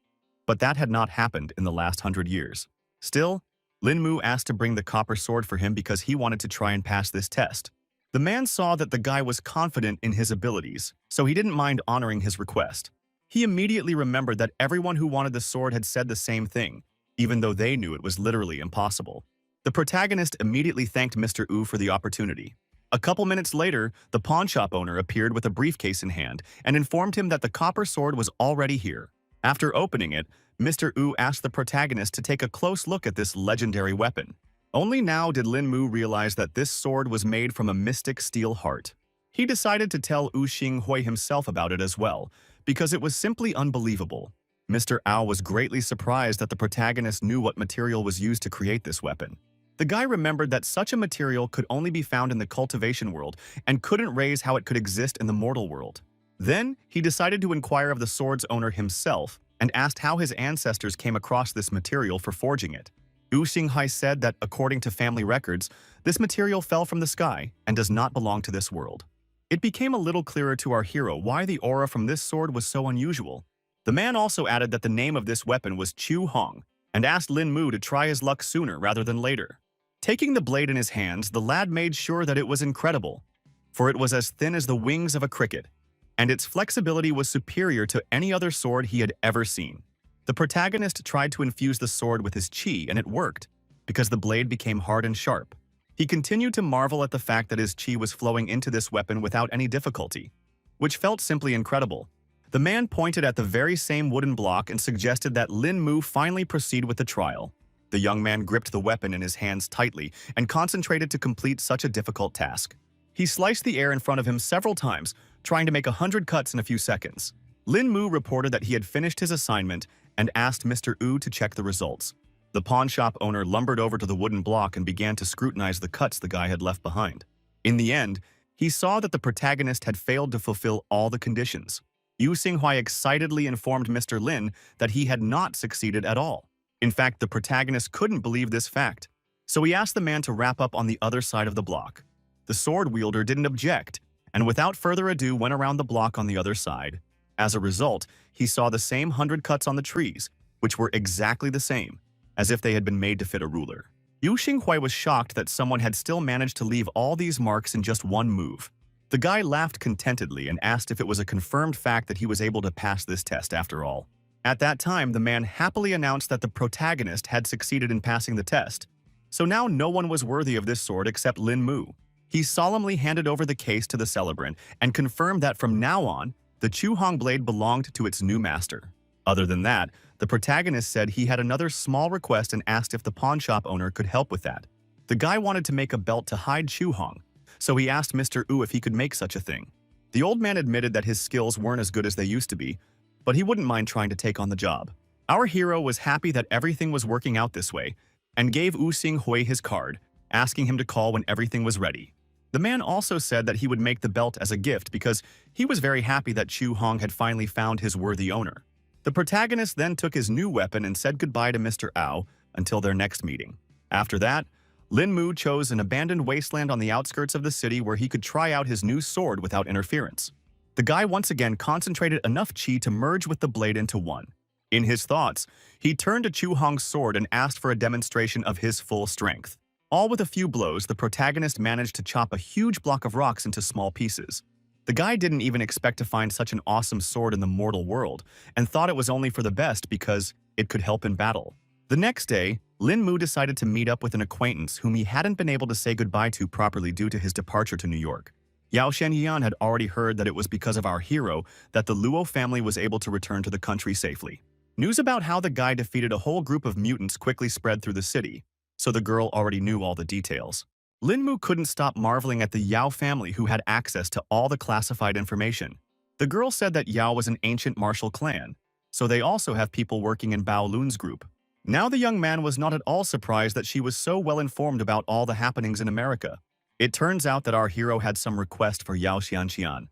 But that had not happened in the last 100 years. Still, Lin Mu asked to bring the copper sword for him because he wanted to try and pass this test. The man saw that the guy was confident in his abilities, so he didn't mind honoring his request. He immediately remembered that everyone who wanted the sword had said the same thing, even though they knew it was literally impossible. The protagonist immediately thanked Mr. Wu for the opportunity. A couple minutes later, the pawn shop owner appeared with a briefcase in hand and informed him that the copper sword was already here. After opening it, Mr. Wu asked the protagonist to take a close look at this legendary weapon. Only now did Lin Mu realize that this sword was made from a mystic steel heart. He decided to tell Wu Xinghui himself about it as well, because it was simply unbelievable. Mr. Ao was greatly surprised that the protagonist knew what material was used to create this weapon. The guy remembered that such a material could only be found in the cultivation world and couldn't raise how it could exist in the mortal world. Then, he decided to inquire of the sword's owner himself and asked how his ancestors came across this material for forging it. Wu Xinghui said that, according to family records, this material fell from the sky and does not belong to this world. It became a little clearer to our hero why the aura from this sword was so unusual. The man also added that the name of this weapon was Chu Hong and asked Lin Mu to try his luck sooner rather than later. Taking the blade in his hands, the lad made sure that it was incredible, for it was as thin as the wings of a cricket, and its flexibility was superior to any other sword he had ever seen. The protagonist tried to infuse the sword with his qi, and it worked, because the blade became hard and sharp. He continued to marvel at the fact that his qi was flowing into this weapon without any difficulty, which felt simply incredible. The man pointed at the very same wooden block and suggested that Lin Mu finally proceed with the trial. The young man gripped the weapon in his hands tightly and concentrated to complete such a difficult task. He sliced the air in front of him several times, trying to make 100 cuts in a few seconds. Lin Mu reported that he had finished his assignment and asked Mr. Wu to check the results. The pawn shop owner lumbered over to the wooden block and began to scrutinize the cuts the guy had left behind. In the end, he saw that the protagonist had failed to fulfill all the conditions. Yu Xinghua excitedly informed Mr. Lin that he had not succeeded at all. In fact, the protagonist couldn't believe this fact, so he asked the man to wrap up on the other side of the block. The sword wielder didn't object, and without further ado went around the block on the other side. As a result, he saw the same 100 cuts on the trees, which were exactly the same, as if they had been made to fit a ruler. Yu Xinghua was shocked that someone had still managed to leave all these marks in just one move. The guy laughed contentedly and asked if it was a confirmed fact that he was able to pass this test after all. At that time, the man happily announced that the protagonist had succeeded in passing the test, so now no one was worthy of this sword except Lin Mu. He solemnly handed over the case to the celebrant and confirmed that from now on, the Chuhong blade belonged to its new master. Other than that, the protagonist said he had another small request and asked if the pawn shop owner could help with that. The guy wanted to make a belt to hide Chuhong, so he asked Mr. Wu if he could make such a thing. The old man admitted that his skills weren't as good as they used to be, but he wouldn't mind trying to take on the job. Our hero was happy that everything was working out this way and gave Wu Xinghua his card, asking him to call when everything was ready. The man also said that he would make the belt as a gift because he was very happy that Chuhong had finally found his worthy owner. The protagonist then took his new weapon and said goodbye to Mr. Ao until their next meeting. After that, Lin Mu chose an abandoned wasteland on the outskirts of the city where he could try out his new sword without interference. The guy once again concentrated enough chi to merge with the blade into one. In his thoughts, he turned to Chuhong's sword and asked for a demonstration of his full strength. All with a few blows, the protagonist managed to chop a huge block of rocks into small pieces. The guy didn't even expect to find such an awesome sword in the mortal world and thought it was only for the best because it could help in battle. The next day, Lin Mu decided to meet up with an acquaintance whom he hadn't been able to say goodbye to properly due to his departure to New York. Yao Shenyan had already heard that it was because of our hero that the Luo family was able to return to the country safely. News about how the guy defeated a whole group of mutants quickly spread through the city, so the girl already knew all the details. Lin Mu couldn't stop marveling at the Yao family who had access to all the classified information. The girl said that Yao was an ancient martial clan, so they also have people working in Bao Lun's group. Now the young man was not at all surprised that she was so well informed about all the happenings in America. It turns out that our hero had some request for Yao Xianxian,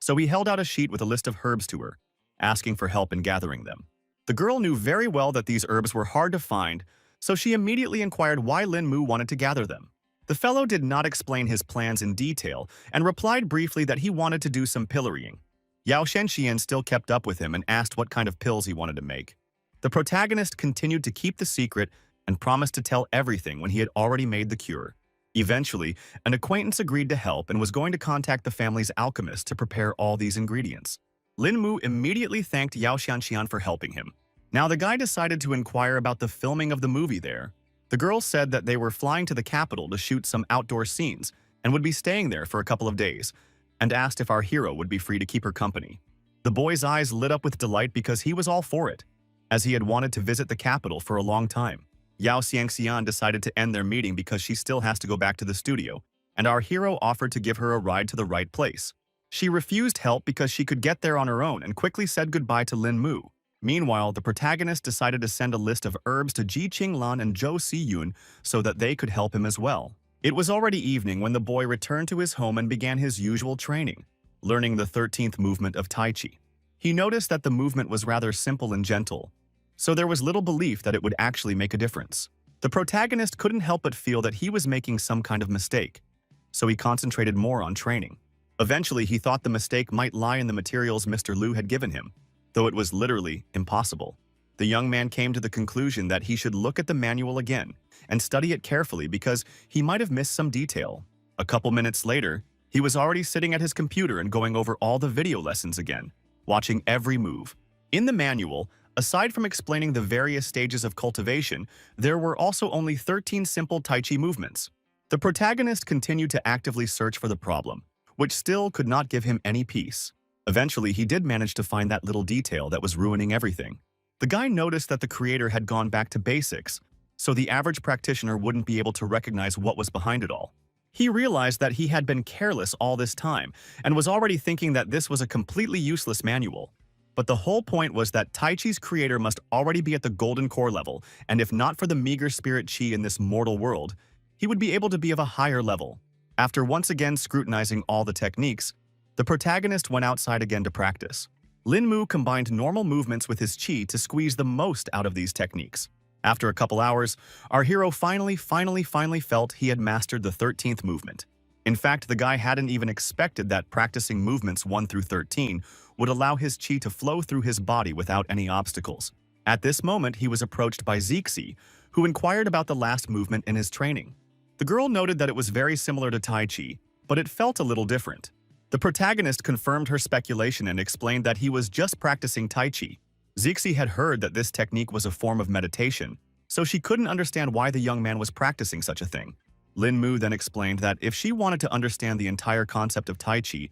so he held out a sheet with a list of herbs to her, asking for help in gathering them. The girl knew very well that these herbs were hard to find, so she immediately inquired why Lin Mu wanted to gather them. The fellow did not explain his plans in detail and replied briefly that he wanted to do some pillorying. Yao Shenxian still kept up with him and asked what kind of pills he wanted to make. The protagonist continued to keep the secret and promised to tell everything when he had already made the cure. Eventually, an acquaintance agreed to help and was going to contact the family's alchemist to prepare all these ingredients. Lin Mu immediately thanked Yao Xianxian for helping him. Now the guy decided to inquire about the filming of the movie there. The girl said that they were flying to the capital to shoot some outdoor scenes and would be staying there for a couple of days, and asked if our hero would be free to keep her company. The boy's eyes lit up with delight because he was all for it, as he had wanted to visit the capital for a long time. Yao Xianxian decided to end their meeting because she still has to go back to the studio, and our hero offered to give her a ride to the right place. She refused help because she could get there on her own and quickly said goodbye to Lin Mu. Meanwhile, the protagonist decided to send a list of herbs to Ji Qinglan and Zhou Siyun so that they could help him as well. It was already evening when the boy returned to his home and began his usual training, learning the 13th movement of Tai Chi. He noticed that the movement was rather simple and gentle, so there was little belief that it would actually make a difference. The protagonist couldn't help but feel that he was making some kind of mistake, so he concentrated more on training. Eventually, he thought the mistake might lie in the materials Mr. Liu had given him, though it was literally impossible. The young man came to the conclusion that he should look at the manual again and study it carefully because he might have missed some detail. A couple minutes later, he was already sitting at his computer and going over all the video lessons again, watching every move. In the manual, aside from explaining the various stages of cultivation, there were also only 13 simple Tai Chi movements. The protagonist continued to actively search for the problem, which still could not give him any peace. Eventually, he did manage to find that little detail that was ruining everything. The guy noticed that the creator had gone back to basics, so the average practitioner wouldn't be able to recognize what was behind it all. He realized that he had been careless all this time and was already thinking that this was a completely useless manual. But the whole point was that Tai Chi's creator must already be at the golden core level, and if not for the meager spirit chi in this mortal world, he would be able to be of a higher level. After once again scrutinizing all the techniques, the protagonist went outside again to practice. Lin Mu combined normal movements with his chi to squeeze the most out of these techniques. After a couple hours, our hero finally felt he had mastered the 13th movement. In fact, the guy hadn't even expected that practicing movements 1 through 13 would allow his chi to flow through his body without any obstacles. At this moment, he was approached by Zixi, who inquired about the last movement in his training. The girl noted that it was very similar to Tai Chi, but it felt a little different. The protagonist confirmed her speculation and explained that he was just practicing Tai Chi. Zixi had heard that this technique was a form of meditation, so she couldn't understand why the young man was practicing such a thing. Lin Mu then explained that if she wanted to understand the entire concept of Tai Chi,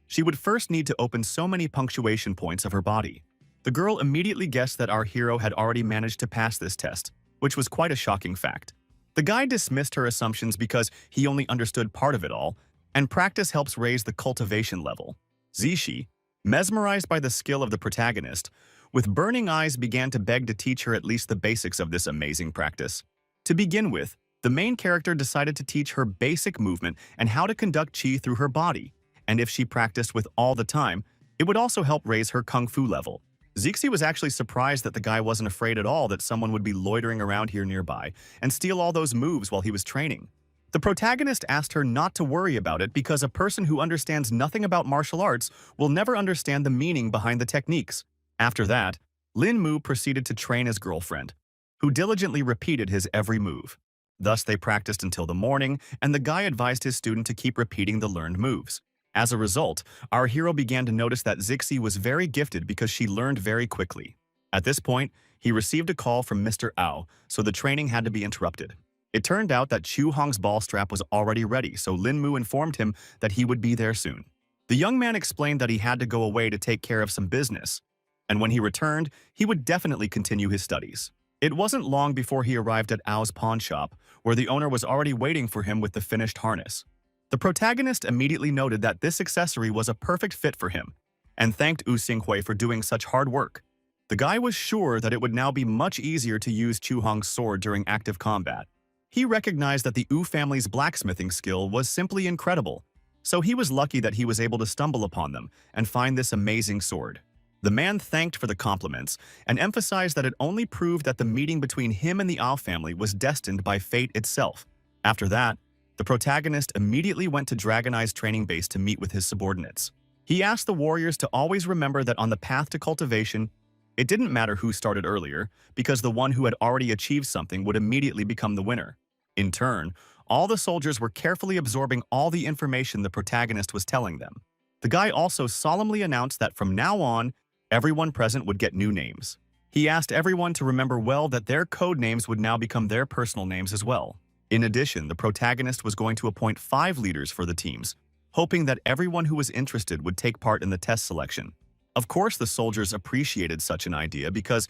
she would first need to open so many punctuation points of her body. The girl immediately guessed that our hero had already managed to pass this test, which was quite a shocking fact. The guy dismissed her assumptions because he only understood part of it all, and practice helps raise the cultivation level. Zixi, mesmerized by the skill of the protagonist, with burning eyes began to beg to teach her at least the basics of this amazing practice. To begin with, the main character decided to teach her basic movement and how to conduct chi through her body, and if she practiced with all the time, it would also help raise her kung fu level. Zixi was actually surprised that the guy wasn't afraid at all that someone would be loitering around here nearby and steal all those moves while he was training. The protagonist asked her not to worry about it because a person who understands nothing about martial arts will never understand the meaning behind the techniques. After that, Lin Mu proceeded to train his girlfriend, who diligently repeated his every move. Thus, they practiced until the morning, and the guy advised his student to keep repeating the learned moves. As a result, our hero began to notice that Zixi was very gifted because she learned very quickly. At this point, he received a call from Mr. Ao, so the training had to be interrupted. It turned out that Chu Hong's ball strap was already ready, so Lin Mu informed him that he would be there soon. The young man explained that he had to go away to take care of some business, and when he returned, he would definitely continue his studies. It wasn't long before he arrived at Ao's pawn shop, where the owner was already waiting for him with the finished harness. The protagonist immediately noted that this accessory was a perfect fit for him, and thanked Wu Xinghui for doing such hard work. The guy was sure that it would now be much easier to use Chu Hong's sword during active combat. He recognized that the Wu family's blacksmithing skill was simply incredible, so he was lucky that he was able to stumble upon them and find this amazing sword. The man thanked for the compliments and emphasized that it only proved that the meeting between him and the Ao family was destined by fate itself. After that, the protagonist immediately went to Dragon Eye's training base to meet with his subordinates. He asked the warriors to always remember that on the path to cultivation, it didn't matter who started earlier, because the one who had already achieved something would immediately become the winner. In turn, all the soldiers were carefully absorbing all the information the protagonist was telling them. The guy also solemnly announced that from now on, everyone present would get new names. He asked everyone to remember well that their code names would now become their personal names as well. In addition, the protagonist was going to appoint 5 leaders for the teams, hoping that everyone who was interested would take part in the test selection. Of course, the soldiers appreciated such an idea because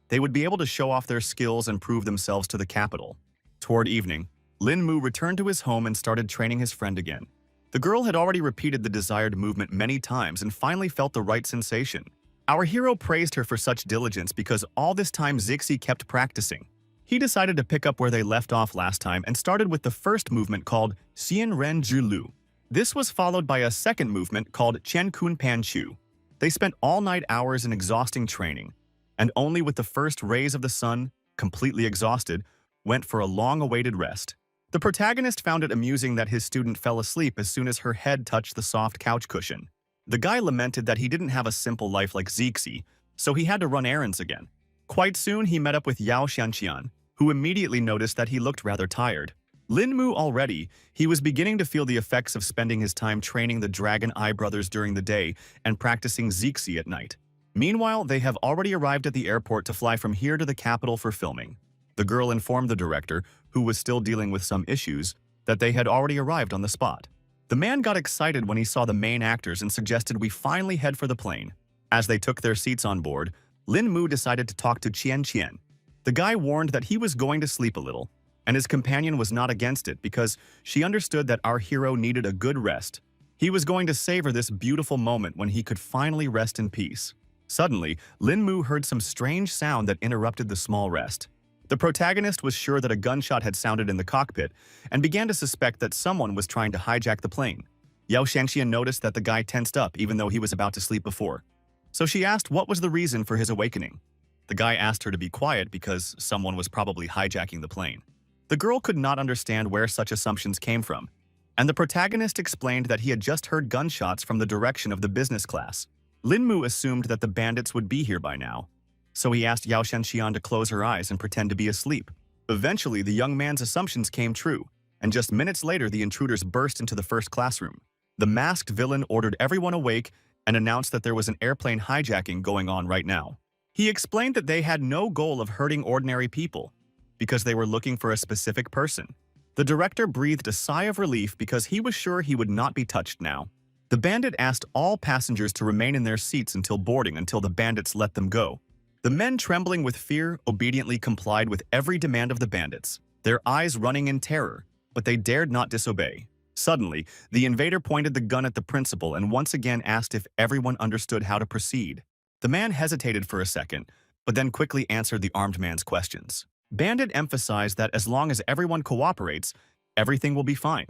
they would be able to show off their skills and prove themselves to the capital. Toward evening, Lin Mu returned to his home and started training his friend again. The girl had already repeated the desired movement many times and finally felt the right sensation. Our hero praised her for such diligence because all this time Zixi kept practicing. He decided to pick up where they left off last time and started with the first movement called Xian Ren Zhu Lu. This was followed by a second movement called Chen Kun Pan Chu. They spent all-night hours in exhausting training, and only with the first rays of the sun, completely exhausted, went for a long-awaited rest. The protagonist found it amusing that his student fell asleep as soon as her head touched the soft couch cushion. The guy lamented that he didn't have a simple life like Zixi, so he had to run errands again. Quite soon, he met up with Yao Xianqian, who immediately noticed that he looked rather tired. Lin Mu already, he was beginning to feel the effects of spending his time training the Dragon Eye brothers during the day and practicing Zixi at night. Meanwhile, they have already arrived at the airport to fly from here to the capital for filming. The girl informed the director, who was still dealing with some issues, that they had already arrived on the spot. The man got excited when he saw the main actors and suggested we finally head for the plane. As they took their seats on board, Lin Mu decided to talk to Qian Qian. The guy warned that he was going to sleep a little, and his companion was not against it because she understood that our hero needed a good rest. He was going to savor this beautiful moment when he could finally rest in peace. Suddenly, Lin Mu heard some strange sound that interrupted the small rest. The protagonist was sure that a gunshot had sounded in the cockpit and began to suspect that someone was trying to hijack the plane. Yao Shanxian noticed that the guy tensed up even though he was about to sleep before. So she asked what was the reason for his awakening. The guy asked her to be quiet because someone was probably hijacking the plane. The girl could not understand where such assumptions came from, and the protagonist explained that he had just heard gunshots from the direction of the business class. Lin Mu assumed that the bandits would be here by now, so he asked Yao Shanxian to close her eyes and pretend to be asleep. Eventually, the young man's assumptions came true, and just minutes later the intruders burst into the first classroom. The masked villain ordered everyone awake and announced that there was an airplane hijacking going on right now. He explained that they had no goal of hurting ordinary people, because they were looking for a specific person. The director breathed a sigh of relief because he was sure he would not be touched now. The bandit asked all passengers to remain in their seats until boarding until the bandits let them go. The men, trembling with fear, obediently complied with every demand of the bandits, their eyes running in terror, but they dared not disobey. Suddenly, the invader pointed the gun at the principal and once again asked if everyone understood how to proceed. The man hesitated for a second, but then quickly answered the armed man's questions. Bandit emphasized that as long as everyone cooperates, everything will be fine.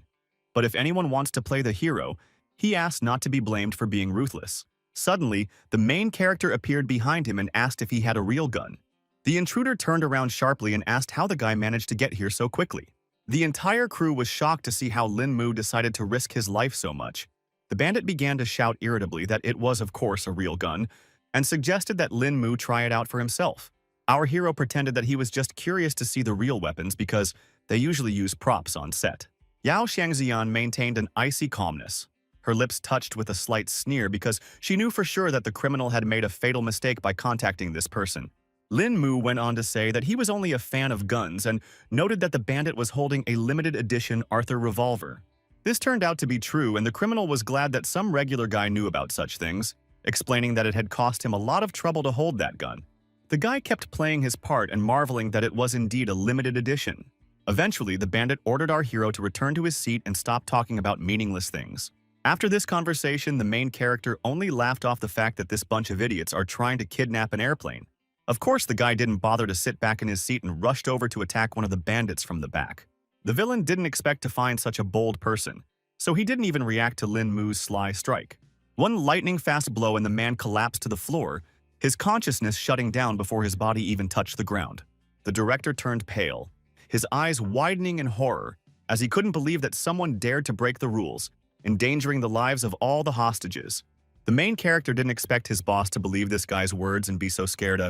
But if anyone wants to play the hero, he asked not to be blamed for being ruthless. Suddenly, the main character appeared behind him and asked if he had a real gun. The intruder turned around sharply and asked how the guy managed to get here so quickly. The entire crew was shocked to see how Lin Mu decided to risk his life so much. The bandit began to shout irritably that it was of course a real gun, and suggested that Lin Mu try it out for himself. Our hero pretended that he was just curious to see the real weapons because they usually use props on set. Yao Shangxian maintained an icy calmness. Her lips touched with a slight sneer because she knew for sure that the criminal had made a fatal mistake by contacting this person. Lin Mu went on to say that he was only a fan of guns and noted that the bandit was holding a limited edition Arthur revolver. This turned out to be true, and the criminal was glad that some regular guy knew about such things, explaining that it had cost him a lot of trouble to hold that gun. The guy kept playing his part and marveling that it was indeed a limited edition. Eventually, the bandit ordered our hero to return to his seat and stop talking about meaningless things. After this conversation, the main character only laughed off the fact that this bunch of idiots are trying to kidnap an airplane. Of course, the guy didn't bother to sit back in his seat and rushed over to attack one of the bandits from the back. The villain didn't expect to find such a bold person, so he didn't even react to Lin Mu's sly strike. One lightning-fast blow and the man collapsed to the floor, his consciousness shutting down before his body even touched the ground. The director turned pale, his eyes widening in horror, as he couldn't believe that someone dared to break the rules, endangering the lives of all the hostages. The main character didn't expect his boss to believe this guy's words and be so scared.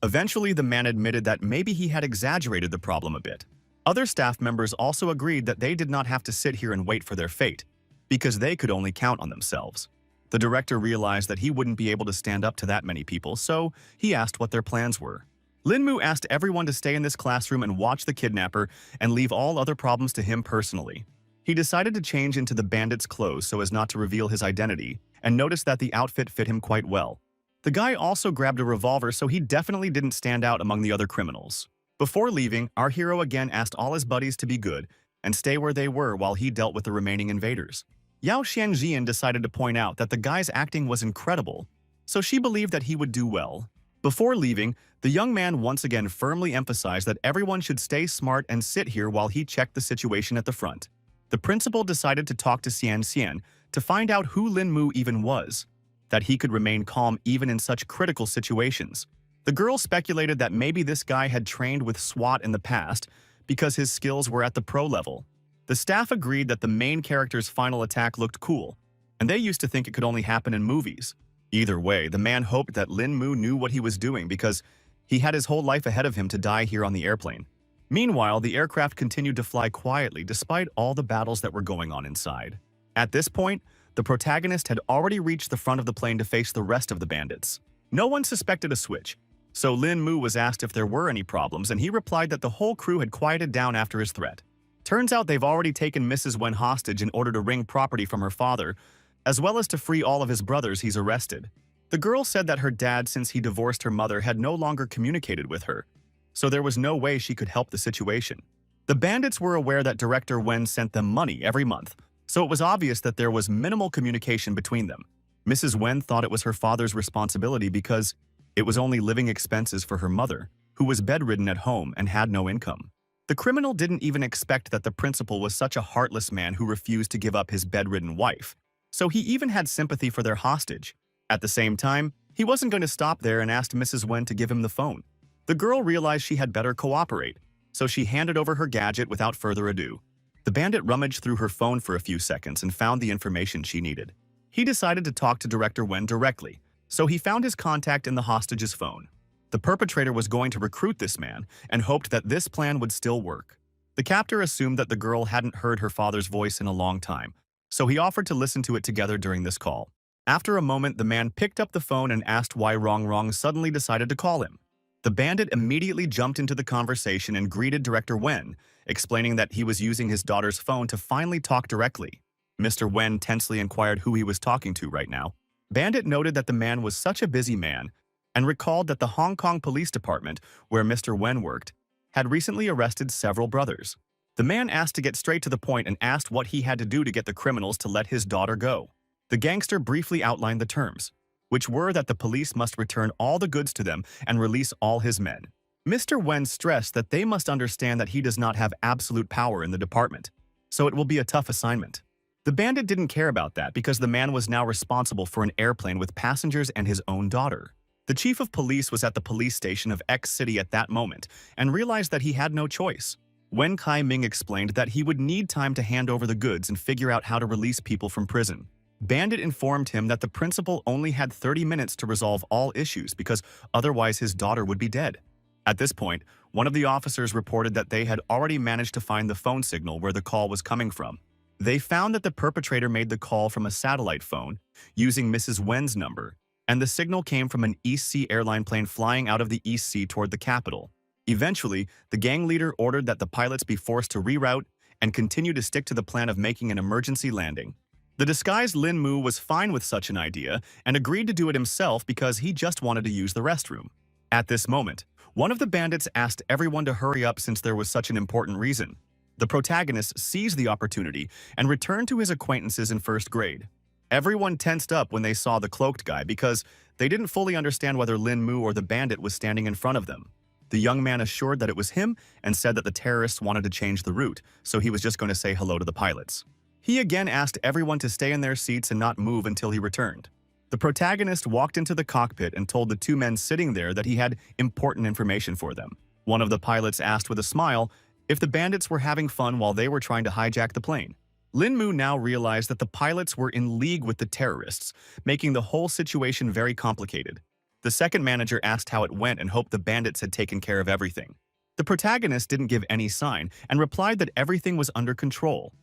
Eventually, the man admitted that maybe he had exaggerated the problem a bit. Other staff members also agreed that they did not have to sit here and wait for their fate, because they could only count on themselves. The director realized that he wouldn't be able to stand up to that many people, so he asked what their plans were. Lin Mu asked everyone to stay in this classroom and watch the kidnapper and leave all other problems to him personally. He decided to change into the bandit's clothes so as not to reveal his identity, and noticed that the outfit fit him quite well. The guy also grabbed a revolver, so he definitely didn't stand out among the other criminals. Before leaving, our hero again asked all his buddies to be good and stay where they were while he dealt with the remaining invaders. Yao Xianjian decided to point out that the guy's acting was incredible, so she believed that he would do well. Before leaving, the young man once again firmly emphasized that everyone should stay smart and sit here while he checked the situation at the front. The principal decided to talk to Xian Xian to find out who Lin Mu even was, that he could remain calm even in such critical situations. The girl speculated that maybe this guy had trained with SWAT in the past because his skills were at the pro level. The staff agreed that the main character's final attack looked cool, and they used to think it could only happen in movies. Either way, the man hoped that Lin Mu knew what he was doing because he had his whole life ahead of him to die here on the airplane. Meanwhile, the aircraft continued to fly quietly despite all the battles that were going on inside. At this point, the protagonist had already reached the front of the plane to face the rest of the bandits. No one suspected a switch, so Lin Mu was asked if there were any problems, and he replied that the whole crew had quieted down after his threat. Turns out they've already taken Mrs. Wen hostage in order to wring property from her father, as well as to free all of his brothers he's arrested. The girl said that her dad, since he divorced her mother, had no longer communicated with her, so there was no way she could help the situation. The bandits were aware that Director Wen sent them money every month, so it was obvious that there was minimal communication between them. Mrs. Wen thought it was her father's responsibility because it was only living expenses for her mother, who was bedridden at home and had no income. The criminal didn't even expect that the principal was such a heartless man who refused to give up his bedridden wife, so he even had sympathy for their hostage. At the same time, he wasn't going to stop there and asked Mrs. Wen to give him the phone. The girl realized she had better cooperate, so she handed over her gadget without further ado. The bandit rummaged through her phone for a few seconds and found the information she needed. He decided to talk to Director Wen directly, so he found his contact in the hostage's phone. The perpetrator was going to recruit this man and hoped that this plan would still work. The captor assumed that the girl hadn't heard her father's voice in a long time, so he offered to listen to it together during this call. After a moment, the man picked up the phone and asked why Rong suddenly decided to call him. The bandit immediately jumped into the conversation and greeted Director Wen, explaining that he was using his daughter's phone to finally talk directly. Mr. Wen tensely inquired who he was talking to right now. Bandit noted that the man was such a busy man and recalled that the Hong Kong Police Department, where Mr. Wen worked, had recently arrested several brothers. The man asked to get straight to the point and asked what he had to do to get the criminals to let his daughter go. The gangster briefly outlined the terms, which were that the police must return all the goods to them and release all his men. Mr. Wen stressed that they must understand that he does not have absolute power in the department, so it will be a tough assignment. The bandit didn't care about that because the man was now responsible for an airplane with passengers and his own daughter. The chief of police was at the police station of X City at that moment and realized that he had no choice. Wen Kai-ming explained that he would need time to hand over the goods and figure out how to release people from prison. Bandit informed him that the principal only had 30 minutes to resolve all issues because otherwise his daughter would be dead. At this point, one of the officers reported that they had already managed to find the phone signal where the call was coming from. They found that the perpetrator made the call from a satellite phone using Mrs. Wen's number, and the signal came from an East Sea airline plane flying out of the East Sea toward the capital. Eventually, the gang leader ordered that the pilots be forced to reroute and continue to stick to the plan of making an emergency landing. The disguised Lin Mu was fine with such an idea and agreed to do it himself because he just wanted to use the restroom. At this moment, one of the bandits asked everyone to hurry up since there was such an important reason. The protagonist seized the opportunity and returned to his acquaintances in first grade. Everyone tensed up when they saw the cloaked guy because they didn't fully understand whether Lin Mu or the bandit was standing in front of them. The young man assured that it was him and said that the terrorists wanted to change the route, so he was just going to say hello to the pilots. He again asked everyone to stay in their seats and not move until he returned. The protagonist walked into the cockpit and told the two men sitting there that he had important information for them. One of the pilots asked with a smile if the bandits were having fun while they were trying to hijack the plane. Lin Mu now realized that the pilots were in league with the terrorists, making the whole situation very complicated. The second manager asked how it went and hoped the bandits had taken care of everything. The protagonist didn't give any sign and replied that everything was under control,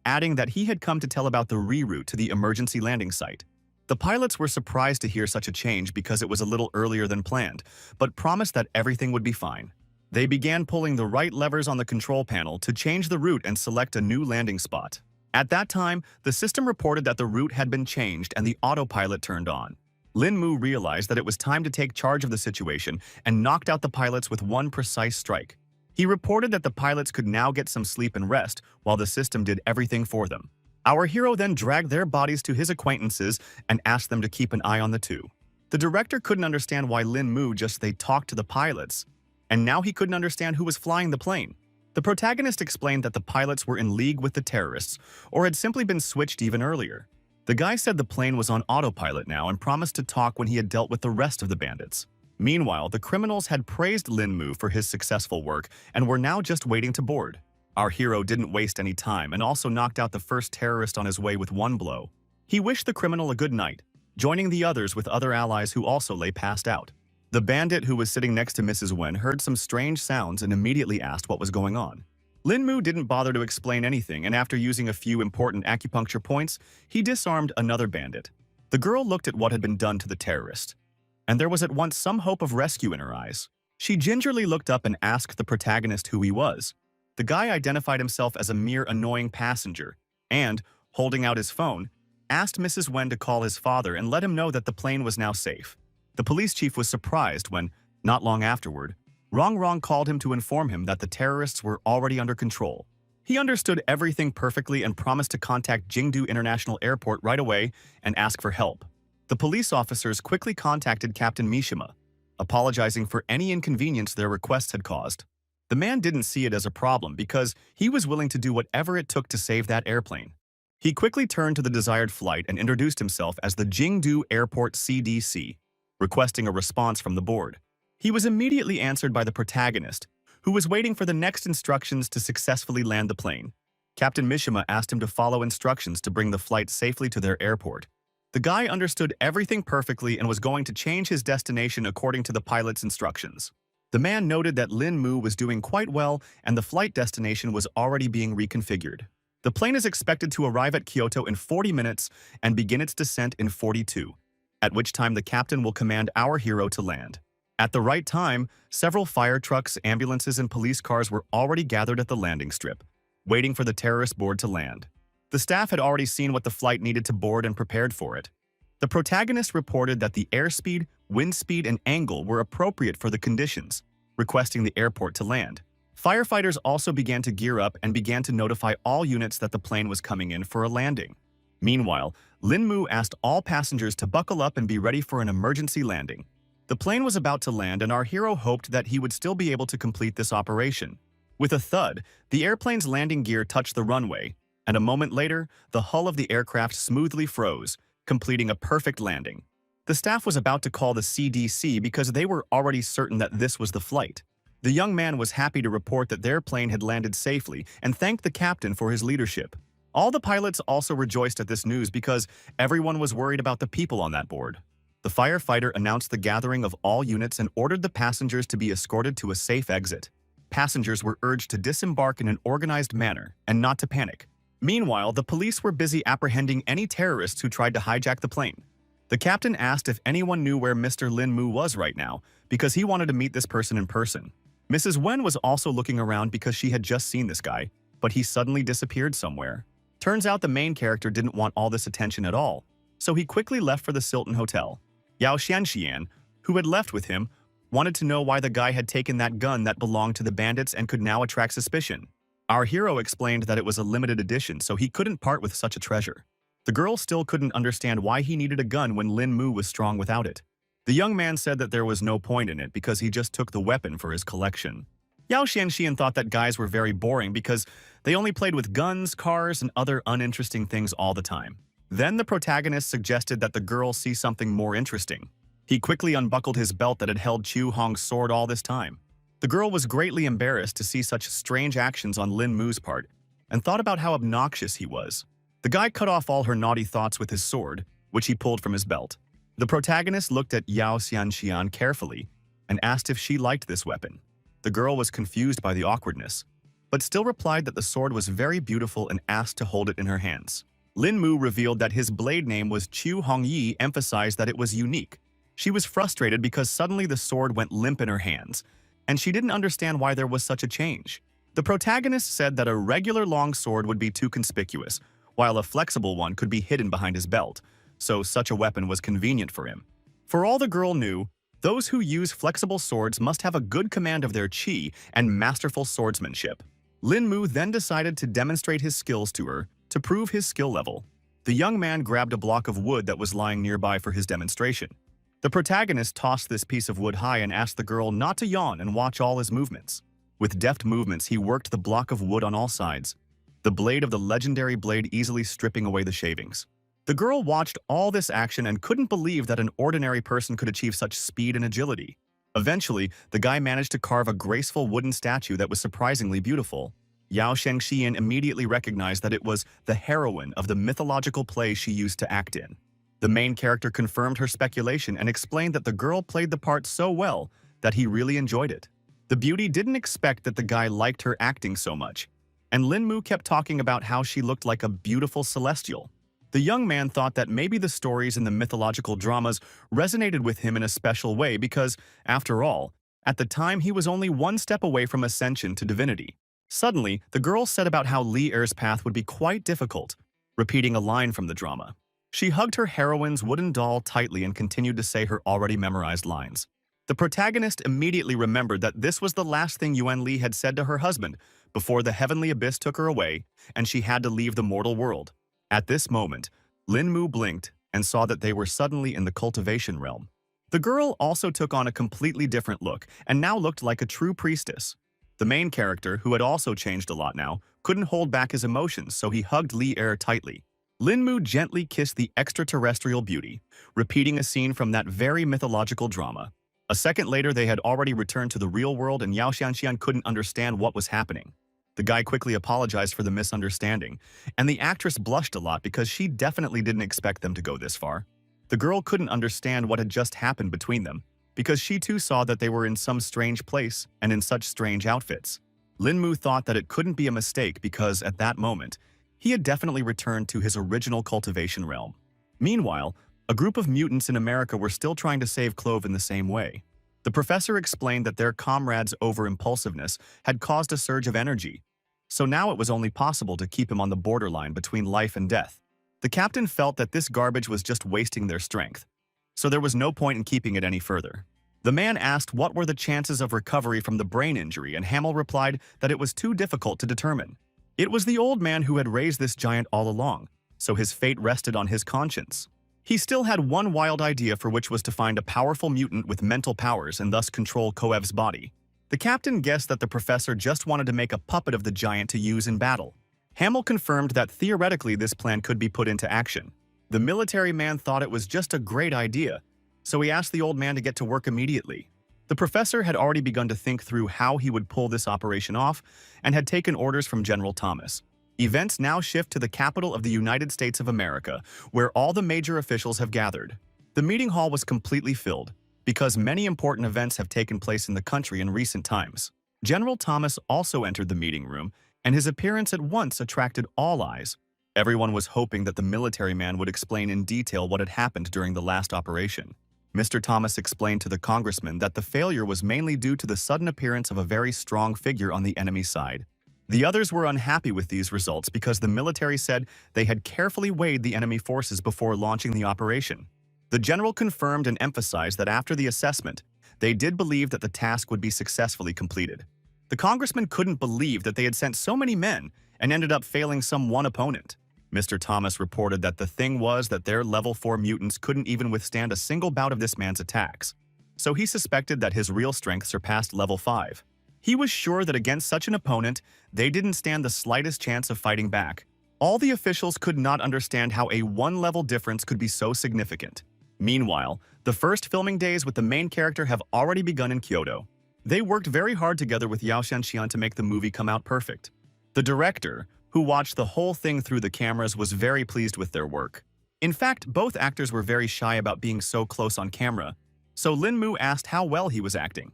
adding that he had come to tell about the reroute to the emergency landing site. The pilots were surprised to hear such a change because it was a little earlier than planned, but promised that everything would be fine. They began pulling the right levers on the control panel to change the route and select a new landing spot. At that time, the system reported that the route had been changed and the autopilot turned on. Lin Mu realized that it was time to take charge of the situation and knocked out the pilots with one precise strike. He reported that the pilots could now get some sleep and rest while the system did everything for them. Our hero then dragged their bodies to his acquaintances and asked them to keep an eye on the two. The director couldn't understand why Lin Mu they talked to the pilots, and now he couldn't understand who was flying the plane. The protagonist explained that the pilots were in league with the terrorists or had simply been switched even earlier. The guy said the plane was on autopilot now and promised to talk when he had dealt with the rest of the bandits. Meanwhile, the criminals had praised Lin Mu for his successful work and were now just waiting to board. Our hero didn't waste any time and also knocked out the first terrorist on his way with one blow. He wished the criminal a good night, joining the others with other allies who also lay passed out. The bandit who was sitting next to Mrs. Wen heard some strange sounds and immediately asked what was going on. Lin Mu didn't bother to explain anything, and after using a few important acupuncture points, he disarmed another bandit. The girl looked at what had been done to the terrorist, and there was at once some hope of rescue in her eyes. She gingerly looked up and asked the protagonist who he was. The guy identified himself as a mere annoying passenger and, holding out his phone, asked Mrs. Wen to call his father and let him know that the plane was now safe. The police chief was surprised when, not long afterward, Rong called him to inform him that the terrorists were already under control. He understood everything perfectly and promised to contact Jingdu International Airport right away and ask for help. The police officers quickly contacted Captain Mishima, apologizing for any inconvenience their requests had caused. The man didn't see it as a problem because he was willing to do whatever it took to save that airplane. He quickly turned to the desired flight and introduced himself as the Jingdu Airport CDC, requesting a response from the board. He was immediately answered by the protagonist, who was waiting for the next instructions to successfully land the plane. Captain Mishima asked him to follow instructions to bring the flight safely to their airport. The guy understood everything perfectly and was going to change his destination according to the pilot's instructions. The man noted that Lin Mu was doing quite well and the flight destination was already being reconfigured. The plane is expected to arrive at Kyoto in 40 minutes and begin its descent in 42, at which time the captain will command our hero to land. At the right time, several fire trucks, ambulances, and police cars were already gathered at the landing strip, waiting for the terrorist board to land. The staff had already seen what the flight needed to board and prepared for it. The protagonist reported that the airspeed, wind speed, and angle were appropriate for the conditions, requesting the airport to land. Firefighters also began to gear up and began to notify all units that the plane was coming in for a landing. Meanwhile, Lin Mu asked all passengers to buckle up and be ready for an emergency landing. The plane was about to land and our hero hoped that he would still be able to complete this operation. With a thud, the airplane's landing gear touched the runway, and a moment later, the hull of the aircraft smoothly froze, completing a perfect landing. The staff was about to call the CDC because they were already certain that this was the flight. The young man was happy to report that their plane had landed safely and thanked the captain for his leadership. All the pilots also rejoiced at this news because everyone was worried about the people on that board. The firefighter announced the gathering of all units and ordered the passengers to be escorted to a safe exit. Passengers were urged to disembark in an organized manner and not to panic. Meanwhile, the police were busy apprehending any terrorists who tried to hijack the plane. The captain asked if anyone knew where Mr. Lin Mu was right now because he wanted to meet this person in person. Mrs. Wen was also looking around because she had just seen this guy, but he suddenly disappeared somewhere. Turns out the main character didn't want all this attention at all, so he quickly left for the Silton Hotel. Yao Xianxian, who had left with him, wanted to know why the guy had taken that gun that belonged to the bandits and could now attract suspicion. Our hero explained that it was a limited edition, so he couldn't part with such a treasure. The girl still couldn't understand why he needed a gun when Lin Mu was strong without it. The young man said that there was no point in it because he just took the weapon for his collection. Yao Xianxian thought that guys were very boring because they only played with guns, cars, and other uninteresting things all the time. Then the protagonist suggested that the girl see something more interesting. He quickly unbuckled his belt that had held Chu Hong's sword all this time. The girl was greatly embarrassed to see such strange actions on Lin Mu's part and thought about how obnoxious he was. The guy cut off all her naughty thoughts with his sword, which he pulled from his belt. The protagonist looked at Yao Xianxian carefully and asked if she liked this weapon. The girl was confused by the awkwardness, but still replied that the sword was very beautiful and asked to hold it in her hands. Lin Mu revealed that his blade name was Chu Hongyi, emphasized that it was unique. She was frustrated because suddenly the sword went limp in her hands, and she didn't understand why there was such a change. The protagonist said that a regular long sword would be too conspicuous, while a flexible one could be hidden behind his belt, so such a weapon was convenient for him. For all the girl knew, those who use flexible swords must have a good command of their chi and masterful swordsmanship. Lin Mu then decided to demonstrate his skills to her to prove his skill level. The young man grabbed a block of wood that was lying nearby for his demonstration. The protagonist tossed this piece of wood high and asked the girl not to yawn and watch all his movements. With deft movements, he worked the block of wood on all sides, the blade of the legendary blade easily stripping away the shavings. The girl watched all this action and couldn't believe that an ordinary person could achieve such speed and agility. Eventually, the guy managed to carve a graceful wooden statue that was surprisingly beautiful. Yao Shengxian immediately recognized that it was the heroine of the mythological play she used to act in. The main character confirmed her speculation and explained that the girl played the part so well that he really enjoyed it. The beauty didn't expect that the guy liked her acting so much, and Lin Mu kept talking about how she looked like a beautiful celestial. The young man thought that maybe the stories in the mythological dramas resonated with him in a special way because, after all, at the time he was only one step away from ascension to divinity. Suddenly, the girl said about how Lee Er's path would be quite difficult, repeating a line from the drama. She hugged her heroine's wooden doll tightly and continued to say her already memorized lines. The protagonist immediately remembered that this was the last thing Yuan Li had said to her husband before the heavenly abyss took her away and she had to leave the mortal world. At this moment, Lin Mu blinked and saw that they were suddenly in the cultivation realm. The girl also took on a completely different look and now looked like a true priestess. The main character, who had also changed a lot now, couldn't hold back his emotions, so he hugged Lee Er tightly. Lin Mu gently kissed the extraterrestrial beauty, repeating a scene from that very mythological drama. A second later, they had already returned to the real world and Yao Xianxian couldn't understand what was happening. The guy quickly apologized for the misunderstanding, and the actress blushed a lot because she definitely didn't expect them to go this far. The girl couldn't understand what had just happened between them, because she too saw that they were in some strange place and in such strange outfits. Lin Mu thought that it couldn't be a mistake because, at that moment, he had definitely returned to his original cultivation realm. Meanwhile, a group of mutants in America were still trying to save Clove in the same way. The professor explained that their comrades' over-impulsiveness had caused a surge of energy, so now it was only possible to keep him on the borderline between life and death. The captain felt that this garbage was just wasting their strength, so there was no point in keeping it any further. The man asked what were the chances of recovery from the brain injury, and Hamill replied that it was too difficult to determine. It was the old man who had raised this giant all along, so his fate rested on his conscience. He still had one wild idea, for which was to find a powerful mutant with mental powers and thus control Koev's body. The captain guessed that the professor just wanted to make a puppet of the giant to use in battle. Hamill confirmed that theoretically this plan could be put into action. The military man thought it was just a great idea, so he asked the old man to get to work immediately. The professor had already begun to think through how he would pull this operation off and had taken orders from General Thomas. Events now shift to the capital of the United States of America, where all the major officials have gathered. The meeting hall was completely filled, because many important events have taken place in the country in recent times. General Thomas also entered the meeting room, and his appearance at once attracted all eyes. Everyone was hoping that the military man would explain in detail what had happened during the last operation. Mr. Thomas explained to the congressman that the failure was mainly due to the sudden appearance of a very strong figure on the enemy side. The others were unhappy with these results because the military said they had carefully weighed the enemy forces before launching the operation. The general confirmed and emphasized that after the assessment, they did believe that the task would be successfully completed. The congressman couldn't believe that they had sent so many men and ended up failing some one opponent. Mr. Thomas reported that the thing was that their level 4 mutants couldn't even withstand a single bout of this man's attacks, so he suspected that his real strength surpassed level 5. He was sure that against such an opponent, they didn't stand the slightest chance of fighting back. All the officials could not understand how a one-level difference could be so significant. Meanwhile, the first filming days with the main character have already begun in Kyoto. They worked very hard together with Yao Xianxian to make the movie come out perfect. The director, who watched the whole thing through the cameras, was very pleased with their work. In fact, both actors were very shy about being so close on camera, so Lin Mu asked how well he was acting.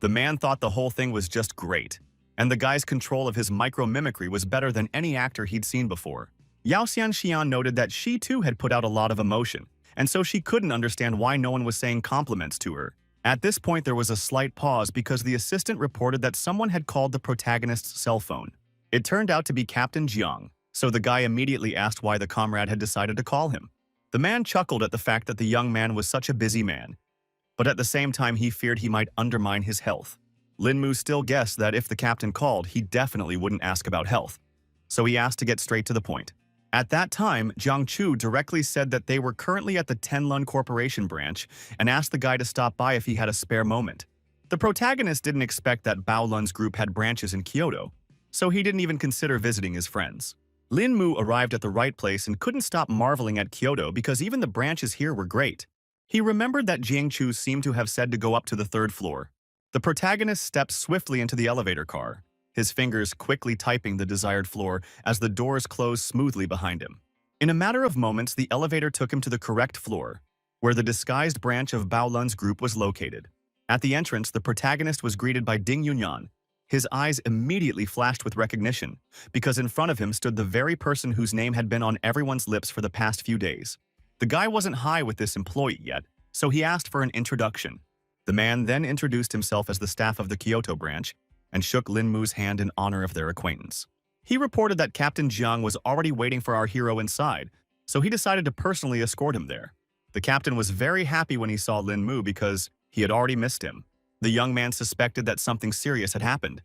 The man thought the whole thing was just great, and the guy's control of his micro-mimicry was better than any actor he'd seen before. Yao Xianxian noted that she too had put out a lot of emotion, and so she couldn't understand why no one was saying compliments to her. At this point, there was a slight pause because the assistant reported that someone had called the protagonist's cell phone. It turned out to be Captain Jiang, so the guy immediately asked why the comrade had decided to call him. The man chuckled at the fact that the young man was such a busy man, but at the same time he feared he might undermine his health. Lin Mu still guessed that if the captain called, he definitely wouldn't ask about health, so he asked to get straight to the point. At that time, Jiang Chu directly said that they were currently at the Tenlun Corporation branch and asked the guy to stop by if he had a spare moment. The protagonist didn't expect that Bao Lun's group had branches in Kyoto, so he didn't even consider visiting his friends. Lin Mu arrived at the right place and couldn't stop marveling at Kyoto because even the branches here were great. He remembered that Jiang Chu seemed to have said to go up to the 3rd floor. The protagonist stepped swiftly into the elevator car, his fingers quickly typing the desired floor as the doors closed smoothly behind him. In a matter of moments, the elevator took him to the correct floor, where the disguised branch of Bao Lun's group was located. At the entrance, the protagonist was greeted by Ding Yunyan. His eyes immediately flashed with recognition, because in front of him stood the very person whose name had been on everyone's lips for the past few days. The guy wasn't high with this employee yet, so he asked for an introduction. The man then introduced himself as the staff of the Kyoto branch, and shook Lin Mu's hand in honor of their acquaintance. He reported that Captain Jiang was already waiting for our hero inside, so he decided to personally escort him there. The captain was very happy when he saw Lin Mu because he had already missed him. The young man suspected that something serious had happened,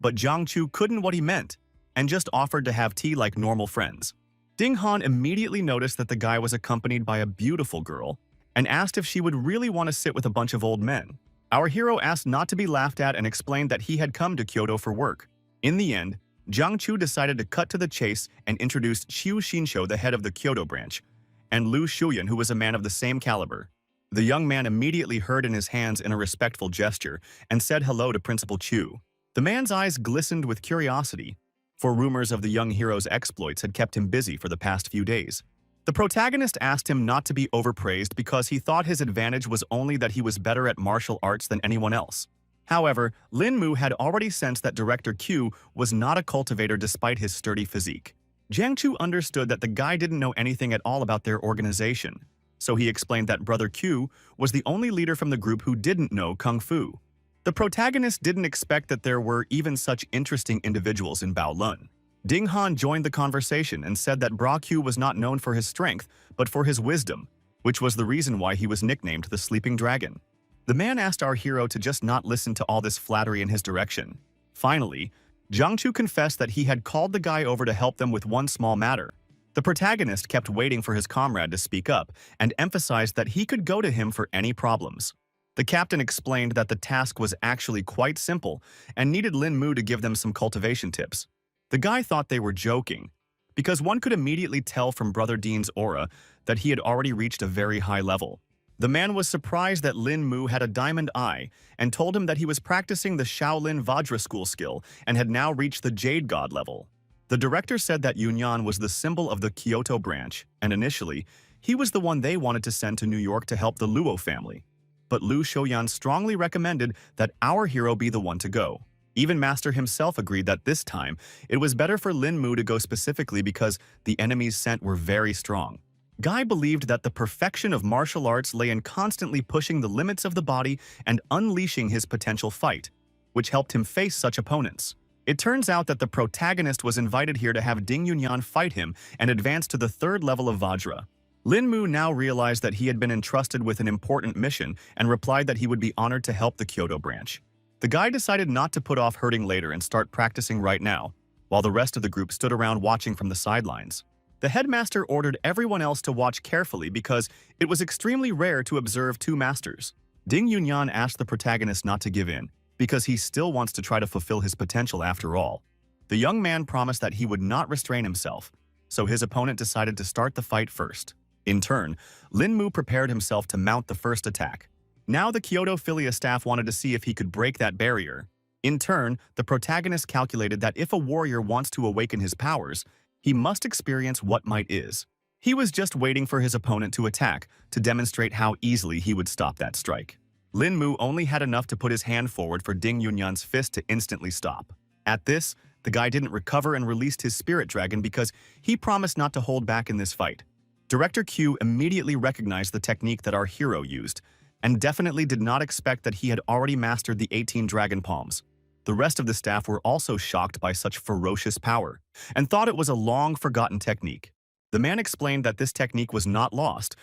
but Jiang Chu couldn't what he meant and just offered to have tea like normal friends. Ding Han immediately noticed that the guy was accompanied by a beautiful girl and asked if she would really want to sit with a bunch of old men. Our hero asked not to be laughed at and explained that he had come to Kyoto for work. In the end, Jiang Chu decided to cut to the chase and introduced Qiu Xinsho, the head of the Kyoto branch, and Lu Shuyan, who was a man of the same caliber. The young man immediately heard in his hands in a respectful gesture and said hello to Principal Chu. The man's eyes glistened with curiosity, for rumors of the young hero's exploits had kept him busy for the past few days. The protagonist asked him not to be overpraised because he thought his advantage was only that he was better at martial arts than anyone else. However, Lin Mu had already sensed that Director Q was not a cultivator despite his sturdy physique. Jiang Chu understood that the guy didn't know anything at all about their organization, so he explained that Brother Q was the only leader from the group who didn't know Kung Fu. The protagonist didn't expect that there were even such interesting individuals in Baolun. Ding Han joined the conversation and said that Bra Q was not known for his strength, but for his wisdom, which was the reason why he was nicknamed the Sleeping Dragon. The man asked our hero to just not listen to all this flattery in his direction. Finally, Jiang Chu confessed that he had called the guy over to help them with one small matter. The protagonist kept waiting for his comrade to speak up and emphasized that he could go to him for any problems. The captain explained that the task was actually quite simple and needed Lin Mu to give them some cultivation tips. The guy thought they were joking, because one could immediately tell from Brother Dean's aura that he had already reached a very high level. The man was surprised that Lin Mu had a diamond eye and told him that he was practicing the Shaolin Vajra school skill and had now reached the Jade God level. The director said that Yunyan was the symbol of the Kyoto branch, and initially, he was the one they wanted to send to New York to help the Luo family. But Lu Shoyan strongly recommended that our hero be the one to go. Even Master himself agreed that this time, it was better for Lin Mu to go specifically because the enemies sent were very strong. Guy believed that the perfection of martial arts lay in constantly pushing the limits of the body and unleashing his potential fight, which helped him face such opponents. It turns out that the protagonist was invited here to have Ding Yunyan fight him and advance to the 3rd level of Vajra. Lin Mu now realized that he had been entrusted with an important mission and replied that he would be honored to help the Kyoto branch. The guy decided not to put off hurting later and start practicing right now, while the rest of the group stood around watching from the sidelines. The headmaster ordered everyone else to watch carefully because it was extremely rare to observe 2 masters. Ding Yunyan asked the protagonist not to give in, because he still wants to try to fulfill his potential after all. The young man promised that he would not restrain himself, so his opponent decided to start the fight first. In turn, Lin Mu prepared himself to mount the first attack. Now the Kyoto Philia staff wanted to see if he could break that barrier. In turn, the protagonist calculated that if a warrior wants to awaken his powers, he must experience what might is. He was just waiting for his opponent to attack to demonstrate how easily he would stop that strike. Lin Mu only had enough to put his hand forward for Ding Yunyan's fist to instantly stop. At this, the guy didn't recover and released his spirit dragon because he promised not to hold back in this fight. Director Q immediately recognized the technique that our hero used, and definitely did not expect that he had already mastered the 18 dragon palms. The rest of the staff were also shocked by such ferocious power, and thought it was a long-forgotten technique. The man explained that this technique was not lost,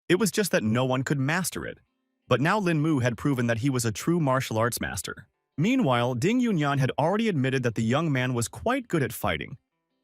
it was just that no one could master it. But now Lin Mu had proven that he was a true martial arts master. Meanwhile, Ding Yunyan had already admitted that the young man was quite good at fighting,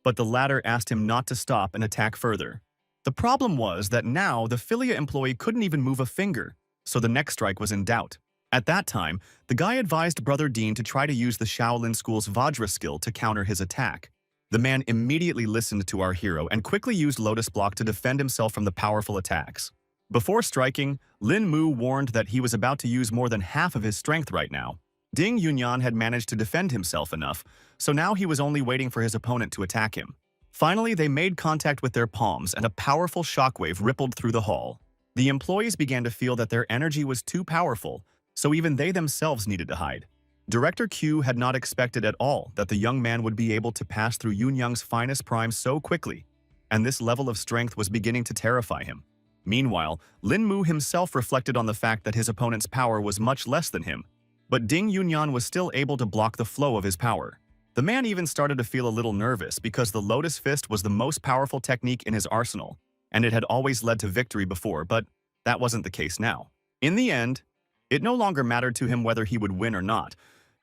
but the latter asked him not to stop and attack further. The problem was that now the Philia employee couldn't even move a finger, so the next strike was in doubt. At that time, the guy advised Brother Dean to try to use the Shaolin School's Vajra skill to counter his attack. The man immediately listened to our hero and quickly used Lotus Block to defend himself from the powerful attacks. Before striking, Lin Mu warned that he was about to use more than half of his strength right now. Ding Yunyan had managed to defend himself enough, so now he was only waiting for his opponent to attack him. Finally, they made contact with their palms and a powerful shockwave rippled through the hall. The employees began to feel that their energy was too powerful, so even they themselves needed to hide. Director Q had not expected at all that the young man would be able to pass through Yunyang's finest prime so quickly, and this level of strength was beginning to terrify him. Meanwhile, Lin Mu himself reflected on the fact that his opponent's power was much less than him. but Ding Yunyan was still able to block the flow of his power. The man even started to feel a little nervous because the Lotus Fist was the most powerful technique in his arsenal, and it had always led to victory before, but that wasn't the case now. In the end, it no longer mattered to him whether he would win or not,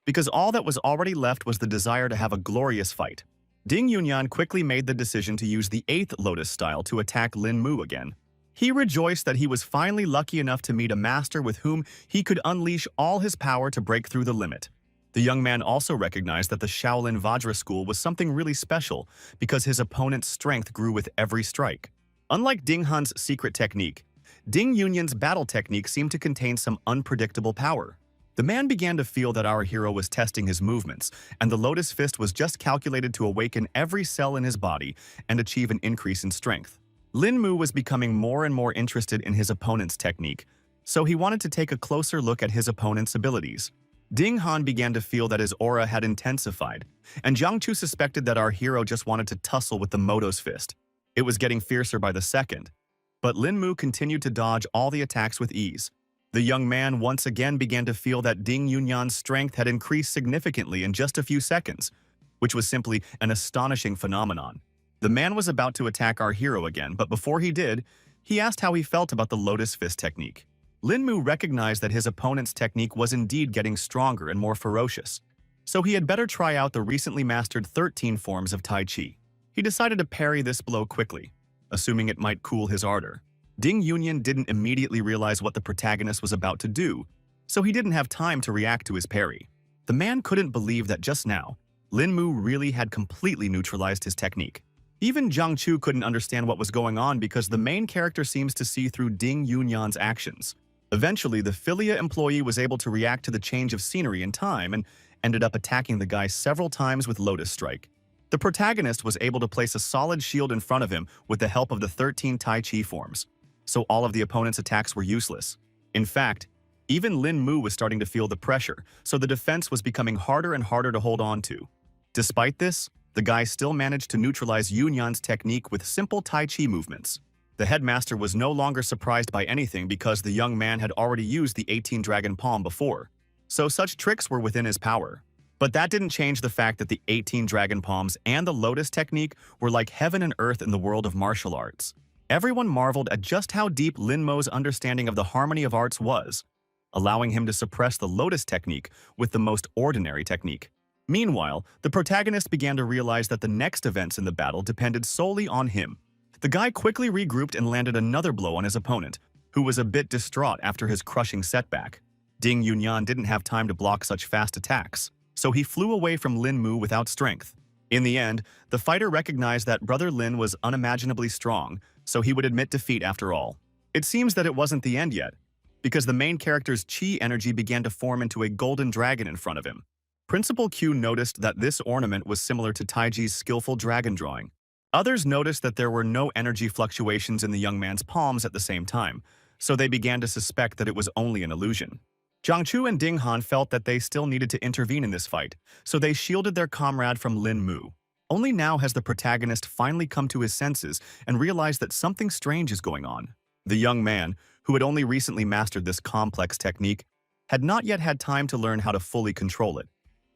because all that was already left was the desire to have a glorious fight. Ding Yunyan quickly made the decision to use the 8th Lotus style to attack Lin Mu again. He rejoiced that he was finally lucky enough to meet a master with whom he could unleash all his power to break through the limit. The young man also recognized that the Shaolin Vajra school was something really special because his opponent's strength grew with every strike. Unlike Ding Hun's secret technique, Ding Yunyan's battle technique seemed to contain some unpredictable power. The man began to feel that our hero was testing his movements, and the Lotus Fist was just calculated to awaken every cell in his body and achieve an increase in strength. Lin Mu was becoming more and more interested in his opponent's technique, so he wanted to take a closer look at his opponent's abilities. Ding Han began to feel that his aura had intensified, and Jiang Chu suspected that our hero just wanted to tussle with the Moto's fist. It was getting fiercer by the second, but Lin Mu continued to dodge all the attacks with ease. The young man once again began to feel that Ding Yunyan's strength had increased significantly in just a few seconds, which was simply an astonishing phenomenon. The man was about to attack our hero again, but before he did, he asked how he felt about the Lotus Fist technique. Lin Mu recognized that his opponent's technique was indeed getting stronger and more ferocious, so he had better try out the recently mastered 13 forms of Tai Chi. He decided to parry this blow quickly, assuming it might cool his ardor. Ding Yunyan didn't immediately realize what the protagonist was about to do, so he didn't have time to react to his parry. The man couldn't believe that just now, Lin Mu really had completely neutralized his technique. Even Jiang Chu couldn't understand what was going on because the main character seems to see through Ding Yunyan's actions. Eventually, the Filia employee was able to react to the change of scenery in time and ended up attacking the guy several times with Lotus Strike. The protagonist was able to place a solid shield in front of him with the help of the 13 Tai Chi forms, so all of the opponent's attacks were useless. In fact, even Lin Mu was starting to feel the pressure, so the defense was becoming harder and harder to hold on to. Despite this, the guy still managed to neutralize Yunyan's technique with simple Tai Chi movements. The headmaster was no longer surprised by anything because the young man had already used the 18 Dragon Palm before, so such tricks were within his power. But that didn't change the fact that the 18 Dragon Palms and the Lotus technique were like heaven and earth in the world of martial arts. Everyone marveled at just how deep Lin Mu's understanding of the harmony of arts was, allowing him to suppress the Lotus technique with the most ordinary technique. Meanwhile, the protagonist began to realize that the next events in the battle depended solely on him. The guy quickly regrouped and landed another blow on his opponent, who was a bit distraught after his crushing setback. Ding Yunyan didn't have time to block such fast attacks, so he flew away from Lin Mu without strength. In the end, the fighter recognized that Brother Lin was unimaginably strong, so he would admit defeat after all. It seems that it wasn't the end yet, because the main character's chi energy began to form into a golden dragon in front of him. Principal Q noticed that this ornament was similar to Taiji's skillful dragon drawing. Others noticed that there were no energy fluctuations in the young man's palms at the same time, so they began to suspect that it was only an illusion. Jiang Chu and Ding Han felt that they still needed to intervene in this fight, so they shielded their comrade from Lin Mu. Only now has the protagonist finally come to his senses and realized that something strange is going on. The young man, who had only recently mastered this complex technique, had not yet had time to learn how to fully control it,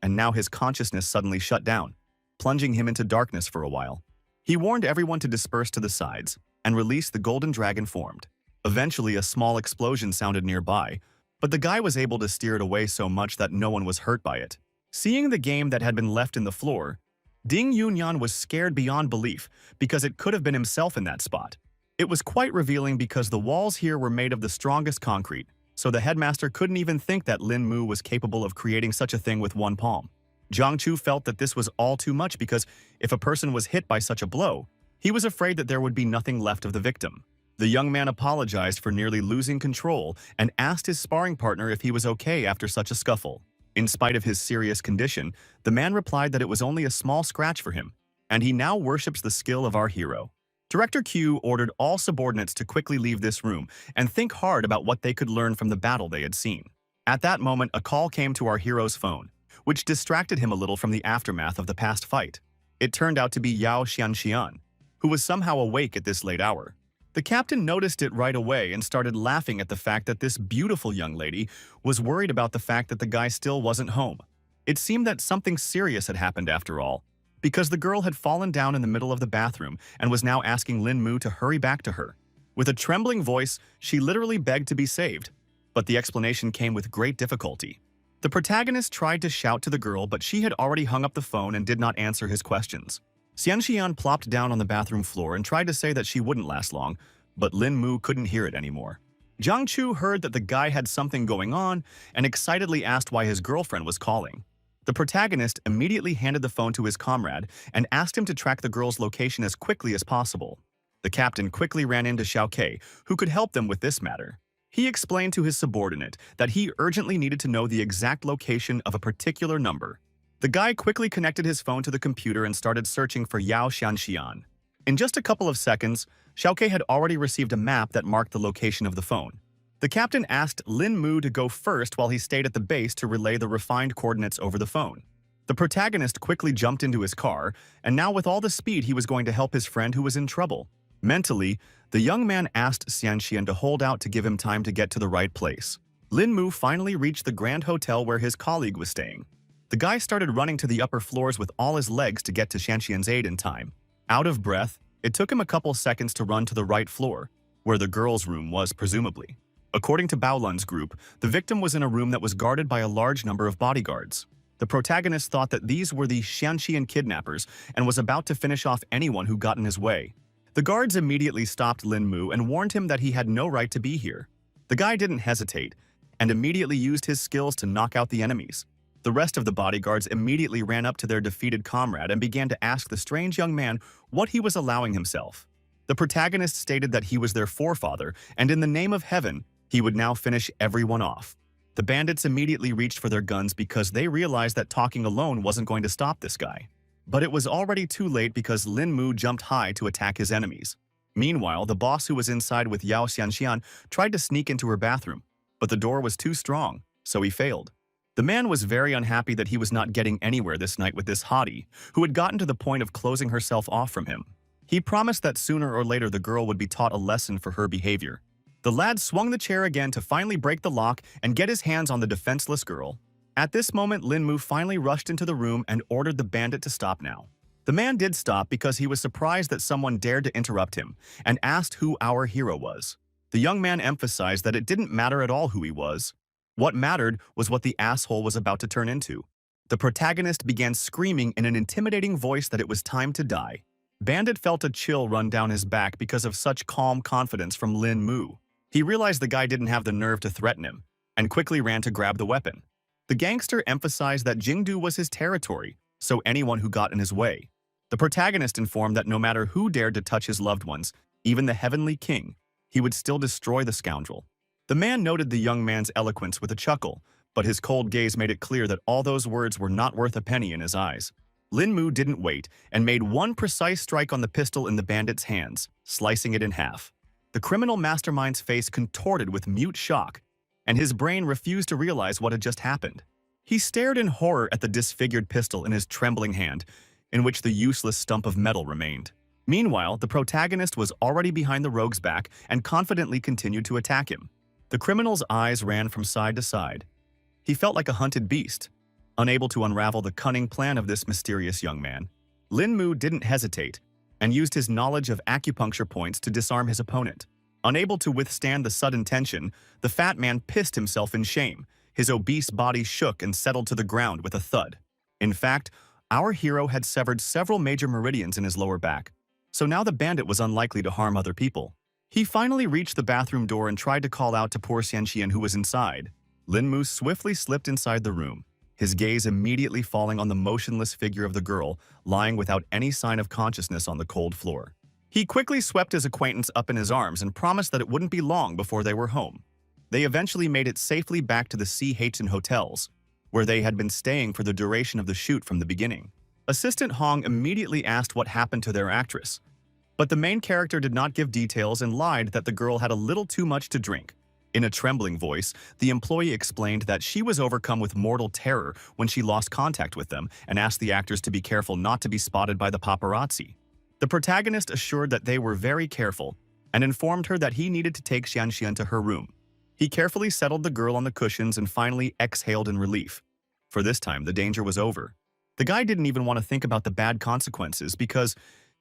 and now his consciousness suddenly shut down, plunging him into darkness for a while. He warned everyone to disperse to the sides and released the golden dragon formed. Eventually, a small explosion sounded nearby, but the guy was able to steer it away so much that no one was hurt by it. Seeing the game that had been left in the floor, Ding Yunyan was scared beyond belief because it could have been himself in that spot. It was quite revealing because the walls here were made of the strongest concrete, so the headmaster couldn't even think that Lin Mu was capable of creating such a thing with one palm. Jiang Chu felt that this was all too much because if a person was hit by such a blow, he was afraid that there would be nothing left of the victim. The young man apologized for nearly losing control and asked his sparring partner if he was okay after such a scuffle. In spite of his serious condition, the man replied that it was only a small scratch for him, and he now worships the skill of our hero. Director Q ordered all subordinates to quickly leave this room and think hard about what they could learn from the battle they had seen. At that moment, a call came to our hero's phone, which distracted him a little from the aftermath of the past fight. It turned out to be Yao Xianxian, who was somehow awake at this late hour. The captain noticed it right away and started laughing at the fact that this beautiful young lady was worried about the fact that the guy still wasn't home. It seemed that something serious had happened after all, because the girl had fallen down in the middle of the bathroom and was now asking Lin Mu to hurry back to her. With a trembling voice, she literally begged to be saved, but the explanation came with great difficulty. The protagonist tried to shout to the girl, but she had already hung up the phone and did not answer his questions. Xianxian plopped down on the bathroom floor and tried to say that she wouldn't last long, but Lin Mu couldn't hear it anymore. Jiang Chu heard that the guy had something going on and excitedly asked why his girlfriend was calling. The protagonist immediately handed the phone to his comrade and asked him to track the girl's location as quickly as possible. The captain quickly ran into Xiao Kei, who could help them with this matter. He explained to his subordinate that he urgently needed to know the exact location of a particular number. The guy quickly connected his phone to the computer and started searching for Yao Xianxian. In just a couple of seconds, Xiao Kei had already received a map that marked the location of the phone. The captain asked Lin Mu to go first while he stayed at the base to relay the refined coordinates over the phone. The protagonist quickly jumped into his car, and now with all the speed he was going to help his friend who was in trouble. Mentally, the young man asked Xianxian to hold out to give him time to get to the right place. Lin Mu finally reached the Grand Hotel where his colleague was staying. The guy started running to the upper floors with all his legs to get to Xianxian's aid in time. Out of breath, it took him a couple seconds to run to the right floor, where the girl's room was, presumably. According to Baolun's group, the victim was in a room that was guarded by a large number of bodyguards. The protagonist thought that these were the Xianxian kidnappers and was about to finish off anyone who got in his way. The guards immediately stopped Lin Mu and warned him that he had no right to be here. The guy didn't hesitate and immediately used his skills to knock out the enemies. The rest of the bodyguards immediately ran up to their defeated comrade and began to ask the strange young man what he was allowing himself. The protagonist stated that he was their forefather, and in the name of heaven, he would now finish everyone off. The bandits immediately reached for their guns because they realized that talking alone wasn't going to stop this guy. But it was already too late because Lin Mu jumped high to attack his enemies. Meanwhile, the boss who was inside with Yao Xianxian tried to sneak into her bathroom, but the door was too strong, so he failed. The man was very unhappy that he was not getting anywhere this night with this hottie, who had gotten to the point of closing herself off from him. He promised that sooner or later the girl would be taught a lesson for her behavior. The lad swung the chair again to finally break the lock and get his hands on the defenseless girl. At this moment, Lin Mu finally rushed into the room and ordered the bandit to stop now. The man did stop because he was surprised that someone dared to interrupt him and asked who our hero was. The young man emphasized that it didn't matter at all who he was. What mattered was what the asshole was about to turn into. The protagonist began screaming in an intimidating voice that it was time to die. Bandit felt a chill run down his back because of such calm confidence from Lin Mu. He realized the guy didn't have the nerve to threaten him, and quickly ran to grab the weapon. The gangster emphasized that Jingdu was his territory, so anyone who got in his way. The protagonist informed that no matter who dared to touch his loved ones, even the Heavenly King, he would still destroy the scoundrel. The man noted the young man's eloquence with a chuckle, but his cold gaze made it clear that all those words were not worth a penny in his eyes. Lin Mu didn't wait and made one precise strike on the pistol in the bandit's hands, slicing it in half. The criminal mastermind's face contorted with mute shock, and his brain refused to realize what had just happened. He stared in horror at the disfigured pistol in his trembling hand, in which the useless stump of metal remained. Meanwhile, the protagonist was already behind the rogue's back and confidently continued to attack him. The criminal's eyes ran from side to side. He felt like a hunted beast, unable to unravel the cunning plan of this mysterious young man. Lin Mu didn't hesitate and used his knowledge of acupuncture points to disarm his opponent. Unable to withstand the sudden tension, the fat man pissed himself in shame. His obese body shook and settled to the ground with a thud. In fact, our hero had severed several major meridians in his lower back, so now the bandit was unlikely to harm other people. He finally reached the bathroom door and tried to call out to poor Xianxian who was inside. Lin Mu swiftly slipped inside the room, his gaze immediately falling on the motionless figure of the girl lying without any sign of consciousness on the cold floor. He quickly swept his acquaintance up in his arms and promised that it wouldn't be long before they were home. They eventually made it safely back to the CH hotels, where they had been staying for the duration of the shoot from the beginning. Assistant Hong immediately asked what happened to their actress, but the main character did not give details and lied that the girl had a little too much to drink. In a trembling voice, the employee explained that she was overcome with mortal terror when she lost contact with them and asked the actors to be careful not to be spotted by the paparazzi. The protagonist assured that they were very careful and informed her that he needed to take Xianxian to her room. He carefully settled the girl on the cushions and finally exhaled in relief. For this time, the danger was over. The guy didn't even want to think about the bad consequences because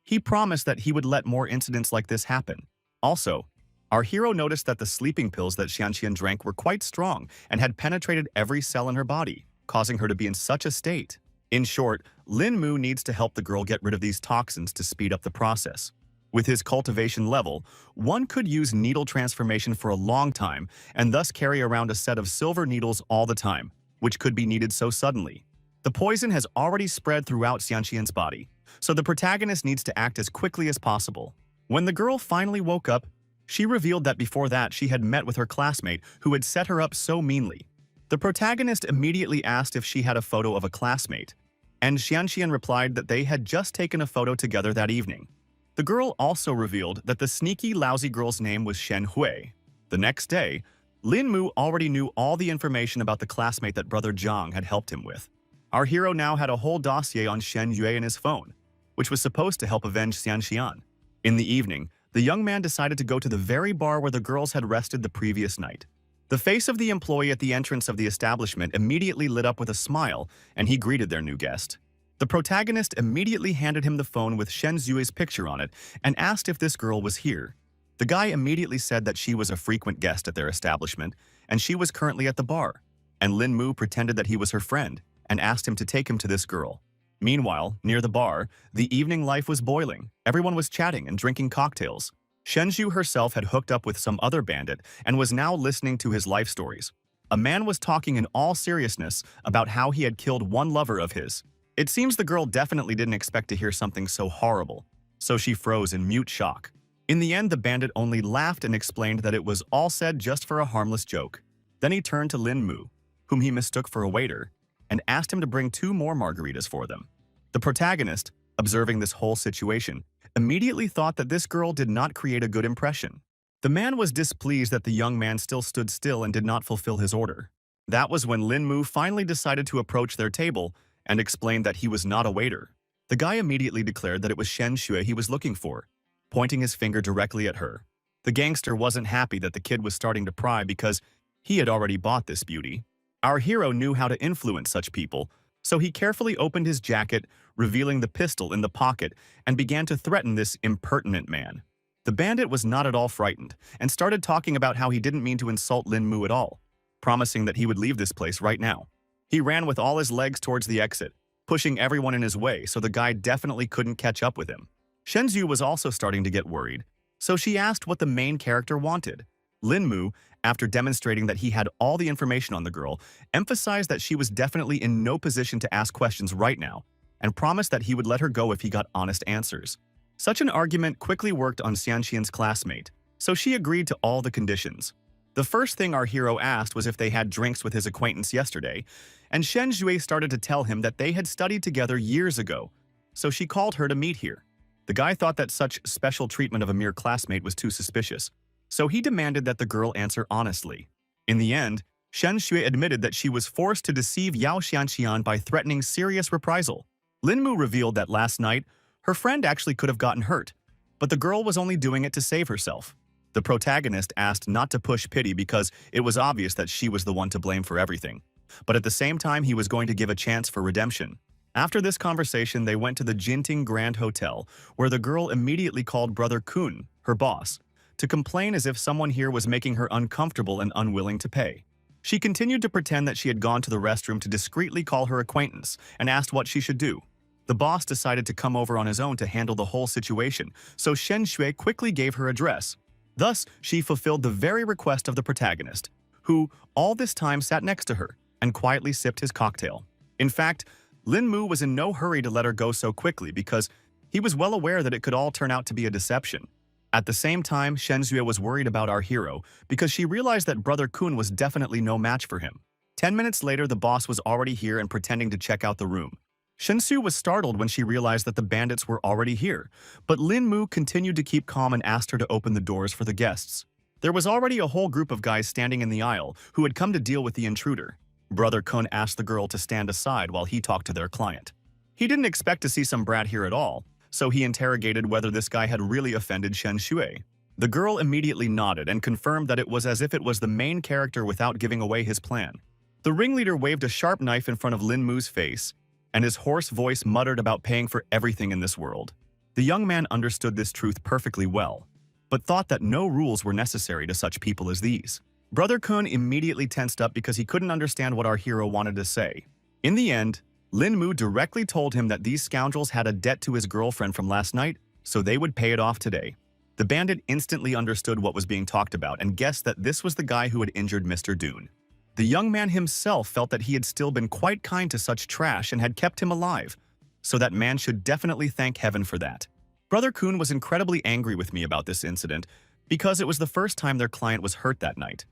he promised that he would let more incidents like this happen. Also, our hero noticed that the sleeping pills that Xianxian drank were quite strong and had penetrated every cell in her body, causing her to be in such a state. In short, Lin Mu needs to help the girl get rid of these toxins to speed up the process. With his cultivation level, one could use needle transformation for a long time and thus carry around a set of silver needles all the time, which could be needed so suddenly. The poison has already spread throughout Xianxian's body, so the protagonist needs to act as quickly as possible. When the girl finally woke up, she revealed that before that she had met with her classmate who had set her up so meanly. The protagonist immediately asked if she had a photo of a classmate, and Xianxian replied that they had just taken a photo together that evening. The girl also revealed that the sneaky, lousy girl's name was Shen Hui. The next day, Lin Mu already knew all the information about the classmate that Brother Zhang had helped him with. Our hero now had a whole dossier on Shen Yue in his phone, which was supposed to help avenge Xianxian. In the evening, the young man decided to go to the very bar where the girls had rested the previous night. The face of the employee at the entrance of the establishment immediately lit up with a smile, and he greeted their new guest. The protagonist immediately handed him the phone with Shen Yue's picture on it and asked if this girl was here. The guy immediately said that she was a frequent guest at their establishment, and she was currently at the bar, and Lin Mu pretended that he was her friend and asked him to take him to this girl. Meanwhile, near the bar, the evening life was boiling. Everyone was chatting and drinking cocktails. Shenju herself had hooked up with some other bandit and was now listening to his life stories. A man was talking in all seriousness about how he had killed one lover of his. It seems the girl definitely didn't expect to hear something so horrible, so she froze in mute shock. In the end, the bandit only laughed and explained that it was all said just for a harmless joke. Then he turned to Lin Mu, whom he mistook for a waiter, and asked him to bring 2 more margaritas for them. The protagonist, observing this whole situation, immediately thought that this girl did not create a good impression. The man was displeased that the young man still stood still and did not fulfill his order. That was when Lin Mu finally decided to approach their table and explained that he was not a waiter. The guy immediately declared that it was Shen Xue he was looking for, pointing his finger directly at her. The gangster wasn't happy that the kid was starting to pry because he had already bought this beauty. Our hero knew how to influence such people, so he carefully opened his jacket, revealing the pistol in the pocket, and began to threaten this impertinent man. The bandit was not at all frightened and started talking about how he didn't mean to insult Lin Mu at all, promising that he would leave this place right now. He ran with all his legs towards the exit, pushing everyone in his way so the guy definitely couldn't catch up with him. Shenzhu was also starting to get worried, so she asked what the main character wanted. Lin Mu, after demonstrating that he had all the information on the girl, emphasized that she was definitely in no position to ask questions right now, and promised that he would let her go if he got honest answers. Such an argument quickly worked on Xianxian's classmate, so she agreed to all the conditions. The first thing our hero asked was if they had drinks with his acquaintance yesterday, and Shen Zhui started to tell him that they had studied together years ago, so she called her to meet here. The guy thought that such special treatment of a mere classmate was too suspicious, so he demanded that the girl answer honestly. In the end, Shen Xue admitted that she was forced to deceive Yao Xianxian by threatening serious reprisal. Lin Mu revealed that last night, her friend actually could have gotten hurt, but the girl was only doing it to save herself. The protagonist asked not to push pity because it was obvious that she was the one to blame for everything, but at the same time he was going to give a chance for redemption. After this conversation, they went to the Jinting Grand Hotel, where the girl immediately called Brother Kun, her boss, to complain as if someone here was making her uncomfortable and unwilling to pay. She continued to pretend that she had gone to the restroom to discreetly call her acquaintance and asked what she should do. The boss decided to come over on his own to handle the whole situation, so Shen Xue quickly gave her address. Thus, she fulfilled the very request of the protagonist, who all this time sat next to her and quietly sipped his cocktail. In fact, Lin Mu was in no hurry to let her go so quickly because he was well aware that it could all turn out to be a deception. At the same time, Shen Zue was worried about our hero because she realized that Brother Kun was definitely no match for him. 10 minutes later, the boss was already here and pretending to check out the room. Shensu was startled when she realized that the bandits were already here, but Lin Mu continued to keep calm and asked her to open the doors for the guests. There was already a whole group of guys standing in the aisle who had come to deal with the intruder. Brother Kun asked the girl to stand aside while he talked to their client. He didn't expect to see some brat here at all, so he interrogated whether this guy had really offended Shen Xue. The girl immediately nodded and confirmed that it was as if it was the main character without giving away his plan. The ringleader waved a sharp knife in front of Lin Mu's face, and his hoarse voice muttered about paying for everything in this world. The young man understood this truth perfectly well, but thought that no rules were necessary to such people as these. Brother Kun immediately tensed up because he couldn't understand what our hero wanted to say. In the end, Lin Mu directly told him that these scoundrels had a debt to his girlfriend from last night, so they would pay it off today. The bandit instantly understood what was being talked about and guessed that this was the guy who had injured Mr. Dune. The young man himself felt that he had still been quite kind to such trash and had kept him alive, so that man should definitely thank heaven for that. Brother Kun was incredibly angry with me about this incident because it was the first time their client was hurt that night,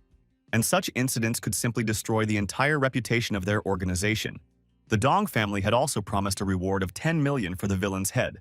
and such incidents could simply destroy the entire reputation of their organization. The Dong family had also promised a reward of 10 million for the villain's head,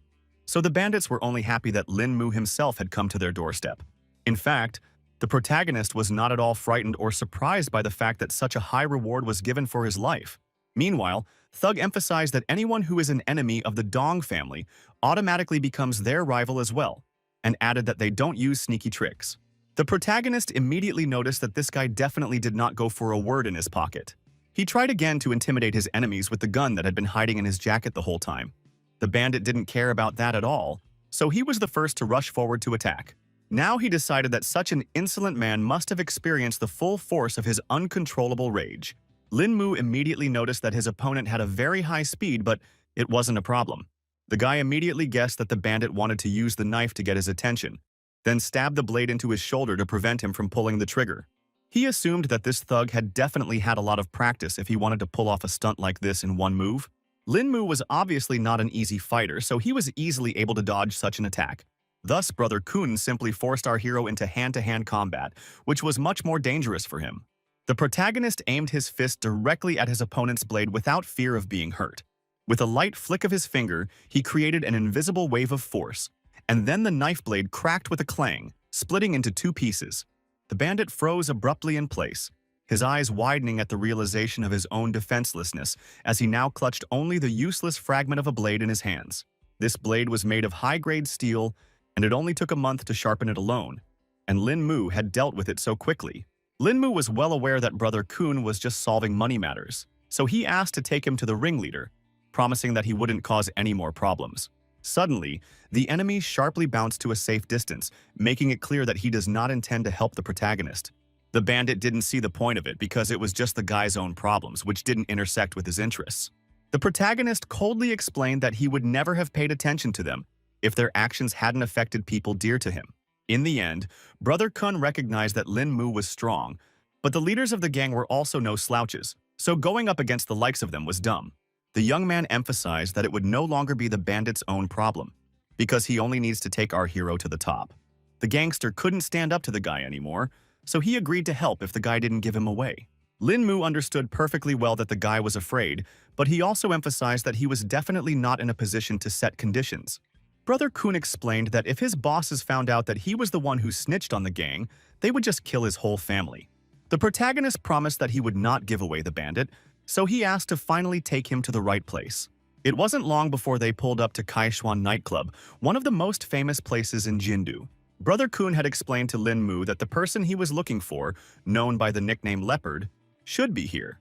so the bandits were only happy that Lin Mu himself had come to their doorstep. In fact, the protagonist was not at all frightened or surprised by the fact that such a high reward was given for his life. Meanwhile, Thug emphasized that anyone who is an enemy of the Dong family automatically becomes their rival as well, and added that they don't use sneaky tricks. The protagonist immediately noticed that this guy definitely did not go for a word in his pocket. He tried again to intimidate his enemies with the gun that had been hiding in his jacket the whole time. The bandit didn't care about that at all, so he was the first to rush forward to attack. Now he decided that such an insolent man must have experienced the full force of his uncontrollable rage. Lin Mu immediately noticed that his opponent had a very high speed, but it wasn't a problem. The guy immediately guessed that the bandit wanted to use the knife to get his attention, then stabbed the blade into his shoulder to prevent him from pulling the trigger. He assumed that this thug had definitely had a lot of practice if he wanted to pull off a stunt like this in one move. Lin Mu was obviously not an easy fighter, so he was easily able to dodge such an attack. Thus, Brother Kun simply forced our hero into hand-to-hand combat, which was much more dangerous for him. The protagonist aimed his fist directly at his opponent's blade without fear of being hurt. With a light flick of his finger, he created an invisible wave of force, and then the knife blade cracked with a clang, splitting into two pieces. The bandit froze abruptly in place, his eyes widening at the realization of his own defenselessness as he now clutched only the useless fragment of a blade in his hands. This blade was made of high-grade steel, and it only took a month to sharpen it alone, and Lin Mu had dealt with it so quickly. Lin Mu was well aware that Brother Kun was just solving money matters, so he asked to take him to the ringleader, promising that he wouldn't cause any more problems. Suddenly, the enemy sharply bounced to a safe distance, making it clear that he does not intend to help the protagonist. The bandit didn't see the point of it because it was just the guy's own problems, which didn't intersect with his interests. The protagonist coldly explained that he would never have paid attention to them if their actions hadn't affected people dear to him. In the end, Brother Kun recognized that Lin Mu was strong, but the leaders of the gang were also no slouches, so going up against the likes of them was dumb. The young man emphasized that it would no longer be the bandit's own problem, because he only needs to take our hero to the top. The gangster couldn't stand up to the guy anymore, so he agreed to help if the guy didn't give him away. Lin Mu understood perfectly well that the guy was afraid, but he also emphasized that he was definitely not in a position to set conditions. Brother Kun explained that if his bosses found out that he was the one who snitched on the gang, they would just kill his whole family. The protagonist promised that he would not give away the bandit, so he asked to finally take him to the right place. It wasn't long before they pulled up to Kaishuan nightclub, one of the most famous places in Jindu. Brother Kun had explained to Lin Mu that the person he was looking for, known by the nickname Leopard, should be here,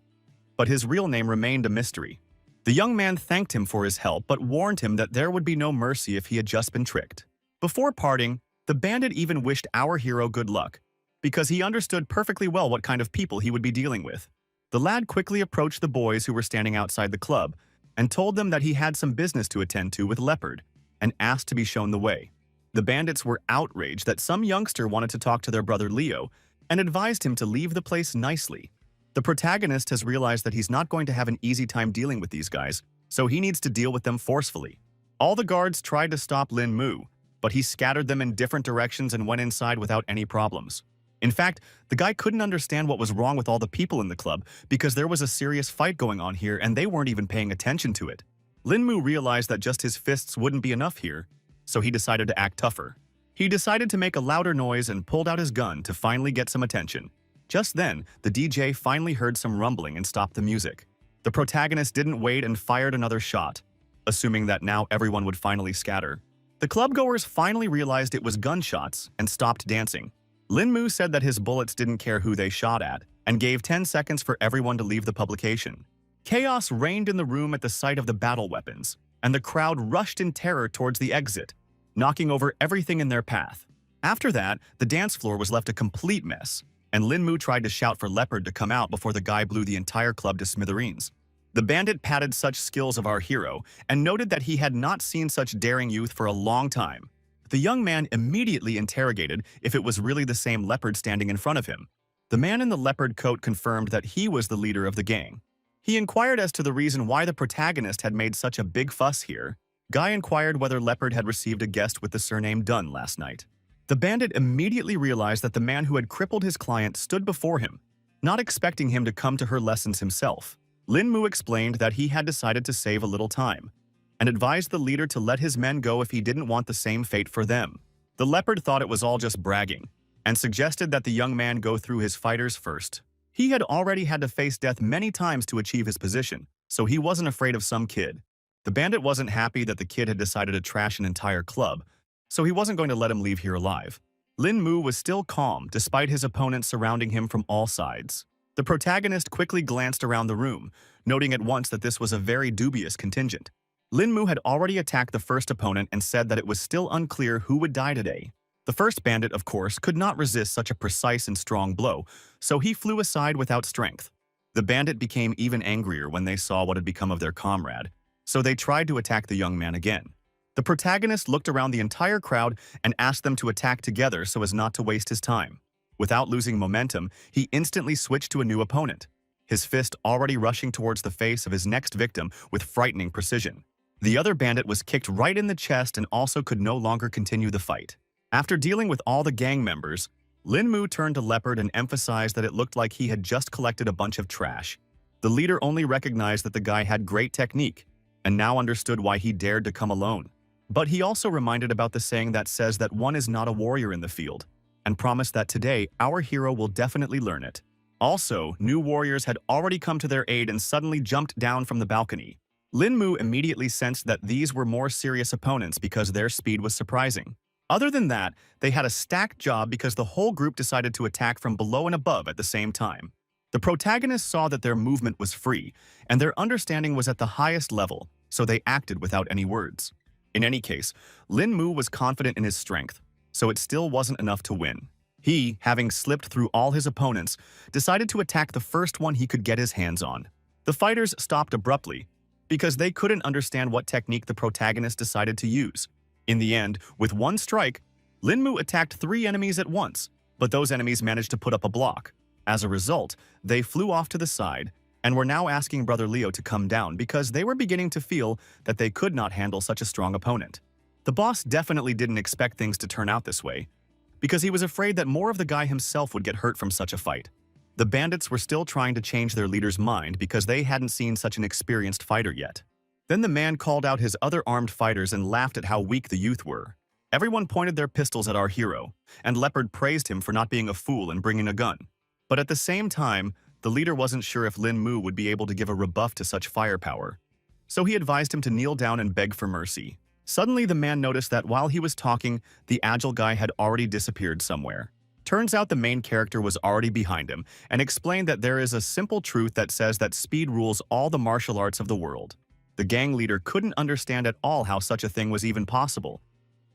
but his real name remained a mystery. The young man thanked him for his help but warned him that there would be no mercy if he had just been tricked. Before parting, the bandit even wished our hero good luck, because he understood perfectly well what kind of people he would be dealing with. The lad quickly approached the boys who were standing outside the club and told them that he had some business to attend to with Leopard and asked to be shown the way. The bandits were outraged that some youngster wanted to talk to their brother Leo and advised him to leave the place nicely. The protagonist has realized that he's not going to have an easy time dealing with these guys, so he needs to deal with them forcefully. All the guards tried to stop Lin Mu, but he scattered them in different directions and went inside without any problems. In fact, the guy couldn't understand what was wrong with all the people in the club because there was a serious fight going on here and they weren't even paying attention to it. Lin Mu realized that just his fists wouldn't be enough here, so he decided to act tougher. He decided to make a louder noise and pulled out his gun to finally get some attention. Just then, the DJ finally heard some rumbling and stopped the music. The protagonist didn't wait and fired another shot, assuming that now everyone would finally scatter. The clubgoers finally realized it was gunshots and stopped dancing. Lin Mu said that his bullets didn't care who they shot at and gave 10 seconds for everyone to leave the publication. Chaos reigned in the room at the sight of the battle weapons, and the crowd rushed in terror towards the exit, knocking over everything in their path. After that, the dance floor was left a complete mess, and Lin Mu tried to shout for Leopard to come out before the guy blew the entire club to smithereens. The bandit patted such skills of our hero and noted that he had not seen such daring youth for a long time. The young man immediately interrogated if it was really the same Leopard standing in front of him. The man in the leopard coat confirmed that he was the leader of the gang. He inquired as to the reason why the protagonist had made such a big fuss here. Guy inquired whether Leopard had received a guest with the surname Dunn last night. The bandit immediately realized that the man who had crippled his client stood before him, not expecting him to come to her lessons himself. Lin Mu explained that he had decided to save a little time, and advised the leader to let his men go if he didn't want the same fate for them. The leopard thought it was all just bragging, and suggested that the young man go through his fighters first. He had already had to face death many times to achieve his position, so he wasn't afraid of some kid. The bandit wasn't happy that the kid had decided to trash an entire club, so he wasn't going to let him leave here alive. Lin Mu was still calm despite his opponents surrounding him from all sides. The protagonist quickly glanced around the room, noting at once that this was a very dubious contingent. Lin Mu had already attacked the first opponent and said that it was still unclear who would die today. The first bandit, of course, could not resist such a precise and strong blow, so he flew aside without strength. The bandit became even angrier when they saw what had become of their comrade, so they tried to attack the young man again. The protagonist looked around the entire crowd and asked them to attack together so as not to waste his time. Without losing momentum, he instantly switched to a new opponent, his fist already rushing towards the face of his next victim with frightening precision. The other bandit was kicked right in the chest and also could no longer continue the fight. After dealing with all the gang members, Lin Mu turned to Leopard and emphasized that it looked like he had just collected a bunch of trash. The leader only recognized that the guy had great technique, and now understood why he dared to come alone. But he also reminded about the saying that says that one is not a warrior in the field, and promised that today our hero will definitely learn it. Also, new warriors had already come to their aid and suddenly jumped down from the balcony. Lin Mu immediately sensed that these were more serious opponents because their speed was surprising. Other than that, they had a stacked job because the whole group decided to attack from below and above at the same time. The protagonists saw that their movement was free, and their understanding was at the highest level, so they acted without any words. In any case, Lin Mu was confident in his strength, so it still wasn't enough to win. He, having slipped through all his opponents, decided to attack the first one he could get his hands on. The fighters stopped abruptly, because they couldn't understand what technique the protagonist decided to use. In the end, with one strike, Lin Mu attacked 3 enemies at once, but those enemies managed to put up a block. As a result, they flew off to the side and were now asking Brother Leo to come down because they were beginning to feel that they could not handle such a strong opponent. The boss definitely didn't expect things to turn out this way, because he was afraid that more of the guy himself would get hurt from such a fight. The bandits were still trying to change their leader's mind because they hadn't seen such an experienced fighter yet. Then the man called out his other armed fighters and laughed at how weak the youth were. Everyone pointed their pistols at our hero, and Leopard praised him for not being a fool and bringing a gun. But at the same time, the leader wasn't sure if Lin Mu would be able to give a rebuff to such firepower, so he advised him to kneel down and beg for mercy. Suddenly, the man noticed that while he was talking, the agile guy had already disappeared somewhere. Turns out the main character was already behind him and explained that there is a simple truth that says that speed rules all the martial arts of the world. The gang leader couldn't understand at all how such a thing was even possible,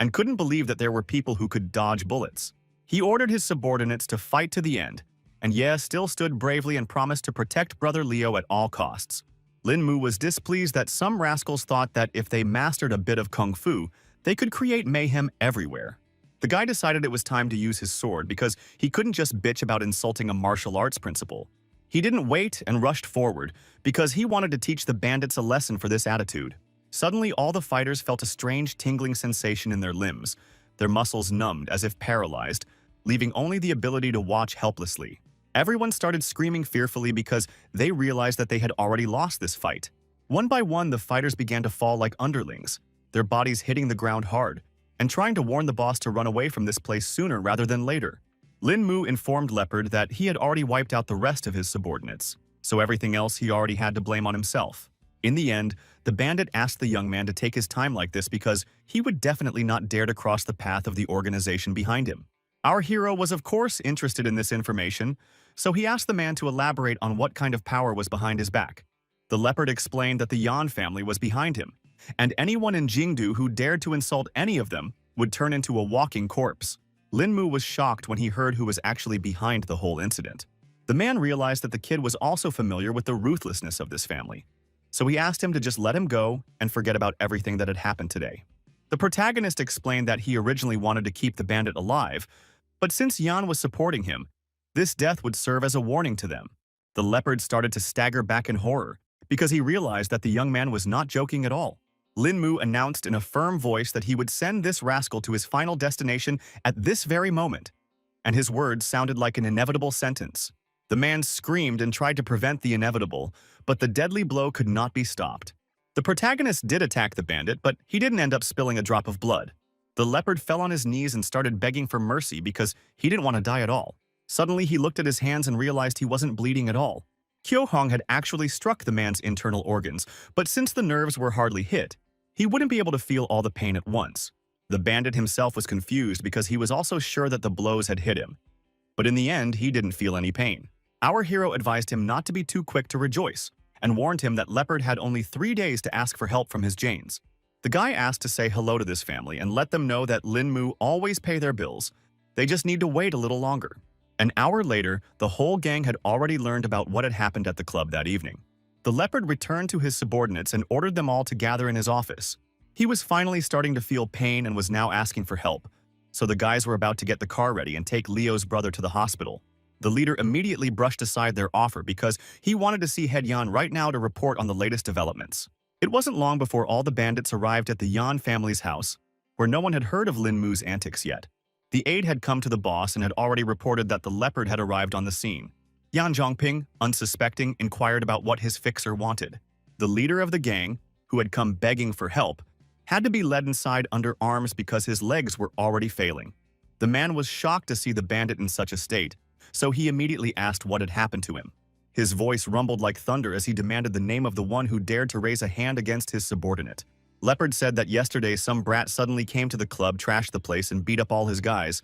and couldn't believe that there were people who could dodge bullets. He ordered his subordinates to fight to the end, and still stood bravely and promised to protect Brother Leo at all costs. Lin Mu was displeased that some rascals thought that if they mastered a bit of kung fu, they could create mayhem everywhere. The guy decided it was time to use his sword because he couldn't just bitch about insulting a martial arts principle. He didn't wait and rushed forward because he wanted to teach the bandits a lesson for this attitude. Suddenly, all the fighters felt a strange tingling sensation in their limbs, their muscles numbed as if paralyzed, leaving only the ability to watch helplessly. Everyone started screaming fearfully because they realized that they had already lost this fight. One by one, the fighters began to fall like underlings, their bodies hitting the ground hard, and trying to warn the boss to run away from this place sooner rather than later. Lin Mu informed Leopard that he had already wiped out the rest of his subordinates, so everything else he already had to blame on himself. In the end, the bandit asked the young man to take his time like this because he would definitely not dare to cross the path of the organization behind him. Our hero was of course interested in this information, so he asked the man to elaborate on what kind of power was behind his back. The leopard explained that the Yan family was behind him, and anyone in Jingdu who dared to insult any of them would turn into a walking corpse. Lin Mu was shocked when he heard who was actually behind the whole incident. The man realized that the kid was also familiar with the ruthlessness of this family, so he asked him to just let him go and forget about everything that had happened today. The protagonist explained that he originally wanted to keep the bandit alive, but since Yan was supporting him, this death would serve as a warning to them. The leopard started to stagger back in horror because he realized that the young man was not joking at all. Lin Mu announced in a firm voice that he would send this rascal to his final destination at this very moment, and his words sounded like an inevitable sentence. The man screamed and tried to prevent the inevitable, but the deadly blow could not be stopped. The protagonist did attack the bandit, but he didn't end up spilling a drop of blood. The leopard fell on his knees and started begging for mercy because he didn't want to die at all. Suddenly, he looked at his hands and realized he wasn't bleeding at all. Kyo Hong had actually struck the man's internal organs, but since the nerves were hardly hit, he wouldn't be able to feel all the pain at once. The bandit himself was confused because he was also sure that the blows had hit him. But in the end, he didn't feel any pain. Our hero advised him not to be too quick to rejoice, and warned him that Leopard had only 3 days to ask for help from his Janes. The guy asked to say hello to this family and let them know that Lin Mu always pay their bills. They just need to wait a little longer. An hour later, the whole gang had already learned about what had happened at the club that evening. The leopard returned to his subordinates and ordered them all to gather in his office. He was finally starting to feel pain and was now asking for help, so the guys were about to get the car ready and take Leo's brother to the hospital. The leader immediately brushed aside their offer because he wanted to see Head Yan right now to report on the latest developments. It wasn't long before all the bandits arrived at the Yan family's house, where no one had heard of Lin Mu's antics yet. The aide had come to the boss and had already reported that the leopard had arrived on the scene. Yan Zhongping, unsuspecting, inquired about what his fixer wanted. The leader of the gang, who had come begging for help, had to be led inside under arms because his legs were already failing. The man was shocked to see the bandit in such a state, so he immediately asked what had happened to him. His voice rumbled like thunder as he demanded the name of the one who dared to raise a hand against his subordinate. Leopard said that yesterday some brat suddenly came to the club, trashed the place, and beat up all his guys.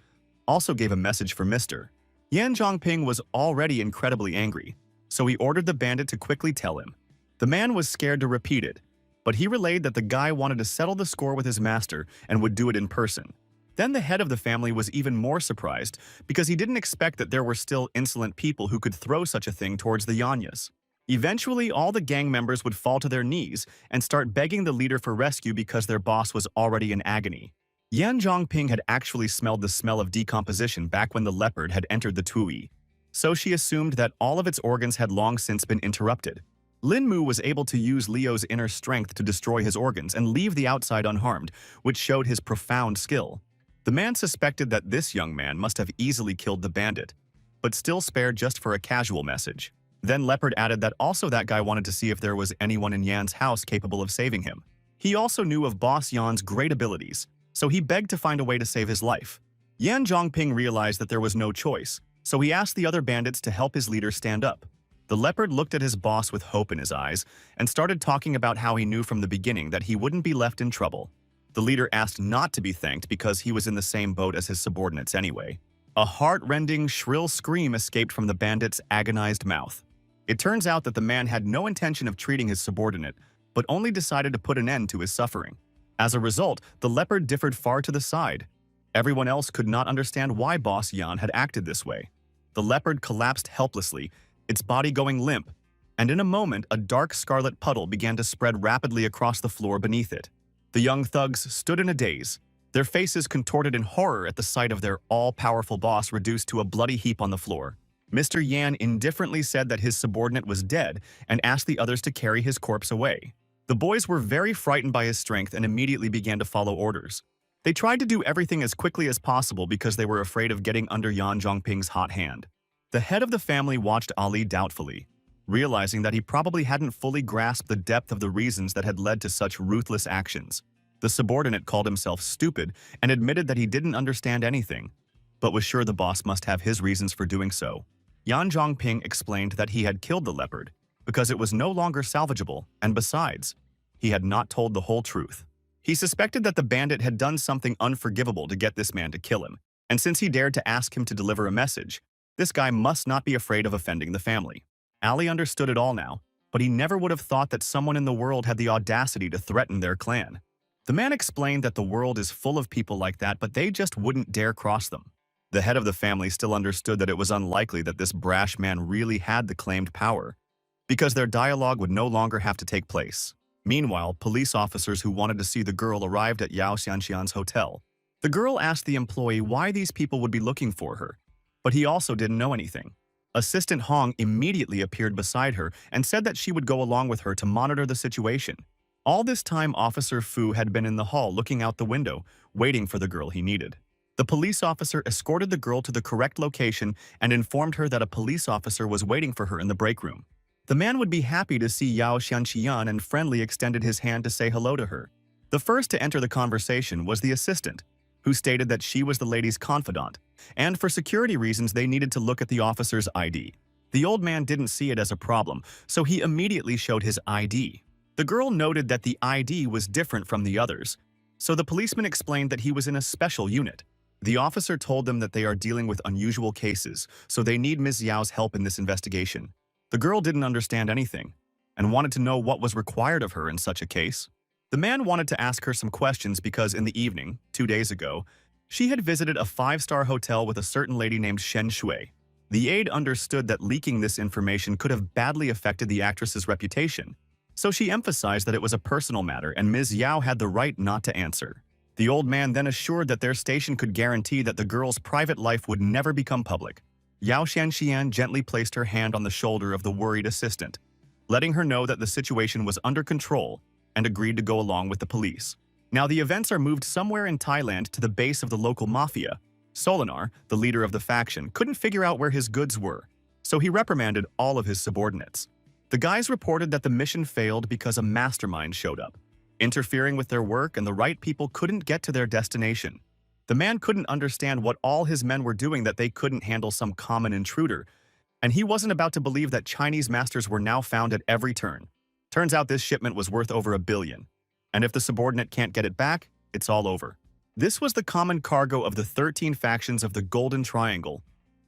Also gave a message for Mr. Yan Zhongping was already incredibly angry, so he ordered the bandit to quickly tell him. The man was scared to repeat it, but he relayed that the guy wanted to settle the score with his master and would do it in person. Then the head of the family was even more surprised because he didn't expect that there were still insolent people who could throw such a thing towards the Yanyas. Eventually, all the gang members would fall to their knees and start begging the leader for rescue because their boss was already in agony. Yan Zhongping had actually smelled the smell of decomposition back when the leopard had entered the Tui, so she assumed that all of its organs had long since been interrupted. Lin Mu was able to use Leo's inner strength to destroy his organs and leave the outside unharmed, which showed his profound skill. The man suspected that this young man must have easily killed the bandit, but still spared just for a casual message. Then Leopard added that also that guy wanted to see if there was anyone in Yan's house capable of saving him. He also knew of Boss Yan's great abilities, so he begged to find a way to save his life. Yan Zhongping realized that there was no choice, so he asked the other bandits to help his leader stand up. The leopard looked at his boss with hope in his eyes and started talking about how he knew from the beginning that he wouldn't be left in trouble. The leader asked not to be thanked because he was in the same boat as his subordinates anyway. A heart-rending, shrill scream escaped from the bandit's agonized mouth. It turns out that the man had no intention of treating his subordinate, but only decided to put an end to his suffering. As a result, the leopard differed far to the side. Everyone else could not understand why Boss Yan had acted this way. The leopard collapsed helplessly, its body going limp, and in a moment a dark scarlet puddle began to spread rapidly across the floor beneath it. The young thugs stood in a daze, their faces contorted in horror at the sight of their all-powerful boss reduced to a bloody heap on the floor. Mr. Yan indifferently said that his subordinate was dead and asked the others to carry his corpse away. The boys were very frightened by his strength and immediately began to follow orders. They tried to do everything as quickly as possible because they were afraid of getting under Yan Zhongping's hot hand. The head of the family watched Ali doubtfully, realizing that he probably hadn't fully grasped the depth of the reasons that had led to such ruthless actions. The subordinate called himself stupid and admitted that he didn't understand anything, but was sure the boss must have his reasons for doing so. Yan Zhongping explained that he had killed the leopard, because it was no longer salvageable, and besides, he had not told the whole truth. He suspected that the bandit had done something unforgivable to get this man to kill him, and since he dared to ask him to deliver a message, this guy must not be afraid of offending the family. Ali understood it all now, but he never would have thought that someone in the world had the audacity to threaten their clan. The man explained that the world is full of people like that, but they just wouldn't dare cross them. The head of the family still understood that it was unlikely that this brash man really had the claimed power, because their dialogue would no longer have to take place. Meanwhile, police officers who wanted to see the girl arrived at Yao Xianxian's hotel. The girl asked the employee why these people would be looking for her, but he also didn't know anything. Assistant Hong immediately appeared beside her and said that she would go along with her to monitor the situation. All this time, Officer Fu had been in the hall looking out the window, waiting for the girl he needed. The police officer escorted the girl to the correct location and informed her that a police officer was waiting for her in the break room. The man would be happy to see Yao Xianxian and friendly extended his hand to say hello to her. The first to enter the conversation was the assistant, who stated that she was the lady's confidant, and for security reasons they needed to look at the officer's ID. The old man didn't see it as a problem, so he immediately showed his ID. The girl noted that the ID was different from the others, so the policeman explained that he was in a special unit. The officer told them that they are dealing with unusual cases, so they need Ms. Yao's help in this investigation. The girl didn't understand anything, and wanted to know what was required of her in such a case. The man wanted to ask her some questions because in the evening, 2 days ago, she had visited a 5-star hotel with a certain lady named Shen Shui. The aide understood that leaking this information could have badly affected the actress's reputation, so she emphasized that it was a personal matter and Ms. Yao had the right not to answer. The old man then assured that their station could guarantee that the girl's private life would never become public. Yao Xianxian gently placed her hand on the shoulder of the worried assistant, letting her know that the situation was under control, and agreed to go along with the police. Now the events are moved somewhere in Thailand to the base of the local mafia. Solinar, the leader of the faction, couldn't figure out where his goods were, so he reprimanded all of his subordinates. The guys reported that the mission failed because a mastermind showed up, interfering with their work, and the right people couldn't get to their destination. The man couldn't understand what all his men were doing, that they couldn't handle some common intruder, and he wasn't about to believe that Chinese masters were now found at every turn. Turns out this shipment was worth over $1 billion, and if the subordinate can't get it back, it's all over. This was the common cargo of the 13 factions of the Golden Triangle,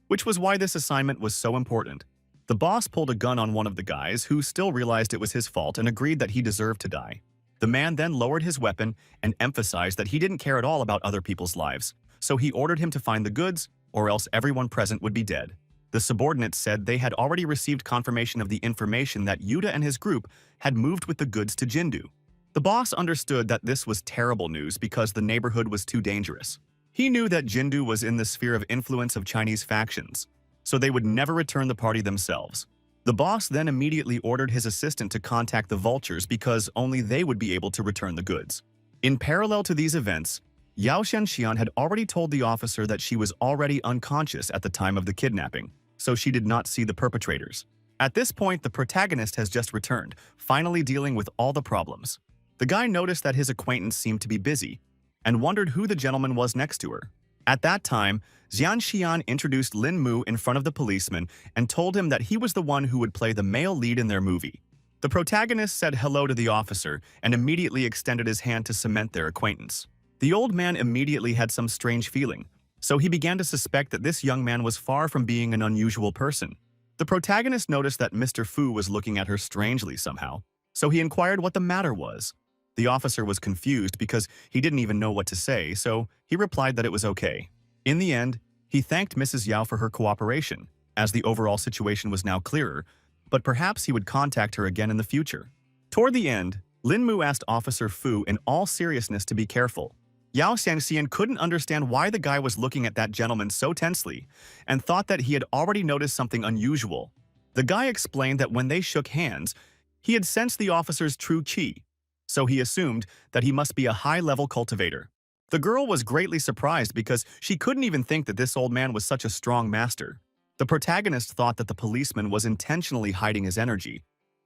which was why this assignment was so important. The boss pulled a gun on one of the guys, who still realized it was his fault and agreed that he deserved to die. The man then lowered his weapon and emphasized that he didn't care at all about other people's lives, so he ordered him to find the goods, or else everyone present would be dead. The subordinates said they had already received confirmation of the information that Yuta and his group had moved with the goods to Jindu. The boss understood that this was terrible news because the neighborhood was too dangerous. He knew that Jindu was in the sphere of influence of Chinese factions, so they would never return the party themselves. The boss then immediately ordered his assistant to contact the vultures because only they would be able to return the goods. In parallel to these events, Yao Xianxian had already told the officer that she was already unconscious at the time of the kidnapping, so she did not see the perpetrators. At this point, the protagonist has just returned, finally dealing with all the problems. The guy noticed that his acquaintance seemed to be busy, and wondered who the gentleman was next to her. At that time, Xianxian introduced Lin Mu in front of the policeman and told him that he was the one who would play the male lead in their movie. The protagonist said hello to the officer and immediately extended his hand to cement their acquaintance. The old man immediately had some strange feeling, so he began to suspect that this young man was far from being an unusual person. The protagonist noticed that Mr. Fu was looking at her strangely somehow, so he inquired what the matter was. The officer was confused because he didn't even know what to say, so he replied that it was okay. In the end, he thanked Mrs. Yao for her cooperation, as the overall situation was now clearer, but perhaps he would contact her again in the future. Toward the end, Lin Mu asked Officer Fu in all seriousness to be careful. Yao Xianxian couldn't understand why the guy was looking at that gentleman so tensely, and thought that he had already noticed something unusual. The guy explained that when they shook hands, he had sensed the officer's true qi, so he assumed that he must be a high-level cultivator. The girl was greatly surprised because she couldn't even think that this old man was such a strong master. The protagonist thought that the policeman was intentionally hiding his energy,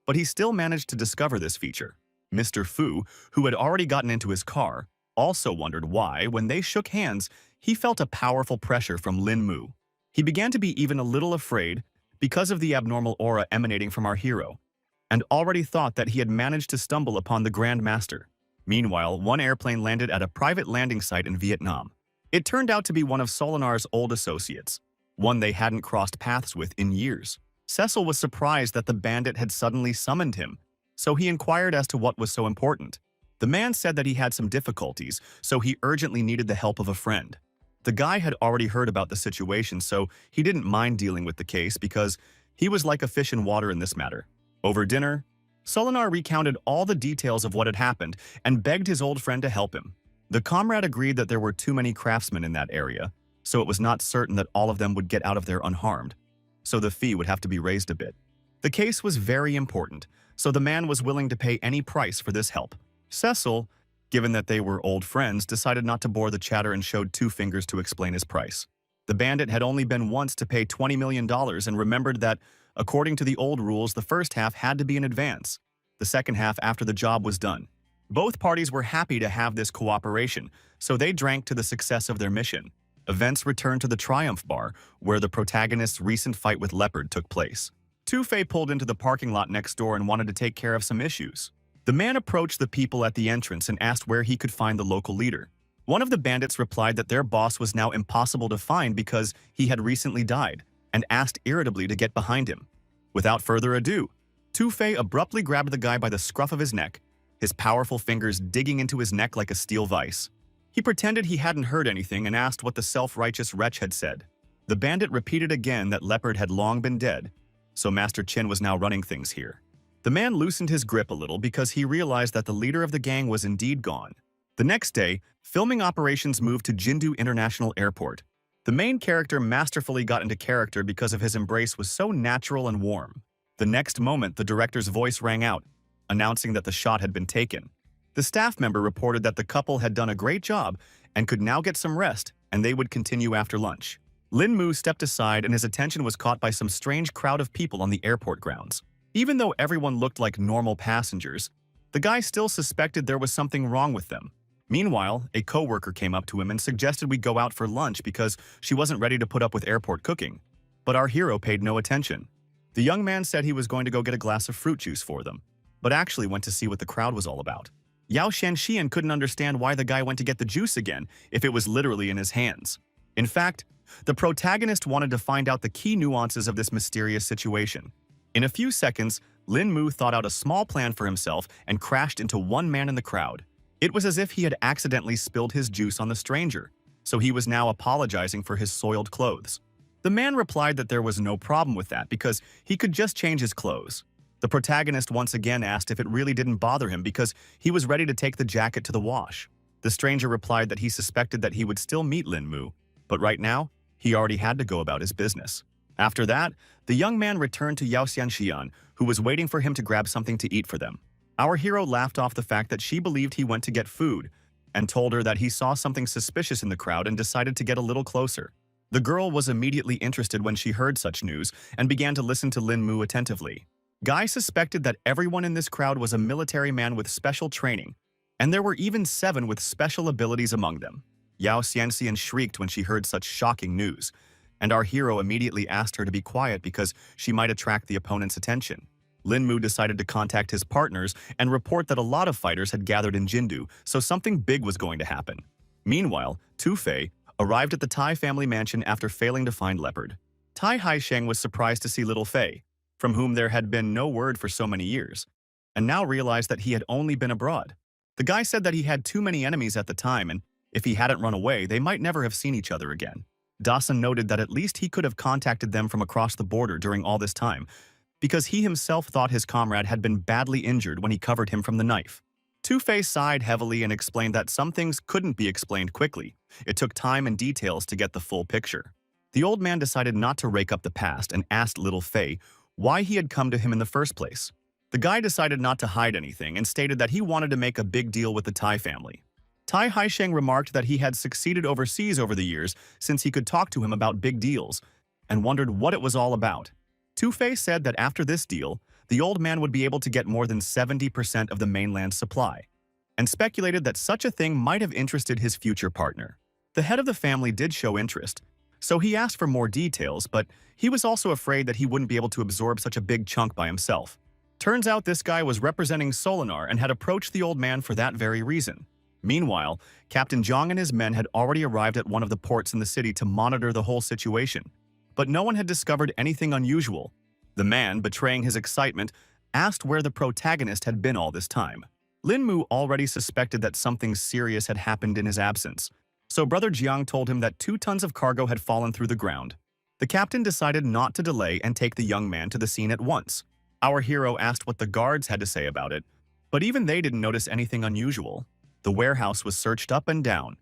but he still managed to discover this feature. Mr. Fu, who had already gotten into his car, also wondered why, when they shook hands, he felt a powerful pressure from Lin Mu. He began to be even a little afraid because of the abnormal aura emanating from our hero. and already thought that he had managed to stumble upon the Grand Master. Meanwhile, one airplane landed at a private landing site in Vietnam. It turned out to be one of Solinar's old associates, one they hadn't crossed paths with in years. Cecil was surprised that the bandit had suddenly summoned him, so he inquired as to what was so important. The man said that he had some difficulties, so he urgently needed the help of a friend. The guy had already heard about the situation, so he didn't mind dealing with the case because he was like a fish in water in this matter. Over dinner, Solinar recounted all the details of what had happened and begged his old friend to help him. The comrade agreed that there were too many craftsmen in that area, so it was not certain that all of them would get out of there unharmed, so the fee would have to be raised a bit. The case was very important, so the man was willing to pay any price for this help. Cecil, given that they were old friends, decided not to bore the chatter and showed two fingers to explain his price. The bandit had only been once to pay $20 million and remembered that, according to the old rules, the first half had to be in advance, the second half after the job was done. Both parties were happy to have this cooperation, so they drank to the success of their mission. Events returned to the Triumph Bar, where the protagonist's recent fight with Leopard took place. Two-Fei pulled into the parking lot next door and wanted to take care of some issues. The man approached the people at the entrance and asked where he could find the local leader. One of the bandits replied that their boss was now impossible to find because he had recently died, and asked irritably to get behind him. Without further ado, Two-Fei abruptly grabbed the guy by the scruff of his neck, his powerful fingers digging into his neck like a steel vise. He pretended he hadn't heard anything and asked what the self-righteous wretch had said. The bandit repeated again that Leopard had long been dead, so Master Chin was now running things here. The man loosened his grip a little because he realized that the leader of the gang was indeed gone. The next day, filming operations moved to Jindu International Airport. The main character masterfully got into character because of his embrace was so natural and warm. The next moment, the director's voice rang out, announcing that the shot had been taken. The staff member reported that the couple had done a great job and could now get some rest, and they would continue after lunch. Lin Mu stepped aside and his attention was caught by some strange crowd of people on the airport grounds. Even though everyone looked like normal passengers, the guy still suspected there was something wrong with them. Meanwhile, a coworker came up to him and suggested we go out for lunch because she wasn't ready to put up with airport cooking. But our hero paid no attention. The young man said he was going to go get a glass of fruit juice for them, but actually went to see what the crowd was all about. Yao Shanxian couldn't understand why the guy went to get the juice again if it was literally in his hands. In fact, the protagonist wanted to find out the key nuances of this mysterious situation. In a few seconds, Lin Mu thought out a small plan for himself and crashed into one man in the crowd. It was as if he had accidentally spilled his juice on the stranger, so he was now apologizing for his soiled clothes. The man replied that there was no problem with that because he could just change his clothes. The protagonist once again asked if it really didn't bother him because he was ready to take the jacket to the wash. The stranger replied that he suspected that he would still meet Lin Mu, but right now, he already had to go about his business. After that, the young man returned to Yao Xianxian, who was waiting for him to grab something to eat for them. Our hero laughed off the fact that she believed he went to get food, and told her that he saw something suspicious in the crowd and decided to get a little closer. The girl was immediately interested when she heard such news and began to listen to Lin Mu attentively. Guy suspected that everyone in this crowd was a military man with special training, and there were even 7 with special abilities among them. Yao Xianxian shrieked when she heard such shocking news, and our hero immediately asked her to be quiet because she might attract the opponent's attention. Lin Mu decided to contact his partners and report that a lot of fighters had gathered in Jindu, so something big was going to happen. Meanwhile, Two-Fei arrived at the Tai family mansion after failing to find Leopard. Tai Haisheng was surprised to see little Fei, from whom there had been no word for so many years, and now realized that he had only been abroad. The guy said that he had too many enemies at the time, and if he hadn't run away, they might never have seen each other again. Dawson noted that at least he could have contacted them from across the border during all this time, because he himself thought his comrade had been badly injured when he covered him from the knife. Two-Fei sighed heavily and explained that some things couldn't be explained quickly. It took time and details to get the full picture. The old man decided not to rake up the past and asked little Fei why he had come to him in the first place. The guy decided not to hide anything and stated that he wanted to make a big deal with the Tai family. Tai Haisheng remarked that he had succeeded overseas over the years since he could talk to him about big deals, and wondered what it was all about. Two-Fei said that after this deal, the old man would be able to get more than 70% of the mainland's supply, and speculated that such a thing might have interested his future partner. The head of the family did show interest, so he asked for more details, but he was also afraid that he wouldn't be able to absorb such a big chunk by himself. Turns out this guy was representing Solinar and had approached the old man for that very reason. Meanwhile, Captain Zhang and his men had already arrived at one of the ports in the city to monitor the whole situation. But no one had discovered anything unusual. The man, betraying his excitement, asked where the protagonist had been all this time. Lin Mu already suspected that something serious had happened in his absence, so Brother Jiang told him that 2 tons of cargo had fallen through the ground. The captain decided not to delay and take the young man to the scene at once. Our hero asked what the guards had to say about it, but even they didn't notice anything unusual. The warehouse was searched up and down,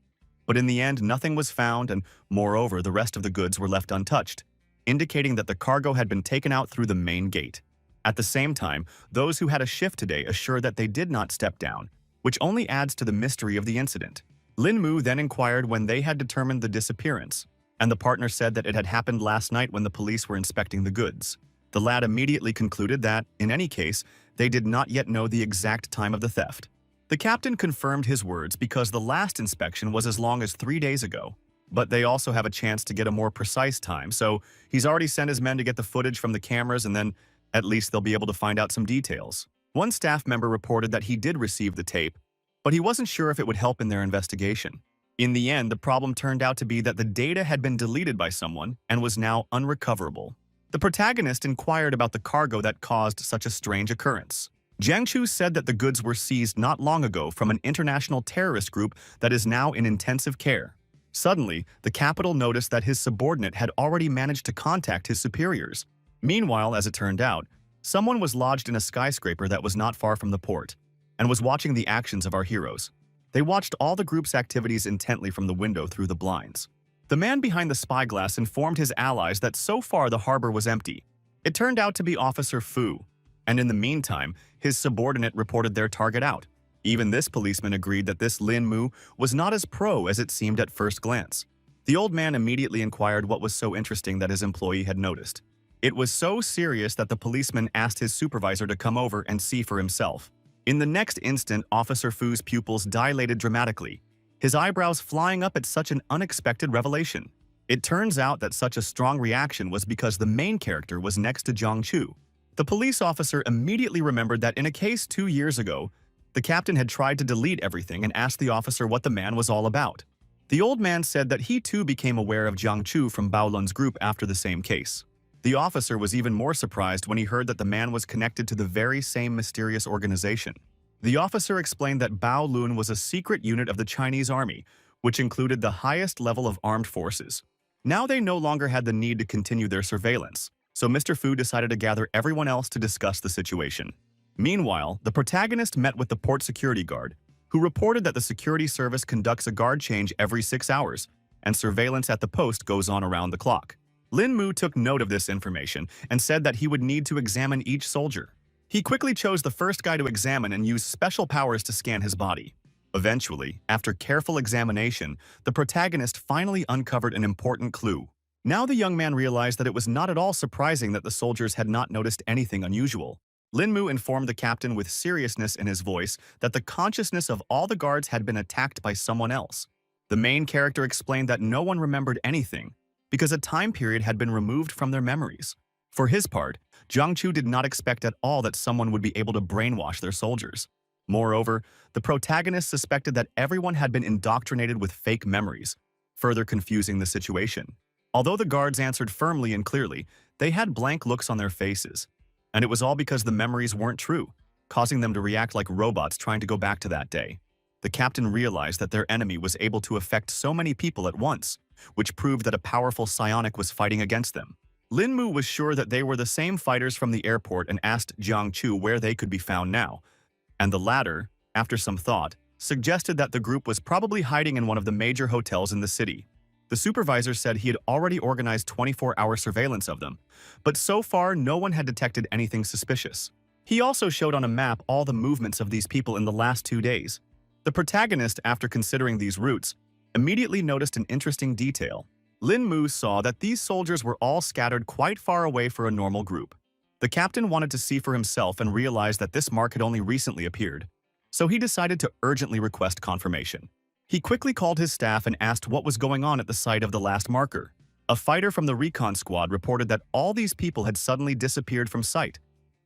but in the end nothing was found, and moreover the rest of the goods were left untouched, indicating that the cargo had been taken out through the main gate. At the same time, those who had a shift today assured that they did not step down, which only adds to the mystery of the incident. Lin Mu then inquired when they had determined the disappearance, and the partner said that it had happened last night when the police were inspecting the goods. The lad immediately concluded that, in any case, they did not yet know the exact time of the theft. The captain confirmed his words because the last inspection was as long as 3 days ago, but they also have a chance to get a more precise time, so he's already sent his men to get the footage from the cameras, and then at least they'll be able to find out some details. One staff member reported that he did receive the tape, but he wasn't sure if it would help in their investigation. In the end, the problem turned out to be that the data had been deleted by someone and was now unrecoverable. The protagonist inquired about the cargo that caused such a strange occurrence. Jiang Chu said that the goods were seized not long ago from an international terrorist group that is now in intensive care. Suddenly, the capital noticed that his subordinate had already managed to contact his superiors. Meanwhile, as it turned out, someone was lodged in a skyscraper that was not far from the port and was watching the actions of our heroes. They watched all the group's activities intently from the window through the blinds. The man behind the spyglass informed his allies that so far the harbor was empty. It turned out to be Officer Fu, and in the meantime, his subordinate reported their target out. Even this policeman agreed that this Lin Mu was not as pro as it seemed at first glance. The old man immediately inquired what was so interesting that his employee had noticed. It was so serious that the policeman asked his supervisor to come over and see for himself. In the next instant, Officer Fu's pupils dilated dramatically, his eyebrows flying up at such an unexpected revelation. It turns out that such a strong reaction was because the main character was next to Jiang Chu. The police officer immediately remembered that in a case 2 years ago, the captain had tried to delete everything and asked the officer what the man was all about. The old man said that he too became aware of Jiang Chu from Bao Lun's group after the same case. The officer was even more surprised when he heard that the man was connected to the very same mysterious organization. The officer explained that Bao Lun was a secret unit of the Chinese army, which included the highest level of armed forces. Now they no longer had the need to continue their surveillance, so Mr. Fu decided to gather everyone else to discuss the situation. Meanwhile, the protagonist met with the port security guard, who reported that the security service conducts a guard change every 6 hours, and surveillance at the post goes on around the clock. Lin Mu took note of this information and said that he would need to examine each soldier. He quickly chose the first guy to examine and used special powers to scan his body. Eventually, after careful examination, the protagonist finally uncovered an important clue. Now the young man realized that it was not at all surprising that the soldiers had not noticed anything unusual. Lin Mu informed the captain with seriousness in his voice that the consciousness of all the guards had been attacked by someone else. The main character explained that no one remembered anything, because a time period had been removed from their memories. For his part, Jiang Chu did not expect at all that someone would be able to brainwash their soldiers. Moreover, the protagonist suspected that everyone had been indoctrinated with fake memories, further confusing the situation. Although the guards answered firmly and clearly, they had blank looks on their faces, and it was all because the memories weren't true, causing them to react like robots trying to go back to that day. The captain realized that their enemy was able to affect so many people at once, which proved that a powerful psionic was fighting against them. Lin Mu was sure that they were the same fighters from the airport and asked Jiang Chu where they could be found now, and the latter, after some thought, suggested that the group was probably hiding in one of the major hotels in the city. The supervisor said he had already organized 24-hour surveillance of them, but so far no one had detected anything suspicious. He also showed on a map all the movements of these people in the last 2 days. The protagonist, after considering these routes, immediately noticed an interesting detail. Lin Mu saw that these soldiers were all scattered quite far away for a normal group. The captain wanted to see for himself and realized that this mark had only recently appeared, so he decided to urgently request confirmation. He quickly called his staff and asked what was going on at the site of the last marker. A fighter from the recon squad reported that all these people had suddenly disappeared from sight,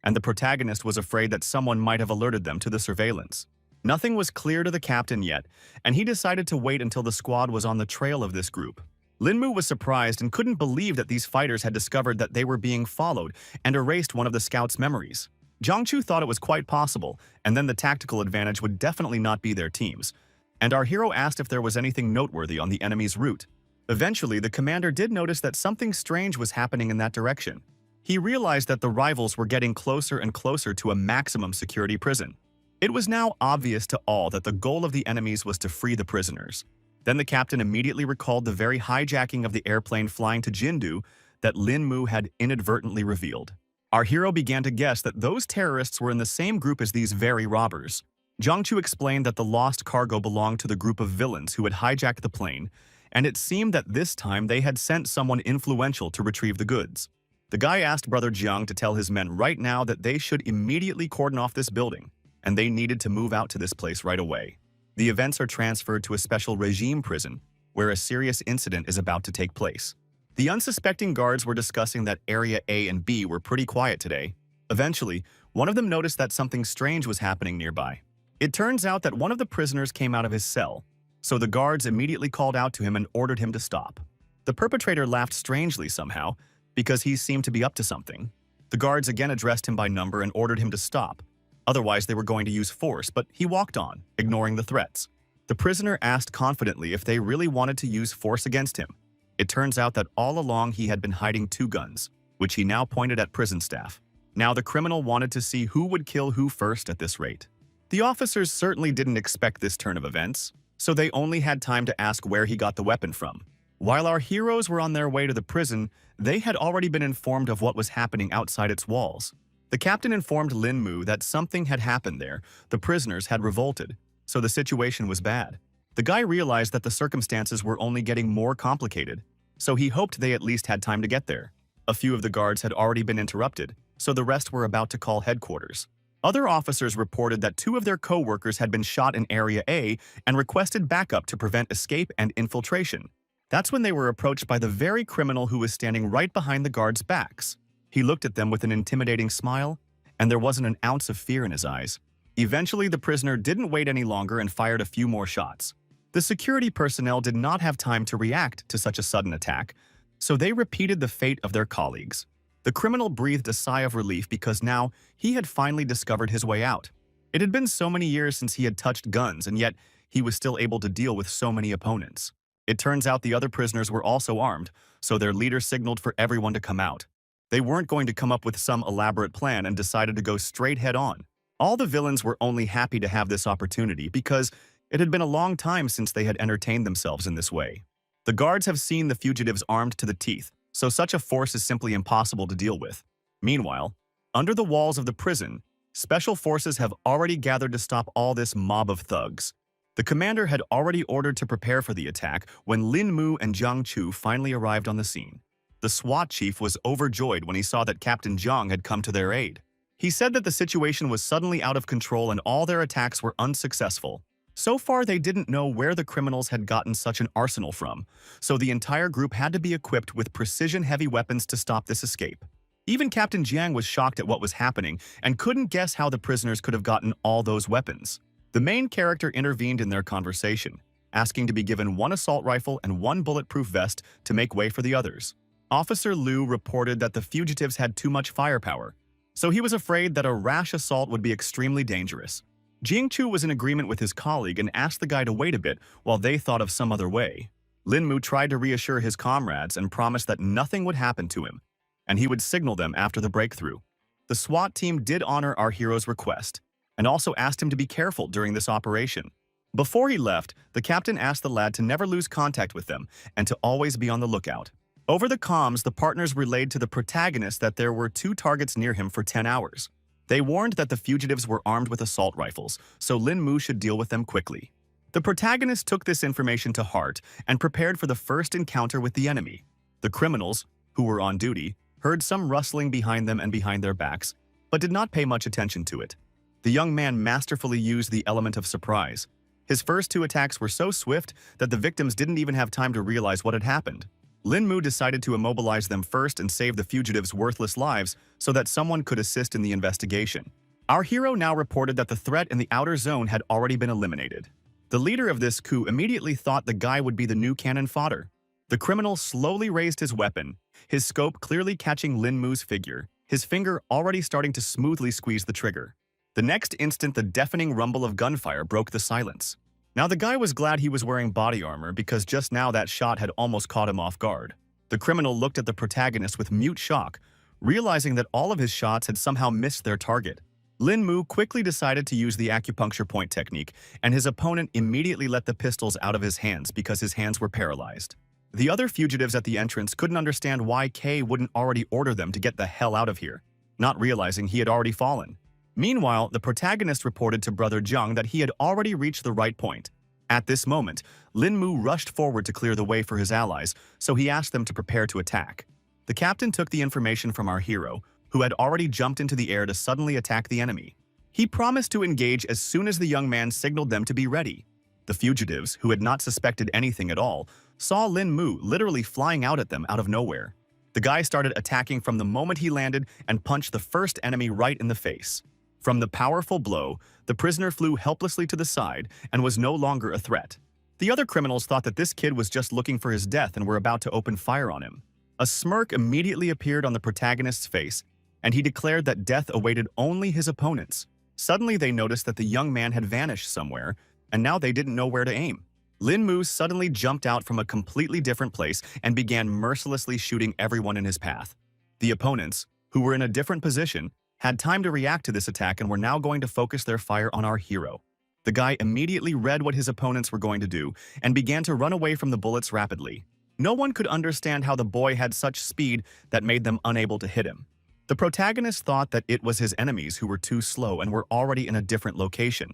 and the protagonist was afraid that someone might have alerted them to the surveillance. Nothing was clear to the captain yet, and he decided to wait until the squad was on the trail of this group. Linmu was surprised and couldn't believe that these fighters had discovered that they were being followed and erased one of the scouts' memories. Jiangchu thought it was quite possible, and then the tactical advantage would definitely not be their team's. And our hero asked if there was anything noteworthy on the enemy's route. Eventually, the commander did notice that something strange was happening in that direction. He realized that the rivals were getting closer and closer to a maximum security prison. It was now obvious to all that the goal of the enemies was to free the prisoners. Then the captain immediately recalled the very hijacking of the airplane flying to Jindu that Lin Mu had inadvertently revealed. Our hero began to guess that those terrorists were in the same group as these very robbers. Jiangchu explained that the lost cargo belonged to the group of villains who had hijacked the plane, and it seemed that this time they had sent someone influential to retrieve the goods. The guy asked Brother Jiang to tell his men right now that they should immediately cordon off this building, and they needed to move out to this place right away. The events are transferred to a special regime prison, where a serious incident is about to take place. The unsuspecting guards were discussing that Area A and B were pretty quiet today. Eventually, one of them noticed that something strange was happening nearby. It turns out that one of the prisoners came out of his cell, so the guards immediately called out to him and ordered him to stop. The perpetrator laughed strangely somehow, because he seemed to be up to something. The guards again addressed him by number and ordered him to stop. Otherwise, they were going to use force, but he walked on, ignoring the threats. The prisoner asked confidently if they really wanted to use force against him. It turns out that all along he had been hiding 2 guns, which he now pointed at prison staff. Now the criminal wanted to see who would kill who first at this rate. The officers certainly didn't expect this turn of events, so they only had time to ask where he got the weapon from. While our heroes were on their way to the prison, they had already been informed of what was happening outside its walls. The captain informed Lin Mu that something had happened there. The prisoners had revolted, so the situation was bad. The guy realized that the circumstances were only getting more complicated, so he hoped they at least had time to get there. A few of the guards had already been interrupted, so the rest were about to call headquarters. Other officers reported that 2 of their co-workers had been shot in Area A and requested backup to prevent escape and infiltration. That's when they were approached by the very criminal who was standing right behind the guards' backs. He looked at them with an intimidating smile, and there wasn't an ounce of fear in his eyes. Eventually, the prisoner didn't wait any longer and fired a few more shots. The security personnel did not have time to react to such a sudden attack, so they repeated the fate of their colleagues. The criminal breathed a sigh of relief because now he had finally discovered his way out. It had been so many years since he had touched guns, and yet he was still able to deal with so many opponents. It turns out the other prisoners were also armed, so their leader signaled for everyone to come out. They weren't going to come up with some elaborate plan and decided to go straight head-on. All the villains were only happy to have this opportunity because it had been a long time since they had entertained themselves in this way. The guards have seen the fugitives armed to the teeth, so such a force is simply impossible to deal with. Meanwhile, under the walls of the prison, special forces have already gathered to stop all this mob of thugs. The commander had already ordered to prepare for the attack when Lin Mu and Jiang Chu finally arrived on the scene. The SWAT chief was overjoyed when he saw that Captain Jiang had come to their aid. He said that the situation was suddenly out of control and all their attacks were unsuccessful. So far, they didn't know where the criminals had gotten such an arsenal from, so the entire group had to be equipped with precision heavy weapons to stop this escape. Even Captain Jiang was shocked at what was happening and couldn't guess how the prisoners could have gotten all those weapons. The main character intervened in their conversation, asking to be given 1 assault rifle and 1 bulletproof vest to make way for the others. Officer Liu reported that the fugitives had too much firepower, so he was afraid that a rash assault would be extremely dangerous. Jingchu was in agreement with his colleague and asked the guy to wait a bit while they thought of some other way. Lin Mu tried to reassure his comrades and promised that nothing would happen to him, and he would signal them after the breakthrough. The SWAT team did honor our hero's request, and also asked him to be careful during this operation. Before he left, the captain asked the lad to never lose contact with them and to always be on the lookout. Over the comms, the partners relayed to the protagonist that there were 2 targets near him for 10 hours. They warned that the fugitives were armed with assault rifles, so Lin Mu should deal with them quickly. The protagonist took this information to heart and prepared for the first encounter with the enemy. The criminals, who were on duty, heard some rustling behind them and behind their backs, but did not pay much attention to it. The young man masterfully used the element of surprise. His first 2 attacks were so swift that the victims didn't even have time to realize what had happened. Lin Mu decided to immobilize them first and save the fugitives' worthless lives so that someone could assist in the investigation. Our hero now reported that the threat in the outer zone had already been eliminated. The leader of this coup immediately thought the guy would be the new cannon fodder. The criminal slowly raised his weapon, his scope clearly catching Lin Mu's figure, his finger already starting to smoothly squeeze the trigger. The next instant, the deafening rumble of gunfire broke the silence. Now the guy was glad he was wearing body armor because just now that shot had almost caught him off guard. The criminal looked at the protagonist with mute shock, realizing that all of his shots had somehow missed their target. Lin Mu quickly decided to use the acupuncture point technique, and his opponent immediately let the pistols out of his hands because his hands were paralyzed. The other fugitives at the entrance couldn't understand why K wouldn't already order them to get the hell out of here, not realizing he had already fallen. Meanwhile, the protagonist reported to Brother Zhang that he had already reached the right point. At this moment, Lin Mu rushed forward to clear the way for his allies, so he asked them to prepare to attack. The captain took the information from our hero, who had already jumped into the air to suddenly attack the enemy. He promised to engage as soon as the young man signaled them to be ready. The fugitives, who had not suspected anything at all, saw Lin Mu literally flying out at them out of nowhere. The guy started attacking from the moment he landed and punched the first enemy right in the face. From the powerful blow, the prisoner flew helplessly to the side and was no longer a threat. The other criminals thought that this kid was just looking for his death and were about to open fire on him. A smirk immediately appeared on the protagonist's face, and he declared that death awaited only his opponents. Suddenly they noticed that the young man had vanished somewhere, and now they didn't know where to aim. Lin Mu suddenly jumped out from a completely different place and began mercilessly shooting everyone in his path. The opponents, who were in a different position, had time to react to this attack and were now going to focus their fire on our hero. The guy immediately read what his opponents were going to do and began to run away from the bullets rapidly. No one could understand how the boy had such speed that made them unable to hit him. The protagonist thought that it was his enemies who were too slow and were already in a different location.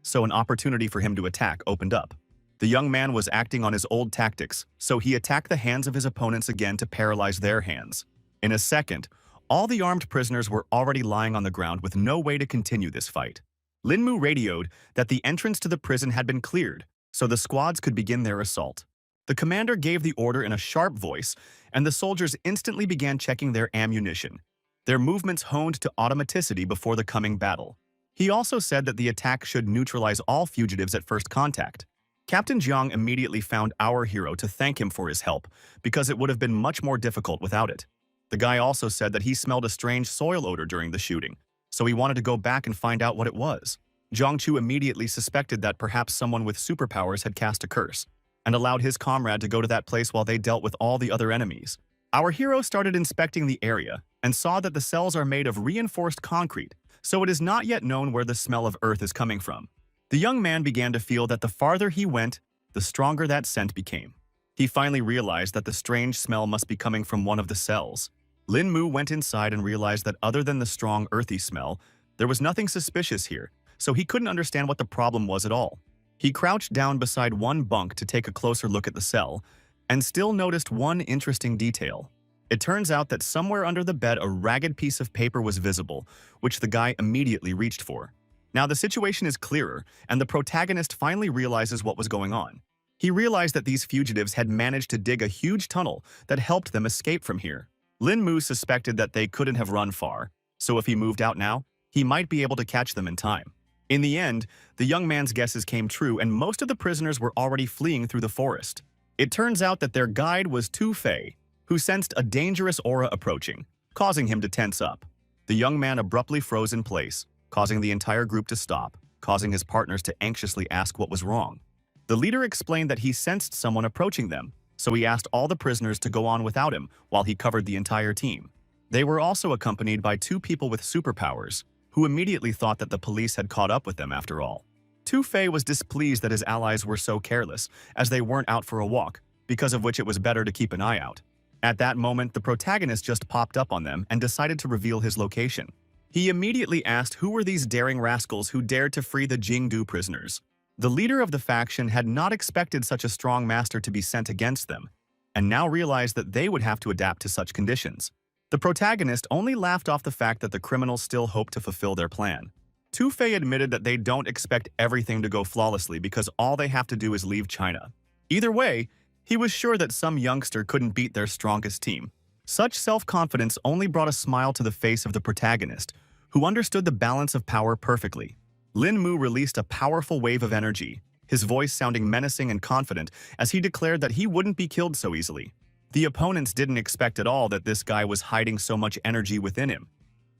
So an opportunity for him to attack opened up. The young man was acting on his old tactics, so he attacked the hands of his opponents again to paralyze their hands. In a second, all the armed prisoners were already lying on the ground with no way to continue this fight. Lin Mu radioed that the entrance to the prison had been cleared, so the squads could begin their assault. The commander gave the order in a sharp voice, and the soldiers instantly began checking their ammunition, their movements honed to automaticity before the coming battle. He also said that the attack should neutralize all fugitives at first contact. Captain Jiang immediately found our hero to thank him for his help, because it would have been much more difficult without it. The guy also said that he smelled a strange soil odor during the shooting, so he wanted to go back and find out what it was. Zhang Chu immediately suspected that perhaps someone with superpowers had cast a curse, and allowed his comrade to go to that place while they dealt with all the other enemies. Our hero started inspecting the area and saw that the cells are made of reinforced concrete, so it is not yet known where the smell of earth is coming from. The young man began to feel that the farther he went, the stronger that scent became. He finally realized that the strange smell must be coming from one of the cells. Lin Mu went inside and realized that other than the strong earthy smell, there was nothing suspicious here, so he couldn't understand what the problem was at all. He crouched down beside one bunk to take a closer look at the cell, and still noticed one interesting detail. It turns out that somewhere under the bed a ragged piece of paper was visible, which the guy immediately reached for. Now the situation is clearer, and the protagonist finally realizes what was going on. He realized that these fugitives had managed to dig a huge tunnel that helped them escape from here. Lin Mu suspected that they couldn't have run far, so if he moved out now, he might be able to catch them in time. In the end, the young man's guesses came true and most of the prisoners were already fleeing through the forest. It turns out that their guide was Tu Fei, who sensed a dangerous aura approaching, causing him to tense up. The young man abruptly froze in place, causing the entire group to stop, causing his partners to anxiously ask what was wrong. The leader explained that he sensed someone approaching them, so he asked all the prisoners to go on without him while he covered the entire team. They were also accompanied by two people with superpowers, who immediately thought that the police had caught up with them after all. Tu Fei was displeased that his allies were so careless, as they weren't out for a walk, because of which it was better to keep an eye out. At that moment, the protagonist just popped up on them and decided to reveal his location. He immediately asked who were these daring rascals who dared to free the Jingdu prisoners. The leader of the faction had not expected such a strong master to be sent against them, and now realized that they would have to adapt to such conditions. The protagonist only laughed off the fact that the criminals still hoped to fulfill their plan. Tu Fei admitted that they don't expect everything to go flawlessly because all they have to do is leave China. Either way, He was sure that some youngster couldn't beat their strongest team. Such self-confidence only brought a smile to the face of the protagonist, who understood the balance of power perfectly. Lin Mu released a powerful wave of energy, his voice sounding menacing and confident as he declared that he wouldn't be killed so easily. The opponents didn't expect at all that this guy was hiding so much energy within him,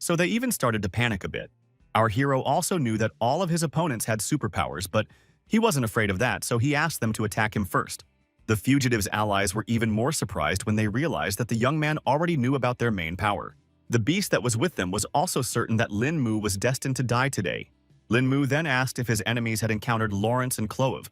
so they even started to panic a bit. Our hero also knew that all of his opponents had superpowers, but he wasn't afraid of that, so he asked them to attack him first. The fugitive's allies were even more surprised when they realized that the young man already knew about their main power. The beast that was with them was also certain that Lin Mu was destined to die today. Lin Mu then asked if his enemies had encountered Lawrence and Clove,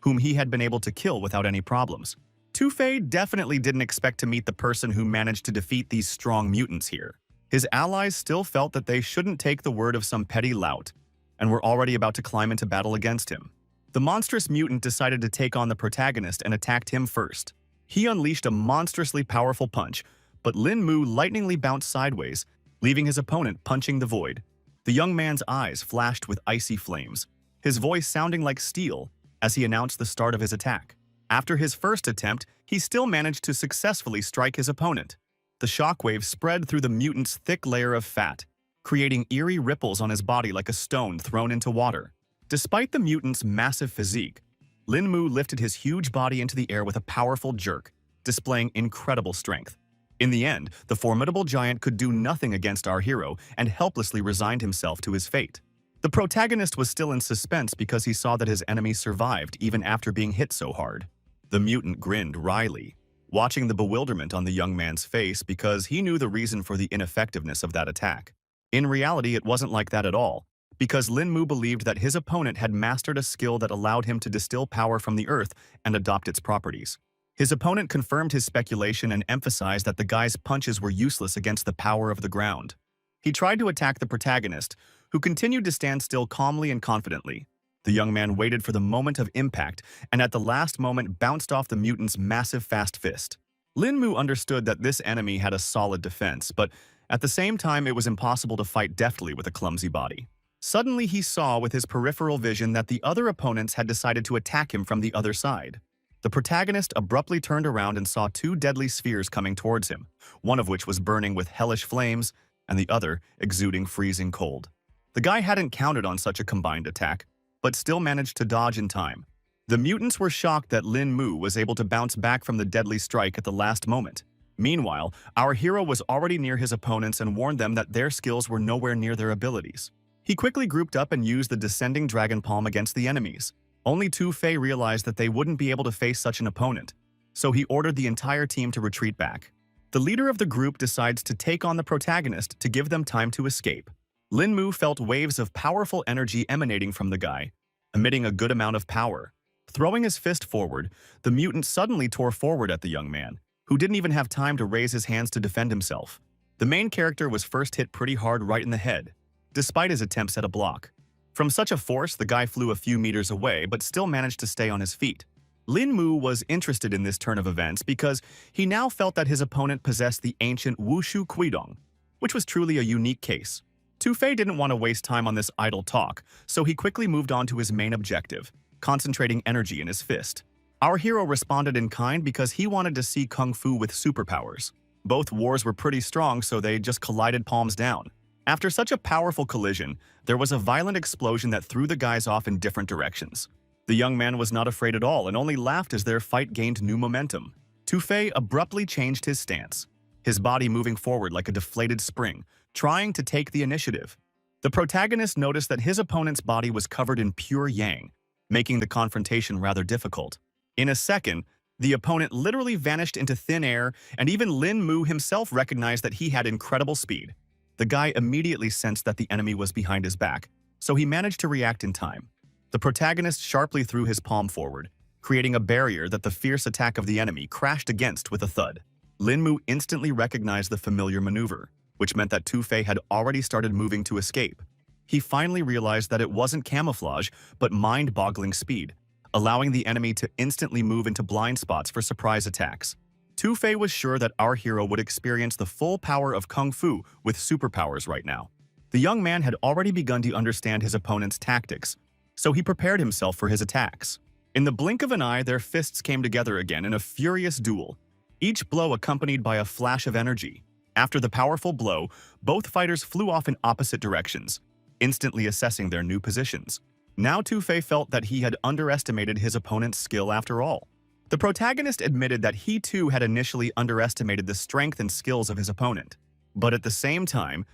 whom he had been able to kill without any problems. Tu-Fei definitely didn't expect to meet the person who managed to defeat these strong mutants here. His allies still felt that they shouldn't take the word of some petty lout, and were already about to climb into battle against him. The monstrous mutant decided to take on the protagonist and attacked him first. He unleashed a monstrously powerful punch, but Lin Mu lightningly bounced sideways, leaving his opponent punching the void. The young man's eyes flashed with icy flames, his voice sounding like steel as he announced the start of his attack. After his first attempt, he still managed to successfully strike his opponent. The shockwave spread through the mutant's thick layer of fat, creating eerie ripples on his body like a stone thrown into water. Despite the mutant's massive physique, Lin Mu lifted his huge body into the air with a powerful jerk, displaying incredible strength. In the end, the formidable giant could do nothing against our hero and helplessly resigned himself to his fate. The protagonist was still in suspense because he saw that his enemy survived even after being hit so hard. The mutant grinned wryly, watching the bewilderment on the young man's face because he knew the reason for the ineffectiveness of that attack. In reality, it wasn't like that at all, because Lin Mu believed that his opponent had mastered a skill that allowed him to distill power from the earth and adopt its properties. His opponent confirmed his speculation and emphasized that the guy's punches were useless against the power of the ground. He tried to attack the protagonist, who continued to stand still calmly and confidently. The young man waited for the moment of impact and at the last moment bounced off the mutant's massive fast fist. Lin Mu understood that this enemy had a solid defense, but at the same time it was impossible to fight deftly with a clumsy body. Suddenly he saw with his peripheral vision that the other opponents had decided to attack him from the other side. The protagonist abruptly turned around and saw two deadly spheres coming towards him, one of which was burning with hellish flames and the other exuding freezing cold. The guy hadn't counted on such a combined attack, but still managed to dodge in time. The mutants were shocked that Lin Mu was able to bounce back from the deadly strike at the last moment. Meanwhile, our hero was already near his opponents and warned them that their skills were nowhere near their abilities. He quickly grouped up and used the descending dragon palm against the enemies. Only Tu-Fei realized that they wouldn't be able to face such an opponent, so he ordered the entire team to retreat back. The leader of the group decides to take on the protagonist to give them time to escape. Lin Mu felt waves of powerful energy emanating from the guy, emitting a good amount of power. Throwing his fist forward, the mutant suddenly tore forward at the young man, who didn't even have time to raise his hands to defend himself. The main character was first hit pretty hard right in the head, despite his attempts at a block. From such a force, the guy flew a few meters away but still managed to stay on his feet. Lin Mu was interested in this turn of events because he now felt that his opponent possessed the ancient Wushu Kuidong, which was truly a unique case. Tu-Fei didn't want to waste time on this idle talk, so he quickly moved on to his main objective, concentrating energy in his fist. Our hero responded in kind because he wanted to see Kung Fu with superpowers. Both wars were pretty strong, so they just collided palms down. After such a powerful collision, there was a violent explosion that threw the guys off in different directions. The young man was not afraid at all and only laughed as their fight gained new momentum. Tu-Fei abruptly changed his stance, his body moving forward like a deflated spring, trying to take the initiative. The protagonist noticed that his opponent's body was covered in pure yang, making the confrontation rather difficult. In a second, the opponent literally vanished into thin air, and even Lin Mu himself recognized that he had incredible speed. The guy immediately sensed that the enemy was behind his back, so he managed to react in time. The protagonist sharply threw his palm forward, creating a barrier that the fierce attack of the enemy crashed against with a thud. Lin Mu instantly recognized the familiar maneuver, which meant that Tu-Fei had already started moving to escape. He finally realized that it wasn't camouflage, but mind-boggling speed, allowing the enemy to instantly move into blind spots for surprise attacks. Tu-Fei was sure that our hero would experience the full power of Kung Fu with superpowers right now. The young man had already begun to understand his opponent's tactics, so he prepared himself for his attacks. In the blink of an eye, their fists came together again in a furious duel, each blow accompanied by a flash of energy. After the powerful blow, both fighters flew off in opposite directions, instantly assessing their new positions. Now Tu-Fei felt that he had underestimated his opponent's skill after all. The protagonist admitted that he too had initially underestimated the strength and skills of his opponent. But at the same time,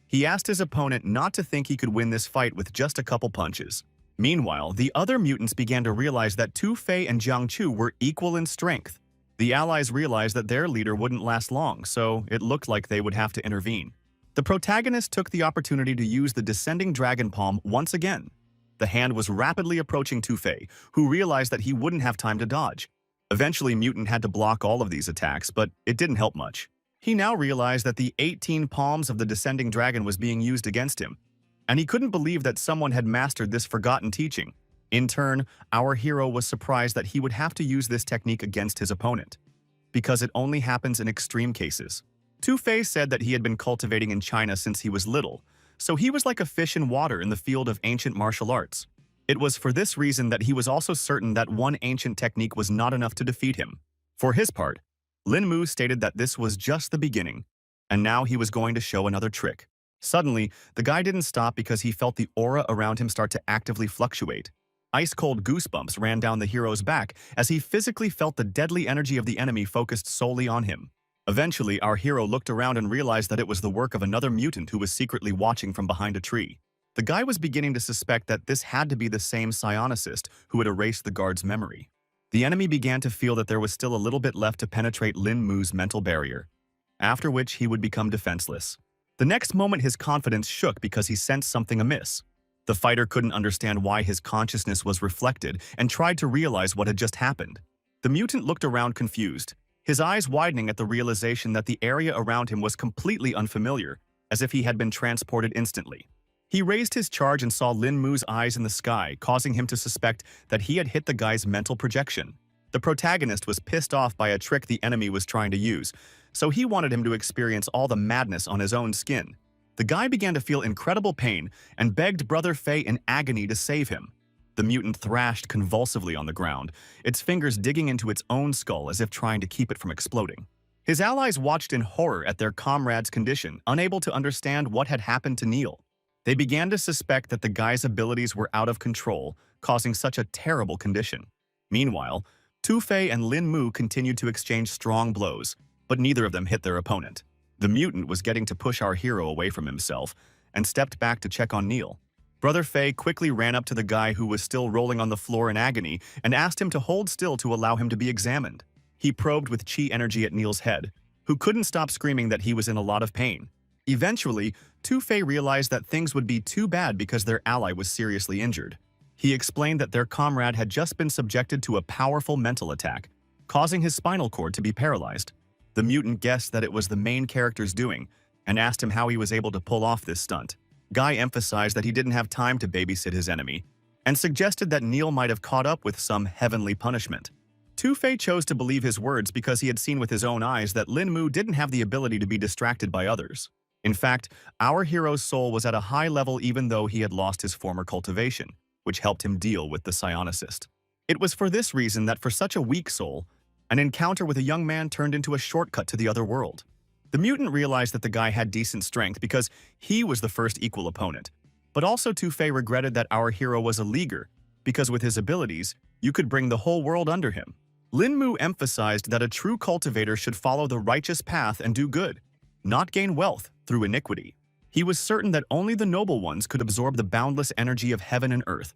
he asked his opponent not to think he could win this fight with just a couple punches. Meanwhile, the other mutants began to realize that Tu-Fei and Jiang Chu were equal in strength. The allies realized that their leader wouldn't last long, so it looked like they would have to intervene. The protagonist took the opportunity to use the descending dragon palm once again. The hand was rapidly approaching Tu-Fei, who realized that he wouldn't have time to dodge. Eventually, Mutant had to block all of these attacks, but it didn't help much. He now realized that the 18 palms of the descending dragon was being used against him, and he couldn't believe that someone had mastered this forgotten teaching. In turn, our hero was surprised that he would have to use this technique against his opponent, because it only happens in extreme cases. Tu-Fei said that he had been cultivating in China since he was little, so he was like a fish in water in the field of ancient martial arts. It was for this reason that he was also certain that one ancient technique was not enough to defeat him. For his part, Lin Mu stated that this was just the beginning, and now he was going to show another trick. Suddenly, the guy didn't stop because he felt the aura around him start to actively fluctuate. Ice-cold goosebumps ran down the hero's back as he physically felt the deadly energy of the enemy focused solely on him. Eventually, our hero looked around and realized that it was the work of another mutant who was secretly watching from behind a tree. The guy was beginning to suspect that this had to be the same psionicist who had erased the guard's memory. The enemy began to feel that there was still a little bit left to penetrate Lin Mu's mental barrier, after which he would become defenseless. The next moment his confidence shook because he sensed something amiss. The fighter couldn't understand why his consciousness was reflected and tried to realize what had just happened. The mutant looked around confused, his eyes widening at the realization that the area around him was completely unfamiliar, as if he had been transported instantly. He raised his charge and saw Lin Mu's eyes in the sky, causing him to suspect that he had hit the guy's mental projection. The protagonist was pissed off by a trick the enemy was trying to use, so he wanted him to experience all the madness on his own skin. The guy began to feel incredible pain and begged Brother Fei in agony to save him. The mutant thrashed convulsively on the ground, its fingers digging into its own skull as if trying to keep it from exploding. His allies watched in horror at their comrade's condition, unable to understand what had happened to Neil. They began to suspect that the guy's abilities were out of control, causing such a terrible condition. Meanwhile, Tu-Fei and Lin Mu continued to exchange strong blows, but neither of them hit their opponent. The mutant was getting to push our hero away from himself and stepped back to check on Neil. Brother Fei quickly ran up to the guy who was still rolling on the floor in agony and asked him to hold still to allow him to be examined. He probed with chi energy at Neil's head, who couldn't stop screaming that he was in a lot of pain. Eventually, Tu-Fei realized that things would be too bad because their ally was seriously injured. He explained that their comrade had just been subjected to a powerful mental attack, causing his spinal cord to be paralyzed. The mutant guessed that it was the main character's doing and asked him how he was able to pull off this stunt. Guy emphasized that he didn't have time to babysit his enemy and suggested that Neil might have caught up with some heavenly punishment. Tu-Fei chose to believe his words because he had seen with his own eyes that Lin Mu didn't have the ability to be distracted by others. In fact, our hero's soul was at a high level even though he had lost his former cultivation, which helped him deal with the psionicist. It was for this reason that for such a weak soul, an encounter with a young man turned into a shortcut to the other world. The mutant realized that the guy had decent strength because he was the first equal opponent, but also Tu-Fei regretted that our hero was a leaguer because with his abilities, you could bring the whole world under him. Lin Mu emphasized that a true cultivator should follow the righteous path and do good, not gain wealth through iniquity. He was certain that only the noble ones could absorb the boundless energy of heaven and earth,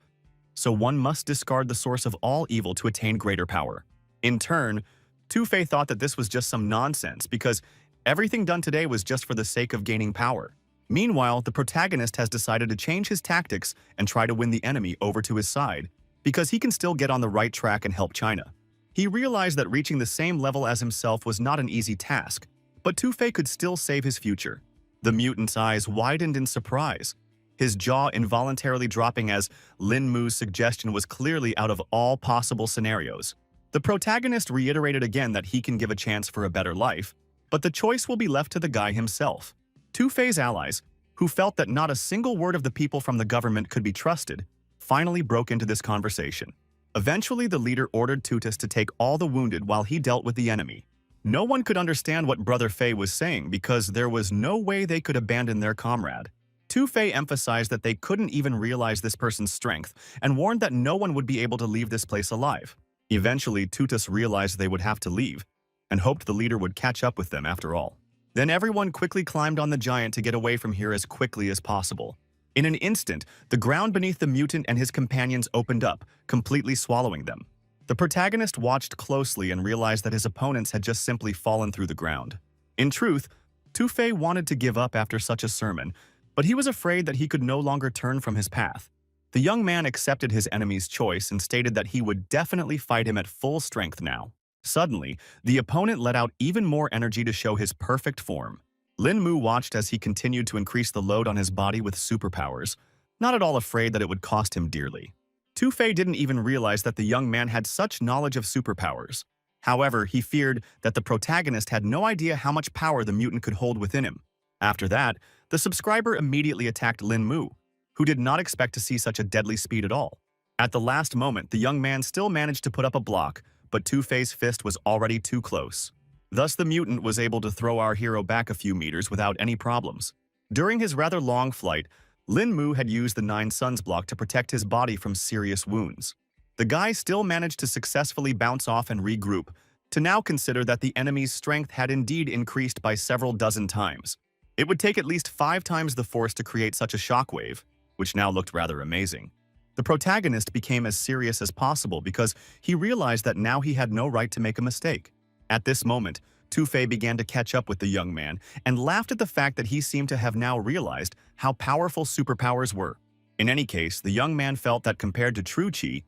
so one must discard the source of all evil to attain greater power. In turn, Tu-Fei thought that this was just some nonsense because everything done today was just for the sake of gaining power. Meanwhile, the protagonist has decided to change his tactics and try to win the enemy over to his side because he can still get on the right track and help China. He realized that reaching the same level as himself was not an easy task, but Tu-Fei could still save his future. The mutant's eyes widened in surprise, his jaw involuntarily dropping as Lin Mu's suggestion was clearly out of all possible scenarios. The protagonist reiterated again that he can give a chance for a better life, but the choice will be left to the guy himself. Tu-Fei's allies, who felt that not a single word of the people from the government could be trusted, finally broke into this conversation. Eventually, the leader ordered Tutus to take all the wounded while he dealt with the enemy. No one could understand what Brother Fei was saying because there was no way they could abandon their comrade. Fei emphasized that they couldn't even realize this person's strength and warned that no one would be able to leave this place alive. Eventually, Tutus realized they would have to leave and hoped the leader would catch up with them after all. Then everyone quickly climbed on the giant to get away from here as quickly as possible. In an instant, the ground beneath the mutant and his companions opened up, completely swallowing them. The protagonist watched closely and realized that his opponents had just simply fallen through the ground. In truth, Fei wanted to give up after such a sermon, but he was afraid that he could no longer turn from his path. The young man accepted his enemy's choice and stated that he would definitely fight him at full strength now. Suddenly, the opponent let out even more energy to show his perfect form. Lin Mu watched as he continued to increase the load on his body with superpowers, not at all afraid that it would cost him dearly. Fei didn't even realize that the young man had such knowledge of superpowers. However, he feared that the protagonist had no idea how much power the mutant could hold within him. After that, the subscriber immediately attacked Lin Mu, who did not expect to see such a deadly speed at all. At the last moment, the young man still managed to put up a block, but Fei's fist was already too close. Thus, the mutant was able to throw our hero back a few meters without any problems. During his rather long flight, Lin Mu had used the 9 Suns block to protect his body from serious wounds. The guy still managed to successfully bounce off and regroup, to now consider that the enemy's strength had indeed increased by several dozen times. It would take at least 5 times the force to create such a shockwave, which now looked rather amazing. The protagonist became as serious as possible because he realized that now he had no right to make a mistake. At this moment, Fei began to catch up with the young man and laughed at the fact that he seemed to have now realized how powerful superpowers were. In any case, the young man felt that compared to true chi,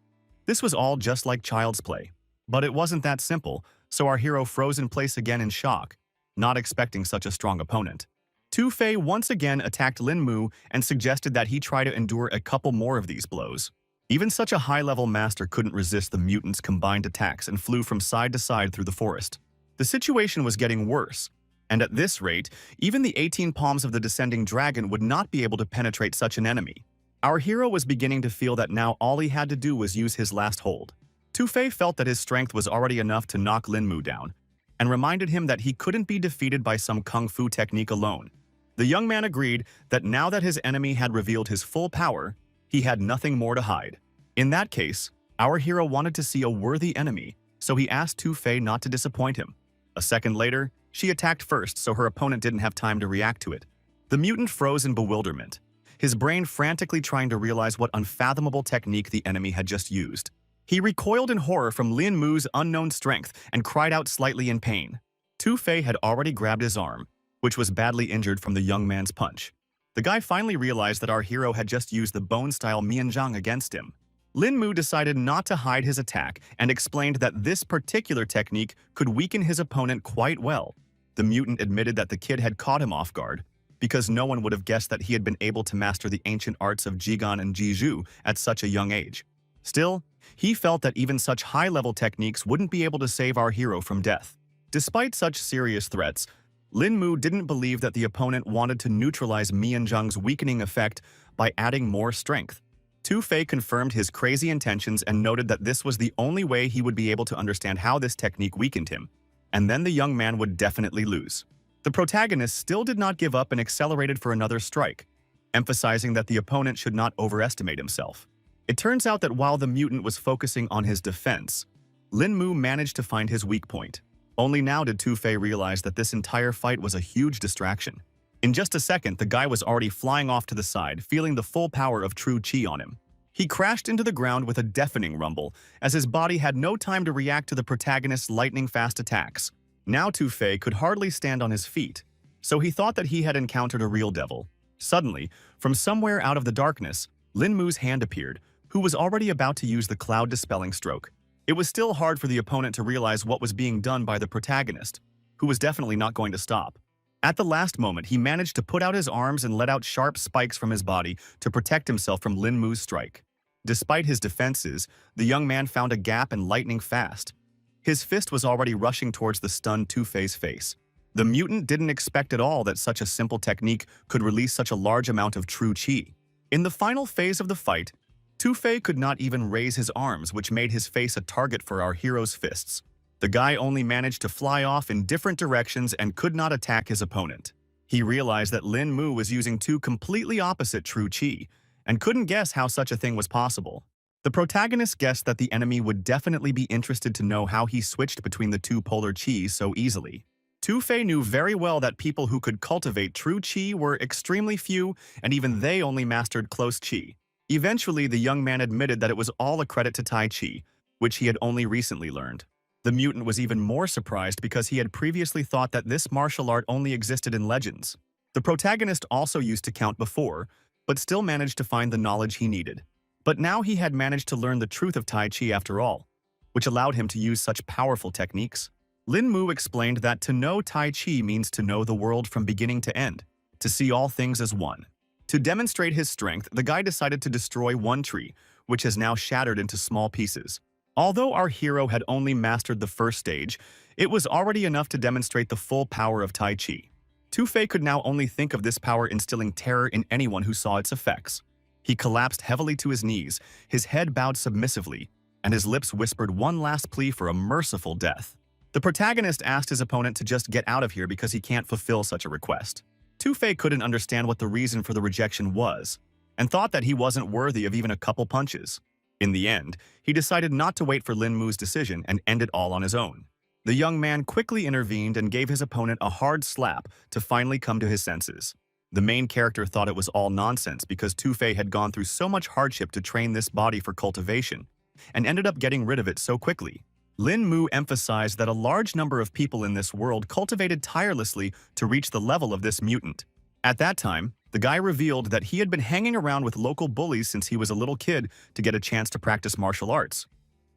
this was all just like child's play. But it wasn't that simple, so our hero froze in place again in shock, not expecting such a strong opponent. Fei once again attacked Lin Mu and suggested that he try to endure a couple more of these blows. Even such a high-level master couldn't resist the mutants' combined attacks and flew from side to side through the forest. The situation was getting worse, and at this rate, even the 18 palms of the descending dragon would not be able to penetrate such an enemy. Our hero was beginning to feel that now all he had to do was use his last hold. Fei felt that his strength was already enough to knock Lin Mu down, and reminded him that he couldn't be defeated by some kung fu technique alone. The young man agreed that now that his enemy had revealed his full power, he had nothing more to hide. In that case, our hero wanted to see a worthy enemy, so he asked Fei not to disappoint him. A second later, she attacked first so her opponent didn't have time to react to it. The mutant froze in bewilderment, his brain frantically trying to realize what unfathomable technique the enemy had just used. He recoiled in horror from Lin Mu's unknown strength and cried out slightly in pain. Fei had already grabbed his arm, which was badly injured from the young man's punch. The guy finally realized that our hero had just used the bone-style Mianzhang against him. Lin Mu decided not to hide his attack and explained that this particular technique could weaken his opponent quite well. The mutant admitted that the kid had caught him off guard, because no one would have guessed that he had been able to master the ancient arts of Jigan and Jizhu at such a young age. Still, he felt that even such high-level techniques wouldn't be able to save our hero from death. Despite such serious threats, Lin Mu didn't believe that the opponent wanted to neutralize Mianzhang's weakening effect by adding more strength. Fei confirmed his crazy intentions and noted that this was the only way he would be able to understand how this technique weakened him, and then the young man would definitely lose. The protagonist still did not give up and accelerated for another strike, emphasizing that the opponent should not overestimate himself. It turns out that while the mutant was focusing on his defense, Lin Mu managed to find his weak point. Only now did Fei realize that this entire fight was a huge distraction. In just a second, the guy was already flying off to the side, feeling the full power of true chi on him. He crashed into the ground with a deafening rumble, as his body had no time to react to the protagonist's lightning-fast attacks. Now Fei could hardly stand on his feet, so he thought that he had encountered a real devil. Suddenly, from somewhere out of the darkness, Lin Mu's hand appeared, who was already about to use the cloud-dispelling stroke. It was still hard for the opponent to realize what was being done by the protagonist, who was definitely not going to stop. At the last moment, he managed to put out his arms and let out sharp spikes from his body to protect himself from Lin Mu's strike. Despite his defenses, the young man found a gap and lightning fast. His fist was already rushing towards the stunned Fei's face. The mutant didn't expect at all that such a simple technique could release such a large amount of true chi. In the final phase of the fight, Tu-Fei could not even raise his arms, which made his face a target for our hero's fists. The guy only managed to fly off in different directions and could not attack his opponent. He realized that Lin Mu was using two completely opposite true chi, and couldn't guess how such a thing was possible. The protagonist guessed that the enemy would definitely be interested to know how he switched between the two polar chi so easily. Tu-Fei knew very well that people who could cultivate true chi were extremely few, and even they only mastered close chi. Eventually, the young man admitted that it was all a credit to Tai Chi, which he had only recently learned. The mutant was even more surprised because he had previously thought that this martial art only existed in legends. The protagonist also used to count before, but still managed to find the knowledge he needed. But now he had managed to learn the truth of Tai Chi after all, which allowed him to use such powerful techniques. Lin Mu explained that to know Tai Chi means to know the world from beginning to end, to see all things as one. To demonstrate his strength, the guy decided to destroy one tree, which has now shattered into small pieces. Although our hero had only mastered the first stage, it was already enough to demonstrate the full power of Tai Chi. Tu-Fei could now only think of this power instilling terror in anyone who saw its effects. He collapsed heavily to his knees, his head bowed submissively, and his lips whispered one last plea for a merciful death. The protagonist asked his opponent to just get out of here because he can't fulfill such a request. Tu-Fei couldn't understand what the reason for the rejection was, and thought that he wasn't worthy of even a couple punches. In the end, he decided not to wait for Lin Mu's decision and end it all on his own. The young man quickly intervened and gave his opponent a hard slap to finally come to his senses. The main character thought it was all nonsense because Tu-Fei had gone through so much hardship to train this body for cultivation, and ended up getting rid of it so quickly. Lin Mu emphasized that a large number of people in this world cultivated tirelessly to reach the level of this mutant. At that time, the guy revealed that he had been hanging around with local bullies since he was a little kid to get a chance to practice martial arts,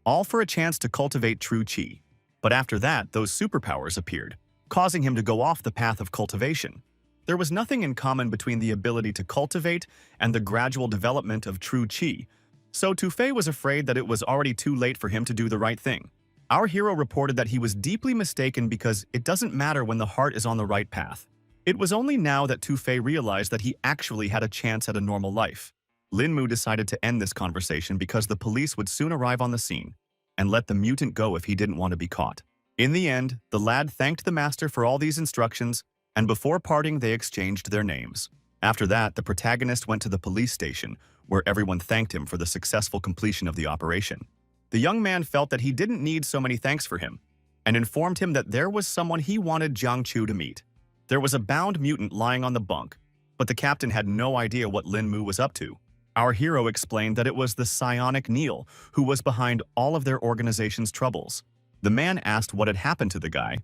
all for a chance to cultivate true chi. But after that, those superpowers appeared, causing him to go off the path of cultivation. There was nothing in common between the ability to cultivate and the gradual development of true chi, so Tu-Fei was afraid that it was already too late for him to do the right thing. Our hero reported that he was deeply mistaken because it doesn't matter when the heart is on the right path. It was only now that Tu-Fei realized that he actually had a chance at a normal life. Lin Mu decided to end this conversation because the police would soon arrive on the scene and let the mutant go if he didn't want to be caught. In the end, the lad thanked the master for all these instructions, and before parting they exchanged their names. After that, the protagonist went to the police station, where everyone thanked him for the successful completion of the operation. The young man felt that he didn't need so many thanks for him, and informed him that there was someone he wanted Jiang Chu to meet. There was a bound mutant lying on the bunk, but the captain had no idea what Lin Mu was up to. Our hero explained that it was the psionic Neil who was behind all of their organization's troubles. The man asked what had happened to the guy,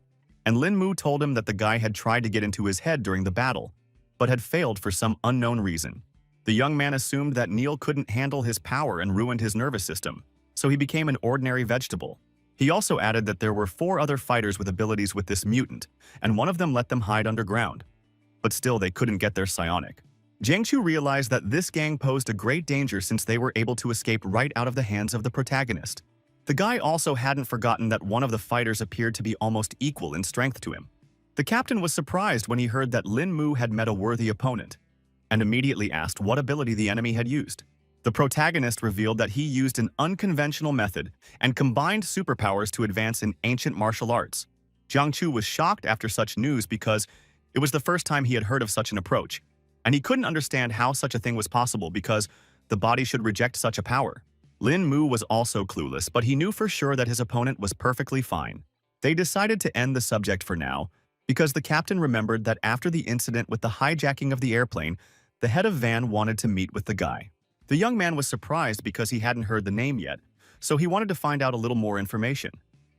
and Lin Mu told him that the guy had tried to get into his head during the battle, but had failed for some unknown reason. The young man assumed that Neil couldn't handle his power and ruined his nervous system, so he became an ordinary vegetable. He also added that there were 4 other fighters with abilities with this mutant, and one of them let them hide underground. But still, they couldn't get their psionic. Jiang Chu realized that this gang posed a great danger since they were able to escape right out of the hands of the protagonist. The guy also hadn't forgotten that one of the fighters appeared to be almost equal in strength to him. The captain was surprised when he heard that Lin Mu had met a worthy opponent, and immediately asked what ability the enemy had used. The protagonist revealed that he used an unconventional method and combined superpowers to advance in ancient martial arts. Jiang Chu was shocked after such news because it was the first time he had heard of such an approach, and he couldn't understand how such a thing was possible because the body should reject such a power. Lin Mu was also clueless, but he knew for sure that his opponent was perfectly fine. They decided to end the subject for now because the captain remembered that after the incident with the hijacking of the airplane, the head of Van wanted to meet with the guy. The young man was surprised because he hadn't heard the name yet, so he wanted to find out a little more information.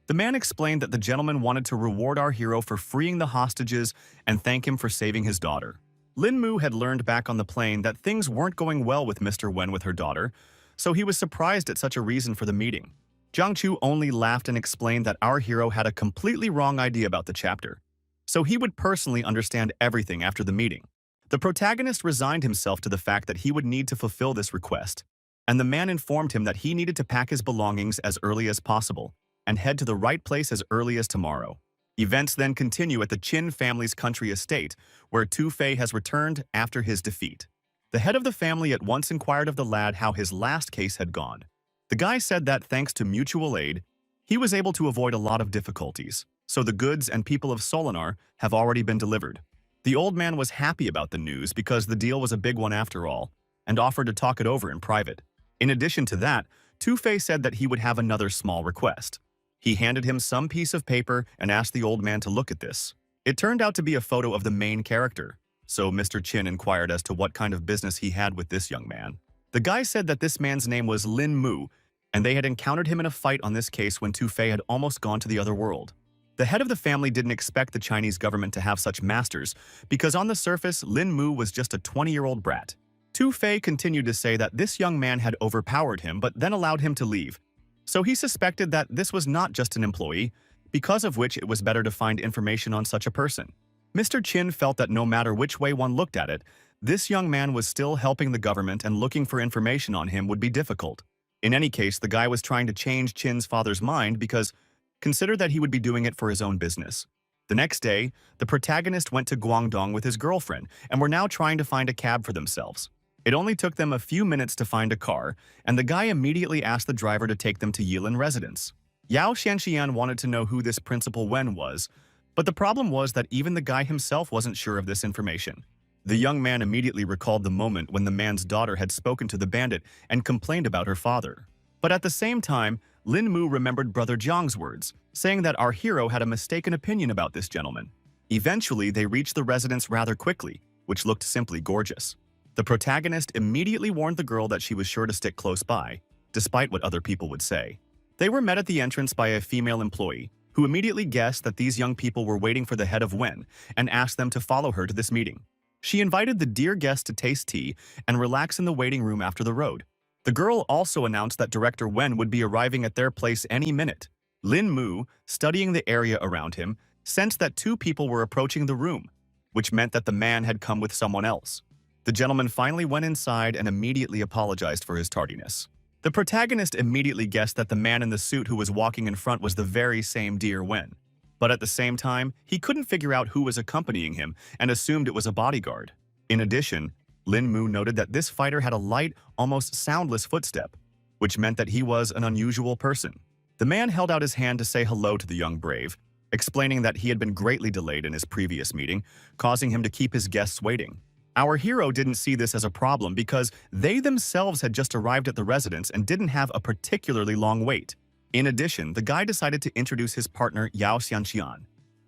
The man explained that the gentleman wanted to reward our hero for freeing the hostages and thank him for saving his daughter. Lin Mu had learned back on the plane that things weren't going well with Mr. Wen with her daughter, so he was surprised at such a reason for the meeting. Jiang Chu only laughed and explained that our hero had a completely wrong idea about the chapter, so he would personally understand everything after the meeting. The protagonist resigned himself to the fact that he would need to fulfill this request, and the man informed him that he needed to pack his belongings as early as possible and head to the right place as early as tomorrow. Events then continue at the Qin family's country estate, where Tu-Fei has returned after his defeat. The head of the family at once inquired of the lad how his last case had gone. The guy said that thanks to mutual aid, he was able to avoid a lot of difficulties, so the goods and people of Solinar have already been delivered. The old man was happy about the news because the deal was a big one after all, and offered to talk it over in private. In addition to that, Two-Fei said that he would have another small request. He handed him some piece of paper and asked the old man to look at this. It turned out to be a photo of the main character, so Mr. Chin inquired as to what kind of business he had with this young man. The guy said that this man's name was Lin Mu, and they had encountered him in a fight on this case when Two-Fei had almost gone to the other world. The head of the family didn't expect the Chinese government to have such masters, because on the surface, Lin Mu was just a 20-year-old brat. Two-Fei continued to say that this young man had overpowered him but then allowed him to leave, so he suspected that this was not just an employee, because of which it was better to find information on such a person. Mr. Chin felt that no matter which way one looked at it, this young man was still helping the government and looking for information on him would be difficult. In any case, the guy was trying to change Chin's father's mind because consider that he would be doing it for his own business. The next day, the protagonist went to Guangdong with his girlfriend and were now trying to find a cab for themselves. It only took them a few minutes to find a car, and the guy immediately asked the driver to take them to Yilin residence. Yao Xianxian wanted to know who this Principal Wen was, but the problem was that even the guy himself wasn't sure of this information. The young man immediately recalled the moment when the man's daughter had spoken to the bandit and complained about her father. But at the same time, Lin Mu remembered Brother Jiang's words, saying that our hero had a mistaken opinion about this gentleman. Eventually, they reached the residence rather quickly, which looked simply gorgeous. The protagonist immediately warned the girl that she was sure to stick close by, despite what other people would say. They were met at the entrance by a female employee, who immediately guessed that these young people were waiting for the head of Wen and asked them to follow her to this meeting. She invited the dear guest to taste tea and relax in the waiting room after the road. The girl also announced that Director Wen would be arriving at their place any minute. Lin Mu, studying the area around him, sensed that two people were approaching the room, which meant that the man had come with someone else. The gentleman finally went inside and immediately apologized for his tardiness. The protagonist immediately guessed that the man in the suit who was walking in front was the very same dear Wen. But at the same time, he couldn't figure out who was accompanying him and assumed it was a bodyguard. In addition, Lin Mu noted that this fighter had a light, almost soundless footstep, which meant that he was an unusual person. The man held out his hand to say hello to the young brave, explaining that he had been greatly delayed in his previous meeting, causing him to keep his guests waiting. Our hero didn't see this as a problem because they themselves had just arrived at the residence and didn't have a particularly long wait. In addition, the guy decided to introduce his partner Yao Xianxian,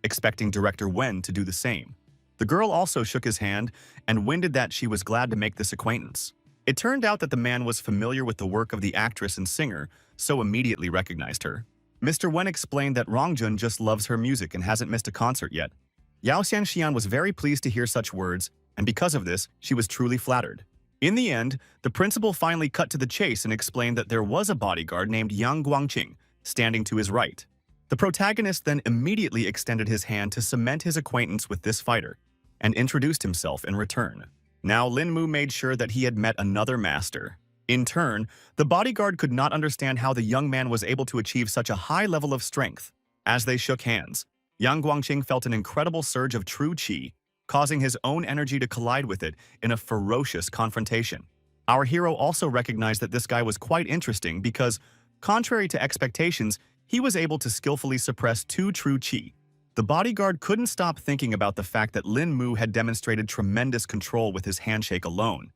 expecting Director Wen to do the same. The girl also shook his hand and winded that she was glad to make this acquaintance. It turned out that the man was familiar with the work of the actress and singer, so immediately recognized her. Mr. Wen explained that Rongjun just loves her music and hasn't missed a concert yet. Yao Xianxian was very pleased to hear such words, and because of this, she was truly flattered. In the end, the principal finally cut to the chase and explained that there was a bodyguard named Yang Guangqing standing to his right. The protagonist then immediately extended his hand to cement his acquaintance with this fighter and introduced himself in return. Now Lin Mu made sure that he had met another master. In turn, the bodyguard could not understand how the young man was able to achieve such a high level of strength. As they shook hands, Yang Guangqing felt an incredible surge of true qi, causing his own energy to collide with it in a ferocious confrontation. Our hero also recognized that this guy was quite interesting because, contrary to expectations, he was able to skillfully suppress two true qi. The bodyguard couldn't stop thinking about the fact that Lin Mu had demonstrated tremendous control with his handshake alone,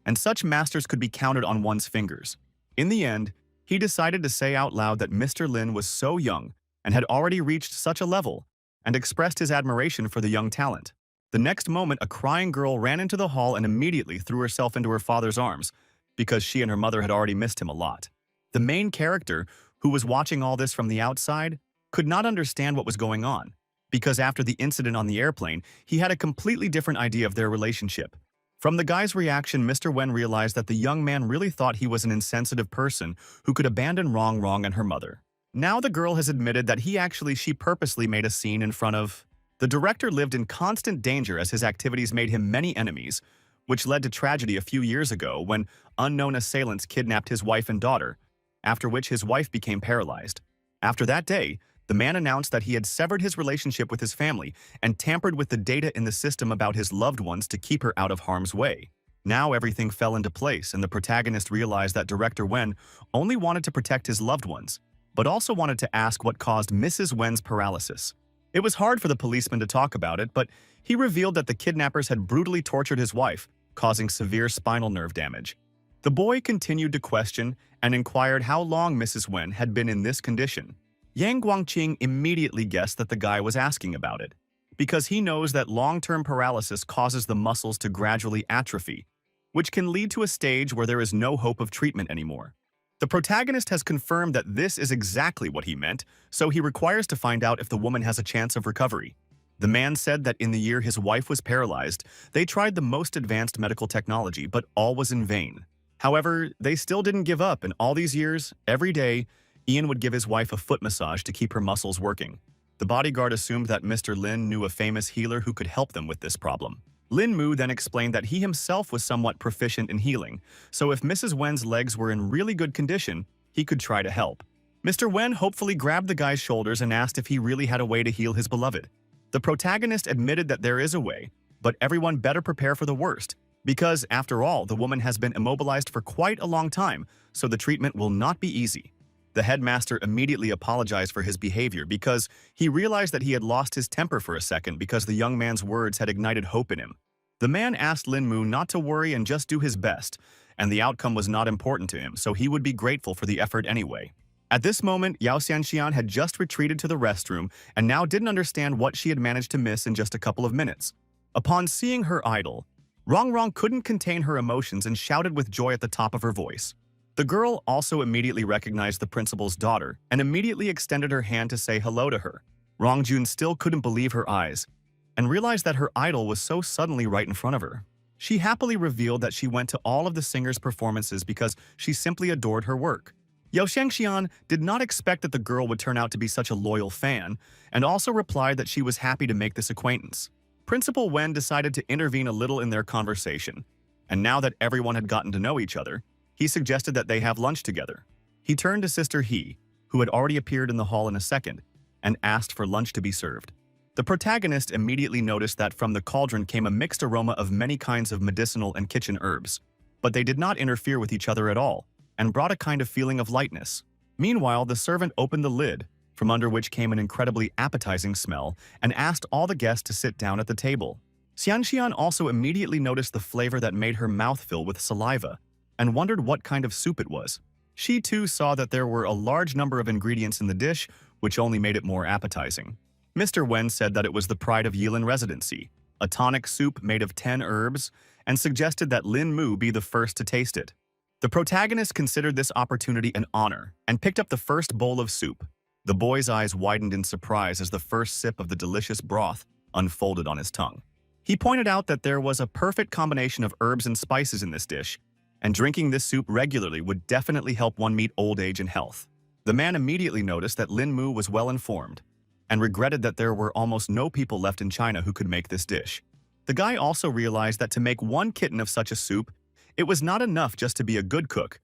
and such masters could be counted on one's fingers. In the end, he decided to say out loud that Mr. Lin was so young and had already reached such a level, and expressed his admiration for the young talent. The next moment, a crying girl ran into the hall and immediately threw herself into her father's arms, because she and her mother had already missed him a lot. The main character, who was watching all this from the outside, could not understand what was going on, because after the incident on the airplane, he had a completely different idea of their relationship. From the guy's reaction, Mr. Wen realized that the young man really thought he was an insensitive person who could abandon Rong and her mother. Now the girl has admitted that she purposely made a scene in front of. The director lived in constant danger as his activities made him many enemies, which led to tragedy a few years ago when unknown assailants kidnapped his wife and daughter, after which his wife became paralyzed. After that day, the man announced that he had severed his relationship with his family and tampered with the data in the system about his loved ones to keep her out of harm's way. Now everything fell into place, and the protagonist realized that Director Wen only wanted to protect his loved ones, but also wanted to ask what caused Mrs. Wen's paralysis. It was hard for the policeman to talk about it, but he revealed that the kidnappers had brutally tortured his wife, causing severe spinal nerve damage. The boy continued to question and inquired how long Mrs. Wen had been in this condition. Yang Guangqing immediately guessed that the guy was asking about it, because he knows that long-term paralysis causes the muscles to gradually atrophy, which can lead to a stage where there is no hope of treatment anymore. The protagonist has confirmed that this is exactly what he meant, so he requires to find out if the woman has a chance of recovery. The man said that in the year his wife was paralyzed, they tried the most advanced medical technology, but all was in vain. However, they still didn't give up, and all these years, every day, Ian would give his wife a foot massage to keep her muscles working. The bodyguard assumed that Mr. Lin knew a famous healer who could help them with this problem. Lin Mu then explained that he himself was somewhat proficient in healing, so if Mrs. Wen's legs were in really good condition, he could try to help. Mr. Wen hopefully grabbed the guy's shoulders and asked if he really had a way to heal his beloved. The protagonist admitted that there is a way, but everyone better prepare for the worst, because, after all, the woman has been immobilized for quite a long time, so the treatment will not be easy. The headmaster immediately apologized for his behavior because he realized that he had lost his temper for a second because the young man's words had ignited hope in him. The man asked Lin Mu not to worry and just do his best, and the outcome was not important to him, so he would be grateful for the effort anyway. At this moment, Yao Xianxian had just retreated to the restroom and now didn't understand what she had managed to miss in just a couple of minutes. Upon seeing her idol, Rong couldn't contain her emotions and shouted with joy at the top of her voice. The girl also immediately recognized the principal's daughter and immediately extended her hand to say hello to her. Rongjun still couldn't believe her eyes and realized that her idol was so suddenly right in front of her. She happily revealed that she went to all of the singers' performances because she simply adored her work. Yao Xiangxian did not expect that the girl would turn out to be such a loyal fan and also replied that she was happy to make this acquaintance. Principal Wen decided to intervene a little in their conversation, and now that everyone had gotten to know each other, he suggested that they have lunch together. He turned to Sister He, who had already appeared in the hall in a second, and asked for lunch to be served. The protagonist immediately noticed that from the cauldron came a mixed aroma of many kinds of medicinal and kitchen herbs, but they did not interfere with each other at all, and brought a kind of feeling of lightness. Meanwhile, the servant opened the lid, from under which came an incredibly appetizing smell, and asked all the guests to sit down at the table. Xianxian also immediately noticed the flavor that made her mouth fill with saliva, and wondered what kind of soup it was. She too saw that there were a large number of ingredients in the dish, which only made it more appetizing. Mr. Wen said that it was the pride of Yilin Residency, a tonic soup made of 10 herbs, and suggested that Lin Mu be the first to taste it. The protagonist considered this opportunity an honor and picked up the first bowl of soup. The boy's eyes widened in surprise as the first sip of the delicious broth unfolded on his tongue. He pointed out that there was a perfect combination of herbs and spices in this dish, and drinking this soup regularly would definitely help one meet old age and health. The man immediately noticed that Lin Mu was well informed, and regretted that there were almost no people left in China who could make this dish. The guy also realized that to make one kitten of such a soup, it was not enough just to be a good cook,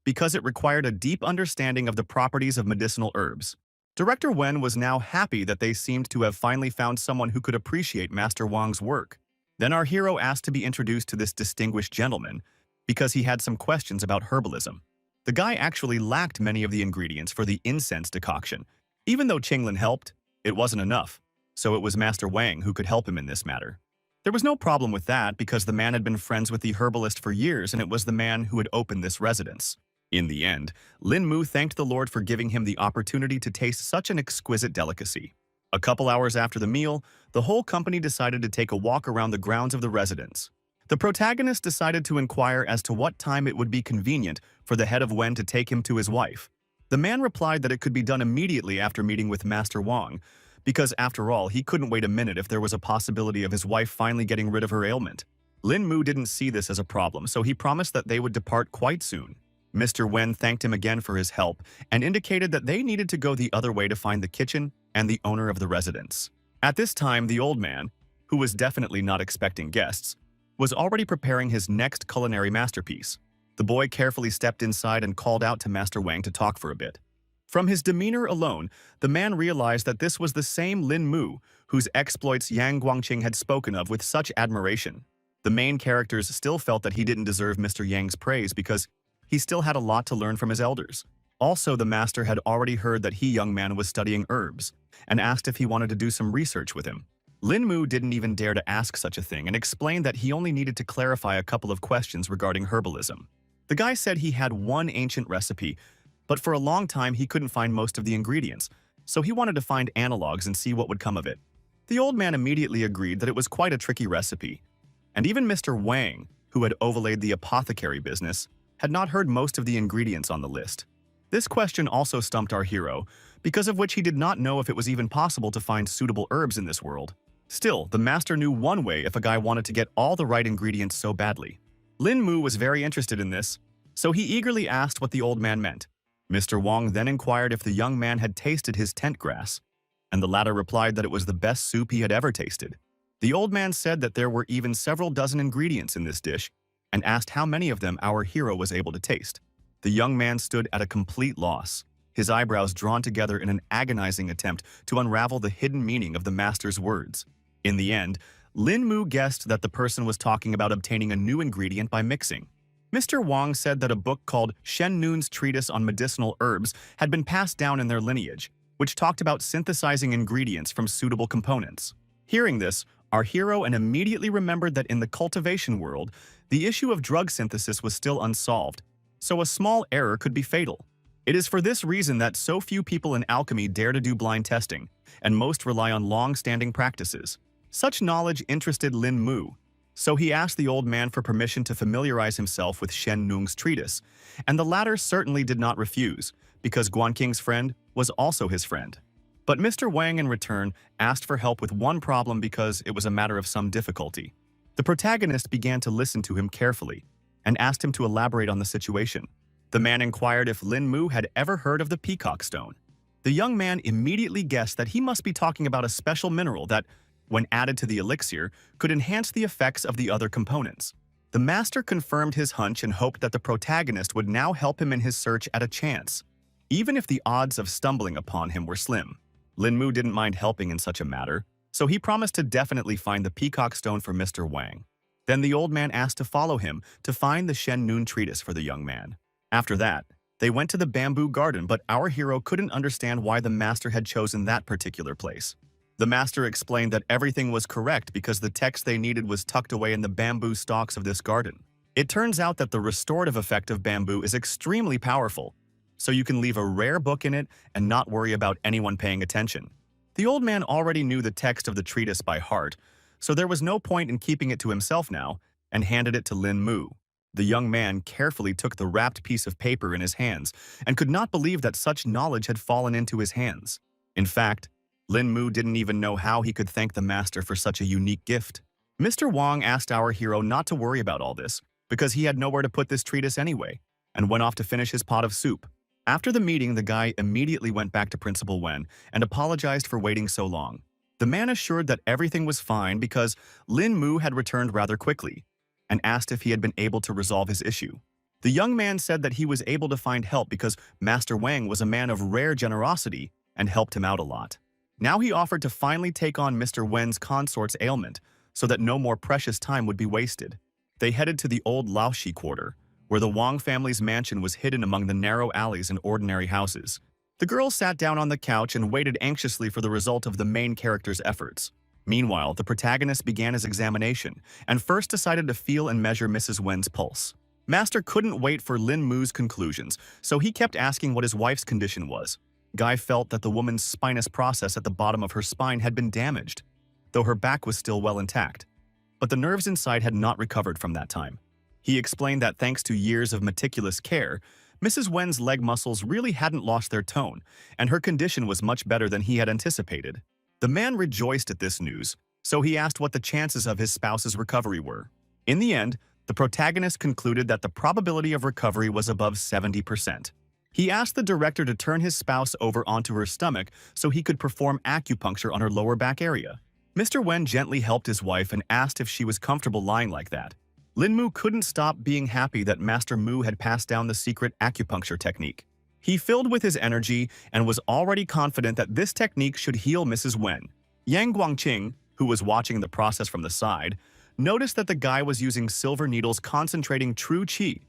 because it required a deep understanding of the properties of medicinal herbs. Director Wen was now happy that they seemed to have finally found someone who could appreciate Master Wang's work. Then our hero asked to be introduced to this distinguished gentleman, because he had some questions about herbalism. The guy actually lacked many of the ingredients for the incense decoction. Even though Qinglin helped, it wasn't enough, so it was Master Wang who could help him in this matter. There was no problem with that because the man had been friends with the herbalist for years and it was the man who had opened this residence. In the end, Lin Mu thanked the Lord for giving him the opportunity to taste such an exquisite delicacy. A couple hours after the meal, the whole company decided to take a walk around the grounds of the residence. The protagonist decided to inquire as to what time it would be convenient for the head of Wen to take him to his wife. The man replied that it could be done immediately after meeting with Master Wang, because after all, he couldn't wait a minute if there was a possibility of his wife finally getting rid of her ailment. Lin Mu didn't see this as a problem, so he promised that they would depart quite soon. Mr. Wen thanked him again for his help and indicated that they needed to go the other way to find the kitchen and the owner of the residence. At this time, the old man, who was definitely not expecting guests, was already preparing his next culinary masterpiece. The boy carefully stepped inside and called out to Master Wang to talk for a bit. From his demeanor alone, the man realized that this was the same Lin Mu whose exploits Yang Guangqing had spoken of with such admiration. The main characters still felt that he didn't deserve Mr. Yang's praise because he still had a lot to learn from his elders. Also, the master had already heard that young man was studying herbs and asked if he wanted to do some research with him. Lin Mu didn't even dare to ask such a thing and explained that he only needed to clarify a couple of questions regarding herbalism. The guy said he had one ancient recipe, but for a long time he couldn't find most of the ingredients, so he wanted to find analogs and see what would come of it. The old man immediately agreed that it was quite a tricky recipe, and even Mr. Wang, who had overlaid the apothecary business, had not heard most of the ingredients on the list. This question also stumped our hero, because of which he did not know if it was even possible to find suitable herbs in this world. Still, the master knew one way if a guy wanted to get all the right ingredients so badly. Lin Mu was very interested in this, so he eagerly asked what the old man meant. Mr. Wang then inquired if the young man had tasted his tent grass, and the latter replied that it was the best soup he had ever tasted. The old man said that there were even several dozen ingredients in this dish, and asked how many of them our hero was able to taste. The young man stood at a complete loss, his eyebrows drawn together in an agonizing attempt to unravel the hidden meaning of the master's words. In the end, Lin Mu guessed that the person was talking about obtaining a new ingredient by mixing. Mr. Wang said that a book called Shen Nun's Treatise on Medicinal Herbs had been passed down in their lineage, which talked about synthesizing ingredients from suitable components. Hearing this, our hero immediately remembered that in the cultivation world, the issue of drug synthesis was still unsolved, so a small error could be fatal. It is for this reason that so few people in alchemy dare to do blind testing, and most rely on long-standing practices. Such knowledge interested Lin Mu, so he asked the old man for permission to familiarize himself with Shen Nung's treatise, and the latter certainly did not refuse, because Guanqing's friend was also his friend. But Mr. Wang in return asked for help with one problem because it was a matter of some difficulty. The protagonist began to listen to him carefully, and asked him to elaborate on the situation. The man inquired if Lin Mu had ever heard of the peacock stone. The young man immediately guessed that he must be talking about a special mineral that, when added to the elixir, could enhance the effects of the other components. The master confirmed his hunch and hoped that the protagonist would now help him in his search at a chance, even if the odds of stumbling upon him were slim. Lin Mu didn't mind helping in such a matter, so he promised to definitely find the peacock stone for Mr. Wang. Then the old man asked to follow him to find the Shen Nun treatise for the young man. After that, they went to the bamboo garden, but our hero couldn't understand why the master had chosen that particular place. The master explained that everything was correct because the text they needed was tucked away in the bamboo stalks of this garden. It turns out that the restorative effect of bamboo is extremely powerful, so you can leave a rare book in it and not worry about anyone paying attention. The old man already knew the text of the treatise by heart, so there was no point in keeping it to himself now, and handed it to Lin Mu. The young man carefully took the wrapped piece of paper in his hands and could not believe that such knowledge had fallen into his hands. In fact, Lin Mu didn't even know how he could thank the master for such a unique gift. Mr. Wang asked our hero not to worry about all this, because he had nowhere to put this treatise anyway, and went off to finish his pot of soup. After the meeting, the guy immediately went back to Principal Wen and apologized for waiting so long. The man assured that everything was fine because Lin Mu had returned rather quickly, and asked if he had been able to resolve his issue. The young man said that he was able to find help because Master Wang was a man of rare generosity and helped him out a lot. Now he offered to finally take on Mr. Wen's consort's ailment so that no more precious time would be wasted. They headed to the old Laoshi quarter, where the Wang family's mansion was hidden among the narrow alleys and ordinary houses. The girl sat down on the couch and waited anxiously for the result of the main character's efforts. Meanwhile, the protagonist began his examination and first decided to feel and measure Mrs. Wen's pulse. Master couldn't wait for Lin Mu's conclusions, so he kept asking what his wife's condition was. Guy felt that the woman's spinous process at the bottom of her spine had been damaged, though her back was still well intact. But the nerves inside had not recovered from that time. He explained that thanks to years of meticulous care, Mrs. Wen's leg muscles really hadn't lost their tone, and her condition was much better than he had anticipated. The man rejoiced at this news, so he asked what the chances of his spouse's recovery were. In the end, the protagonist concluded that the probability of recovery was above 70%. He asked the director to turn his spouse over onto her stomach so he could perform acupuncture on her lower back area. Mr. Wen gently helped his wife and asked if she was comfortable lying like that. Lin Mu couldn't stop being happy that Master Mu had passed down the secret acupuncture technique. He filled with his energy and was already confident that this technique should heal Mrs. Wen. Yang Guangqing, who was watching the process from the side, noticed that the guy was using silver needles concentrating true qi,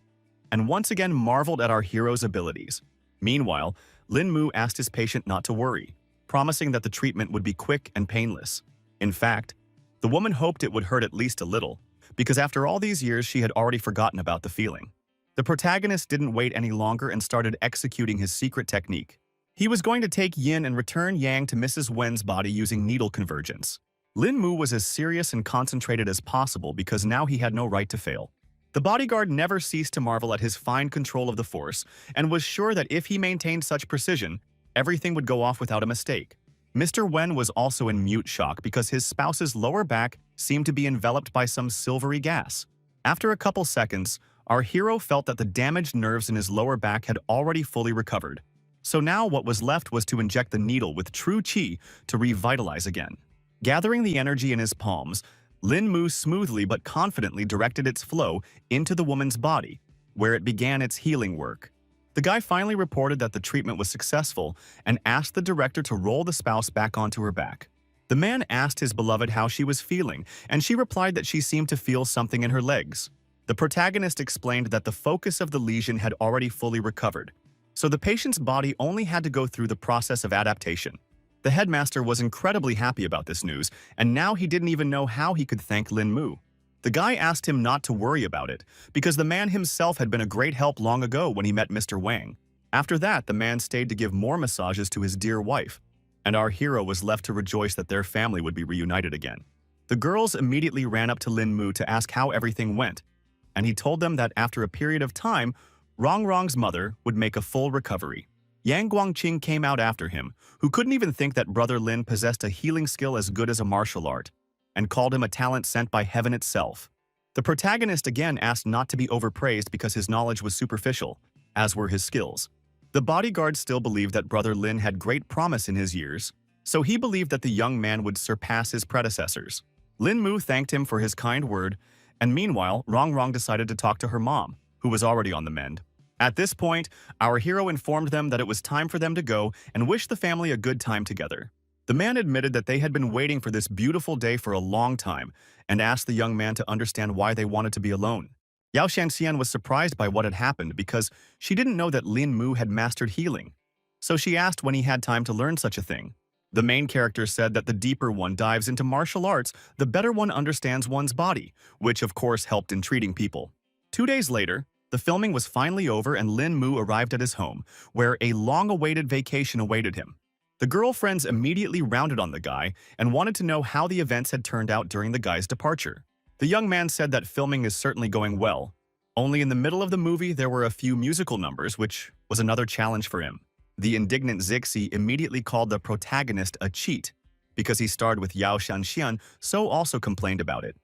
and once again marveled at our hero's abilities. Meanwhile, Lin Mu asked his patient not to worry, promising that the treatment would be quick and painless. In fact, the woman hoped it would hurt at least a little, because after all these years she had already forgotten about the feeling. The protagonist didn't wait any longer and started executing his secret technique. He was going to take yin and return yang to Mrs. Wen's body using needle convergence. Lin Mu was as serious and concentrated as possible because now he had no right to fail. The bodyguard never ceased to marvel at his fine control of the force and was sure that if he maintained such precision, everything would go off without a mistake. Mr. Wen was also in mute shock because his spouse's lower back seemed to be enveloped by some silvery gas. After a couple seconds, our hero felt that the damaged nerves in his lower back had already fully recovered. So now what was left was to inject the needle with true qi to revitalize again. Gathering the energy in his palms, Lin Mu smoothly but confidently directed its flow into the woman's body, where it began its healing work. The guy finally reported that the treatment was successful and asked the director to roll the spouse back onto her back. The man asked his beloved how she was feeling, and she replied that she seemed to feel something in her legs. The protagonist explained that the focus of the lesion had already fully recovered, so the patient's body only had to go through the process of adaptation. The headmaster was incredibly happy about this news, and now he didn't even know how he could thank Lin Mu. The guy asked him not to worry about it, because the man himself had been a great help long ago when he met Mr. Wang. After that, the man stayed to give more massages to his dear wife, and our hero was left to rejoice that their family would be reunited again. The girls immediately ran up to Lin Mu to ask how everything went, and he told them that after a period of time, Rong's mother would make a full recovery. Yang Guangqing came out after him, who couldn't even think that Brother Lin possessed a healing skill as good as a martial art, and called him a talent sent by heaven itself. The protagonist again asked not to be overpraised because his knowledge was superficial, as were his skills. The bodyguard still believed that Brother Lin had great promise in his years, so he believed that the young man would surpass his predecessors. Lin Mu thanked him for his kind word, and meanwhile, Rong decided to talk to her mom, who was already on the mend. At this point, our hero informed them that it was time for them to go and wished the family a good time together. The man admitted that they had been waiting for this beautiful day for a long time and asked the young man to understand why they wanted to be alone. Yao Shanxian was surprised by what had happened because she didn't know that Lin Mu had mastered healing, so she asked when he had time to learn such a thing. The main character said that the deeper one dives into martial arts, the better one understands one's body, which of course helped in treating people. 2 days later, the filming was finally over and Lin Mu arrived at his home, where a long-awaited vacation awaited him. The girlfriends immediately rounded on the guy and wanted to know how the events had turned out during the guy's departure. The young man said that filming is certainly going well. Only in the middle of the movie there were a few musical numbers, which was another challenge for him. The indignant Zixi immediately called the protagonist a cheat because he starred with Yao Shanxian, so also complained about it.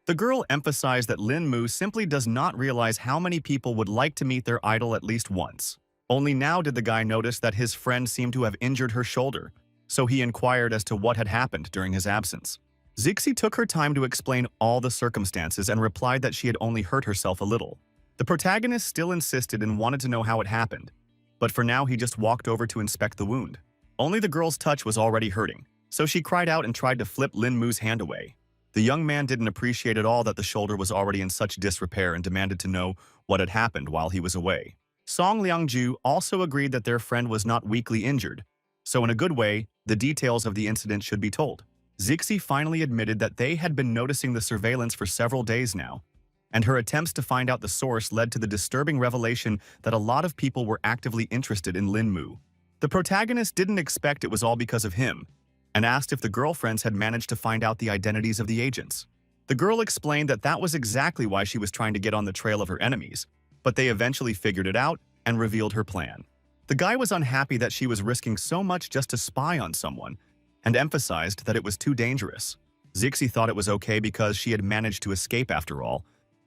The girl emphasized that Lin Mu simply does not realize how many people would like to meet their idol at least once. Only now did the guy notice that his friend seemed to have injured her shoulder, so he inquired as to what had happened during his absence. Zixi took her time to explain all the circumstances and replied that she had only hurt herself a little. The protagonist still insisted and wanted to know how it happened, but for now he just walked over to inspect the wound. Only the girl's touch was already hurting, so she cried out and tried to flip Lin Mu's hand away. The young man didn't appreciate at all that the shoulder was already in such disrepair and demanded to know what had happened while he was away. Song Liangju also agreed that their friend was not weakly injured, so in a good way, the details of the incident should be told. Zixi finally admitted that they had been noticing the surveillance for several days now, and her attempts to find out the source led to the disturbing revelation that a lot of people were actively interested in Lin Mu. The protagonist didn't expect it was all because of him, and asked if the girlfriends had managed to find out the identities of the agents. The girl explained that that was exactly why she was trying to get on the trail of her enemies, but they eventually figured it out and revealed her plan. The guy was unhappy that she was risking so much just to spy on someone, and emphasized that it was too dangerous. Zixi thought it was okay because she had managed to escape after all,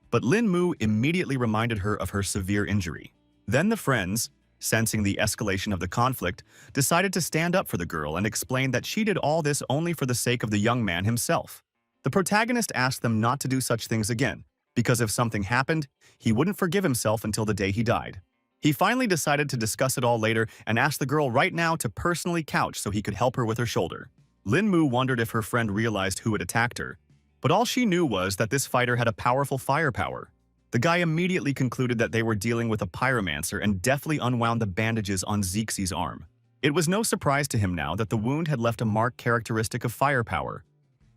but Lin Mu immediately reminded her of her severe injury. Then the friends, sensing the escalation of the conflict, decided to stand up for the girl and explain that she did all this only for the sake of the young man himself. The protagonist asked them not to do such things again, because if something happened, he wouldn't forgive himself until the day he died. He finally decided to discuss it all later and asked the girl right now to personally couch so he could help her with her shoulder. Lin Mu wondered if her friend realized who had attacked her, But all she knew was that this fighter had a powerful firepower. The guy immediately concluded that they were dealing with a pyromancer and deftly unwound the bandages on Zixie's arm. It was no surprise to him now that the wound had left a marked characteristic of firepower.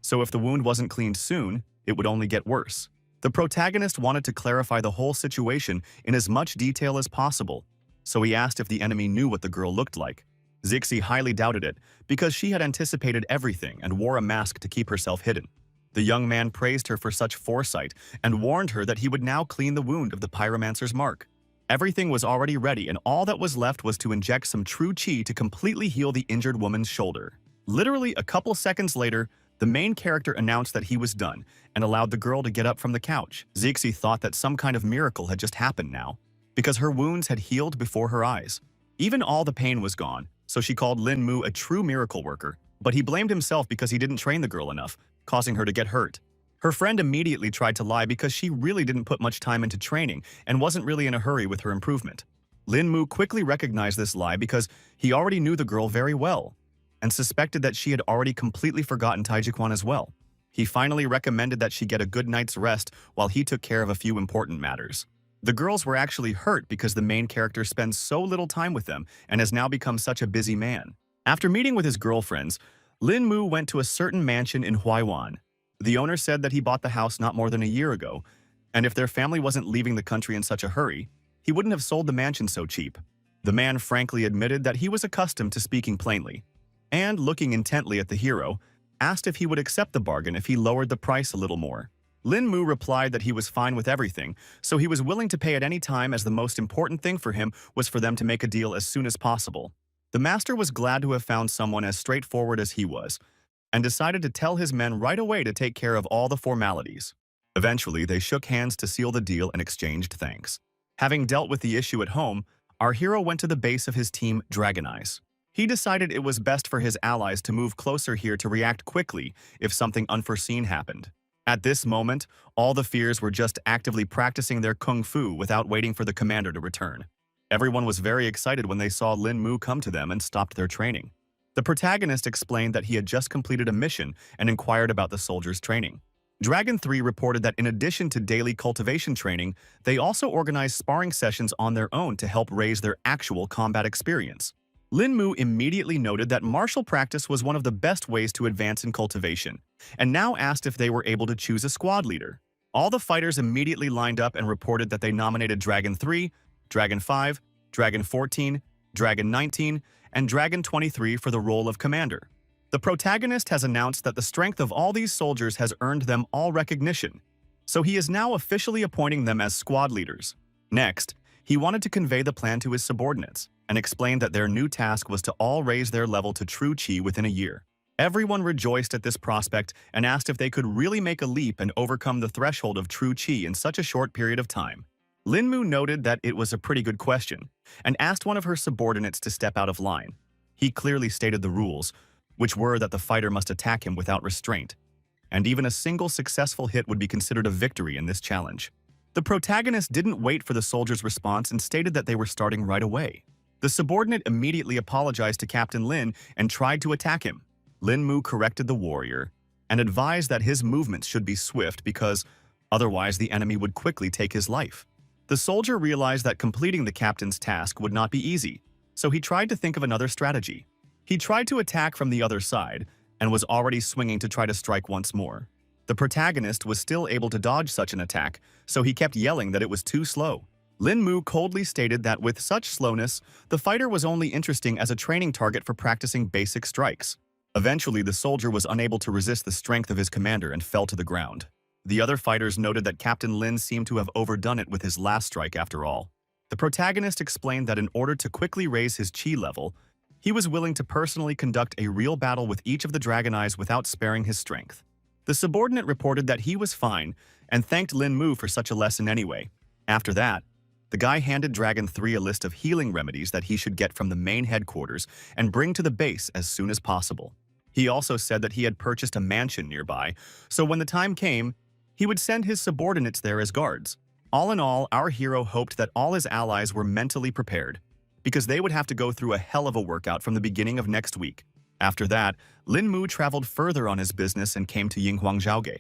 So if the wound wasn't cleaned soon, it would only get worse. The protagonist wanted to clarify the whole situation in as much detail as possible, so he asked if the enemy knew what the girl looked like. Zixie highly doubted it, because she had anticipated everything and wore a mask to keep herself hidden. The young man praised her for such foresight and warned her that he would now clean the wound of the pyromancer's mark. Everything was already ready, and all that was left was to inject some true chi to completely heal the injured woman's shoulder. Literally a couple seconds later, the main character announced that he was done and allowed the girl to get up from the couch. Zixie thought that some kind of miracle had just happened now, because her wounds had healed before her eyes. Even all the pain was gone, so she called Lin Mu a true miracle worker, but he blamed himself because he didn't train the girl enough, causing her to get hurt. Her friend immediately tried to lie because she really didn't put much time into training and wasn't really in a hurry with her improvement. Lin Mu quickly recognized this lie because he already knew the girl very well and suspected that she had already completely forgotten Taijiquan as well. He finally recommended that she get a good night's rest while he took care of a few important matters. The girls were actually hurt because the main character spends so little time with them and has now become such a busy man. After meeting with his girlfriends, Lin Mu went to a certain mansion in Huaiwan. The owner said that he bought the house not more than a year ago, and if their family wasn't leaving the country in such a hurry, he wouldn't have sold the mansion so cheap. The man frankly admitted that he was accustomed to speaking plainly, and, looking intently at the hero, asked if he would accept the bargain if he lowered the price a little more. Lin Mu replied that he was fine with everything, so he was willing to pay at any time, as the most important thing for him was for them to make a deal as soon as possible. The master was glad to have found someone as straightforward as he was, and decided to tell his men right away to take care of all the formalities. Eventually, they shook hands to seal the deal and exchanged thanks. Having dealt with the issue at home, our hero went to the base of his team, Dragon Eyes. He decided it was best for his allies to move closer here to react quickly if something unforeseen happened. At this moment, all the fears were just actively practicing their kung fu without waiting for the commander to return. Everyone was very excited when they saw Lin Mu come to them and stopped their training. The protagonist explained that he had just completed a mission and inquired about the soldiers' training. Dragon 3 reported that in addition to daily cultivation training, they also organized sparring sessions on their own to help raise their actual combat experience. Lin Mu immediately noted that martial practice was one of the best ways to advance in cultivation, and now asked if they were able to choose a squad leader. All the fighters immediately lined up and reported that they nominated Dragon 3, Dragon 5, Dragon 14, Dragon 19, and Dragon 23 for the role of commander. The protagonist has announced that the strength of all these soldiers has earned them all recognition, so he is now officially appointing them as squad leaders. Next, he wanted to convey the plan to his subordinates, and explained that their new task was to all raise their level to true chi within a year. Everyone rejoiced at this prospect and asked if they could really make a leap and overcome the threshold of true chi in such a short period of time. Lin Mu noted that it was a pretty good question, and asked one of her subordinates to step out of line. He clearly stated the rules, which were that the fighter must attack him without restraint, and even a single successful hit would be considered a victory in this challenge. The protagonist didn't wait for the soldier's response and stated that they were starting right away. The subordinate immediately apologized to Captain Lin and tried to attack him. Lin Mu corrected the warrior and advised that his movements should be swift because otherwise the enemy would quickly take his life. The soldier realized that completing the captain's task would not be easy, so he tried to think of another strategy. He tried to attack from the other side and was already swinging to try to strike once more. The protagonist was still able to dodge such an attack, so he kept yelling that it was too slow. Lin Mu coldly stated that with such slowness, the fighter was only interesting as a training target for practicing basic strikes. Eventually, the soldier was unable to resist the strength of his commander and fell to the ground. The other fighters noted that Captain Lin seemed to have overdone it with his last strike after all. The protagonist explained that in order to quickly raise his chi level, he was willing to personally conduct a real battle with each of the Dragon Eyes without sparing his strength. The subordinate reported that he was fine and thanked Lin Mu for such a lesson anyway. After that, the guy handed Dragon 3 a list of healing remedies that he should get from the main headquarters and bring to the base as soon as possible. He also said that he had purchased a mansion nearby, so when the time came, he would send his subordinates there as guards. All in all, our hero hoped that all his allies were mentally prepared, because they would have to go through a hell of a workout from the beginning of next week. After that, Lin Mu traveled further on his business and came to Yinghuangzhaoge.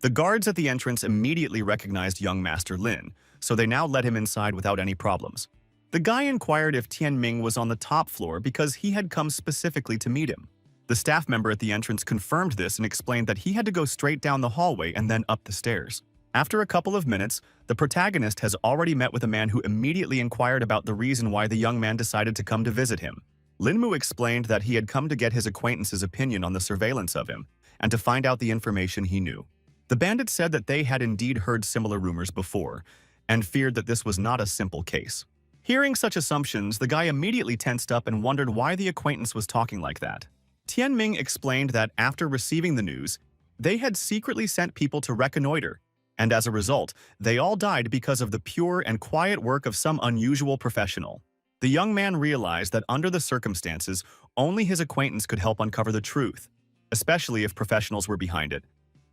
The guards at the entrance immediately recognized young Master Lin, so they now let him inside without any problems. The guy inquired if Tianming was on the top floor because he had come specifically to meet him. The staff member at the entrance confirmed this and explained that he had to go straight down the hallway and then up the stairs. After a couple of minutes, the protagonist has already met with a man who immediately inquired about the reason why the young man decided to come to visit him. Linmu explained that he had come to get his acquaintance's opinion on the surveillance of him and to find out the information he knew. The bandit said that they had indeed heard similar rumors before and feared that this was not a simple case. Hearing such assumptions, the guy immediately tensed up and wondered why the acquaintance was talking like that. Tianming explained that after receiving the news, they had secretly sent people to reconnoiter, and as a result, they all died because of the pure and quiet work of some unusual professional. The young man realized that under the circumstances, only his acquaintance could help uncover the truth, especially if professionals were behind it.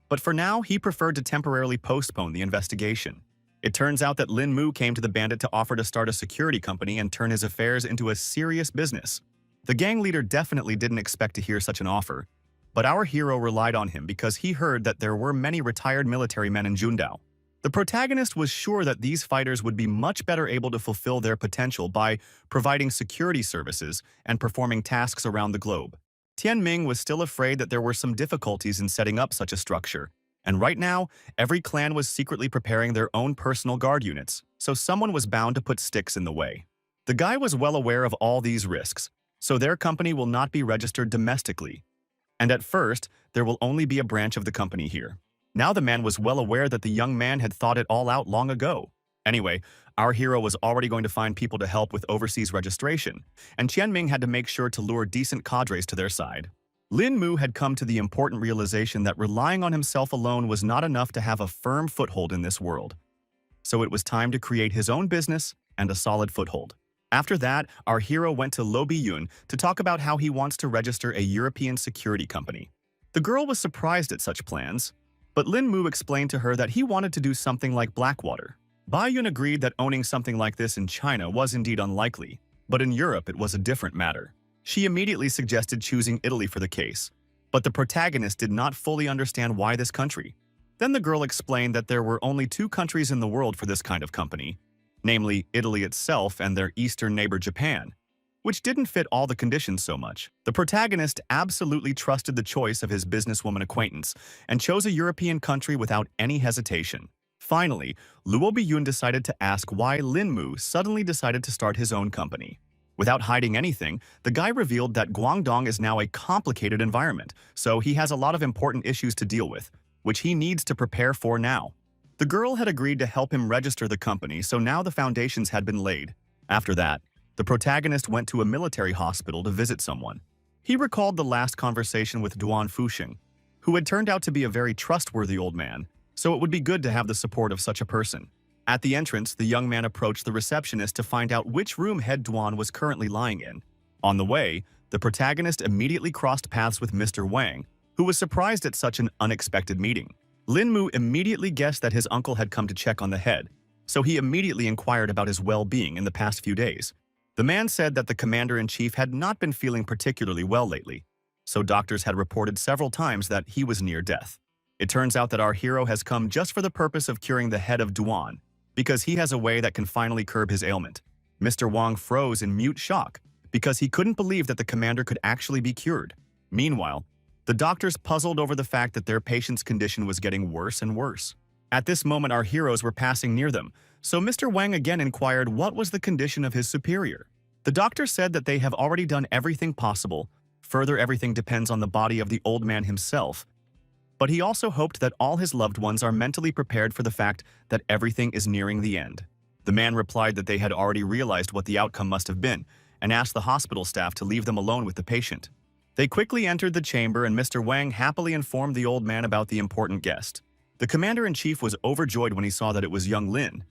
But for now, he preferred to temporarily postpone the investigation. It turns out that Lin Mu came to the bandit to offer to start a security company and turn his affairs into a serious business. The gang leader definitely didn't expect to hear such an offer, but our hero relied on him because he heard that there were many retired military men in Jundao. The protagonist was sure that these fighters would be much better able to fulfill their potential by providing security services and performing tasks around the globe. Tianming was still afraid that there were some difficulties in setting up such a structure, and right now, every clan was secretly preparing their own personal guard units, so someone was bound to put sticks in the way. The guy was well aware of all these risks, so their company will not be registered domestically, and at first, there will only be a branch of the company here. Now the man was well aware that the young man had thought it all out long ago. Anyway, our hero was already going to find people to help with overseas registration, and Tianming had to make sure to lure decent cadres to their side. Lin Mu had come to the important realization that relying on himself alone was not enough to have a firm foothold in this world. So it was time to create his own business and a solid foothold. After that, our hero went to Lo Biyun to talk about how he wants to register a European security company. The girl was surprised at such plans, but Lin Mu explained to her that he wanted to do something like Blackwater. Biyun agreed that owning something like this in China was indeed unlikely, but in Europe it was a different matter. She immediately suggested choosing Italy for the case, but the protagonist did not fully understand why this country. Then the girl explained that there were only 2 countries in the world for this kind of company, namely Italy itself and their eastern neighbor Japan, which didn't fit all the conditions so much. The protagonist absolutely trusted the choice of his businesswoman acquaintance and chose a European country without any hesitation. Finally, Luo Biyun decided to ask why Lin Mu suddenly decided to start his own company. Without hiding anything, the guy revealed that Guangdong is now a complicated environment, so he has a lot of important issues to deal with, which he needs to prepare for now. The girl had agreed to help him register the company, so now the foundations had been laid. After that, the protagonist went to a military hospital to visit someone. He recalled the last conversation with Duan Fuxing, who had turned out to be a very trustworthy old man, so it would be good to have the support of such a person. At the entrance, the young man approached the receptionist to find out which room head Duan was currently lying in. On the way, the protagonist immediately crossed paths with Mr. Wang, who was surprised at such an unexpected meeting. Lin Mu immediately guessed that his uncle had come to check on the head, so he immediately inquired about his well-being in the past few days. The man said that the commander-in-chief had not been feeling particularly well lately, so doctors had reported several times that he was near death. It turns out that our hero has come just for the purpose of curing the head of Duan, because he has a way that can finally curb his ailment. Mr. Wang froze in mute shock because he couldn't believe that the commander could actually be cured. Meanwhile, the doctors puzzled over the fact that their patient's condition was getting worse and worse. At this moment, our heroes were passing near them, so Mr. Wang again inquired what was the condition of his superior. The doctor said that they have already done everything possible. Further, everything depends on the body of the old man himself. But he also hoped that all his loved ones are mentally prepared for the fact that everything is nearing the end. The man replied that they had already realized what the outcome must have been and asked the hospital staff to leave them alone with the patient. They quickly entered the chamber and Mr. Wang happily informed the old man about the important guest. The commander-in-chief was overjoyed when he saw that it was young Lin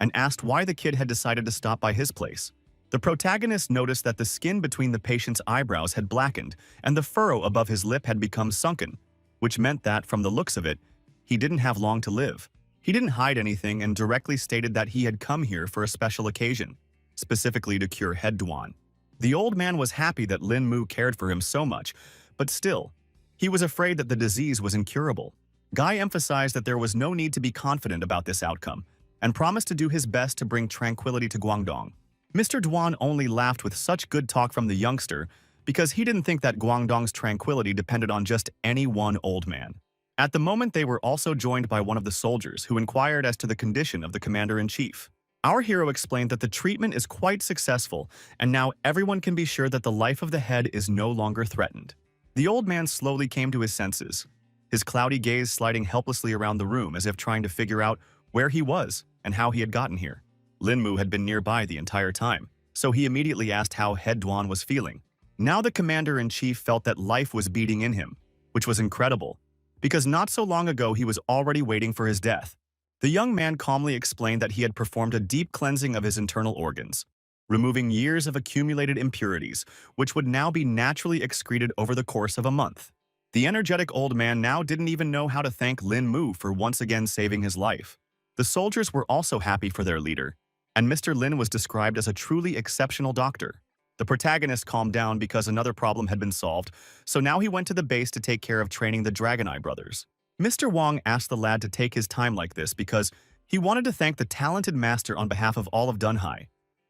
and asked why the kid had decided to stop by his place. The protagonist noticed that the skin between the patient's eyebrows had blackened and the furrow above his lip had become sunken, which meant that, from the looks of it, he didn't have long to live. He didn't hide anything and directly stated that he had come here for a special occasion, specifically to cure head Duan. The old man was happy that Lin Mu cared for him so much, but still, he was afraid that the disease was incurable. Guy emphasized that there was no need to be confident about this outcome and promised to do his best to bring tranquility to Guangdong. Mr. Duan only laughed with such good talk from the youngster because he didn't think that Guangdong's tranquility depended on just any one old man. At the moment, they were also joined by one of the soldiers who inquired as to the condition of the commander-in-chief. Our hero explained that the treatment is quite successful, and now everyone can be sure that the life of the head is no longer threatened. The old man slowly came to his senses, his cloudy gaze sliding helplessly around the room as if trying to figure out where he was and how he had gotten here. Lin Mu had been nearby the entire time, so he immediately asked how Head Duan was feeling. Now the commander-in-chief felt that life was beating in him, which was incredible, because not so long ago he was already waiting for his death. The young man calmly explained that he had performed a deep cleansing of his internal organs, removing years of accumulated impurities, which would now be naturally excreted over the course of a month. The energetic old man now didn't even know how to thank Lin Mu for once again saving his life. The soldiers were also happy for their leader, and Mr. Lin was described as a truly exceptional doctor. The protagonist calmed down because another problem had been solved, so now he went to the base to take care of training the Dragon Eye brothers. Mr. Wong asked the lad to take his time like this because he wanted to thank the talented master on behalf of all of Dunhai,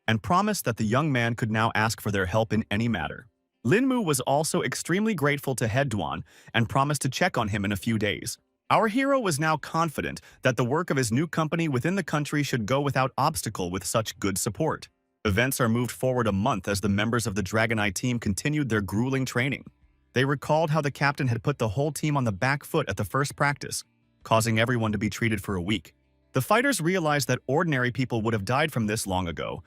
and promised that the young man could now ask for their help in any matter. Lin Mu was also extremely grateful to Head Duan and promised to check on him in a few days. Our hero was now confident that the work of his new company within the country should go without obstacle with such good support. Events are moved forward a month as the members of the Dragon Eye team continued their grueling training. They recalled how the captain had put the whole team on the back foot at the first practice, causing everyone to be treated for a week. The fighters realized that ordinary people would have died from this long ago,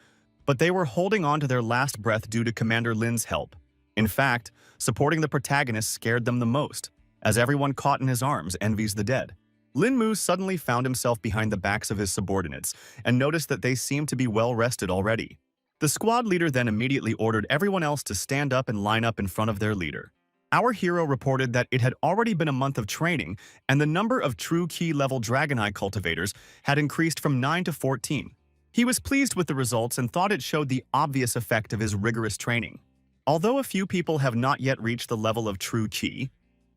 but they were holding on to their last breath due to Commander Lin's help. In fact, supporting the protagonist scared them the most, as everyone caught in his arms envies the dead. Lin Mu suddenly found himself behind the backs of his subordinates and noticed that they seemed to be well rested already. The squad leader then immediately ordered everyone else to stand up and line up in front of their leader. Our hero reported that it had already been a month of training, and the number of true key-level Dragon Eye cultivators had increased from 9 to 14. He was pleased with the results and thought it showed the obvious effect of his rigorous training. Although a few people have not yet reached the level of true Qi,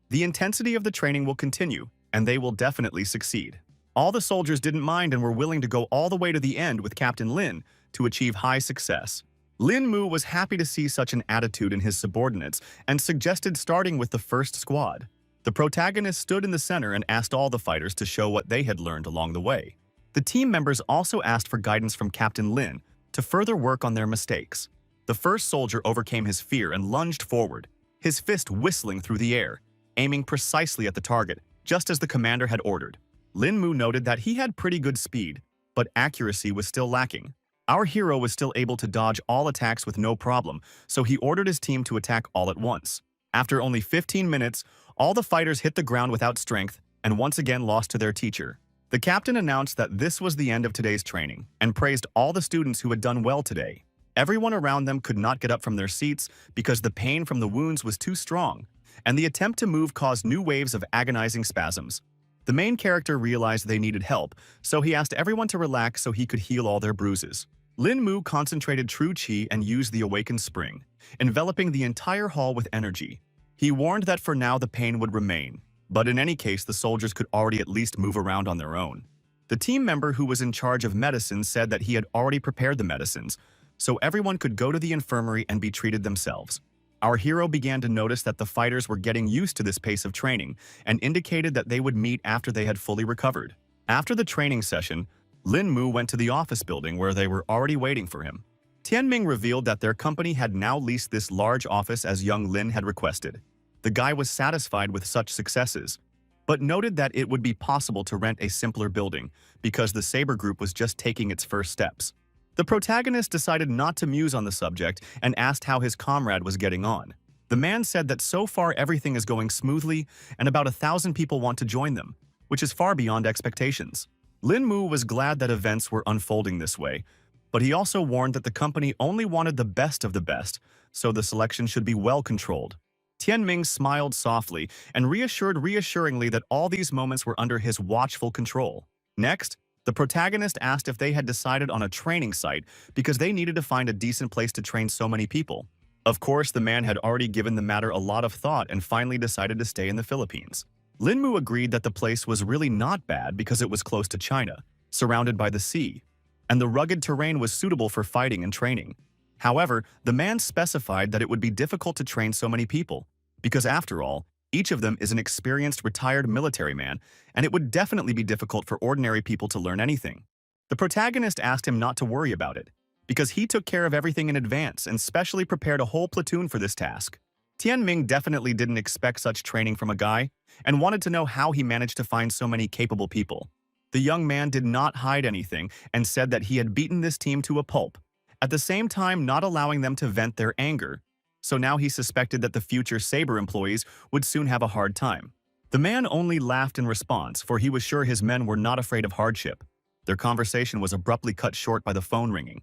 the intensity of the training will continue, and they will definitely succeed. All the soldiers didn't mind and were willing to go all the way to the end with Captain Lin to achieve high success. Lin Mu was happy to see such an attitude in his subordinates and suggested starting with the first squad. The protagonist stood in the center and asked all the fighters to show what they had learned along the way. The team members also asked for guidance from Captain Lin to further work on their mistakes. The first soldier overcame his fear and lunged forward, his fist whistling through the air, aiming precisely at the target, just as the commander had ordered. Lin Mu noted that he had pretty good speed, but accuracy was still lacking. Our hero was still able to dodge all attacks with no problem, so he ordered his team to attack all at once. After only 15 minutes, all the fighters hit the ground without strength and once again lost to their teacher. The captain announced that this was the end of today's training and praised all the students who had done well today. Everyone around them could not get up from their seats because the pain from the wounds was too strong, and the attempt to move caused new waves of agonizing spasms. The main character realized they needed help, so he asked everyone to relax so he could heal all their bruises. Lin Mu concentrated true Qi and used the awakened spring, enveloping the entire hall with energy. He warned that for now the pain would remain, but in any case the soldiers could already at least move around on their own. The team member who was in charge of medicine said that he had already prepared the medicines, so everyone could go to the infirmary and be treated themselves. Our hero began to notice that the fighters were getting used to this pace of training and indicated that they would meet after they had fully recovered. After the training session, Lin Mu went to the office building where they were already waiting for him. Tianming revealed that their company had now leased this large office as young Lin had requested. The guy was satisfied with such successes, but noted that it would be possible to rent a simpler building because the Saber Group was just taking its first steps. The protagonist decided not to muse on the subject and asked how his comrade was getting on. The man said that so far everything is going smoothly and about 1,000 people want to join them, which is far beyond expectations. Lin Mu was glad that events were unfolding this way, but he also warned that the company only wanted the best of the best, so the selection should be well controlled. Tianming smiled softly and reassured reassuringly that all these moments were under his watchful control. Next, the protagonist asked if they had decided on a training site because they needed to find a decent place to train so many people. Of course, the man had already given the matter a lot of thought and finally decided to stay in the Philippines. Lin Mu agreed that the place was really not bad because it was close to China, surrounded by the sea, and the rugged terrain was suitable for fighting and training. However, the man specified that it would be difficult to train so many people, because after all, each of them is an experienced retired military man, and it would definitely be difficult for ordinary people to learn anything. The protagonist asked him not to worry about it, because he took care of everything in advance and specially prepared a whole platoon for this task. Tianming definitely didn't expect such training from a guy, and wanted to know how he managed to find so many capable people. The young man did not hide anything and said that he had beaten this team to a pulp, at the same time not allowing them to vent their anger. So now he suspected that the future Saber employees would soon have a hard time. The man only laughed in response, for he was sure his men were not afraid of hardship. Their conversation was abruptly cut short by the phone ringing,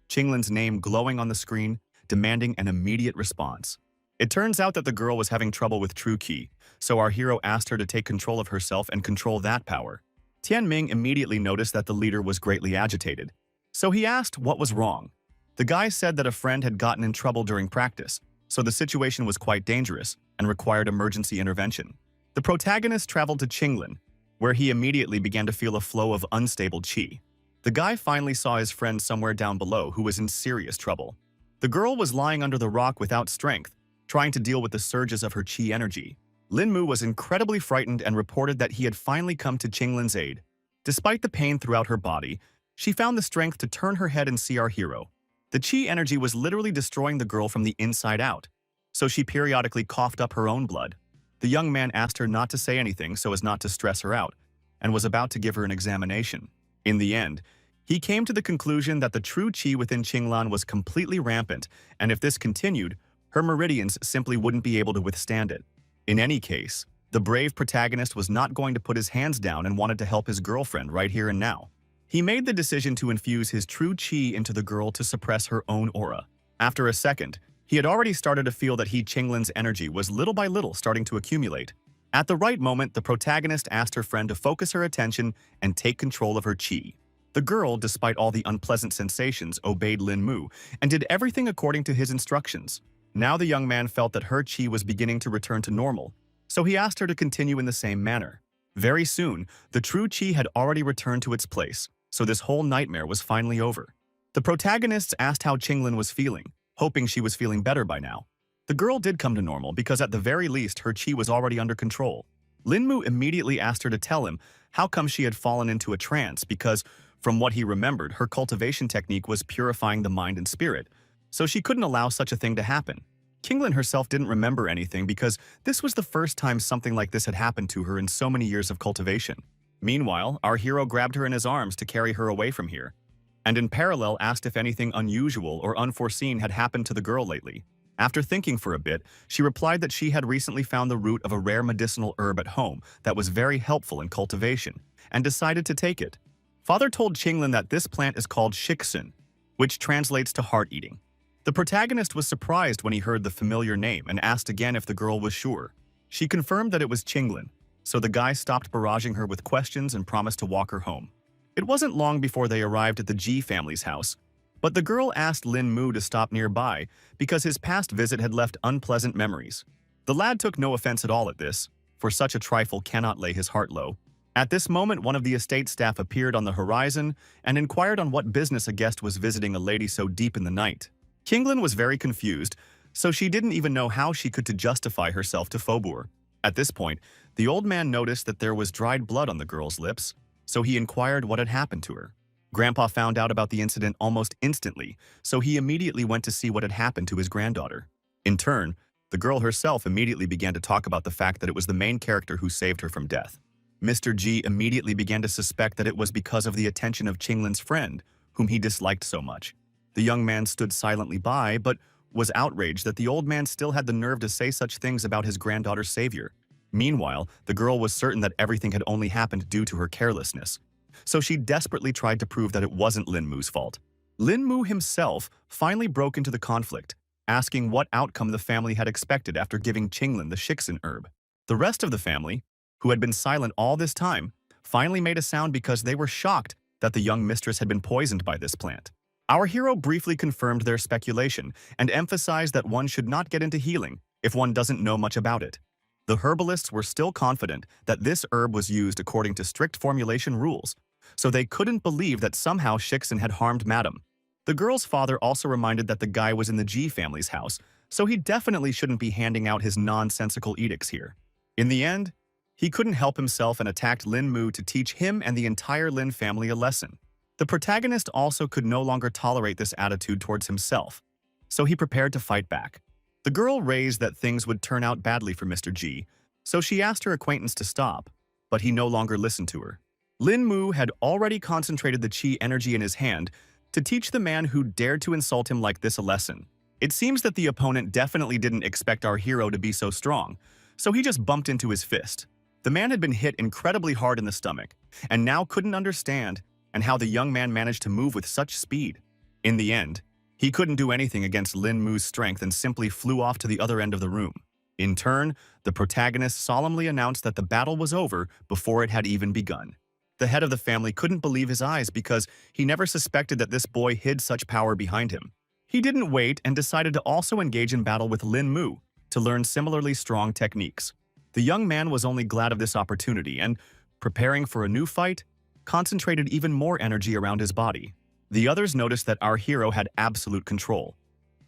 Qinglin's name glowing on the screen, demanding an immediate response. It turns out that the girl was having trouble with true qi, so our hero asked her to take control of herself and control that power. Tianming immediately noticed that the leader was greatly agitated, so he asked what was wrong. The guy said that a friend had gotten in trouble during practice, so the situation was quite dangerous and required emergency intervention. The protagonist traveled to Qinglin, where he immediately began to feel a flow of unstable qi. The guy finally saw his friend somewhere down below who was in serious trouble. The girl was lying under the rock without strength, trying to deal with the surges of her qi energy. Lin Mu was incredibly frightened and reported that he had finally come to Qinglin's aid. Despite the pain throughout her body, she found the strength to turn her head and see our hero. The qi energy was literally destroying the girl from the inside out, so she periodically coughed up her own blood. The young man asked her not to say anything so as not to stress her out, and was about to give her an examination. In the end, he came to the conclusion that the true qi within Qinglan was completely rampant, and if this continued, her meridians simply wouldn't be able to withstand it. In any case, the brave protagonist was not going to put his hands down and wanted to help his girlfriend right here and now. He made the decision to infuse his true qi into the girl to suppress her own aura. After a second, he had already started to feel that Qinglin's energy was little by little starting to accumulate. At the right moment, the protagonist asked her friend to focus her attention and take control of her qi. The girl, despite all the unpleasant sensations, obeyed Lin Mu and did everything according to his instructions. Now the young man felt that her qi was beginning to return to normal, so he asked her to continue in the same manner. Very soon, the true qi had already returned to its place, so this whole nightmare was finally over. The protagonists asked how Qinglin was feeling, hoping she was feeling better by now. The girl did come to normal because at the very least her qi was already under control. Lin Mu immediately asked her to tell him how come she had fallen into a trance because, from what he remembered, her cultivation technique was purifying the mind and spirit, so she couldn't allow such a thing to happen. Qinglin herself didn't remember anything because this was the first time something like this had happened to her in so many years of cultivation. Meanwhile, our hero grabbed her in his arms to carry her away from here, and in parallel asked if anything unusual or unforeseen had happened to the girl lately. After thinking for a bit, she replied that she had recently found the root of a rare medicinal herb at home that was very helpful in cultivation, and decided to take it. Father told Qinglin that this plant is called shiksun, which translates to heart-eating. The protagonist was surprised when he heard the familiar name and asked again if the girl was sure. She confirmed that it was Qinglin, so the guy stopped barraging her with questions and promised to walk her home. It wasn't long before they arrived at the Ji family's house, but the girl asked Lin Mu to stop nearby because his past visit had left unpleasant memories. The lad took no offense at all at this, for such a trifle cannot lay his heart low. At this moment, one of the estate staff appeared on the horizon and inquired on what business a guest was visiting a lady so deep in the night. Qinglin was very confused, so she didn't even know how she could to justify herself to Fobur. At this point, the old man noticed that there was dried blood on the girl's lips, so he inquired what had happened to her. Grandpa found out about the incident almost instantly, so he immediately went to see what had happened to his granddaughter. In turn, the girl herself immediately began to talk about the fact that it was the main character who saved her from death. Mr. G immediately began to suspect that it was because of the attention of Qinglin's friend, whom he disliked so much. The young man stood silently by, but was outraged that the old man still had the nerve to say such things about his granddaughter's savior. Meanwhile, the girl was certain that everything had only happened due to her carelessness, so she desperately tried to prove that it wasn't Lin Mu's fault. Lin Mu himself finally broke into the conflict, asking what outcome the family had expected after giving Qinglin the shiksun herb. The rest of the family, who had been silent all this time, finally made a sound because they were shocked that the young mistress had been poisoned by this plant. Our hero briefly confirmed their speculation and emphasized that one should not get into healing if one doesn't know much about it. The herbalists were still confident that this herb was used according to strict formulation rules, so they couldn't believe that somehow Shixin had harmed Madam. The girl's father also reminded that the guy was in the G family's house, so he definitely shouldn't be handing out his nonsensical edicts here. In the end, he couldn't help himself and attacked Lin Mu to teach him and the entire Lin family a lesson. The protagonist also could no longer tolerate this attitude towards himself, so he prepared to fight back. The girl raised that things would turn out badly for Mr. G, so she asked her acquaintance to stop, but he no longer listened to her. Lin Mu had already concentrated the chi energy in his hand to teach the man who dared to insult him like this a lesson. It seems that the opponent definitely didn't expect our hero to be so strong, so he just bumped into his fist. The man had been hit incredibly hard in the stomach, and now couldn't understand and how the young man managed to move with such speed. In the end, he couldn't do anything against Lin Mu's strength and simply flew off to the other end of the room. In turn, the protagonist solemnly announced that the battle was over before it had even begun. The head of the family couldn't believe his eyes because he never suspected that this boy hid such power behind him. He didn't wait and decided to also engage in battle with Lin Mu to learn similarly strong techniques. The young man was only glad of this opportunity and, preparing for a new fight, concentrated even more energy around his body. The others noticed that our hero had absolute control,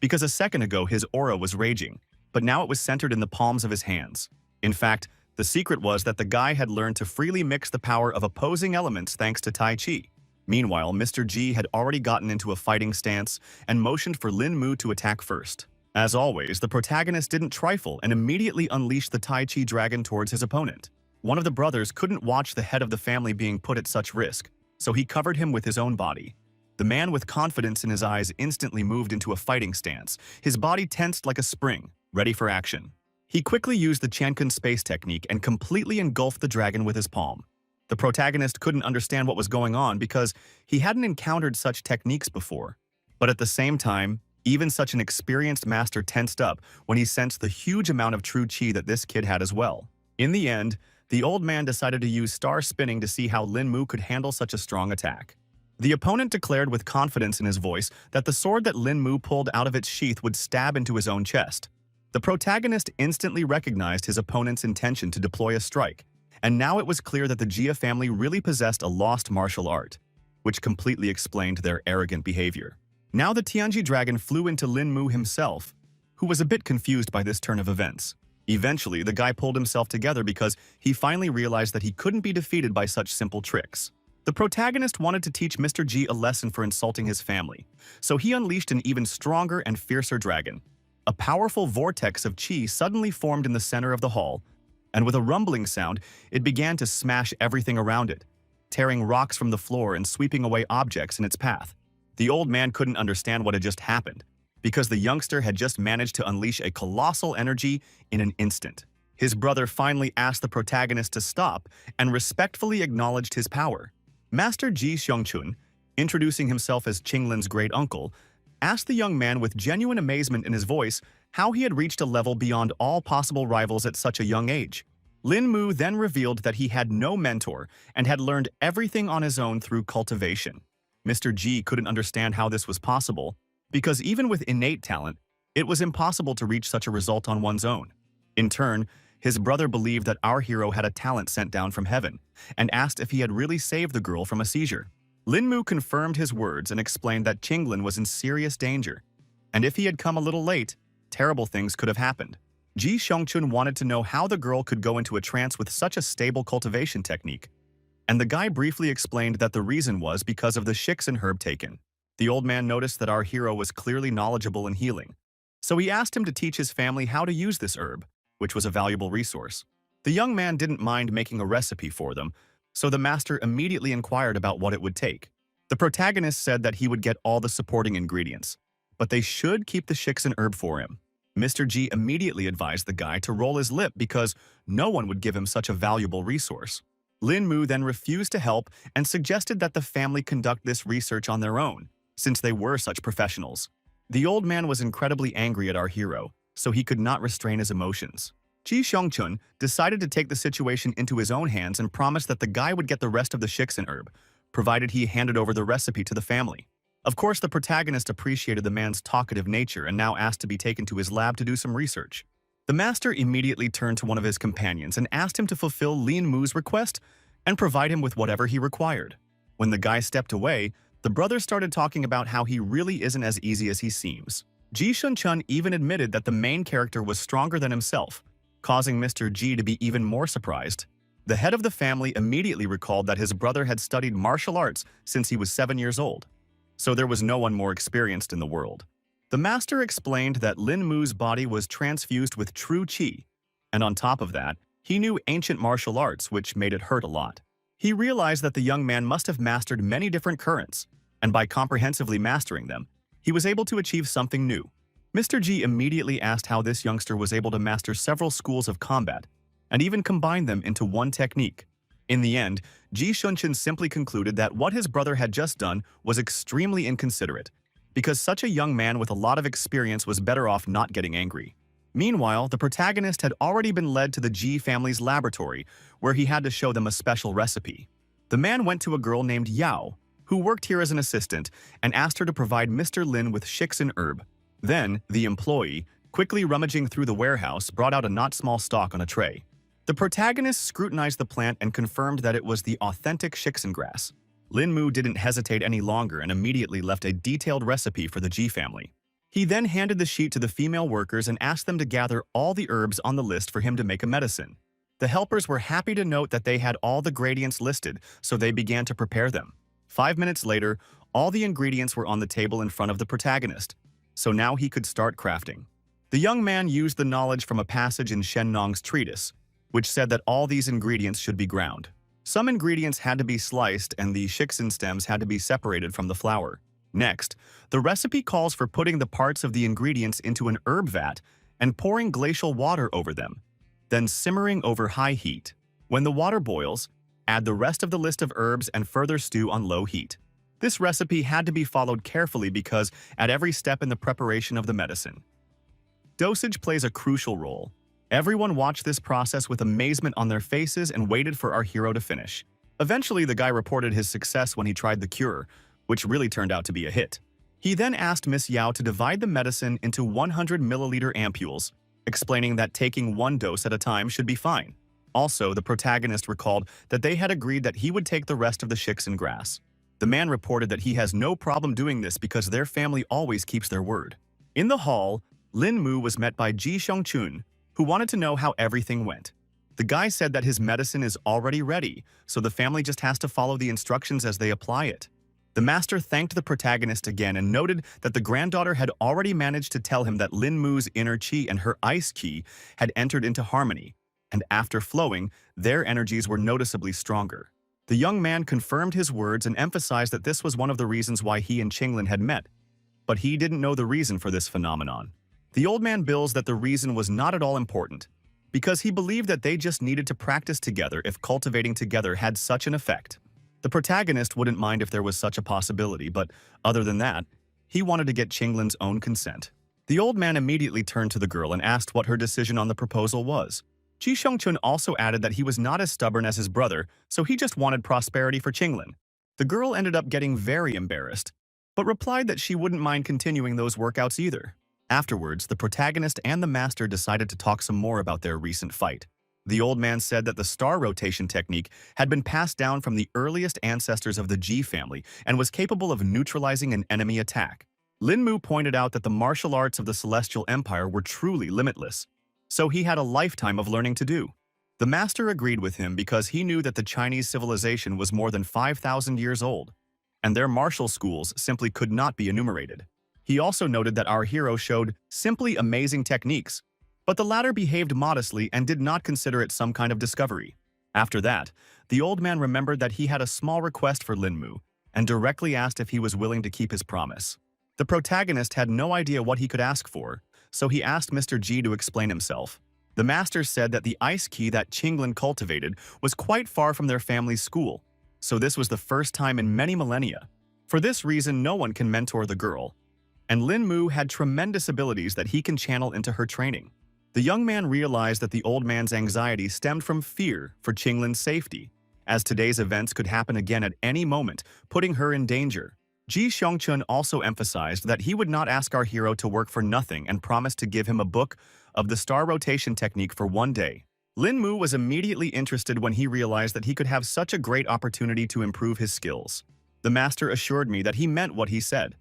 because a second ago his aura was raging, but now it was centered in the palms of his hands. In fact, the secret was that the guy had learned to freely mix the power of opposing elements thanks to Tai Chi. Meanwhile, Mr. G had already gotten into a fighting stance and motioned for Lin Mu to attack first. As always, the protagonist didn't trifle and immediately unleashed the Tai Chi dragon towards his opponent. One of the brothers couldn't watch the head of the family being put at such risk, so he covered him with his own body. The man with confidence in his eyes instantly moved into a fighting stance, his body tensed like a spring, ready for action. He quickly used the Chankun space technique and completely engulfed the dragon with his palm. The protagonist couldn't understand what was going on because he hadn't encountered such techniques before. But at the same time, even such an experienced master tensed up when he sensed the huge amount of true chi that this kid had as well. In the end, the old man decided to use star spinning to see how Lin Mu could handle such a strong attack. The opponent declared with confidence in his voice that the sword that Lin Mu pulled out of its sheath would stab into his own chest. The protagonist instantly recognized his opponent's intention to deploy a strike, and now it was clear that the Jia family really possessed a lost martial art, which completely explained their arrogant behavior. Now the Tianji dragon flew into Lin Mu himself, who was a bit confused by this turn of events. Eventually, the guy pulled himself together because he finally realized that he couldn't be defeated by such simple tricks. The protagonist wanted to teach Mr. G a lesson for insulting his family, so he unleashed an even stronger and fiercer dragon. A powerful vortex of chi suddenly formed in the center of the hall, and with a rumbling sound, it began to smash everything around it, tearing rocks from the floor and sweeping away objects in its path. The old man couldn't understand what had just happened, because the youngster had just managed to unleash a colossal energy in an instant. His brother finally asked the protagonist to stop and respectfully acknowledged his power. Master Ji Xiongchun, introducing himself as Qinglin's great uncle, asked the young man with genuine amazement in his voice how he had reached a level beyond all possible rivals at such a young age. Lin Mu then revealed that he had no mentor and had learned everything on his own through cultivation. Mr. G couldn't understand how this was possible, because even with innate talent, it was impossible to reach such a result on one's own. In turn, his brother believed that our hero had a talent sent down from heaven, and asked if he had really saved the girl from a seizure. Lin Mu confirmed his words and explained that Qinglin was in serious danger, and if he had come a little late, terrible things could have happened. Ji Xiongchun wanted to know how the girl could go into a trance with such a stable cultivation technique, and the guy briefly explained that the reason was because of the Shixin herb taken. The old man noticed that our hero was clearly knowledgeable in healing, so he asked him to teach his family how to use this herb, which was a valuable resource. The young man didn't mind making a recipe for them, so the master immediately inquired about what it would take. The protagonist said that he would get all the supporting ingredients, but they should keep the Shixin herb for him. Mr. G immediately advised the guy to roll his lip because no one would give him such a valuable resource. Lin Mu then refused to help and suggested that the family conduct this research on their own, since they were such professionals. The old man was incredibly angry at our hero, so he could not restrain his emotions. Ji Xiongchun decided to take the situation into his own hands and promised that the guy would get the rest of the Shixin herb, provided he handed over the recipe to the family. Of course, the protagonist appreciated the man's talkative nature and now asked to be taken to his lab to do some research. The master immediately turned to one of his companions and asked him to fulfill Lin Mu's request and provide him with whatever he required. When the guy stepped away, the brother started talking about how he really isn't as easy as he seems. Ji Shunchun even admitted that the main character was stronger than himself, causing Mr. Ji to be even more surprised. The head of the family immediately recalled that his brother had studied martial arts since he was 7 years old, so there was no one more experienced in the world. The master explained that Lin Mu's body was transfused with true qi, and on top of that, he knew ancient martial arts, which made it hurt a lot. He realized that the young man must have mastered many different currents, and by comprehensively mastering them, he was able to achieve something new. Mr. Ji immediately asked how this youngster was able to master several schools of combat, and even combine them into one technique. In the end, Ji Shunchun simply concluded that what his brother had just done was extremely inconsiderate, because such a young man with a lot of experience was better off not getting angry. Meanwhile, the protagonist had already been led to the Ji family's laboratory, where he had to show them a special recipe. The man went to a girl named Yao, who worked here as an assistant, and asked her to provide Mr. Lin with shixin herb. Then, the employee, quickly rummaging through the warehouse, brought out a not small stalk on a tray. The protagonist scrutinized the plant and confirmed that it was the authentic shixin grass. Lin Mu didn't hesitate any longer and immediately left a detailed recipe for the Ji family. He then handed the sheet to the female workers and asked them to gather all the herbs on the list for him to make a medicine. The helpers were happy to note that they had all the gradients listed, so they began to prepare them. 5 minutes later, all the ingredients were on the table in front of the protagonist, so now he could start crafting. The young man used the knowledge from a passage in Shen Nong's treatise, which said that all these ingredients should be ground. Some ingredients had to be sliced and the shixin stems had to be separated from the flour. Next, the recipe calls for putting the parts of the ingredients into an herb vat and pouring glacial water over them, then simmering over high heat. When the water boils, add the rest of the list of herbs and further stew on low heat. This recipe had to be followed carefully because at every step in the preparation of the medicine, dosage plays a crucial role. Everyone watched this process with amazement on their faces and waited for our hero to finish. Eventually, the guy reported his success when he tried the cure, which really turned out to be a hit. He then asked Miss Yao to divide the medicine into 100 milliliter ampules, explaining that taking one dose at a time should be fine. Also, the protagonist recalled that they had agreed that he would take the rest of the shixin grass. The man reported that he has no problem doing this because their family always keeps their word. In the hall, Lin Mu was met by Ji Shunchun, who wanted to know how everything went. The guy said that his medicine is already ready, so the family just has to follow the instructions as they apply it. The master thanked the protagonist again and noted that the granddaughter had already managed to tell him that Lin Mu's inner qi and her ice qi had entered into harmony, and after flowing, their energies were noticeably stronger. The young man confirmed his words and emphasized that this was one of the reasons why he and Qinglin had met, but he didn't know the reason for this phenomenon. The old man bills that the reason was not at all important, because he believed that they just needed to practice together if cultivating together had such an effect. The protagonist wouldn't mind if there was such a possibility, but other than that, he wanted to get Qinglin's own consent. The old man immediately turned to the girl and asked what her decision on the proposal was. Ji Shunchun also added that he was not as stubborn as his brother, so he just wanted prosperity for Qinglin. The girl ended up getting very embarrassed, but replied that she wouldn't mind continuing those workouts either. Afterwards, the protagonist and the master decided to talk some more about their recent fight. The old man said that the star rotation technique had been passed down from the earliest ancestors of the Ji family and was capable of neutralizing an enemy attack. Lin Mu pointed out that the martial arts of the Celestial Empire were truly limitless, so he had a lifetime of learning to do. The master agreed with him because he knew that the Chinese civilization was more than 5,000 years old, and their martial schools simply could not be enumerated. He also noted that our hero showed simply amazing techniques, but the latter behaved modestly and did not consider it some kind of discovery. After that, the old man remembered that he had a small request for Lin Mu and directly asked if he was willing to keep his promise. The protagonist had no idea what he could ask for, so he asked Mr. Ji to explain himself. The master said that the ice key that Qinglin cultivated was quite far from their family's school, so this was the first time in many millennia. For this reason, no one can mentor the girl, and Lin Mu had tremendous abilities that he can channel into her training. The young man realized that the old man's anxiety stemmed from fear for Qinglin's safety, as today's events could happen again at any moment, putting her in danger. Ji Xiongchun also emphasized that he would not ask our hero to work for nothing and promised to give him a book of the star rotation technique for one day. Lin Mu was immediately interested when he realized that he could have such a great opportunity to improve his skills. The master assured me that he meant what he said,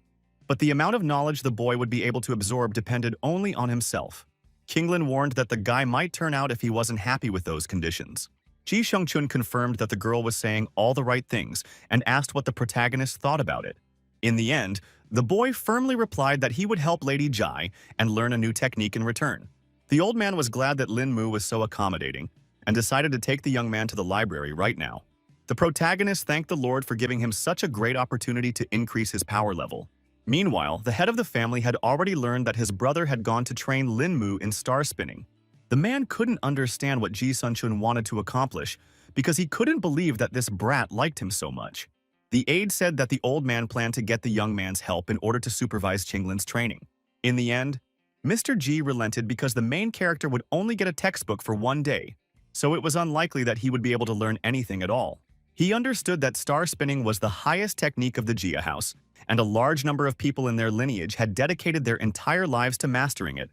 but the amount of knowledge the boy would be able to absorb depended only on himself. Kinglin warned that the guy might turn out if he wasn't happy with those conditions. Ji Xiongchun confirmed that the girl was saying all the right things and asked what the protagonist thought about it. In the end, the boy firmly replied that he would help Lady Jai and learn a new technique in return. The old man was glad that Lin Mu was so accommodating and decided to take the young man to the library right now. The protagonist thanked the Lord for giving him such a great opportunity to increase his power level. Meanwhile, the head of the family had already learned that his brother had gone to train Lin Mu in star spinning. The man couldn't understand what Ji Sunchun wanted to accomplish because he couldn't believe that this brat liked him so much. The aide said that the old man planned to get the young man's help in order to supervise Qinglin's training. In the end, Mr. Ji relented because the main character would only get a textbook for one day, so it was unlikely that he would be able to learn anything at all. He understood that star spinning was the highest technique of the Jia house, and a large number of people in their lineage had dedicated their entire lives to mastering it,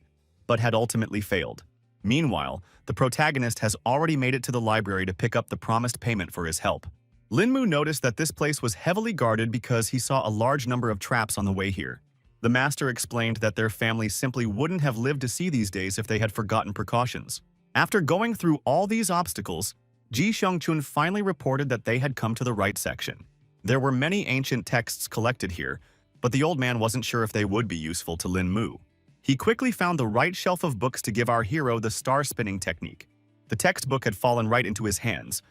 but had ultimately failed. Meanwhile, the protagonist has already made it to the library to pick up the promised payment for his help. Lin Mu noticed that this place was heavily guarded because he saw a large number of traps on the way here. The master explained that their family simply wouldn't have lived to see these days if they had forgotten precautions. After going through all these obstacles, Ji Xiongchun finally reported that they had come to the right section. There were many ancient texts collected here, but the old man wasn't sure if they would be useful to Lin Mu. He quickly found the right shelf of books to give our hero the star spinning technique. The textbook had fallen right into his hands,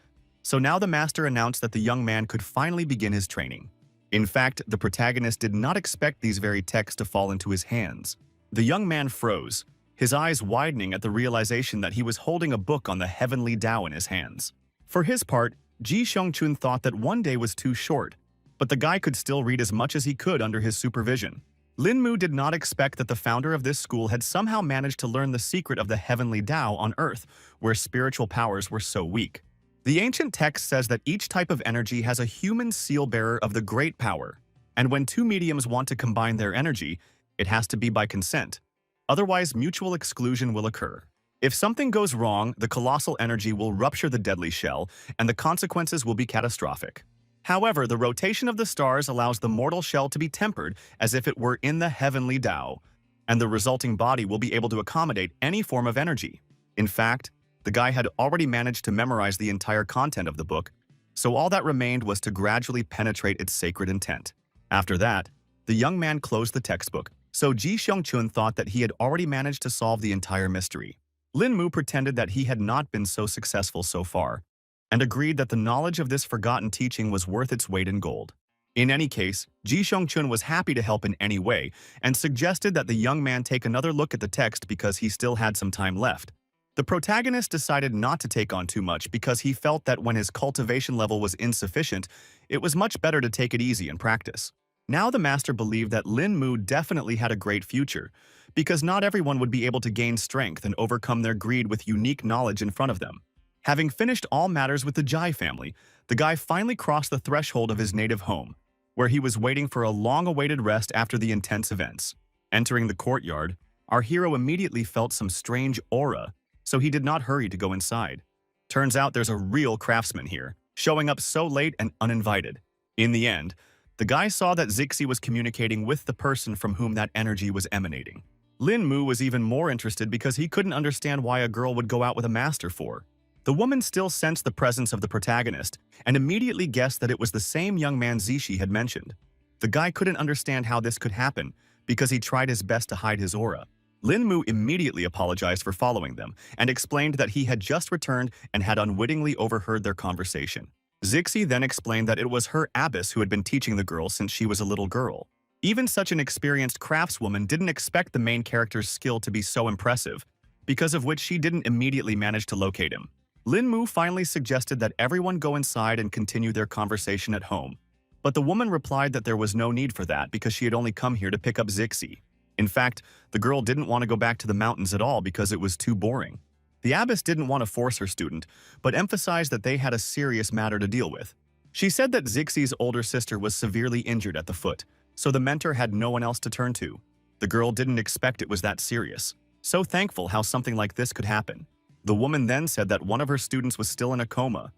so now the master announced that the young man could finally begin his training. In fact, the protagonist did not expect these very texts to fall into his hands. The young man froze, his eyes widening at the realization that he was holding a book on the heavenly Tao in his hands. For his part, Ji Xiongchun thought that one day was too short, but the guy could still read as much as he could under his supervision. Lin Mu did not expect that the founder of this school had somehow managed to learn the secret of the heavenly Tao on Earth, where spiritual powers were so weak. The ancient text says that each type of energy has a human seal-bearer of the great power, and when two mediums want to combine their energy, it has to be by consent. Otherwise, mutual exclusion will occur. If something goes wrong, the colossal energy will rupture the deadly shell, and the consequences will be catastrophic. However, the rotation of the stars allows the mortal shell to be tempered as if it were in the heavenly Tao, and the resulting body will be able to accommodate any form of energy. In fact, the guy had already managed to memorize the entire content of the book, so all that remained was to gradually penetrate its sacred intent. After that, the young man closed the textbook, so Ji Xiongchun thought that he had already managed to solve the entire mystery. Lin Mu pretended that he had not been so successful so far, and agreed that the knowledge of this forgotten teaching was worth its weight in gold. In any case, Ji Xiongchun was happy to help in any way, and suggested that the young man take another look at the text because he still had some time left. The protagonist decided not to take on too much because he felt that when his cultivation level was insufficient, it was much better to take it easy and practice. Now the master believed that Lin Mu definitely had a great future, because not everyone would be able to gain strength and overcome their greed with unique knowledge in front of them. Having finished all matters with the Jai family, the guy finally crossed the threshold of his native home, where he was waiting for a long-awaited rest after the intense events. Entering the courtyard, our hero immediately felt some strange aura, so he did not hurry to go inside. Turns out there's a real craftsman here, showing up so late and uninvited. In the end, the guy saw that Zixi was communicating with the person from whom that energy was emanating. Lin Mu was even more interested because he couldn't understand why a girl would go out with a master for. The woman still sensed the presence of the protagonist and immediately guessed that it was the same young man Zishi had mentioned. The guy couldn't understand how this could happen because he tried his best to hide his aura. Lin Mu immediately apologized for following them and explained that he had just returned and had unwittingly overheard their conversation. Zixi then explained that it was her abbess who had been teaching the girl since she was a little girl. Even such an experienced craftswoman didn't expect the main character's skill to be so impressive, because of which she didn't immediately manage to locate him. Lin Mu finally suggested that everyone go inside and continue their conversation at home, but the woman replied that there was no need for that because she had only come here to pick up Zixi. In fact, the girl didn't want to go back to the mountains at all because it was too boring. The abbess didn't want to force her student, but emphasized that they had a serious matter to deal with. She said that Zixie's older sister was severely injured at the foot, so the mentor had no one else to turn to. The girl didn't expect it was that serious. So thankful how something like this could happen. The woman then said that one of her students was still in a coma,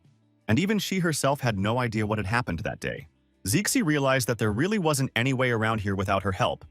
and even she herself had no idea what had happened that day. Zixie realized that there really wasn't any way around here without her help,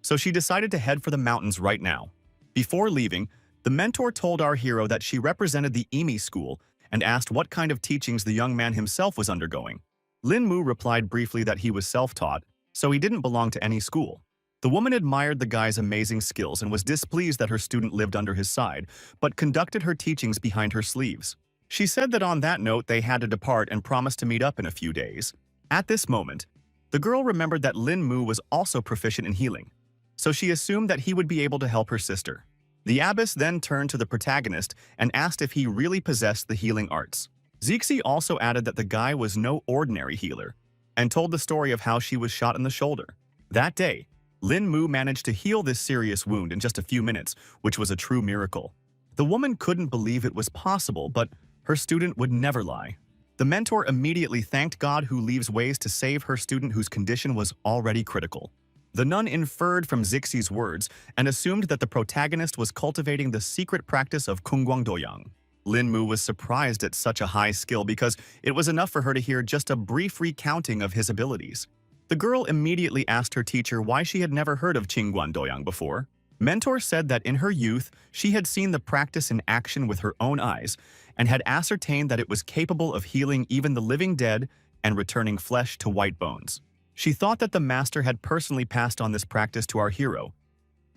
so she decided to head for the mountains right now. Before leaving, the mentor told our hero that she represented the EMI school and asked what kind of teachings the young man himself was undergoing. Lin Mu replied briefly that he was self-taught, so he didn't belong to any school. The woman admired the guy's amazing skills and was displeased that her student lived under his side, but conducted her teachings behind her sleeves. She said that on that note they had to depart and promised to meet up in a few days. At this moment, the girl remembered that Lin Mu was also proficient in healing, so she assumed that he would be able to help her sister. The abbess then turned to the protagonist and asked if he really possessed the healing arts. Zixie also added that the guy was no ordinary healer, and told the story of how she was shot in the shoulder. That day, Lin Mu managed to heal this serious wound in just a few minutes, which was a true miracle. The woman couldn't believe it was possible, but her student would never lie. The mentor immediately thanked God, who leaves ways to save her student whose condition was already critical. The nun inferred from Zixie's words and assumed that the protagonist was cultivating the secret practice of Kungguangdoyang. Lin Mu was surprised at such a high skill because it was enough for her to hear just a brief recounting of his abilities. The girl immediately asked her teacher why she had never heard of Kungguangdoyang before. Mentor said that in her youth, she had seen the practice in action with her own eyes and had ascertained that it was capable of healing even the living dead and returning flesh to white bones. She thought that the master had personally passed on this practice to our hero,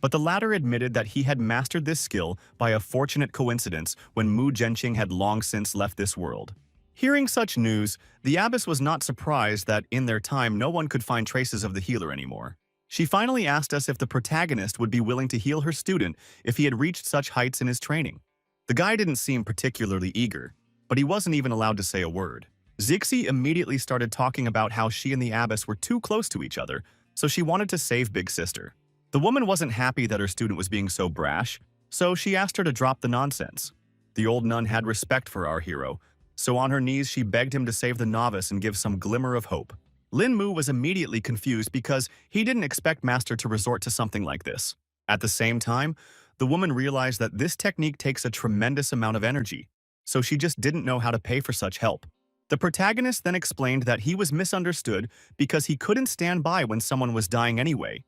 but the latter admitted that he had mastered this skill by a fortunate coincidence when Mu Zhenqing had long since left this world. Hearing such news, the abbess was not surprised that in their time no one could find traces of the healer anymore. She finally asked us if the protagonist would be willing to heal her student if he had reached such heights in his training. The guy didn't seem particularly eager, but he wasn't even allowed to say a word. Zixie immediately started talking about how she and the abbess were too close to each other, so she wanted to save Big Sister. The woman wasn't happy that her student was being so brash, so she asked her to drop the nonsense. The old nun had respect for our hero, so on her knees she begged him to save the novice and give some glimmer of hope. Lin Mu was immediately confused because he didn't expect Master to resort to something like this. At the same time, the woman realized that this technique takes a tremendous amount of energy, so she just didn't know how to pay for such help. The protagonist then explained that he was misunderstood because he couldn't stand by when someone was dying anyway,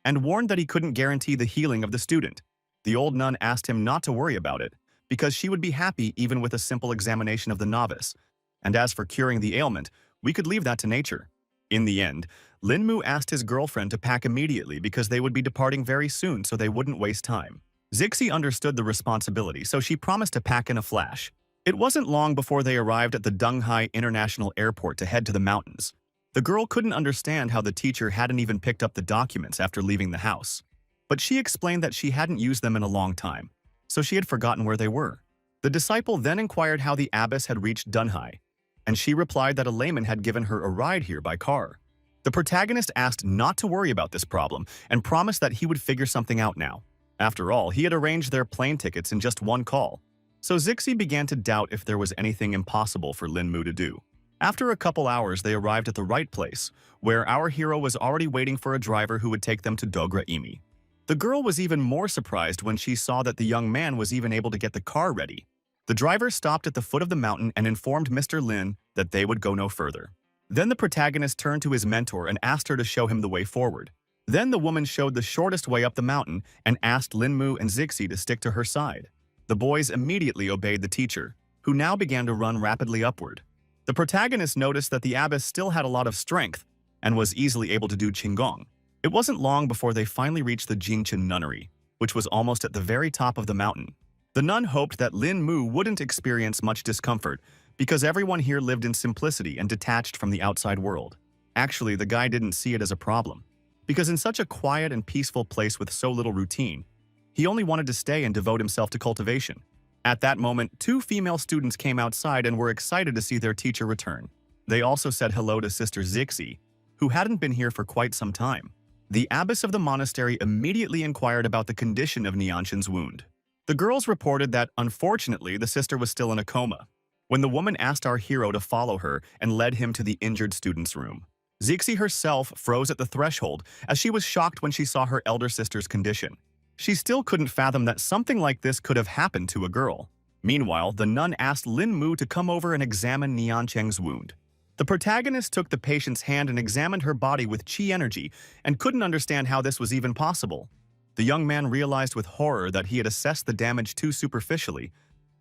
and warned that he couldn't guarantee the healing of the student. The old nun asked him not to worry about it, because she would be happy even with a simple examination of the novice, and as for curing the ailment, we could leave that to nature. In the end, Lin Mu asked his girlfriend to pack immediately because they would be departing very soon so they wouldn't waste time. Zixie understood the responsibility, so she promised to pack in a flash. It wasn't long before they arrived at the Dunghai International Airport to head to the mountains. The girl couldn't understand how the teacher hadn't even picked up the documents after leaving the house, but she explained that she hadn't used them in a long time, so she had forgotten where they were. The disciple then inquired how the abbess had reached Dunhai, and she replied that a layman had given her a ride here by car. The protagonist asked not to worry about this problem and promised that he would figure something out now. After all, he had arranged their plane tickets in just one call, so Zixie began to doubt if there was anything impossible for Lin Mu to do. After a couple hours, they arrived at the right place, where our hero was already waiting for a driver who would take them to Dogra Imi. The girl was even more surprised when she saw that the young man was even able to get the car ready. The driver stopped at the foot of the mountain and informed Mr. Lin that they would go no further. Then the protagonist turned to his mentor and asked her to show him the way forward. Then the woman showed the shortest way up the mountain and asked Lin Mu and Zixie to stick to her side. The boys immediately obeyed the teacher, who now began to run rapidly upward. The protagonist noticed that the abbess still had a lot of strength and was easily able to do Qigong. It wasn't long before they finally reached the Jingchen Nunnery, which was almost at the very top of the mountain. The nun hoped that Lin Mu wouldn't experience much discomfort because everyone here lived in simplicity and detached from the outside world. Actually, the guy didn't see it as a problem, because in such a quiet and peaceful place with so little routine, he only wanted to stay and devote himself to cultivation. At that moment, 2 female students came outside and were excited to see their teacher return. They also said hello to Sister Zixie, who hadn't been here for quite some time. The abbess of the monastery immediately inquired about the condition of Nianshin's wound. The girls reported that, unfortunately, the sister was still in a coma. when the woman asked our hero to follow her and led him to the injured student's room. Zixi herself froze at the threshold as she was shocked when she saw her elder sister's condition. She still couldn't fathom that something like this could have happened to a girl. Meanwhile, the nun asked Lin Mu to come over and examine Niancheng's wound. The protagonist took the patient's hand and examined her body with qi energy and couldn't understand how this was even possible. The young man realized with horror that he had assessed the damage too superficially,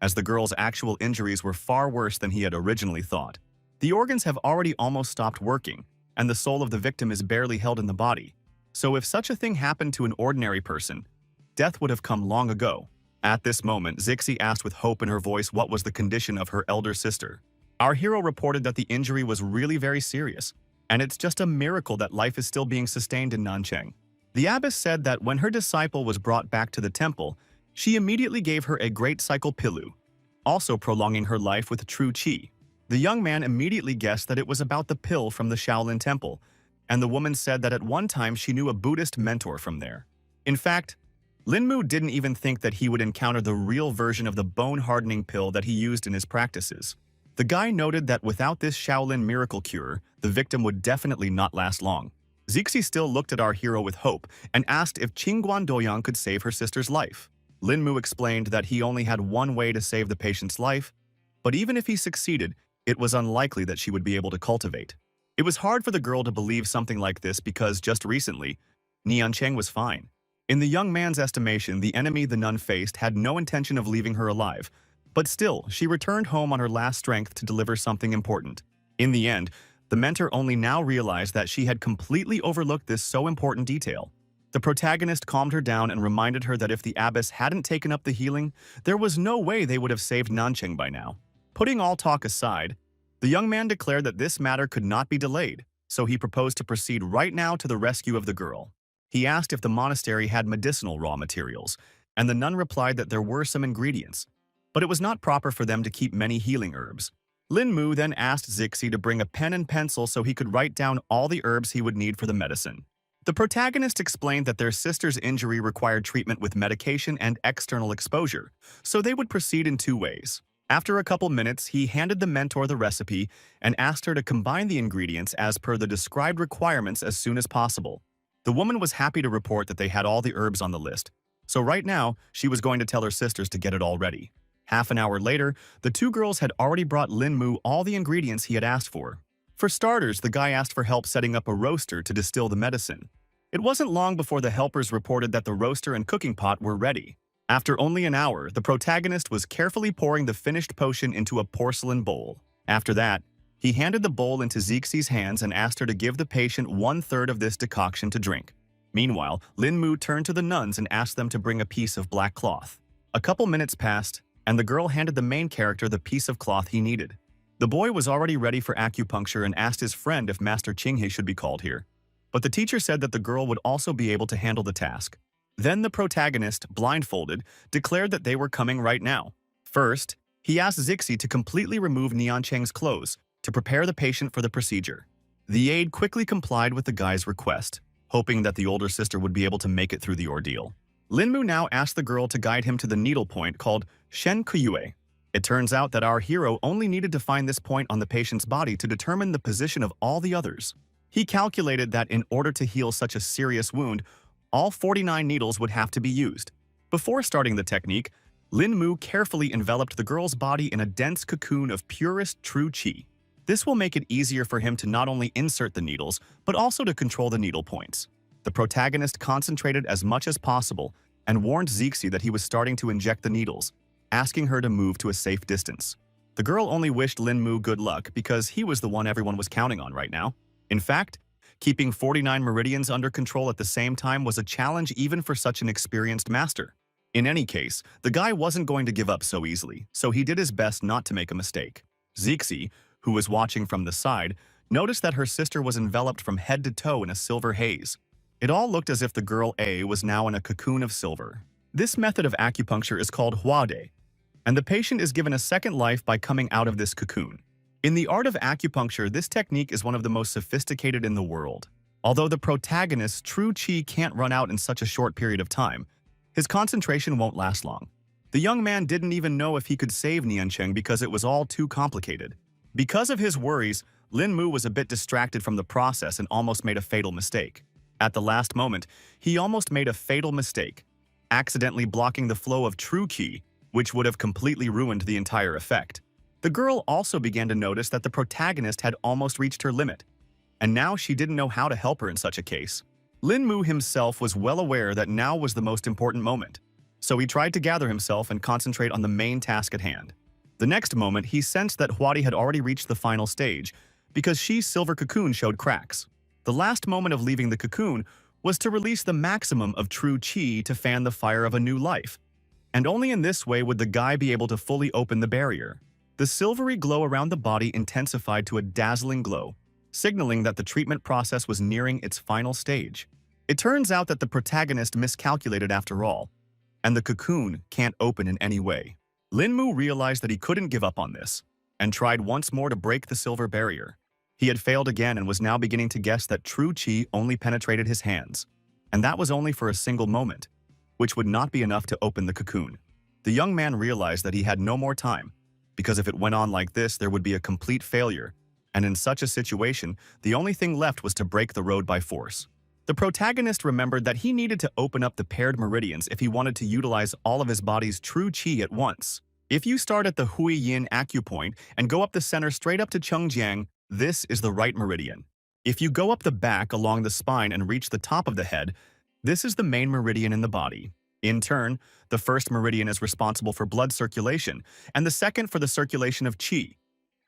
as the girl's actual injuries were far worse than he had originally thought. The organs have already almost stopped working, and the soul of the victim is barely held in the body. So if such a thing happened to an ordinary person, death would have come long ago. At this moment, Zixi asked with hope in her voice what was the condition of her elder sister. Our hero reported that the injury was really very serious, and it's just a miracle that life is still being sustained in Nancheng. The abbess said that when her disciple was brought back to the temple, she immediately gave her a great cycle pilu, also prolonging her life with true qi. The young man immediately guessed that it was about the pill from the Shaolin temple, and the woman said that at one time she knew a Buddhist mentor from there. In fact, Lin Mu didn't even think that he would encounter the real version of the bone-hardening pill that he used in his practices. The guy noted that without this Shaolin miracle cure, the victim would definitely not last long. Zixi still looked at our hero with hope and asked if Qingguan Doyang could save her sister's life. Lin Mu explained that he only had one way to save the patient's life, but even if he succeeded, it was unlikely that she would be able to cultivate. It was hard for the girl to believe something like this because just recently, Niancheng was fine. In the young man's estimation, the enemy the nun faced had no intention of leaving her alive, but still, she returned home on her last strength to deliver something important. In the end, the mentor only now realized that she had completely overlooked this so important detail. The protagonist calmed her down and reminded her that if the abbess hadn't taken up the healing, there was no way they would have saved Nancheng by now. Putting all talk aside, the young man declared that this matter could not be delayed, so he proposed to proceed right now to the rescue of the girl. He asked if the monastery had medicinal raw materials, and the nun replied that there were some ingredients, but it was not proper for them to keep many healing herbs. Lin Mu then asked Zixi to bring a pen and pencil so he could write down all the herbs he would need for the medicine. The protagonist explained that their sister's injury required treatment with medication and external exposure, so they would proceed in two ways. After a couple minutes, he handed the mentor the recipe and asked her to combine the ingredients as per the described requirements as soon as possible. The woman was happy to report that they had all the herbs on the list, so right now, she was going to tell her sisters to get it all ready. Half an hour later, the two girls had already brought Lin Mu all the ingredients he had asked for. For starters, the guy asked for help setting up a roaster to distill the medicine. It wasn't long before the helpers reported that the roaster and cooking pot were ready. After only an hour, the protagonist was carefully pouring the finished potion into a porcelain bowl. After that, he handed the bowl into Zixi's hands and asked her to give the patient 1/3 of this decoction to drink. Meanwhile, Lin Mu turned to the nuns and asked them to bring a piece of black cloth. A couple minutes passed, and the girl handed the main character the piece of cloth he needed. The boy was already ready for acupuncture and asked his friend if Master Qinghe should be called here. But the teacher said that the girl would also be able to handle the task. Then the protagonist, blindfolded, declared that they were coming right now. First, he asked Zixi to completely remove Niancheng's clothes to prepare the patient for the procedure. The aide quickly complied with the guy's request, hoping that the older sister would be able to make it through the ordeal. Lin Mu now asked the girl to guide him to the needle point called Shen Kuyue. It turns out that our hero only needed to find this point on the patient's body to determine the position of all the others. He calculated that in order to heal such a serious wound, all 49 needles would have to be used. Before starting the technique, Lin Mu carefully enveloped the girl's body in a dense cocoon of purest true qi. This will make it easier for him to not only insert the needles, but also to control the needle points. The protagonist concentrated as much as possible and warned Zixi that he was starting to inject the needles, asking her to move to a safe distance. The girl only wished Lin Mu good luck because he was the one everyone was counting on right now. In fact, keeping 49 meridians under control at the same time was a challenge even for such an experienced master. In any case, the guy wasn't going to give up so easily, so he did his best not to make a mistake. Zixi, who was watching from the side, noticed that her sister was enveloped from head to toe in a silver haze. It all looked as if the girl A was now in a cocoon of silver. This method of acupuncture is called huade, and the patient is given a second life by coming out of this cocoon. In the art of acupuncture, this technique is one of the most sophisticated in the world. Although the protagonist's true qi can't run out in such a short period of time, his concentration won't last long. The young man didn't even know if he could save Niancheng because it was all too complicated. Because of his worries, Lin Mu was a bit distracted from the process and almost made a fatal mistake. At the last moment, he almost made a fatal mistake, accidentally blocking the flow of true qi, which would have completely ruined the entire effect. The girl also began to notice that the protagonist had almost reached her limit, and now she didn't know how to help her in such a case. Lin Mu himself was well aware that now was the most important moment, so he tried to gather himself and concentrate on the main task at hand. The next moment, he sensed that Huadi had already reached the final stage, because Xi's silver cocoon showed cracks. The last moment of leaving the cocoon was to release the maximum of true qi to fan the fire of a new life. And only in this way would the guy be able to fully open the barrier. The silvery glow around the body intensified to a dazzling glow, signaling that the treatment process was nearing its final stage. It turns out that the protagonist miscalculated after all, and the cocoon can't open in any way. Lin Mu realized that he couldn't give up on this, and tried once more to break the silver barrier. He had failed again and was now beginning to guess that true qi only penetrated his hands, and that was only for a single moment, which would not be enough to open the cocoon. The young man realized that he had no more time, because if it went on like this, there would be a complete failure, and in such a situation, the only thing left was to break the road by force. The protagonist remembered that he needed to open up the paired meridians if he wanted to utilize all of his body's true qi at once. If you start at the Hui Yin acupoint and go up the center straight up to Chengjiang, this is the right meridian. If you go up the back along the spine and reach the top of the head, this is the main meridian in the body. In turn, the first meridian is responsible for blood circulation, and the second for the circulation of qi.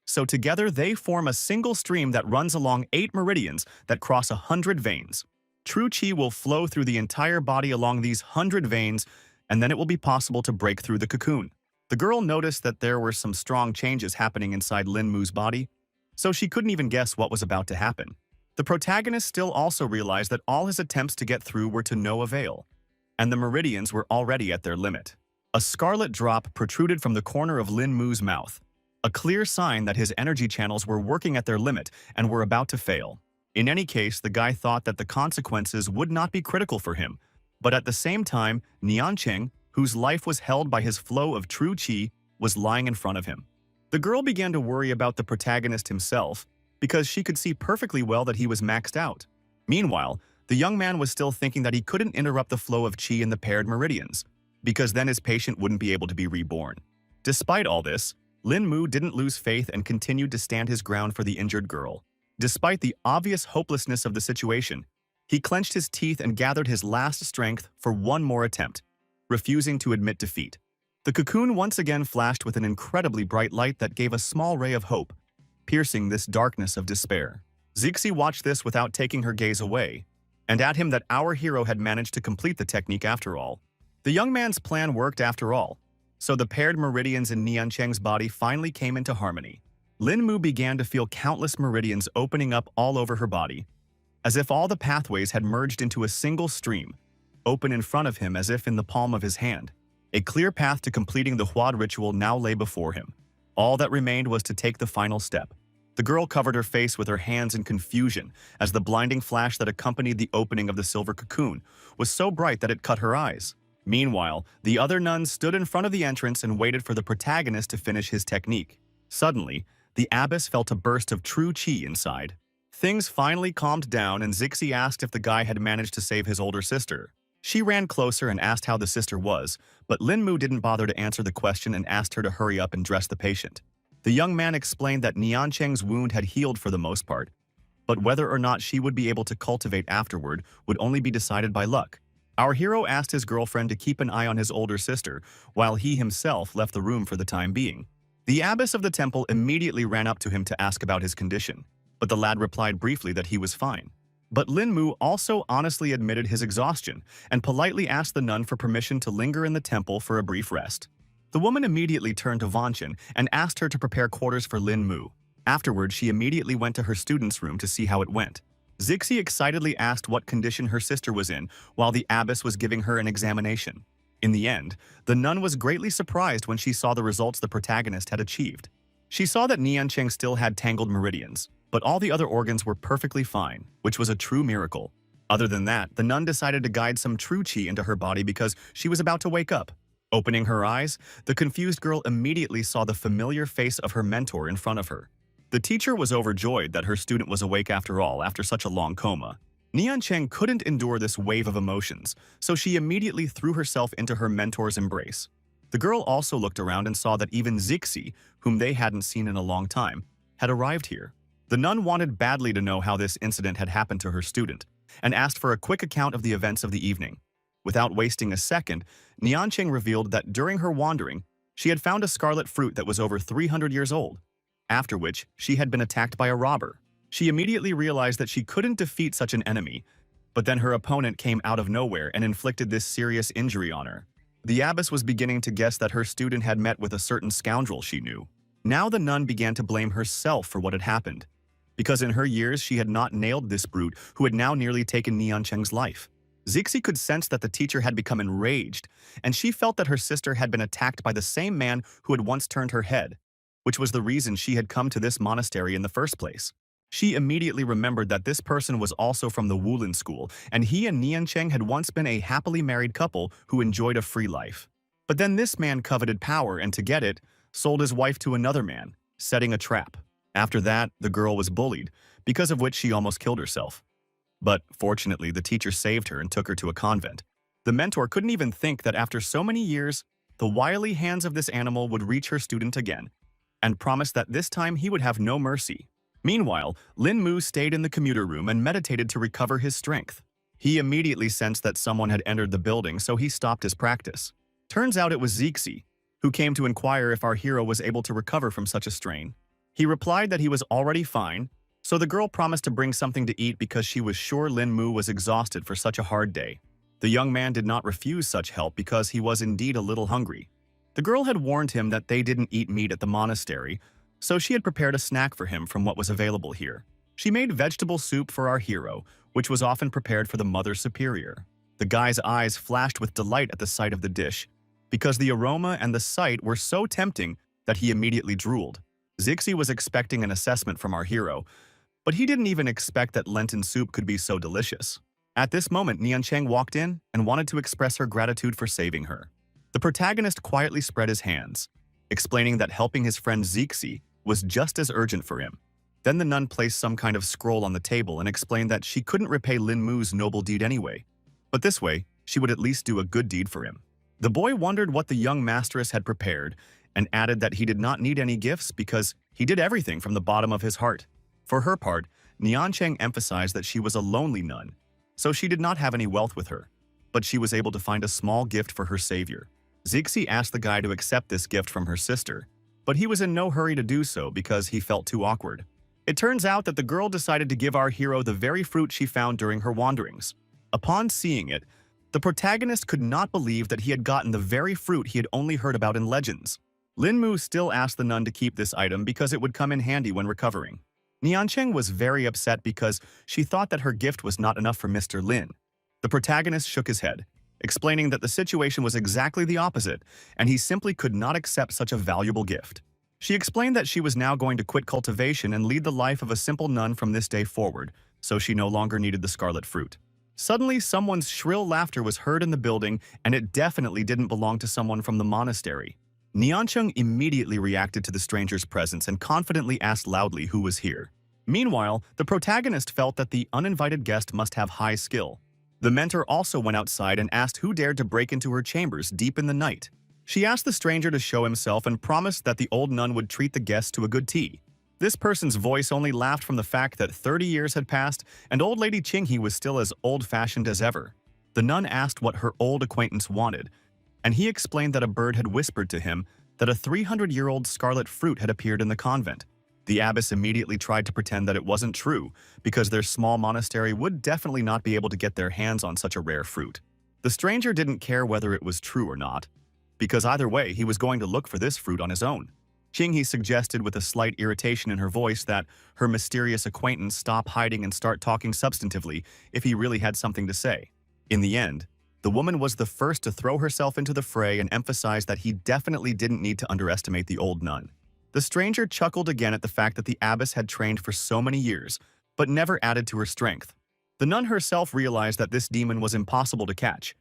So together they form a single stream that runs along 8 meridians that cross 100 veins. True qi will flow through the entire body along these 100 veins, and then it will be possible to break through the cocoon. The girl noticed that there were some strong changes happening inside Lin Mu's body, so she couldn't even guess what was about to happen. The protagonist still also realized that all his attempts to get through were to no avail, and the meridians were already at their limit. A scarlet drop protruded from the corner of Lin Mu's mouth, a clear sign that his energy channels were working at their limit and were about to fail. In any case, the guy thought that the consequences would not be critical for him, but at the same time, Niancheng, whose life was held by his flow of true qi, was lying in front of him. The girl began to worry about the protagonist himself, because she could see perfectly well that he was maxed out. Meanwhile, the young man was still thinking that he couldn't interrupt the flow of qi in the paired meridians, because then his patient wouldn't be able to be reborn. Despite all this, Lin Mu didn't lose faith and continued to stand his ground for the injured girl. Despite the obvious hopelessness of the situation, he clenched his teeth and gathered his last strength for one more attempt, refusing to admit defeat. The cocoon once again flashed with an incredibly bright light that gave a small ray of hope, piercing this darkness of despair. Zixi watched this without taking her gaze away, and at him that our hero had managed to complete the technique after all. The young man's plan worked after all, so the paired meridians in Niancheng's body finally came into harmony. Lin Mu began to feel countless meridians opening up all over her body, as if all the pathways had merged into a single stream, open in front of him as if in the palm of his hand. A clear path to completing the Huad ritual now lay before him. All that remained was to take the final step. The girl covered her face with her hands in confusion as the blinding flash that accompanied the opening of the silver cocoon was so bright that it cut her eyes. Meanwhile, the other nuns stood in front of the entrance and waited for the protagonist to finish his technique. Suddenly, the abbess felt a burst of true qi inside. Things finally calmed down and Zixi asked if the guy had managed to save his older sister. She ran closer and asked how the sister was, but Lin Mu didn't bother to answer the question and asked her to hurry up and dress the patient. The young man explained that Niancheng's wound had healed for the most part, but whether or not she would be able to cultivate afterward would only be decided by luck. Our hero asked his girlfriend to keep an eye on his older sister, while he himself left the room for the time being. The abbess of the temple immediately ran up to him to ask about his condition, but the lad replied briefly that he was fine. But Lin Mu also honestly admitted his exhaustion and politely asked the nun for permission to linger in the temple for a brief rest. The woman immediately turned to Vanchen and asked her to prepare quarters for Lin Mu. Afterward, she immediately went to her student's room to see how it went. Zixi excitedly asked what condition her sister was in while the abbess was giving her an examination. In the end, the nun was greatly surprised when she saw the results the protagonist had achieved. She saw that Niancheng still had tangled meridians, but all the other organs were perfectly fine, which was a true miracle. Other than that, the nun decided to guide some true qi into her body because she was about to wake up. Opening her eyes, the confused girl immediately saw the familiar face of her mentor in front of her. The teacher was overjoyed that her student was awake after all after such a long coma. Niancheng couldn't endure this wave of emotions, so she immediately threw herself into her mentor's embrace. The girl also looked around and saw that even Zixi, whom they hadn't seen in a long time, had arrived here. The nun wanted badly to know how this incident had happened to her student, and asked for a quick account of the events of the evening. Without wasting a second, Niancheng revealed that during her wandering, she had found a scarlet fruit that was over 300 years old, after which she had been attacked by a robber. She immediately realized that she couldn't defeat such an enemy, but then her opponent came out of nowhere and inflicted this serious injury on her. The abbess was beginning to guess that her student had met with a certain scoundrel she knew. Now the nun began to blame herself for what had happened, because in her years she had not nailed this brute who had now nearly taken Niancheng's life. Zixi could sense that the teacher had become enraged, and she felt that her sister had been attacked by the same man who had once turned her head, which was the reason she had come to this monastery in the first place. She immediately remembered that this person was also from the Wulin school, and he and Niancheng had once been a happily married couple who enjoyed a free life. But then this man coveted power and to get it, sold his wife to another man, setting a trap. After that, the girl was bullied, because of which she almost killed herself. But fortunately, the teacher saved her and took her to a convent. The mentor couldn't even think that after so many years, the wily hands of this animal would reach her student again, and promised that this time he would have no mercy. Meanwhile, Lin Mu stayed in the commuter room and meditated to recover his strength. He immediately sensed that someone had entered the building, so he stopped his practice. Turns out it was Zixi, who came to inquire if our hero was able to recover from such a strain. He replied that he was already fine, so the girl promised to bring something to eat because she was sure Lin Mu was exhausted for such a hard day. The young man did not refuse such help because he was indeed a little hungry. The girl had warned him that they didn't eat meat at the monastery, so she had prepared a snack for him from what was available here. She made vegetable soup for our hero, which was often prepared for the Mother Superior. The guy's eyes flashed with delight at the sight of the dish, because the aroma and the sight were so tempting that he immediately drooled. Zixi was expecting an assessment from our hero, but he didn't even expect that Lenten soup could be so delicious. At this moment, Niancheng walked in and wanted to express her gratitude for saving her. The protagonist quietly spread his hands, explaining that helping his friend Zixi was just as urgent for him. Then the nun placed some kind of scroll on the table and explained that she couldn't repay Lin Mu's noble deed anyway, but this way, she would at least do a good deed for him. The boy wondered what the young masteress had prepared and added that he did not need any gifts because he did everything from the bottom of his heart. For her part, Niancheng emphasized that she was a lonely nun, so she did not have any wealth with her, but she was able to find a small gift for her savior. Zixi asked the guy to accept this gift from her sister, but he was in no hurry to do so because he felt too awkward. It turns out that the girl decided to give our hero the very fruit she found during her wanderings. Upon seeing it, the protagonist could not believe that he had gotten the very fruit he had only heard about in legends. Lin Mu still asked the nun to keep this item because it would come in handy when recovering. Niancheng was very upset because she thought that her gift was not enough for Mr. Lin. The protagonist shook his head, explaining that the situation was exactly the opposite, and he simply could not accept such a valuable gift. She explained that she was now going to quit cultivation and lead the life of a simple nun from this day forward, so she no longer needed the scarlet fruit. Suddenly, someone's shrill laughter was heard in the building, and it definitely didn't belong to someone from the monastery. Niancheng immediately reacted to the stranger's presence and confidently asked loudly who was here. Meanwhile, the protagonist felt that the uninvited guest must have high skill. The mentor also went outside and asked who dared to break into her chambers deep in the night. She asked the stranger to show himself and promised that the old nun would treat the guest to a good tea. This person's voice only laughed from the fact that 30 years had passed and old lady Qinghe was still as old-fashioned as ever. The nun asked what her old acquaintance wanted, and he explained that a bird had whispered to him that a 300-year-old scarlet fruit had appeared in the convent. The abbess immediately tried to pretend that it wasn't true, because their small monastery would definitely not be able to get their hands on such a rare fruit. The stranger didn't care whether it was true or not, because either way he was going to look for this fruit on his own. Qinghe suggested with a slight irritation in her voice that her mysterious acquaintance stop hiding and start talking substantively if he really had something to say. In the end, the woman was the first to throw herself into the fray and emphasize that he definitely didn't need to underestimate the old nun. The stranger chuckled again at the fact that the abbess had trained for so many years, but never added to her strength. The nun herself realized that this demon was impossible to catch,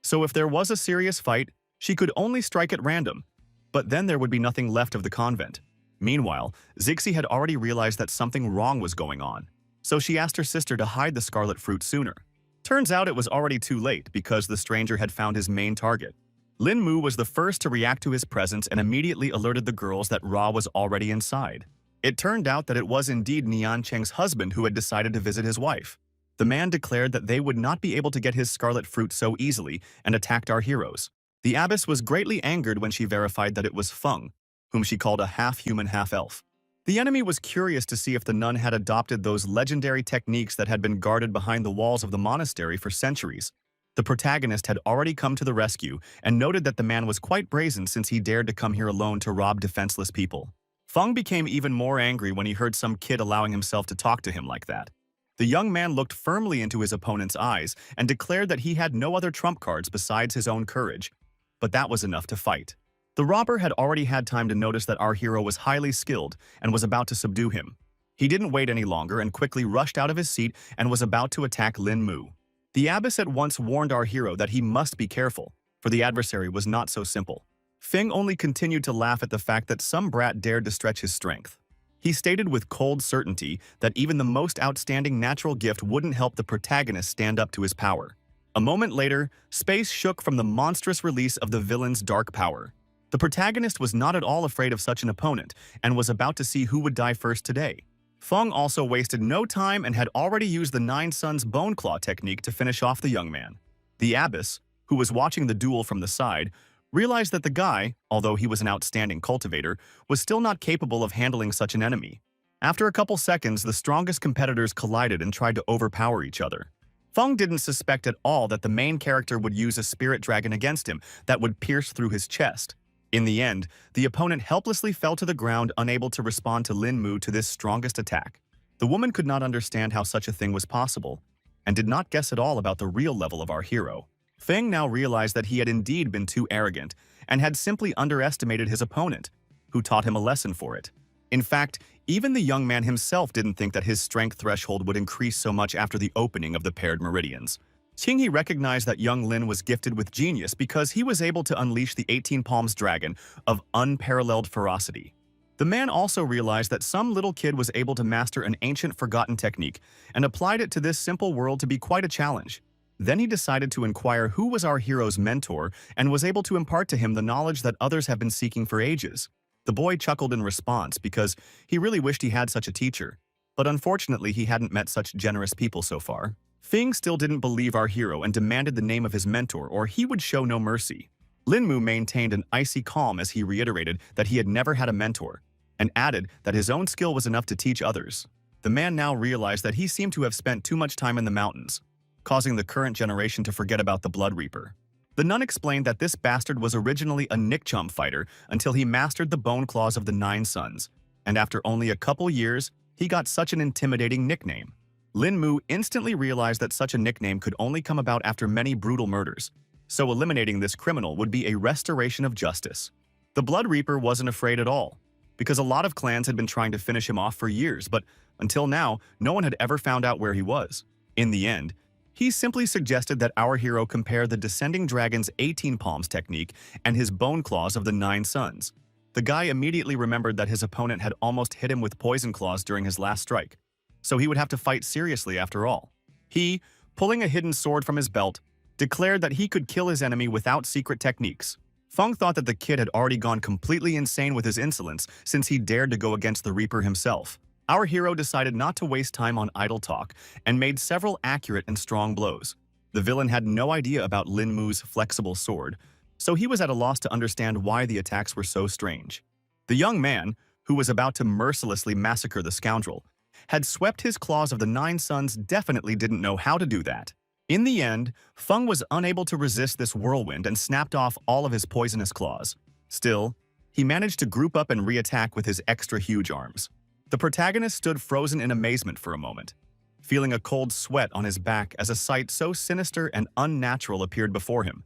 so if there was a serious fight, She could only strike at random, but then there would be nothing left of the convent. Meanwhile, Zixi had already realized that something wrong was going on, so she asked her sister to hide the scarlet fruit sooner. Turns out it was already too late because the stranger had found his main target. Lin Mu was the first to react to his presence and immediately alerted the girls that Ra was already inside. It turned out that it was indeed Nian Cheng's husband who had decided to visit his wife. The man declared that they would not be able to get his scarlet fruit so easily and attacked our heroes. The abbess was greatly angered when she verified that it was Feng, whom she called a half-human, half-elf. The enemy was curious to see if the nun had adopted those legendary techniques that had been guarded behind the walls of the monastery for centuries. The protagonist had already come to the rescue and noted that the man was quite brazen since he dared to come here alone to rob defenseless people. Feng became even more angry when he heard some kid allowing himself to talk to him like that. The young man looked firmly into his opponent's eyes and declared that he had no other trump cards besides his own courage. But that was enough to fight. The robber had already had time to notice that our hero was highly skilled and was about to subdue him. He didn't wait any longer and quickly rushed out of his seat and was about to attack Lin Mu. The abbess at once warned our hero that he must be careful, for the adversary was not so simple. Feng only continued to laugh at the fact that some brat dared to stretch his strength. He stated with cold certainty that even the most outstanding natural gift wouldn't help the protagonist stand up to his power. A moment later, space shook from the monstrous release of the villain's dark power. The protagonist was not at all afraid of such an opponent and was about to see who would die first today. Feng also wasted no time and had already used the Nine Suns Bone Claw technique to finish off the young man. The abbess, who was watching the duel from the side, realized that the guy, although he was an outstanding cultivator, was still not capable of handling such an enemy. After a couple seconds, the strongest competitors collided and tried to overpower each other. Feng didn't suspect at all that the main character would use a spirit dragon against him that would pierce through his chest. In the end, the opponent helplessly fell to the ground, unable to respond to Lin Mu to this strongest attack. The woman could not understand how such a thing was possible, and did not guess at all about the real level of our hero. Feng now realized that he had indeed been too arrogant, and had simply underestimated his opponent, who taught him a lesson for it. In fact, even the young man himself didn't think that his strength threshold would increase so much after the opening of the paired meridians. Qinghe recognized that young Lin was gifted with genius because he was able to unleash the 18 Palms dragon of unparalleled ferocity. The man also realized that some little kid was able to master an ancient forgotten technique and applied it to this simple world to be quite a challenge. Then he decided to inquire who was our hero's mentor and was able to impart to him the knowledge that others have been seeking for ages. The boy chuckled in response because he really wished he had such a teacher, but unfortunately he hadn't met such generous people so far. Feng still didn't believe our hero and demanded the name of his mentor or he would show no mercy. Lin Mu maintained an icy calm as he reiterated that he had never had a mentor, and added that his own skill was enough to teach others. The man now realized that he seemed to have spent too much time in the mountains, causing the current generation to forget about the Blood Reaper. The nun explained that this bastard was originally a Nickchum fighter until he mastered the bone claws of the Nine Suns, and after only a couple years, he got such an intimidating nickname. Lin Mu instantly realized that such a nickname could only come about after many brutal murders, so eliminating this criminal would be a restoration of justice. The Blood Reaper wasn't afraid at all, because a lot of clans had been trying to finish him off for years, but until now, no one had ever found out where he was. In the end, he simply suggested that our hero compare the Descending Dragon's 18 Palms technique and his Bone Claws of the Nine Suns. The guy immediately remembered that his opponent had almost hit him with Poison Claws during his last strike, so he would have to fight seriously after all. He, pulling a hidden sword from his belt, declared that he could kill his enemy without secret techniques. Feng thought that the kid had already gone completely insane with his insolence since he dared to go against the Reaper himself. Our hero decided not to waste time on idle talk and made several accurate and strong blows. The villain had no idea about Lin Mu's flexible sword, so he was at a loss to understand why the attacks were so strange. The young man, who was about to mercilessly massacre the scoundrel, had swept his claws of the Nine Suns, definitely didn't know how to do that. In the end, Feng was unable to resist this whirlwind and snapped off all of his poisonous claws. Still, he managed to group up and re-attack with his extra huge arms. The protagonist stood frozen in amazement for a moment, feeling a cold sweat on his back as a sight so sinister and unnatural appeared before him,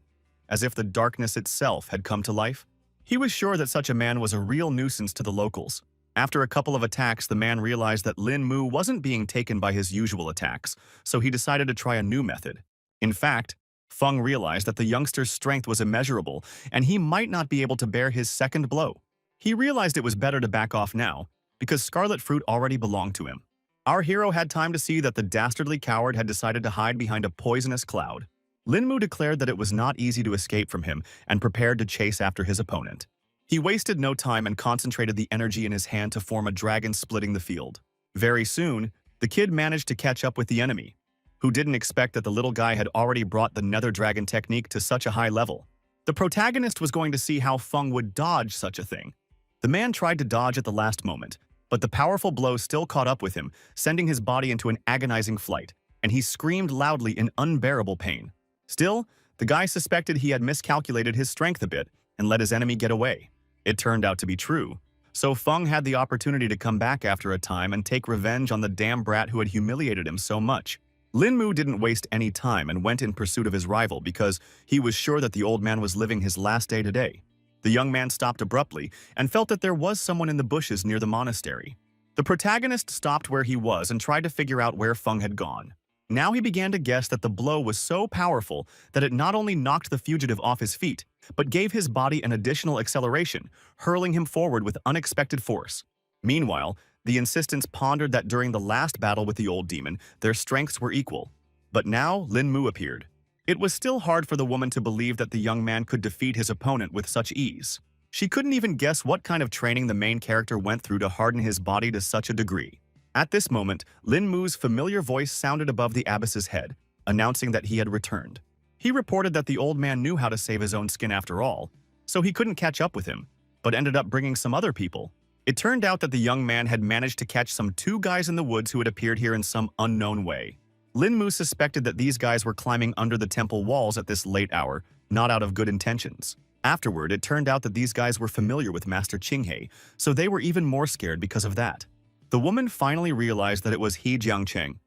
as if the darkness itself had come to life. He was sure that such a man was a real nuisance to the locals. After a couple of attacks, the man realized that Lin Mu wasn't being taken by his usual attacks, so he decided to try a new method. In fact, Feng realized that the youngster's strength was immeasurable, and he might not be able to bear his second blow. He realized it was better to back off now, because Scarlet Fruit already belonged to him. Our hero had time to see that the dastardly coward had decided to hide behind a poisonous cloud. Linmu declared that it was not easy to escape from him and prepared to chase after his opponent. He wasted no time and concentrated the energy in his hand to form a dragon splitting the field. Very soon, the kid managed to catch up with the enemy, who didn't expect that the little guy had already brought the nether dragon technique to such a high level. The protagonist was going to see how Feng would dodge such a thing. The man tried to dodge at the last moment, but the powerful blow still caught up with him, sending his body into an agonizing flight, and he screamed loudly in unbearable pain. Still, the guy suspected he had miscalculated his strength a bit and let his enemy get away. It turned out to be true, so Feng had the opportunity to come back after a time and take revenge on the damn brat who had humiliated him so much. Linmu didn't waste any time and went in pursuit of his rival because he was sure that the old man was living his last day today. The young man stopped abruptly and felt that there was someone in the bushes near the monastery. The protagonist stopped where he was and tried to figure out where Feng had gone. Now he began to guess that the blow was so powerful that it not only knocked the fugitive off his feet, but gave his body an additional acceleration, hurling him forward with unexpected force. Meanwhile, the insistents pondered that during the last battle with the old demon, their strengths were equal. But now Linmu appeared. It was still hard for the woman to believe that the young man could defeat his opponent with such ease. She couldn't even guess what kind of training the main character went through to harden his body to such a degree. At this moment, Linmu's familiar voice sounded above the abbess's head, announcing that he had returned. He reported that the old man knew how to save his own skin after all, so he couldn't catch up with him, but ended up bringing some other people. It turned out that the young man had managed to catch some 2 guys in the woods who had appeared here in some unknown way. Linmu suspected that these guys were climbing under the temple walls at this late hour, not out of good intentions. Afterward, it turned out that these guys were familiar with Master Qinghe, so they were even more scared because of that. The woman finally realized that it was He Jiangcheng,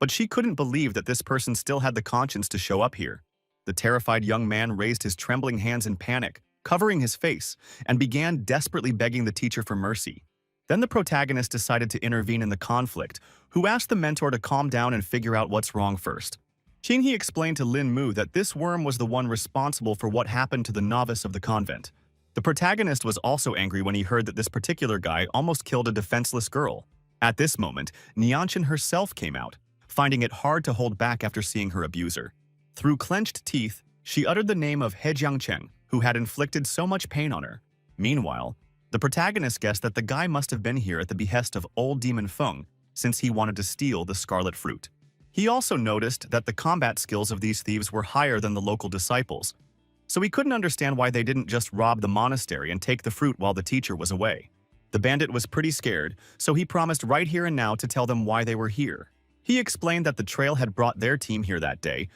but she couldn't believe that this person still had the conscience to show up here. The terrified young man raised his trembling hands in panic, covering his face, and began desperately begging the teacher for mercy. Then the protagonist decided to intervene in the conflict, who asked the mentor to calm down and figure out what's wrong first. Qinghe explained to Linmu that this worm was the one responsible for what happened to the novice of the convent. The protagonist was also angry when he heard that this particular guy almost killed a defenseless girl. At this moment, Nianshan herself came out, finding it hard to hold back after seeing her abuser. Through clenched teeth, she uttered the name of He Jiangcheng, who had inflicted so much pain on her. Meanwhile, the protagonist guessed that the guy must have been here at the behest of old demon Feng, since he wanted to steal the scarlet fruit. He also noticed that the combat skills of these thieves were higher than the local disciples, so he couldn't understand why they didn't just rob the monastery and take the fruit while the teacher was away. The bandit was pretty scared, so he promised right here and now to tell them why they were here. He explained that the trail had brought their team here that day,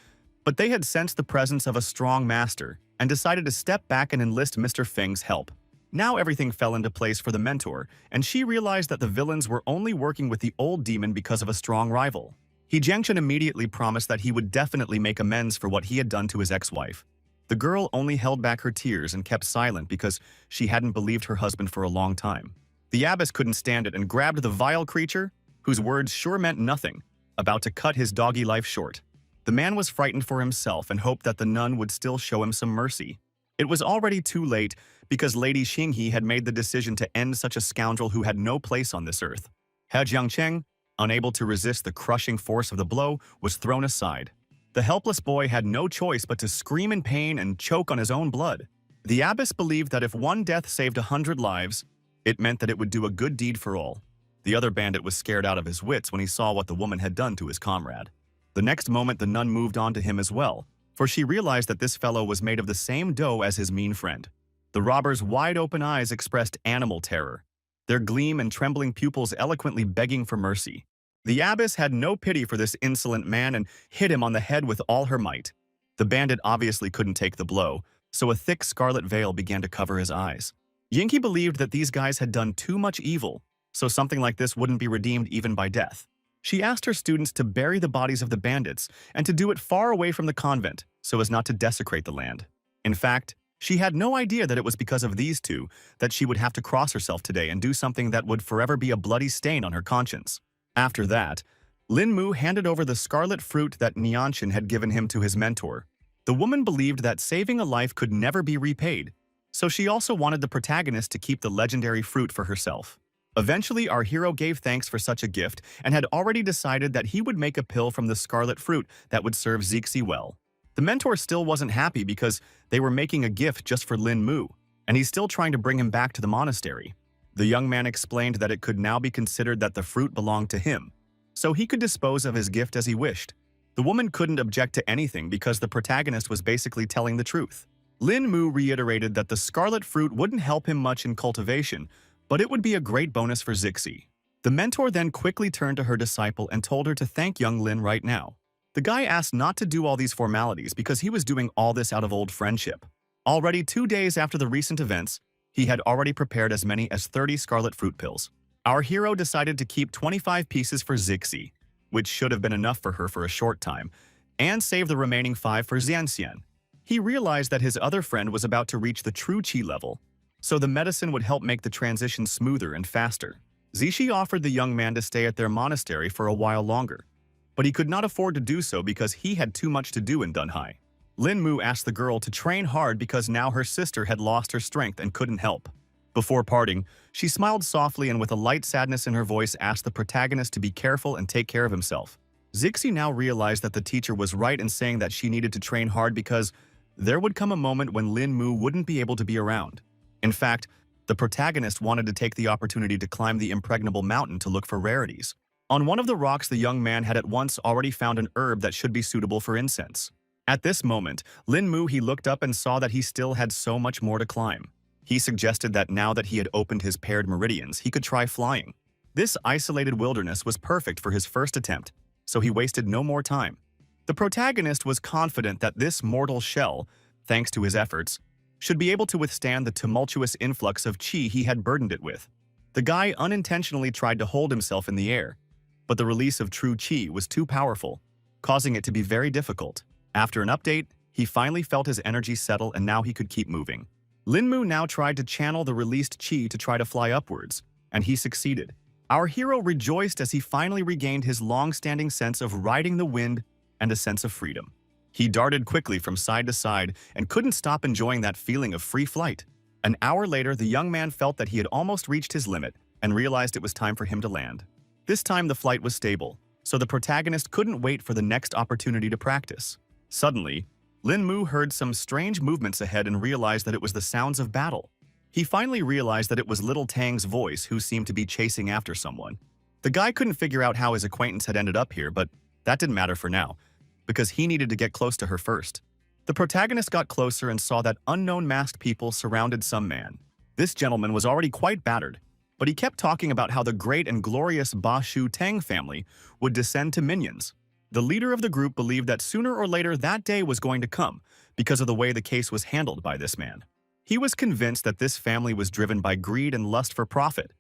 but they had sensed the presence of a strong master and decided to step back and enlist Mr. Feng's help. Now everything fell into place for the mentor, and she realized that the villains were only working with the old demon because of a strong rival. He Jiangcheng immediately promised that he would definitely make amends for what he had done to his ex-wife. The girl only held back her tears and kept silent because she hadn't believed her husband for a long time. The abbess couldn't stand it and grabbed the vile creature, whose words sure meant nothing, about to cut his doggy life short. The man was frightened for himself and hoped that the nun would still show him some mercy. It was already too late because Lady Qinghe had made the decision to end such a scoundrel who had no place on this earth. He Jiangcheng, unable to resist the crushing force of the blow, was thrown aside. The helpless boy had no choice but to scream in pain and choke on his own blood. The abbess believed that if one death saved 100 lives, it meant that it would do a good deed for all. The other bandit was scared out of his wits when he saw what the woman had done to his comrade. The next moment the nun moved on to him as well, for she realized that this fellow was made of the same dough as his mean friend. The robber's wide-open eyes expressed animal terror, their gleam and trembling pupils eloquently begging for mercy. The abbess had no pity for this insolent man and hit him on the head with all her might. The bandit obviously couldn't take the blow, so a thick scarlet veil began to cover his eyes. Yinki believed that these guys had done too much evil, so something like this wouldn't be redeemed even by death. She asked her students to bury the bodies of the bandits and to do it far away from the convent so as not to desecrate the land. In fact, she had no idea that it was because of these two that she would have to cross herself today and do something that would forever be a bloody stain on her conscience. After that, Linmu handed over the scarlet fruit that Nianshan had given him to his mentor. The woman believed that saving a life could never be repaid, so she also wanted the protagonist to keep the legendary fruit for herself. Eventually, our hero gave thanks for such a gift and had already decided that he would make a pill from the scarlet fruit that would serve Zixi well. The mentor still wasn't happy because they were making a gift just for Lin Mu, and he's still trying to bring him back to the monastery. The young man explained that it could now be considered that the fruit belonged to him, so he could dispose of his gift as he wished. The woman couldn't object to anything because the protagonist was basically telling the truth. Lin Mu reiterated that the scarlet fruit wouldn't help him much in cultivation, but it would be a great bonus for Zixi. The mentor then quickly turned to her disciple and told her to thank young Lin right now. The guy asked not to do all these formalities because he was doing all this out of old friendship. Already 2 days after the recent events, he had already prepared as many as 30 scarlet fruit pills. Our hero decided to keep 25 pieces for Zixi, which should have been enough for her for a short time, and save the remaining 5 for Xianxian. He realized that his other friend was about to reach the true Qi level, so the medicine would help make the transition smoother and faster. Zixi offered the young man to stay at their monastery for a while longer, but he could not afford to do so because he had too much to do in Dunhai. Lin Mu asked the girl to train hard because now her sister had lost her strength and couldn't help. Before parting, she smiled softly and with a light sadness in her voice asked the protagonist to be careful and take care of himself. Zixi now realized that the teacher was right in saying that she needed to train hard because there would come a moment when Lin Mu wouldn't be able to be around. In fact, the protagonist wanted to take the opportunity to climb the impregnable mountain to look for rarities. On one of the rocks, the young man had at once already found an herb that should be suitable for incense. At this moment, Lin Mu he looked up and saw that he still had so much more to climb. He suggested that now that he had opened his paired meridians, he could try flying. This isolated wilderness was perfect for his first attempt, so he wasted no more time. The protagonist was confident that this mortal shell, thanks to his efforts, should be able to withstand the tumultuous influx of qi he had burdened it with. The guy unintentionally tried to hold himself in the air, but the release of true qi was too powerful, causing it to be very difficult. After an update, he finally felt his energy settle and now he could keep moving. Lin Mu now tried to channel the released qi to try to fly upwards, and he succeeded. Our hero rejoiced as he finally regained his long-standing sense of riding the wind and a sense of freedom. He darted quickly from side to side and couldn't stop enjoying that feeling of free flight. An hour later, the young man felt that he had almost reached his limit and realized it was time for him to land. This time the flight was stable, so the protagonist couldn't wait for the next opportunity to practice. Suddenly, Lin Mu heard some strange movements ahead and realized that it was the sounds of battle. He finally realized that it was little Tang's voice who seemed to be chasing after someone. The guy couldn't figure out how his acquaintance had ended up here, but that didn't matter for now, because he needed to get close to her first. The protagonist got closer and saw that unknown masked people surrounded some man. This gentleman was already quite battered, but he kept talking about how the great and glorious Ba Shu Tang family would descend to minions. The leader of the group believed that sooner or later that day was going to come because of the way the case was handled by this man. He was convinced that this family was driven by greed and lust for profit,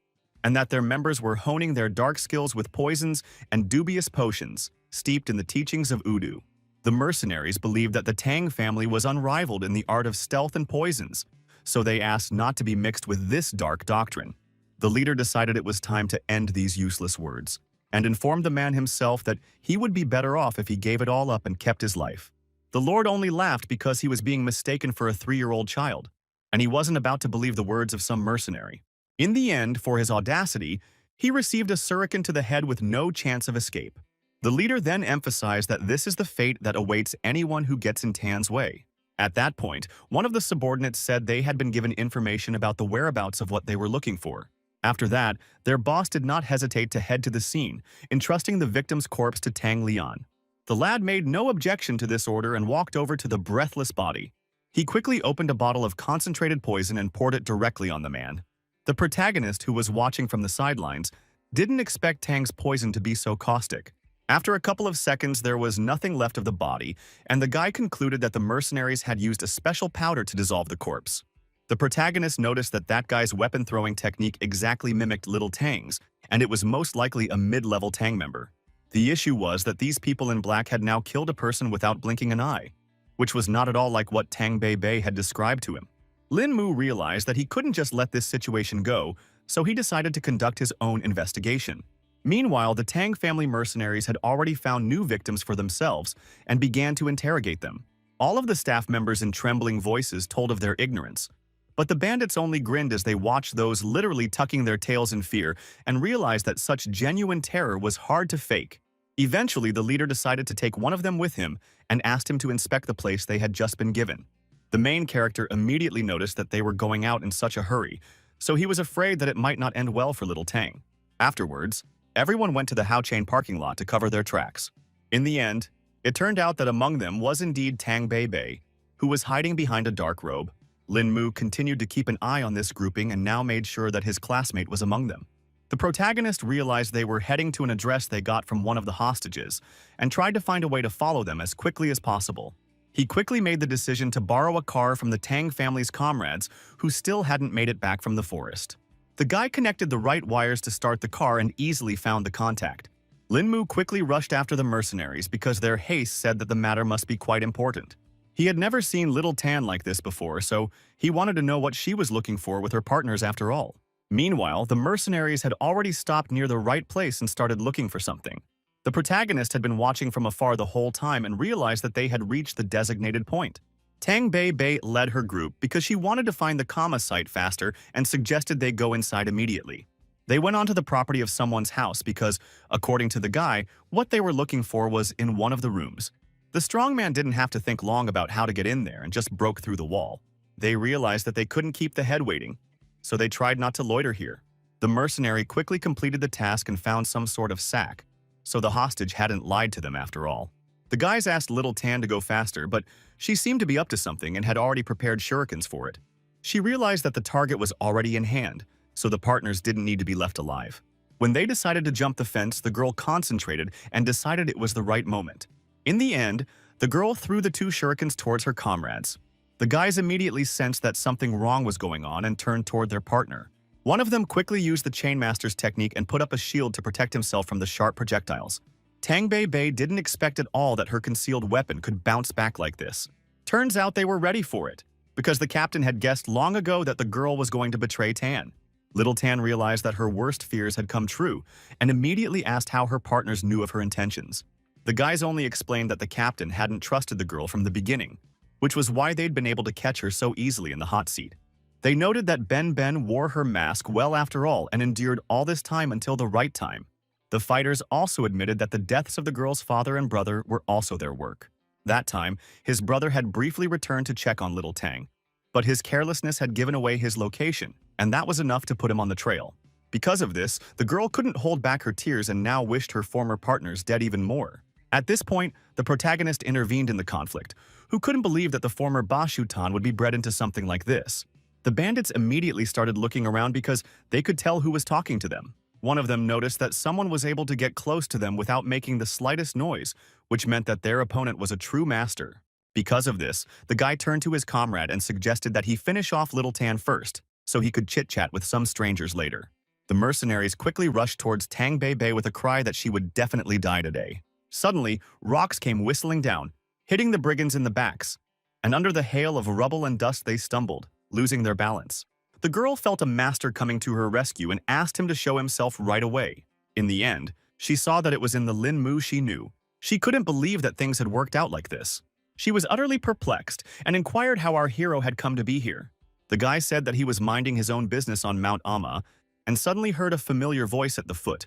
and that their members were honing their dark skills with poisons and dubious potions steeped in the teachings of Udu. The mercenaries believed that the Tang family was unrivaled in the art of stealth and poisons, so they asked not to be mixed with this dark doctrine. The leader decided it was time to end these useless words, and informed the man himself that he would be better off if he gave it all up and kept his life. The Lord only laughed because he was being mistaken for a 3-year-old child, and he wasn't about to believe the words of some mercenary. In the end, for his audacity, he received a shuriken to the head with no chance of escape. The leader then emphasized that this is the fate that awaits anyone who gets in Tan's way. At that point, one of the subordinates said they had been given information about the whereabouts of what they were looking for. After that, their boss did not hesitate to head to the scene, entrusting the victim's corpse to Tang Lian. The lad made no objection to this order and walked over to the breathless body. He quickly opened a bottle of concentrated poison and poured it directly on the man. The protagonist, who was watching from the sidelines, didn't expect Tang's poison to be so caustic. After a couple of seconds, there was nothing left of the body, and the guy concluded that the mercenaries had used a special powder to dissolve the corpse. The protagonist noticed that that guy's weapon-throwing technique exactly mimicked Little Tang's, and it was most likely a mid-level Tang member. The issue was that these people in black had now killed a person without blinking an eye, which was not at all like what Tang Bei had described to him. Lin Mu realized that he couldn't just let this situation go, so he decided to conduct his own investigation. Meanwhile, the Tang family mercenaries had already found new victims for themselves and began to interrogate them. All of the staff members in trembling voices told of their ignorance. But the bandits only grinned as they watched those literally tucking their tails in fear and realized that such genuine terror was hard to fake. Eventually, the leader decided to take one of them with him and asked him to inspect the place they had just been given. The main character immediately noticed that they were going out in such a hurry, so he was afraid that it might not end well for little Tang. Afterwards, everyone went to the Haochain parking lot to cover their tracks. In the end, it turned out that among them was indeed Tang Bei, who was hiding behind a dark robe. Lin Mu continued to keep an eye on this grouping and now made sure that his classmate was among them. The protagonist realized they were heading to an address they got from one of the hostages and tried to find a way to follow them as quickly as possible. He quickly made the decision to borrow a car from the Tang family's comrades who still hadn't made it back from the forest. The guy connected the right wires to start the car and easily found the contact. Lin Mu quickly rushed after the mercenaries because their haste said that the matter must be quite important. He had never seen Little Tan like this before, so he wanted to know what she was looking for with her partners after all. Meanwhile, the mercenaries had already stopped near the right place and started looking for something. The protagonist had been watching from afar the whole time and realized that they had reached the designated point. Tang Bei led her group because she wanted to find the comma site faster and suggested they go inside immediately. They went onto the property of someone's house because, according to the guy, what they were looking for was in one of the rooms. The strongman didn't have to think long about how to get in there and just broke through the wall. They realized that they couldn't keep the head waiting, so they tried not to loiter here. The mercenary quickly completed the task and found some sort of sack, so the hostage hadn't lied to them after all. The guys asked Little Tan to go faster, but she seemed to be up to something and had already prepared shurikens for it. She realized that the target was already in hand, so the partners didn't need to be left alive. When they decided to jump the fence, the girl concentrated and decided it was the right moment. In the end, the girl threw the 2 shurikens towards her comrades. The guys immediately sensed that something wrong was going on and turned toward their partner. One of them quickly used the Chainmaster's technique and put up a shield to protect himself from the sharp projectiles. Tang Bei didn't expect at all that her concealed weapon could bounce back like this. Turns out they were ready for it, because the captain had guessed long ago that the girl was going to betray Tan. Little Tan realized that her worst fears had come true and immediately asked how her partners knew of her intentions. The guys only explained that the captain hadn't trusted the girl from the beginning, which was why they'd been able to catch her so easily in the hot seat. They noted that Ben wore her mask well after all and endured all this time until the right time. The fighters also admitted that the deaths of the girl's father and brother were also their work. That time, his brother had briefly returned to check on Little Tang, but his carelessness had given away his location, and that was enough to put him on the trail. Because of this, the girl couldn't hold back her tears and now wished her former partners dead even more. At this point, the protagonist intervened in the conflict, who couldn't believe that the former Bashutan would be bred into something like this. The bandits immediately started looking around because they could tell who was talking to them. One of them noticed that someone was able to get close to them without making the slightest noise, which meant that their opponent was a true master. Because of this, the guy turned to his comrade and suggested that he finish off Little Tan first, so he could chit-chat with some strangers later. The mercenaries quickly rushed towards Tang Bei with a cry that she would definitely die today. Suddenly, rocks came whistling down, hitting the brigands in the backs, and under the hail of rubble and dust they stumbled, losing their balance. The girl felt a master coming to her rescue and asked him to show himself right away. In the end, she saw that it was in the Lin Mu she knew. She couldn't believe that things had worked out like this. She was utterly perplexed and inquired how our hero had come to be here. The guy said that he was minding his own business on Mount Amma and suddenly heard a familiar voice at the foot,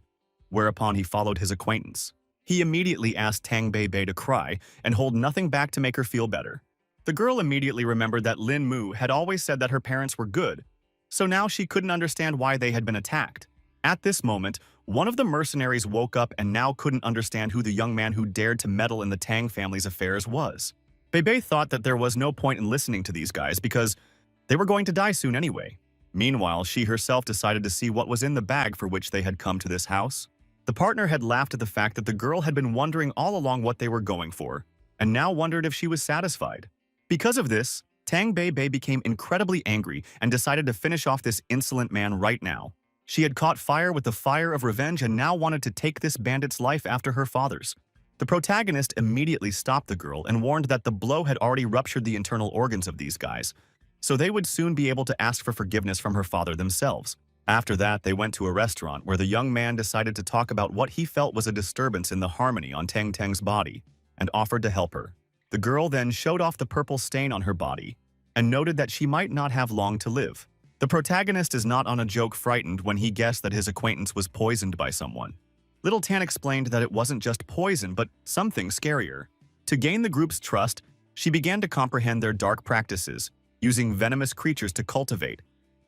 whereupon he followed his acquaintance. He immediately asked Tang Bei to cry and hold nothing back to make her feel better. The girl immediately remembered that Lin Mu had always said that her parents were good, so now she couldn't understand why they had been attacked. At this moment, one of the mercenaries woke up and now couldn't understand who the young man who dared to meddle in the Tang family's affairs was. Bei thought that there was no point in listening to these guys because they were going to die soon anyway. Meanwhile, she herself decided to see what was in the bag for which they had come to this house. The partner had laughed at the fact that the girl had been wondering all along what they were going for, and now wondered if she was satisfied. Because of this, Tang Bei became incredibly angry and decided to finish off this insolent man right now. She had caught fire with the fire of revenge and now wanted to take this bandit's life after her father's. The protagonist immediately stopped the girl and warned that the blow had already ruptured the internal organs of these guys, so they would soon be able to ask for forgiveness from her father themselves. After that, they went to a restaurant where the young man decided to talk about what he felt was a disturbance in the harmony on Tang Tang's body and offered to help her. The girl then showed off the purple stain on her body and noted that she might not have long to live. The protagonist is not on a joke frightened when he guessed that his acquaintance was poisoned by someone. Little Tan explained that it wasn't just poison, but something scarier. To gain the group's trust, she began to comprehend their dark practices, using venomous creatures to cultivate.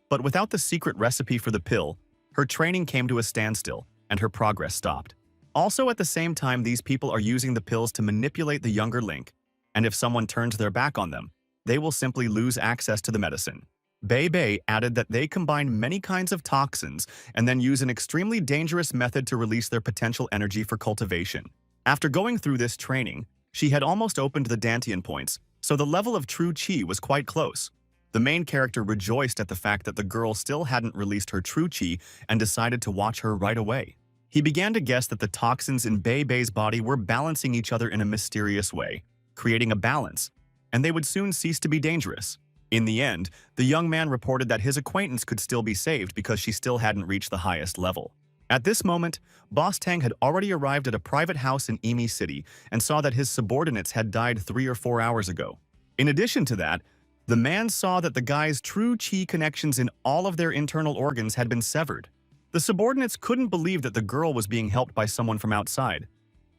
But without the secret recipe for the pill, her training came to a standstill, and her progress stopped. Also, at the same time, these people are using the pills to manipulate the younger Link, and if someone turns their back on them, they will simply lose access to the medicine. Bei added that they combine many kinds of toxins and then use an extremely dangerous method to release their potential energy for cultivation. After going through this training, she had almost opened the Dantian points, so the level of true chi was quite close. The main character rejoiced at the fact that the girl still hadn't released her true chi and decided to watch her right away. He began to guess that the toxins in Bei's body were balancing each other in a mysterious way, creating a balance, and they would soon cease to be dangerous. In the end, the young man reported that his acquaintance could still be saved because she still hadn't reached the highest level. At this moment, Boss Tang had already arrived at a private house in Emi City and saw that his subordinates had died 3 or 4 hours ago. In addition to that, the man saw that the guy's true chi connections in all of their internal organs had been severed. The subordinates couldn't believe that the girl was being helped by someone from outside,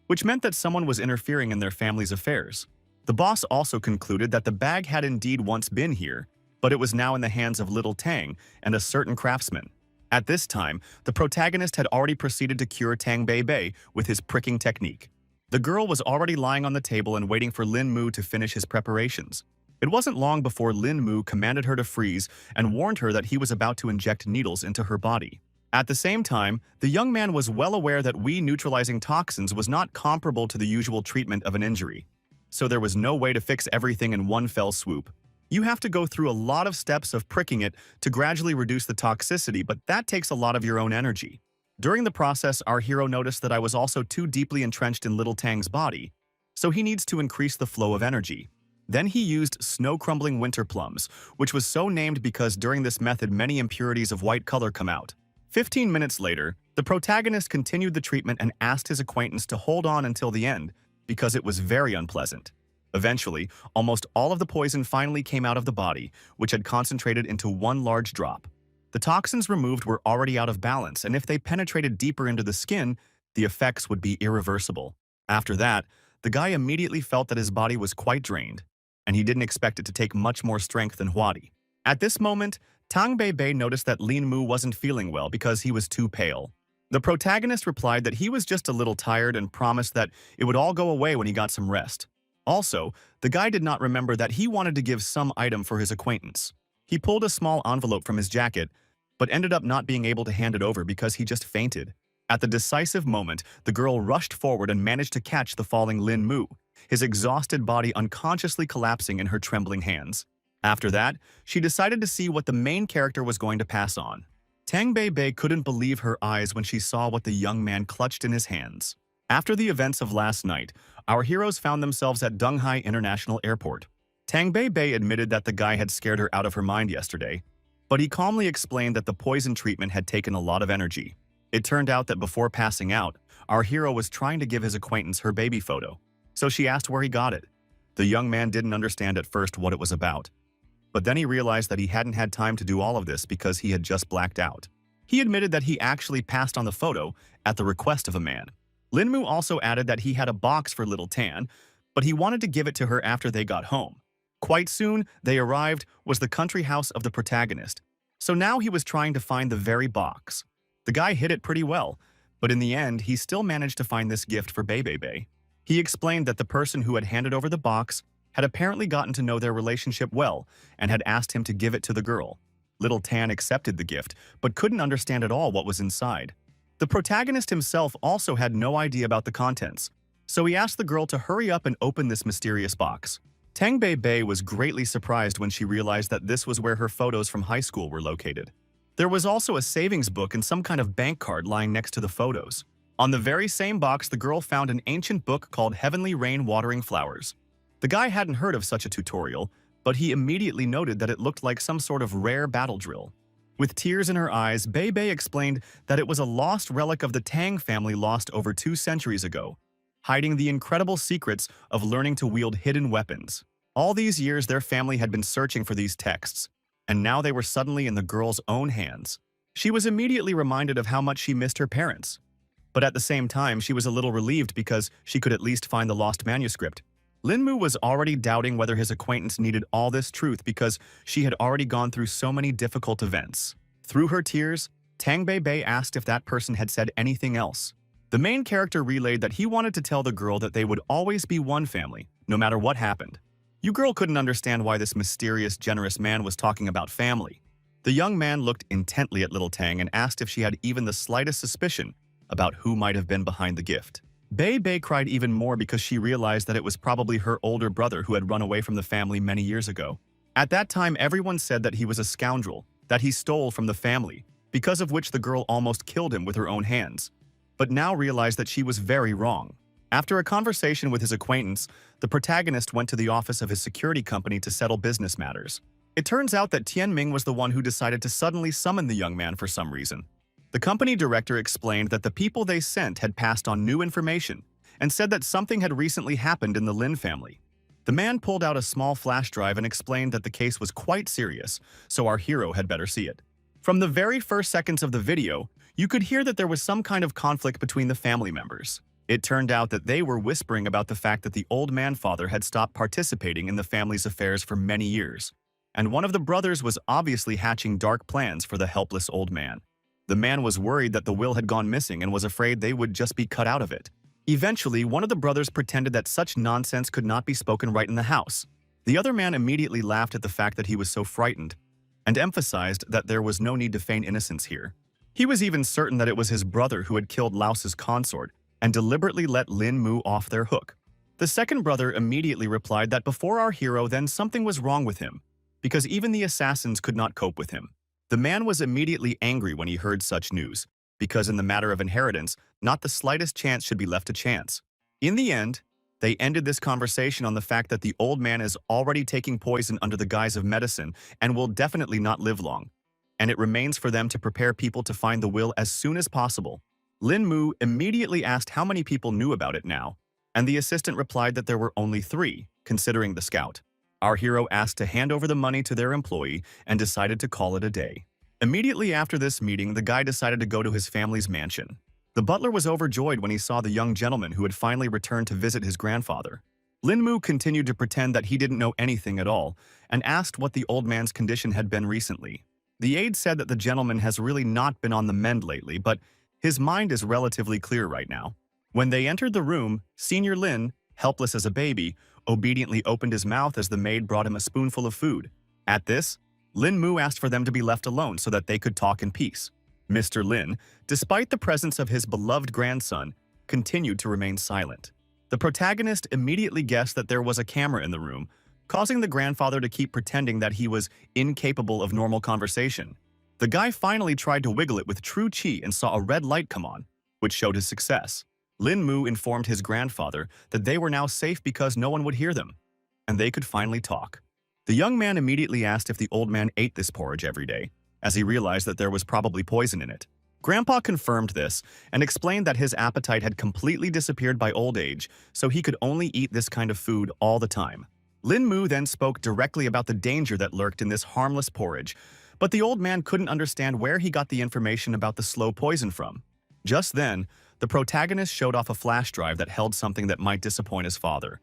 which meant that someone was interfering in their family's affairs. The boss also concluded that the bag had indeed once been here, but it was now in the hands of Little Tang and a certain craftsman. At this time, the protagonist had already proceeded to cure Tang Bei with his pricking technique. The girl was already lying on the table and waiting for Lin Mu to finish his preparations. It wasn't long before Lin Mu commanded her to freeze and warned her that he was about to inject needles into her body. At the same time, the young man was well aware that neutralizing toxins was not comparable to the usual treatment of an injury. So there was no way to fix everything in one fell swoop. You have to go through a lot of steps of pricking it to gradually reduce the toxicity, but that takes a lot of your own energy. During the process, our hero noticed that I was also too deeply entrenched in Little Tang's body, so he needs to increase the flow of energy. Then he used snow-crumbling winter plums, which was so named because during this method many impurities of white color come out. 15 minutes later, the protagonist continued the treatment and asked his acquaintance to hold on until the end, because it was very unpleasant. Eventually, almost all of the poison finally came out of the body, which had concentrated into one large drop. The toxins removed were already out of balance, and if they penetrated deeper into the skin, the effects would be irreversible. After that, the guy immediately felt that his body was quite drained, and he didn't expect it to take much more strength than Huadi. At this moment, Tang Bei noticed that Lin Mu wasn't feeling well because he was too pale. The protagonist replied that he was just a little tired and promised that it would all go away when he got some rest. Also, the guy did not remember that he wanted to give some item for his acquaintance. He pulled a small envelope from his jacket, but ended up not being able to hand it over because he just fainted. At the decisive moment, the girl rushed forward and managed to catch the falling Lin Mu, his exhausted body unconsciously collapsing in her trembling hands. After that, she decided to see what the main character was going to pass on. Tang Bei couldn't believe her eyes when she saw what the young man clutched in his hands. After the events of last night, our heroes found themselves at Dunghai International Airport. Tang Bei admitted that the guy had scared her out of her mind yesterday, but he calmly explained that the poison treatment had taken a lot of energy. It turned out that before passing out, our hero was trying to give his acquaintance her baby photo, so she asked where he got it. The young man didn't understand at first what it was about, but then he realized that he hadn't had time to do all of this because he had just blacked out. He admitted that he actually passed on the photo at the request of a man. Lin Mu also added that he had a box for Little Tan, but he wanted to give it to her after they got home. Quite soon, they arrived was the country house of the protagonist, so now he was trying to find the very box. The guy hid it pretty well, but in the end, he still managed to find this gift for Bei. He explained that the person who had handed over the box had apparently gotten to know their relationship well and had asked him to give it to the girl. Little Tan accepted the gift, but couldn't understand at all what was inside. The protagonist himself also had no idea about the contents, so he asked the girl to hurry up and open this mysterious box. Tang Bei was greatly surprised when she realized that this was where her photos from high school were located. There was also a savings book and some kind of bank card lying next to the photos. On the very same box, the girl found an ancient book called Heavenly Rain Watering Flowers. The guy hadn't heard of such a tutorial, but he immediately noted that it looked like some sort of rare battle drill. With tears in her eyes, Bei explained that it was a lost relic of the Tang family lost over 2 centuries ago, hiding the incredible secrets of learning to wield hidden weapons. All these years, their family had been searching for these texts, and now they were suddenly in the girl's own hands. She was immediately reminded of how much she missed her parents. But at the same time, she was a little relieved because she could at least find the lost manuscript. Linmu was already doubting whether his acquaintance needed all this truth because she had already gone through so many difficult events. Through her tears, Tang Bei asked if that person had said anything else. The main character relayed that he wanted to tell the girl that they would always be one family, no matter what happened. You girl couldn't understand why this mysterious, generous man was talking about family. The young man looked intently at little Tang and asked if she had even the slightest suspicion about who might have been behind the gift. Bei cried even more because she realized that it was probably her older brother who had run away from the family many years ago. At that time, everyone said that he was a scoundrel, that he stole from the family, because of which the girl almost killed him with her own hands, but now realized that she was very wrong. After a conversation with his acquaintance, the protagonist went to the office of his security company to settle business matters. It turns out that Tianming was the one who decided to suddenly summon the young man for some reason. The company director explained that the people they sent had passed on new information and said that something had recently happened in the Lin family. The man pulled out a small flash drive and explained that the case was quite serious, so our hero had better see it. From the very first seconds of the video, you could hear that there was some kind of conflict between the family members. It turned out that they were whispering about the fact that the old man-father had stopped participating in the family's affairs for many years, and one of the brothers was obviously hatching dark plans for the helpless old man. The man was worried that the will had gone missing and was afraid they would just be cut out of it. Eventually, one of the brothers pretended that such nonsense could not be spoken right in the house. The other man immediately laughed at the fact that he was so frightened and emphasized that there was no need to feign innocence here. He was even certain that it was his brother who had killed Laos's consort and deliberately let Lin Mu off their hook. The second brother immediately replied that before our hero, then something was wrong with him, because even the assassins could not cope with him. The man was immediately angry when he heard such news, because in the matter of inheritance, not the slightest chance should be left to chance. In the end, they ended this conversation on the fact that the old man is already taking poison under the guise of medicine and will definitely not live long, and it remains for them to prepare people to find the will as soon as possible. Lin Mu immediately asked how many people knew about it now, and the assistant replied that there were only 3, considering the scout. Our hero asked to hand over the money to their employee and decided to call it a day. Immediately after this meeting, the guy decided to go to his family's mansion. The butler was overjoyed when he saw the young gentleman who had finally returned to visit his grandfather. Lin Mu continued to pretend that he didn't know anything at all and asked what the old man's condition had been recently. The aide said that the gentleman has really not been on the mend lately, but his mind is relatively clear right now. When they entered the room, Senior Lin, helpless as a baby, obediently opened his mouth as the maid brought him a spoonful of food. At this, Lin Mu asked for them to be left alone so that they could talk in peace. Mr. Lin, despite the presence of his beloved grandson, continued to remain silent. The protagonist immediately guessed that there was a camera in the room, causing the grandfather to keep pretending that he was incapable of normal conversation. The guy finally tried to wiggle it with true chi and saw a red light come on, which showed his success. Lin Mu informed his grandfather that they were now safe because no one would hear them, and they could finally talk. The young man immediately asked if the old man ate this porridge every day, as he realized that there was probably poison in it. Grandpa confirmed this and explained that his appetite had completely disappeared by old age, so he could only eat this kind of food all the time. Lin Mu then spoke directly about the danger that lurked in this harmless porridge, but the old man couldn't understand where he got the information about the slow poison from. Just then, the protagonist showed off a flash drive that held something that might disappoint his father.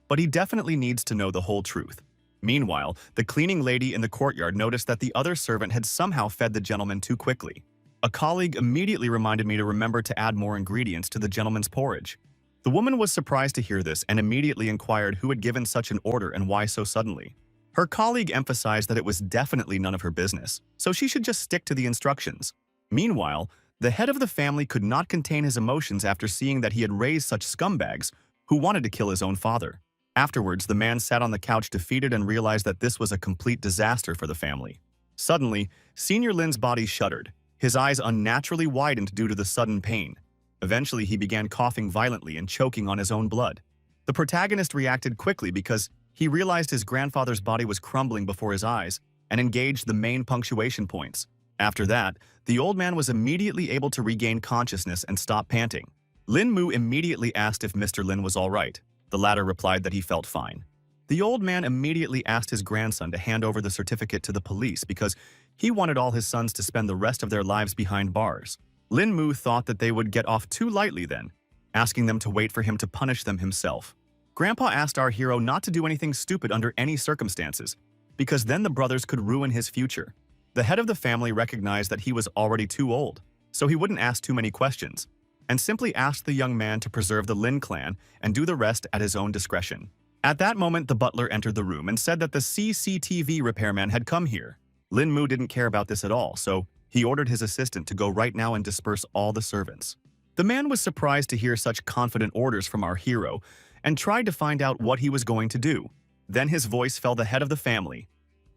But he definitely needs to know the whole truth. Meanwhile, the cleaning lady in the courtyard noticed that the other servant had somehow fed the gentleman too quickly. A colleague immediately reminded me to remember to add more ingredients to the gentleman's porridge. The woman was surprised to hear this and immediately inquired who had given such an order and why so suddenly. Her colleague emphasized that it was definitely none of her business, so she should just stick to the instructions. Meanwhile, the head of the family could not contain his emotions after seeing that he had raised such scumbags who wanted to kill his own father. Afterwards, the man sat on the couch defeated and realized that this was a complete disaster for the family. Suddenly, Senior Lin's body shuddered. His eyes unnaturally widened due to the sudden pain. Eventually, he began coughing violently and choking on his own blood. The protagonist reacted quickly because he realized his grandfather's body was crumbling before his eyes and engaged the main punctuation points. After that, the old man was immediately able to regain consciousness and stop panting. Lin Mu immediately asked if Mr. Lin was all right. The latter replied that he felt fine. The old man immediately asked his grandson to hand over the certificate to the police because he wanted all his sons to spend the rest of their lives behind bars. Lin Mu thought that they would get off too lightly then, asking them to wait for him to punish them himself. Grandpa asked our hero not to do anything stupid under any circumstances, because then the brothers could ruin his future. The head of the family recognized that he was already too old, so he wouldn't ask too many questions, and simply asked the young man to preserve the Lin clan and do the rest at his own discretion. At that moment, the butler entered the room and said that the CCTV repairman had come here. Lin Mu didn't care about this at all, so he ordered his assistant to go right now and disperse all the servants. The man was surprised to hear such confident orders from our hero and tried to find out what he was going to do. Then his voice fell the head of the family,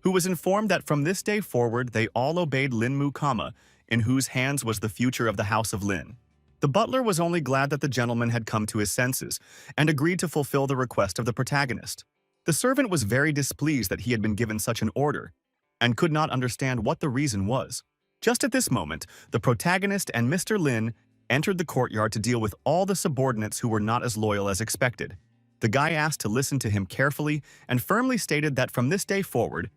who was informed that from this day forward they all obeyed Lin Mu Kama, in whose hands was the future of the House of Lin. The butler was only glad that the gentleman had come to his senses and agreed to fulfill the request of the protagonist. The servant was very displeased that he had been given such an order and could not understand what the reason was. Just at this moment, the protagonist and Mr. Lin entered the courtyard to deal with all the subordinates who were not as loyal as expected. The guy asked to listen to him carefully and firmly stated that from this day forward,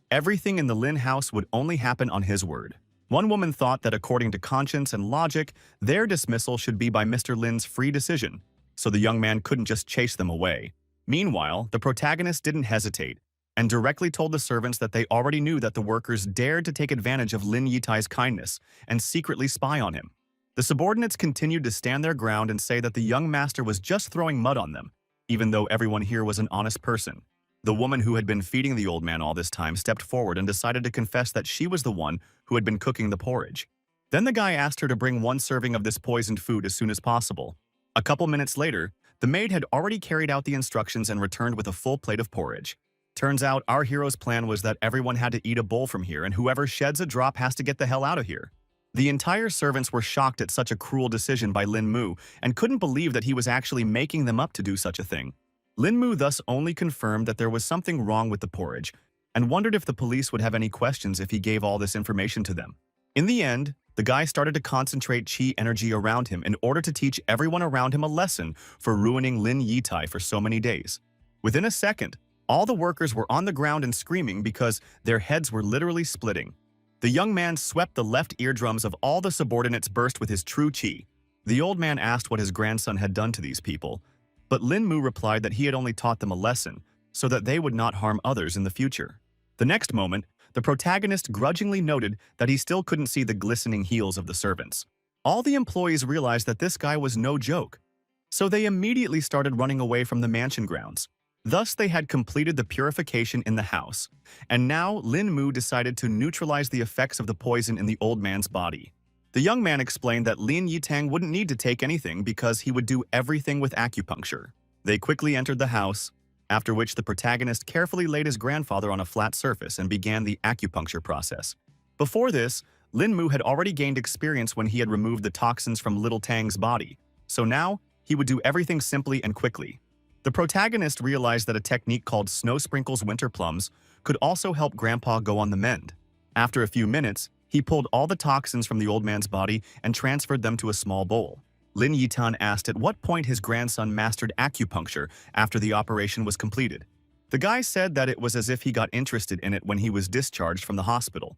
everything in the Lin house would only happen on his word. One woman thought that according to conscience and logic, their dismissal should be by Mr. Lin's free decision, so the young man couldn't just chase them away. Meanwhile, the protagonist didn't hesitate and directly told the servants that they already knew that the workers dared to take advantage of Lin Yitai's kindness and secretly spy on him. The subordinates continued to stand their ground and say that the young master was just throwing mud on them, even though everyone here was an honest person. The woman who had been feeding the old man all this time stepped forward and decided to confess that she was the one who had been cooking the porridge. Then the guy asked her to bring one serving of this poisoned food as soon as possible. A couple minutes later, the maid had already carried out the instructions and returned with a full plate of porridge. Turns out our hero's plan was that everyone had to eat a bowl from here and whoever sheds a drop has to get the hell out of here. The entire servants were shocked at such a cruel decision by Lin Mu and couldn't believe that he was actually making them up to do such a thing. Lin Mu thus only confirmed that there was something wrong with the porridge and wondered if the police would have any questions if he gave all this information to them. In the end, the guy started to concentrate chi energy around him in order to teach everyone around him a lesson for ruining Lin Yitai for so many days. Within a second, all the workers were on the ground and screaming because their heads were literally splitting. The young man swept the left eardrums of all the subordinates burst with his true chi. The old man asked what his grandson had done to these people, but Lin Mu replied that he had only taught them a lesson so that they would not harm others in the future. The next moment, the protagonist grudgingly noted that he still couldn't see the glistening heels of the servants. All the employees realized that this guy was no joke, so they immediately started running away from the mansion grounds. Thus, they had completed the purification in the house, and now Lin Mu decided to neutralize the effects of the poison in the old man's body. The young man explained that Lin Yitang wouldn't need to take anything because he would do everything with acupuncture. They quickly entered the house, after which the protagonist carefully laid his grandfather on a flat surface and began the acupuncture process. Before this, Lin Mu had already gained experience when he had removed the toxins from Little Tang's body, so now he would do everything simply and quickly. The protagonist realized that a technique called Snow Sprinkles Winter Plums could also help Grandpa go on the mend. After a few minutes, he pulled all the toxins from the old man's body and transferred them to a small bowl. Lin Yitan asked at what point his grandson mastered acupuncture after the operation was completed. The guy said that it was as if he got interested in it when he was discharged from the hospital.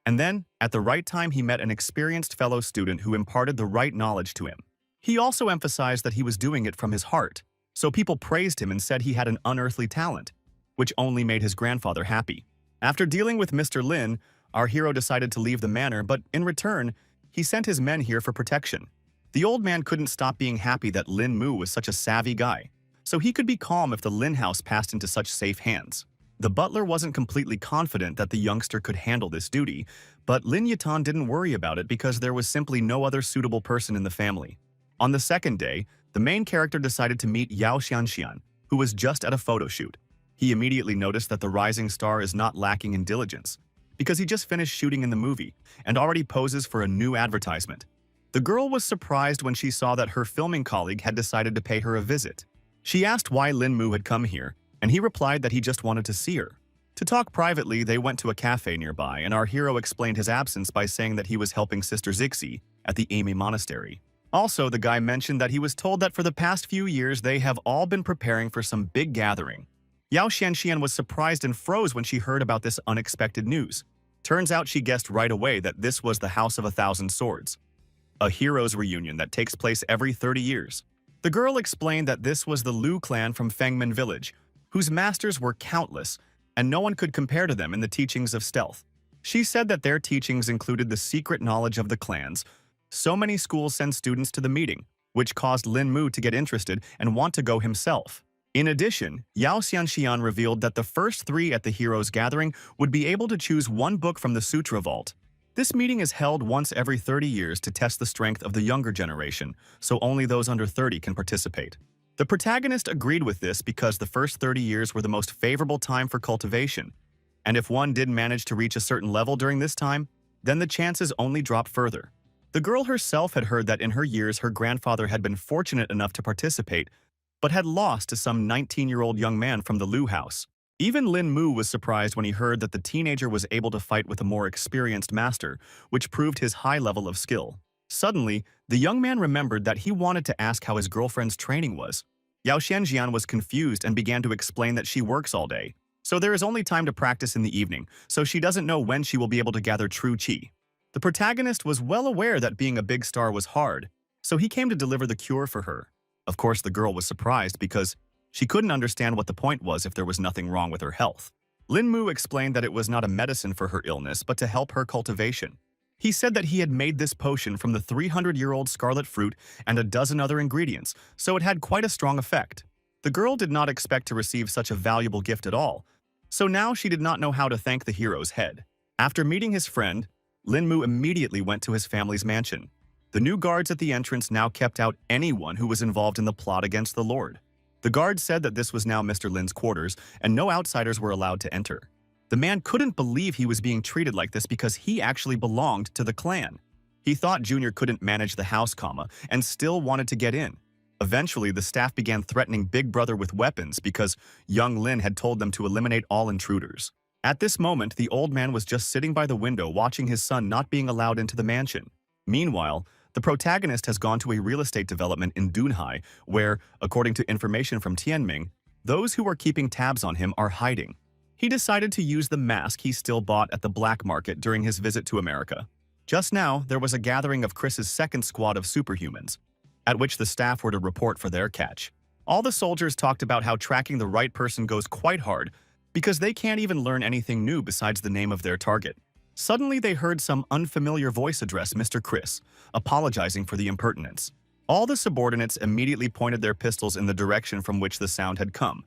And then, at the right time, he met an experienced fellow student who imparted the right knowledge to him. He also emphasized that he was doing it from his heart, so people praised him and said he had an unearthly talent, which only made his grandfather happy. After dealing with Mr. Lin, our hero decided to leave the manor, but in return, he sent his men here for protection. The old man couldn't stop being happy that Lin Mu was such a savvy guy, so he could be calm if the Lin house passed into such safe hands. The butler wasn't completely confident that the youngster could handle this duty, but Lin Yitan didn't worry about it because there was simply no other suitable person in the family. On the second day, the main character decided to meet Yao Xianxian, who was just at a photo shoot. He immediately noticed that the rising star is not lacking in diligence, because he just finished shooting in the movie and already poses for a new advertisement. The girl was surprised when she saw that her filming colleague had decided to pay her a visit. She asked why Lin Mu had come here, and he replied that he just wanted to see her. To talk privately, they went to a cafe nearby, and our hero explained his absence by saying that he was helping Sister Zixi at the Amy Monastery. Also, the guy mentioned that he was told that for the past few years they have all been preparing for some big gathering. Yao Xianxian was surprised and froze when she heard about this unexpected news. Turns out she guessed right away that this was the House of a Thousand Swords, a heroes reunion that takes place every 30 years. The girl explained that this was the Liu clan from Fengmen village, whose masters were countless, and no one could compare to them in the teachings of stealth. She said that their teachings included the secret knowledge of the clans. So many schools send students to the meeting, which caused Lin Mu to get interested and want to go himself. In addition, Yao Xianxian revealed that the first 3 at the Heroes Gathering would be able to choose one book from the Sutra Vault. This meeting is held once every 30 years to test the strength of the younger generation, so only those under 30 can participate. The protagonist agreed with this because the first 30 years were the most favorable time for cultivation, and if one did manage to reach a certain level during this time, then the chances only drop further. The girl herself had heard that in her years her grandfather had been fortunate enough to participate, but had lost to some 19-year-old young man from the Liu house. Even Lin Mu was surprised when he heard that the teenager was able to fight with a more experienced master, which proved his high level of skill. Suddenly, the young man remembered that he wanted to ask how his girlfriend's training was. Yao Xianjian was confused and began to explain that she works all day, so there is only time to practice in the evening, so she doesn't know when she will be able to gather true qi. The protagonist was well aware that being a big star was hard, so he came to deliver the cure for her. Of course, the girl was surprised because she couldn't understand what the point was if there was nothing wrong with her health. Lin Mu explained that it was not a medicine for her illness, but to help her cultivation. He said that he had made this potion from the 300-year-old scarlet fruit and a dozen other ingredients, so it had quite a strong effect. The girl did not expect to receive such a valuable gift at all, so now she did not know how to thank the hero's head. After meeting his friend, Lin Mu immediately went to his family's mansion. The new guards at the entrance now kept out anyone who was involved in the plot against the Lord. The guards said that this was now Mr. Lin's quarters and no outsiders were allowed to enter. The man couldn't believe he was being treated like this because he actually belonged to the clan. He thought Junior couldn't manage the house, and still wanted to get in. Eventually, the staff began threatening Big Brother with weapons because young Lin had told them to eliminate all intruders. At this moment, the old man was just sitting by the window watching his son not being allowed into the mansion. Meanwhile, the protagonist has gone to a real estate development in Dunhai where, according to information from Tianming, those who are keeping tabs on him are hiding. He decided to use the mask he still bought at the black market during his visit to America. Just now, there was a gathering of Chris's second squad of superhumans, at which the staff were to report for their catch. All the soldiers talked about how tracking the right person goes quite hard because they can't even learn anything new besides the name of their target. Suddenly, they heard some unfamiliar voice address Mr. Chris, apologizing for the impertinence. All the subordinates immediately pointed their pistols in the direction from which the sound had come,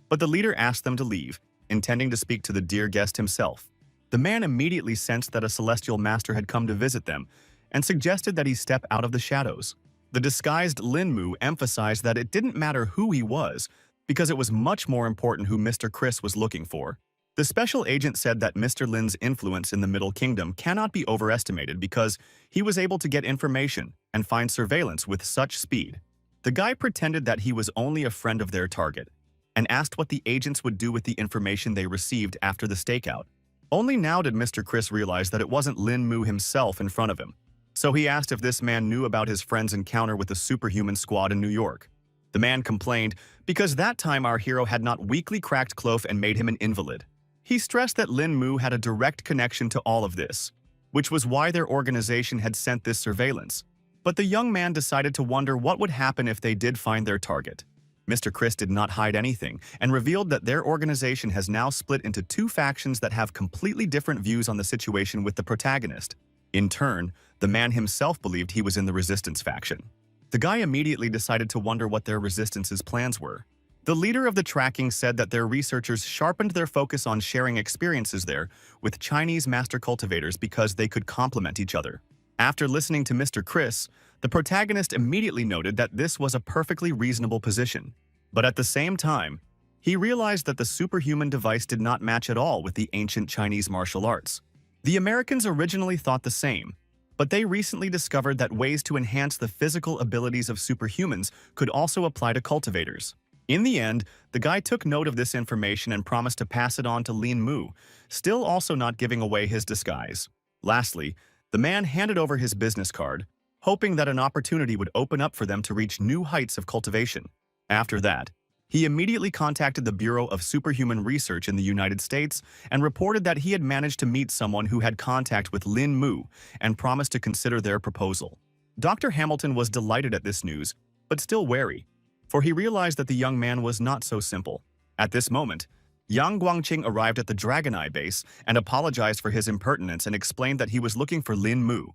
but the leader asked them to leave, intending to speak to the dear guest himself. The man immediately sensed that a celestial master had come to visit them and suggested that he step out of the shadows. The disguised Lin Mu emphasized that it didn't matter who he was because it was much more important who Mr. Chris was looking for. The special agent said that Mr. Lin's influence in the Middle Kingdom cannot be overestimated because he was able to get information and find surveillance with such speed. The guy pretended that he was only a friend of their target and asked what the agents would do with the information they received after the stakeout. Only now did Mr. Chris realize that it wasn't Lin Mu himself in front of him, so he asked if this man knew about his friend's encounter with the superhuman squad in New York. The man complained because that time our hero had not weakly cracked Clof and made him an invalid. He stressed that Lin Mu had a direct connection to all of this, which was why their organization had sent this surveillance. But the young man decided to wonder what would happen if they did find their target. Mr. Chris did not hide anything and revealed that their organization has now split into 2 factions that have completely different views on the situation with the protagonist. In turn, the man himself believed he was in the resistance faction. The guy immediately decided to wonder what their resistance's plans were. The leader of the tracking said that their researchers sharpened their focus on sharing experiences there with Chinese master cultivators because they could complement each other. After listening to Mr. Chris, the protagonist immediately noted that this was a perfectly reasonable position. But at the same time, he realized that the superhuman device did not match at all with the ancient Chinese martial arts. The Americans originally thought the same, but they recently discovered that ways to enhance the physical abilities of superhumans could also apply to cultivators. In the end, the guy took note of this information and promised to pass it on to Lin Mu, still also not giving away his disguise. Lastly, the man handed over his business card, hoping that an opportunity would open up for them to reach new heights of cultivation. After that, he immediately contacted the Bureau of Superhuman Research in the United States and reported that he had managed to meet someone who had contact with Lin Mu and promised to consider their proposal. Dr. Hamilton was delighted at this news, but still wary, for he realized that the young man was not so simple. At this moment, Yang Guangqing arrived at the Dragon Eye base and apologized for his impertinence and explained that he was looking for Lin Mu.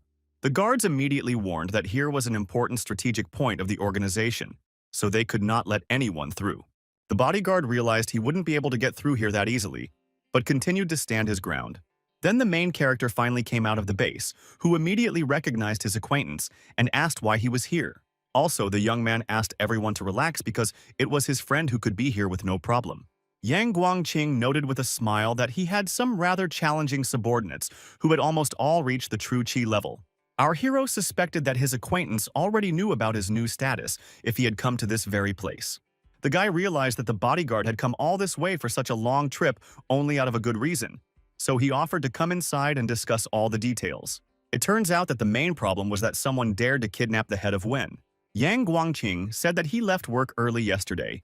The guards immediately warned that here was an important strategic point of the organization, so they could not let anyone through. The bodyguard realized he wouldn't be able to get through here that easily, but continued to stand his ground. Then the main character finally came out of the base, who immediately recognized his acquaintance and asked why he was here. Also, the young man asked everyone to relax because it was his friend who could be here with no problem. Yang Guangqing noted with a smile that he had some rather challenging subordinates who had almost all reached the true Qi level. Our hero suspected that his acquaintance already knew about his new status if he had come to this very place. The guy realized that the bodyguard had come all this way for such a long trip only out of a good reason, so he offered to come inside and discuss all the details. It turns out that the main problem was that someone dared to kidnap the head of Wen. Yang Guangqing said that he left work early yesterday,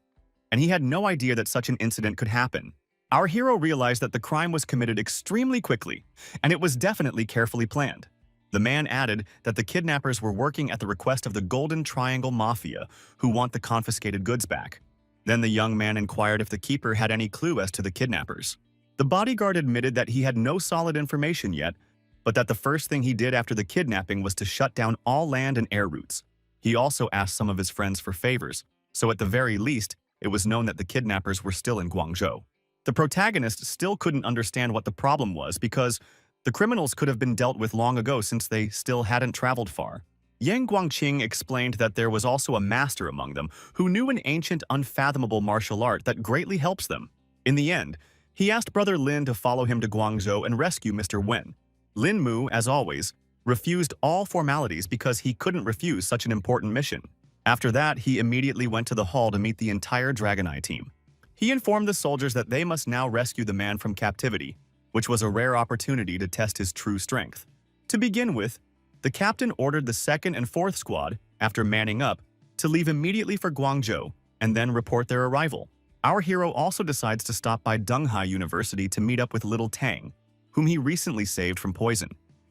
and he had no idea that such an incident could happen. Our hero realized that the crime was committed extremely quickly, and it was definitely carefully planned. The man added that the kidnappers were working at the request of the Golden Triangle Mafia, who want the confiscated goods back. Then the young man inquired if the keeper had any clue as to the kidnappers. The bodyguard admitted that he had no solid information yet, but that the first thing he did after the kidnapping was to shut down all land and air routes. He also asked some of his friends for favors, so at the very least, it was known that the kidnappers were still in Guangzhou. The protagonist still couldn't understand what the problem was because the criminals could have been dealt with long ago since they still hadn't traveled far. Yang Guangqing explained that there was also a master among them who knew an ancient, unfathomable martial art that greatly helps them. In the end, he asked Brother Lin to follow him to Guangzhou and rescue Mr. Wen. Lin Mu, as always, refused all formalities because he couldn't refuse such an important mission. After that, he immediately went to the hall to meet the entire Dragon Eye team. He informed the soldiers that they must now rescue the man from captivity, which was a rare opportunity to test his true strength. To begin with, the captain ordered the 2nd and 4th squad, after manning up, to leave immediately for Guangzhou and then report their arrival. Our hero also decides to stop by Dunghai University to meet up with little Tang, whom he recently saved from poison.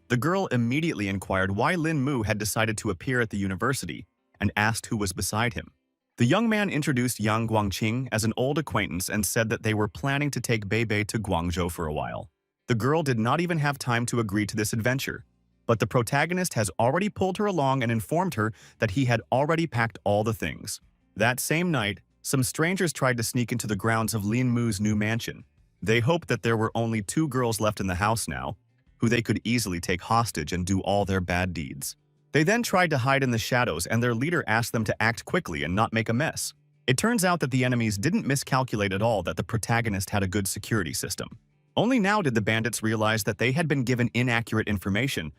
The girl immediately inquired why Lin Mu had decided to appear at the university and asked who was beside him. The young man introduced Yang Guangqing as an old acquaintance and said that they were planning to take Beibei to Guangzhou for a while. The girl did not even have time to agree to this adventure, but the protagonist has already pulled her along and informed her that he had already packed all the things. That same night, some strangers tried to sneak into the grounds of Lin Mu's new mansion. They hoped that there were only 2 girls left in the house now, who they could easily take hostage and do all their bad deeds. They then tried to hide in the shadows, and their leader asked them to act quickly and not make a mess. It turns out that the enemies didn't miscalculate at all that the protagonist had a good security system. Only now did the bandits realize that they had been given inaccurate information,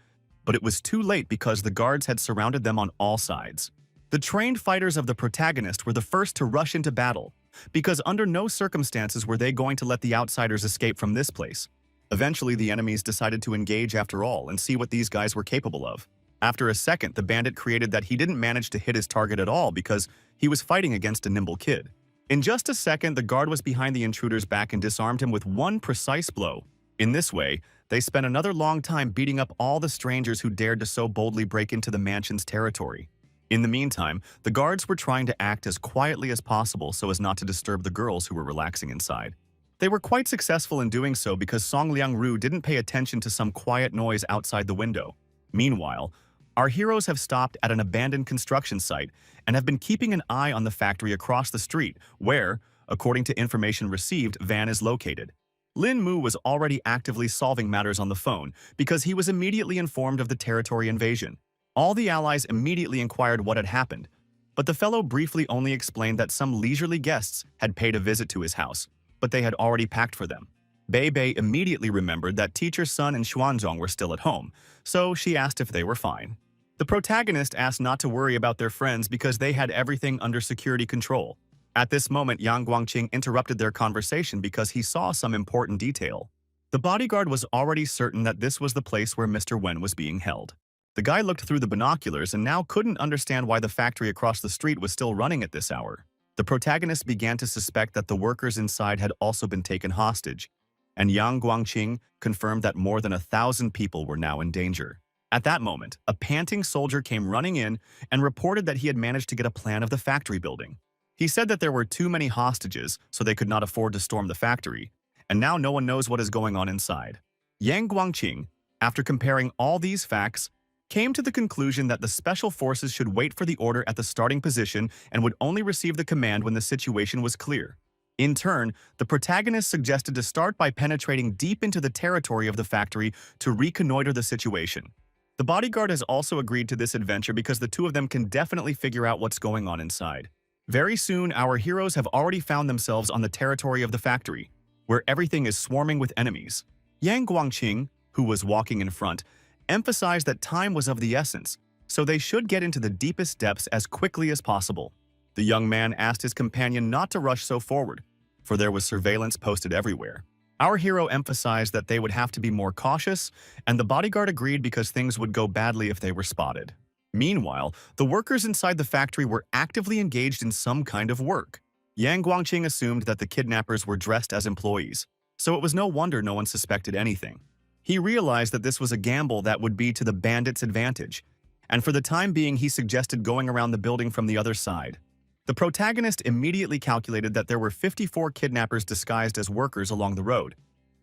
but it was too late because the guards had surrounded them on all sides. The trained fighters of the protagonist were the first to rush into battle, because under no circumstances were they going to let the outsiders escape from this place. Eventually, the enemies decided to engage after all and see what these guys were capable of. After a second, the bandit created that he didn't manage to hit his target at all because he was fighting against a nimble kid. In just a second, the guard was behind the intruder's back and disarmed him with one precise blow. In this way, they spent another long time beating up all the strangers who dared to so boldly break into the mansion's territory. In the meantime, the guards were trying to act as quietly as possible so as not to disturb the girls who were relaxing inside. They were quite successful in doing so because Song Liang-ru didn't pay attention to some quiet noise outside the window. Meanwhile, our heroes have stopped at an abandoned construction site and have been keeping an eye on the factory across the street where, according to information received, Van is located. Lin Mu was already actively solving matters on the phone because he was immediately informed of the territory invasion. All the allies immediately inquired what had happened, but the fellow briefly only explained that some leisurely guests had paid a visit to his house, but they had already packed for them. Beibei immediately remembered that Teacher Sun and Xuanzong were still at home, so she asked if they were fine. The protagonist asked not to worry about their friends because they had everything under security control. At this moment, Yang Guangqing interrupted their conversation because he saw some important detail. The bodyguard was already certain that this was the place where Mr. Wen was being held. The guy looked through the binoculars and now couldn't understand why the factory across the street was still running at this hour. The protagonist began to suspect that the workers inside had also been taken hostage, and Yang Guangqing confirmed that more than 1,000 people were now in danger. At that moment, a panting soldier came running in and reported that he had managed to get a plan of the factory building. He said that there were too many hostages, so they could not afford to storm the factory, and now no one knows what is going on inside. Yang Guangqing, after comparing all these facts, came to the conclusion that the special forces should wait for the order at the starting position and would only receive the command when the situation was clear. In turn, the protagonist suggested to start by penetrating deep into the territory of the factory to reconnoiter the situation. The bodyguard has also agreed to this adventure because the two of them can definitely figure out what's going on inside. Very soon, our heroes have already found themselves on the territory of the factory, where everything is swarming with enemies. Yang Guangqing, who was walking in front, emphasized that time was of the essence, so they should get into the deepest depths as quickly as possible. The young man asked his companion not to rush so forward, for there was surveillance posted everywhere. Our hero emphasized that they would have to be more cautious, and the bodyguard agreed because things would go badly if they were spotted. Meanwhile, the workers inside the factory were actively engaged in some kind of work. Yang Guangqing assumed that the kidnappers were dressed as employees, so it was no wonder no one suspected anything. He realized that this was a gamble that would be to the bandits' advantage, and for the time being he suggested going around the building from the other side. The protagonist immediately calculated that there were 54 kidnappers disguised as workers along the road,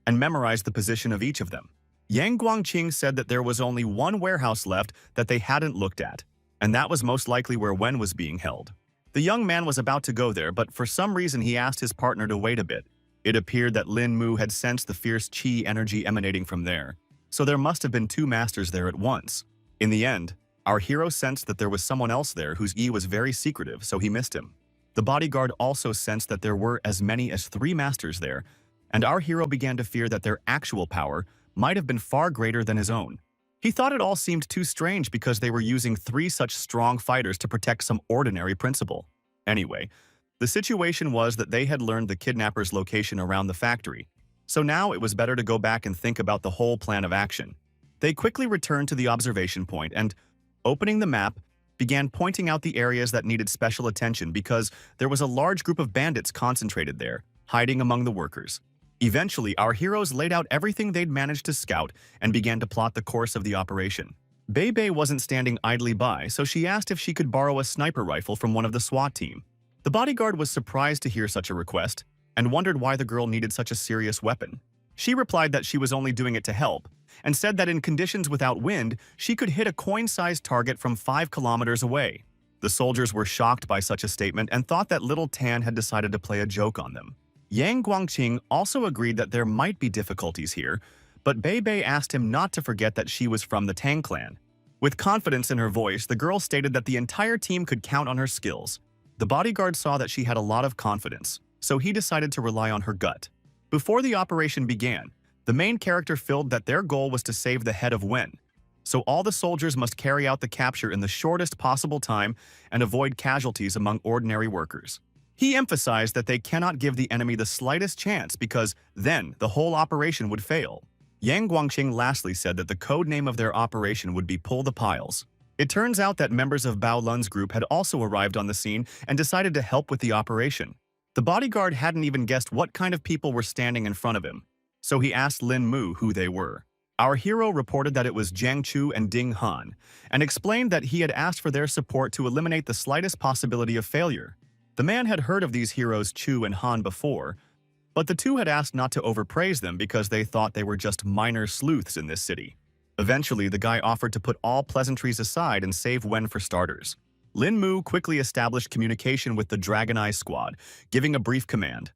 and memorized the position of each of them. Yang Guangqing said that there was only one warehouse left that they hadn't looked at, and that was most likely where Wen was being held. The young man was about to go there, but for some reason he asked his partner to wait a bit. It appeared that Lin Mu had sensed the fierce qi energy emanating from there, so there must have been two masters there at once. In the end, our hero sensed that there was someone else there whose yi was very secretive, so he missed him. The bodyguard also sensed that there were as many as 3 masters there, and our hero began to fear that their actual power might have been far greater than his own. He thought it all seemed too strange because they were using 3 such strong fighters to protect some ordinary principal. Anyway, the situation was that they had learned the kidnappers' location around the factory, so now it was better to go back and think about the whole plan of action. They quickly returned to the observation point and, opening the map, began pointing out the areas that needed special attention because there was a large group of bandits concentrated there, hiding among the workers. Eventually, our heroes laid out everything they'd managed to scout and began to plot the course of the operation. Bei wasn't standing idly by, so she asked if she could borrow a sniper rifle from one of the SWAT team. The bodyguard was surprised to hear such a request and wondered why the girl needed such a serious weapon. She replied that she was only doing it to help, and said that in conditions without wind, she could hit a coin-sized target from 5 kilometers away. The soldiers were shocked by such a statement and thought that little Tan had decided to play a joke on them. Yang Guangqing also agreed that there might be difficulties here, but Bei asked him not to forget that she was from the Tang clan. With confidence in her voice, the girl stated that the entire team could count on her skills. The bodyguard saw that she had a lot of confidence, so he decided to rely on her gut. Before the operation began, the main character filled that their goal was to save the head of Wen, so all the soldiers must carry out the capture in the shortest possible time and avoid casualties among ordinary workers. He emphasized that they cannot give the enemy the slightest chance because then the whole operation would fail. Yang Guangqing lastly said that the code name of their operation would be Pull the Piles. It turns out that members of Bao Lun's group had also arrived on the scene and decided to help with the operation. The bodyguard hadn't even guessed what kind of people were standing in front of him, so he asked Lin Mu who they were. Our hero reported that it was Jiang Chu and Ding Han, and explained that he had asked for their support to eliminate the slightest possibility of failure. The man had heard of these heroes Chu and Han before, but the two had asked not to overpraise them because they thought they were just minor sleuths in this city. Eventually, the guy offered to put all pleasantries aside and save Wen for starters. Lin Mu quickly established communication with the Dragon Eye squad, giving a brief command.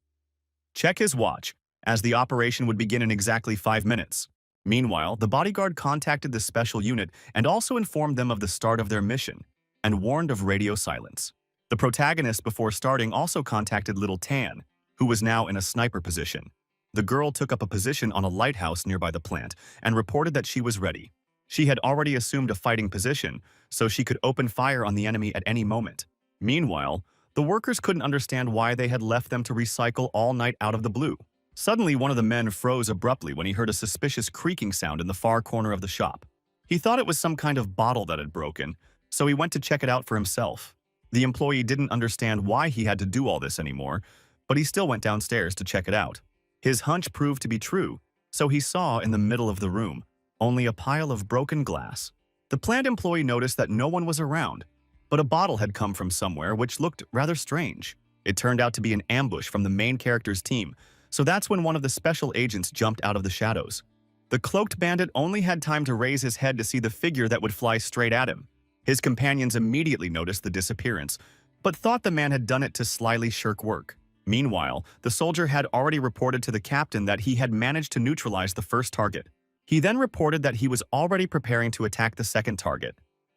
Check his watch, as the operation would begin in exactly 5 minutes. Meanwhile, the bodyguard contacted the special unit and also informed them of the start of their mission, and warned of radio silence. The protagonist before starting also contacted little Tan, who was now in a sniper position. The girl took up a position on a lighthouse nearby the plant and reported that she was ready. She had already assumed a fighting position, so she could open fire on the enemy at any moment. Meanwhile, the workers couldn't understand why they had left them to recycle all night out of the blue. Suddenly, one of the men froze abruptly when he heard a suspicious creaking sound in the far corner of the shop. He thought it was some kind of bottle that had broken, so he went to check it out for himself. The employee didn't understand why he had to do all this anymore, but he still went downstairs to check it out. His hunch proved to be true, so he saw in the middle of the room only a pile of broken glass. The plant employee noticed that no one was around, but a bottle had come from somewhere which looked rather strange. It turned out to be an ambush from the main character's team, so that's when one of the special agents jumped out of the shadows. The cloaked bandit only had time to raise his head to see the figure that would fly straight at him. His companions immediately noticed the disappearance, but thought the man had done it to slyly shirk work. Meanwhile, the soldier had already reported to the captain that he had managed to neutralize the first target. He then reported that he was already preparing to attack the second target,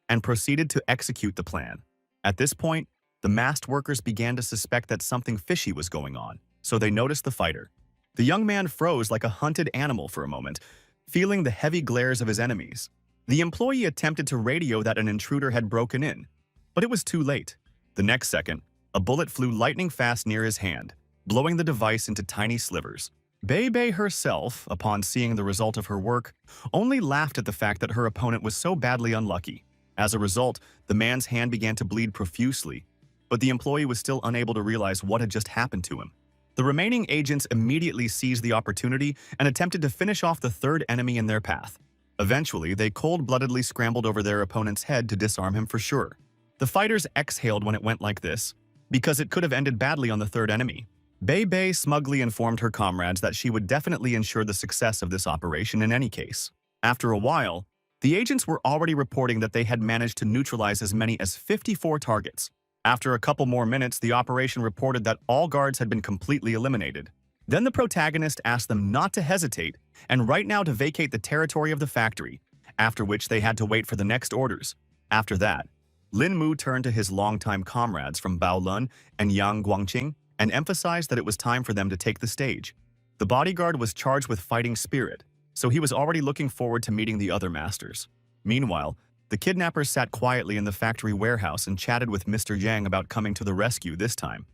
and proceeded to execute the plan. At this point, the masked workers began to suspect that something fishy was going on, so they noticed the fighter. The young man froze like a hunted animal for a moment, feeling the heavy glares of his enemies. The employee attempted to radio that an intruder had broken in, but it was too late. The next second, a bullet flew lightning fast near his hand, blowing the device into tiny slivers. Bei herself, upon seeing the result of her work, only laughed at the fact that her opponent was so badly unlucky. As a result, the man's hand began to bleed profusely, but the employee was still unable to realize what had just happened to him. The remaining agents immediately seized the opportunity and attempted to finish off the third enemy in their path. Eventually, they cold-bloodedly scrambled over their opponent's head to disarm him for sure. The fighters exhaled when it went like this, because it could have ended badly on the third enemy. Bei smugly informed her comrades that she would definitely ensure the success of this operation in any case. After a while, the agents were already reporting that they had managed to neutralize as many as 54 targets. After a couple more minutes, the operation reported that all guards had been completely eliminated. Then the protagonist asked them not to hesitate and right now to vacate the territory of the factory, after which they had to wait for the next orders. After that, Lin Mu turned to his longtime comrades from Bao Lun and Yang Guangqing and emphasized that it was time for them to take the stage. The bodyguard was charged with fighting spirit, so he was already looking forward to meeting the other masters. Meanwhile, the kidnappers sat quietly in the factory warehouse and chatted with Mr. Yang about coming to the rescue this time.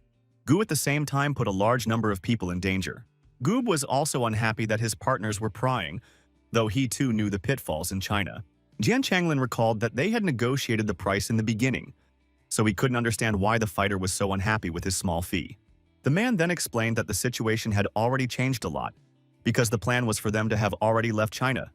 Gu at the same time put a large number of people in danger. Goob was also unhappy that his partners were prying, though he too knew the pitfalls in China. Jian Changlin recalled that they had negotiated the price in the beginning, so he couldn't understand why the fighter was so unhappy with his small fee. The man then explained that the situation had already changed a lot, because the plan was for them to have already left China.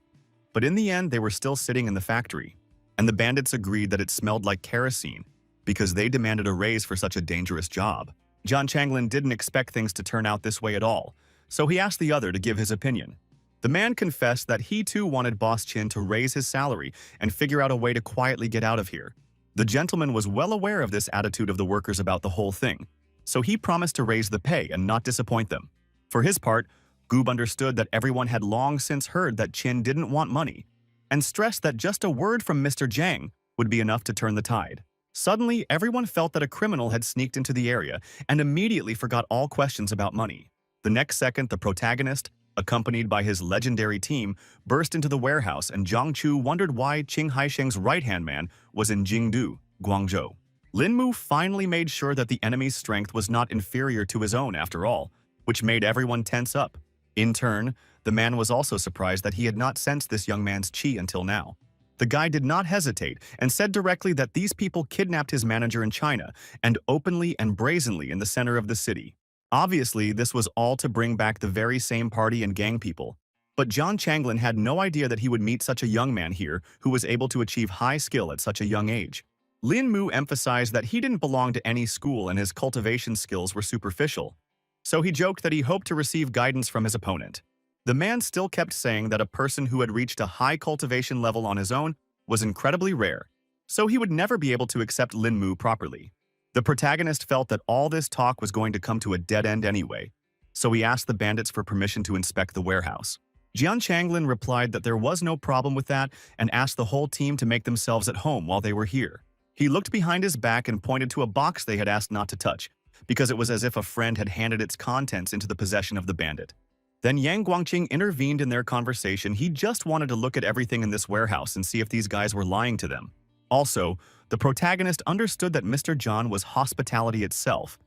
But in the end, they were still sitting in the factory, and the bandits agreed that it smelled like kerosene, because they demanded a raise for such a dangerous job. Jian Changlin didn't expect things to turn out this way at all, so he asked the other to give his opinion. The man confessed that he too wanted Boss Qin to raise his salary and figure out a way to quietly get out of here. The gentleman was well aware of this attitude of the workers about the whole thing, so he promised to raise the pay and not disappoint them. For his part, Goob understood that everyone had long since heard that Qin didn't want money, and stressed that just a word from Mr. Jiang would be enough to turn the tide. Suddenly, everyone felt that a criminal had sneaked into the area and immediately forgot all questions about money. The next second, the protagonist, accompanied by his legendary team, burst into the warehouse, and Zhang Chu wondered why Qing Haisheng's right-hand man was in Jingdu, Guangzhou. Lin Mu finally made sure that the enemy's strength was not inferior to his own after all, which made everyone tense up. In turn, the man was also surprised that he had not sensed this young man's chi until now. The guy did not hesitate and said directly that these people kidnapped his manager in China and openly and brazenly in the center of the city. Obviously, this was all to bring back the very same party and gang people. But Jian Changlin had no idea that he would meet such a young man here who was able to achieve high skill at such a young age. Lin Mu emphasized that he didn't belong to any school and his cultivation skills were superficial, so he joked that he hoped to receive guidance from his opponent. The man still kept saying that a person who had reached a high cultivation level on his own was incredibly rare, so he would never be able to accept Lin Mu properly. The protagonist felt that all this talk was going to come to a dead end anyway, so he asked the bandits for permission to inspect the warehouse. Jian Changlin replied that there was no problem with that and asked the whole team to make themselves at home while they were here. He looked behind his back and pointed to a box they had asked not to touch, because it was as if a friend had handed its contents into the possession of the bandit. Then Yang Guangqing intervened in their conversation. He just wanted to look at everything in this warehouse and see if these guys were lying to them. Also, the protagonist understood that Mr. John was hospitality itself,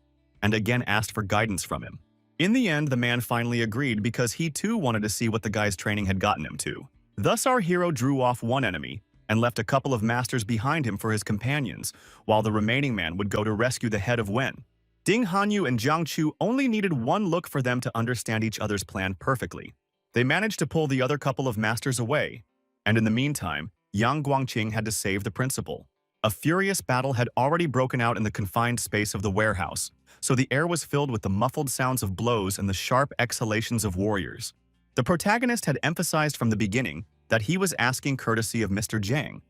and again asked for guidance from him. In the end, the man finally agreed because he too wanted to see what the guy's training had gotten him to. Thus our hero drew off one enemy and left a couple of masters behind him for his companions, while the remaining man would go to rescue the head of Wen. Ding Hanyu and Jiang Chu only needed one look for them to understand each other's plan perfectly. They managed to pull the other couple of masters away, and in the meantime, Yang Guangqing had to save the principal. A furious battle had already broken out in the confined space of the warehouse, so the air was filled with the muffled sounds of blows and the sharp exhalations of warriors. The protagonist had emphasized from the beginning that he was asking courtesy of Mr. Jiang,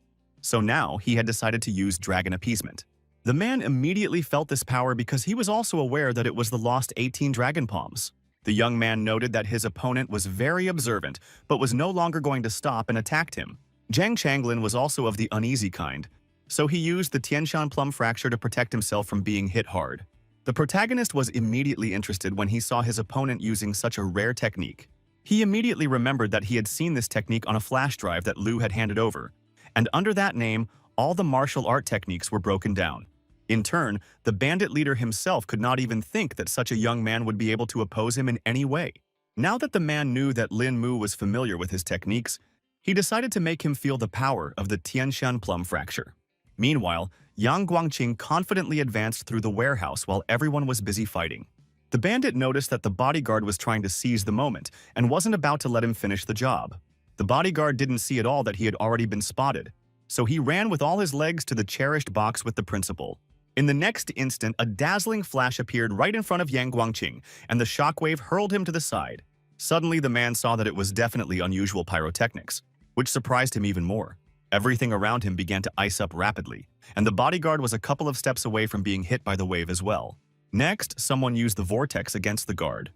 so now he had decided to use dragon appeasement. The man immediately felt this power because he was also aware that it was the lost 18 dragon palms. The young man noted that his opponent was very observant, but was no longer going to stop and attacked him. Zhang Changlin was also of the uneasy kind, so he used the Tianshan Plum Fracture to protect himself from being hit hard. The protagonist was immediately interested when he saw his opponent using such a rare technique. He immediately remembered that he had seen this technique on a flash drive that Liu had handed over, and under that name, all the martial art techniques were broken down. In turn, the bandit leader himself could not even think that such a young man would be able to oppose him in any way. Now that the man knew that Lin Mu was familiar with his techniques, he decided to make him feel the power of the Tianshan Plum Fracture. Meanwhile, Yang Guangqing confidently advanced through the warehouse while everyone was busy fighting. The bandit noticed that the bodyguard was trying to seize the moment and wasn't about to let him finish the job. The bodyguard didn't see at all that he had already been spotted, so he ran with all his legs to the cherished box with the principal. In the next instant, a dazzling flash appeared right in front of Yang Guangqing, and the shockwave hurled him to the side. Suddenly, the man saw that it was definitely unusual pyrotechnics, which surprised him even more. Everything around him began to ice up rapidly, and the bodyguard was a couple of steps away from being hit by the wave as well. Next, someone used the vortex against the guard,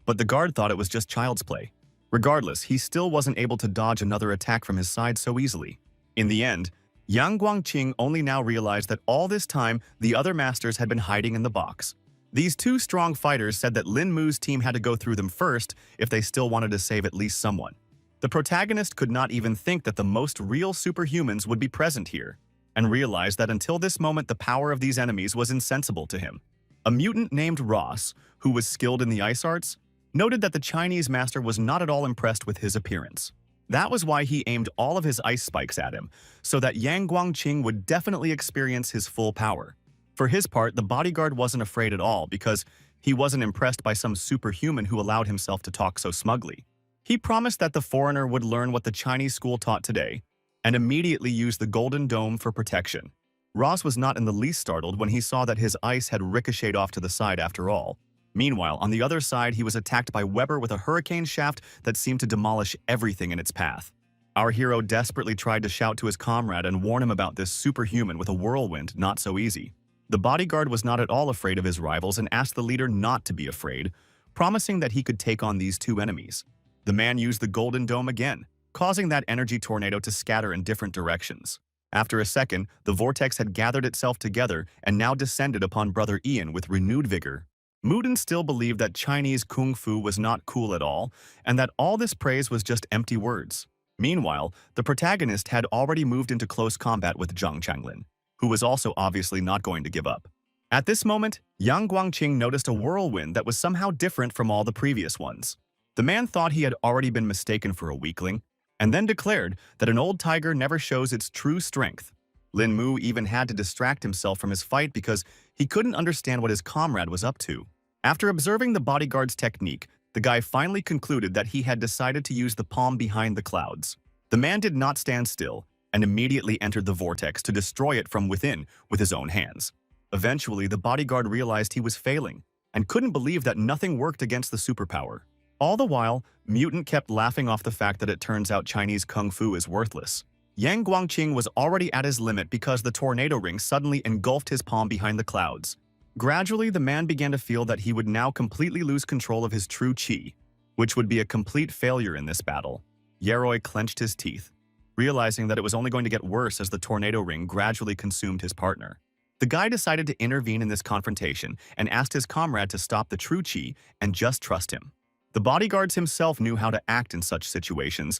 but the guard thought it was just child's play. Regardless, he still wasn't able to dodge another attack from his side so easily. In the end, Yang Guangqing only now realized that all this time, the other masters had been hiding in the box. These two strong fighters said that Lin Mu's team had to go through them first if they still wanted to save at least someone. The protagonist could not even think that the most real superhumans would be present here, and realized that until this moment the power of these enemies was insensible to him. A mutant named Ross, who was skilled in the ice arts, noted that the Chinese master was not at all impressed with his appearance. That was why he aimed all of his ice spikes at him, so that Yang Guangqing would definitely experience his full power. For his part, the bodyguard wasn't afraid at all because he wasn't impressed by some superhuman who allowed himself to talk so smugly. He promised that the foreigner would learn what the Chinese school taught today, and immediately used the Golden Dome for protection. Ross was not in the least startled when he saw that his ice had ricocheted off to the side after all. Meanwhile, on the other side, he was attacked by Weber with a hurricane shaft that seemed to demolish everything in its path. Our hero desperately tried to shout to his comrade and warn him about this superhuman with a whirlwind not so easy. The bodyguard was not at all afraid of his rivals and asked the leader not to be afraid, promising that he could take on these two enemies. The man used the Golden Dome again, causing that energy tornado to scatter in different directions. After a second, the vortex had gathered itself together and now descended upon Brother Ian with renewed vigor. Muden still believed that Chinese kung fu was not cool at all, and that all this praise was just empty words. Meanwhile, the protagonist had already moved into close combat with Zhang Changlin, who was also obviously not going to give up. At this moment, Yang Guangqing noticed a whirlwind that was somehow different from all the previous ones. The man thought he had already been mistaken for a weakling, and then declared that an old tiger never shows its true strength. Lin Mu even had to distract himself from his fight because he couldn't understand what his comrade was up to. After observing the bodyguard's technique, the guy finally concluded that he had decided to use the palm behind the clouds. The man did not stand still and immediately entered the vortex to destroy it from within with his own hands. Eventually, the bodyguard realized he was failing and couldn't believe that nothing worked against the superpower. All the while, Mutant kept laughing off the fact that it turns out Chinese kung fu is worthless. Yang Guangqing was already at his limit because the tornado ring suddenly engulfed his palm behind the clouds. Gradually, the man began to feel that he would now completely lose control of his true chi, which would be a complete failure in this battle. Yaroi clenched his teeth, realizing that it was only going to get worse as the tornado ring gradually consumed his partner. The guy decided to intervene in this confrontation and asked his comrade to stop the true chi and just trust him. The bodyguards himself knew how to act in such situations,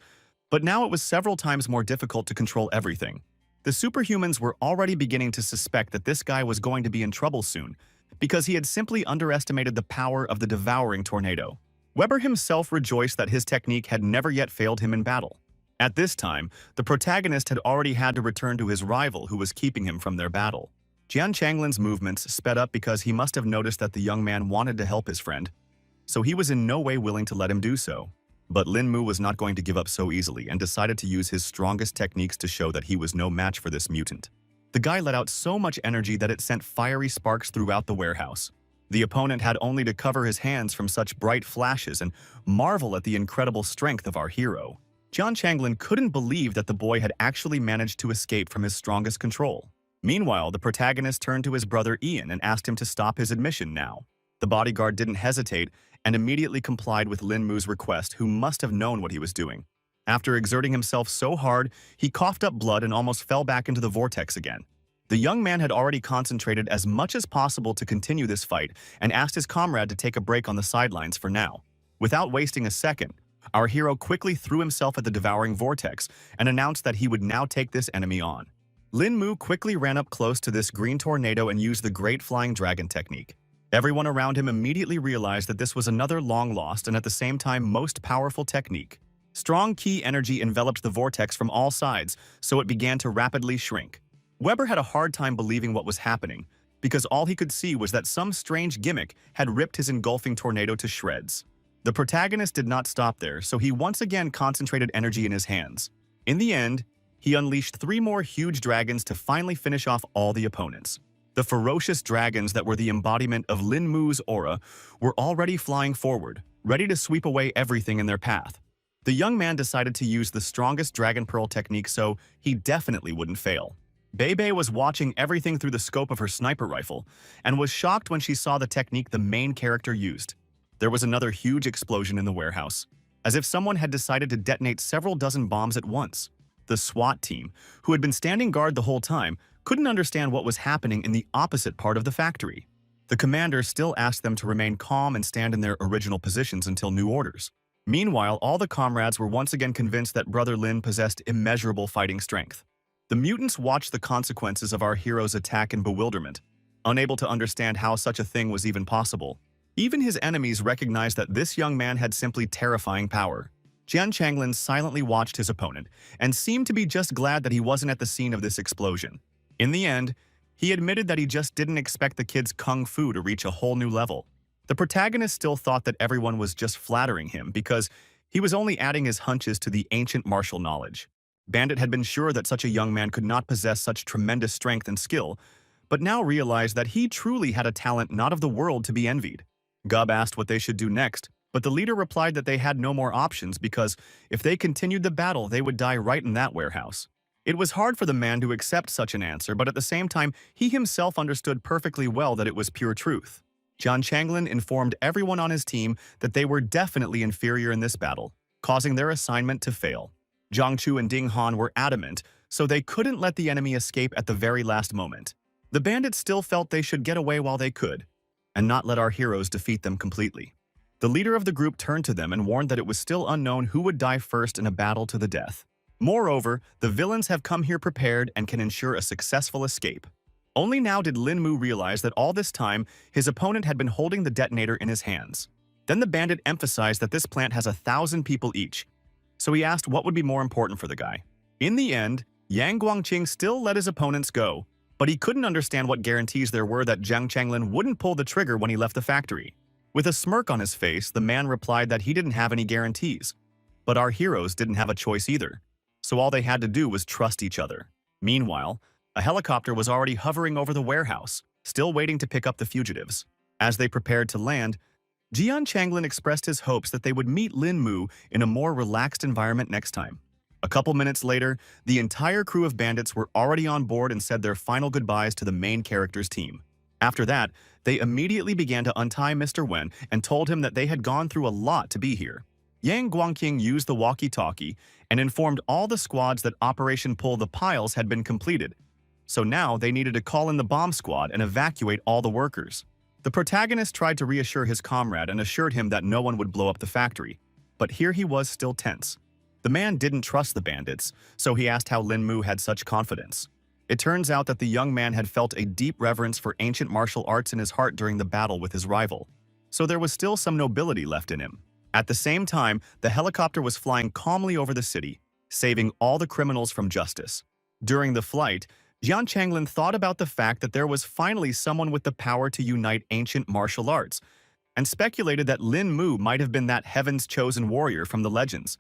but now it was several times more difficult to control everything. The superhumans were already beginning to suspect that this guy was going to be in trouble soon, because he had simply underestimated the power of the devouring tornado. Weber himself rejoiced that his technique had never yet failed him in battle, At this time, the protagonist had already had to return to his rival who was keeping him from their battle. Jian Changlin's movements sped up because he must have noticed that the young man wanted to help his friend, so he was in no way willing to let him do so. But Lin Mu was not going to give up so easily and decided to use his strongest techniques to show that he was no match for this mutant. The guy let out so much energy that it sent fiery sparks throughout the warehouse. The opponent had only to cover his hands from such bright flashes and marvel at the incredible strength of our hero. Jian Changlin couldn't believe that the boy had actually managed to escape from his strongest control. Meanwhile, the protagonist turned to his brother Ian and asked him to stop his admission now. The bodyguard didn't hesitate and immediately complied with Lin Mu's request, who must have known what he was doing. After exerting himself so hard, he coughed up blood and almost fell back into the vortex again. The young man had already concentrated as much as possible to continue this fight and asked his comrade to take a break on the sidelines for now. Without wasting a second, our hero quickly threw himself at the devouring vortex and announced that he would now take this enemy on. Lin Mu quickly ran up close to this green tornado and used the Great Flying Dragon technique. Everyone around him immediately realized that this was another long-lost and at the same time most powerful technique. Strong ki energy enveloped the vortex from all sides, so it began to rapidly shrink. Weber had a hard time believing what was happening, because all he could see was that some strange gimmick had ripped his engulfing tornado to shreds. The protagonist did not stop there, so he once again concentrated energy in his hands. In the end, he unleashed 3 more huge dragons to finally finish off all the opponents. The ferocious dragons that were the embodiment of Lin Mu's aura were already flying forward, ready to sweep away everything in their path. The young man decided to use the strongest Dragon Pearl technique, so he definitely wouldn't fail. Bebe was watching everything through the scope of her sniper rifle and was shocked when she saw the technique the main character used. There was another huge explosion in the warehouse, as if someone had decided to detonate several dozen bombs at once. The SWAT team, who had been standing guard the whole time, couldn't understand what was happening in the opposite part of the factory. The commander still asked them to remain calm and stand in their original positions until new orders. Meanwhile, all the comrades were once again convinced that Brother Lin possessed immeasurable fighting strength. The mutants watched the consequences of our hero's attack in bewilderment, unable to understand how such a thing was even possible. Even his enemies recognized that this young man had simply terrifying power. Jian Changlin silently watched his opponent and seemed to be just glad that he wasn't at the scene of this explosion. In the end, he admitted that he just didn't expect the kid's kung fu to reach a whole new level. The protagonist still thought that everyone was just flattering him because he was only adding his hunches to the ancient martial knowledge. Bandit had been sure that such a young man could not possess such tremendous strength and skill, but now realized that he truly had a talent not of the world to be envied. Gub asked what they should do next, but the leader replied that they had no more options because if they continued the battle, they would die right in that warehouse. It was hard for the man to accept such an answer, but at the same time, he himself understood perfectly well that it was pure truth. Jian Changlin informed everyone on his team that they were definitely inferior in this battle, causing their assignment to fail. Zhang Chu and Ding Han were adamant, so they couldn't let the enemy escape at the very last moment. The bandits still felt they should get away while they could, and not let our heroes defeat them completely. The leader of the group turned to them and warned that it was still unknown who would die first in a battle to the death. Moreover, the villains have come here prepared and can ensure a successful escape. Only now did Lin Mu realize that all this time, his opponent had been holding the detonator in his hands. Then the bandit emphasized that this plant has 1,000 people each, so he asked what would be more important for the guy. In the end, Yang Guangqing still let his opponents go, but he couldn't understand what guarantees there were that Jiang Changlin wouldn't pull the trigger when he left the factory. With a smirk on his face, the man replied that he didn't have any guarantees. But our heroes didn't have a choice either, so all they had to do was trust each other. Meanwhile, a helicopter was already hovering over the warehouse, still waiting to pick up the fugitives. As they prepared to land, Jian Changlin expressed his hopes that they would meet Lin Mu in a more relaxed environment next time. A couple minutes later, the entire crew of bandits were already on board and said their final goodbyes to the main character's team. After that, they immediately began to untie Mr. Wen and told him that they had gone through a lot to be here. Yang Guangqing used the walkie-talkie and informed all the squads that Operation Pull the Piles had been completed. So now they needed to call in the bomb squad and evacuate all the workers. The protagonist tried to reassure his comrade and assured him that no one would blow up the factory, but here he was still tense. The man didn't trust the bandits, so he asked how Lin Mu had such confidence. It turns out that the young man had felt a deep reverence for ancient martial arts in his heart during the battle with his rival, so there was still some nobility left in him. At the same time, the helicopter was flying calmly over the city, saving all the criminals from justice. During the flight, Jian Changlin thought about the fact that there was finally someone with the power to unite ancient martial arts, and speculated that Lin Mu might have been that heaven's chosen warrior from the legends.